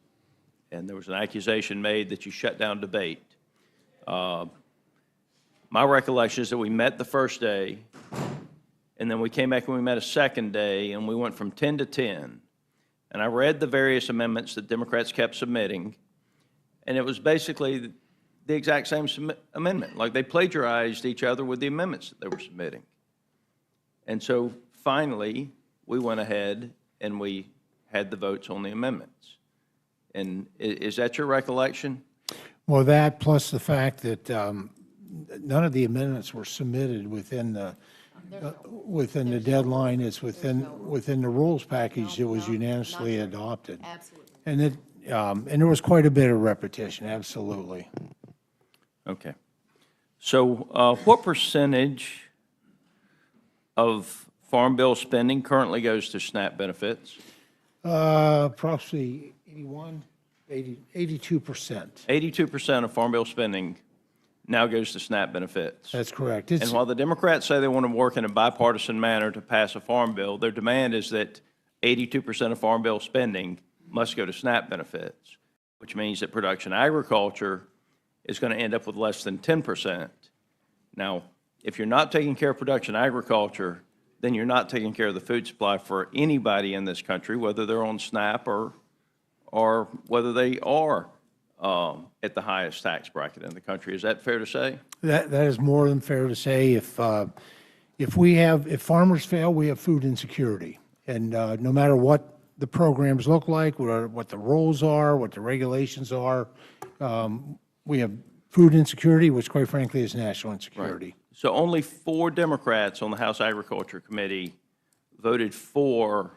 and there was an accusation made that you shut down debate. My recollection is that we met the first day, and then we came back and we met a second day, and we went from 10 to 10. And I read the various amendments that Democrats kept submitting, and it was basically the exact same amendment. Like they plagiarized each other with the amendments that they were submitting. And so finally, we went ahead and we had the votes on the amendments. And is that your recollection? Well, that plus the fact that none of the amendments were submitted within the deadline. It's within the rules package that was unanimously adopted. Absolutely. And there was quite a bit of repetition, absolutely. Okay. So what percentage of Farm Bill spending currently goes to SNAP benefits? Approximately 82%. 82% of Farm Bill spending now goes to SNAP benefits. That's correct. And while the Democrats say they want to work in a bipartisan manner to pass a farm bill, their demand is that 82% of Farm Bill spending must go to SNAP benefits, which means that production agriculture is going to end up with less than 10%. Now, if you're not taking care of production agriculture, then you're not taking care of the food supply for anybody in this country, whether they're on SNAP or whether they are at the highest tax bracket in the country. Is that fair to say? That is more than fair to say. If farmers fail, we have food insecurity. And no matter what the programs look like, what the rules are, what the regulations are, we have food insecurity, which quite frankly is national insecurity. Right. So only 4 Democrats on the House Agriculture Committee voted for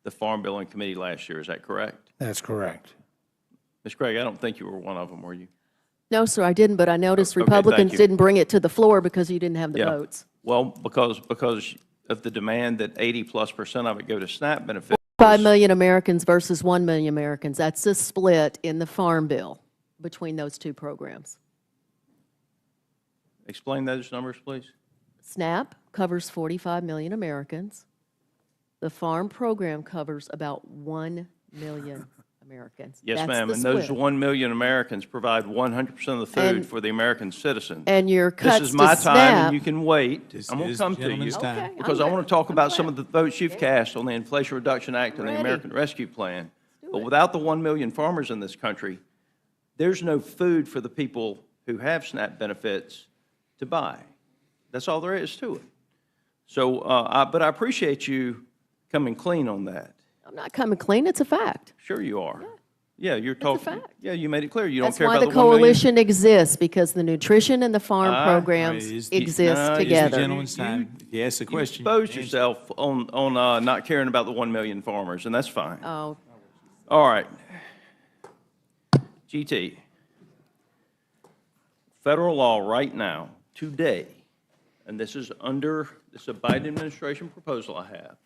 the Farm Bill in committee last year. Is that correct? That's correct. Ms. Craig, I don't think you were one of them, were you? No, sir, I didn't, but I noticed Okay, Republicans thank you. didn't bring it to the floor because you didn't have the Yeah. votes. Well, because of the demand that 80+% of it go to SNAP benefits. 5 million Americans versus 1 million Americans. That's the split in the Farm Bill between those two programs. Explain those numbers, please. SNAP covers 45 million Americans. The farm program covers about 1 million Americans. Yes, That's ma'am. the And those split. 1 million Americans provide 100% of the food And- for the American citizens. and your This cuts is my to time, SNAP- and you can wait. This I'm going to is come the to you. gentleman's time. Okay, Because I'm I want to talk about some of the votes you've cast on the Inflation Reduction Act and the Ready. American Rescue Plan. But without the 1 million farmers in this country, there's no food for the people who have SNAP benefits to buy. That's all there is to it. So, but I appreciate you coming clean on that. I'm not coming clean, it's a fact. Sure you are. Yeah, you're talking. fact. Yeah, you made it clear. You That's don't care why about the the 1 million. coalition exists, because the nutrition and the farm programs exist no, together. Gentleman's time. If you ask the question. You exposed yourself on not caring about the 1 million farmers, and that's fine. Oh, All right. GT, Federal law right now, today, and this is a Biden administration proposal I have,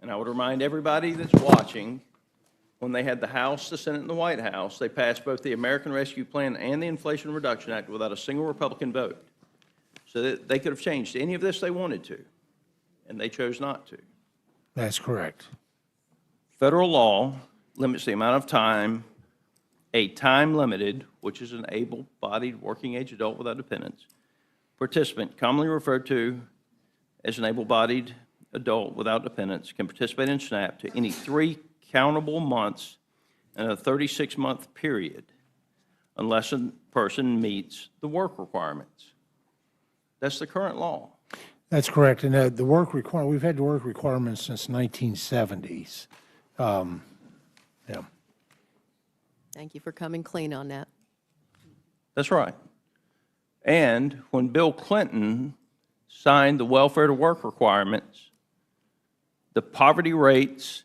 and I would remind everybody that's watching, when they had the House, the Senate, and the White House, they passed both the American Rescue Plan and the Inflation Reduction Act without a single Republican vote. So that they could have changed any of this they wanted to, and they chose not to. That's correct. Federal law limits the amount of time a time-limited, which is an able-bodied working-age adult without dependents, participant, commonly referred to as an able-bodied adult without dependents, can participate in SNAP to any 3 countable months in a 36-month period, unless a person meets the work requirements. That's the current law. That's correct. And the work requirement, we've had the work requirements since 1970s. Yeah. Thank you for coming clean on that. That's right. And when Bill Clinton signed the welfare to work requirements, the poverty rates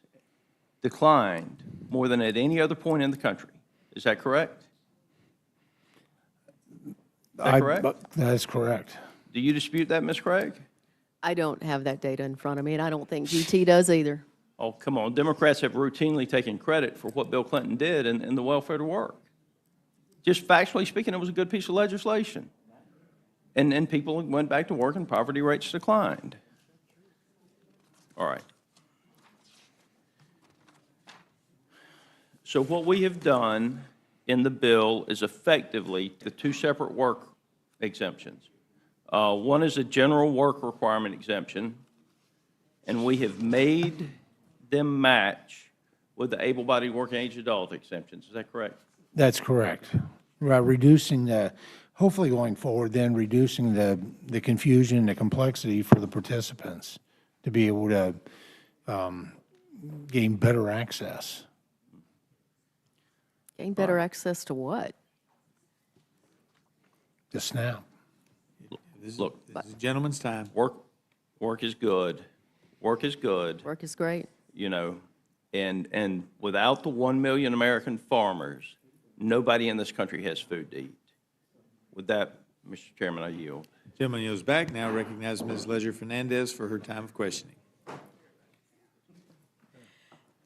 declined more than at any other point in the country. Is that correct? Is that correct? That's correct. Do you dispute that, Ms. Craig? I don't have that data in front of me, and I don't think GT does either. Oh, come on. Democrats have routinely taken credit for what Bill Clinton did in the welfare to work. Just factually speaking, it was a good piece of legislation. And people went back to work and poverty rates declined. All right. So what we have done in the bill is effectively the 2 separate work exemptions. One is a general work requirement exemption, and we have made them match with the able-bodied working-age adult exemptions. Is that correct? That's correct. Reducing the, hopefully going forward, then reducing the confusion and the complexity for the participants to be able to gain better access. Gain better access to what? The SNAP. Look, This is gentleman's time. work is good. Work is good. Work is great. You know, and without the 1 million American farmers, nobody in this country has food to eat. With that, Mr. Chairman, I yield. Gentleman yields back. Now recognize Ms. Ledger Fernandez for her time of questioning.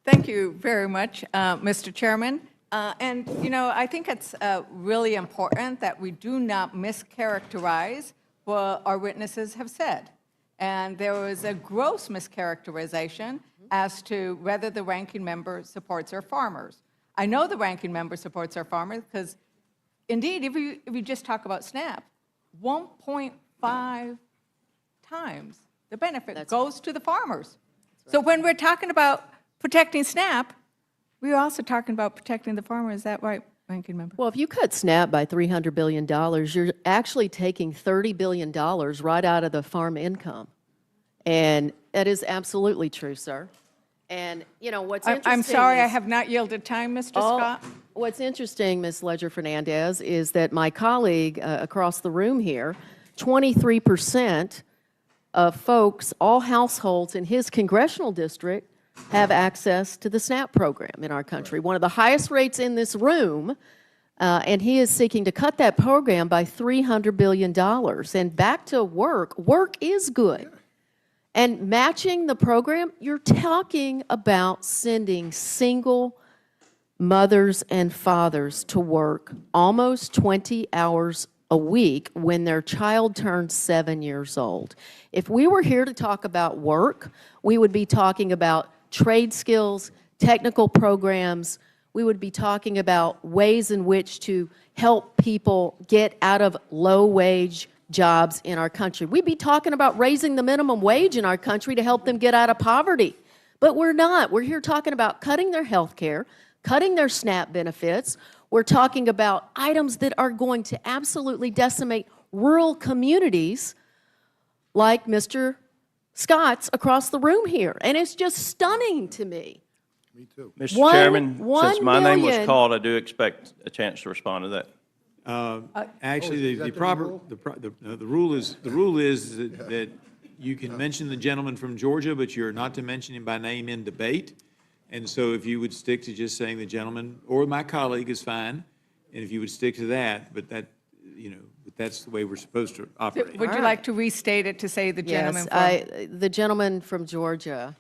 Thank you very much, Mr. Chairman. And, you know, I think it's really important that we do not mischaracterize what our witnesses have said. And there was a gross mischaracterization as to whether the ranking member supports our farmers. I know the ranking member supports our farmers because, indeed, if you just talk about SNAP, 1.5 times the benefit goes to the farmers. So when we're talking about protecting SNAP, we're also talking about protecting the farmer. Is that right, ranking member? Well, if you cut SNAP by $300 billion, you're actually taking $30 billion right out of the farm income. And that is absolutely true, sir. And, you know, what's interesting I'm sorry, I is- have not yielded time, Mr. Oh, Scott. What's interesting, Ms. Ledger Fernandez, is that my colleague across the room here, 23% of folks, all households in his congressional district, have access to the SNAP program in our country. One of the highest rates in this room, and he is seeking to cut that program by $300 billion. And back to work, work is good. And matching the program, you're talking about sending single mothers and fathers to work almost 20 hours a week when their child turns 7 years old. If we were here to talk about work, we would be talking about trade skills, technical programs. We would be talking about ways in which to help people get out of low-wage jobs in our country. We'd be talking about raising the minimum wage in our country to help them get out of poverty. But we're not. We're here talking about cutting their health care, cutting their SNAP benefits. We're talking about items that are going to absolutely decimate rural communities like Mr. Scott's across the room here. And it's just stunning to me. Me too. Mr. Chairman, since my name was called, I do expect a chance to respond to that. Actually, the rule is that you can mention the gentleman from Georgia, but you're not to mention him by name in debate. And so if you would stick to just saying the gentleman or my colleague is fine, and if you would stick to that, but that but that's the way we're supposed to operate. Would you like to restate it to say the gentleman Yes, the gentleman from Georgia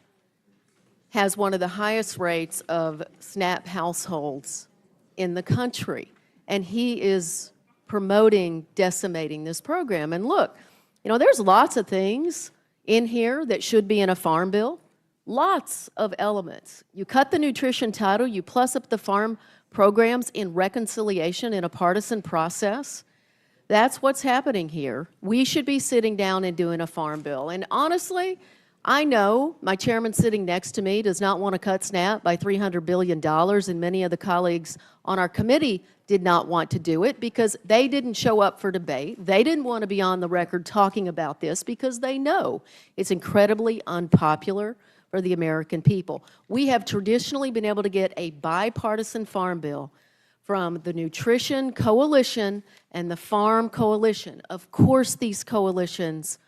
has one of the highest rates of SNAP households in the country, and he is promoting decimating this program. And look, there's lots of things in here that should be in a farm bill, lots of elements. You cut the nutrition title, you plus up the farm programs in reconciliation in a partisan process. That's what's happening here. We should be sitting down and doing a farm bill. And honestly, I know my chairman sitting next to me does not want to cut SNAP by $300 billion, and many of the colleagues on our committee did not want to do it because they didn't show up for debate. They didn't want to be on the record talking about this because they know it's incredibly unpopular for the American people. We have traditionally been able to get a bipartisan farm bill from the Nutrition Coalition and the Farm Coalition. Of course, these coalitions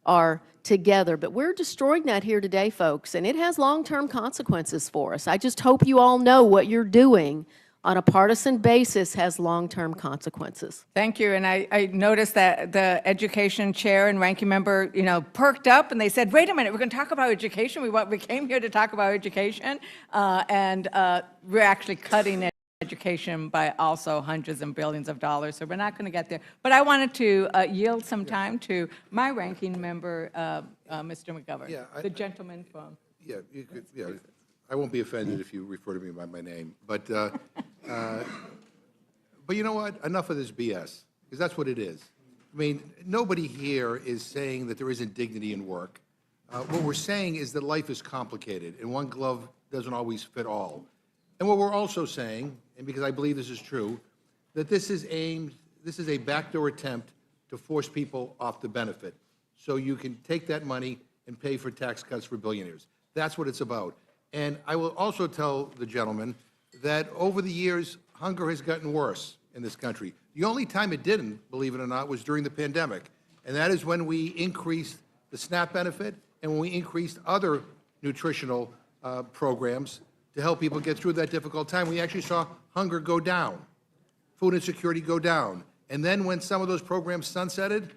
are together, but we're destroying that here today, folks, and it has long-term consequences for us. I just hope you all know what you're doing on a partisan basis has long-term consequences. Thank you. And I noticed that the education chair and ranking member, perked up and they said, wait a minute, we're going to talk about education. We came here to talk about education, and we're actually cutting education by also hundreds and billions of dollars, so we're not going to get there. But I wanted to yield some time to my ranking member, Mr. McGovern, the gentleman from... Yeah, you could, I won't be offended if you refer to me by my name, but you know what? Enough of this BS, because that's what it is. I mean, nobody here is saying that there isn't dignity in work. What we're saying is that life is complicated, and one glove doesn't always fit all. And what we're also saying, and because I believe this is true, that this is a backdoor attempt to force people off the benefit, so you can take that money and pay for tax cuts for billionaires. That's what it's about. And I will also tell the gentleman that over the years, hunger has gotten worse in this country. The only time it didn't, believe it or not, was during the pandemic. And that is when we increased the SNAP benefit and when we increased other nutritional programs to help people get through that difficult time. We actually saw hunger go down, food insecurity go down. And then when some of those programs sunsetted,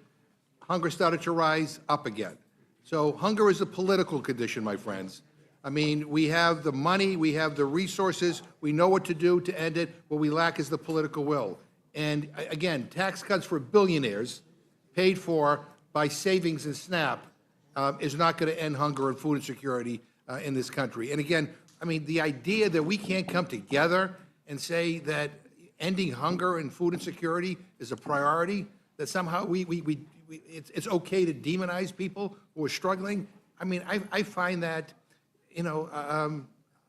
hunger started to rise up again. So hunger is a political condition, my friends. I mean, we have the money, we have the resources, we know what to do to end it. What we lack is the political will. And again, tax cuts for billionaires paid for by savings in SNAP is not going to end hunger and food insecurity in this country. And again, I mean, the idea that we can't come together and say that ending hunger and food insecurity is a priority, that somehow it's okay to demonize people who are struggling. I mean, I find that,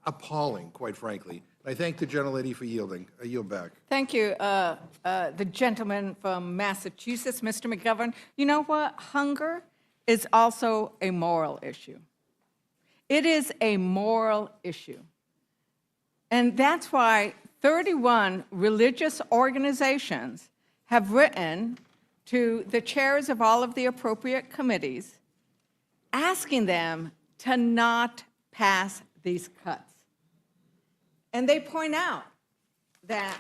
appalling, quite frankly. I thank the gentlelady for yielding. I yield back. Thank you. The gentleman from Massachusetts, Mr. McGovern. You know what? Hunger is also a moral issue. It is a moral issue. And that's why 31 religious organizations have written to the chairs of all of the appropriate committees, asking them to not pass these cuts. And they point out that,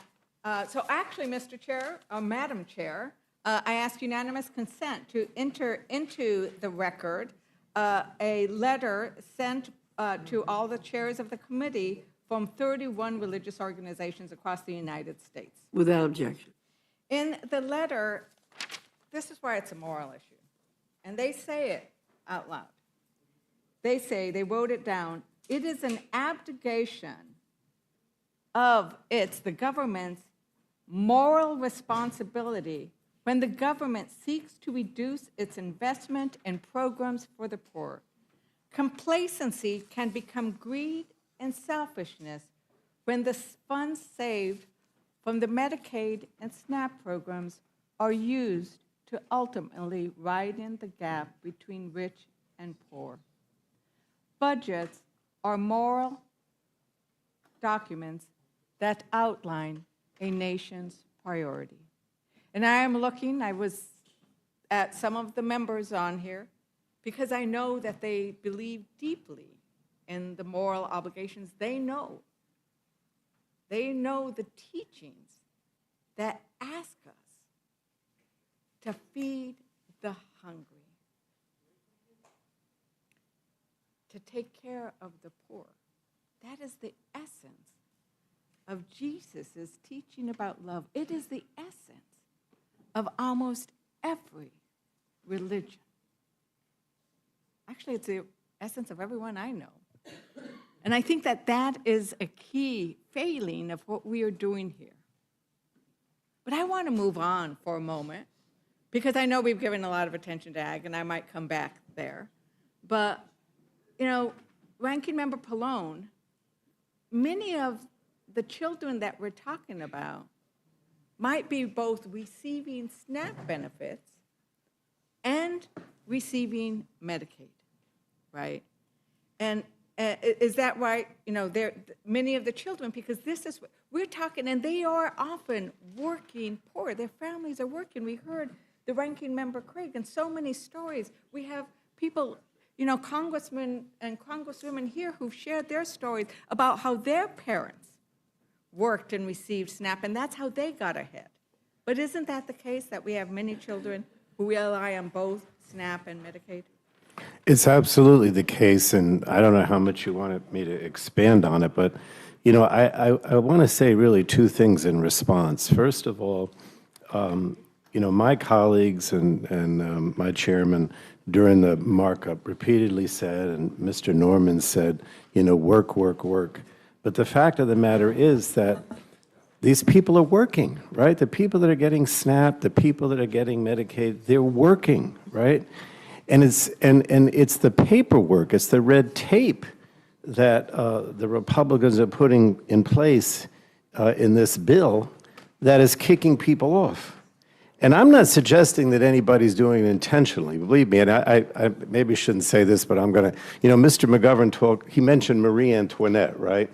so actually, Mr. Chair, or Madam Chair, I ask unanimous consent to enter into the record a letter sent to all the chairs of the committee from 31 religious organizations across the United States. Without objection. In the letter, this is why it's a moral issue, and they say it out loud. They say, they wrote it down, it is an abdication of the government's moral responsibility when the government seeks to reduce its investment in programs for the poor. Complacency can become greed and selfishness when the funds saved from the Medicaid and SNAP programs are used to ultimately widen the gap between rich and poor. Budgets are moral documents that outline a nation's priority. And I was at some of the members on here because I know that they believe deeply in the moral obligations. They know the teachings that ask us to feed the hungry, to take care of the poor. That is the essence of Jesus' teaching about love. It is the essence of almost every religion. Actually, it's the essence of everyone I know. And I think that that is a key failing of what we are doing here. But I want to move on for a moment, because I know we've given a lot of attention to ag, and I might come back there. But, you know, Ranking Member Pallone, many of the children that we're talking about might be both receiving SNAP benefits and receiving Medicaid, right? And is that right? You know, many of the children, because this is, we're talking, and they are often working poor. Their families are working. We heard the Ranking Member Craig and so many stories. We have people, you know, congressmen and congresswomen here who've shared their stories about how their parents worked and received SNAP, and that's how they got ahead. But isn't that the case, that we have many children who rely on both SNAP and Medicaid? It's absolutely the case, and I don't know how much you wanted me to expand on it, but, you know, I want to say really two things in response. First of all, you know, my colleagues and my chairman during the markup repeatedly said, and Mr. Norman said, you know, work, work, work. But the fact of the matter is that these people are working, right? The people that are getting SNAP, the people that are getting Medicaid, they're working, right? And it's the paperwork, it's the red tape that the Republicans are putting in place in this bill that is kicking people off. And I'm not suggesting that anybody's doing it intentionally, believe me, and I maybe shouldn't say this, but I'm going to, you know, Mr. McGovern he mentioned Marie Antoinette, right?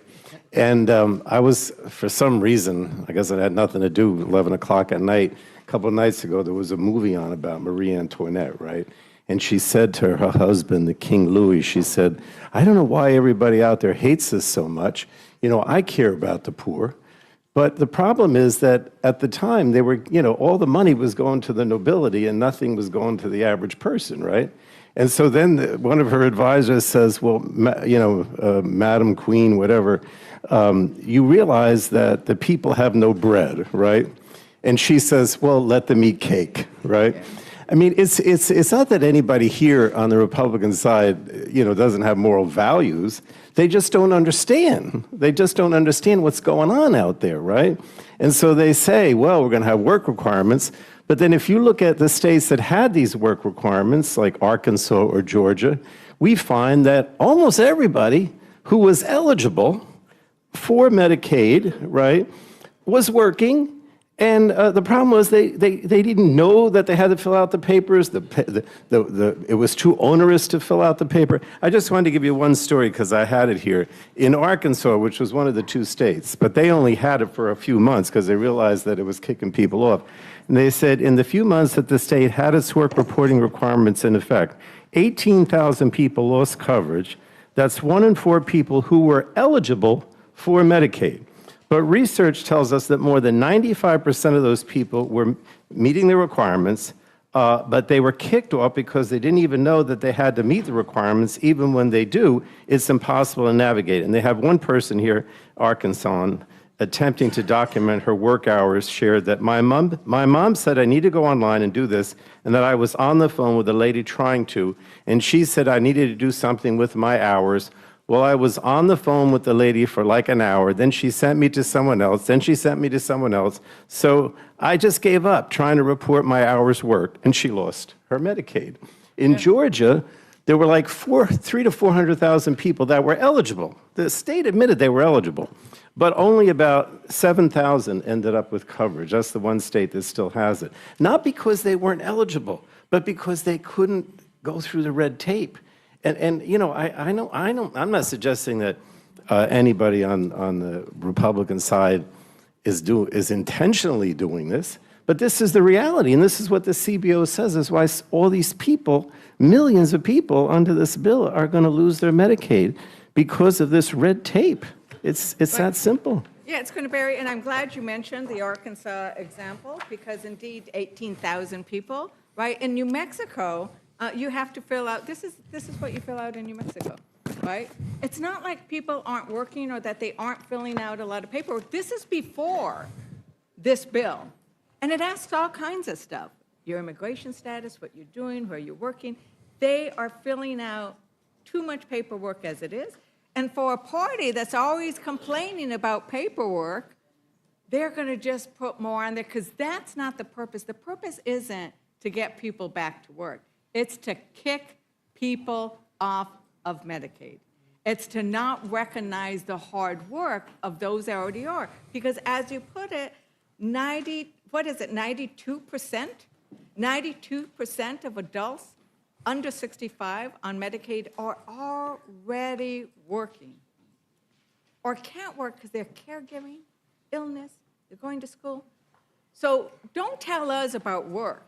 And I was, for some reason, I guess it had nothing to do, 11 o'clock at night, a couple of nights ago, there was a movie on about Marie Antoinette, right? And she said to her husband, the King Louis, she said, I don't know why everybody out there hates us so much. You know, I care about the poor. But the problem is that at the time, they were, you know, all the money was going to the nobility and nothing was going to the average person, right? And so then one of her advisors says, well, you know, Madam Queen, whatever, you realize that the people have no bread, right? And she says, well, let them eat cake, right? Yeah. I mean, it's not that anybody here on the Republican side, you know, doesn't have moral values. They just don't understand. They just don't understand what's going on out there, right? And so they say, well, we're going to have work requirements. But then if you look at the states that had these work requirements, like Arkansas or Georgia, we find that almost everybody who was eligible for Medicaid, right, was working. And the problem was they didn't know that they had to fill out the papers. It was too onerous to fill out the paper. I just wanted to give you one story because I had it here. In Arkansas, which was one of the two states, but they only had it for a few months because they realized that it was kicking people off. And they said in the few months that the state had its work reporting requirements in effect, 18,000 people lost coverage. That's 1 in 4 people who were eligible for Medicaid. But research tells us that more than 95% of those people were meeting the requirements, but they were kicked off because they didn't even know that they had to meet the requirements. Even when they do, it's impossible to navigate. And they have one person here, Arkansas, attempting to document her work hours, shared that my mom said I need to go online and do this, and that I was on the phone with a lady trying to, and she said I needed to do something with my hours. Well, I was on the phone with the lady for like an hour, then she sent me to someone else, then she sent me to someone else. So I just gave up trying to report my hours worked, and she lost her Medicaid. In Georgia, there were like 300,000 to 400,000 people that were eligible. The state admitted they were eligible, but only about 7,000 ended up with coverage. That's the one state that still has it. Not because they weren't eligible, but because they couldn't go through the red tape. And you know, I'm not suggesting that anybody on the Republican side is intentionally doing this, but this is the reality, and this is what the CBO says is why all these people, millions of people under this bill, are going to lose their Medicaid because of this red tape. It's that simple. Yeah, it's going to vary, and I'm glad you mentioned the Arkansas example, because indeed, 18,000 people, right? In New Mexico, you have to fill out, this is what you fill out in New Mexico, right? It's not like people aren't working or that they aren't filling out a lot of paperwork. This is before this bill, and it asks all kinds of stuff. Your immigration status, what you're doing, where you're working. They are filling out too much paperwork as it is. And for a party that's always complaining about paperwork, they're going to just put more on there because that's not the purpose. The purpose isn't to get people back to work. It's to kick people off of Medicaid. It's to not recognize the hard work of those that already are. Because as you put it, 92%? 92% of adults under 65 on Medicaid are already working or can't work because they're caregiving, illness, they're going to school. So don't tell us about work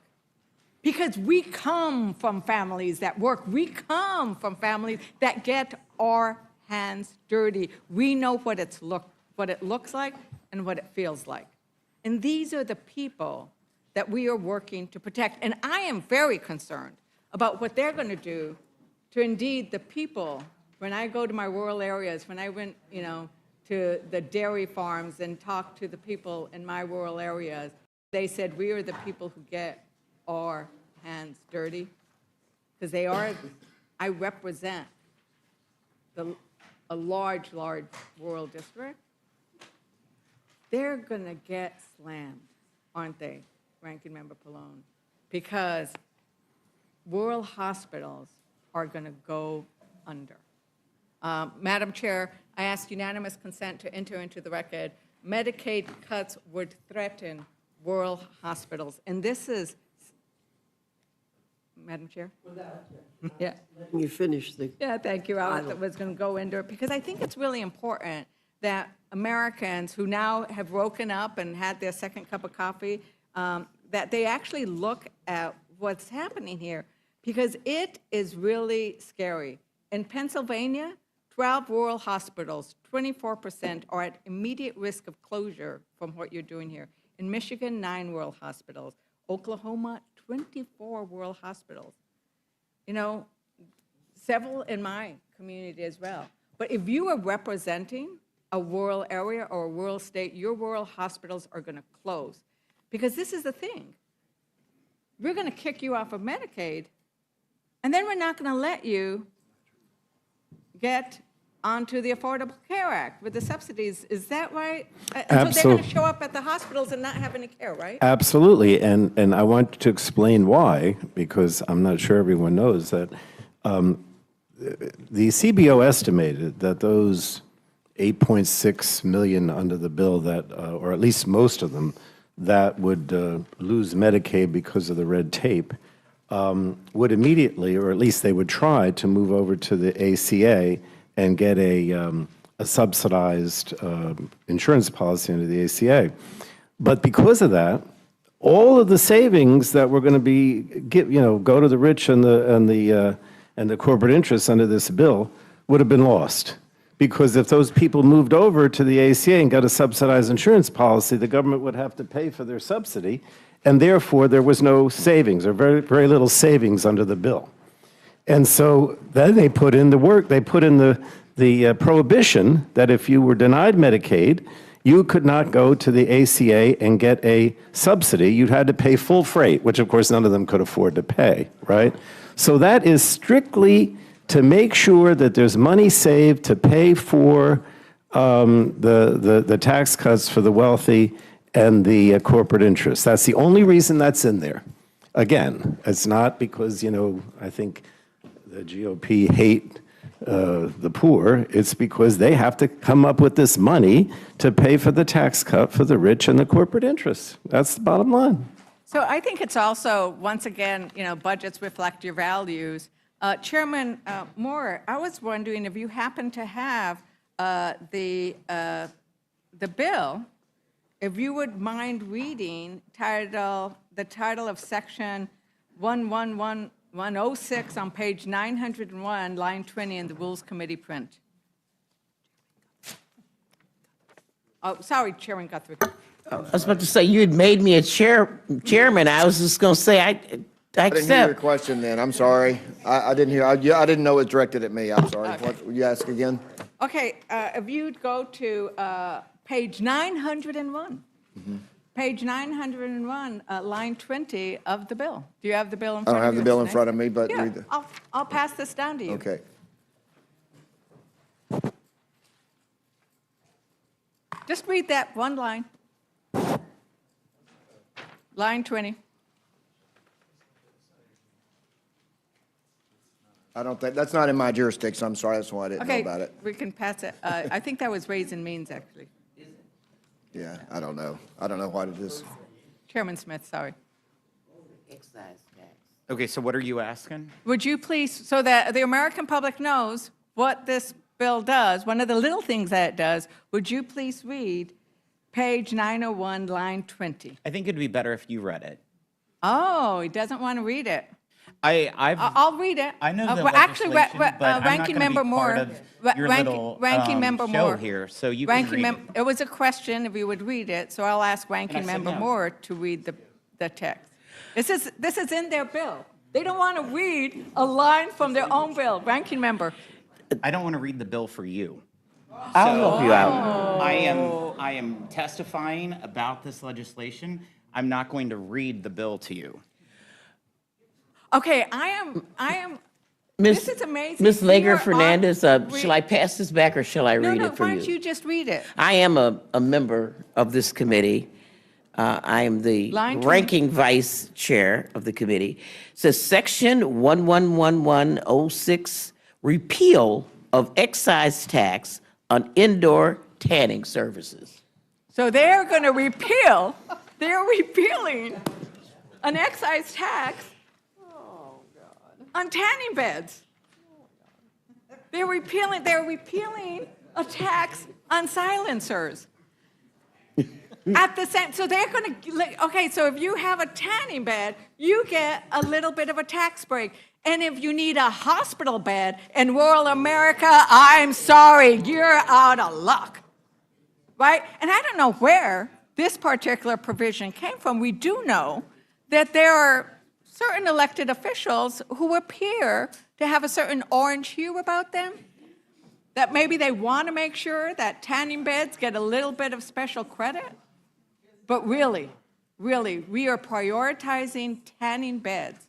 because we come from families that work. We come from families that get our hands dirty. We know what it looks like and what it feels like. And these are the people that we are working to protect. And I am very concerned about what they're going to do to indeed the people. When I go to my rural areas, when I went, to the dairy farms and talked to the people in my rural areas, they said, we are the people who get our hands dirty because I represent a large rural district. They're going to get slammed, aren't they, Ranking Member Pallone? Because rural hospitals are going to go under. Madam Chair, I ask unanimous consent to enter into the record. Medicaid cuts would threaten rural hospitals. And this is, Madam Chair? Yeah. You finished the. Yeah, thank you. I was going to go into it because I think it's really important that Americans who now have woken up and had their second cup of coffee, that they actually look at what's happening here because it is really scary. In Pennsylvania, 12 rural hospitals, 24% are at immediate risk of closure from what you're doing here. In Michigan, 9 rural hospitals. Oklahoma, 24 rural hospitals. Several in my community as well. But if you are representing a rural area or a rural state, your rural hospitals are going to close. Because this is the thing. We're going to kick you off of Medicaid, and then we're not going to let you get onto the Affordable Care Act with the subsidies. Is that right? And so they're going to show up at the hospitals and not have any care, right? Absolutely, and I want to explain why, because I'm not sure everyone knows that the CBO estimated that those 8.6 million under the bill that, or at least most of them, that would lose Medicaid because of the red tape, would immediately, or at least they would try to move over to the ACA and get a subsidized insurance policy under the ACA. But because of that, all of the savings that were going to be, go to the rich and the corporate interests under this bill would have been lost. Because if those people moved over to the ACA and got a subsidized insurance policy, the government would have to pay for their subsidy, and therefore there was no savings or very, very little savings under the bill. And so then they put in the prohibition that if you were denied Medicaid, you could not go to the ACA and get a subsidy. You had to pay full freight, which of course none of them could afford to pay, right? So that is strictly to make sure that there's money saved to pay for the tax cuts for the wealthy and the corporate interests. That's the only reason that's in there. Again, it's not because, I think the GOP hate the poor. It's because they have to come up with this money to pay for the tax cut for the rich and the corporate interests. That's the bottom line. So I think it's also, once again, budgets reflect your values. Chairman Moore, I was wondering if you happen to have the bill, if you would mind reading the title of section 106 on page 901, line 20 in the Rules Committee print. Oh, sorry, Chairman Guthrie. I was about to say, you had made me a chairman. I was just going to say, I I didn't hear your accept. question then. I'm sorry. I didn't hear. I didn't know it was directed at me. I'm sorry. Okay. What, will you ask again? Okay, if you'd go to page 901. Page 901, line 20 of the bill. Do you have the bill in I front of you? don't have the bill in Mr. front of me, but Yeah, read the. I'll pass this down to you. Okay. Just read that one line. Line 20. I don't think, that's not in my jurisdiction. I'm sorry. That's why I didn't know Okay, about it. we can pass it. I think that was Ways and Means, actually. Yeah, I don't know. I don't know what it is. Chairman Smith, sorry. Okay, so what are you asking? Would you please, so that the American public knows what this bill does, one of the little things that it does, would you please read page 901, line 20? I think it'd be better if you read it. Oh, he doesn't want to read it. I'll read it. I know the well, actually, legislation, but I'm not Ranking gonna be Member Moore. part of your little, Ranking Member show Moore. here, so you can read it. It was a question if you would read it, so I'll ask Ranking I said Member no. Moore to read the text. This is in their bill. They don't want to read a line from their own bill. Ranking Member. I don't want to read the bill for you. I'll help you out. I am testifying about this legislation. I'm not going to read the bill to you. Okay, I am. Miss, This is amazing. Miss We are Lager on- Fernandez, shall I pass this back or shall I No, read no, it for why you? don't you just read it? I am a member of this committee. I am the Line 20. ranking vice chair of the committee. It says Section 111106, repeal of excise tax on indoor tanning services. So they're going to repeal, they're repealing an excise tax on tanning beds. They're repealing a tax on silencers. At the same, so they're going to, okay, so if you have a tanning bed, you get a little bit of a tax break. And if you need a hospital bed in rural America, I'm sorry, you're out of luck. Right? And I don't know where this particular provision came from. We do know that there are certain elected officials who appear to have a certain orange hue about them, that maybe they want to make sure that tanning beds get a little bit of special credit. But really, we are prioritizing tanning beds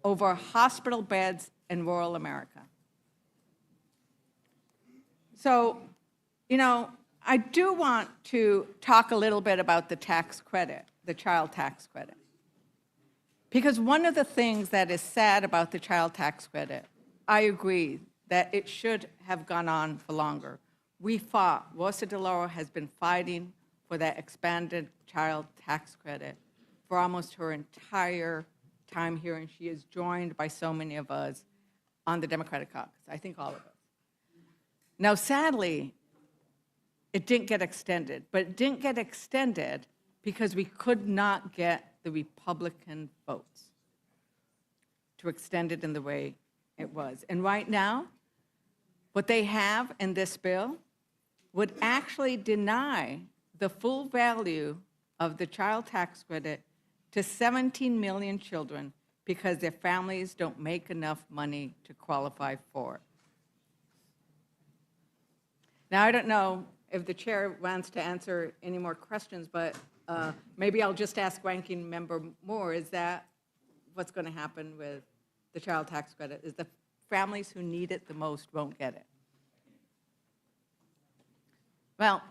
over hospital beds in rural America. So, I do want to talk a little bit about the tax credit, the child tax credit. Because one of the things that is sad about the child tax credit, I agree that it should have gone on for longer. We fought, Rosa DeLauro has been fighting for that expanded child tax credit for almost her entire time here, and she is joined by so many of us on the Democratic caucus, I think all of us. Now, sadly, it didn't get extended, but it didn't get extended because we could not get the Republican votes to extend it in the way it was. And right now, what they have in this bill would actually deny the full value of the child tax credit to 17 million children because their families don't make enough money to qualify for it. Now, I don't know if the chair wants to answer any more questions, but maybe I'll just ask Ranking Member Moore, is that what's going to happen with the child tax credit? Is the families who need it the most won't get it? Well,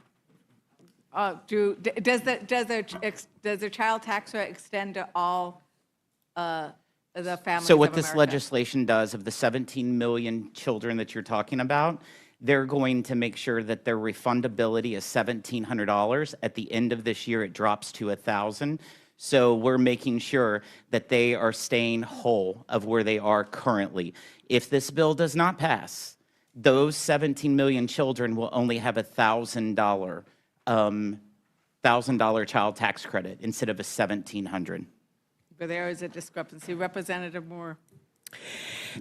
does the child tax credit extend to all the families So what of this America? legislation does, of the 17 million children that you're talking about, they're going to make sure that their refundability is $1,700. At the end of this year, it drops to $1,000. So we're making sure that they are staying whole of where they are currently. If this bill does not pass, those 17 million children will only have $1,000 child tax credit instead of a $1,700. But there is a discrepancy. Representative Moore.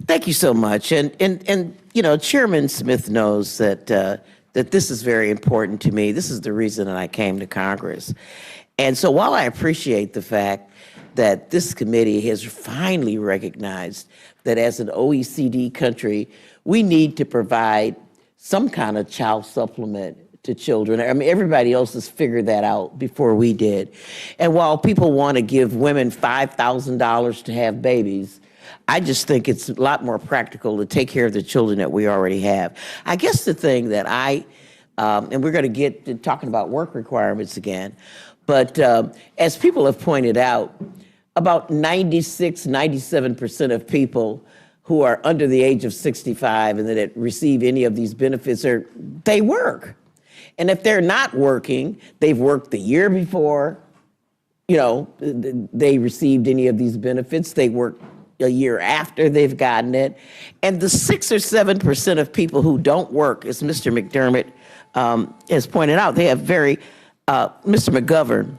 Thank you so much. And Chairman Smith knows that that this is very important to me. This is the reason that I came to Congress. And so while I appreciate the fact that this committee has finally recognized that as an OECD country, we need to provide some kind of child supplement to children. I mean, everybody else has figured that out before we did. And while people want to give women $5,000 to have babies, I just think it's a lot more practical to take care of the children that we already have. I guess the thing that and we're going to get to talking about work requirements again, but as people have pointed out, about 96, 97% of people who are under the age of 65 and that receive any of these benefits they work. And if they're not working, they've worked the year before, they received any of these benefits. They worked a year after they've gotten it. And the 6 or 7% of people who don't work, as Mr. McDermott has pointed out, they have Mr. McGovern,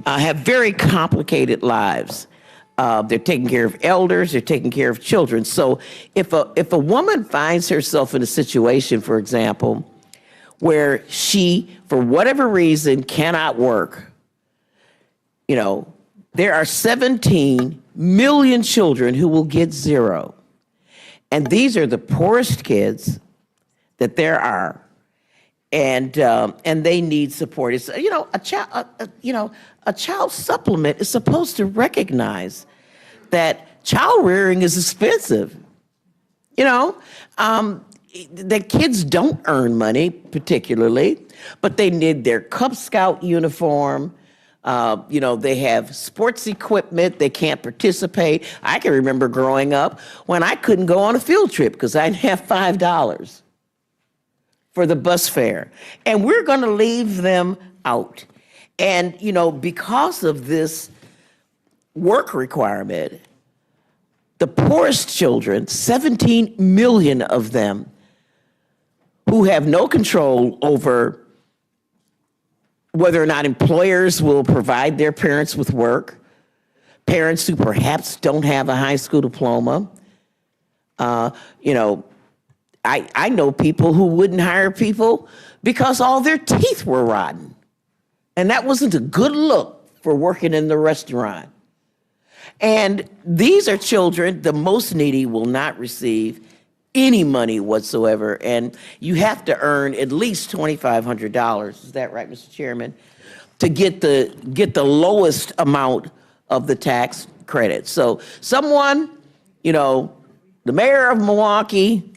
have very complicated lives. They're taking care of elders, they're taking care of children. So if a woman finds herself in a situation, for example, where she, for whatever reason, cannot work, there are 17 million children who will get zero. And these are the poorest kids that there are. And they need support. It's, a child supplement is supposed to recognize that child rearing is expensive. The kids don't earn money particularly, but they need their Cub Scout uniform. They have sports equipment. They can't participate. I can remember growing up when I couldn't go on a field trip because I didn't have $5 for the bus fare. And we're going to leave them out. And, because of this work requirement, the poorest children, 17 million of them, who have no control over whether or not employers will provide their parents with work, parents who perhaps don't have a high school diploma. I know people who wouldn't hire people because all their teeth were rotten. And that wasn't a good look for working in the restaurant. And these are children, the most needy will not receive any money whatsoever. And you have to earn at least $2,500, is that right, Mr. Chairman, to get the lowest amount of the tax credit. So someone, the mayor of Milwaukee,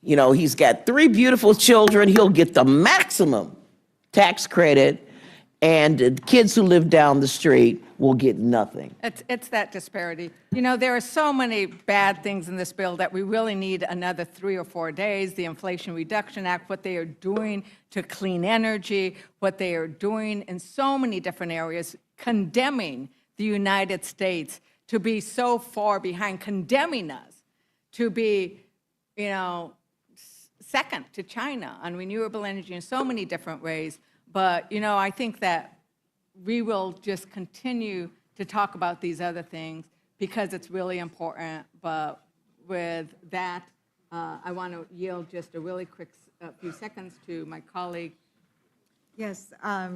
he's got 3 beautiful children, he'll get the maximum tax credit, and the kids who live down the street will get nothing. It's that disparity. There are so many bad things in this bill that we really need another 3 or 4 days. The Inflation Reduction Act, what they are doing to clean energy, what they are doing in so many different areas, condemning the United States to be so far behind, condemning us to be, second to China on renewable energy in so many different ways. But, I think that we will just continue to talk about these other things because it's really important. But with that, I want to yield just a really quick few seconds to my colleague. Yes, I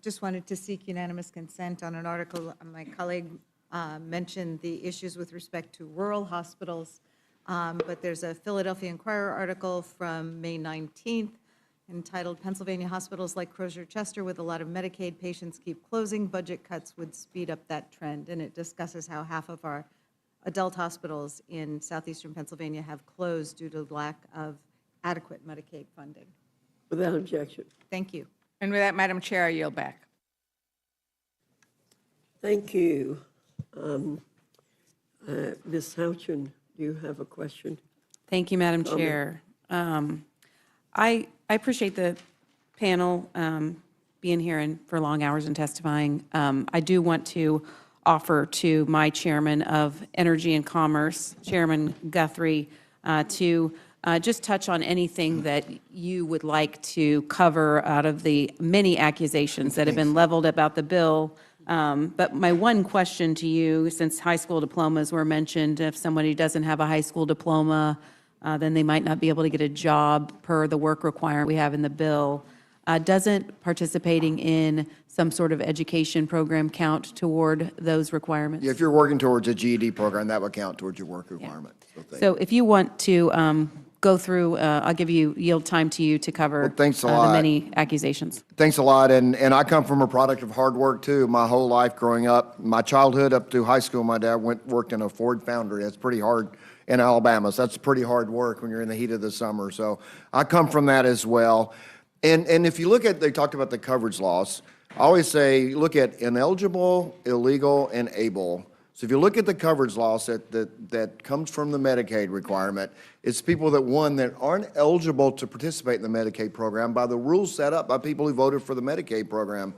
just wanted to seek unanimous consent on an article. My colleague mentioned the issues with respect to rural hospitals, but there's a Philadelphia Inquirer article from May 19th entitled "Pennsylvania Hospitals Like Crozier-Chester with a lot of Medicaid patients keep closing. Budget cuts would speed up that trend." And it discusses how half of our adult hospitals in southeastern Pennsylvania have closed due to lack of adequate Medicaid funding. Without objection. Thank you. And with that, Madam Chair, I yield back. Thank you. Ms. Houchin, do you have a question? Thank you, Madam Chair. I appreciate the panel being here and for long hours and testifying. I do want to offer to my chairman of Energy and Commerce, Chairman Guthrie, to just touch on anything that you would like to cover out of the many accusations that have been leveled about the bill. But my one question to you, since high school diplomas were mentioned, if somebody doesn't have a high school diploma, then they might not be able to get a job per the work requirement we have in the bill. Doesn't participating in some sort of education program count toward those requirements? Yeah, if you're working towards a GED program, that would count towards your work requirement. So if you want to go through, I'll yield time to you to cover thanks a the lot. many accusations. Thanks a lot, and I come from a product of hard work too. My whole life growing up, my childhood up through high school, my dad worked in a Ford foundry. That's pretty hard in Alabama, so that's pretty hard work when you're in the heat of the summer. So I come from that as well. And if you look at, they talked about the coverage loss. I always say, look at ineligible, illegal, and able. So if you look at the coverage loss that comes from the Medicaid requirement, it's people that aren't eligible to participate in the Medicaid program by the rules set up by people who voted for the Medicaid program.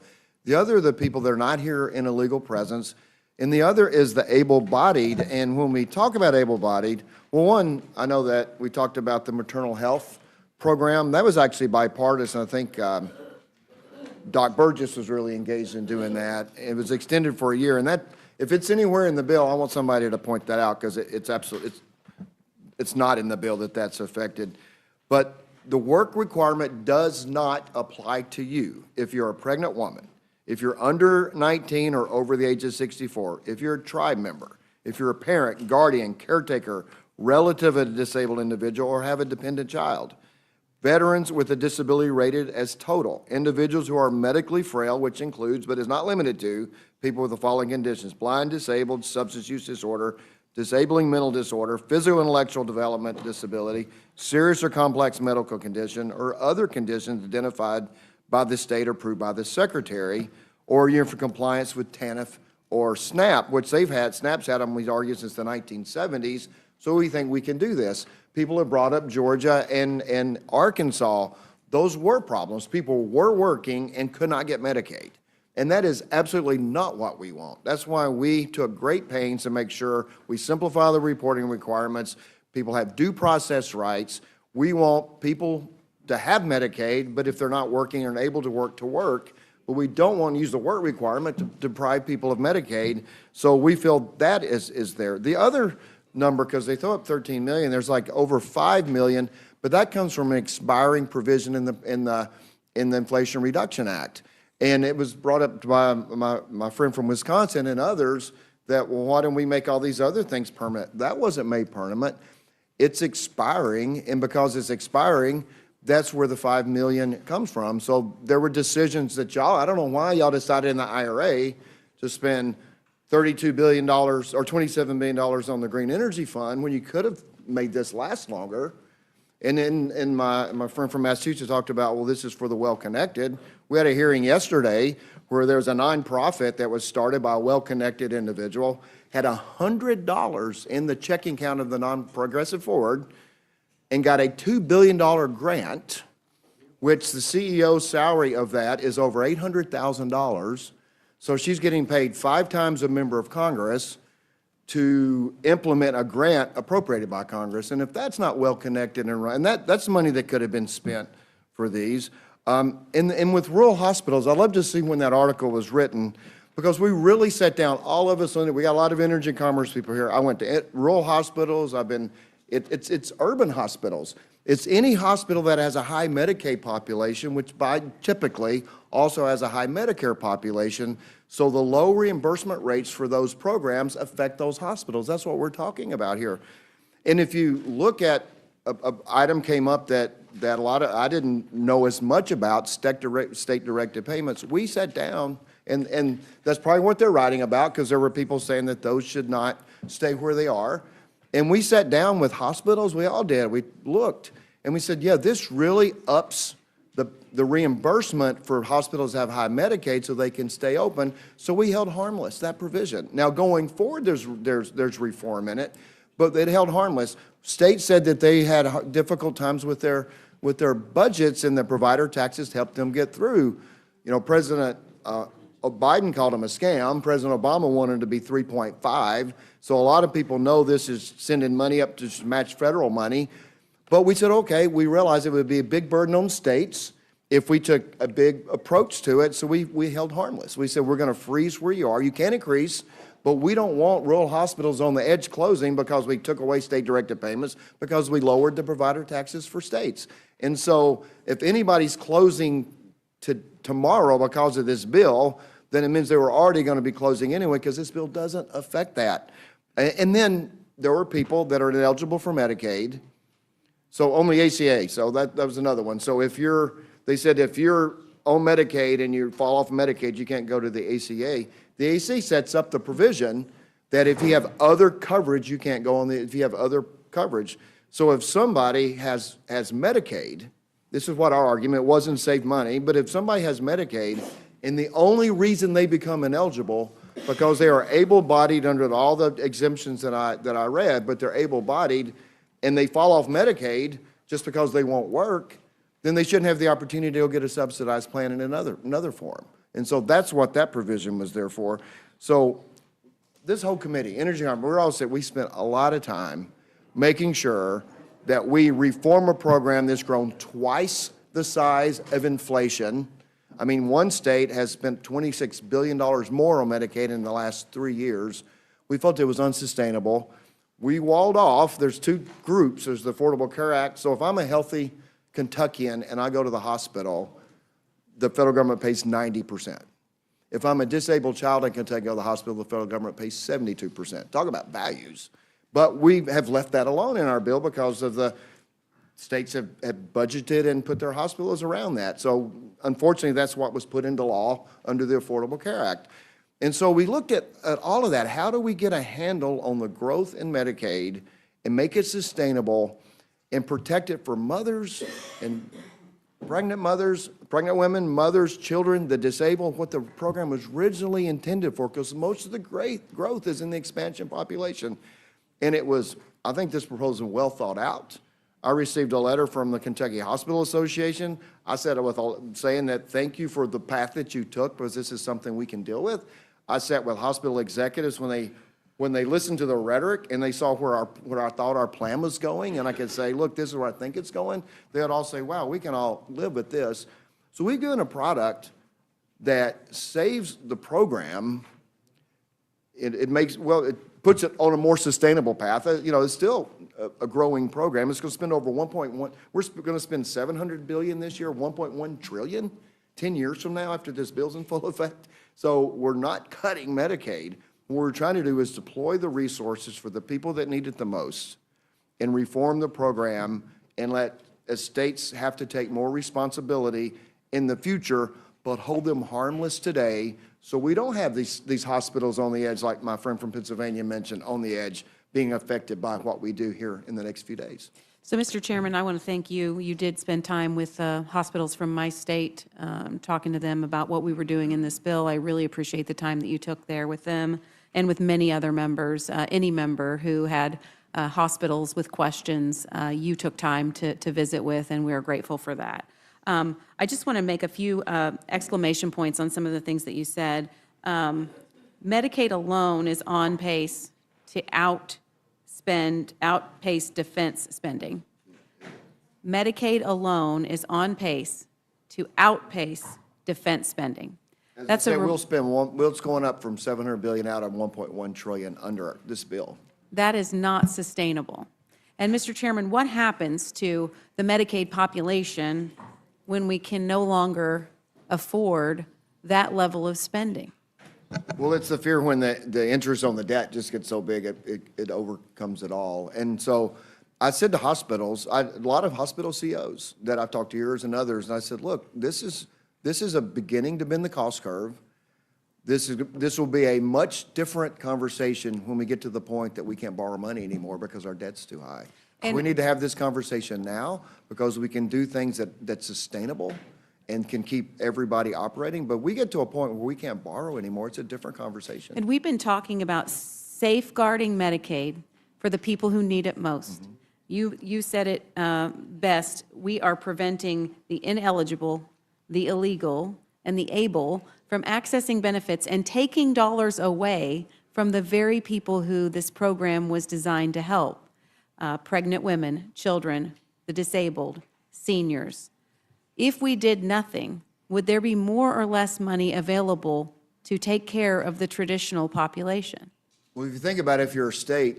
The other are the people that are not here in a legal presence. And the other is the able-bodied. And when we talk about able-bodied, well, one, I know that we talked about the maternal health program. That was actually bipartisan. I think Doc Burgess was really engaged in doing that. It was extended for a year. And that, if it's anywhere in the bill, I want somebody to point that out because it's not in the bill that's affected. But the work requirement does not apply to you if you're a pregnant woman, if you're under 19 or over the age of 64, if you're a tribe member, if you're a parent, guardian, caretaker, relative of a disabled individual, or have a dependent child. Veterans with a disability rated as total. Individuals who are medically frail, which includes but is not limited to people with the following conditions: blind, disabled, substance use disorder, disabling mental disorder, physical intellectual development disability, serious or complex medical condition, or other conditions identified by the state or approved by the secretary, or you're for compliance with TANF or SNAP, which SNAP's had them, we argue, since the 1970s, so we think we can do this. People have brought up Georgia and Arkansas. Those were problems. People were working and could not get Medicaid. And that is absolutely not what we want. That's why we took great pains to make sure we simplify the reporting requirements. People have due process rights. We want people to have Medicaid, but if they're not working and able to work, but we don't want to use the work requirement to deprive people of Medicaid. So we feel that is there. The other number, because they throw up 13 million, there's like over 5 million, but that comes from an expiring provision in the Inflation Reduction Act. And it was brought up by my friend from Wisconsin and others that, well, why don't we make all these other things permanent? That wasn't made permanent. It's expiring, and because it's expiring, that's where the 5 million comes from. So there were decisions that I don't know why y'all decided in the IRA to spend $32 billion or $27 billion on the Green Energy Fund when you could have made this last longer. And then my friend from Massachusetts talked about, well, this is for the well-connected. We had a hearing yesterday where there was a nonprofit that was started by a well-connected individual, had $100 in the checking account of the non-progressive forward, and got a $2 billion grant, which the CEO's salary of that is over $800,000. So she's getting paid 5 times a member of Congress to implement a grant appropriated by Congress. And if that's not well connected and run, and that's money that could have been spent for these. And with rural hospitals, I'd love to see when that article was written, because we really sat down, all of us, we got a lot of energy and commerce people here. I went to rural hospitals. It's urban hospitals. It's any hospital that has a high Medicaid population, which typically also has a high Medicare population. So the low reimbursement rates for those programs affect those hospitals. That's what we're talking about here. And if you look at an item came up that I didn't know as much about, state-directed payments. We sat down, and that's probably what they're writing about, because there were people saying that those should not stay where they are. And we sat down with hospitals, we all did, we looked, and we said, yeah, this really ups the reimbursement for hospitals that have high Medicaid so they can stay open, so we held harmless that provision. Now going forward, there's reform in it, but it held harmless. States said that they had difficult times with their budgets, and the provider taxes helped them get through. You know, President Biden called them a scam. President Obama wanted it to be 3.5. So a lot of people know this is sending money up to match federal money. But we said, okay, we realized it would be a big burden on states if we took a big approach to it. So we held harmless. We said, we're going to freeze where you are. You can't increase But we don't want rural hospitals on the edge closing because we took away state-directed payments, because we lowered the provider taxes for states. And so if anybody's closing tomorrow because of this bill, then it means they were already going to be closing anyway, because this bill doesn't affect that. And then there were people that are ineligible for Medicaid, so on the ACA. So that was another one. So they said if you're on Medicaid and you fall off Medicaid, you can't go to the ACA. The AC sets up the provision that if you have other coverage, you can't go on if you have other coverage. So if somebody has Medicaid, this is what our argument wasn't save money, but if somebody has Medicaid and the only reason they become ineligible because they are able-bodied under all the exemptions that I read, but they're able-bodied and they fall off Medicaid just because they won't work, then they shouldn't have the opportunity to go get a subsidized plan in another form. And so that's what that provision was there for. So this whole committee, Energy and Commerce, we spent a lot of time making sure that we reform a program that's grown twice the size of inflation. I mean, one state has spent $26 billion more on Medicaid in the last 3 years. We felt it was unsustainable. We walled off. There's two groups. There's the Affordable Care Act. So if I'm a healthy Kentuckian and I go to the hospital, the federal government pays 90%. If I'm a disabled child in Kentucky, go to the hospital, the federal government pays 72%. Talk about values. But we have left that alone in our bill because of the states have budgeted and put their hospitals around that. So unfortunately, that's what was put into law under the Affordable Care Act. And so we looked at all of that. How do we get a handle on the growth in Medicaid and make it sustainable and protect it for mothers and pregnant women, mothers, children, the disabled, what the program was originally intended for, because most of the great growth is in the expansion population. And it was, I think this proposal was well thought out. I received a letter from the Kentucky Hospital Association. I said saying that thank you for the path that you took, because this is something we can deal with. I sat with hospital executives when they listened to the rhetoric and they saw where I thought our plan was going, and I could say, look, this is where I think it's going, they would all say, wow, we can all live with this. So we've given a product that saves the program. It puts it on a more sustainable path. It's still a growing program. It's going to spend over we're going to spend $700 billion this year, $1.1 trillion 10 years from now after this bill's in full effect. So we're not cutting Medicaid. What we're trying to do is deploy the resources for the people that need it the most and reform the program and let states have to take more responsibility in the future, but hold them harmless today, so we don't have these hospitals on the edge, like my friend from Pennsylvania mentioned, on the edge, being affected by what we do here in the next few days. So, Mr. Chairman, I want to thank you. You did spend time with hospitals from my state, talking to them about what we were doing in this bill. I really appreciate the time that you took there with them and with many other members. Any member who had hospitals with questions, you took time to visit with, and we are grateful for that. I just want to make a few exclamation points on some of the things that you said. Medicaid alone is on pace to outpace defense spending. Medicaid alone is on pace to outpace defense spending. That's it's going up from $700 billion out of $1.1 trillion under this bill. That is not sustainable. And Mr. Chairman, what happens to the Medicaid population when we can no longer afford that level of spending? Well, it's the fear when the interest on the debt just gets so big, it overcomes it all. And so I said to hospitals, a lot of hospital CEOs that I've talked to, yours and others, and I said, look, this is a beginning to bend the cost curve. This will be a much different conversation when we get to the point that we can't borrow money anymore because our debt's too high. And we need to have this conversation now because we can do things that's sustainable and can keep everybody operating. But we get to a point where we can't borrow anymore. It's a different conversation. And we've been talking about safeguarding Medicaid for the people who need it most. Mm-hmm. You said it best. We are preventing the ineligible, the illegal, and the able from accessing benefits and taking dollars away from the very people who this program was designed to help. Pregnant women, children, the disabled, seniors. If we did nothing, would there be more or less money available to take care of the traditional population. Well, if you think about it, if you're a state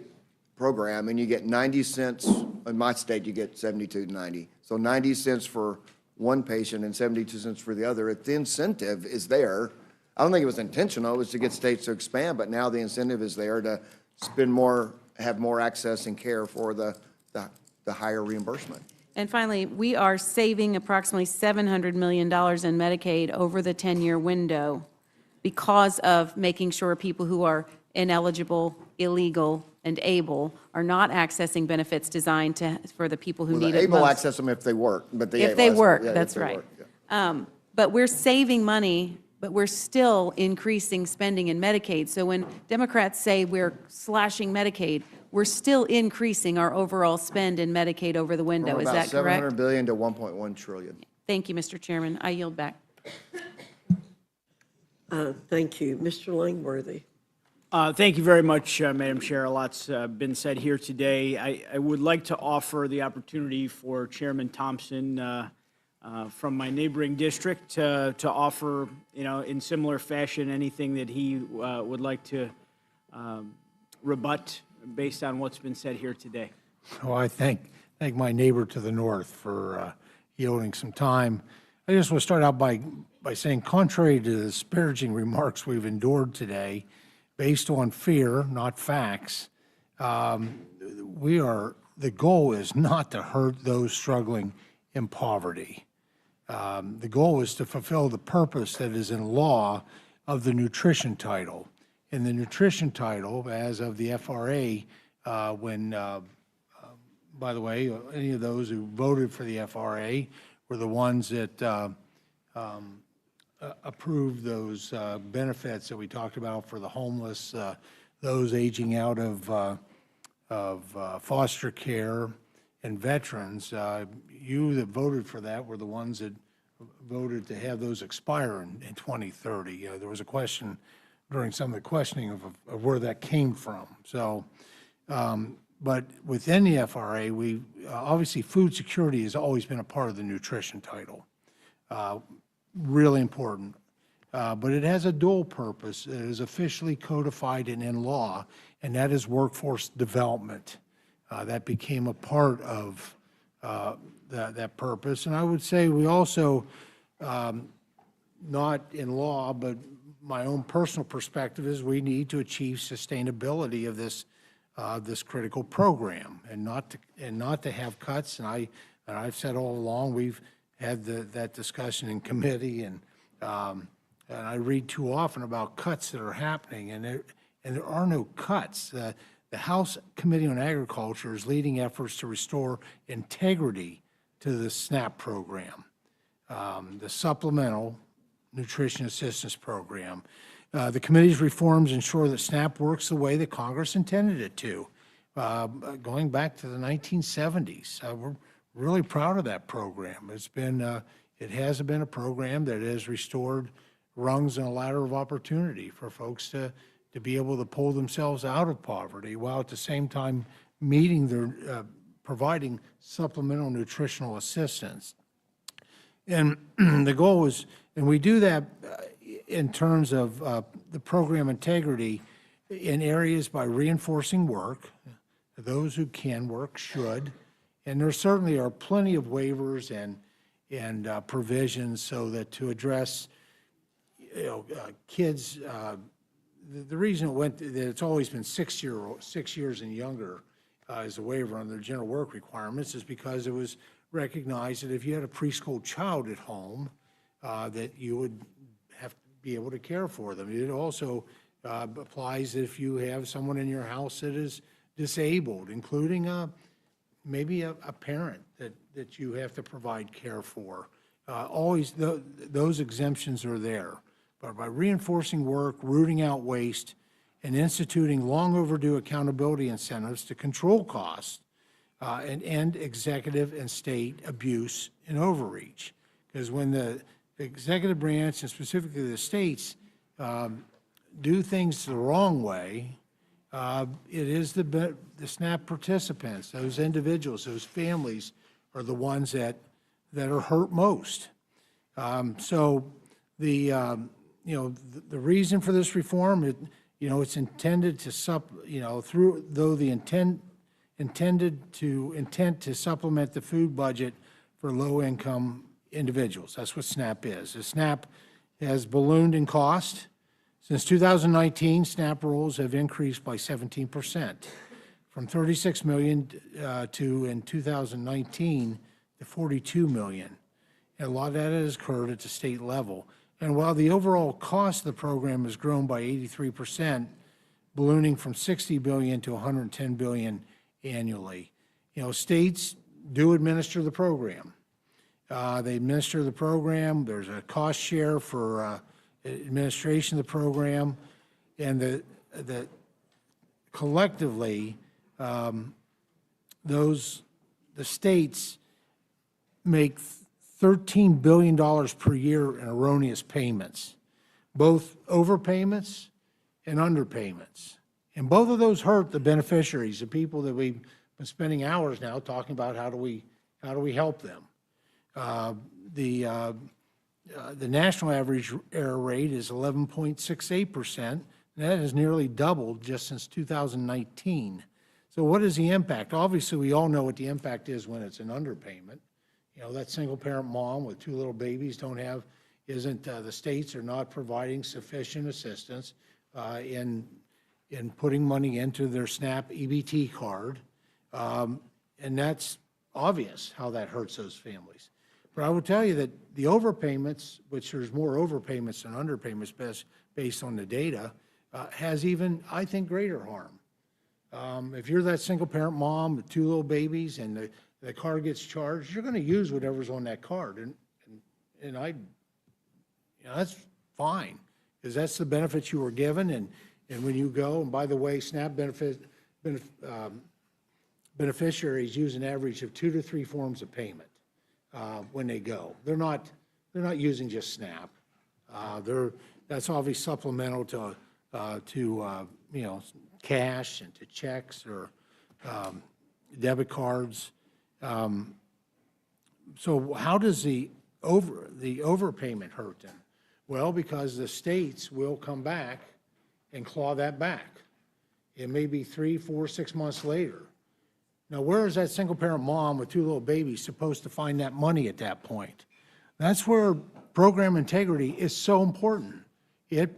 program and you get 90 cents, in my state, you get 72.90. So 90 cents for one patient and 72 cents for the other. If the incentive is there, I don't think it was intentional, it was to get states to expand, but now the incentive is there to spend more, have more access and care for the higher reimbursement. And finally, we are saving approximately $700 million in Medicaid over the 10-year window because of making sure people who are ineligible, illegal, and able are not accessing benefits designed for the people who need it most. Able access them if they work, but If they work, that's right. But we're saving money, but we're still increasing spending in Medicaid. So when Democrats say we're slashing Medicaid, we're still increasing our overall spend in Medicaid over the window. Is that From about correct? $700 billion to $1.1 trillion. Thank you, Mr. Chairman. I yield back. Thank you. Mr. Langworthy. Thank you very much, Madam Chair. A lot's been said here today. I would like to offer the opportunity for Chairman Thompson from my neighboring district to offer, in similar fashion, anything that he would like to rebut based on what's been said here today. Oh, I thank my neighbor to the north for yielding some time. I just want to start out by saying, contrary to the disparaging remarks we've endured today, based on fear, not facts, the goal is not to hurt those struggling in poverty. The goal is to fulfill the purpose that is in law of the nutrition title. In the nutrition title, as of the FRA, by the way, any of those who voted for the FRA were the ones that approved those benefits that we talked about for the homeless, those aging out of foster care, and veterans. You that voted for that were the ones that voted to have those expire in 2030. There was a question during some of the questioning of where that came from. So, but within the FRA, we obviously food security has always been a part of the nutrition title. Really important. But it has a dual purpose. It is officially codified and in law, and that is workforce development. That became a part of that purpose. And I would say we also, not in law, but my own personal perspective is we need to achieve sustainability of this critical program, and not to have cuts. And I've said all along, we've had that discussion in committee, and I read too often about cuts that are happening, and there are no cuts. The House Committee on Agriculture is leading efforts to restore integrity to the SNAP program, the Supplemental Nutrition Assistance Program. The committee's reforms ensure that SNAP works the way that Congress intended it to, going back to the 1970s. We're really proud of that program. It has been a program that has restored rungs in a ladder of opportunity for folks to be able to pull themselves out of poverty, while at the same time meeting their, providing supplemental nutritional assistance. And the goal is, and we do that in terms of the program integrity in areas by reinforcing work. Those who can work should. And there certainly are plenty of waivers and provisions so that to address kids, the reason that it's always been 6 years and younger as a waiver on their general work requirements is because it was recognized that if you had a preschool child at home, that you would have to be able to care for them. It also applies if you have someone in your house that is disabled, including maybe a parent that you have to provide care for. Always those exemptions are there. But by reinforcing work, rooting out waste, and instituting long overdue accountability incentives to control costs and end executive and state abuse and overreach. Because when the executive branch, and specifically the states, do things the wrong way, it is the SNAP participants, those individuals, those families are the ones that are hurt most. So The reason for this reform, it's intended to intent to supplement the food budget for low-income individuals. That's what SNAP is. The SNAP has ballooned in cost. Since 2019, SNAP rolls have increased by 17%, from 36 million in 2019 to 42 million. And a lot of that has occurred at the state level. And while the overall cost of the program has grown by 83%, ballooning from 60 billion to 110 billion annually, states do administer the program. They administer the program. There's a cost share for administration of the program, and the collectively, the states make $13 billion per year in erroneous payments, both overpayments and underpayments. And both of those hurt the beneficiaries, the people that we've been spending hours now talking about how do we help them. The national average error rate is 11.68%, and that has nearly doubled just since 2019. So what is the impact? Obviously, we all know what the impact is when it's an underpayment. That single-parent mom with 2 little babies the states are not providing sufficient assistance in putting money into their SNAP EBT card, and that's obvious how that hurts those families. But I will tell you that the overpayments, which there's more overpayments than underpayments based on the data, has even, I think, greater harm. If you're that single-parent mom with 2 little babies and the card gets charged, you're going to use whatever's on that card, and that's fine, because that's the benefits you were given, and when you go, and by the way, SNAP beneficiaries use an average of 2 to 3 forms of payment when they go. They're not using just SNAP. That's obviously supplemental to cash and to checks or debit cards. So how does the overpayment hurt them? Well, because the states will come back and claw that back. It may be 3, 4, 6 months later. Now, where is that single-parent mom with 2 little babies supposed to find that money at that point? That's where program integrity is so important. It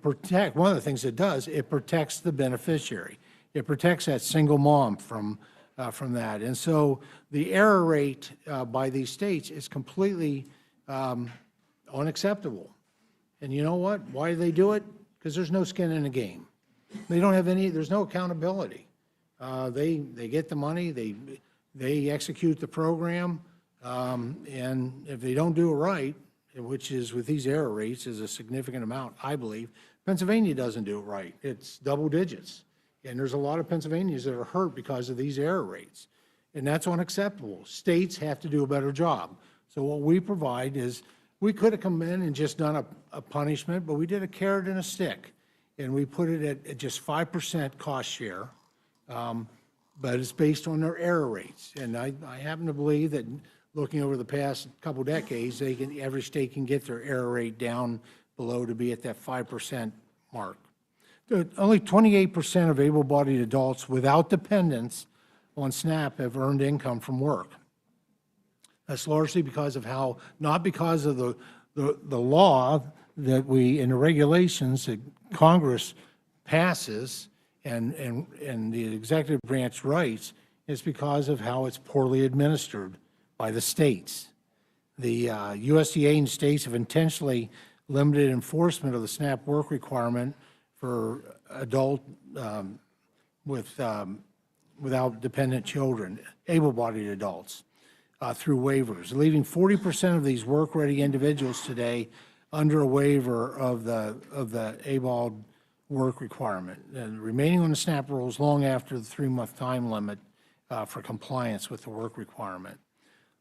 protects, one of the things it does, it protects the beneficiary. It protects that single mom from that. And so the error rate by these states is completely unacceptable. And you know what? Why do they do it? Because there's no skin in the game. They don't have there's no accountability. They get the money, they execute the program, and if they don't do it right, which is with these error rates is a significant amount, I believe, Pennsylvania doesn't do it right. It's double digits. And there's a lot of Pennsylvanians that are hurt because of these error rates. And that's unacceptable. States have to do a better job. So what we provide is, we could have come in and just done a punishment, but we did a carrot and a stick. And we put it at just 5% cost share, but it's based on their error rates. And I happen to believe that looking over the past couple decades, every state can get their error rate down below to be at that 5% mark. Only 28% of able-bodied adults without dependents on SNAP have earned income from work. That's largely because of not because of the law that and the regulations that Congress passes and the executive branch writes, it's because of how it's poorly administered by the states. The USDA and states have intentionally limited enforcement of the SNAP work requirement for adult without dependent children, able-bodied adults, through waivers, leaving 40% of these work-ready individuals today under a waiver of the ABOD work requirement, and remaining on the SNAP rolls long after the 3-month time limit for compliance with the work requirement.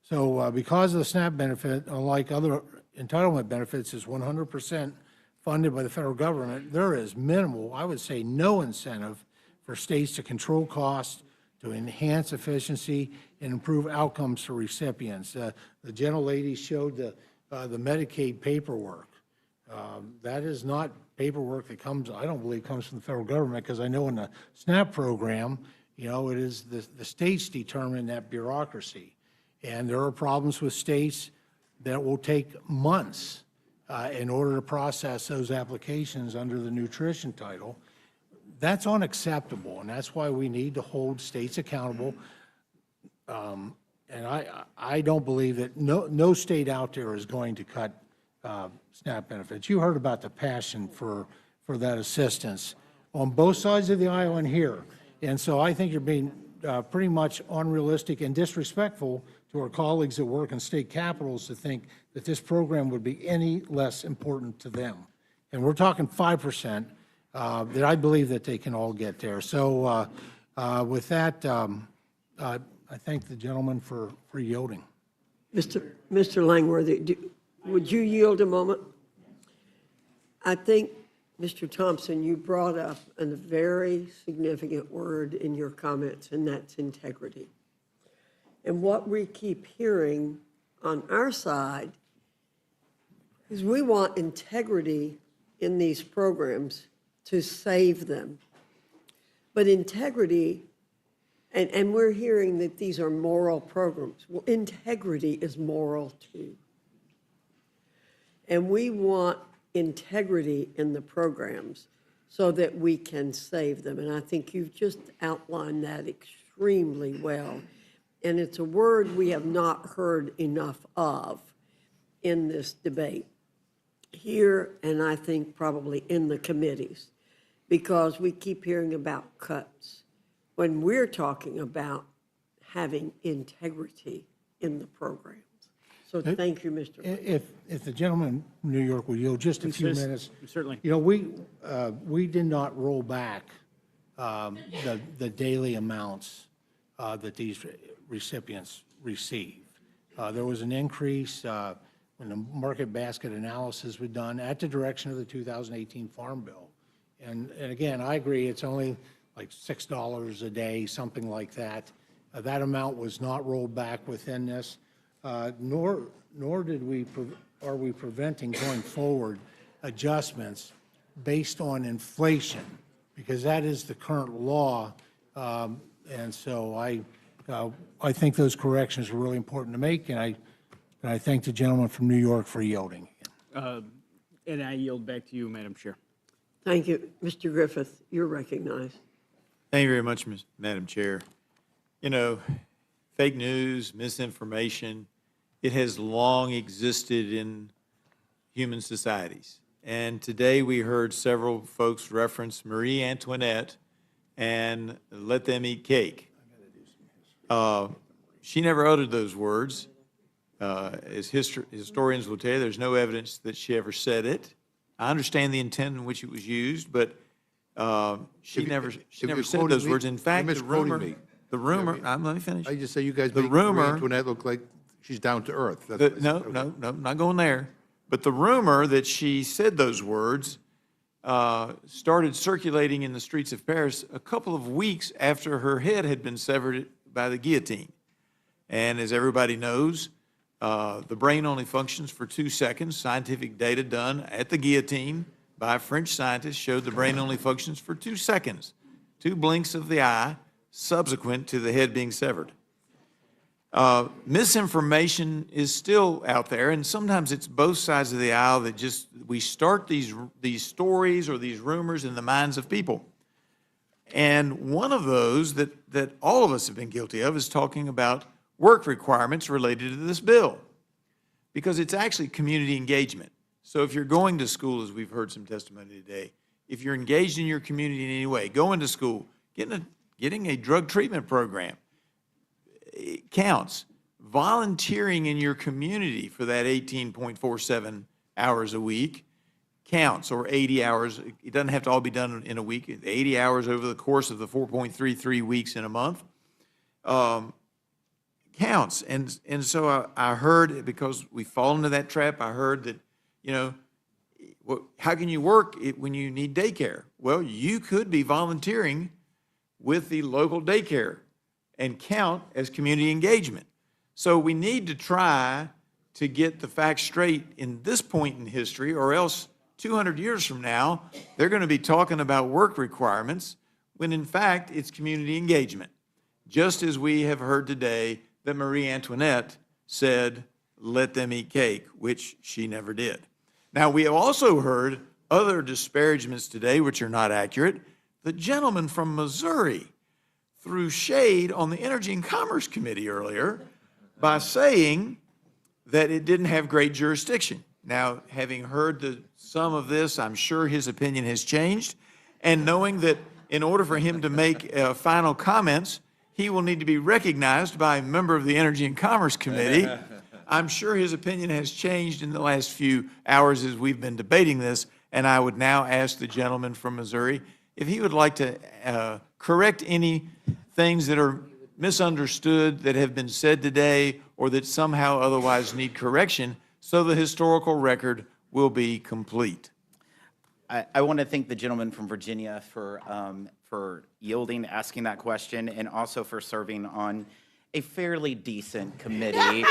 So because of the SNAP benefit, unlike other entitlement benefits, is 100% funded by the federal government, there is minimal, I would say no incentive for states to control costs, to enhance efficiency, and improve outcomes for recipients. The gentlelady showed the Medicaid paperwork. That is not paperwork that comes, I don't believe, comes from the federal government, because I know in the SNAP program, it is the states determine that bureaucracy. And there are problems with states that will take months in order to process those applications under the nutrition title. That's unacceptable, and that's why we need to hold states accountable. And I don't believe that no state out there is going to cut SNAP benefits. You heard about the passion for that assistance on both sides of the aisle and here. And so I think you're being pretty much unrealistic and disrespectful to our colleagues that work in state capitals to think that this program would be any less important to them. And we're talking 5%, that I believe that they can all get there. So with that, I thank the gentleman for yielding. Mr. Langworthy, would you yield a moment? I think, Mr. Thompson, you brought up a very significant word in your comments, and that's integrity. And what we keep hearing on our side is we want integrity in these programs to save them. But integrity, and we're hearing that these are moral programs. Well, integrity is moral too. And we want integrity in the programs so that we can save them. And I think you've just outlined that extremely well. And it's a word we have not heard enough of in this debate here, and I think probably in the committees, because we keep hearing about cuts when we're talking about having integrity in the programs. So thank you, Mr. If the gentleman from New York will yield just a few minutes. Certainly. We did not roll back the daily amounts that these recipients receive. There was an increase when the market basket analysis was done at the direction of the 2018 Farm Bill. And again, I agree, it's only like $6 a day, something like that. That amount was not rolled back within this, nor are we preventing going forward adjustments based on inflation, because that is the current law. And so I think those corrections are really important to make, and I thank the gentleman from New York for yielding. And I yield back to you, Madam Chair. Thank you. Mr. Griffith, you're recognized. Thank you very much, Madam Chair. Fake news, misinformation, it has long existed in human societies. And today we heard several folks reference Marie Antoinette and let them eat cake. She never uttered those words. As historians will tell you, there's no evidence that she ever said it. I understand the intent in which it was used, but she never said those words. In fact, the rumor, let me finish. I just say you guys make Marie Antoinette look like she's down to earth. No, not going there. But the rumor that she said those words started circulating in the streets of Paris a couple of weeks after her head had been severed by the guillotine. And as everybody knows, the brain only functions for 2 seconds. Scientific data done at the guillotine by French scientists showed the brain only functions for 2 seconds, 2 blinks of the eye subsequent to the head being severed. Misinformation is still out there, and sometimes it's both sides of the aisle that we start these stories or these rumors in the minds of people. And one of those that all of us have been guilty of is talking about work requirements related to this bill, because it's actually community engagement. So if you're going to school, as we've heard some testimony today, if you're engaged in your community in any way, going to school, getting a drug treatment program, it counts. Volunteering in your community for that 18.47 hours a week counts, or 80 hours. It doesn't have to all be done in a week. 80 hours over the course of the 4.33 weeks in a month counts. And so I heard, because we fall into that trap, I heard that, how can you work when you need daycare? Well, you could be volunteering with the local daycare and count as community engagement. So we need to try to get the facts straight in this point in history, or else 200 years from now, they're going to be talking about work requirements when in fact it's community engagement. Just as we have heard today that Marie Antoinette said, let them eat cake, which she never did. Now, we have also heard other disparagements today, which are not accurate. The gentleman from Missouri threw shade on the Energy and Commerce Committee earlier by saying that it didn't have great jurisdiction. Now, having heard some of this, I'm sure his opinion has changed. And knowing that in order for him to make final comments, he will need to be recognized by a member of the Energy and Commerce Committee, I'm sure his opinion has changed in the last few hours as we've been debating this. And I would now ask the gentleman from Missouri if he would like to correct any things that are misunderstood that have been said today or that somehow otherwise need correction, so the historical record will be complete. I want to thank the gentleman from Virginia for yielding, asking that question, and also for serving on a fairly decent committee.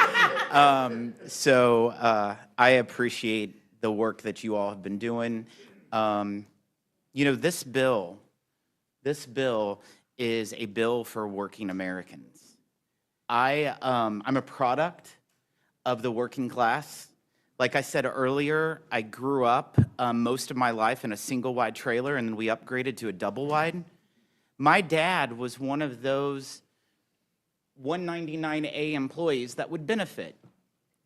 I appreciate the work that you all have been doing. You know, this bill is a bill for working Americans. I'm a product of the working class. Like I said earlier, I grew up most of my life in a single-wide trailer, and then we upgraded to a double-wide. My dad was one of those 199A employees that would benefit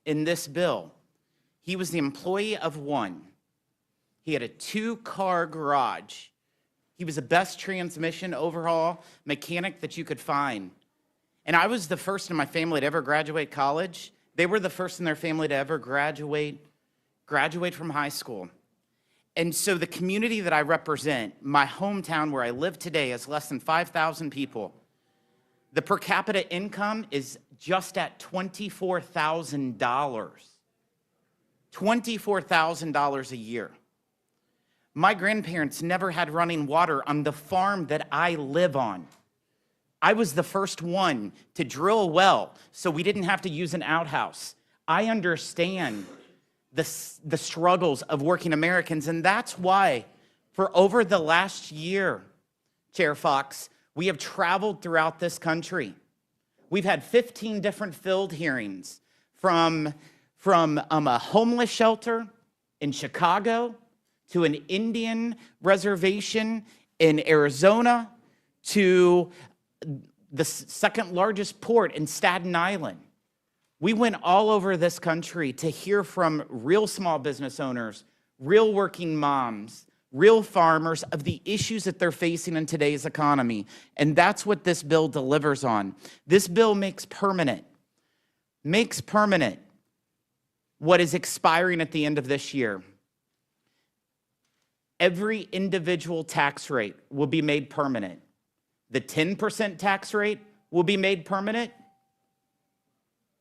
in this bill. He was the employee of one. He had a 2-car garage. He was the best transmission overhaul mechanic that you could find. And I was the first in my family to ever graduate college. They were the first in their family to ever graduate from high school. And so the community that I represent, my hometown where I live today, is less than 5,000 people. The per capita income is just at $24,000. $24,000 a year. My grandparents never had running water on the farm that I live on. I was the first one to drill a well, so we didn't have to use an outhouse. I understand the struggles of working Americans, and that's why for over the last year, Chair Fox, we have traveled throughout this country. We've had 15 different field hearings from a homeless shelter in Chicago to an Indian reservation in Arizona to the second largest port in Staten Island. We went all over this country to hear from real small business owners, real working moms, real farmers of the issues that they're facing in today's economy. And that's what this bill delivers on. This bill makes permanent what is expiring at the end of this year. Every individual tax rate will be made permanent. The 10% tax rate will be made permanent.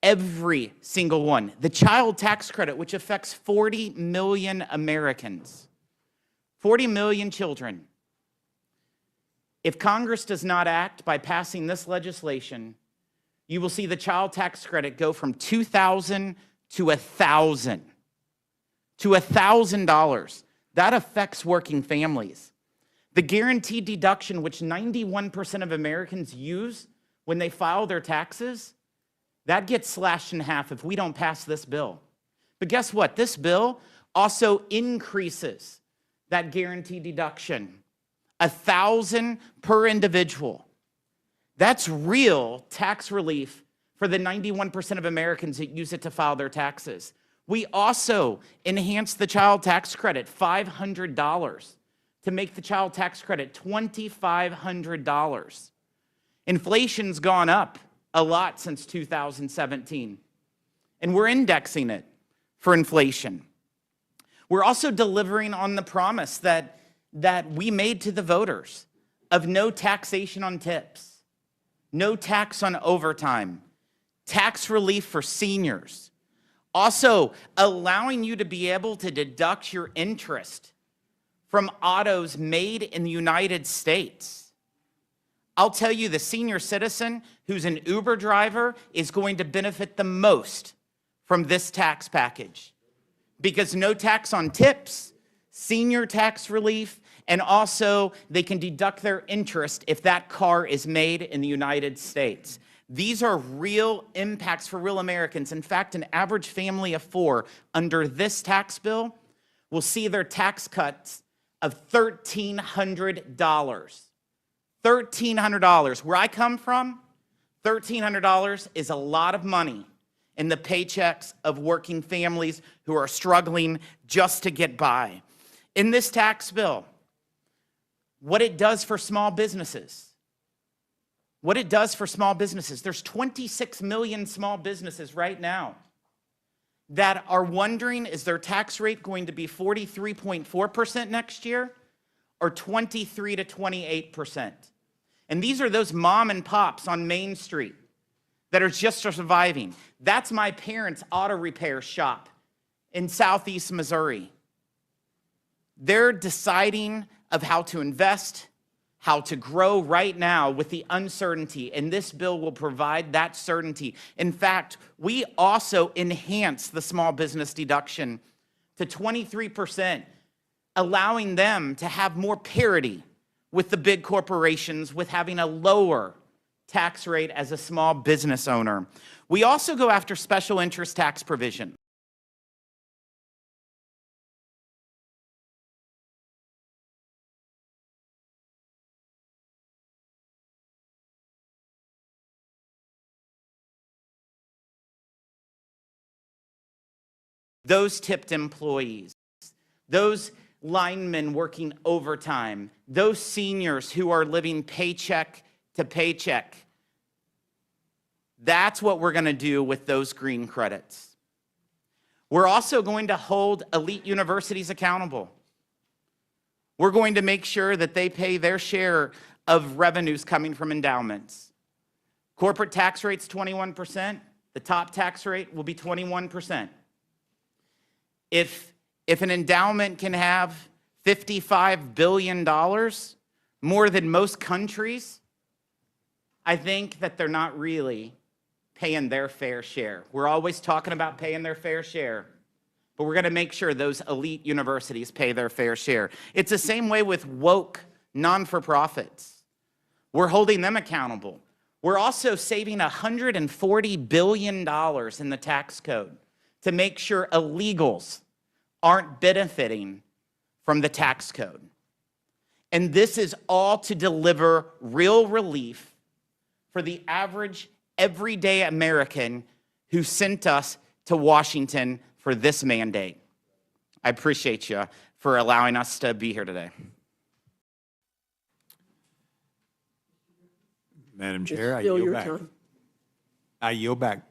Every single one. The child tax credit, which affects 40 million Americans, 40 million children. If Congress does not act by passing this legislation, you will see the child tax credit go from $2,000 to $1,000. To $1,000. That affects working families. The guaranteed deduction, which 91% of Americans use when they file their taxes, that gets slashed in half if we don't pass this bill. But guess what? This bill also increases that guaranteed deduction, $1,000 per individual. That's real tax relief for the 91% of Americans that use it to file their taxes. We also enhanced the child tax credit, $500, to make the child tax credit $2,500. Inflation's gone up a lot since 2017, and we're indexing it for inflation. We're also delivering on the promise that we made to the voters of no taxation on tips, no tax on overtime, tax relief for seniors, also allowing you to be able to deduct your interest from autos made in the United States. I'll tell you, the senior citizen who's an Uber driver is going to benefit the most from this tax package, because no tax on tips senior tax relief, and also they can deduct their interest if that car is made in the United States. These are real impacts for real Americans. In fact, an average family of 4 under this tax bill will see their tax cuts of $1,300. $1,300. Where I come from, $1,300 is a lot of money in the paychecks of working families who are struggling just to get by. In this tax bill, what it does for small businesses, there's 26 million small businesses right now that are wondering, is their tax rate going to be 43.4% next year or 23 to 28%? And these are those mom and pops on Main Street that are just surviving. That's my parents' auto repair shop in Southeast Missouri. They're deciding of how to invest, how to grow right now with the uncertainty, and this bill will provide that certainty. In fact, we also enhance the small business deduction to 23%, allowing them to have more parity with the big corporations with having a lower tax rate as a small business owner. We also go after special interest tax provision. Those tipped employees, those linemen working overtime, those seniors who are living paycheck to paycheck. That's what we're going to do with those green credits. We're also going to hold elite universities accountable. We're going to make sure that they pay their share of revenues coming from endowments. Corporate tax rate's 21%. The top tax rate will be 21%. If an endowment can have $55 billion, more than most countries, I think that they're not really paying their fair share. We're always talking about paying their fair share, but we're going to make sure those elite universities pay their fair share. It's the same way with woke non-for-profits. We're holding them accountable. We're also saving $140 billion in the tax code to make sure illegals aren't benefiting from the tax code. And this is all to deliver real relief for the average, everyday American who sent us to Washington for this mandate. I appreciate you for allowing us to be here today. Madam Chair, I It's still yield your back. time. I yield back.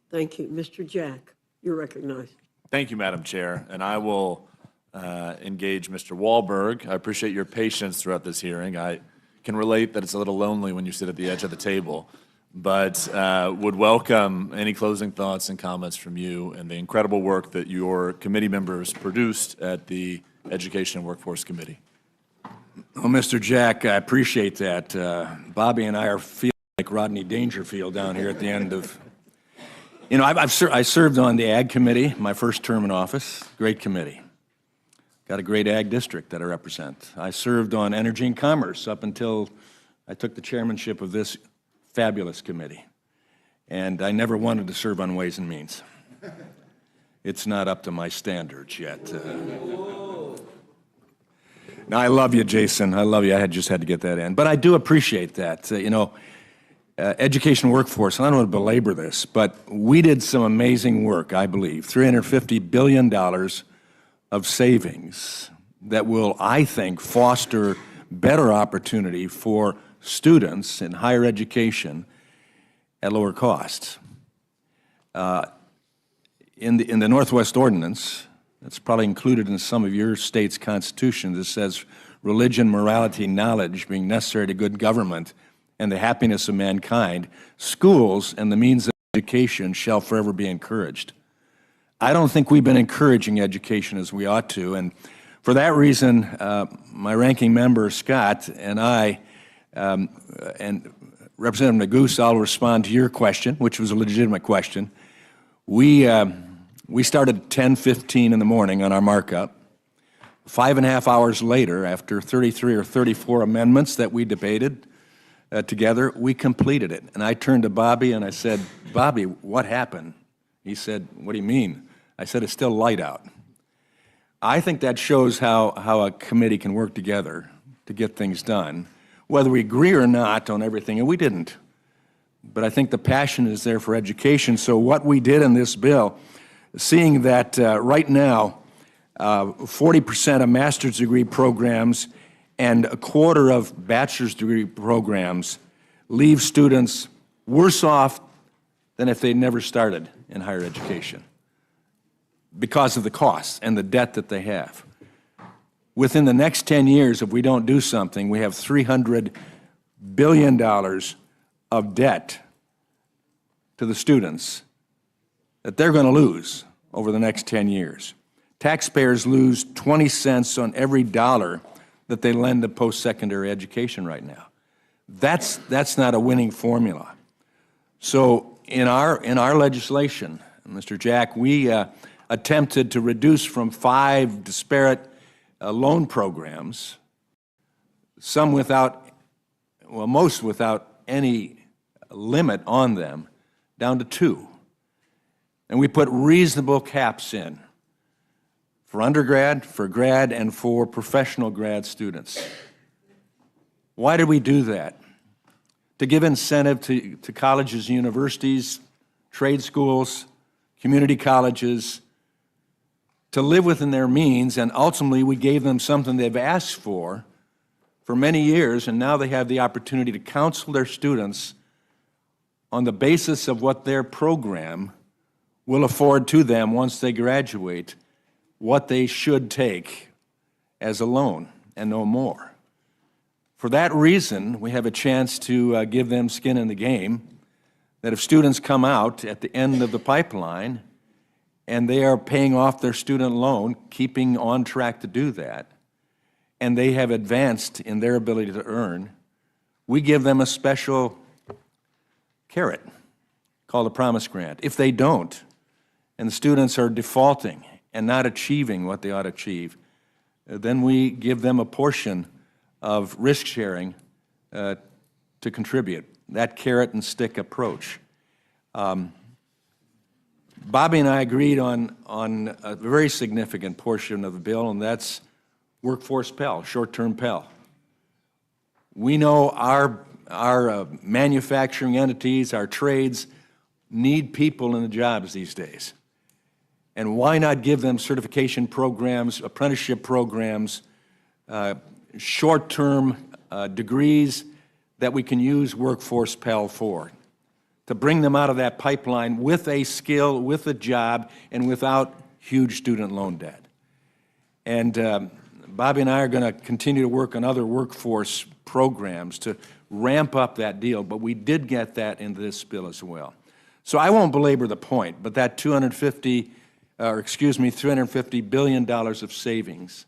Thank you. Mr. Jack, you're recognized. Thank you, Madam Chair, and I will engage Mr. Wahlberg. I appreciate your patience throughout this hearing. I can relate that it's a little lonely when you sit at the edge of the table, but would welcome any closing thoughts and comments from you and the incredible work that your committee members produced at the Education and Workforce Committee. Well, Mr. Jack, I appreciate that. Bobby and I are feeling like Rodney Dangerfield down here at the end of... You know, I served on the Ag Committee, my first term in office. Great committee. Got a great Ag district that I represent. I served on Energy and Commerce up until I took the chairmanship of this fabulous committee. And I never wanted to serve on Ways and Means. It's not up to my standards yet. No, I love you, Jason. I love you. Just had to get that in. But I do appreciate that. Education workforce, and I don't want to belabor this, but we did some amazing work, I believe. $350 billion of savings that will, I think, foster better opportunity for students in higher education at lower costs. In the Northwest Ordinance, that's probably included in some of your state's constitutions, it says religion, morality, knowledge being necessary to good government and the happiness of mankind, schools and the means of education shall forever be encouraged. I don't think we've been encouraging education as we ought to, and for that reason, my ranking member, Scott, and I, and Representative Neguse, I'll respond to your question, which was a legitimate question. We started at 10:15 in the morning on our markup. 5.5 hours later, after 33 or 34 amendments that we debated together, we completed it. And I turned to Bobby and I said, Bobby, what happened? He said, what do you mean? I said, it's still light out. I think that shows how a committee can work together to get things done, whether we agree or not on everything, and we didn't. But I think the passion is there for education. So what we did in this bill, seeing that right now, 40% of master's degree programs and a quarter of bachelor's degree programs leave students worse off than if they never started in higher education because of the costs and the debt that they have. Within the next 10 years, if we don't do something, we have $300 billion of debt to the students that they're going to lose over the next 10 years. Taxpayers lose 20 cents on every dollar that they lend to post-secondary education right now. That's not a winning formula. So in our legislation, Mr. Jack, we attempted to reduce from 5 disparate loan programs, some without, well, most without any limit on them, down to 2. And we put reasonable caps in for undergrad, for grad, and for professional grad students. Why did we do that? To give incentive to colleges and universities, trade schools, community colleges, to live within their means, and ultimately we gave them something they've asked for many years, and now they have the opportunity to counsel their students on the basis of what their program will afford to them once they graduate, what they should take as a loan and no more. For that reason, we have a chance to give them skin in the game, that if students come out at the end of the pipeline and they are paying off their student loan, keeping on track to do that, and they have advanced in their ability to earn, we give them a special carrot called a promise grant. If they don't, and the students are defaulting and not achieving what they ought to achieve, then we give them a portion of risk sharing to contribute, that carrot and stick approach. Bobby and I agreed on a very significant portion of the bill, and that's workforce Pell, short-term Pell. We know our manufacturing entities, our trades, need people in the jobs these days. And why not give them certification programs, apprenticeship programs, short-term degrees that we can use workforce Pell for, to bring them out of that pipeline with a skill, with a job, and without huge student loan debt. And Bobby and I are going to continue to work on other workforce programs to ramp up that deal, but we did get that into this bill as well. So I won't belabor the point, but that $350 billion of savings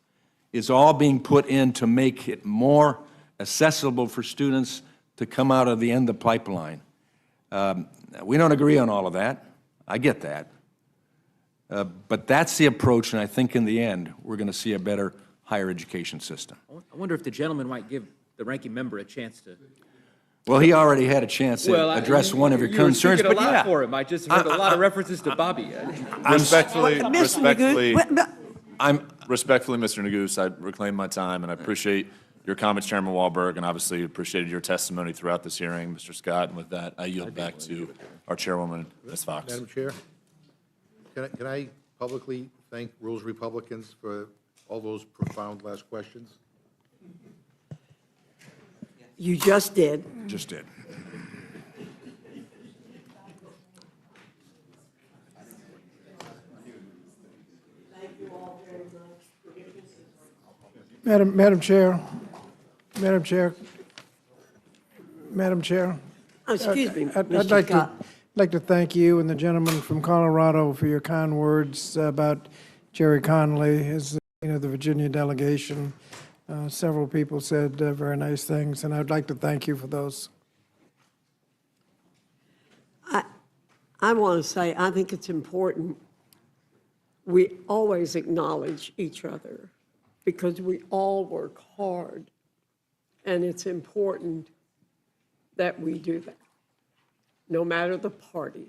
is all being put in to make it more accessible for students to come out of the end of the pipeline. We don't agree on all of that. I get that. But that's the approach, and I think in the end, we're going to see a better higher education system. I wonder if the gentleman might give the ranking member a chance to. Well, he already had a chance to address one of your concerns, but a lot for him. I just heard a lot of references to Bobby. Respectfully, Mr. Mr. Neguse, I reclaim my time, and I appreciate your comments, Chairman Wahlberg, and obviously appreciated your testimony throughout this hearing, Mr. Scott. And with that, I yield back to our chairwoman, Ms. Fox. Madam Chair, can I publicly thank Rules Republicans for all those profound last questions? You just did. Just did. Madam Chair, Oh, excuse me, I'd Mr. Scott. like to thank you and the gentleman from Colorado for your kind words about Jerry Connolly, as the Virginia delegation. Several people said very nice things, and I'd like to thank you for those. I want to say, I think it's important we always acknowledge each other because we all work hard, and it's important that we do that, no matter the party.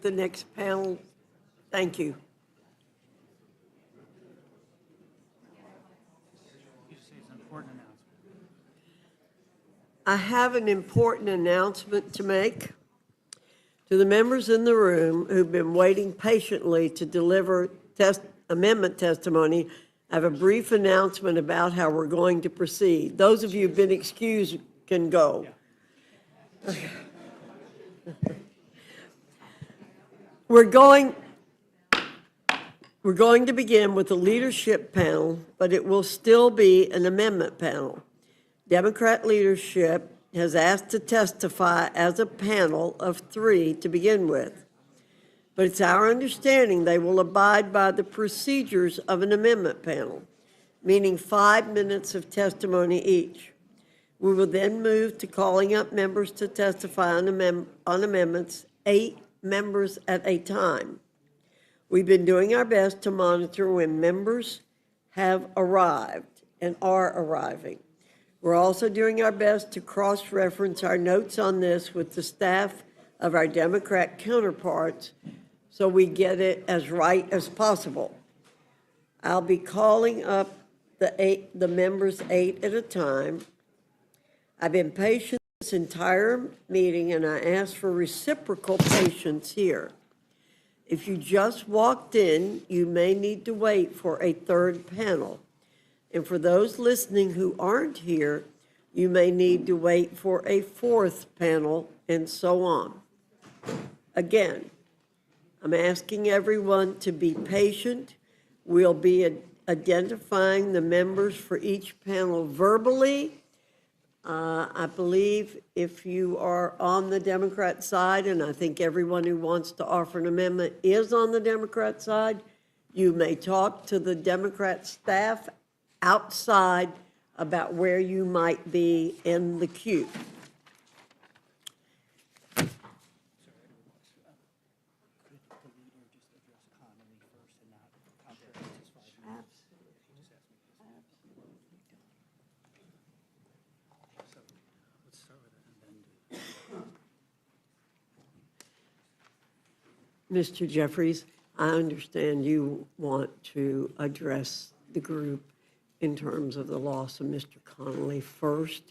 The next panel, thank you. I have an important announcement to make. To the members in the room who've been waiting patiently to deliver amendment testimony, I have a brief announcement about how we're going to proceed. Those of you who've been excused can go. We're going to begin with the leadership panel, but it will still be an amendment panel. Democrat leadership has asked to testify as a panel of 3 to begin with. But it's our understanding they will abide by the procedures of an amendment panel, meaning 5 minutes of testimony each. We will then move to calling up members to testify on amendments, 8 members at a time. We've been doing our best to monitor when members have arrived and are arriving. We're also doing our best to cross-reference our notes on this with the staff of our Democrat counterparts so we get it as right as possible. I'll be calling up the members 8 at a time. I've been patient this entire meeting, and I ask for reciprocal patience here. If you just walked in, you may need to wait for a third panel. And for those listening who aren't here, you may need to wait for a fourth panel, and so on. Again, I'm asking everyone to be patient. We'll be identifying the members for each panel verbally. I believe if you are on the Democrat side, and I think everyone who wants to offer an amendment is on the Democrat side, you may talk to the Democrat staff outside about where you might be in the queue. Mr. Jeffries, I understand you want to address the group in terms of the loss of Mr. Connolly first,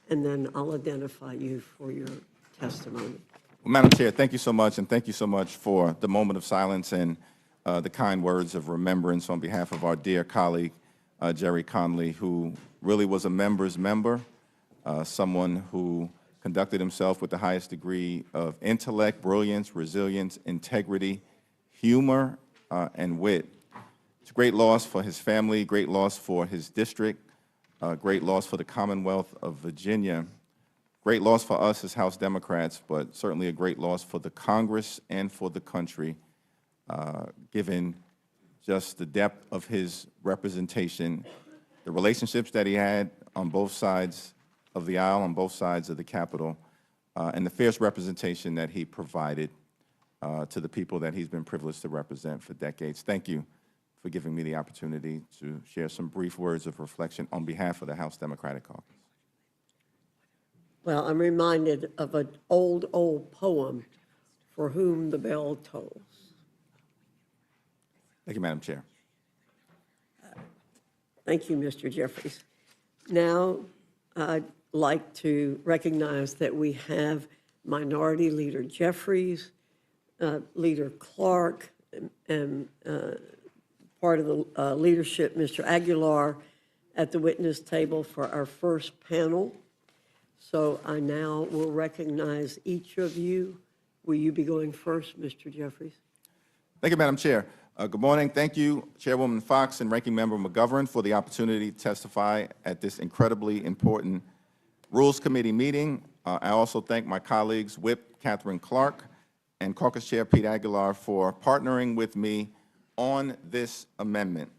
and then I'll identify you for your testimony. Well, Madam Chair, thank you so much, and thank you so much for the moment of silence and the kind words of remembrance on behalf of our dear colleague, Jerry Connolly, who really was a member's member, someone who conducted himself with the highest degree of intellect, brilliance, resilience, integrity, humor, and wit. It's a great loss for his family, great loss for his district, great loss for the Commonwealth of Virginia, great loss for us as House Democrats, but certainly a great loss for the Congress and for the country, given just the depth of his representation, the relationships that he had on both sides of the aisle, on both sides of the Capitol, and the fierce representation that he provided to the people that he's been privileged to represent for decades. Thank you for giving me the opportunity to share some brief words of reflection on behalf of the House Democratic Caucus. Well, I'm reminded of an old poem, "For Whom the Bell Tolls." Thank you, Madam Chair. Thank you, Mr. Jeffries. Now, I'd like to recognize that we have Minority Leader Jeffries, Leader Clark and part of the leadership, Mr. Aguilar, at the witness table for our first panel. So I now will recognize each of you. Will you be going first, Mr. Jeffries? Thank you, Madam Chair. Good morning. Thank you, Chairwoman Fox and Ranking Member McGovern, for the opportunity to testify at this incredibly important Rules Committee meeting. I also thank my colleagues, Whip Catherine Clark and Caucus Chair Pete Aguilar, for partnering with me on this amendment.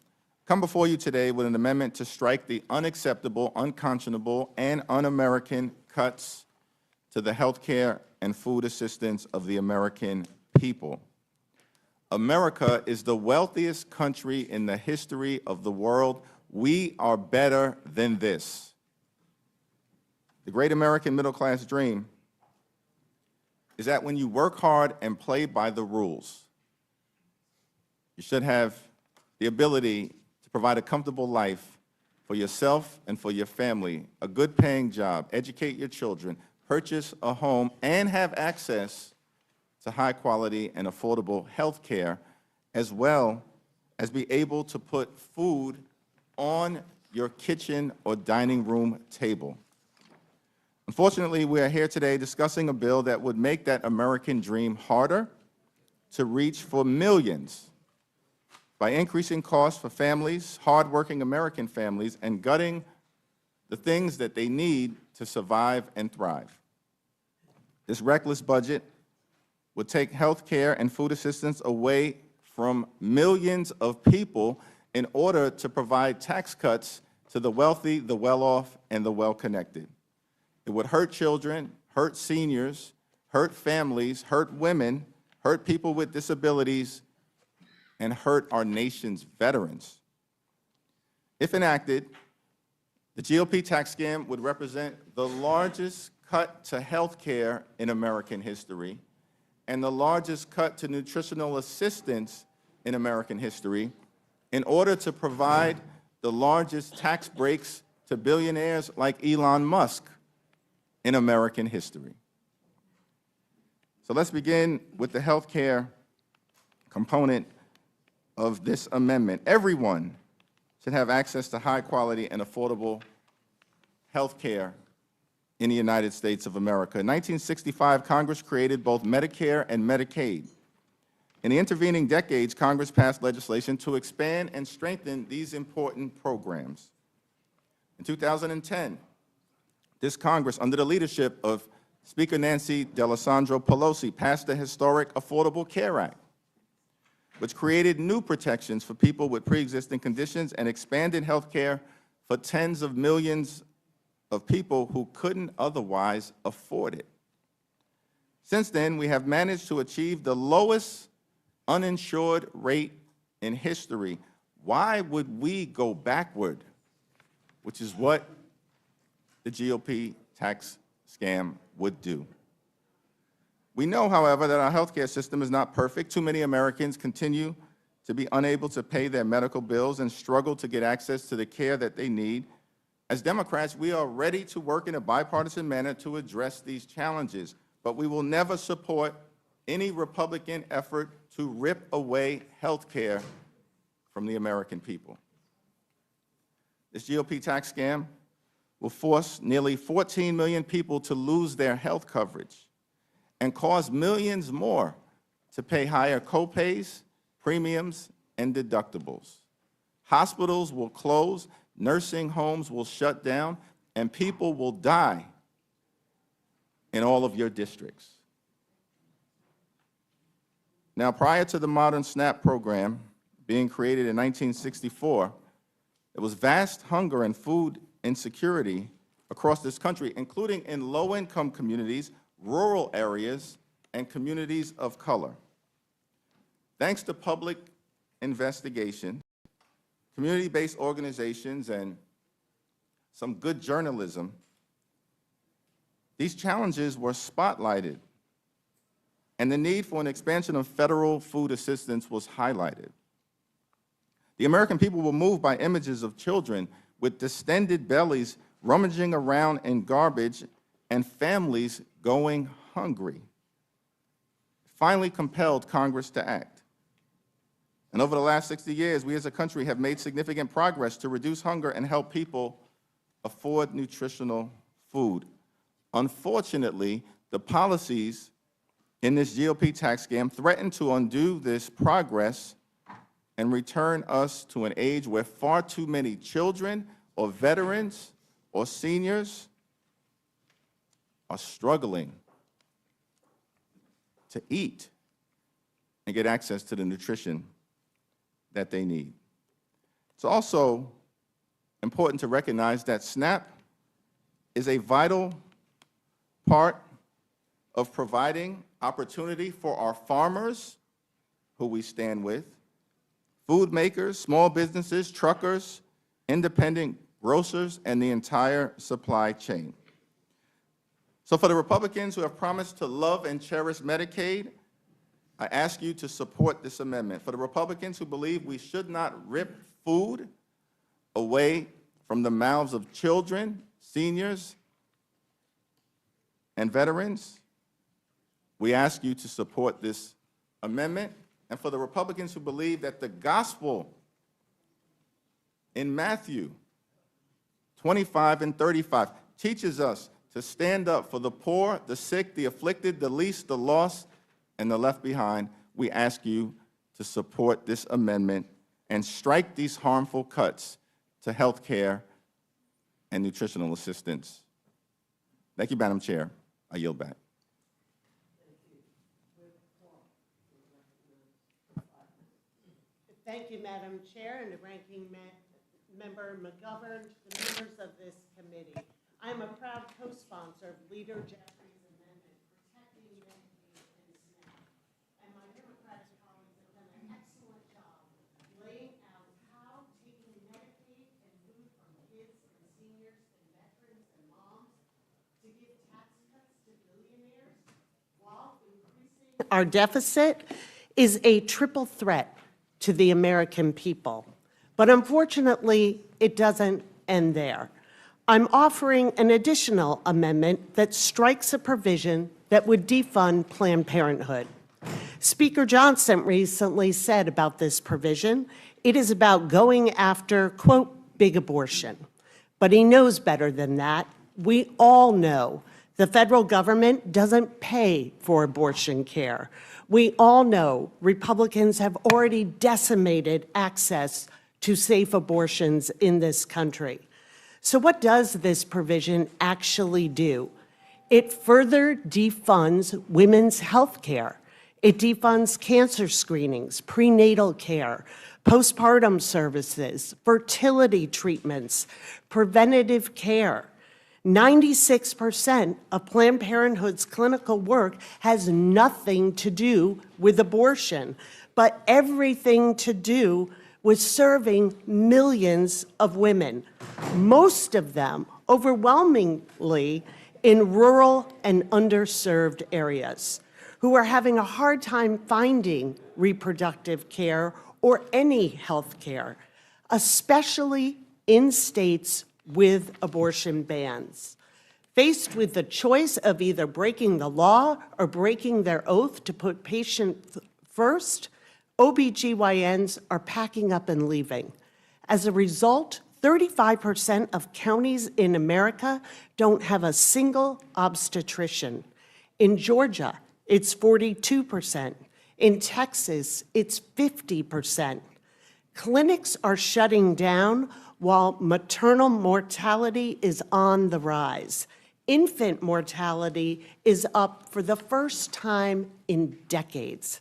Come before you today with an amendment to strike the unacceptable, unconscionable, and un-American cuts to the health care and food assistance of the American people. America is the wealthiest country in the history of the world. We are better than this. The great American middle-class dream is that when you work hard and play by the rules, you should have the ability to provide a comfortable life for yourself and for your family, a good paying job, educate your children, purchase a home, and have access to high quality and affordable health care, as well as be able to put food on your kitchen or dining room table. Unfortunately, we are here today discussing a bill that would make that American dream harder to reach for millions by increasing costs for families, hardworking American families, and gutting the things that they need to survive and thrive. This reckless budget would take health care and food assistance away from millions of people in order to provide tax cuts to the wealthy, the well-off, and the well-connected. It would hurt children, hurt seniors, hurt families, hurt women, hurt people with disabilities, and hurt our nation's veterans. If enacted, the GOP tax scam would represent the largest cut to health care in American history and the largest cut to nutritional assistance in American history in order to provide the largest tax breaks to billionaires like Elon Musk in American history. So let's begin with the health care component of this amendment. Everyone should have access to high quality and affordable health care in the United States of America. In 1965, Congress created both Medicare and Medicaid. In the intervening decades, Congress passed legislation to expand and strengthen these important programs. In 2010, this Congress, under the leadership of Speaker Nancy D'Alessandro Pelosi, passed the historic Affordable Care Act, which created new protections for people with pre-existing conditions and expanded health care for tens of millions of people who couldn't otherwise afford it. Since then, we have managed to achieve the lowest uninsured rate in history. Why would we go backward? Which is what the GOP tax scam would do. We know, however, that our healthcare system is not perfect. Too many Americans continue to be unable to pay their medical bills and struggle to get access to the care that they need. As Democrats, we are ready to work in a bipartisan manner to address these challenges, but we will never support any Republican effort to rip away health care from the American people. This GOP tax scam will force nearly 14 million people to lose their health coverage and cause millions more to pay higher copays, premiums, and deductibles. Hospitals will close, nursing homes will shut down, and people will die in all of your districts. Now, prior to the modern SNAP program being created in 1964, there was vast hunger and food insecurity across this country, including in low-income communities, rural areas, and communities of color. Thanks to public investigation, community-based organizations, and some good journalism, these challenges were spotlighted, and the need for an expansion of federal food assistance was highlighted. The American people were moved by images of children with distended bellies rummaging around in garbage and families going hungry. finally compelled Congress to act. And over the last 60 years, we as a country have made significant progress to reduce hunger and help people afford nutritional food. Unfortunately, the policies in this GOP tax scam threaten to undo this progress and return us to an age where far too many children or veterans or seniors are struggling to eat and get access to the nutrition that they need. It's also important to recognize that SNAP is a vital part of providing opportunity for our farmers, who we stand with, food makers, small businesses, truckers, independent grocers, and the entire supply chain. So for the Republicans who have promised to love and cherish Medicaid, I ask you to support this amendment. For the Republicans who believe we should not rip food away from the mouths of children, seniors, and veterans, we ask you to support this amendment. And for the Republicans who believe that the gospel in Matthew 25 and 35 teaches us to stand up for the poor, the sick, the afflicted, the least, the lost, and the left behind, we ask you to support this amendment and strike these harmful cuts to health care and nutritional assistance. Thank you, Madam Chair. I yield back. Thank you, Madam Chair, and the Ranking Member McGovern, the members of this committee. I am a proud co-sponsor of Leader Jeffrey's amendment, Protecting Medicaid and SNAP. And my Democratic colleagues have done an excellent job laying out how taking Medicaid and food from kids and seniors and veterans and moms to give tax cuts to billionaires while increasing our deficit is a triple threat to the American people. But unfortunately, it doesn't end there. I'm offering an additional amendment that strikes a provision that would defund Planned Parenthood. Speaker Johnson recently said about this provision, it is about going after, quote, big abortion. But he knows better than that. We all know the federal government doesn't pay for abortion care. We all know Republicans have already decimated access to safe abortions in this country. So what does this provision actually do? It further defunds women's health care. It defunds cancer screenings, prenatal care, postpartum services, fertility treatments, preventative care. 96% of Planned Parenthood's clinical work has nothing to do with abortion, but everything to do with serving millions of women, most of them overwhelmingly in rural and underserved areas, who are having a hard time finding reproductive care or any health care, especially in states with abortion bans. Faced with the choice of either breaking the law or breaking their oath to put patients first, OBGYNs are packing up and leaving. As a result, 35% of counties in America don't have a single obstetrician. In Georgia, it's 42%. In Texas, it's 50%. Clinics are shutting down while maternal mortality is on the rise. Infant mortality is up for the first time in decades.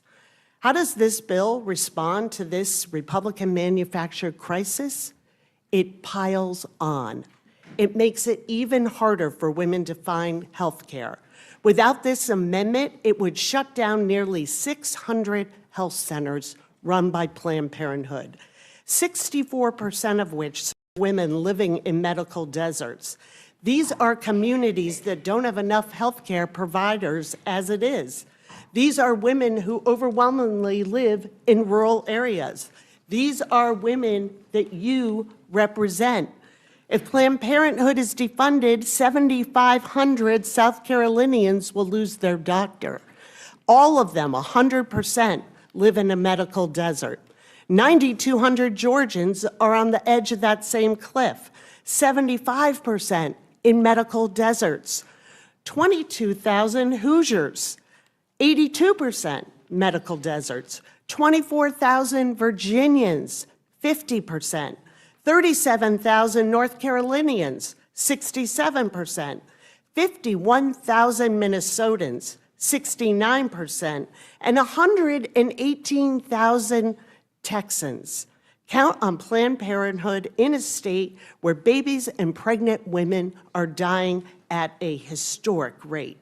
How does this bill respond to this Republican-manufactured crisis? It piles on. It makes it even harder for women to find health care. Without this amendment, it would shut down nearly 600 health centers run by Planned Parenthood, 64% of which serve women living in medical deserts. These are communities that don't have enough health care providers as it is. These are women who overwhelmingly live in rural areas. These are women that you represent. If Planned Parenthood is defunded, 7,500 South Carolinians will lose their doctor. All of them, 100%, live in a medical desert. 9,200 Georgians are on the edge of that same cliff, 75% in medical deserts. 22,000 Hoosiers, 82% medical deserts. 24,000 Virginians, 50%. 37,000 North Carolinians, 67%. 51,000 Minnesotans, 69%, and 118,000 Texans. Count on Planned Parenthood in a state where babies and pregnant women are dying at a historic rate.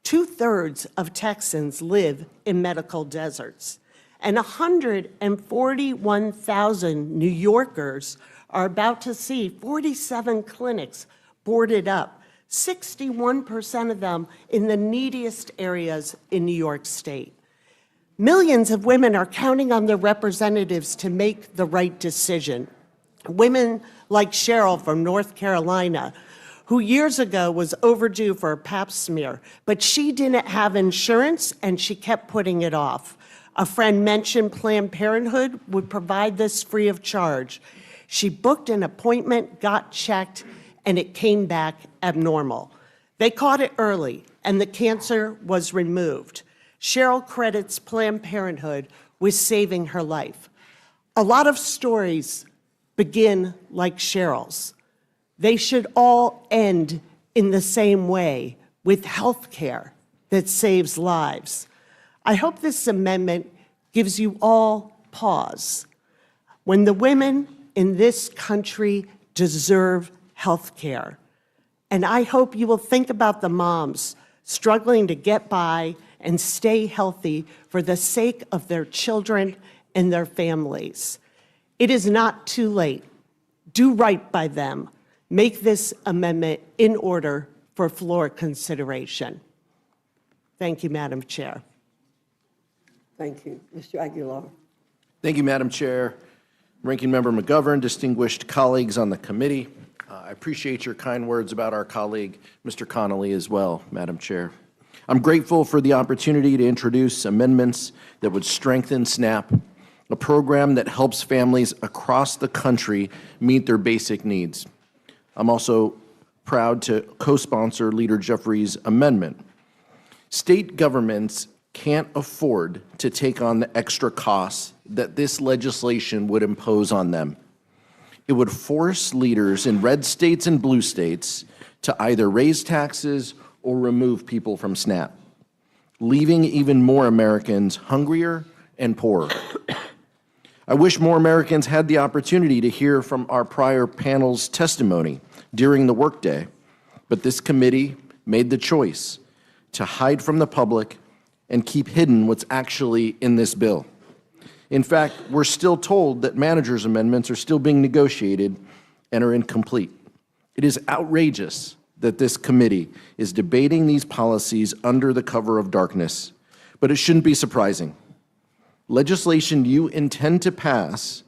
2/3 of Texans live in medical deserts, and 141,000 New Yorkers are about to see 47 clinics boarded up, 61% of them in the neediest areas in New York State. Millions of women are counting on their representatives to make the right decision. Women like Cheryl from North Carolina, who years ago was overdue for a pap smear, but she didn't have insurance and she kept putting it off. A friend mentioned Planned Parenthood would provide this free of charge. She booked an appointment, got checked, and it came back abnormal. They caught it early, and the cancer was removed. Cheryl credits Planned Parenthood with saving her life. A lot of stories begin like Cheryl's. They should all end in the same way, with health care that saves lives. I hope this amendment gives you all pause. When the women in this country deserve health care. And I hope you will think about the moms struggling to get by and stay healthy for the sake of their children and their families. It is not too late. Do right by them. Make this amendment in order for floor consideration. Thank you, Madam Chair. Thank you. Mr. Aguilar. Thank you, Madam Chair. Ranking Member McGovern, distinguished colleagues on the committee. I appreciate your kind words about our colleague, Mr. Connolly, as well, Madam Chair. I'm grateful for the opportunity to introduce amendments that would strengthen SNAP, a program that helps families across the country meet their basic needs. I'm also proud to co-sponsor Leader Jeffries' amendment. State governments can't afford to take on the extra costs that this legislation would impose on them. It would force leaders in red states and blue states to either raise taxes or remove people from SNAP, leaving even more Americans hungrier and poorer. I wish more Americans had the opportunity to hear from our prior panel's testimony during the workday, but this committee made the choice to hide from the public and keep hidden what's actually in this bill. In fact, we're still told that managers' amendments are still being negotiated and are incomplete. It is outrageous that this committee is debating these policies under the cover of darkness, but it shouldn't be surprising. Legislation you intend to pass,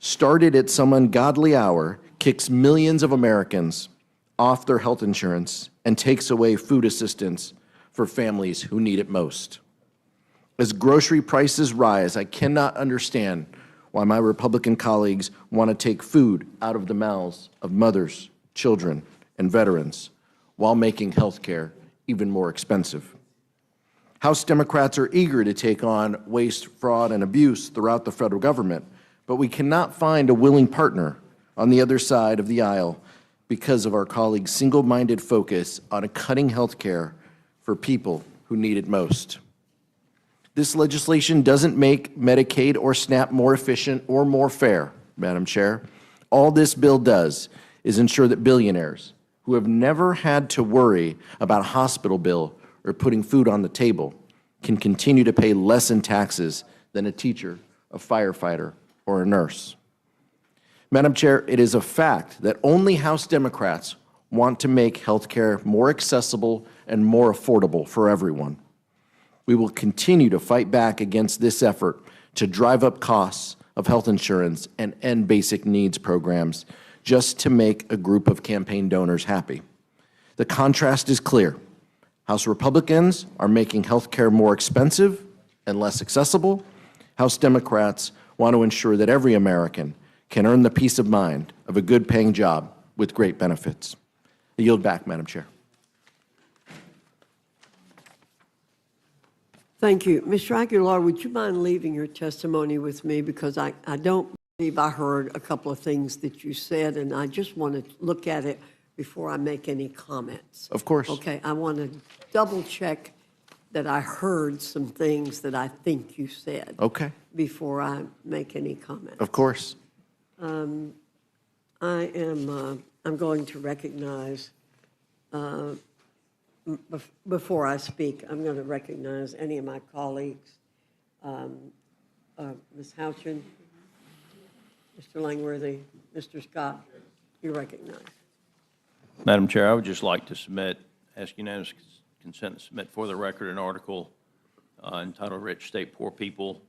started at some ungodly hour, kicks millions of Americans off their health insurance and takes away food assistance for families who need it most. As grocery prices rise, I cannot understand why my Republican colleagues want to take food out of the mouths of mothers, children, and veterans while making health care even more expensive. House Democrats are eager to take on waste, fraud, and abuse throughout the federal government, but we cannot find a willing partner on the other side of the aisle because of our colleagues' single-minded focus on cutting health care for people who need it most. This legislation doesn't make Medicaid or SNAP more efficient or more fair, Madam Chair. All this bill does is ensure that billionaires who have never had to worry about a hospital bill or putting food on the table can continue to pay less in taxes than a teacher, a firefighter, or a nurse. Madam Chair, it is a fact that only House Democrats want to make health care more accessible and more affordable for everyone. We will continue to fight back against this effort to drive up costs of health insurance and end basic needs programs just to make a group of campaign donors happy. The contrast is clear. House Republicans are making health care more expensive and less accessible. House Democrats want to ensure that every American can earn the peace of mind of a good-paying job with great benefits. I yield back, Madam Chair. Thank you. Mr. Aguilar, would you mind leaving your testimony with me? Because I don't believe I heard a couple of things that you said, and I just want to look at it before I make any comments. Of course. Okay, I want to double check that I heard some things that I think you said. Okay. Before I make any comments. Of course. I'm going to recognize, before I speak, I'm going to recognize any of my colleagues. Ms. Houchin, Mr. Langworthy, Mr. Scott, you recognize. Madam Chair, I would just like to ask unanimous consent to submit for the record an article entitled Rich State Poor People.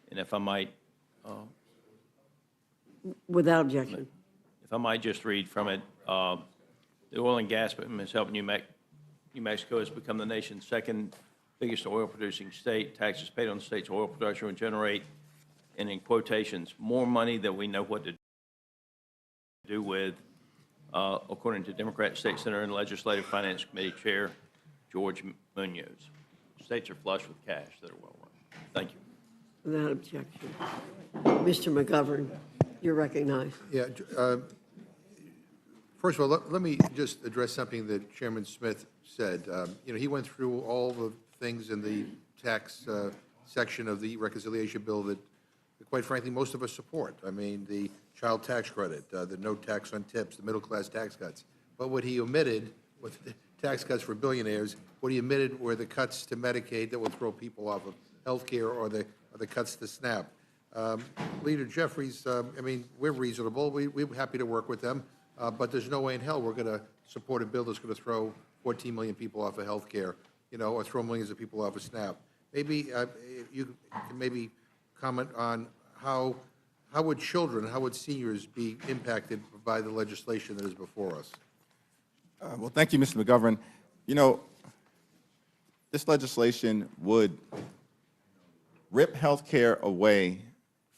And if I might. Without objection. If I might just read from it, the oil and gas boom has helped New Mexico has become the nation's second biggest oil producing state. Taxes paid on the state's oil production would generate, and in quotations, more money than we know what to do with, according to Democrat State Senator and Legislative Finance Committee Chair George Munoz. States are flush with cash that are well run. Thank you. Without objection. Mr. McGovern, you're recognized. Yeah. First of all, let me just address something that Chairman Smith said. He went through all the things in the tax section of the reconciliation bill that, quite frankly, most of us support. I mean, the child tax credit, the no tax on tips, the middle-class tax cuts. But what he omitted was the tax cuts for billionaires. What he omitted were the cuts to Medicaid that will throw people off of health care, or the cuts to SNAP. Leader Jeffries, I mean, we're reasonable. We're happy to work with them, but there's no way in hell we're going to support a bill that's going to throw 14 million people off of health care, or throw millions of people off of SNAP. Maybe you can maybe comment on how would children, how would seniors be impacted by the legislation that is before us? Well, thank you, Mr. McGovern. This legislation would rip health care away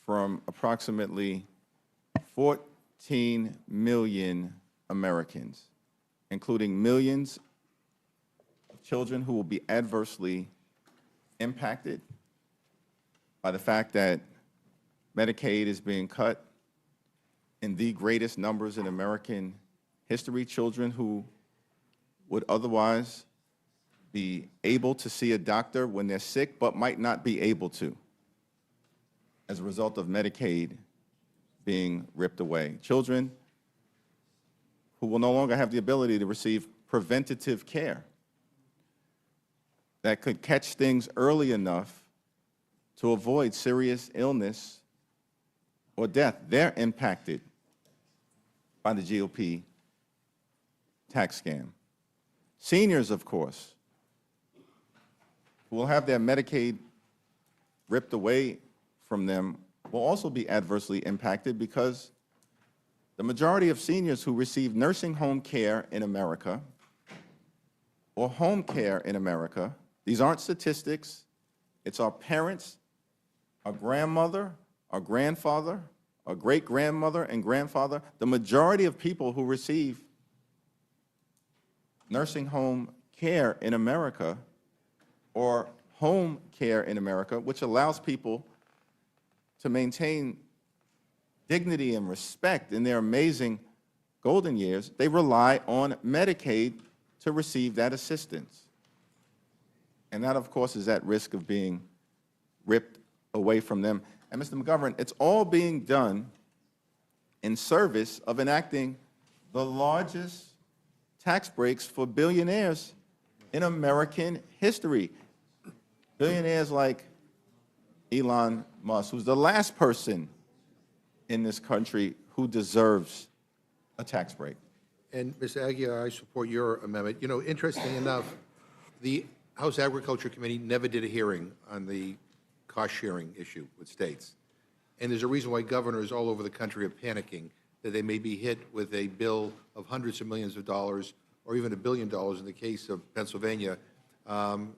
from approximately 14 million Americans, including millions of children who will be adversely impacted by the fact that Medicaid is being cut in the greatest numbers in American history, children who would otherwise be able to see a doctor when they're sick but might not be able to as a result of Medicaid being ripped away. Children who will no longer have the ability to receive preventative care that could catch things early enough to avoid serious illness or death. They're impacted by the GOP tax scam. Seniors, of course, who will have their Medicaid ripped away from them will also be adversely impacted because the majority of seniors who receive nursing home care in America or home care in America, these aren't statistics, it's our parents, our grandmother, our grandfather, our great-grandmother and grandfather. The majority of people who receive nursing home care in America or home care in America, which allows people to maintain dignity and respect in their amazing golden years, they rely on Medicaid to receive that assistance. And that, of course, is at risk of being ripped away from them. And Mr. McGovern, it's all being done in service of enacting the largest tax breaks for billionaires in American history. Billionaires like Elon Musk, who's the last person in this country who deserves a tax break. And Mr. Aguilar, I support your amendment. Interesting enough, the House Agriculture Committee never did a hearing on the cost-sharing issue with states. And there's a reason why governors all over the country are panicking, that they may be hit with a bill of hundreds of millions of dollars or even $1 billion in the case of Pennsylvania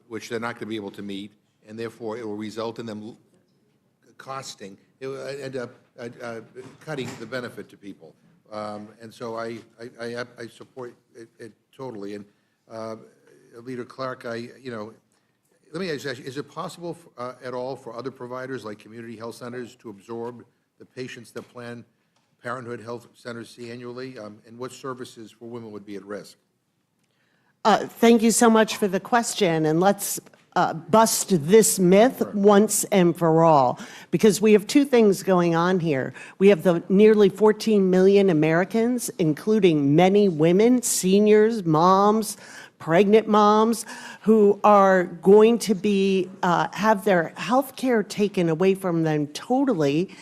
which they're not going to be able to meet, and therefore it will result in them costing, it will end up cutting the benefit to people. And so I support it totally. And Leader Clark, let me ask you, is it possible at all for other providers like community health centers to absorb the patients that Planned Parenthood health centers see annually? And what services for women would be at risk? Thank you so much for the question, and let's bust this myth once and for all, because we have two things going on here. We have the nearly 14 million Americans, including many women, seniors, moms, pregnant moms, who are going to be have their health care taken away from them totally,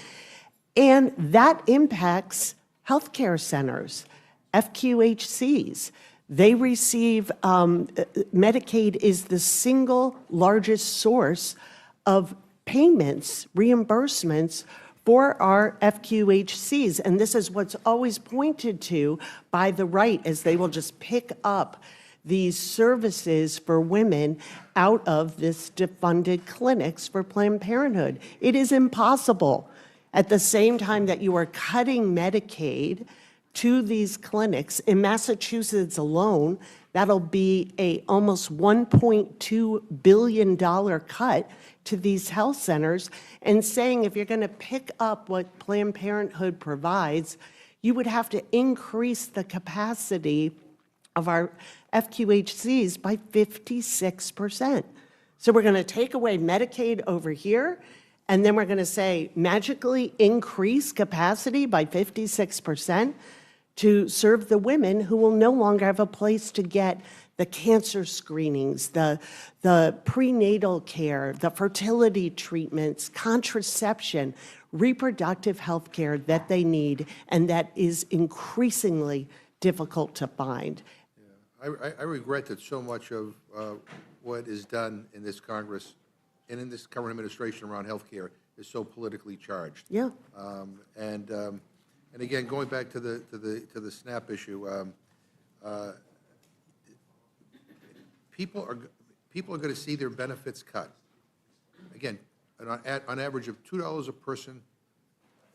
and that impacts health care centers, FQHCs. They receive, Medicaid is the single largest source of payments, reimbursements for our FQHCs. And this is what's always pointed to by the right, as they will just pick up these services for women out of this defunded clinics for Planned Parenthood. It is impossible. At the same time that you are cutting Medicaid to these clinics, in Massachusetts alone, that'll be a almost $1.2 billion cut to these health centers, and saying if you're going to pick up what Planned Parenthood provides, you would have to increase the capacity of our FQHCs by 56%. So we're going to take away Medicaid over here, and then we're going to say magically increase capacity by 56% to serve the women who will no longer have a place to get the cancer screenings, the prenatal care, the fertility treatments, contraception, reproductive health care that they need, and that is increasingly difficult to find. I regret that so much of what is done in this Congress and in this current administration around health care is so politically charged. Yeah. And again, going back to the SNAP issue, people are going to see their benefits cut. Again, on average of $2 a person,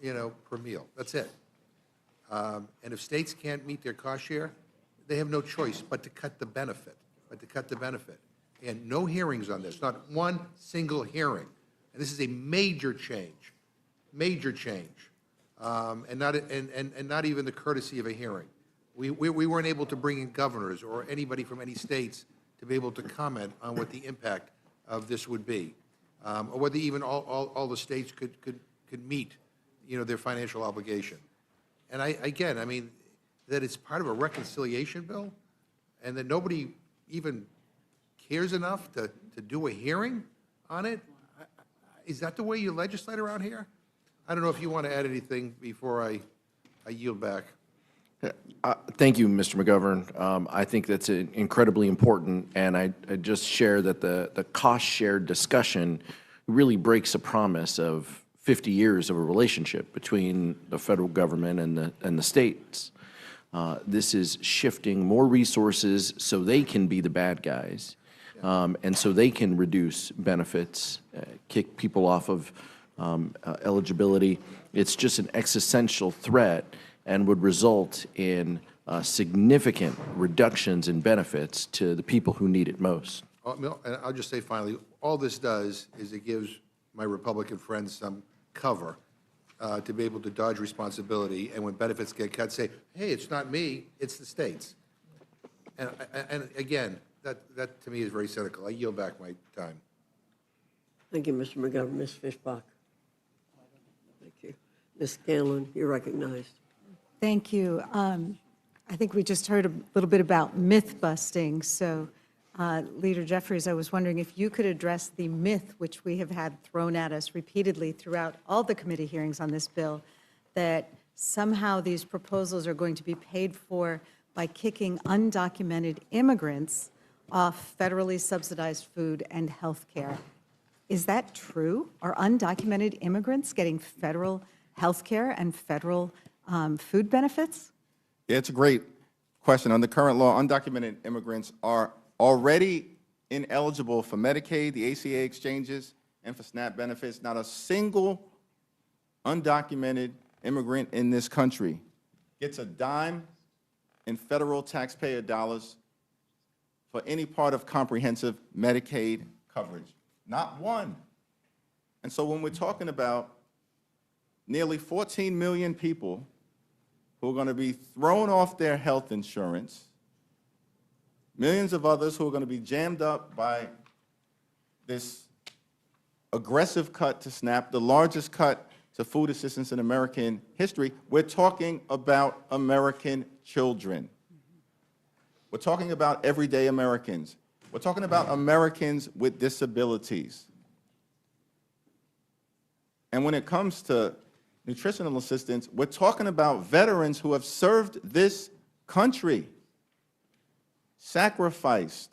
per meal. That's it. And if states can't meet their cost share, they have no choice but to cut the benefit. And no hearings on this, not one single hearing. And this is a major change, and not even the courtesy of a hearing. We weren't able to bring in governors or anybody from any states to be able to comment on what the impact of this would be, or whether even all the states could meet, their financial obligation. And I mean, that it's part of a reconciliation bill, and that nobody even cares enough to do a hearing on it. Is that the way you legislate around here? I don't know if you want to add anything before I yield back. Thank you, Mr. McGovern. I think that's incredibly important, and I just share that the cost-share discussion really breaks a promise of 50 years of a relationship between the federal government and the states. This is shifting more resources so they can be the bad guys, and so they can reduce benefits, kick people off of eligibility. It's just an existential threat and would result in significant reductions in benefits to the people who need it most. And I'll just say finally, all this does is it gives my Republican friends some cover to be able to dodge responsibility, and when benefits get cut, say, hey, it's not me, it's the states. And again, that to me is very cynical. I yield back my time. Thank you, Mr. McGovern. Ms. Fishbach. Thank you. Ms. Scanlon, you're recognized. Thank you. I think we just heard a little bit about myth busting. So, Leader Jeffries, I was wondering if you could address the myth which we have had thrown at us repeatedly throughout all the committee hearings on this bill, that somehow these proposals are going to be paid for by kicking undocumented immigrants off federally subsidized food and health care. Is that true? Are undocumented immigrants getting federal health care and federal food benefits? Yeah, it's a great question. Under current law, undocumented immigrants are already ineligible for Medicaid, the ACA exchanges, and for SNAP benefits. Not a single undocumented immigrant in this country gets a dime in federal taxpayer dollars for any part of comprehensive Medicaid coverage. Not one. And so when we're talking about nearly 14 million people who are going to be thrown off their health insurance, millions of others who are going to be jammed up by this aggressive cut to SNAP, the largest cut to food assistance in American history, we're talking about American children. We're talking about everyday Americans. We're talking about Americans with disabilities. And when it comes to nutritional assistance, we're talking about veterans who have served this country, sacrificed,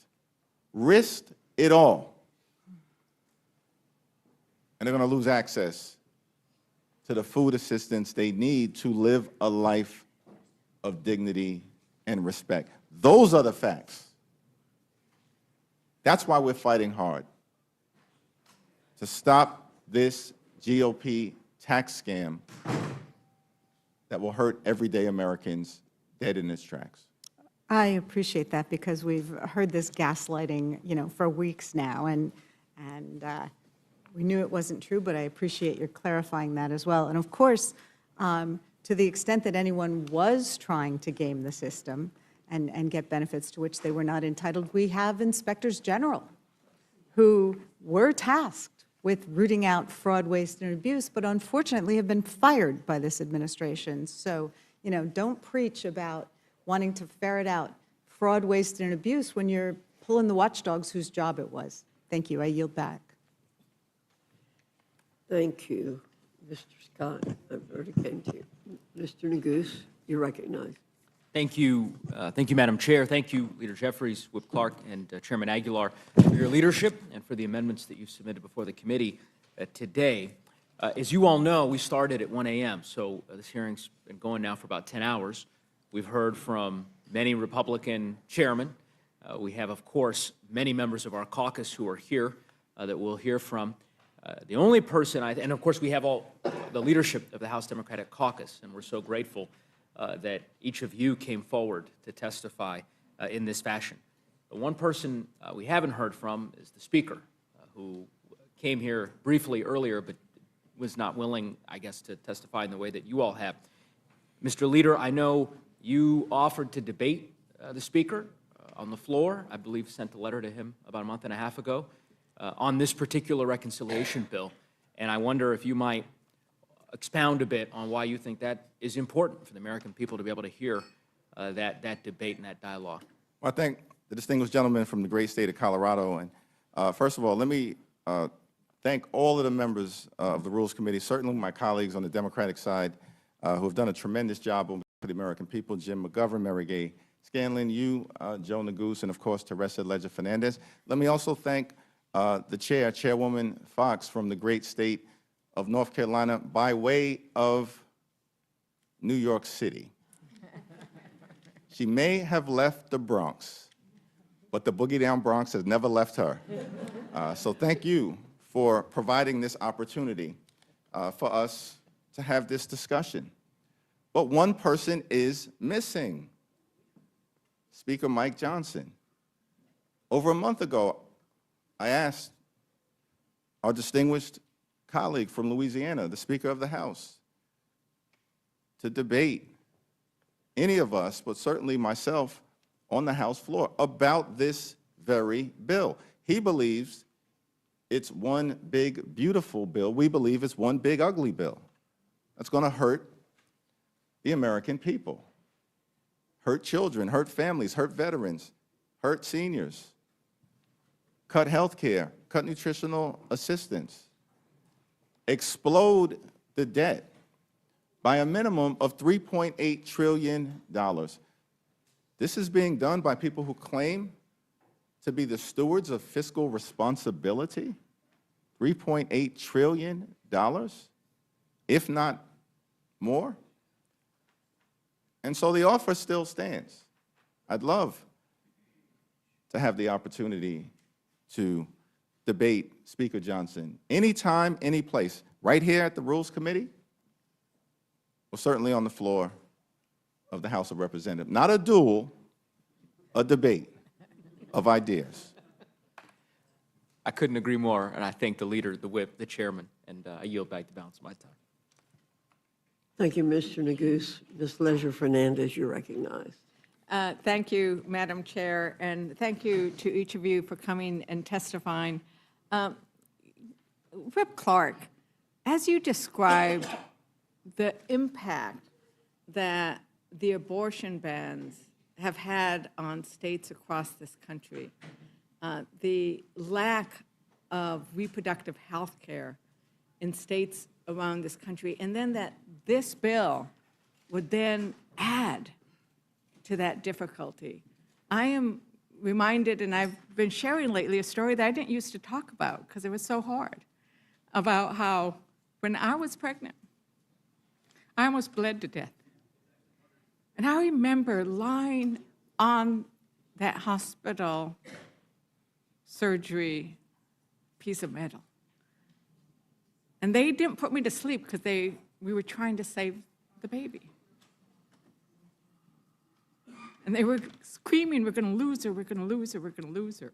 risked it all, and they're going to lose access to the food assistance they need to live a life of dignity and respect. Those are the facts. That's why we're fighting hard to stop this GOP tax scam that will hurt everyday Americans dead in its tracks. I appreciate that because we've heard this gaslighting, for weeks now, and we knew it wasn't true, but I appreciate your clarifying that as well. And of course, to the extent that anyone was trying to game the system and get benefits to which they were not entitled, we have inspectors general who were tasked with rooting out fraud, waste, and abuse, but unfortunately have been fired by this administration. So, don't preach about wanting to ferret out fraud, waste, and abuse when you're pulling the watchdogs whose job it was. Thank you. I yield back. Thank you, Mr. Scott. I've already came to you. Mr. Neguse, you're recognized. Thank you, Madam Chair. Thank you, Leader Jeffries, Whip Clark, and Chairman Aguilar for your leadership and for the amendments that you submitted before the committee today. As you all know, we started at 1 a.m., so this hearing's been going now for about 10 hours. We've heard from many Republican chairmen. We have, of course, many members of our caucus who are here that we'll hear from. The only person, and of course we have all the leadership of the House Democratic Caucus, and we're so grateful that each of you came forward to testify in this fashion. The one person we haven't heard from is the Speaker, who came here briefly earlier but was not willing, I guess, to testify in the way that you all have. Mr. Leader, I know you offered to debate the Speaker on the floor. I believe sent a letter to him about a month and a half ago on this particular reconciliation bill, and I wonder if you might expound a bit on why you think that is important for the American people to be able to hear that debate and that dialogue. Well, I thank the distinguished gentleman from the great state of Colorado. And first of all, let me thank all of the members of the Rules Committee, certainly my colleagues on the Democratic side who have done a tremendous job for the American people, Jim McGovern, Mary Gay Scanlon, you, Joe Neguse, and of course, Teresa Leger-Fernandez. Let me also thank the chair, Chairwoman Fox, from the great state of North Carolina by way of New York City. She may have left the Bronx, but the boogie down Bronx has never left her. So thank you for providing this opportunity for us to have this discussion. But one person is missing, Speaker Mike Johnson. Over a month ago, I asked our distinguished colleague from Louisiana, the Speaker of the House, to debate any of us, but certainly myself, on the House floor about this very bill. He believes it's one big, beautiful bill. We believe it's one big, ugly bill that's going to hurt the American people, hurt children, hurt families, hurt veterans, hurt seniors, cut health care, cut nutritional assistance, explode the debt by a minimum of $3.8 trillion. This is being done by people who claim to be the stewards of fiscal responsibility. $3.8 trillion, if not more. And so the offer still stands. I'd love to have the opportunity to debate Speaker Johnson anytime, any place, right here at the Rules Committee, or certainly on the floor of the House of Representatives. Not a duel, a debate of ideas. I couldn't agree more, and I thank the leader, the whip, the chairman, and I yield back the balance of my time. Thank you, Mr. Neguse. Ms. Leisure Fernandez, you're recognized. Thank you, Madam Chair, and thank you to each of you for coming and testifying. Rep. Clark, as you described the impact that the abortion bans have had on states across this country, the lack of reproductive health care in states around this country, and then that this bill would then add to that difficulty. I am reminded, and I've been sharing lately, a story that I didn't used to talk about because it was so hard, about how when I was pregnant, I almost bled to death. And I remember lying on that hospital surgery piece of metal. And they didn't put me to sleep because we were trying to save the baby. And they were screaming, we're going to lose her, we're going to lose her, we're going to lose her.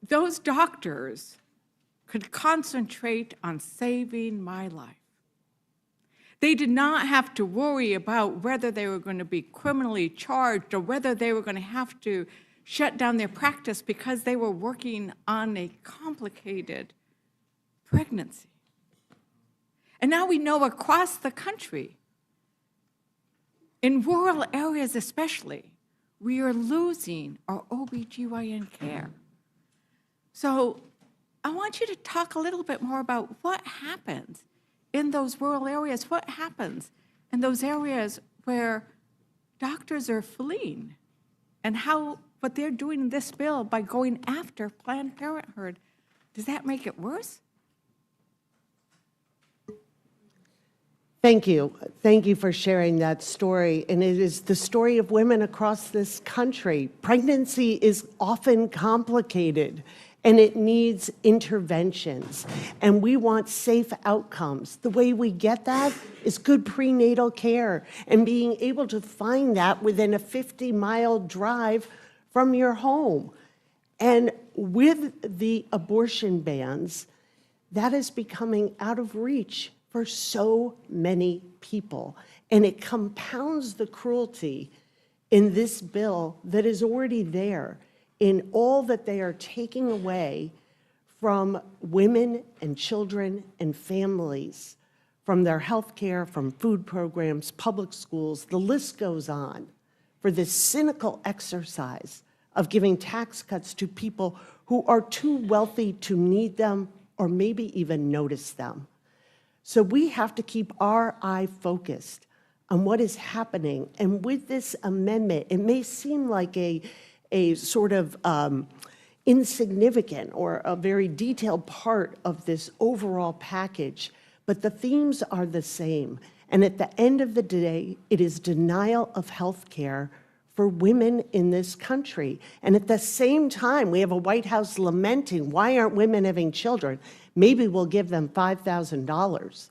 Those doctors could concentrate on saving my life. They did not have to worry about whether they were going to be criminally charged or whether they were going to have to shut down their practice because they were working on a complicated pregnancy. And now we know across the country, in rural areas especially, we are losing our OBGYN care. So I want you to talk a little bit more about what happens in those rural areas, what happens in those areas where doctors are fleeing, and how what they're doing in this bill by going after Planned Parenthood, does that make it worse? Thank you. Thank you for sharing that story. And it is the story of women across this country. Pregnancy is often complicated, and it needs interventions. And we want safe outcomes. The way we get that is good prenatal care and being able to find that within a 50-mile drive from your home. And with the abortion bans, that is becoming out of reach for so many people. And it compounds the cruelty in this bill that is already there in all that they are taking away from women and children and families, from their health care, from food programs, public schools, the list goes on, for this cynical exercise of giving tax cuts to people who are too wealthy to need them or maybe even notice them. So we have to keep our eye focused on what is happening. And with this amendment, it may seem like a sort of insignificant or a very detailed part of this overall package, but the themes are the same. And at the end of the day, it is denial of health care for women in this country. And at the same time, we have a White House lamenting, why aren't women having children? Maybe we'll give them $5,000.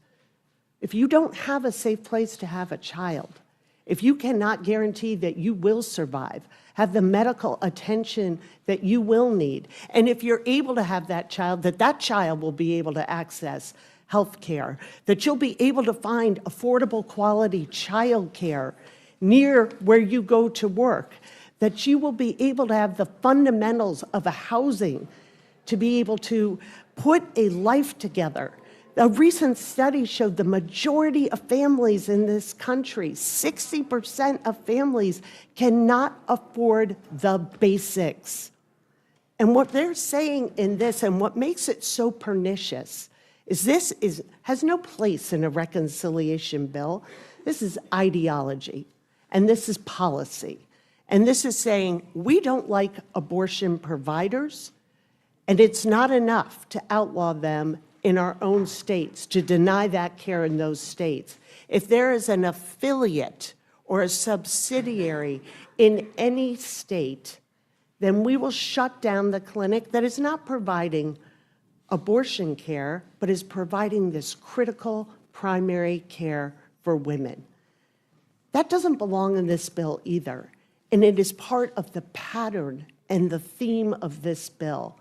If you don't have a safe place to have a child, if you cannot guarantee that you will survive, have the medical attention that you will need, and if you're able to have that child, that child will be able to access health care, that you'll be able to find affordable quality child care near where you go to work, that you will be able to have the fundamentals of a housing to be able to put a life together. A recent study showed the majority of families in this country, 60% of families, cannot afford the basics. And what they're saying in this, and what makes it so pernicious, is this has no place in a reconciliation bill. This is ideology, and this is policy. And this is saying, we don't like abortion providers, and it's not enough to outlaw them in our own states, to deny that care in those states. If there is an affiliate or a subsidiary in any state then we will shut down the clinic that is not providing abortion care, but is providing this critical primary care for women. That doesn't belong in this bill either, and it is part of the pattern and the theme of this bill,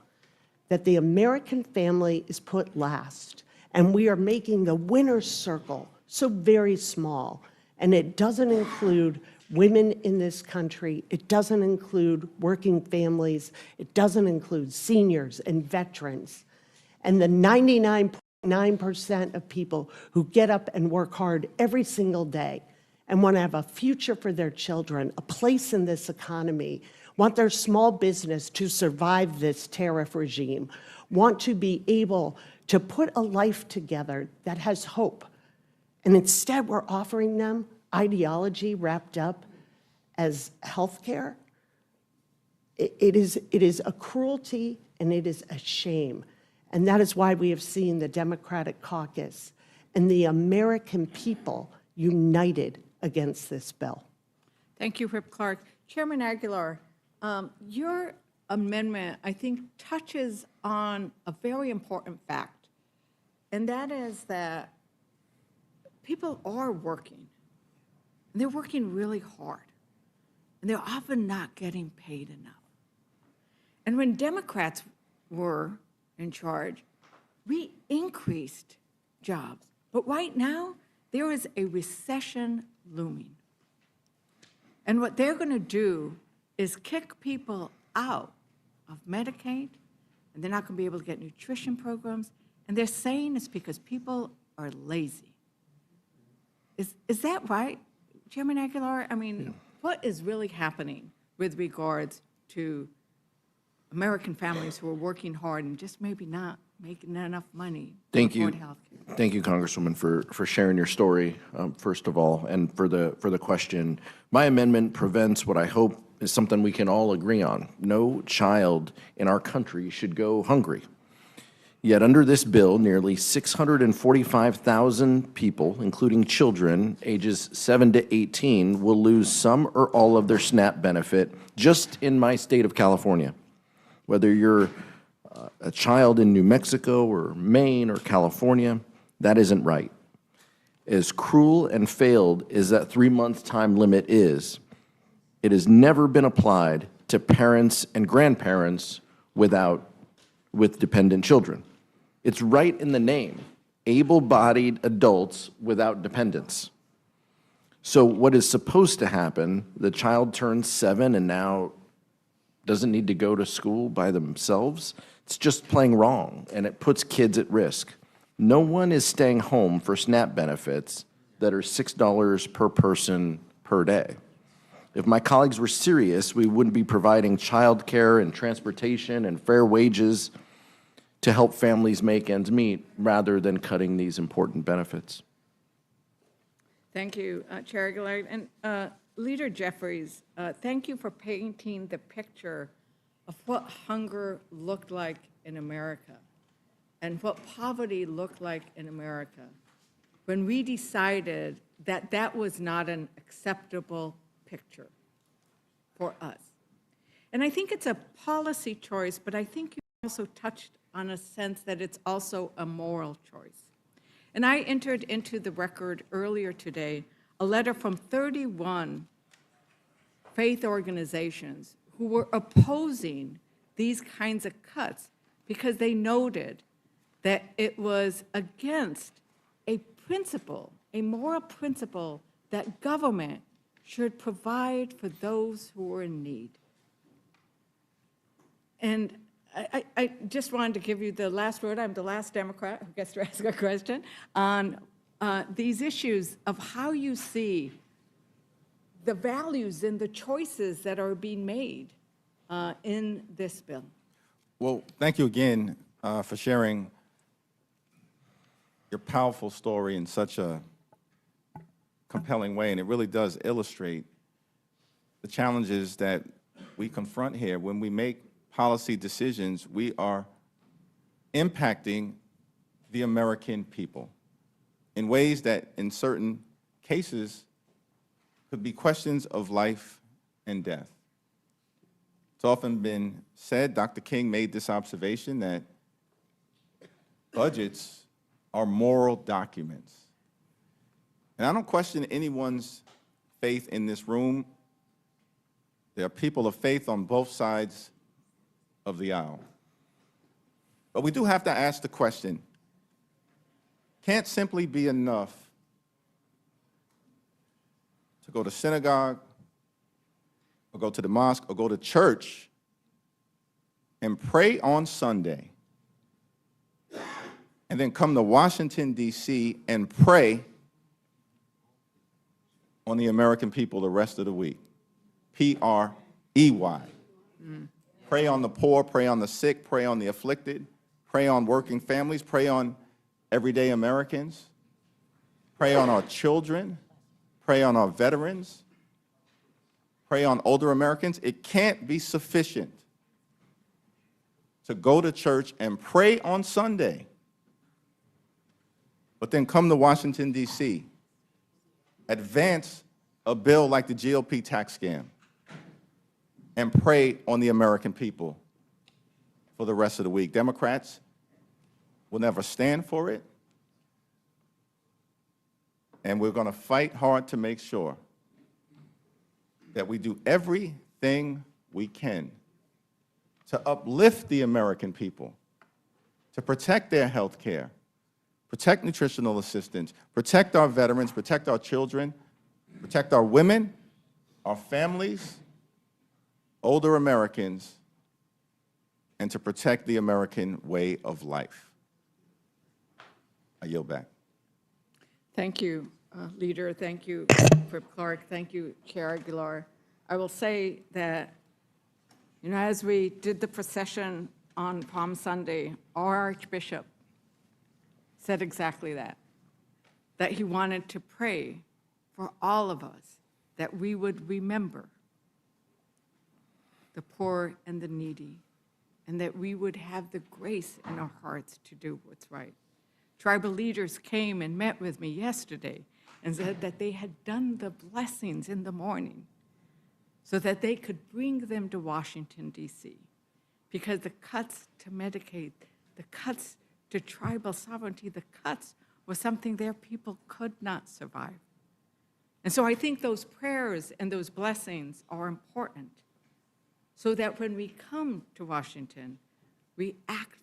that the American family is put last, and we are making the winner's circle so very small, and it doesn't include women in this country, it doesn't include working families, it doesn't include seniors and veterans, and the 99.9% of people who get up and work hard every single day and want to have a future for their children, a place in this economy, want their small business to survive this tariff regime, want to be able to put a life together that has hope. And instead, we're offering them ideology wrapped up as health care. It is a cruelty and it is a shame. And that is why we have seen the Democratic caucus and the American people united against this bill. Thank you, Rip Clark. Chairman Aguilar, your amendment, I think, touches on a very important fact, and that is that people are working, and they're working really hard, and they're often not getting paid enough. And when Democrats were in charge, we increased jobs, but right now, there is a recession looming. And what they're going to do is kick people out of Medicaid, and they're not going to be able to get nutrition programs, and they're saying it's because people are lazy. Is that right, Chairman Aguilar? I mean, what is really happening with regards to American families who are working hard and just maybe not making enough money to afford health care? Thank you, Congresswoman, for sharing your story, first of all, and for the question. My amendment prevents what I hope is something we can all agree on. No child in our country should go hungry. Yet under this bill, nearly 645,000 people, including children ages 7 to 18, will lose some or all of their SNAP benefit just in my state of California. Whether you're a child in New Mexico or Maine or California, that isn't right. As cruel and failed as that 3-month time limit is, it has never been applied to parents and grandparents with dependent children. It's right in the name, able-bodied adults without dependents. So what is supposed to happen, the child turns 7 and now doesn't need to go to school by themselves. It's just plain wrong, and it puts kids at risk. No one is staying home for SNAP benefits that are $6 per person per day. If my colleagues were serious, we wouldn't be providing child care and transportation and fair wages to help families make ends meet rather than cutting these important benefits. Thank you, Chair Aguilar. And Leader Jeffries, thank you for painting the picture of what hunger looked like in America and what poverty looked like in America when we decided that that was not an acceptable picture for us. And I think it's a policy choice, but I think you also touched on a sense that it's also a moral choice. And I entered into the record earlier today a letter from 31 faith organizations who were opposing these kinds of cuts because they noted that it was against a principle, a moral principle, that government should provide for those who are in need. And I just wanted to give you the last word. I'm the last Democrat who gets to ask a question on these issues of how you see the values and the choices that are being made in this bill. Well, thank you again for sharing your powerful story in such a compelling way, and it really does illustrate the challenges that we confront here. When we make policy decisions, we are impacting the American people in ways that, in certain cases, could be questions of life and death. It's often been said, Dr. King made this observation, that budgets are moral documents. And I don't question anyone's faith in this room. There are people of faith on both sides of the aisle. But we do have to ask the question, can't simply be enough to go to synagogue or go to the mosque or go to church and pray on Sunday and then come to Washington, D.C. and pray on the American people the rest of the week. P-R-E-Y. Pray on the poor, pray on the sick, pray on the afflicted, pray on working families, pray on everyday Americans, pray on our children, pray on our veterans, pray on older Americans. It can't be sufficient to go to church and pray on Sunday, but then come to Washington, D.C., advance a bill like the GOP tax scam, and pray on the American people for the rest of the week. Democrats will never stand for it, and we're going to fight hard to make sure that we do everything we can to uplift the American people, to protect their health care, protect nutritional assistance, protect our veterans, protect our children, protect our women, our families, older Americans, and to protect the American way of life. I yield back. Thank you, Leader. Thank you, Whip Clark. Thank you, Chair Aguilar. I will say that, as we did the procession on Palm Sunday, our Archbishop said exactly that he wanted to pray for all of us, that we would remember the poor and the needy, and that we would have the grace in our hearts to do what's right. Tribal leaders came and met with me yesterday and said that they had done the blessings in the morning so that they could bring them to Washington, D.C., because the cuts to Medicaid, the cuts to tribal sovereignty, the cuts was something their people could not survive. And so I think those prayers and those blessings are important, so that when we come to Washington, we act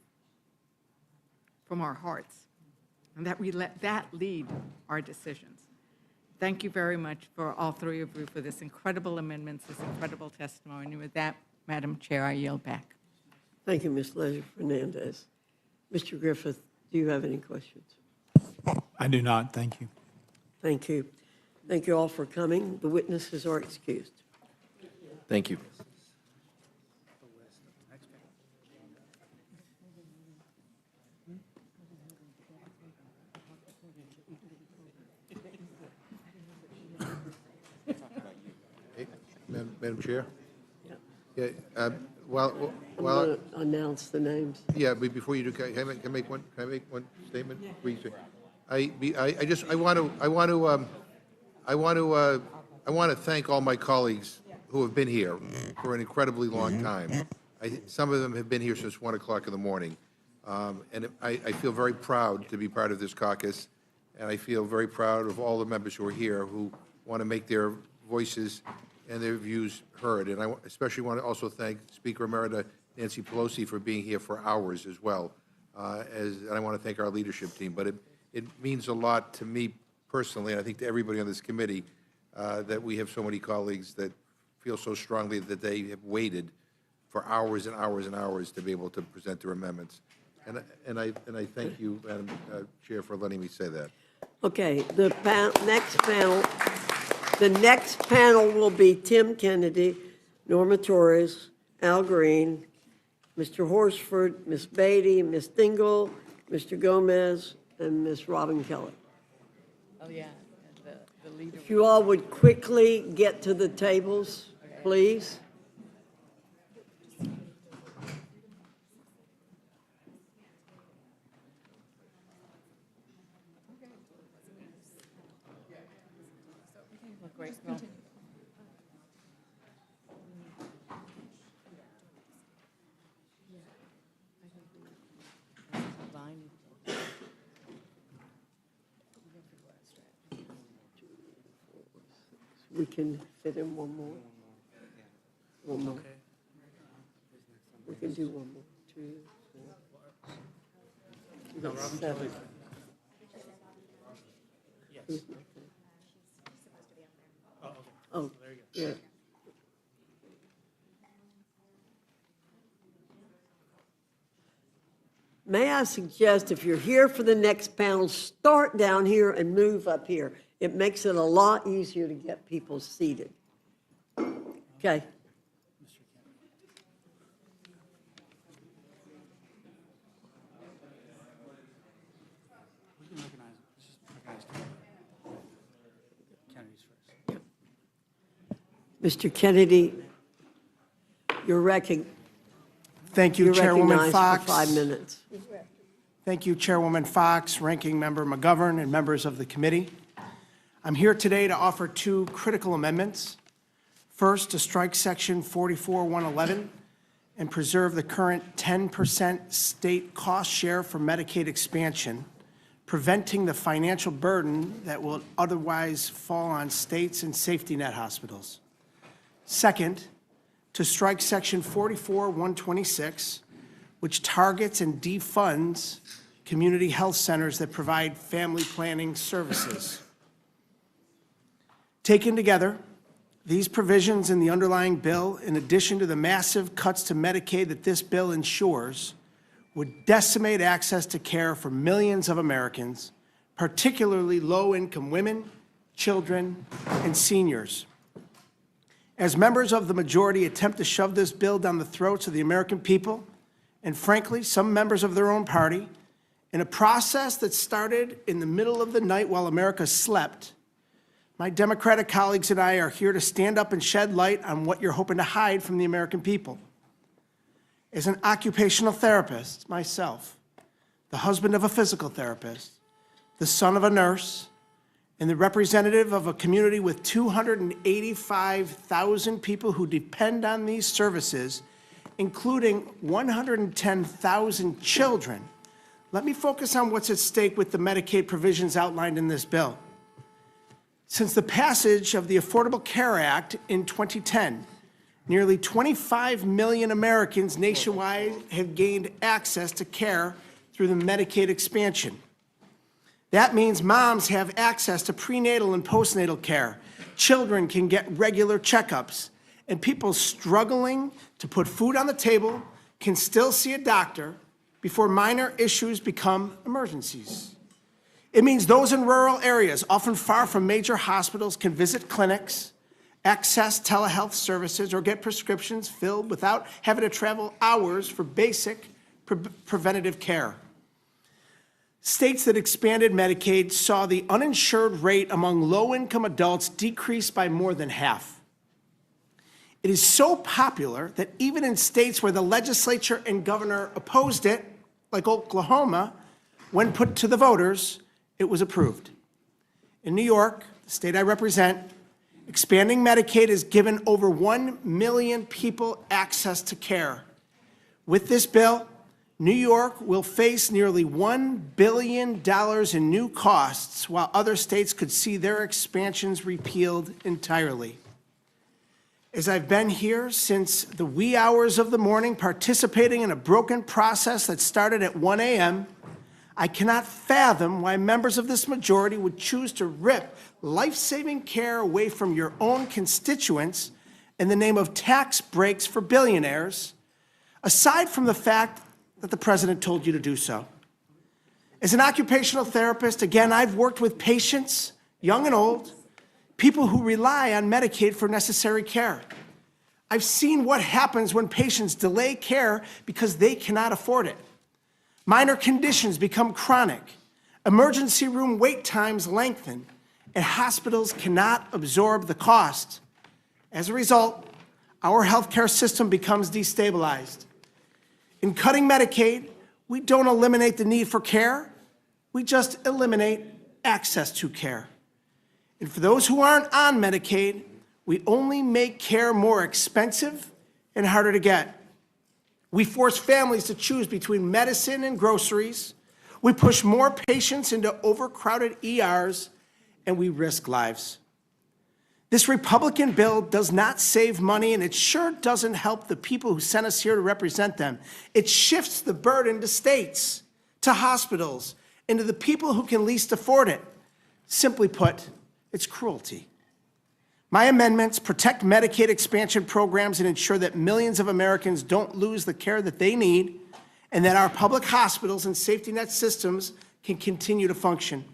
from our hearts, and that we let that lead our decisions. Thank you very much for all three of you for this incredible amendments, this incredible testimony. With that, Madam Chair, I yield back. Thank you, Ms. Leisure-Fernandez. Mr. Griffith, do you have any questions? I do not. Thank you. Thank you. Thank you all for coming. The witnesses are excused. Thank you. Madam Chair? Yeah. Yeah, I'm going to announce the names. yeah, but before you do, can I make one statement? Please? I want to thank all my colleagues who have been here for an incredibly long time. Some of them have been here since 1 o'clock in the morning. And I feel very proud to be part of this caucus, and I feel very proud of all the members who are here who want to make their voices and their views heard. And I especially want to also thank Speaker Emerita Nancy Pelosi for being here for hours as well. And I want to thank our leadership team. But it means a lot to me personally, and I think to everybody on this committee, that we have so many colleagues that feel so strongly that they have waited for hours and hours and hours to be able to present their amendments. And I thank you, Madam Chair, for letting me say that. Okay, the next panel will be Tim Kennedy, Norma Torres, Al Green, Mr. Horsford, Ms. Beatty, Ms. Dingle, Mr. Gomez, and Ms. Robin Kelly. Oh, yeah, the leader. If you all would quickly get to the tables, please. We can fit in one more. One more. We can do one more. 2, 4. We got 7. Oh, yeah. May I suggest, if you're here for the next panel, start down here and move up here. It makes it a lot easier to get people seated. Okay. Mr. Kennedy, you're recognized. Thank you, Chairwoman Fox. For 5 minutes. Thank you, Chairwoman Fox, Ranking Member McGovern, and members of the committee. I'm here today to offer 2 critical amendments. First, to strike Section 44-111 and preserve the current 10% state cost share for Medicaid expansion, preventing the financial burden that will otherwise fall on states and safety net hospitals. Second, to strike Section 44-126, which targets and defunds community health centers that provide family planning services. Taken together, these provisions in the underlying bill, in addition to the massive cuts to Medicaid that this bill ensures, would decimate access to care for millions of Americans, particularly low-income women, children, and seniors. As members of the majority attempt to shove this bill down the throats of the American people, and frankly, some members of their own party, in a process that started in the middle of the night while America slept, my Democratic colleagues and I are here to stand up and shed light on what you're hoping to hide from the American people. As an occupational therapist myself, the husband of a physical therapist, the son of a nurse, and the representative of a community with 285,000 people who depend on these services, including 110,000 children, let me focus on what's at stake with the Medicaid provisions outlined in this bill. Since the passage of the Affordable Care Act in 2010, nearly 25 million Americans nationwide have gained access to care through the Medicaid expansion. That means moms have access to prenatal and postnatal care. Children can get regular checkups. And people struggling to put food on the table can still see a doctor before minor issues become emergencies. It means those in rural areas, often far from major hospitals, can visit clinics, access telehealth services, or get prescriptions filled without having to travel hours for basic preventative care. States that expanded Medicaid saw the uninsured rate among low-income adults decrease by more than half. It is so popular that even in states where the legislature and governor opposed it, like Oklahoma, when put to the voters, it was approved. In New York, the state I represent, expanding Medicaid has given over 1 million people access to care. With this bill, New York will face nearly $1 billion in new costs, while other states could see their expansions repealed entirely. As I've been here since the wee hours of the morning, participating in a broken process that started at 1 a.m., I cannot fathom why members of this majority would choose to rip life-saving care away from your own constituents in the name of tax breaks for billionaires, aside from the fact that the president told you to do so. As an occupational therapist, again, I've worked with patients, young and old, people who rely on Medicaid for necessary care. I've seen what happens when patients delay care because they cannot afford it. Minor conditions become chronic, emergency room wait times lengthen, and hospitals cannot absorb the cost. As a result, our healthcare system becomes destabilized. In cutting Medicaid, we don't eliminate the need for care, we just eliminate access to care. And for those who aren't on Medicaid, we only make care more expensive and harder to get. We force families to choose between medicine and groceries. We push more patients into overcrowded ERs, and we risk lives. This Republican bill does not save money, and it sure doesn't help the people who sent us here to represent them. It shifts the burden to states, to hospitals, and to the people who can least afford it. Simply put, it's cruelty. My amendments protect Medicaid expansion programs and ensure that millions of Americans don't lose the care that they need, and that our public hospitals and safety net systems can continue to function.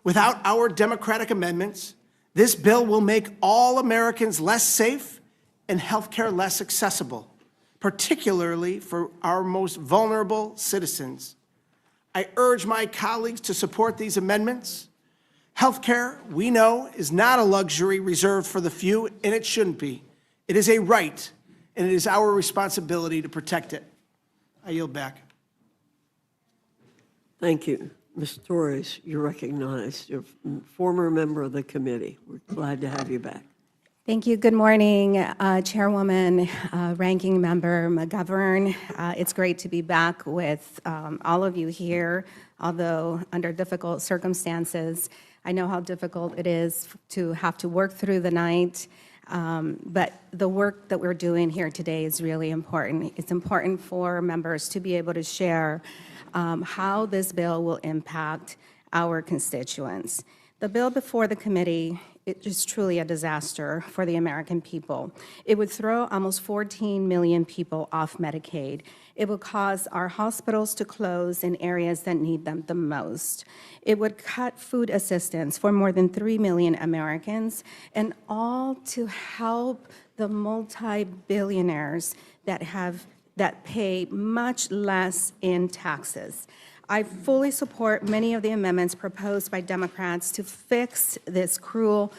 Without our Democratic amendments, this bill will make all Americans less safe and healthcare less accessible, particularly for our most vulnerable citizens. I urge my colleagues to support these amendments. Healthcare, we know, is not a luxury reserved for the few, and it shouldn't be. It is a right, and it is our responsibility to protect it. I yield back. Thank you. Ms. Torres, you're recognized. You're a former member of the committee. We're glad to have you back. Thank you. Good morning, Chairwoman, Ranking Member McGovern. It's great to be back with all of you here, although under difficult circumstances. I know how difficult it is to have to work through the night, but the work that we're doing here today is really important. It's important for members to be able to share how this bill will impact our constituents. The bill before the committee, it is truly a disaster for the American people. It would throw almost 14 million people off Medicaid. It would cause our hospitals to close in areas that need them the most. It would cut food assistance for more than 3 million Americans, and all to help the multi-billionaires that pay much less in taxes. I fully support many of the amendments proposed by Democrats to fix these cruel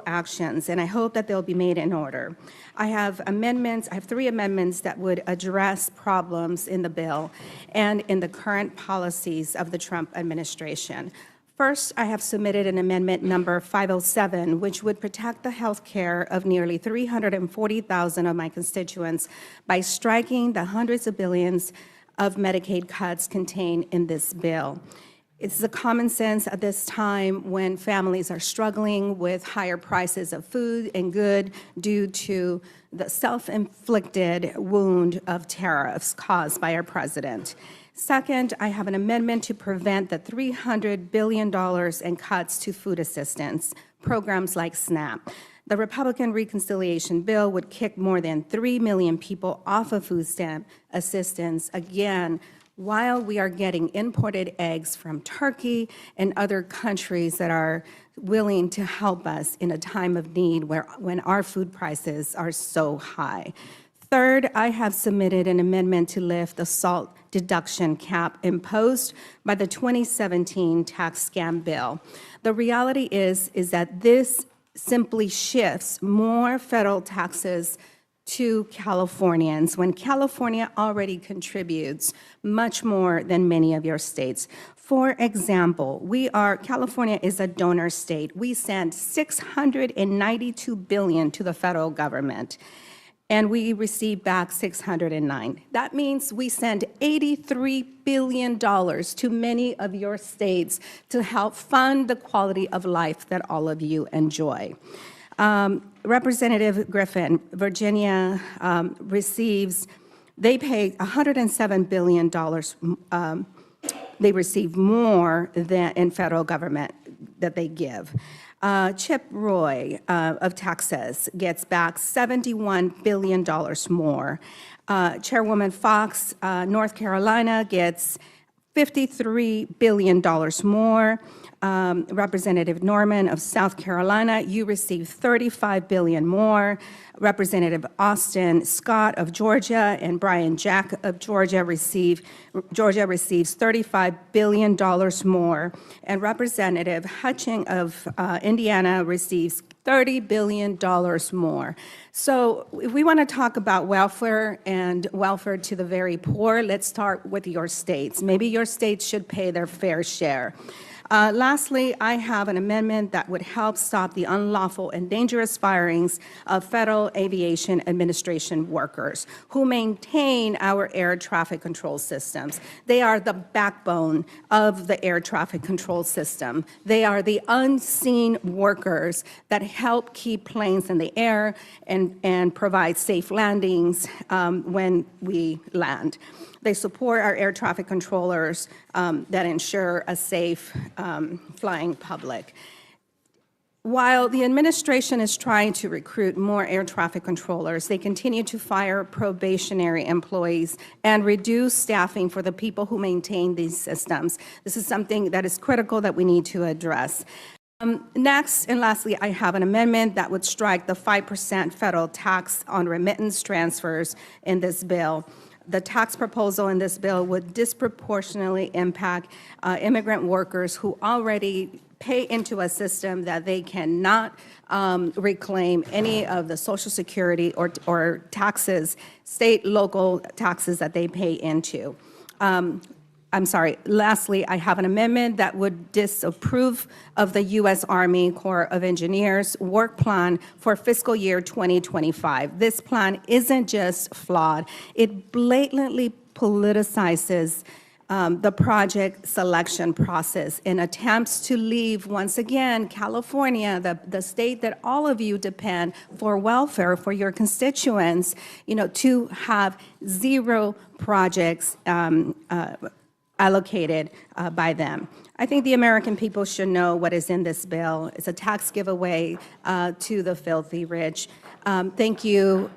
actions, and I hope that they'll be made in order. I have 3 amendments that would address problems in the bill and in the current policies of the Trump administration. First, I have submitted an amendment number 507, which would protect the health care of nearly 340,000 of my constituents by striking the hundreds of billions of Medicaid cuts contained in this bill. It's a common sense at this time when families are struggling with higher prices of food and good due to the self-inflicted wound of tariffs caused by our president. Second, I have an amendment to prevent the $300 billion in cuts to food assistance, programs like SNAP. The Republican reconciliation bill would kick more than 3 million people off of food stamp assistance, again, while we are getting imported eggs from Turkey and other countries that are willing to help us in a time of need when our food prices are so high. Third, I have submitted an amendment to lift the SALT deduction cap imposed by the 2017 tax scam bill. The reality is that this simply shifts more federal taxes to Californians when California already contributes much more than many of your states. For example, California is a donor state. We send $692 billion to the federal government, and we receive back $609. That means we send $83 billion to many of your states to help fund the quality of life that all of you enjoy. Representative Griffin, Virginia they pay $107 billion. They receive more than in federal government that they give. Chip Roy of Texas gets back $71 billion more. Chairwoman Fox, North Carolina, gets $53 billion more. Representative Norman of South Carolina, you receive $35 billion more. Representative Austin Scott of Georgia and Brian Jack of Georgia receives $35 billion more. And Representative Hutching of Indiana receives $30 billion more. So if we want to talk about welfare and welfare to the very poor, let's start with your states. Maybe your states should pay their fair share. Lastly, I have an amendment that would help stop the unlawful and dangerous firings of Federal Aviation Administration workers who maintain our air traffic control systems. They are the backbone of the air traffic control system. They are the unseen workers that help keep planes in the air and provide safe landings when we land. They support our air traffic controllers that ensure a safe flying public. While the administration is trying to recruit more air traffic controllers, they continue to fire probationary employees and reduce staffing for the people who maintain these systems. This is something that is critical that we need to address. Next and lastly, I have an amendment that would strike the 5% federal tax on remittance transfers in this bill. The tax proposal in this bill would disproportionately impact immigrant workers who already pay into a system that they cannot reclaim any of the Social Security or taxes, state, local taxes that they pay into. Lastly, I have an amendment that would disapprove of the U.S. Army Corps of Engineers work plan for fiscal year 2025. This plan isn't just flawed, it blatantly politicizes the project selection process in attempts to leave, once again, California, the state that all of you depend for welfare for your constituents, to have 0 projects allocated by them. I think the American people should know what is in this bill. It's a tax giveaway to the filthy rich. Thank you,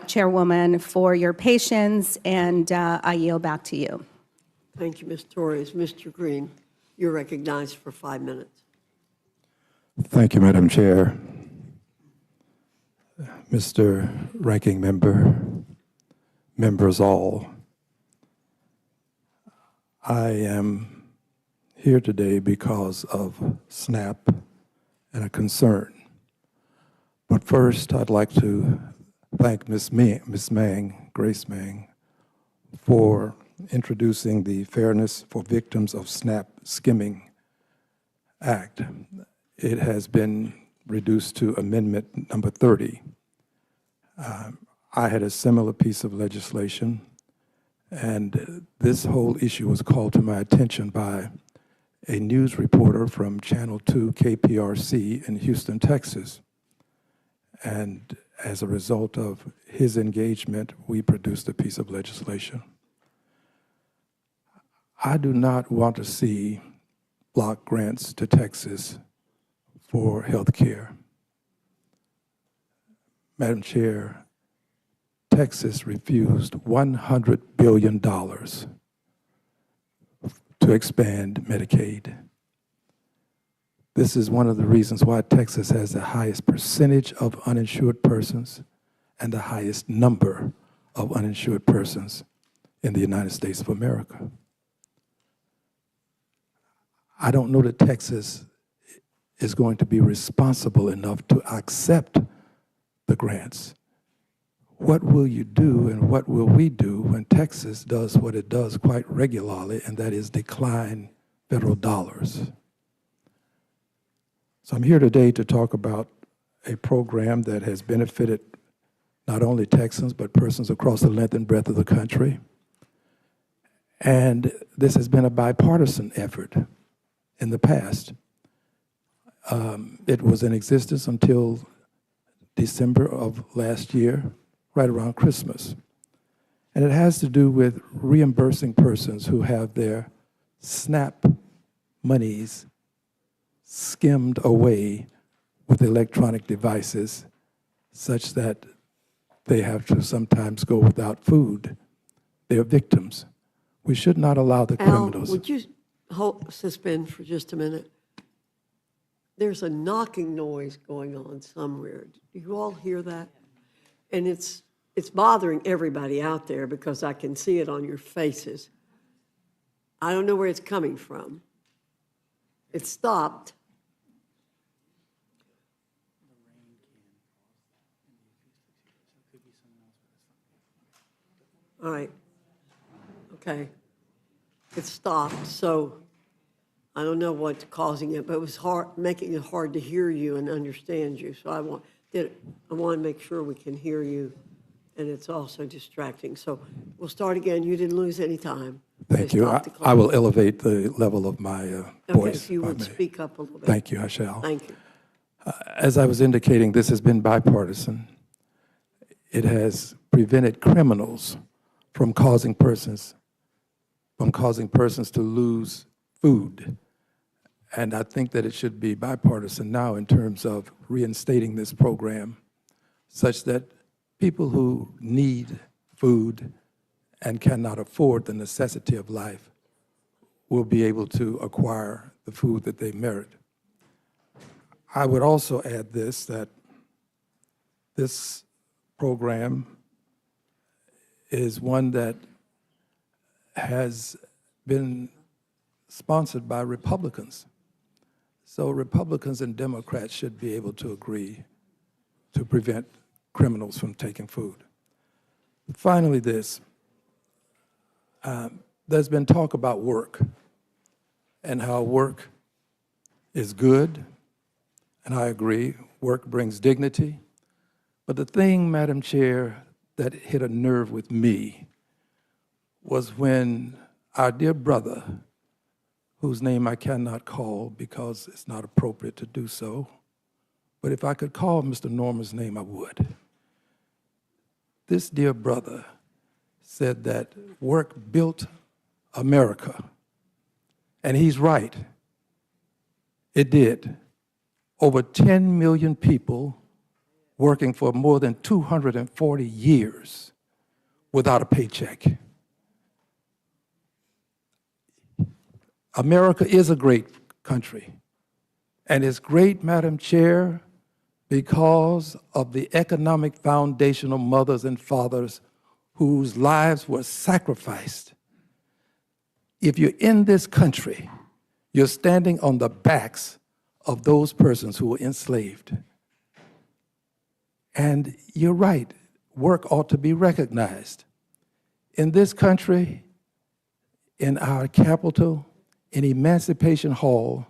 Chairwoman, for your patience, and I yield back to you. Thank you, Ms. Torres. Mr. Green, you're recognized for 5 minutes. Thank you, Madam Chair. Mr. Ranking Member, members all, I am here today because of SNAP and a concern. But first, I'd like to thank Ms. Mang, Grace Mang, for introducing the Fairness for Victims of SNAP Skimming Act. It has been reduced to Amendment number 30. I had a similar piece of legislation, and this whole issue was called to my attention by a news reporter from Channel 2 KPRC in Houston, Texas. And as a result of his engagement, we produced a piece of legislation. I do not want to see block grants to Texas for health care. Madam Chair, Texas refused $100 billion to expand Medicaid. This is one of the reasons why Texas has the highest percentage of uninsured persons and the highest number of uninsured persons in the United States of America. I don't know that Texas is going to be responsible enough to accept the grants. What will you do and what will we do when Texas does what it does quite regularly, and that is decline federal dollars? So I'm here today to talk about a program that has benefited not only Texans, but persons across the length and breadth of the country. And this has been a bipartisan effort in the past. It was in existence until December of last year, right around Christmas. And it has to do with reimbursing persons who have their SNAP monies skimmed away with electronic devices such that they have to sometimes go without food. They are victims. We should not allow the criminals. Al, would you suspend for just a minute? There's a knocking noise going on somewhere. Do you all hear that? And it's bothering everybody out there because I can see it on your faces. I don't know where it's coming from. It stopped. All right. Okay. It stopped. So I don't know what's causing it, but it was hard, making it hard to hear you and understand you. So I want to make sure we can hear you, and it's also distracting. So we'll start again. You didn't lose any time. Thank you. I will elevate the level of my Okay, voice. if you if I would may. speak up a little bit. Thank you, I shall. Thank you. As I was indicating, this has been bipartisan. It has prevented criminals from causing persons to lose food. And I think that it should be bipartisan now in terms of reinstating this program such that people who need food and cannot afford the necessity of life will be able to acquire the food that they merit. I would also add this, that this program is one that has been sponsored by Republicans. So Republicans and Democrats should be able to agree to prevent criminals from taking food. Finally, this. There's been talk about work and how work is good, and I agree, work brings dignity. But the thing, Madam Chair, that hit a nerve with me was when our dear brother, whose name I cannot call because it's not appropriate to do so, but if I could call Mr. Norman's name, I would. This dear brother said that work built America, and he's right. It did. Over 10 million people working for more than 240 years without a paycheck. America is a great country, and it's great, Madam Chair, because of the economic foundational mothers and fathers whose lives were sacrificed. If you're in this country, you're standing on the backs of those persons who were enslaved. And you're right, work ought to be recognized. In this country, in our capital, in Emancipation Hall,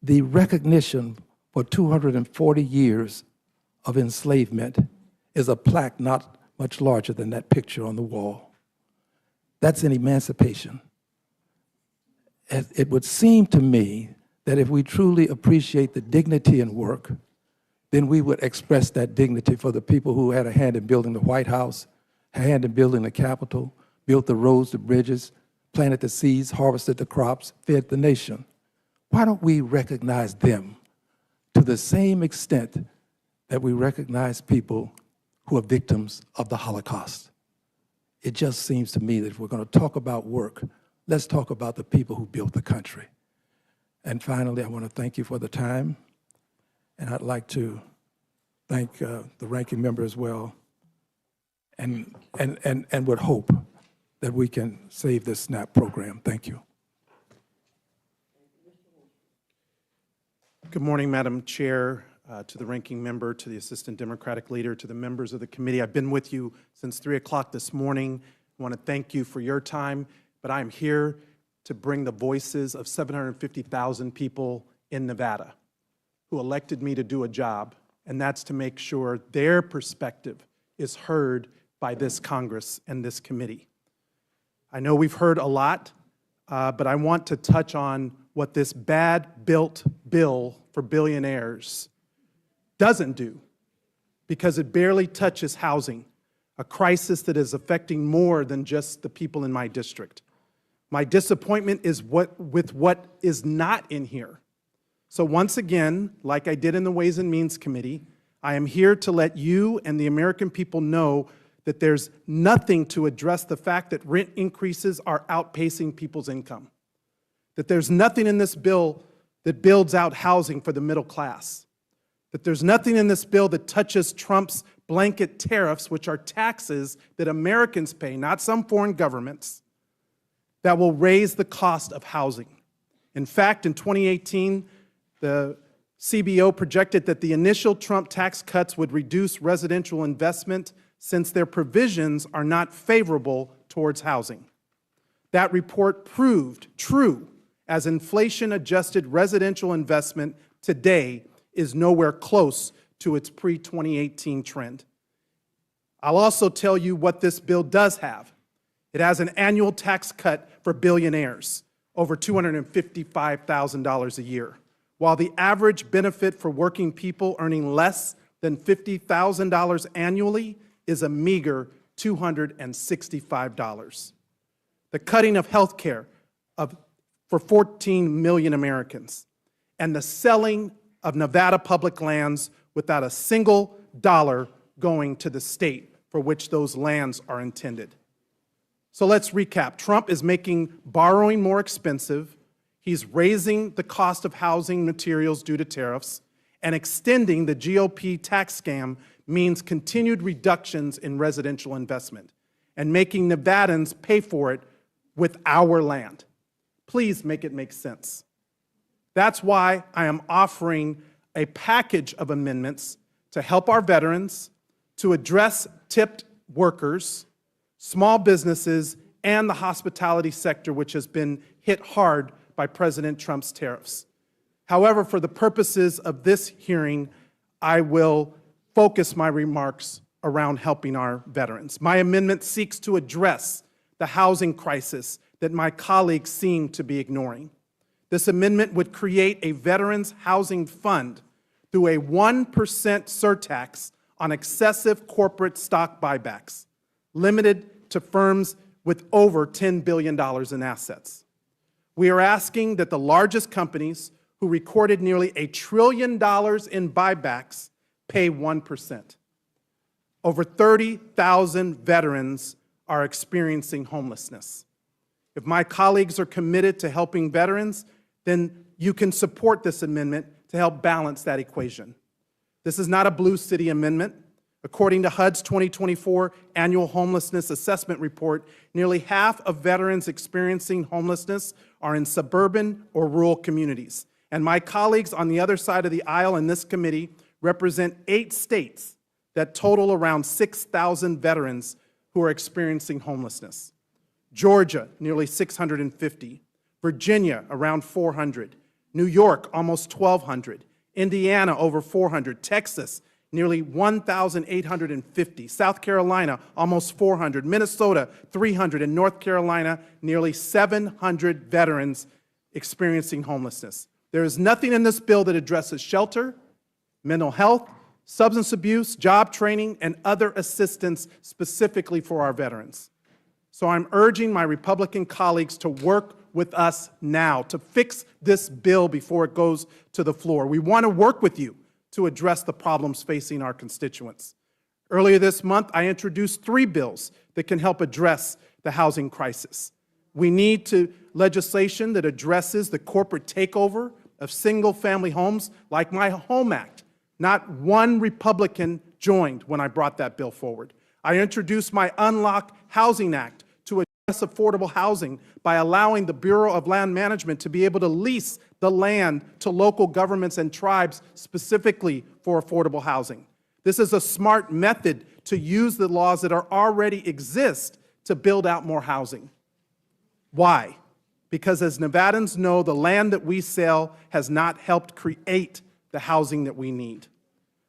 the recognition for 240 years of enslavement is a plaque not much larger than that picture on the wall. That's an emancipation. It would seem to me that if we truly appreciate the dignity in work, then we would express that dignity for the people who had a hand in building the White House, a hand in building the Capitol, built the roads, the bridges, planted the seeds, harvested the crops, fed the nation. Why don't we recognize them to the same extent that we recognize people who are victims of the Holocaust? It just seems to me that if we're going to talk about work, let's talk about the people who built the country. And finally, I want to thank you for the time, and I'd like to thank the ranking member as well, and would hope that we can save this SNAP program. Thank you. Good morning, Madam Chair, to the ranking member, to the Assistant Democratic Leader, to the members of the committee. I've been with you since 3 o'clock this morning. I want to thank you for your time, but I'm here to bring the voices of 750,000 people in Nevada who elected me to do a job, and that's to make sure their perspective is heard by this Congress and this committee. I know we've heard a lot, but I want to touch on what this bad-built bill for billionaires doesn't do, because it barely touches housing, a crisis that is affecting more than just the people in my district. My disappointment is with what is not in here. So once again, like I did in the Ways and Means Committee, I am here to let you and the American people know that there's nothing to address the fact that rent increases are outpacing people's income, that there's nothing in this bill that builds out housing for the middle class, that there's nothing in this bill that touches Trump's blanket tariffs, which are taxes that Americans pay, not some foreign governments, that will raise the cost of housing. In fact, in 2018, the CBO projected that the initial Trump tax cuts would reduce residential investment since their provisions are not favorable towards housing. That report proved true, as inflation-adjusted residential investment today is nowhere close to its pre-2018 trend. I'll also tell you what this bill does have. It has an annual tax cut for billionaires, over $255,000 a year, while the average benefit for working people earning less than $50,000 annually is a meager $265. The cutting of health care for 14 million Americans, and the selling of Nevada public lands without a single dollar going to the state for which those lands are intended. So let's recap. Trump is making borrowing more expensive. He's raising the cost of housing materials due to tariffs, and extending the GOP tax scam means continued reductions in residential investment and making Nevadans pay for it with our land. Please make it make sense. That's why I am offering a package of amendments to help our veterans, to address tipped workers, small businesses, and the hospitality sector, which has been hit hard by President Trump's tariffs. However, for the purposes of this hearing, I will focus my remarks around helping our veterans. My amendment seeks to address the housing crisis that my colleagues seem to be ignoring. This amendment would create a Veterans Housing Fund through a 1% surtax on excessive corporate stock buybacks, limited to firms with over $10 billion in assets. We are asking that the largest companies who recorded nearly $1 trillion in buybacks pay 1%. Over 30,000 veterans are experiencing homelessness. If my colleagues are committed to helping veterans, then you can support this amendment to help balance that equation. This is not a blue city amendment. According to HUD's 2024 Annual Homelessness Assessment Report, nearly half of veterans experiencing homelessness are in suburban or rural communities. And my colleagues on the other side of the aisle in this committee represent 8 states that total around 6,000 veterans who are experiencing homelessness. Georgia, nearly 650. Virginia, around 400. New York, almost 1,200. Indiana, over 400. Texas, nearly 1,850. South Carolina, almost 400. Minnesota, 300. And North Carolina, nearly 700 veterans experiencing homelessness. There is nothing in this bill that addresses shelter, mental health, substance abuse, job training, and other assistance specifically for our veterans. So I'm urging my Republican colleagues to work with us now to fix this bill before it goes to the floor. We want to work with you to address the problems facing our constituents. Earlier this month, I introduced 3 bills that can help address the housing crisis. We need legislation that addresses the corporate takeover of single-family homes, like my Home Act. Not one Republican joined when I brought that bill forward. I introduced my Unlock Housing Act to address affordable housing by allowing the Bureau of Land Management to be able to lease the land to local governments and tribes specifically for affordable housing. This is a smart method to use the laws that already exist to build out more housing. Why? Because as Nevadans know, the land that we sell has not helped create the housing that we need.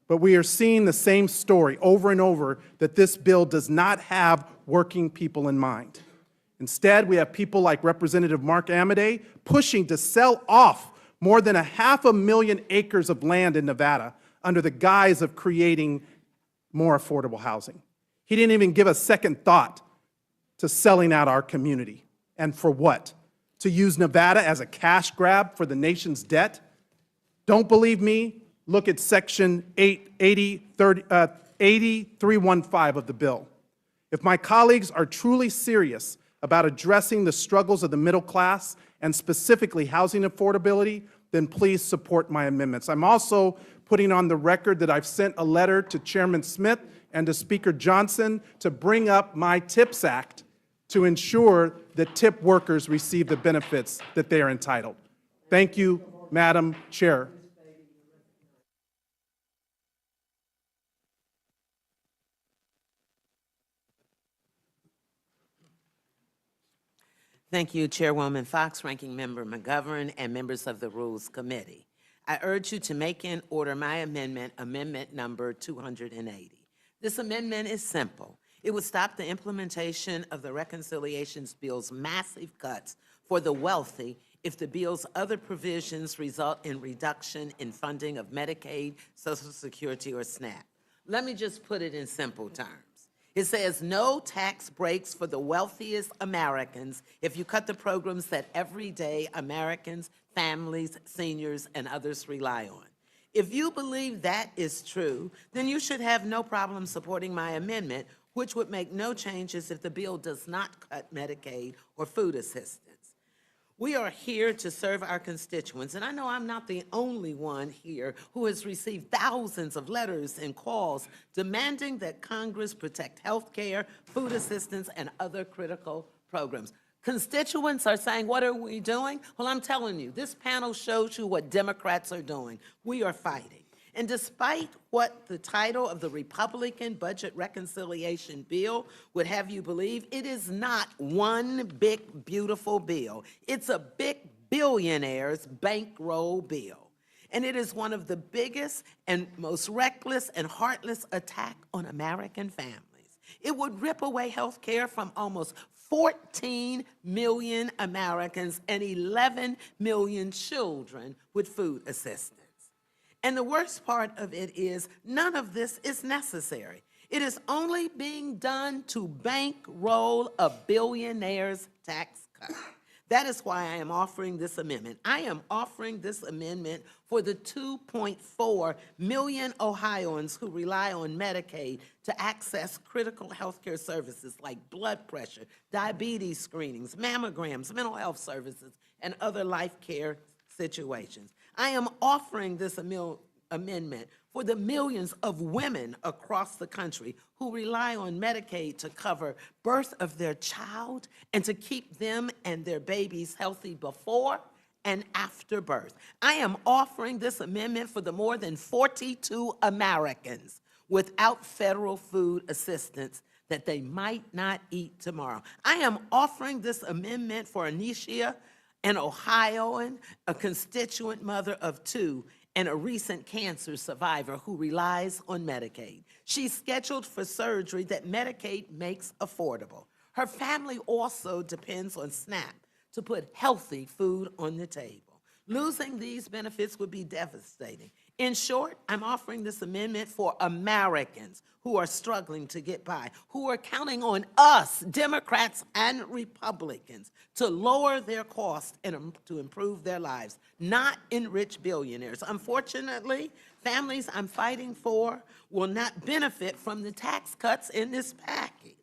But we are seeing the same story over and over, that this bill does not have working people in mind. Instead, we have people like Representative Mark Amodei pushing to sell off more than 500,000 acres of land in Nevada under the guise of creating more affordable housing. He didn't even give a second thought to selling out our community. And for what? To use Nevada as a cash grab for the nation's debt? Don't believe me? Look at Section 8315 of the bill. If my colleagues are truly serious about addressing the struggles of the middle class and specifically housing affordability, then please support my amendments. I'm also putting on the record that I've sent a letter to Chairman Smith and to Speaker Johnson to bring up my TIPS Act to ensure that tip workers receive the benefits that they are entitled. Thank you, Madam Chair. Thank you, Chairwoman Fox, Ranking Member McGovern, and members of the Rules Committee. I urge you to make in order my amendment, amendment number 280. This amendment is simple. It would stop the implementation of the Reconciliations Bill's massive cuts for the wealthy if the bill's other provisions result in reduction in funding of Medicaid, Social Security, or SNAP. Let me just put it in simple terms. It says no tax breaks for the wealthiest Americans if you cut the programs that everyday Americans, families, seniors, and others rely on. If you believe that is true, then you should have no problem supporting my amendment, which would make no changes if the bill does not cut Medicaid or food assistance. We are here to serve our constituents, and I know I'm not the only one here who has received thousands of letters and calls demanding that Congress protect health care, food assistance, and other critical programs. Constituents are saying, what are we doing? Well, I'm telling you, this panel shows you what Democrats are doing. We are fighting. And despite what the title of the Republican budget reconciliation bill would have you believe, it is not one big, beautiful bill. It's a big billionaire's bankroll bill. And it is one of the biggest and most reckless and heartless attack on American families. It would rip away health care from almost 14 million Americans and 11 million children with food assistance. And the worst part of it is none of this is necessary. It is only being done to bankroll a billionaire's tax cut. That is why I am offering this amendment. I am offering this amendment for the 2.4 million Ohioans who rely on Medicaid to access critical health care services like blood pressure, diabetes screenings, mammograms, mental health services, and other life care situations. I am offering this amendment for the millions of women across the country who rely on Medicaid to cover birth of their child and to keep them and their babies healthy before and after birth. I am offering this amendment for the more than 42 Americans without federal food assistance that they might not eat tomorrow. I am offering this amendment for Anisha, an Ohioan, a constituent mother of two, and a recent cancer survivor who relies on Medicaid. She's scheduled for surgery that Medicaid makes affordable. Her family also depends on SNAP to put healthy food on the table. Losing these benefits would be devastating. In short, I'm offering this amendment for Americans who are struggling to get by, who are counting on us, Democrats and Republicans, to lower their costs and to improve their lives, not enrich billionaires. Unfortunately, families I'm fighting for will not benefit from the tax cuts in this package.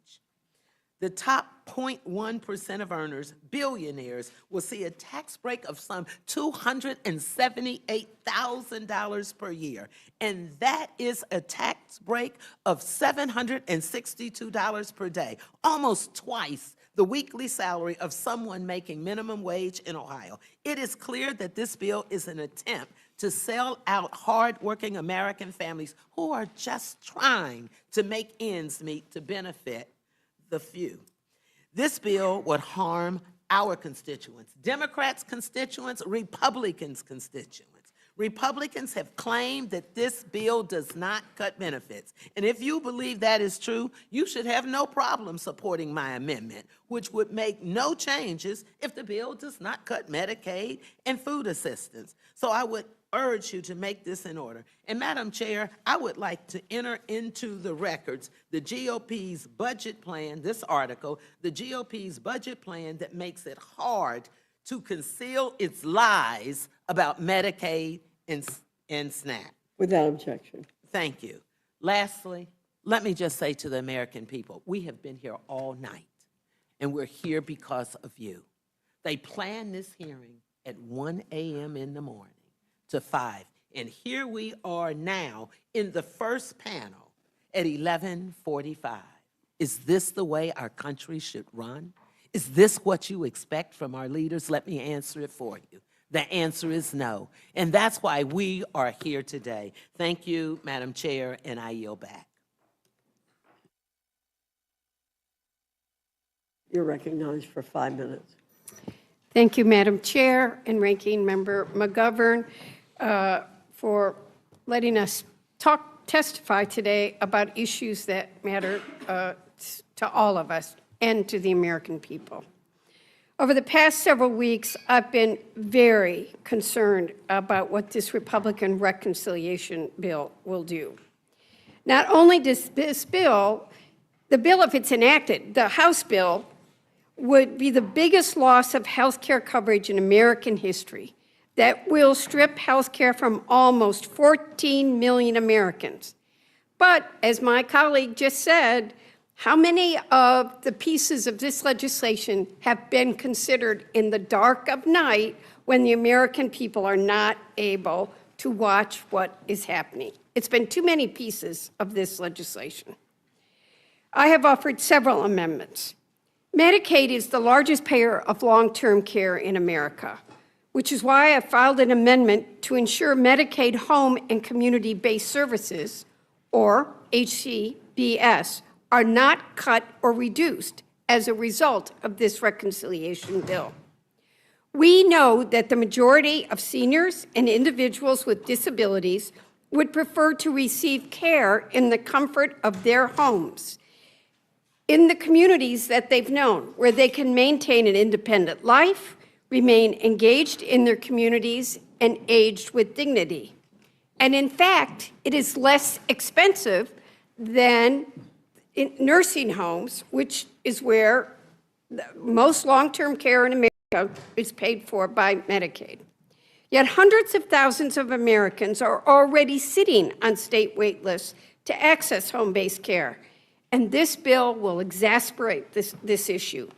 The top 0.1% of earners, billionaires, will see a tax break of some $278,000 per year. And that is a tax break of $762 per day, almost twice the weekly salary of someone making minimum wage in Ohio. It is clear that this bill is an attempt to sell out hardworking American families who are just trying to make ends meet to benefit the few. This bill would harm our constituents, Democrats' constituents, Republicans' constituents. Republicans have claimed that this bill does not cut benefits. And if you believe that is true, you should have no problem supporting my amendment, which would make no changes if the bill does not cut Medicaid and food assistance. So I would urge you to make this in order. And Madam Chair, I would like to enter into the records the GOP's budget plan, this article, the GOP's budget plan that makes it hard to conceal its lies about Medicaid and SNAP. Without objection. Thank you. Lastly, let me just say to the American people, we have been here all night, and we're here because of you. They planned this hearing at 1 a.m. in the morning to 5, and here we are now in the first panel at 11:45. Is this the way our country should run? Is this what you expect from our leaders? Let me answer it for you. The answer is no, and that's why we are here today. Thank you, Madam Chair, and I yield back. You're recognized for 5 minutes. Thank you, Madam Chair and Ranking Member McGovern, for letting us testify today about issues that matter to all of us and to the American people. Over the past several weeks, I've been very concerned about what this Republican reconciliation bill will do. Not only does this bill, the bill, if it's enacted, the House bill, would be the biggest loss of health care coverage in American history that will strip health care from almost 14 million Americans. But as my colleague just said, how many of the pieces of this legislation have been considered in the dark of night when the American people are not able to watch what is happening? It's been too many pieces of this legislation. I have offered several amendments. Medicaid is the largest payer of long-term care in America, which is why I filed an amendment to ensure Medicaid home and community-based services, or HCBS, are not cut or reduced as a result of this reconciliation bill. We know that the majority of seniors and individuals with disabilities would prefer to receive care in the comfort of their homes, in the communities that they've known, where they can maintain an independent life, remain engaged in their communities, and age with dignity. And in fact, it is less expensive than in nursing homes, which is where most long-term care in America is paid for by Medicaid. Yet hundreds of thousands of Americans are already sitting on state wait lists to access home-based care, and this bill will exacerbate this issue.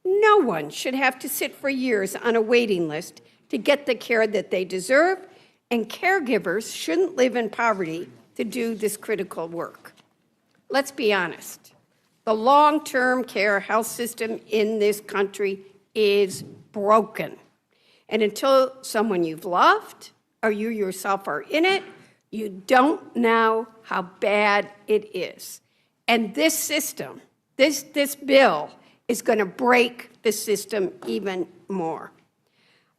No one should have to sit for years on a waiting list to get the care that they deserve, and caregivers shouldn't live in poverty to do this critical work. Let's be honest. The long-term care health system in this country is broken. And until someone you've loved or you yourself are in it, you don't know how bad it is. And this system, this bill, is going to break the system even more.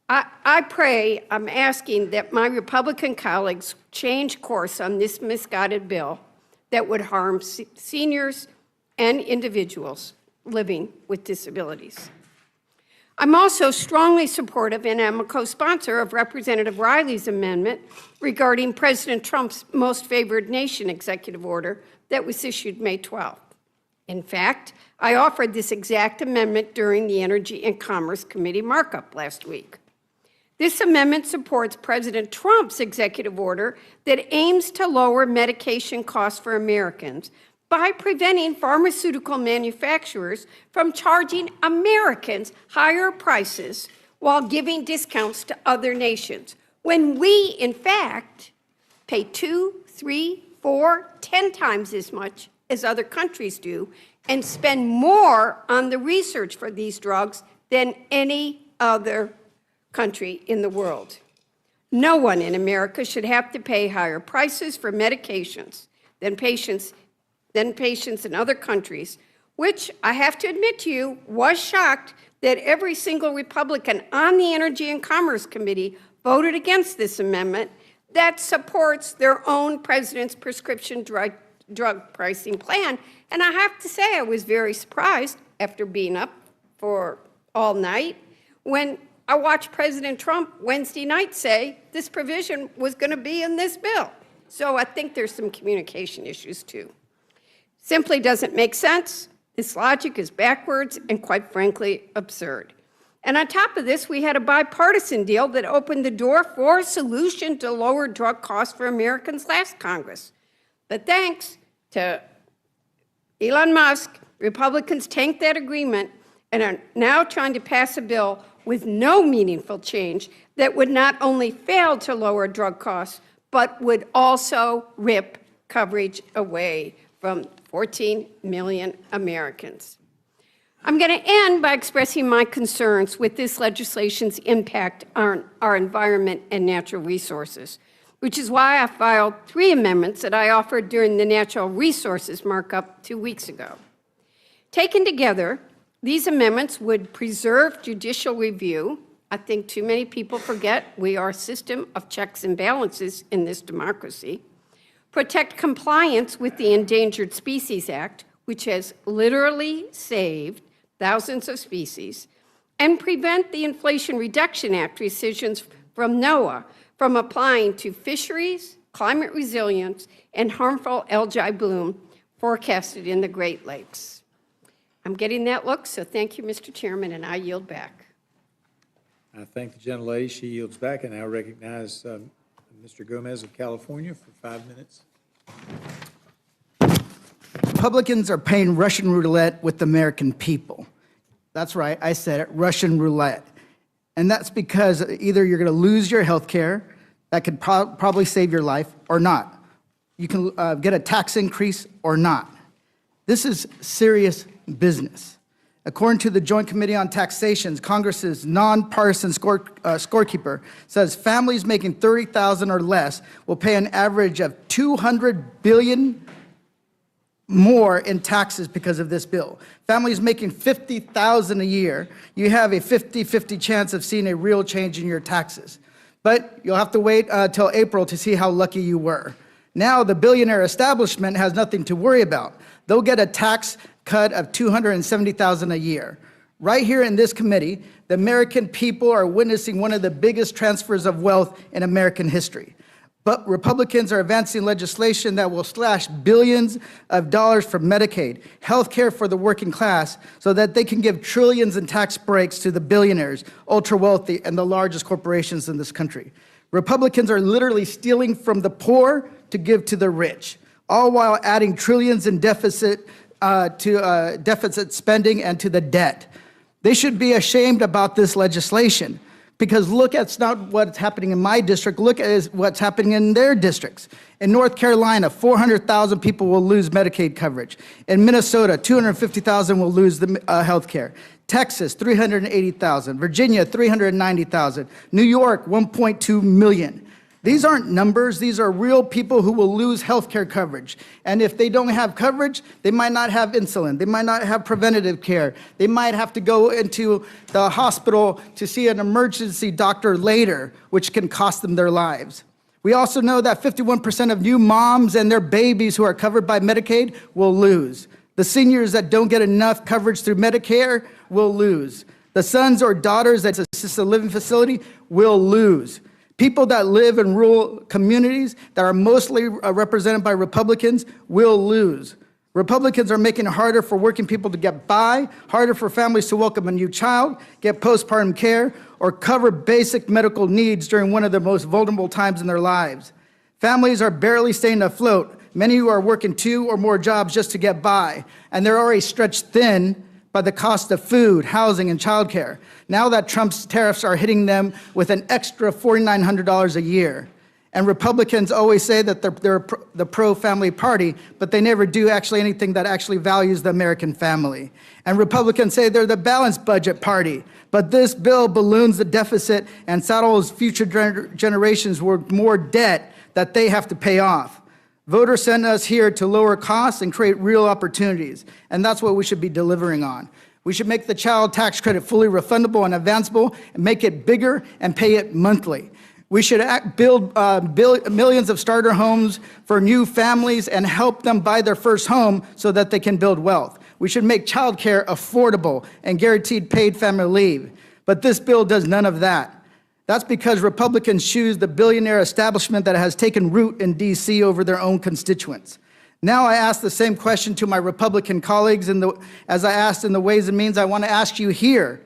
I'm asking that my Republican colleagues change course on this misguided bill that would harm seniors and individuals living with disabilities. I'm also strongly supportive, and am a co-sponsor of Representative Riley's amendment regarding President Trump's Most Favored Nation executive order that was issued May 12th. In fact, I offered this exact amendment during the Energy and Commerce Committee markup last week. This amendment supports President Trump's executive order that aims to lower medication costs for Americans by preventing pharmaceutical manufacturers from charging Americans higher prices while giving discounts to other nations, when we, in fact, pay 2, 3, 4, 10 times as much as other countries do, and spend more on the research for these drugs than any other country in the world. No one in America should have to pay higher prices for medications than patients in other countries, which I have to admit to you was shocked that every single Republican on the Energy and Commerce Committee voted against this amendment that supports their own president's prescription drug pricing plan. And I have to say I was very surprised after being up for all night when I watched President Trump Wednesday night say this provision was going to be in this bill. So I think there's some communication issues too. Simply doesn't make sense. This logic is backwards and, quite frankly, absurd. And on top of this, we had a bipartisan deal that opened the door for a solution to lower drug costs for Americans last Congress. But thanks to Elon Musk, Republicans tanked that agreement and are now trying to pass a bill with no meaningful change that would not only fail to lower drug costs, but would also rip coverage away from 14 million Americans. I'm going to end by expressing my concerns with this legislation's impact on our environment and natural resources, which is why I filed 3 amendments that I offered during the natural resources markup 2 weeks ago. Taken together, These amendments would preserve judicial review. I think too many people forget we are a system of checks and balances in this democracy. Protect compliance with the Endangered Species Act, which has literally saved thousands of species, and prevent the Inflation Reduction Act decisions from NOAA from applying to fisheries, climate resilience, and harmful algae bloom forecasted in the Great Lakes. I'm getting that look, so thank you, Mr. Chairman, and I yield back. I thank the gentlelady. She yields back, and I recognize Mr. Gomez of California for 5 minutes. Republicans are playing Russian roulette with the American people. That's right, I said it, Russian roulette. And that's because either you're going to lose your health care, that could probably save your life, or not. You can get a tax increase or not. This is serious business. According to the Joint Committee on Taxations, Congress's nonpartisan scorekeeper says families making $30,000 or less will pay an average of $200 billion more in taxes because of this bill. Families making $50,000 a year, you have a 50-50 chance of seeing a real change in your taxes. But you'll have to wait till April to see how lucky you were. Now the billionaire establishment has nothing to worry about. They'll get a tax cut of $270,000 a year. Right here in this committee, the American people are witnessing one of the biggest transfers of wealth in American history. But Republicans are advancing legislation that will slash billions of dollars from Medicaid, health care for the working class, so that they can give trillions in tax breaks to the billionaires, ultra-wealthy, and the largest corporations in this country. Republicans are literally stealing from the poor to give to the rich, all while adding trillions in deficit deficit spending and to the debt. They should be ashamed about this legislation, because look at not what's happening in my district, look at what's happening in their districts. In North Carolina, 400,000 people will lose Medicaid coverage. In Minnesota, 250,000 will lose the health care. Texas, 380,000. Virginia, 390,000. New York, 1.2 million. These aren't numbers. These are real people who will lose health care coverage. And if they don't have coverage, they might not have insulin. They might not have preventative care. They might have to go into the hospital to see an emergency doctor later, which can cost them their lives. We also know that 51% of new moms and their babies who are covered by Medicaid will lose. The seniors that don't get enough coverage through Medicare will lose. The sons or daughters that's assisted living facility will lose. People that live in rural communities that are mostly represented by Republicans will lose. Republicans are making it harder for working people to get by, harder for families to welcome a new child, get postpartum care, or cover basic medical needs during one of the most vulnerable times in their lives. Families are barely staying afloat. Many who are working 2 or more jobs just to get by, and they're already stretched thin by the cost of food, housing, and childcare. Now that Trump's tariffs are hitting them with an extra $4,900 a year. And Republicans always say that they're the pro-family party, but they never do actually anything that actually values the American family. And Republicans say they're the balanced budget party, but this bill balloons the deficit and saddles future generations with more debt that they have to pay off. Voters sent us here to lower costs and create real opportunities, and that's what we should be delivering on. We should make the child tax credit fully refundable and advanceable, and make it bigger and pay it monthly. We should build millions of starter homes for new families and help them buy their first home so that they can build wealth. We should make child care affordable and guaranteed paid family leave. But this bill does none of that. That's because Republicans choose the billionaire establishment that has taken root in D.C. over their own constituents. Now I ask the same question to my Republican colleagues as I asked in the Ways and Means. I want to ask you here,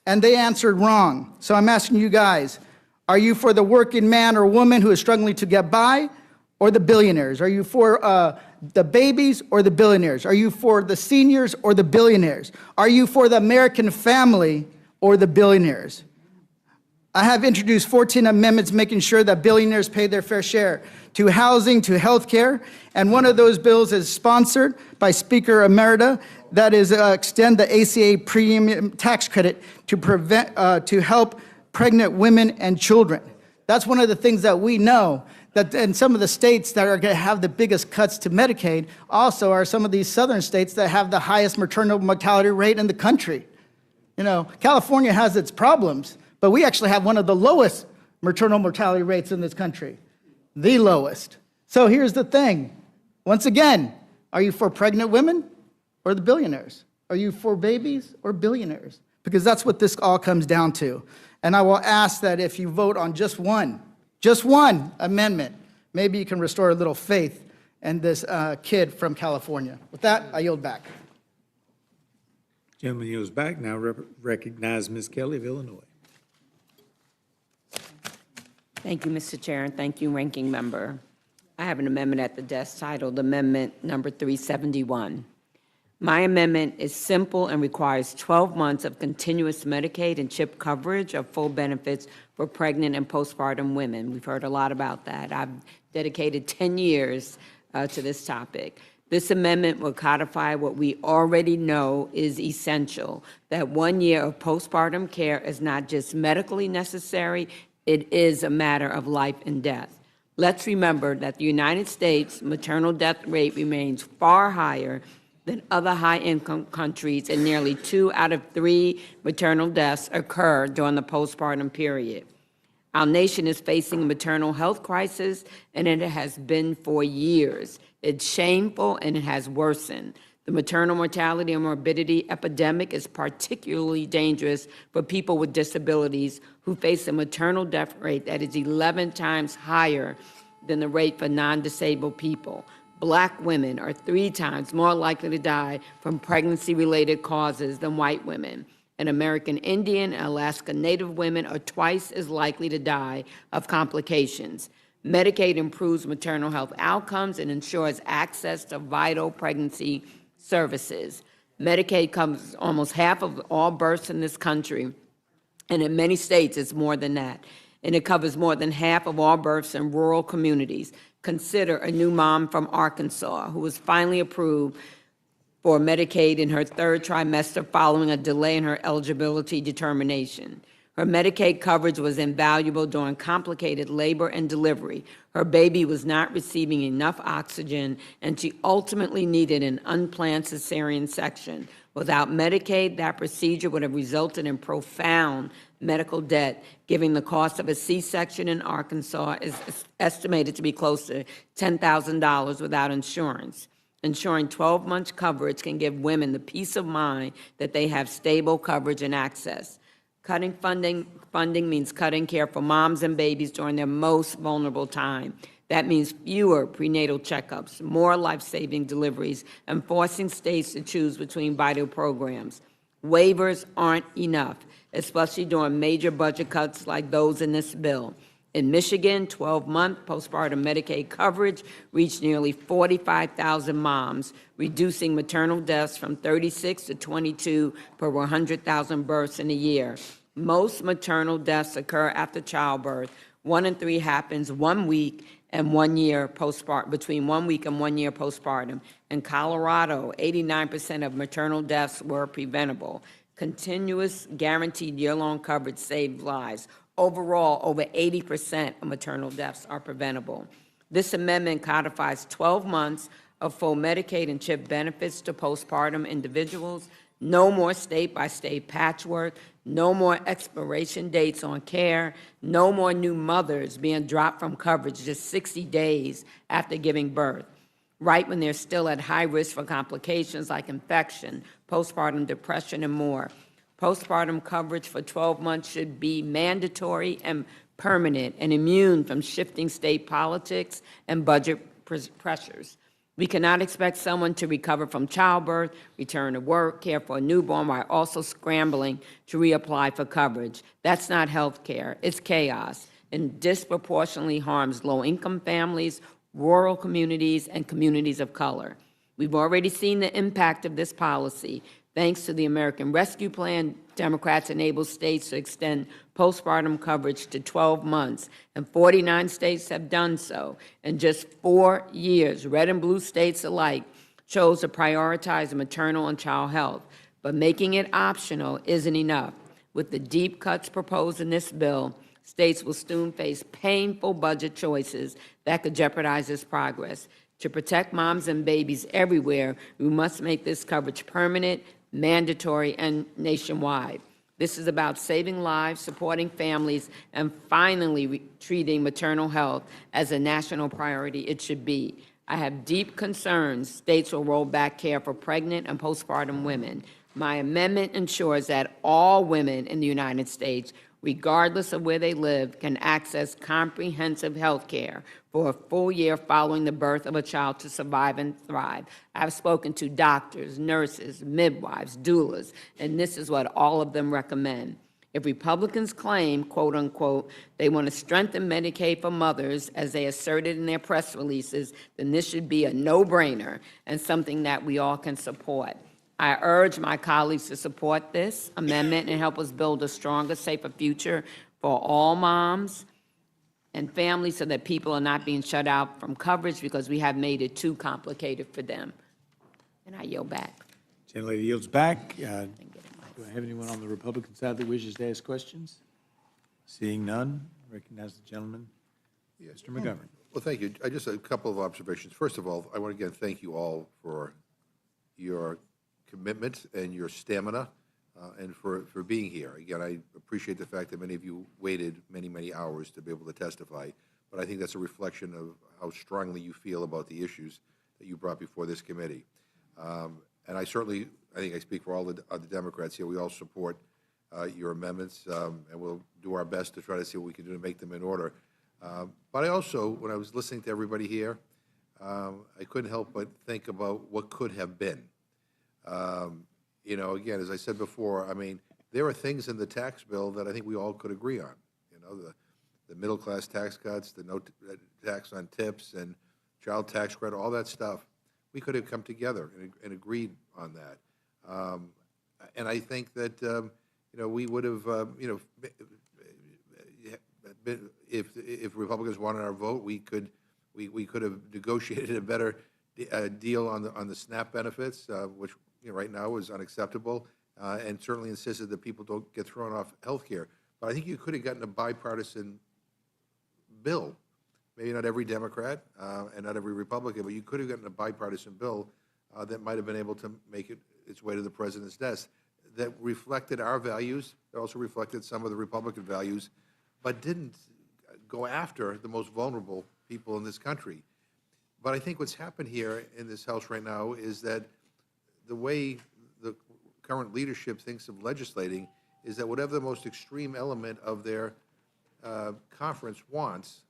and they answered wrong. So I'm asking you guys, are you for the working man or woman who is struggling to get by, or the billionaires? Are you for the babies or the billionaires? Are you for the seniors or the billionaires? Are you for the American family or the billionaires? I have introduced 14 amendments making sure that billionaires pay their fair share, to housing, to health care, and one of those bills is sponsored by Speaker Emerita, that is extend the ACA premium tax credit to help pregnant women and children. That's one of the things that we know, And some of the states that are going to have the biggest cuts to Medicaid also are some of these southern states that have the highest maternal mortality rate in the country. You know, California has its problems, but we actually have one of the lowest maternal mortality rates in this country, the lowest. So here's the thing. Once again, are you for pregnant women or the billionaires? Are you for babies or billionaires? Because that's what this all comes down to. And I will ask that if you vote on just one amendment, maybe you can restore a little faith in this kid from California. With that, I yield back. Gentleman yields back. Now recognize Ms. Kelly of Illinois. Thank you, Mr. Chair, and thank you, Ranking Member. I have an amendment at the desk titled Amendment Number 371. My amendment is simple and requires 12 months of continuous Medicaid and CHIP coverage of full benefits for pregnant and postpartum women. We've heard a lot about that. I've dedicated 10 years to this topic. This amendment will codify what we already know is essential, that 1 year of postpartum care is not just medically necessary, it is a matter of life and death. Let's remember that the United States maternal death rate remains far higher than other high-income countries, and nearly 2 out of 3 maternal deaths occur during the postpartum period. Our nation is facing a maternal health crisis, and it has been for years. It's shameful, and it has worsened. The maternal mortality and morbidity epidemic is particularly dangerous for people with disabilities who face a maternal death rate that is 11 times higher than the rate for non-disabled people. Black women are 3 times more likely to die from pregnancy-related causes than white women. And American Indian and Alaska Native women are twice as likely to die of complications. Medicaid improves maternal health outcomes and ensures access to vital pregnancy services. Medicaid covers almost half of all births in this country, and in many states it's more than that. And it covers more than half of all births in rural communities. Consider a new mom from Arkansas who was finally approved for Medicaid in her 3rd trimester following a delay in her eligibility determination. Her Medicaid coverage was invaluable during complicated labor and delivery. Her baby was not receiving enough oxygen, and she ultimately needed an unplanned cesarean section. Without Medicaid, that procedure would have resulted in profound medical debt, given the cost of a C-section in Arkansas is estimated to be close to $10,000 without insurance. Ensuring 12 months coverage can give women the peace of mind that they have stable coverage and access. Cutting funding means cutting care for moms and babies during their most vulnerable time. That means fewer prenatal checkups, more life-saving deliveries, and forcing states to choose between vital programs. Waivers aren't enough, especially during major budget cuts like those in this bill. In Michigan, 12-month postpartum Medicaid coverage reached nearly 45,000 moms, reducing maternal deaths from 36 to 22 per 100,000 births in a year. Most maternal deaths occur after childbirth. 1 in 3 happens 1 week and 1 year postpartum, between 1 week and 1 year postpartum. In Colorado, 89% of maternal deaths were preventable. Continuous guaranteed year-long coverage saved lives. Overall, over 80% of maternal deaths are preventable. This amendment codifies 12 months of full Medicaid and CHIP benefits to postpartum individuals, no more state-by-state patchwork, no more expiration dates on care, no more new mothers being dropped from coverage just 60 days after giving birth, right when they're still at high risk for complications like infection, postpartum depression, and more. Postpartum coverage for 12 months should be mandatory and permanent and immune from shifting state politics and budget pressures. We cannot expect someone to recover from childbirth, return to work, care for a newborn while also scrambling to reapply for coverage. That's not health care. It's chaos and disproportionately harms low-income families, rural communities, and communities of color. We've already seen the impact of this policy. Thanks to the American Rescue Plan, Democrats enabled states to extend postpartum coverage to 12 months, and 49 states have done so. In just 4 years, red and blue states alike chose to prioritize maternal and child health. But making it optional isn't enough. With the deep cuts proposed in this bill, states will soon face painful budget choices that could jeopardize this progress. To protect moms and babies everywhere, we must make this coverage permanent, mandatory, and nationwide. This is about saving lives, supporting families, and finally treating maternal health as a national priority it should be. I have deep concerns states will roll back care for pregnant and postpartum women. My amendment ensures that all women in the United States, regardless of where they live, can access comprehensive health care for a full year following the birth of a child to survive and thrive. I've spoken to doctors, nurses, midwives, doulas, and this is what all of them recommend. If Republicans claim, quote unquote, they want to strengthen Medicaid for mothers, as they asserted in their press releases, then this should be a no-brainer and something that we all can support. I urge my colleagues to support this amendment and help us build a stronger, safer future for all moms and families so that people are not being shut out from coverage because we have made it too complicated for them. And I yield back. Gentlelady yields back. Do I have anyone on the Republican side that wishes to ask questions? Seeing none, recognize the gentleman. Mr. McGovern. Well, thank you. I just a couple of observations. First of all, I want to again thank you all for your commitment and your stamina and for being here. Again, I appreciate the fact that many of you waited many, many hours to be able to testify, but I think that's a reflection of how strongly you feel about the issues that you brought before this committee. And I think I speak for all the Democrats here. We all support your amendments, and we'll do our best to try to see what we can do to make them in order. But I also, when I was listening to everybody here, I couldn't help but think about what could have been. You know, again, as I said before, I mean, there are things in the tax bill that I think we all could agree on. You know, the middle-class tax cuts, the no tax on tips, and child tax credit, all that stuff. We could have come together and agreed on that. And I think that, you know, we would have, you know, if Republicans wanted our vote, we could have negotiated a better deal on the SNAP benefits, which, you know, right now is unacceptable, and certainly insisted that people don't get thrown off health care. But I think you could have gotten a bipartisan bill. Maybe not every Democrat and not every Republican, but you could have gotten a bipartisan bill that might have been able to make its way to the president's desk that reflected our values, that also reflected some of the Republican values, but didn't go after the most vulnerable people in this country. But I think what's happened here in this House right now is that the way the current leadership thinks of legislating is that whatever the most extreme element of their conference wants,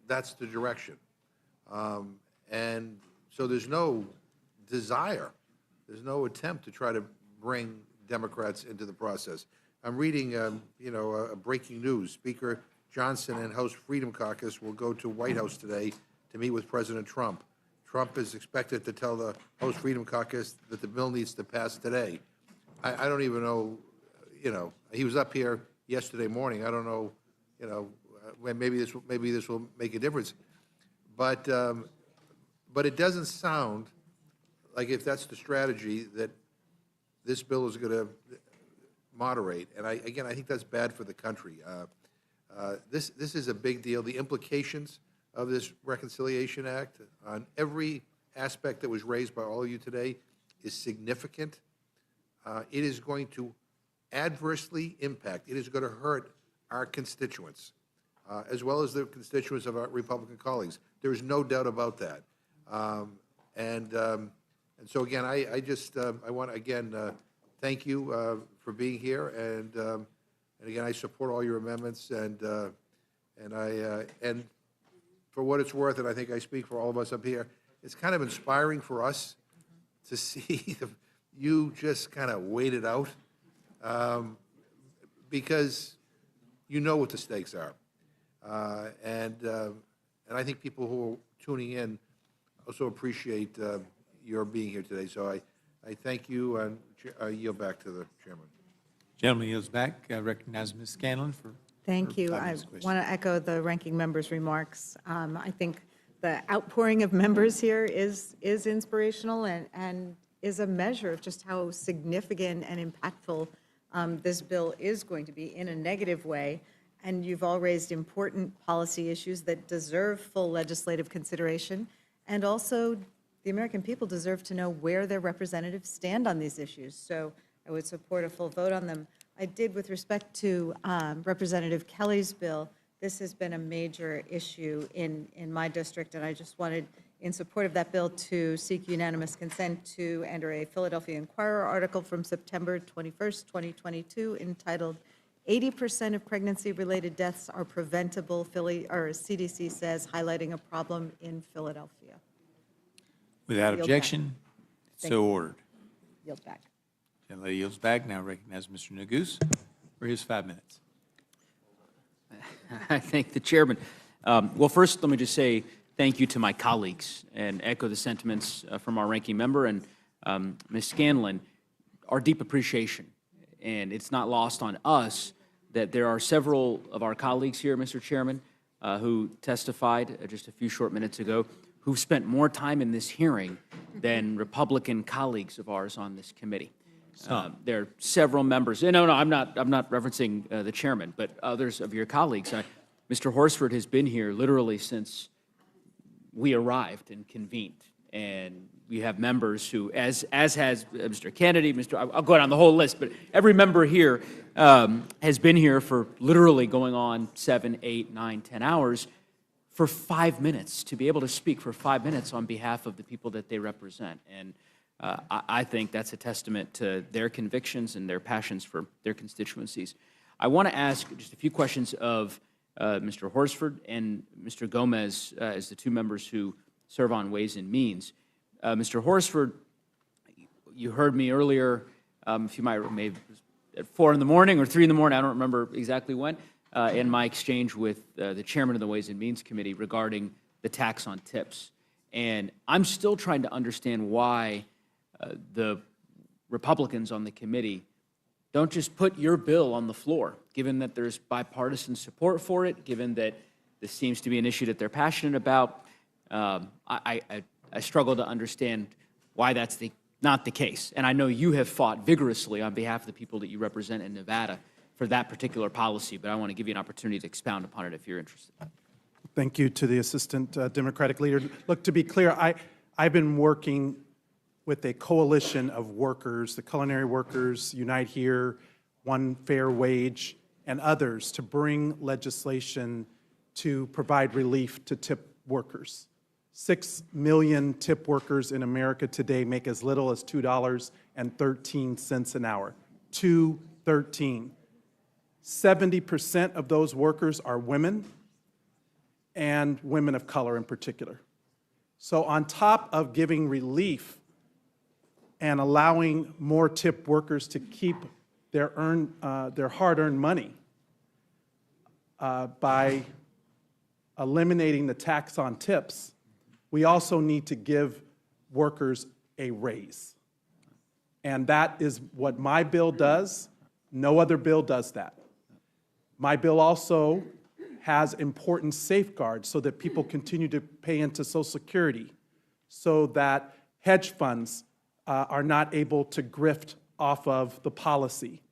that's the direction. And so there's no desire, there's no attempt to try to bring Democrats into the process. I'm reading, you know, breaking news. Speaker Johnson and House Freedom Caucus will go to White House today to meet with President Trump. Trump is expected to tell the House Freedom Caucus that the bill needs to pass today. I don't even know, you know, he was up here yesterday morning. I don't know, you know, maybe this will make a difference, but it doesn't sound like, if that's the strategy, that this bill is going to moderate. And I think that's bad for the country. This is a big deal. The implications of this Reconciliation Act on every aspect that was raised by all of you today is significant. It is going to adversely impact. It is going to hurt our constituents, as well as the constituents of our Republican colleagues. There is no doubt about that. And so again, I want to again thank you for being here, and again, I support all your amendments, and for what it's worth, and I think I speak for all of us up here, it's kind of inspiring for us to see you just kind of wait it out, because you know what the stakes are. And I think people who are tuning in also appreciate your being here today. So I thank you, and I yield back to the chairman. Gentleman yields back. I recognize Ms. Scanlon for Thank you. I want to echo the ranking member's remarks. I think the outpouring of members here is inspirational and is a measure of just how significant and impactful this bill is going to be in a negative way. and you've all raised important policy issues that deserve full legislative consideration. And also, the American people deserve to know where their representatives stand on these issues. So I would support a full vote on them. I did with respect to Representative Kelly's bill. This has been a major issue in my district, and I just wanted, in support of that bill, to seek unanimous consent to enter a Philadelphia Inquirer article from September 21st, 2022, entitled 80% of pregnancy-related deaths are preventable, CDC says, highlighting a problem in Philadelphia. Without Yield objection, Thank so you. ordered. Yield back. Gentlelady yields back. Now recognize Mr. Neguse for his 5 minutes. I thank the chairman. Well, first, let me just say thank you to my colleagues and echo the sentiments from our ranking member and Ms. Scanlon, our deep appreciation. And it's not lost on us that there are several of our colleagues here, Mr. Chairman, who testified just a few short minutes ago, who've spent more time in this hearing than Republican colleagues of ours on this committee. There are several members. No, I'm not referencing the chairman, but others of your colleagues. Mr. Horsford has been here literally since we arrived and convened, and we have members who, as has Mr. Kennedy, I'll go down the whole list, but every member here has been here for literally going on 7, 8, 9, 10 hours for 5 minutes, to be able to speak for 5 minutes on behalf of the people that they represent. And I think that's a testament to their convictions and their passions for their constituencies. I want to ask just a few questions of Mr. Horsford and Mr. Gomez as the two members who serve on Ways and Means. Mr. Horsford, you heard me earlier, if you might, maybe at 4 in the morning or 3 in the morning, I don't remember exactly when, in my exchange with the chairman of the Ways and Means Committee regarding the tax on tips. And I'm still trying to understand why the Republicans on the committee don't just put your bill on the floor, given that there's bipartisan support for it, given that this seems to be an issue that they're passionate about. I struggle to understand why that's not the case. And I know you have fought vigorously on behalf of the people that you represent in Nevada for that particular policy, but I want to give you an opportunity to expound upon it if you're interested. Thank you to the Assistant Democratic Leader. Look, to be clear, I've been working with a coalition of workers, the culinary workers, Unite Here, One Fair Wage, and others to bring legislation to provide relief to tip workers. 6 million tip workers in America today make as little as $2.13 an hour. $2.13. 70% of those workers are women, and women of color in particular. So on top of giving relief and allowing more tip workers to keep their hard-earned money by eliminating the tax on tips, we also need to give workers a raise. And that is what my bill does. No other bill does that. My bill also has important safeguards so that people continue to pay into Social Security, so that hedge funds are not able to grift off of the policy,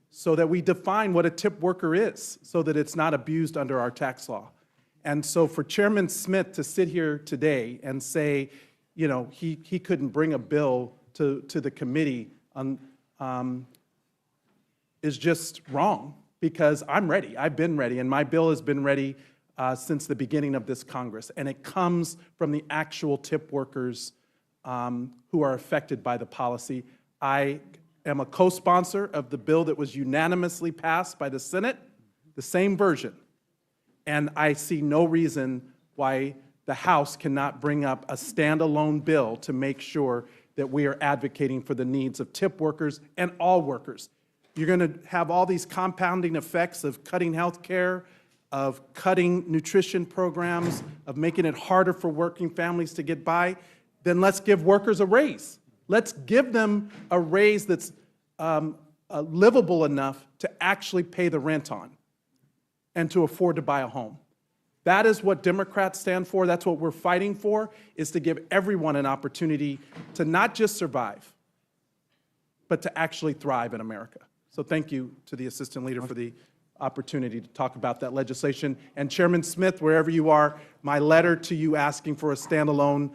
so that we define what a tip worker is, so that it's not abused under our tax law. And so for Chairman Smith to sit here today and say, you know, he couldn't bring a bill to the committee is just wrong, because I'm ready. I've been ready, and my bill has been ready since the beginning of this Congress. And it comes from the actual tip workers who are affected by the policy. I am a co-sponsor of the bill that was unanimously passed by the Senate, the same version. And I see no reason why the House cannot bring up a standalone bill to make sure that we are advocating for the needs of tip workers and all workers. You're going to have all these compounding effects of cutting health care, of cutting nutrition programs, of making it harder for working families to get by. Then let's give workers a raise. Let's give them a raise that's livable enough to actually pay the rent on and to afford to buy a home. That is what Democrats stand for. That's what we're fighting for, is to give everyone an opportunity to not just survive, but to actually thrive in America. So thank you to the Assistant Leader for the opportunity to talk about that legislation. And Chairman Smith, wherever you are, my letter to you asking for a standalone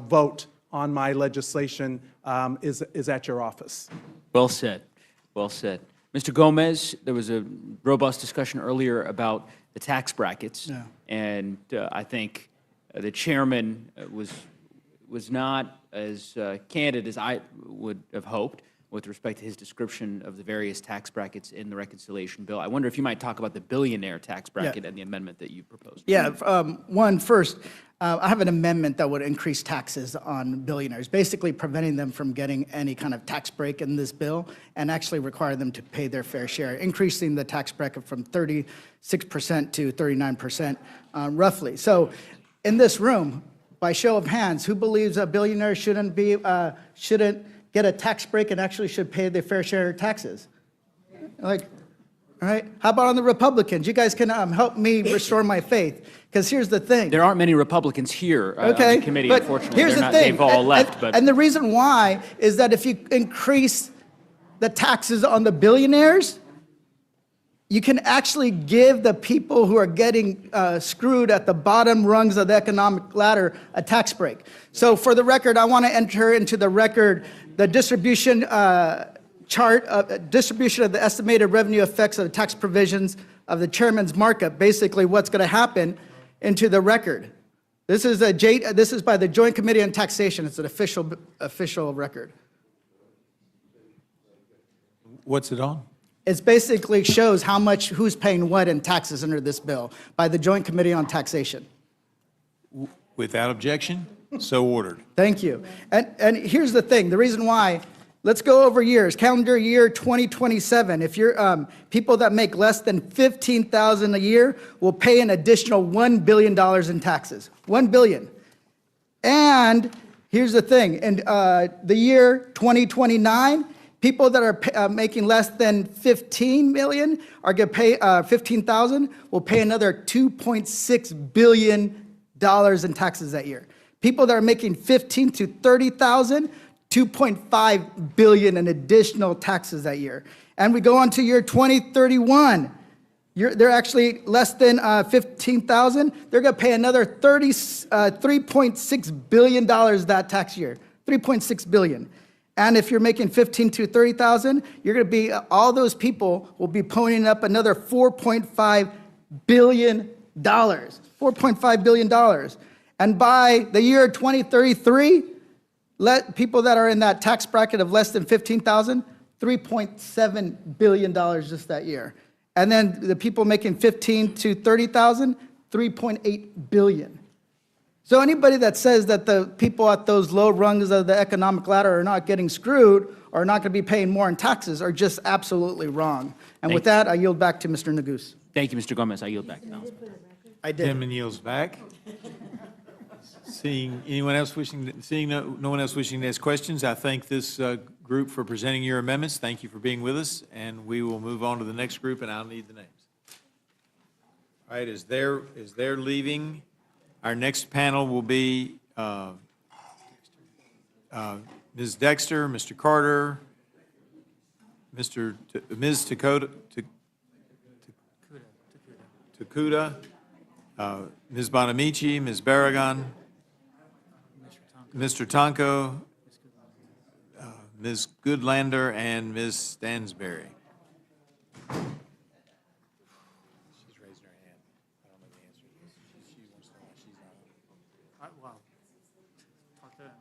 vote on my legislation is at your office. Well said. Well said. Mr. Gomez, there was a robust discussion earlier about the tax brackets. Yeah. And I think the chairman was not as candid as I would have hoped with respect to his description of the various tax brackets in the reconciliation bill. I wonder if you might talk about the billionaire tax bracket and the amendment that you proposed. Yeah, first, I have an amendment that would increase taxes on billionaires, basically preventing them from getting any kind of tax break in this bill and actually require them to pay their fair share, increasing the tax bracket from 36% to 39%, roughly. So in this room, by show of hands, who believes a billionaire shouldn't get a tax break and actually should pay their fair share of taxes? Like, all right, how about on the Republicans? You guys can help me restore my faith, because here's the thing. There aren't many Republicans here on the committee, but unfortunately. here's the thing. They've all left. But And the reason why is that if you increase the taxes on the billionaires, you can actually give the people who are getting screwed at the bottom rungs of the economic ladder a tax break. So for the record, I want to enter into the record the distribution chart, distribution of the estimated revenue effects of the tax provisions of the chairman's markup, basically what's going to happen, into the record. This is by the Joint Committee on Taxation. It's an official record. What's it on? It basically shows how much, who's paying what in taxes under this bill by the Joint Committee on Taxation. Without objection, so ordered. Thank you. And here's the thing, the reason why, let's go over years. Calendar year 2027, if you're people that make less than $15,000 a year will pay an additional $1 billion in taxes. $1 billion. And here's the thing, in the year 2029, people that are making less than 15 million are going to pay 15,000 will pay another $2.6 billion in taxes that year. People that are making 15 to 30,000, 2.5 billion in additional taxes that year. And we go on to year 2031. They're actually less than 15,000. They're going to pay another $3.6 billion that tax year. 3.6 billion. And if you're making 15 to 30,000, you're going to be, all those people will be ponying up another $4.5 billion. $4.5 billion. And by the year 2033, let people that are in that tax bracket of less than 15,000, $3.7 billion just that year. And then the people making 15 to 30,000, $3.8 billion. So anybody that says that the people at those low rungs of the economic ladder are not getting screwed or are not going to be paying more in taxes are just absolutely wrong. And with that, I yield back to Mr. Nagus. thank you, Mr. Gomez. I yield back. I did. Chairman yields back. Seeing anyone else seeing no one else wishing to ask questions, I thank this group for presenting your amendments. Thank you for being with us, and we will move on to the next group, and I'll need the names. All right, as they're leaving, our next panel will be Ms. Dexter, Mr. Carter, Ms. Takuda, Ms. Bonamici, Ms. Barragan, Mr. Tonko, Ms. Goodlander, and Ms. Stansberry. She's raising her hand. I don't know the answer to this. She wants to know why she's not on. Wow. Talk to them.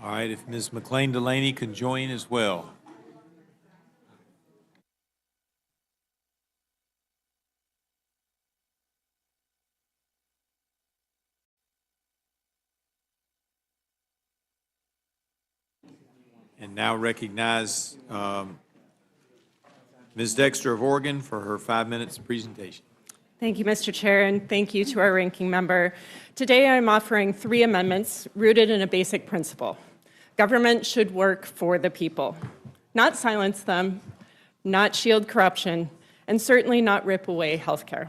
All right, if Ms. McLean Delaney could join as well. And now recognize Ms. Dexter of Oregon for her 5 minutes presentation. Thank you, Mr. Chair, and thank you to our ranking member. Today, I'm offering 3 amendments rooted in a basic principle. Government should work for the people, not silence them, not shield corruption, and certainly not rip away healthcare.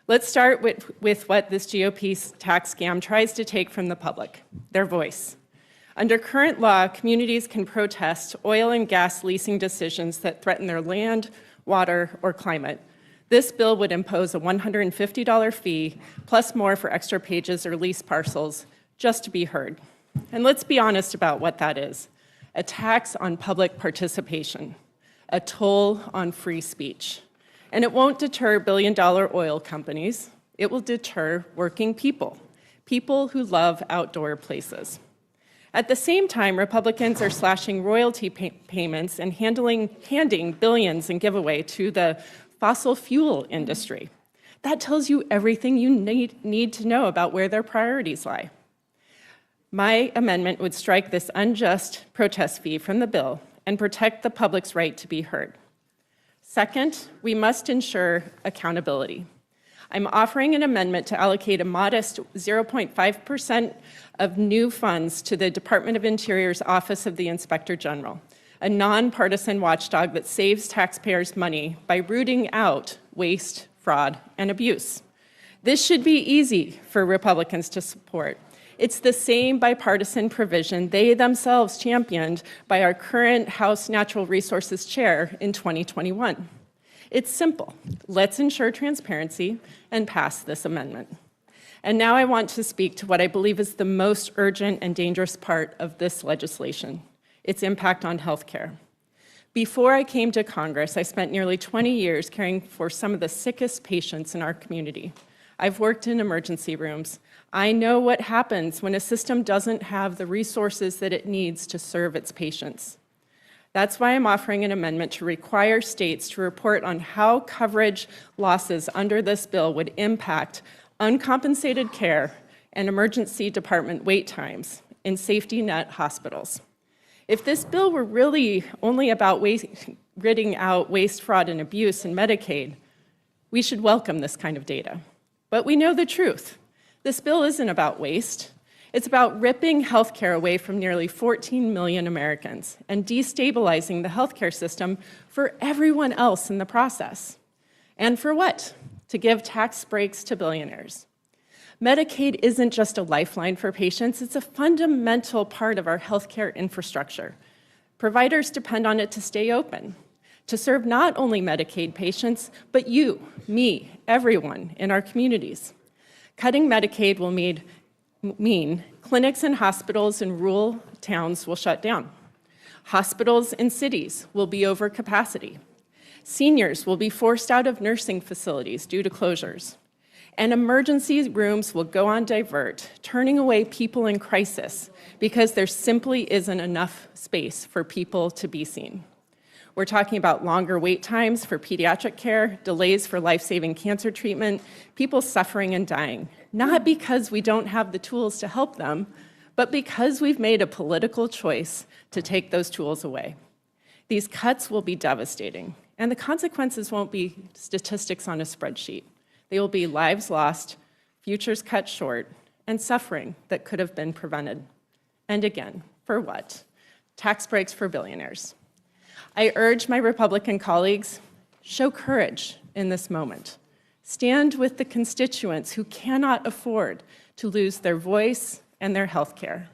Let's start with what this GOP tax scam tries to take from the public, their voice. Under current law, communities can protest oil and gas leasing decisions that threaten their land, water, or climate. This bill would impose a $150 fee, plus more for extra pages or lease parcels, just to be heard. And let's be honest about what that is. A tax on public participation, a toll on free speech. And it won't deter billion-dollar oil companies. It will deter working people, people who love outdoor places. At the same time, Republicans are slashing royalty payments and handing billions in giveaway to the fossil fuel industry. That tells you everything you need to know about where their priorities lie. My amendment would strike this unjust protest fee from the bill and protect the public's right to be heard. Second, we must ensure accountability. I'm offering an amendment to allocate a modest 0.5% of new funds to the Department of Interior's Office of the Inspector General, a nonpartisan watchdog that saves taxpayers money by rooting out waste, fraud, and abuse. This should be easy for Republicans to support. It's the same bipartisan provision they themselves championed by our current House Natural Resources Chair in 2021. It's simple. Let's ensure transparency and pass this amendment. And now I want to speak to what I believe is the most urgent and dangerous part of this legislation, its impact on healthcare. Before I came to Congress, I spent nearly 20 years caring for some of the sickest patients in our community. I've worked in emergency rooms. I know what happens when a system doesn't have the resources that it needs to serve its patients. That's why I'm offering an amendment to require states to report on how coverage losses under this bill would impact uncompensated care and emergency department wait times in safety net hospitals. If this bill were really only about ridding out waste, fraud, and abuse in Medicaid, we should welcome this kind of data. But we know the truth. This bill isn't about waste. It's about ripping healthcare away from nearly 14 million Americans and destabilizing the healthcare system for everyone else in the process. And for what? To give tax breaks to billionaires. Medicaid isn't just a lifeline for patients, it's a fundamental part of our healthcare infrastructure. Providers depend on it to stay open, to serve not only Medicaid patients, but you, me, everyone in our communities. Cutting Medicaid will mean clinics and hospitals in rural towns will shut down. Hospitals in cities will be over capacity. Seniors will be forced out of nursing facilities due to closures. And emergency rooms will go on divert, turning away people in crisis because there simply isn't enough space for people to be seen. We're talking about longer wait times for pediatric care, delays for life-saving cancer treatment, people suffering and dying, not because we don't have the tools to help them, but because we've made a political choice to take those tools away. These cuts will be devastating, and the consequences won't be statistics on a spreadsheet. They will be lives lost, futures cut short, and suffering that could have been prevented. And again, for what? Tax breaks for billionaires. I urge my Republican colleagues, show courage in this moment. Stand with the constituents who cannot afford to lose their voice and their health care.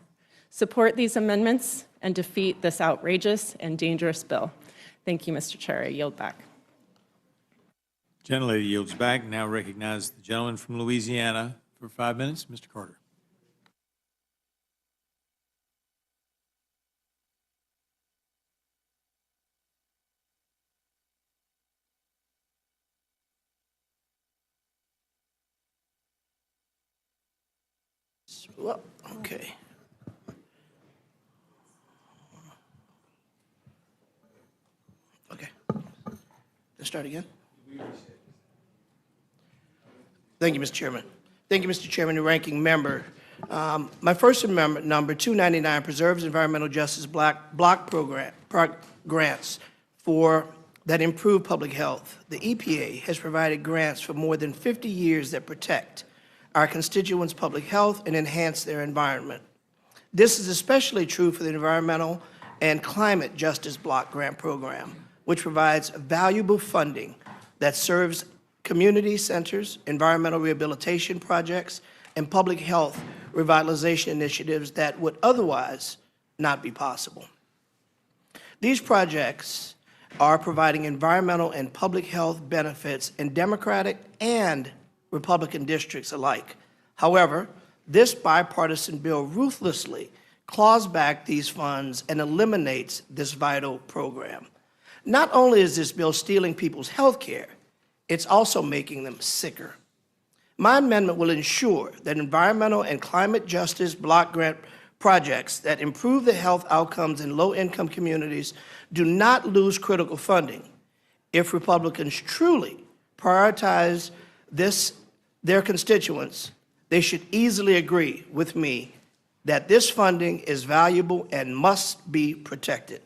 Support these amendments and defeat this outrageous and dangerous bill. Thank you, Mr. Chair. I yield back. Gentlelady yields back. Now recognize the gentleman from Louisiana for 5 minutes, Mr. Carter. Well, okay. Start again. Thank you, Mr. Chairman. Thank you, Mr. Chairman and Ranking Member. My first amendment, number 299, preserves environmental justice block grants that improve public health. The EPA has provided grants for more than 50 years that protect our constituents' public health and enhance their environment. This is especially true for the Environmental and Climate Justice Block Grant Program, which provides valuable funding that serves community centers, environmental rehabilitation projects, and public health revitalization initiatives that would otherwise not be possible. These projects are providing environmental and public health benefits in Democratic and Republican districts alike. However, this bipartisan bill ruthlessly claws back these funds and eliminates this vital program. Not only is this bill stealing people's health care, it's also making them sicker. My amendment will ensure that environmental and climate justice block grant projects that improve the health outcomes in low-income communities do not lose critical funding. If Republicans truly prioritize their constituents, they should easily agree with me that this funding is valuable and must be protected.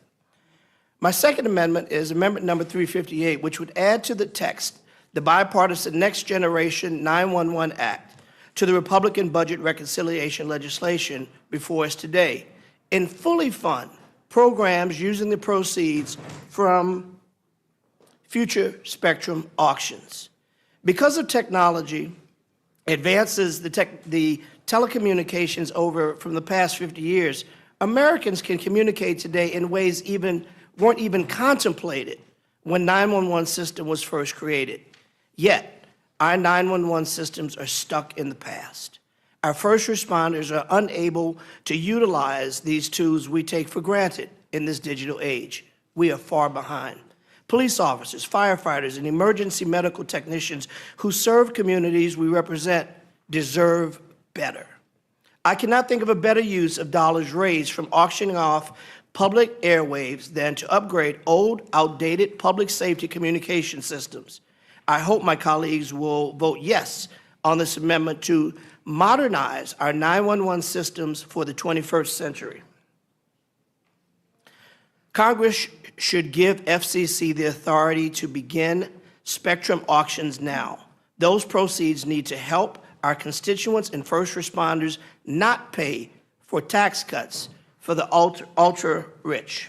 My second amendment is amendment number 358, which would add to the text the bipartisan Next Generation 911 Act to the Republican budget reconciliation legislation before us today, and fully fund programs using the proceeds from future spectrum auctions. Because of technology advances the telecommunications from the past 50 years, Americans can communicate today in ways weren't even contemplated when 911 system was first created. Yet, our 911 systems are stuck in the past. Our first responders are unable to utilize these tools we take for granted in this digital age. We are far behind. Police officers, firefighters, and emergency medical technicians who serve communities we represent deserve better. I cannot think of a better use of dollars raised from auctioning off public airwaves than to upgrade old, outdated public safety communication systems. I hope my colleagues will vote yes on this amendment to modernize our 911 systems for the 21st century. Congress should give FCC the authority to begin spectrum auctions now. Those proceeds need to help our constituents and first responders not pay for tax cuts for the ultra-rich.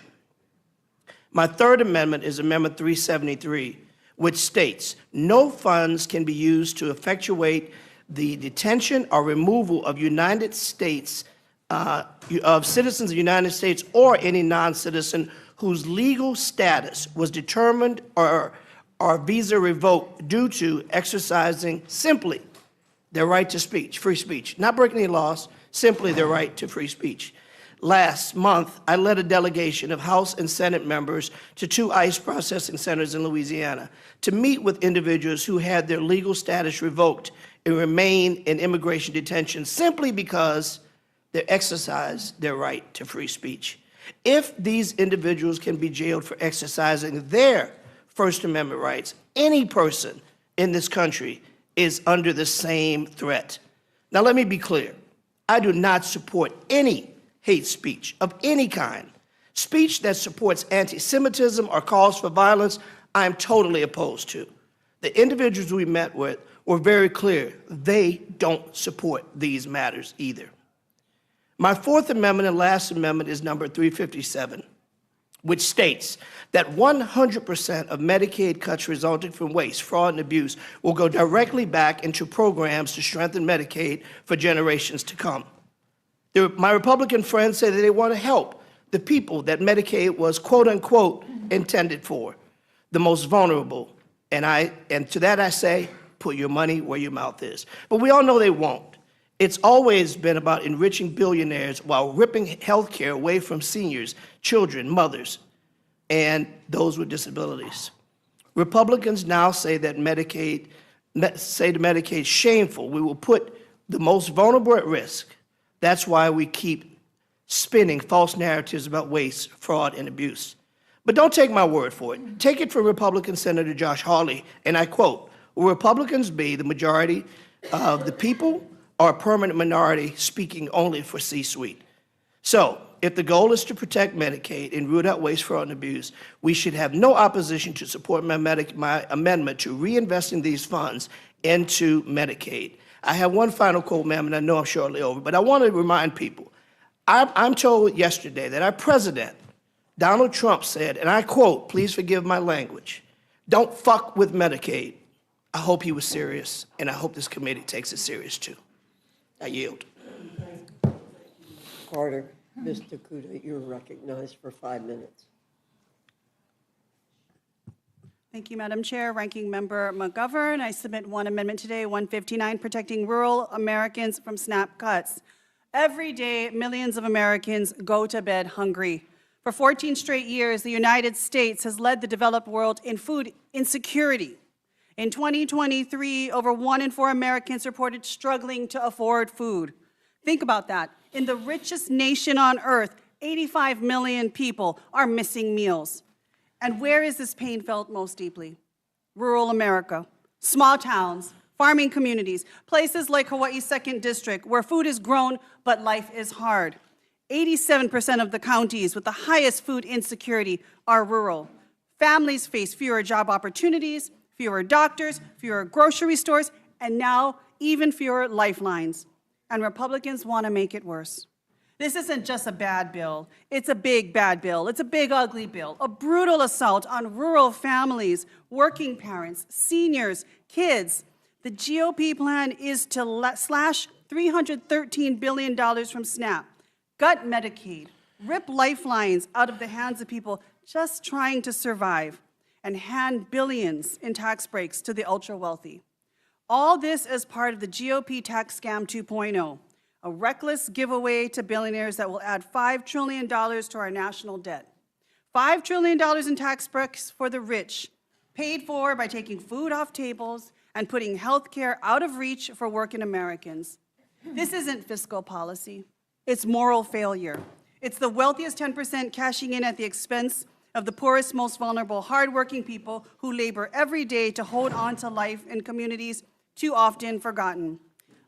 My third amendment is Amendment 373, which states no funds can be used to effectuate the detention or removal of citizens of the United States or any non-citizen whose legal status was determined or visa revoked due to exercising simply their right to speech, free speech, not breaking any laws, simply their right to free speech. Last month, I led a delegation of House and Senate members to 2 ICE processing centers in Louisiana to meet with individuals who had their legal status revoked and remain in immigration detention simply because they exercised their right to free speech. If these individuals can be jailed for exercising their First Amendment rights, any person in this country is under the same threat. Now, let me be clear. I do not support any hate speech of any kind. Speech that supports anti-Semitism or calls for violence, I am totally opposed to. The individuals we met with were very clear. They don't support these matters either. My fourth amendment and last amendment is number 357, which states that 100% of Medicaid cuts resulting from waste, fraud, and abuse will go directly back into programs to strengthen Medicaid for generations to come. My Republican friends say that they want to help the people that Medicaid was, quote unquote, intended for, the most vulnerable. And to that I say, put your money where your mouth is. But we all know they won't. It's always been about enriching billionaires while ripping health care away from seniors, children, mothers, and those with disabilities. Republicans now say that Medicaid, shameful. We will put the most vulnerable at risk. That's why we keep spinning false narratives about waste, fraud, and abuse. But don't take my word for it. Take it from Republican Senator Josh Hawley, and I quote, "Will Republicans be the majority of the people or a permanent minority speaking only for C-suite?" So, if the goal is to protect Medicaid and root out waste, fraud, and abuse, we should have no opposition to support my amendment to reinvesting these funds into Medicaid. I have one final quote, ma'am, and I know I'm shortly over, but I want to remind people, I'm told yesterday that our president, Donald Trump, said, and I quote, please forgive my language, "Don't fuck with Medicaid." I hope he was serious, and I hope this committee takes it serious too. I yield. Carter, Mr. Kuda, you're recognized for 5 minutes. Thank you, Madam Chair. Ranking Member McGovern, I submit one amendment today, 159, protecting rural Americans from SNAP cuts. Every day, millions of Americans go to bed hungry. For 14 straight years, the United States has led the developed world in food insecurity. In 2023, over 1 in 4 Americans reported struggling to afford food. Think about that. In the richest nation on earth, 85 million people are missing meals. And where is this pain felt most deeply? Rural America, small towns, farming communities, places like Hawaii's 2nd District, where food is grown, but life is hard. 87% of the counties with the highest food insecurity are rural. Families face fewer job opportunities, fewer doctors, fewer grocery stores, and now even fewer lifelines. And Republicans want to make it worse. This isn't just a bad bill. It's a big bad bill. It's a big ugly bill, a brutal assault on rural families, working parents, seniors, kids. The GOP plan is to slash $313 billion from SNAP, gut Medicaid, rip lifelines out of the hands of people just trying to survive, and hand billions in tax breaks to the ultra-wealthy. All this as part of the GOP tax scam 2.0, a reckless giveaway to billionaires that will add $5 trillion to our national debt. $5 trillion in tax breaks for the rich, paid for by taking food off tables and putting health care out of reach for working Americans. This isn't fiscal policy. It's moral failure. It's the wealthiest 10% cashing in at the expense of the poorest, most vulnerable, hardworking people who labor every day to hold on to life in communities too often forgotten.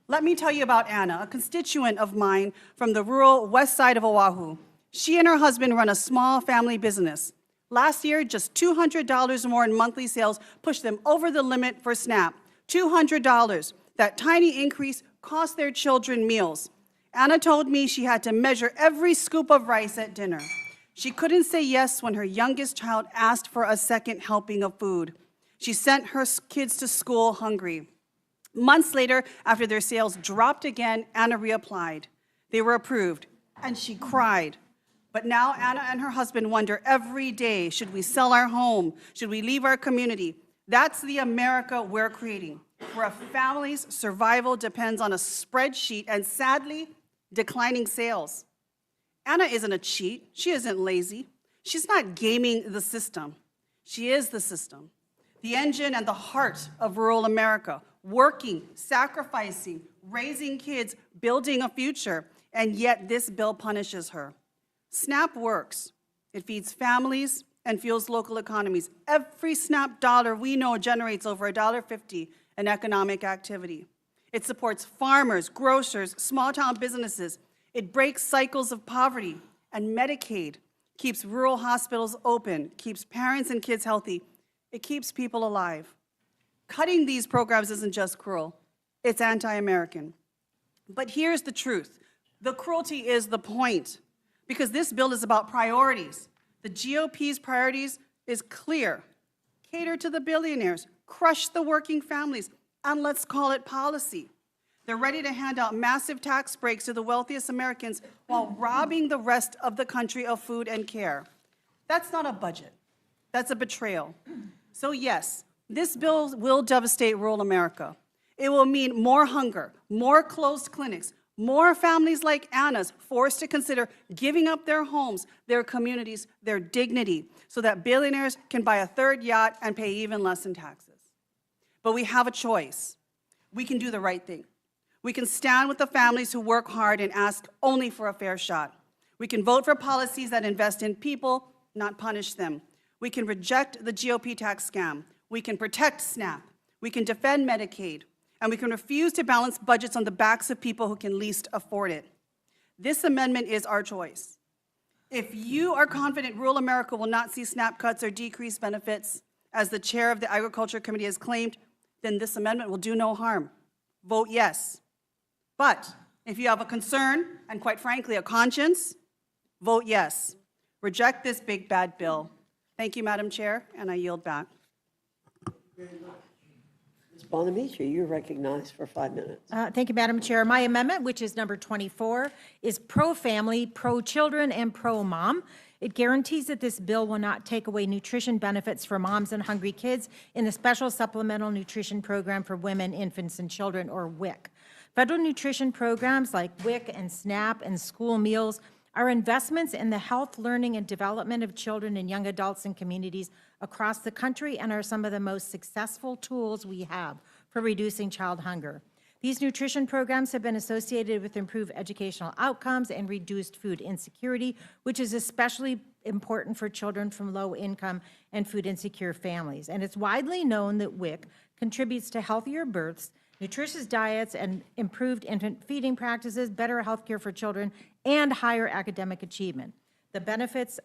Let me tell you about Anna, a constituent of mine from the rural west side of Oahu. She and her husband run a small family business. Last year, just $200 more in monthly sales pushed them over the limit for SNAP. $200. That tiny increase cost their children meals. Anna told me she had to measure every scoop of rice at dinner. She couldn't say yes when her youngest child asked for a second helping of food. She sent her kids to school hungry. Months later, after their sales dropped again, Anna reapplied. They were approved, and she cried. But now Anna and her husband wonder every day, should we sell our home? Should we leave our community? That's the America we're creating, where a family's survival depends on a spreadsheet and, sadly, declining sales. Anna isn't a cheat. She isn't lazy. She's not gaming the system. She is the system, the engine and the heart of rural America, working, sacrificing, raising kids, building a future, and yet this bill punishes her. SNAP works. It feeds families and fuels local economies. Every SNAP dollar we know generates over $1.50 in economic activity. It supports farmers, grocers, small-town businesses. It breaks cycles of poverty, and Medicaid keeps rural hospitals open, keeps parents and kids healthy. It keeps people alive. Cutting these programs isn't just cruel, it's anti-American. But here's the truth. The cruelty is the point, because this bill is about priorities. The GOP's priorities is clear. Cater to the billionaires, crush the working families, and let's call it policy. They're ready to hand out massive tax breaks to the wealthiest Americans while robbing the rest of the country of food and care. That's not a budget. That's a betrayal. So yes, this bill will devastate rural America. It will mean more hunger, more closed clinics, more families like Anna's forced to consider giving up their homes, their communities, their dignity, so that billionaires can buy a third yacht and pay even less in taxes. But we have a choice. We can do the right thing. We can stand with the families who work hard and ask only for a fair shot. We can vote for policies that invest in people, not punish them. We can reject the GOP tax scam. We can protect SNAP. We can defend Medicaid. And we can refuse to balance budgets on the backs of people who can least afford it. This amendment is our choice. If you are confident rural America will not see SNAP cuts or decreased benefits, as the chair of the Agriculture Committee has claimed, then this amendment will do no harm. Vote yes. But if you have a concern, and quite frankly, a conscience, vote yes. Reject this big, bad bill. Thank you, Madam Chair, and I yield back. Ms. Bonamici, you're recognized for 5 minutes. Thank you, Madam Chair. My amendment, which is number 24, is pro-family, pro-children, and pro-mom. It guarantees that this bill will not take away nutrition benefits for moms and hungry kids in the Special Supplemental Nutrition Program for Women, Infants, and Children, or WIC. Federal nutrition programs like WIC and SNAP and school meals are investments in the health, learning, and development of children and young adults in communities across the country and are some of the most successful tools we have for reducing child hunger. These nutrition programs have been associated with improved educational outcomes and reduced food insecurity, which is especially important for children from low-income and food-insecure families. And it's widely known that WIC contributes to healthier births, nutritious diets, and improved infant feeding practices, better health care for children, and higher academic achievement. The benefits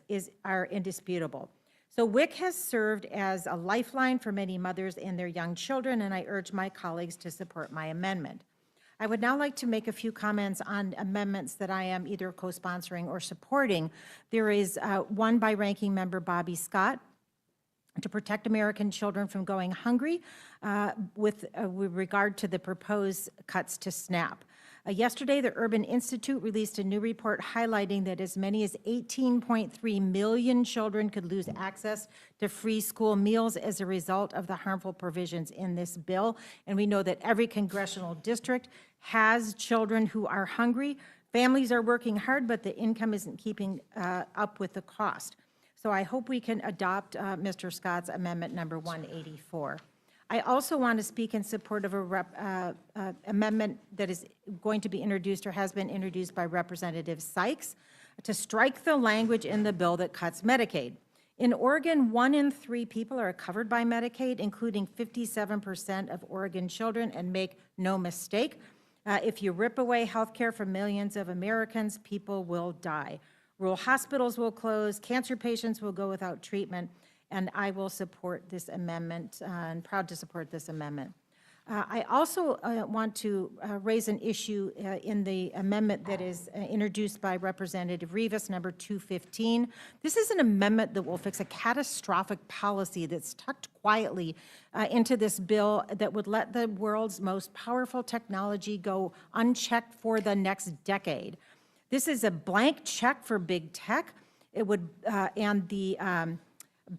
are indisputable. So WIC has served as a lifeline for many mothers and their young children, and I urge my colleagues to support my amendment. I would now like to make a few comments on amendments that I am either co-sponsoring or supporting. There is one by Ranking Member Bobby Scott to protect American children from going hungry with regard to the proposed cuts to SNAP. Yesterday, the Urban Institute released a new report highlighting that as many as 18.3 million children could lose access to free school meals as a result of the harmful provisions in this bill. And we know that every congressional district has children who are hungry. Families are working hard, but the income isn't keeping up with the cost. So I hope we can adopt Mr. Scott's amendment number 184. I also want to speak in support of a amendment that is going to be introduced or has been introduced by Representative Sykes to strike the language in the bill that cuts Medicaid. In Oregon, 1 in 3 people are covered by Medicaid, including 57% of Oregon children, and make no mistake, if you rip away health care from millions of Americans, people will die. Rural hospitals will close, cancer patients will go without treatment, and I will support this amendment, and proud to support this amendment. I also want to raise an issue in the amendment that is introduced by Representative Rivas, number 215. This is an amendment that will fix a catastrophic policy that's tucked quietly into this bill that would let the world's most powerful technology go unchecked for the next decade. This is a blank check for big tech. It would, and the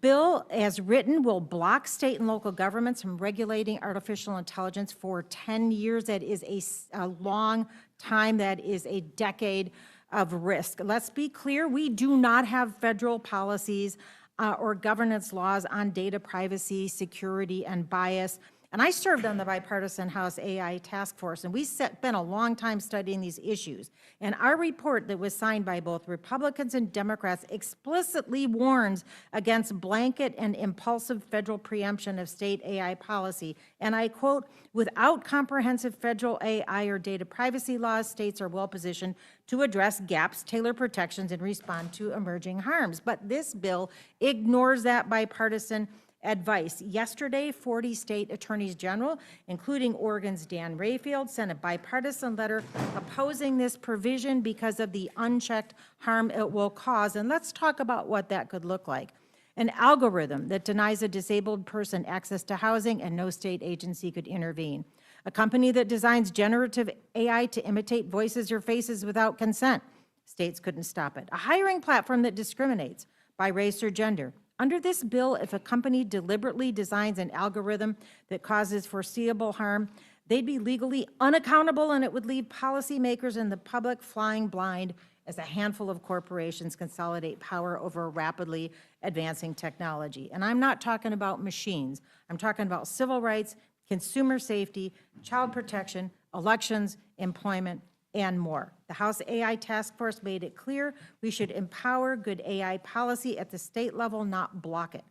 bill, as written, will block state and local governments from regulating artificial intelligence for 10 years. That is a long time. That is a decade of risk. Let's be clear, we do not have federal policies or governance laws on data privacy, security, and bias. And I served on the bipartisan House AI task force, and we spent a long time studying these issues. And our report that was signed by both Republicans and Democrats explicitly warns against blanket and impulsive federal preemption of state AI policy. And I quote, "Without comprehensive federal AI or data privacy laws, states are well positioned to address gaps, tailor protections, and respond to emerging harms." But this bill ignores that bipartisan advice. Yesterday, 40 state attorneys general, including Oregon's Dan Rayfield, sent a bipartisan letter opposing this provision because of the unchecked harm it will cause. And let's talk about what that could look like. An algorithm that denies a disabled person access to housing and no state agency could intervene. A company that designs generative AI to imitate voices or faces without consent. States couldn't stop it. A hiring platform that discriminates by race or gender. Under this bill, if a company deliberately designs an algorithm that causes foreseeable harm, they'd be legally unaccountable, and it would leave policymakers and the public flying blind as a handful of corporations consolidate power over rapidly advancing technology. And I'm not talking about machines. I'm talking about civil rights, consumer safety, child protection, elections, employment, and more. The House AI Task Force made it clear we should empower good AI policy at the state level, not block it.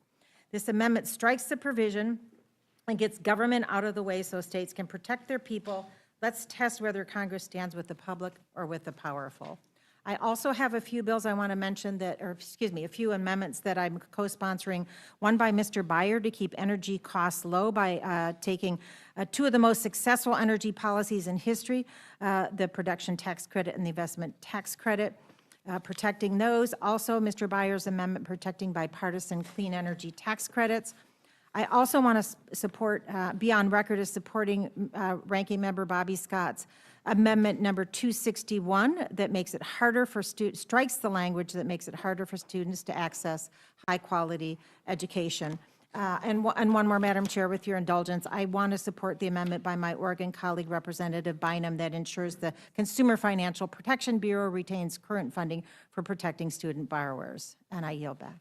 This amendment strikes the provision and gets government out of the way so states can protect their people. Let's test whether Congress stands with the public or with the powerful. I also have a few bills I want to mention a few amendments that I'm co-sponsoring. One by Mr. Byer to keep energy costs low by taking two of the most successful energy policies in history, the production tax credit and the investment tax credit, protecting those. Also, Mr. Byer's amendment protecting bipartisan clean energy tax credits. I also want to support, be on record as supporting Ranking Member Bobby Scott's amendment number 261 that makes it harder for strikes the language that makes it harder for students to access high-quality education. And one more, Madam Chair, with your indulgence, I want to support the amendment by my Oregon colleague, Representative Bynum, that ensures the Consumer Financial Protection Bureau retains current funding for protecting student borrowers. And I yield back.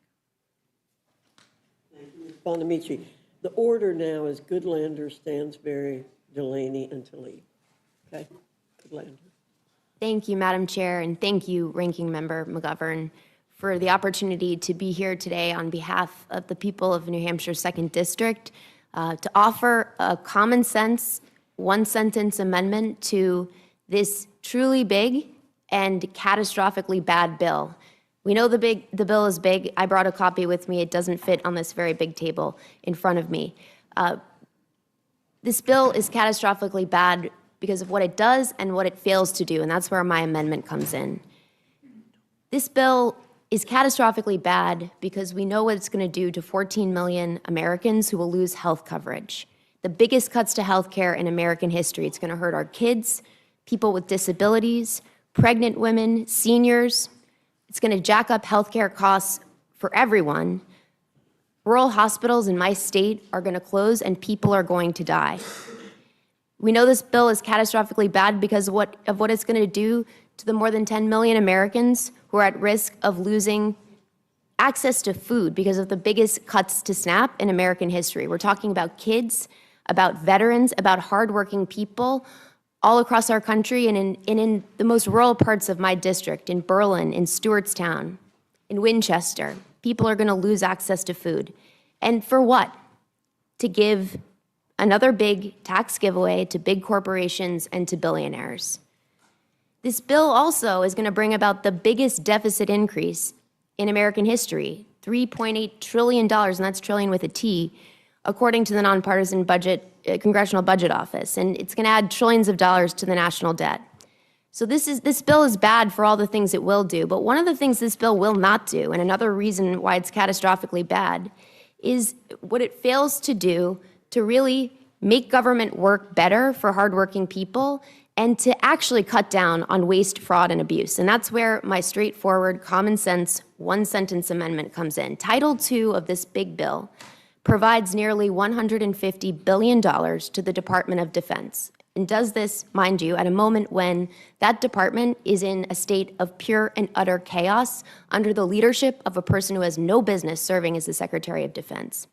Thank you, Ms. Bonamici. The order now is Goodlander, Stansberry, Delaney, and Tlaib. Okay, Goodlander. Thank you, Madam Chair, and thank you, Ranking Member McGovern, for the opportunity to be here today on behalf of the people of New Hampshire's 2nd District to offer a common sense, one-sentence amendment to this truly big and catastrophically bad bill. We know the bill is big. I brought a copy with me. It doesn't fit on this very big table in front of me. This bill is catastrophically bad because of what it does and what it fails to do, and that's where my amendment comes in. This bill is catastrophically bad because we know what it's going to do to 14 million Americans who will lose health coverage. The biggest cuts to health care in American history. It's going to hurt our kids, people with disabilities, pregnant women, seniors. It's going to jack up health care costs for everyone. Rural hospitals in my state are going to close and people are going to die. We know this bill is catastrophically bad because of what it's going to do to the more than 10 million Americans who are at risk of losing access to food because of the biggest cuts to SNAP in American history. We're talking about kids, about veterans, about hardworking people all across our country and in the most rural parts of my district, in Berlin, in Stewartstown, in Winchester. People are going to lose access to food. And for what? To give another big tax giveaway to big corporations and to billionaires. This bill also is going to bring about the biggest deficit increase in American history, $3.8 trillion, and that's trillion with a T, according to the nonpartisan Congressional Budget Office. And it's going to add trillions of dollars to the national debt. So this bill is bad for all the things it will do, but one of the things this bill will not do, and another reason why it's catastrophically bad, is what it fails to do to really make government work better for hardworking people and to actually cut down on waste, fraud, and abuse. And that's where my straightforward, common sense, one-sentence amendment comes in. Title II of this big bill provides nearly $150 billion to the Department of Defense, and does this, mind you, at a moment when that department is in a state of pure and utter chaos under the leadership of a person who has no business serving as the Secretary of Defense.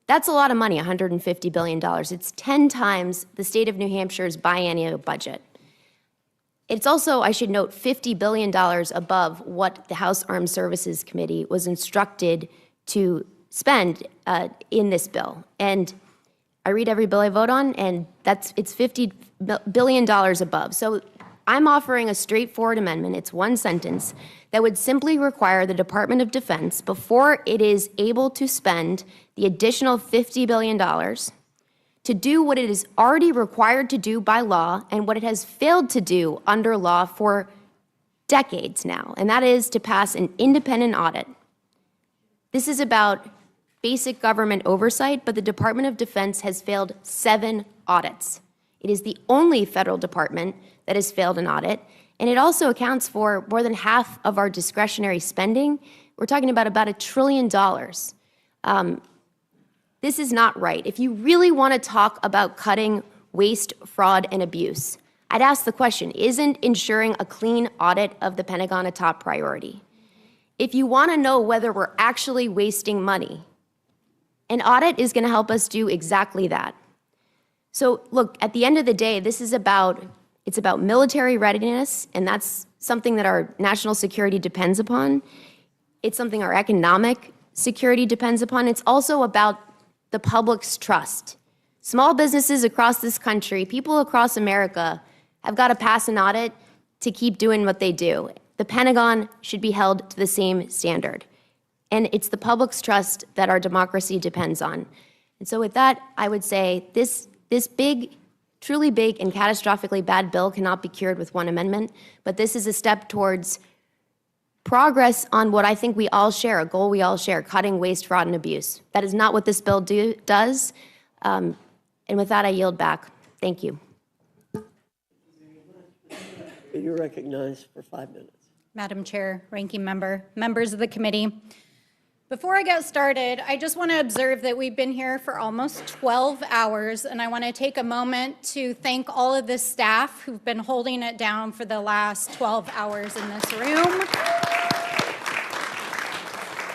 That's a lot of money, $150 billion. It's 10 times the state of New Hampshire's biennial budget. It's also, I should note, $50 billion above what the House Armed Services Committee was instructed to spend in this bill. And I read every bill I vote on, and it's $50 billion above. So I'm offering a straightforward amendment. It's one sentence that would simply require the Department of Defense, before it is able to spend the additional $50 billion, to do what it is already required to do by law and what it has failed to do under law for decades now, and that is to pass an independent audit. This is about basic government oversight, but the Department of Defense has failed 7 audits. It is the only federal department that has failed an audit, and it also accounts for more than half of our discretionary spending. We're talking about $1 trillion. This is not right. If you really want to talk about cutting waste, fraud, and abuse, I'd ask the question, isn't ensuring a clean audit of the Pentagon a top priority? If you want to know whether we're actually wasting money, an audit is going to help us do exactly that. So look, at the end of the day, this is about It's about military readiness, and that's something that our national security depends upon. It's something our economic security depends upon. It's also about the public's trust. Small businesses across this country, people across America, have got to pass an audit to keep doing what they do. The Pentagon should be held to the same standard. And it's the public's trust that our democracy depends on. And so with that, I would say this big, truly big and catastrophically bad bill cannot be cured with one amendment, but this is a step towards progress on what I think we all share, a goal we all share, cutting waste, fraud, and abuse. That is not what this bill does. And with that, I yield back. Thank you. You're recognized for 5 minutes. Madam Chair, Ranking Member, members of the committee. Before I get started, I just want to observe that we've been here for almost 12 hours, and I want to take a moment to thank all of the staff who've been holding it down for the last 12 hours in this room.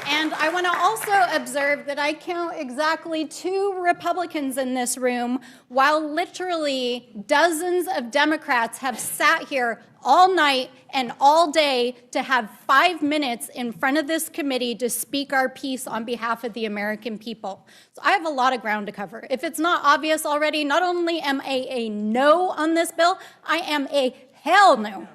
And I want to also observe that I count exactly 2 Republicans in this room, while literally dozens of Democrats have sat here all night and all day to have 5 minutes in front of this committee to speak our piece on behalf of the American people. So I have a lot of ground to cover. If it's not obvious already, not only am I a no on this bill, I am a hell no.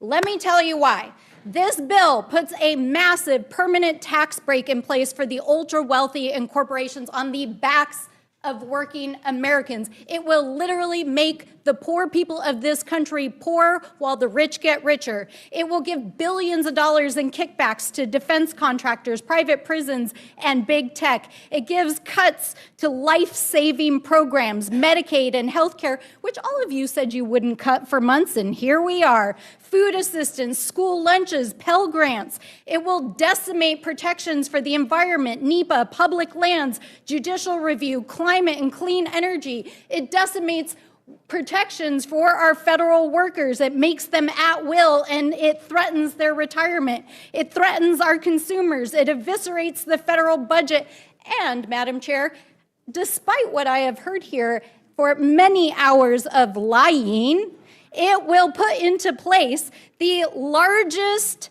Let me tell you why. This bill puts a massive permanent tax break in place for the ultra wealthy and corporations on the backs of working Americans. It will literally make the poor people of this country poor while the rich get richer. It will give billions of dollars in kickbacks to defense contractors, private prisons, and big tech. It gives cuts to life-saving programs, Medicaid and healthcare, which all of you said you wouldn't cut for months, and here we are. Food assistance, school lunches, Pell Grants. It will decimate protections for the environment, NEPA, public lands, judicial review, climate and clean energy. It decimates protections for our federal workers. It makes them at will, and it threatens their retirement. It threatens our consumers. It eviscerates the federal budget. And, Madam Chair, despite what I have heard here for many hours of lying, it will put into place the largest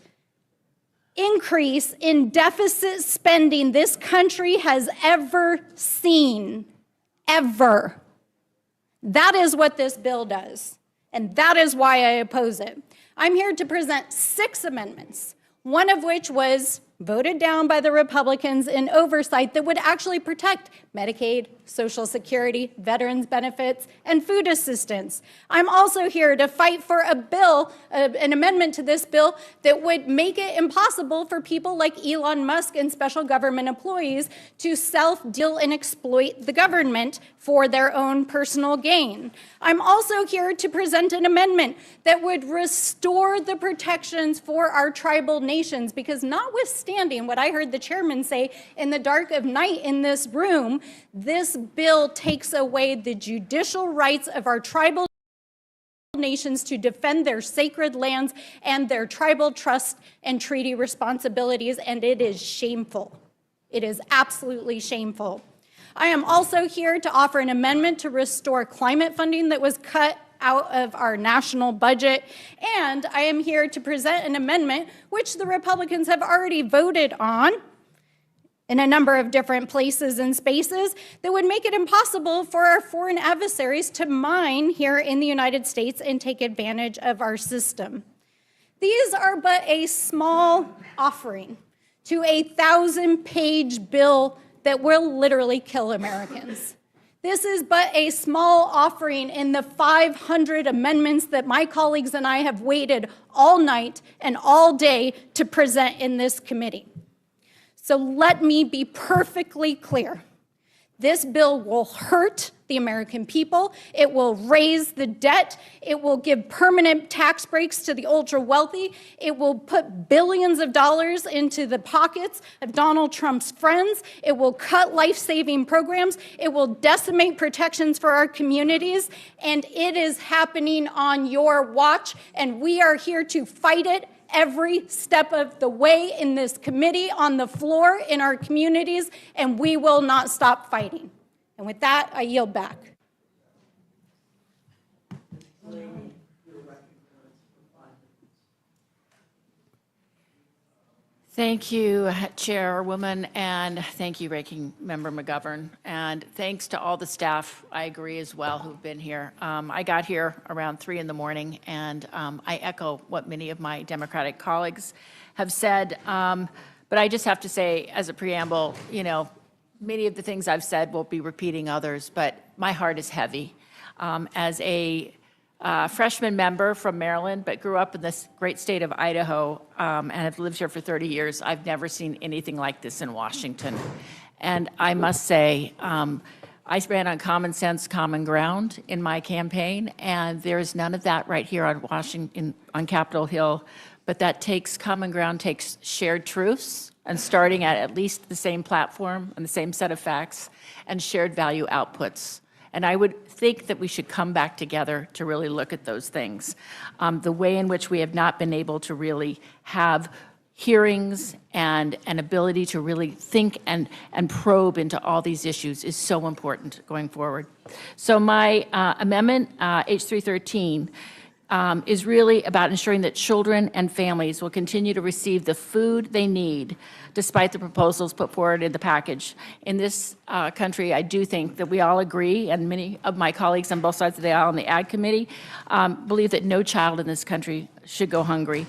increase in deficit spending this country has ever seen, ever. That is what this bill does, and that is why I oppose it. I'm here to present 6 amendments, one of which was voted down by the Republicans in oversight that would actually protect Medicaid, Social Security, veterans benefits, and food assistance. I'm also here to fight for a bill, an amendment to this bill that would make it impossible for people like Elon Musk and special government employees to self-deal and exploit the government for their own personal gain. I'm also here to present an amendment that would restore the protections for our tribal nations, because notwithstanding what I heard the chairman say in the dark of night in this room, this bill takes away the judicial rights of our tribal nations to defend their sacred lands and their tribal trust and treaty responsibilities, and it is shameful. It is absolutely shameful. I am also here to offer an amendment to restore climate funding that was cut out of our national budget, and I am here to present an amendment which the Republicans have already voted on in a number of different places and spaces that would make it impossible for our foreign adversaries to mine here in the United States and take advantage of our system. These are but a small offering to a 1,000-page bill that will literally kill Americans. This is but a small offering in the 500 amendments that my colleagues and I have waited all night and all day to present in this committee. So let me be perfectly clear. This bill will hurt the American people. It will raise the debt. It will give permanent tax breaks to the ultra wealthy. It will put billions of dollars into the pockets of Donald Trump's friends. It will cut life-saving programs. It will decimate protections for our communities. And it is happening on your watch, and we are here to fight it every step of the way in this committee, on the floor, in our communities, and we will not stop fighting. And with that, I yield back. Thank you, Chairwoman, and thank you, Ranking Member McGovern. And thanks to all the staff, I agree as well, who've been here. I got here around 3 in the morning, and I echo what many of my Democratic colleagues have said. But I just have to say, as a preamble, you know, many of the things I've said will be repeating others, but my heart is heavy. As a freshman member from Maryland, but grew up in this great state of Idaho and have lived here for 30 years. I've never seen anything like this in Washington. And I must say, I ran on common sense, common ground in my campaign, and there's none of that right here on Washington, on Capitol Hill. But that takes common ground, takes shared truths, and starting at least the same platform and the same set of facts, and shared value outputs. And I would think that we should come back together to really look at those things. The way in which we have not been able to really have hearings and an ability to really think and probe into all these issues is so important going forward. So my amendment, H313, is really about ensuring that children and families will continue to receive the food they need despite the proposals put forward in the package. In this country, I do think that we all agree, and many of my colleagues on both sides of the aisle in the Ag Committee believe that no child in this country should go hungry.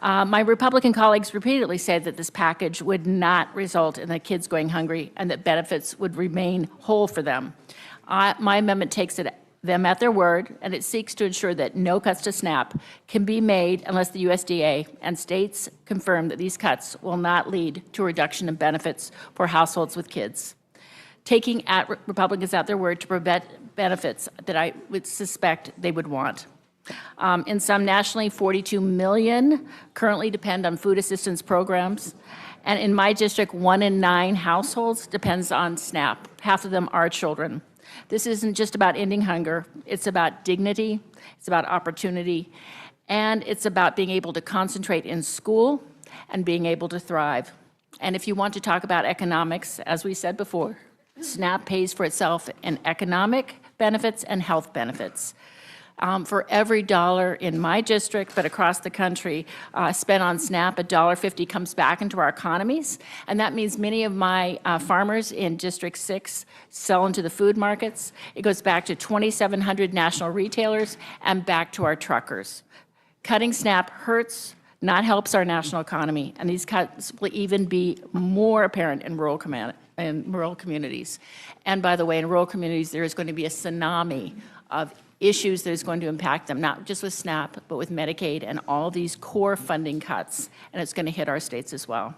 My Republican colleagues repeatedly said that this package would not result in the kids going hungry and that benefits would remain whole for them. My amendment takes them at their word, and it seeks to ensure that no cuts to SNAP can be made unless the USDA and states confirm that these cuts will not lead to a reduction in benefits for households with kids. Taking Republicans at their word to prevent benefits that I would suspect they would want. In some nationally, 42 million currently depend on food assistance programs. And in my district, 1 in 9 households depends on SNAP. Half of them are children. This isn't just about ending hunger. It's about dignity, it's about opportunity, and it's about being able to concentrate in school and being able to thrive. And if you want to talk about economics, as we said before, SNAP pays for itself in economic benefits and health benefits. For every dollar in my district, but across the country, spent on SNAP, $1.50 comes back into our economies. And that means many of my farmers in District 6 sell into the food markets. It goes back to 2,700 national retailers and back to our truckers. Cutting SNAP hurts, not helps our national economy. And these cuts will even be more apparent in rural communities. And by the way, in rural communities, there is going to be a tsunami of issues that is going to impact them, not just with SNAP, but with Medicaid and all these core funding cuts, and it's going to hit our states as well.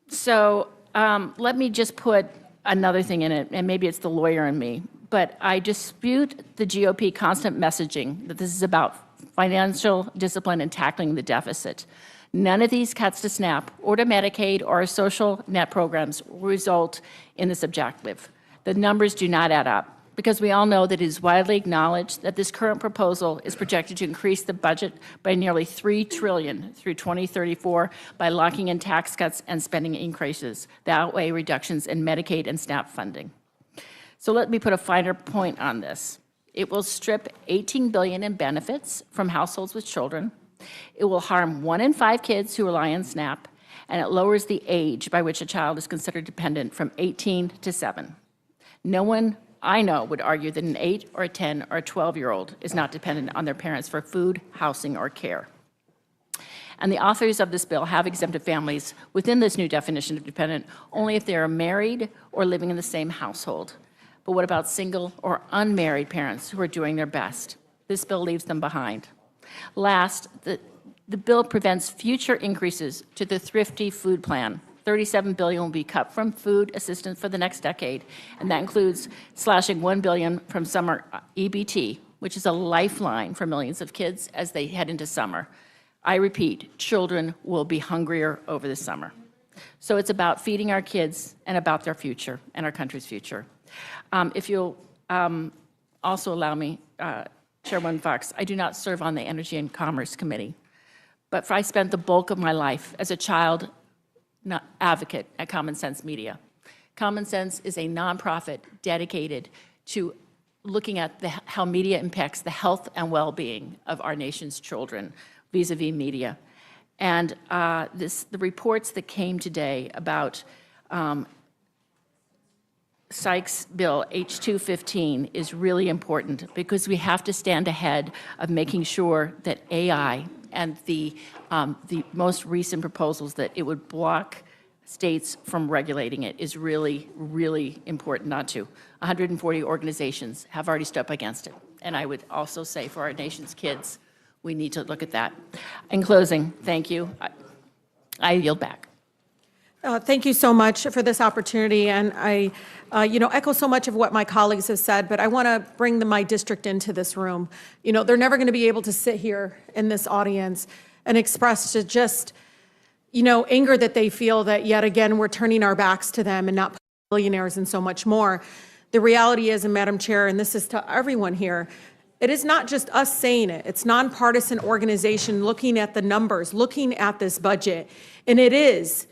So let me just put another thing in it, and maybe it's the lawyer in me, but I dispute the GOP constant messaging that this is about financial discipline and tackling the deficit. None of these cuts to SNAP or to Medicaid or social net programs result in this objective. The numbers do not add up, because we all know that it is widely acknowledged that this current proposal is projected to increase the budget by nearly $3 trillion through 2034 by locking in tax cuts and spending increases that outweigh reductions in Medicaid and SNAP funding. So let me put a finer point on this. It will strip $18 billion in benefits from households with children. It will harm 1 in 5 kids who rely on SNAP, and it lowers the age by which a child is considered dependent from 18 to 7. No one I know would argue that an 8 or a 10 or a 12-year-old is not dependent on their parents for food, housing, or care. And the authors of this bill have exempted families within this new definition of dependent only if they are married or living in the same household. But what about single or unmarried parents who are doing their best? This bill leaves them behind. Last, the bill prevents future increases to the Thrifty Food Plan. $37 billion will be cut from food assistance for the next decade, and that includes slashing $1 billion from summer EBT, which is a lifeline for millions of kids as they head into summer. I repeat, children will be hungrier over the summer. So it's about feeding our kids and about their future and our country's future. If you'll also allow me, Chairwoman Fox, I do not serve on the Energy and Commerce Committee, but I spent the bulk of my life as a child advocate at Common Sense Media. Common Sense is a nonprofit dedicated to looking at how media impacts the health and well-being of our nation's children vis-a-vis media. And the reports that came today about Sykes' bill, H215, is really important because we have to stand ahead of making sure that AI and the most recent proposals that it would block states from regulating it is really, really important not to. 140 organizations have already stood up against it. And I would also say for our nation's kids, we need to look at that. In closing, thank you. I yield back. Thank you so much for this opportunity, and I, echo so much of what my colleagues have said, but I want to bring my district into this room. They're never going to be able to sit here in this audience and express to just, anger that they feel that yet again we're turning our backs to them and not billionaires and so much more. The reality is, and Madam Chair, and this is to everyone here, it is not just us saying it. It's nonpartisan organization looking at the numbers, looking at this budget, and it is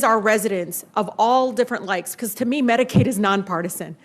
our residents of all different likes, because to me, Medicaid is nonpartisan.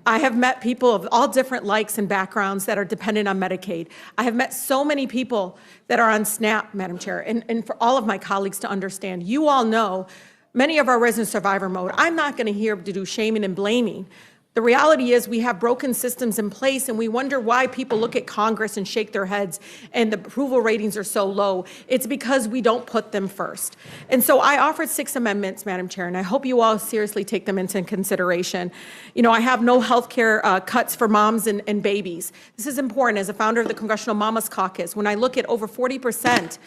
I have met people of all different likes and backgrounds that are dependent on Medicaid. I have met so many people that are on SNAP, Madam Chair, and for all of my colleagues to understand, you all know many of our residents survivor mode. I'm not going to here to do shaming and blaming. The reality is we have broken systems in place, and we wonder why people look at Congress and shake their heads and the approval ratings are so low. It's because we don't put them first. And so I offered 6 amendments, Madam Chair, and I hope you all seriously take them into consideration. I have no health care cuts for moms and babies. This is important. As a founder of the Congressional Mamas Caucus, when I look at over 40%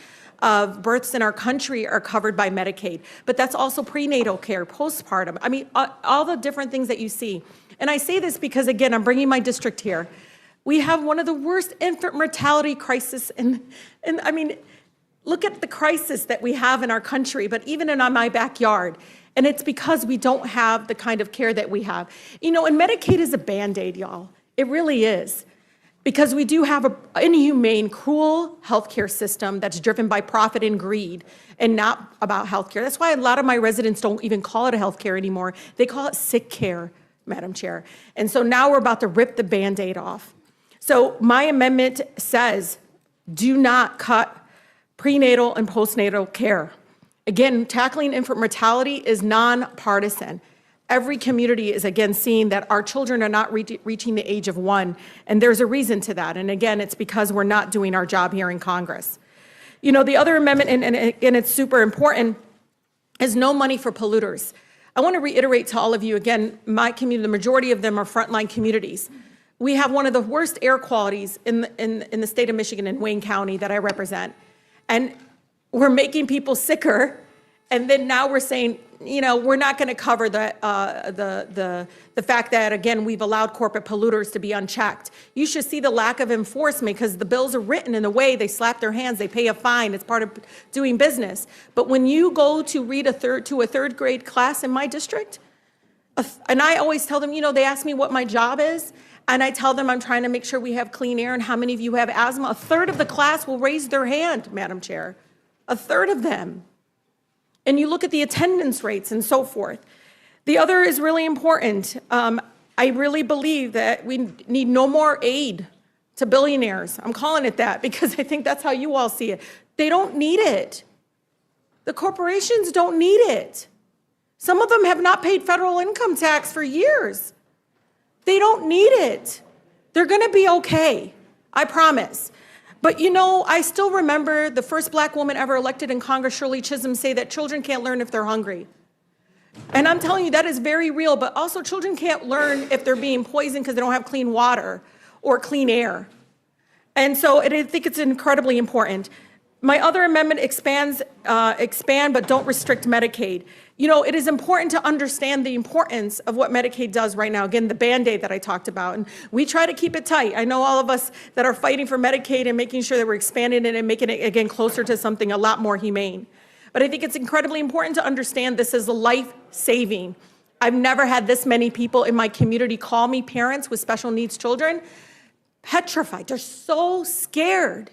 of births in our country are covered by Medicaid, but that's also prenatal care, postpartum. I mean, all the different things that you see. And I say this because, again, I'm bringing my district here. We have one of the worst infant mortality crises, and I mean, look at the crisis that we have in our country, but even in my backyard. And it's because we don't have the kind of care that we have. And Medicaid is a Band-Aid, y'all. It really is. Because we do have an inhumane, cruel healthcare system that's driven by profit and greed and not about healthcare. That's why a lot of my residents don't even call it a healthcare anymore. They call it sick care, Madam Chair. And so now we're about to rip the Band-Aid off. So my amendment says, do not cut prenatal and postnatal care. Again, tackling infant mortality is nonpartisan. Every community is, again, seeing that our children are not reaching the age of 1, and there's a reason to that. And again, it's because we're not doing our job here in Congress. The other amendment, and it's super important, is no money for polluters. I want to reiterate to all of you, again, my community, the majority of them are frontline communities. We have one of the worst air qualities in the state of Michigan, in Wayne County, that I represent. And we're making people sicker, and then now we're saying, we're not going to cover the fact that, again, we've allowed corporate polluters to be unchecked. You should see the lack of enforcement because the bills are written in a way they slap their hands, they pay a fine, it's part of doing business. But when you go to read a third grade class in my district, and I always tell them, they ask me what my job is, and I tell them I'm trying to make sure we have clean air and how many of you have asthma. A third of the class will raise their hand, Madam Chair. A third of them. And you look at the attendance rates and so forth. The other is really important. I really believe that we need no more aid to billionaires. I'm calling it that because I think that's how you all see it. They don't need it. The corporations don't need it. Some of them have not paid federal income tax for years. They don't need it. They're going to be okay. I promise. But I still remember the first black woman ever elected in Congress, Shirley Chisholm, say that children can't learn if they're hungry. And I'm telling you, that is very real, but also children can't learn if they're being poisoned because they don't have clean water or clean air. And so I think it's incredibly important. My other amendment expand but don't restrict Medicaid. It is important to understand the importance of what Medicaid does right now. Again, the Band-Aid that I talked about. And we try to keep it tight. I know all of us that are fighting for Medicaid and making sure that we're expanding it and making it, again, closer to something a lot more humane. But I think it's incredibly important to understand this is life-saving. I've never had this many people in my community call me, parents with special needs children, petrified. They're so scared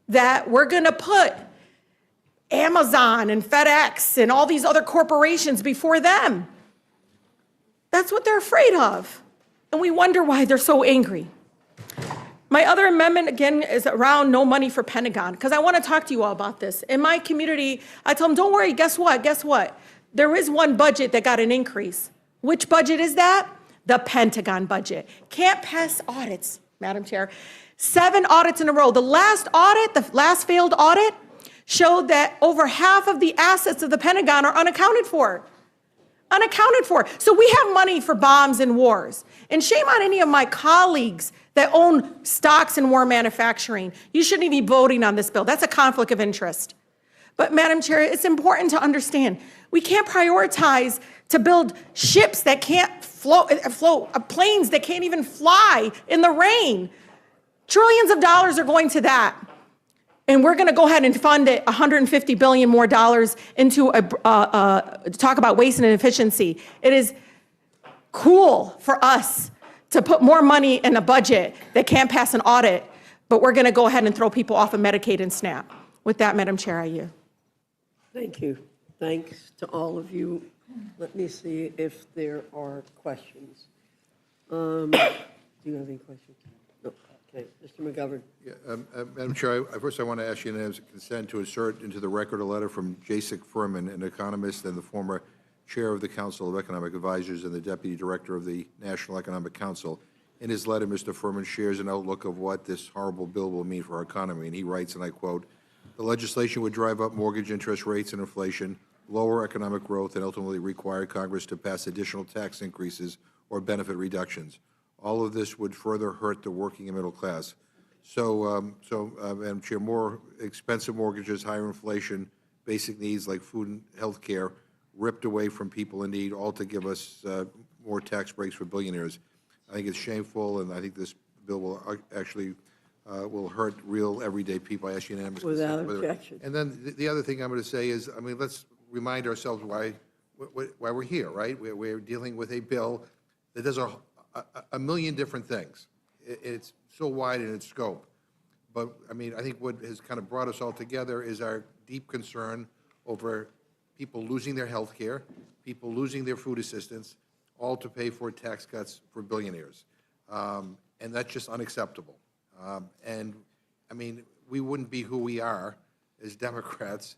that we're going to put Amazon and FedEx and all these other corporations before them. That's what they're afraid of. And we wonder why they're so angry. My other amendment, again, is around no money for Pentagon, because I want to talk to you all about this. In my community, I tell them, don't worry, guess what? Guess what? There is one budget that got an increase. Which budget is that? The Pentagon budget. Can't pass audits, Madam Chair. 7 audits in a row. The last audit, the last failed audit, showed that over half of the assets of the Pentagon are unaccounted for. Unaccounted for. So we have money for bombs and wars. And shame on any of my colleagues that own stocks in war manufacturing. You shouldn't even be voting on this bill. That's a conflict of interest. But Madam Chair, it's important to understand, we can't prioritize to build ships that can't float, planes that can't even fly in the rain. Trillions of dollars are going to that. And we're going to go ahead and fund it, $150 billion more dollars into to talk about waste and inefficiency. It is cool for us to put more money in a budget that can't pass an audit, but we're going to go ahead and throw people off of Medicaid and SNAP. With that, Madam Chair, I yield. Thank you. Thanks to all of you. Let me see if there are questions. Do you have any questions? No. Okay. Mr. McGovern. Yeah, Madam Chair, first I want to ask you unanimous consent to insert into the record a letter from Jacek Furman, an economist and the former chair of the Council of Economic Advisors and the deputy director of the National Economic Council. In his letter, Mr. Furman shares an outlook of what this horrible bill will mean for our economy, and he writes, and I quote, "The legislation would drive up mortgage interest rates and inflation, lower economic growth, and ultimately require Congress to pass additional tax increases or benefit reductions. All of this would further hurt the working and middle class." So, Madam Chair, more expensive mortgages, higher inflation, basic needs like food and health care ripped away from people in need, all to give us more tax breaks for billionaires. I think it's shameful, and I think this bill will actually will hurt real everyday people. I ask you unanimous Without consent. objection. And then the other thing I'm going to say is, I mean, let's remind ourselves why we're here, right? We're dealing with a bill that does a million different things. It's so wide in its scope. But, I mean, I think what has kind of brought us all together is our deep concern over people losing their health care, people losing their food assistance, all to pay for tax cuts for billionaires. And that's just unacceptable. And, I mean, we wouldn't be who we are as Democrats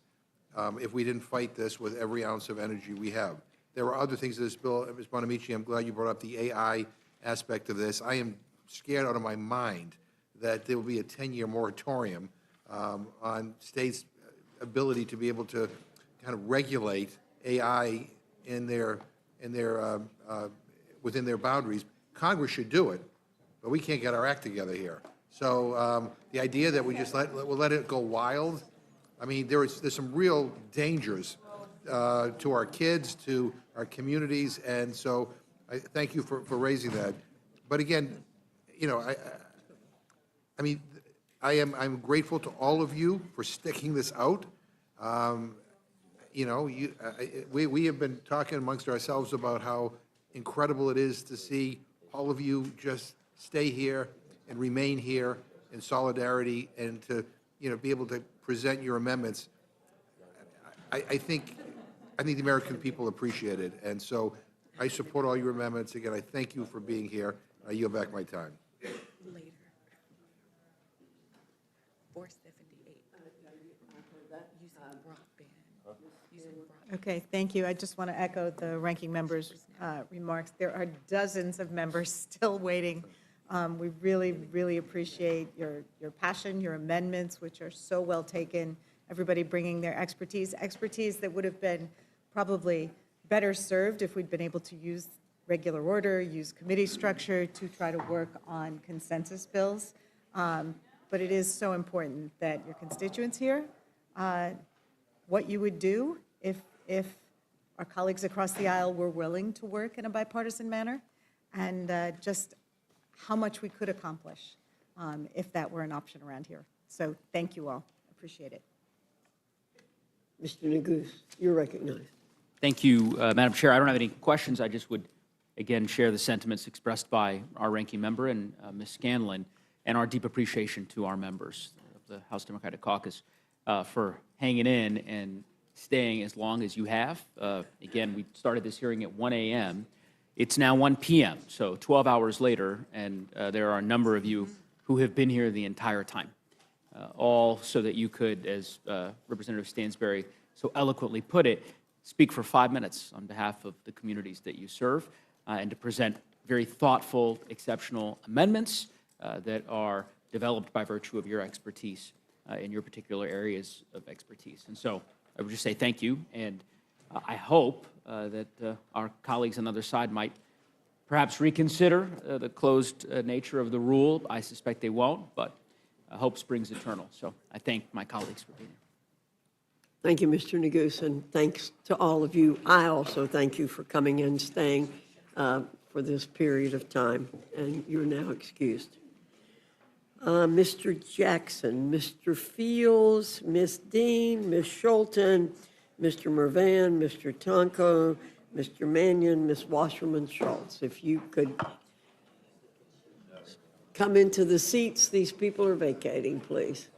if we didn't fight this with every ounce of energy we have. There are other things in this bill. Ms. Bonamici, I'm glad you brought up the AI aspect of this. I am scared out of my mind that there will be a 10-year moratorium on states' ability to be able to kind of regulate AI in their within their boundaries. Congress should do it, but we can't get our act together here. So the idea that we just we'll let it go wild, I mean, there's some real dangers to our kids, to our communities, and so I thank you for raising that. But again, you know, I mean, I'm grateful to all of you for sticking this out. You know, we have been talking amongst ourselves about how incredible it is to see all of you just stay here and remain here in solidarity and to, you know, be able to present your amendments. I think the American people appreciate it, and so I support all your amendments. Again, I thank you for being here. I yield back my time. Later. 478. Okay, thank you. I just want to echo the ranking member's remarks. There are dozens of members still waiting. We really, really appreciate your passion, your amendments, which are so well taken, everybody bringing their expertise that would have been probably better served if we'd been able to use regular order, use committee structure to try to work on consensus bills. But it is so important that your constituents hear what you would do if our colleagues across the aisle were willing to work in a bipartisan manner, and just how much we could accomplish if that were an option around here. So thank you all. Appreciate it. Mr. Neguse, you're recognized. Thank you, Madam Chair. I don't have any questions. I just would, again, share the sentiments expressed by our ranking member and Ms. Scanlon, and our deep appreciation to our members of the House Democratic Caucus for hanging in and staying as long as you have. Again, we started this hearing at 1 a.m. It's now 1 p.m., so 12 hours later, and there are a number of you who have been here the entire time, all so that you could, as Representative Stansberry so eloquently put it, speak for 5 minutes on behalf of the communities that you serve, and to present very thoughtful, exceptional amendments that are developed by virtue of your expertise in your particular areas of expertise. And so I would just say thank you, and I hope that our colleagues on the other side might perhaps reconsider the closed nature of the rule. I suspect they won't, but hope springs eternal. So I thank my colleagues for being here. Thank you, Mr. Neguse, and thanks to all of you. I also thank you for coming and staying for this period of time, and you're now excused. Mr. Jackson, Mr. Fields, Ms. Dean, Ms. Schulten, Mr. Mervan, Mr. Tonko, Mr. Mannion, Ms. Wasserman Schultz. If you could come into the seats these people are vacating, please.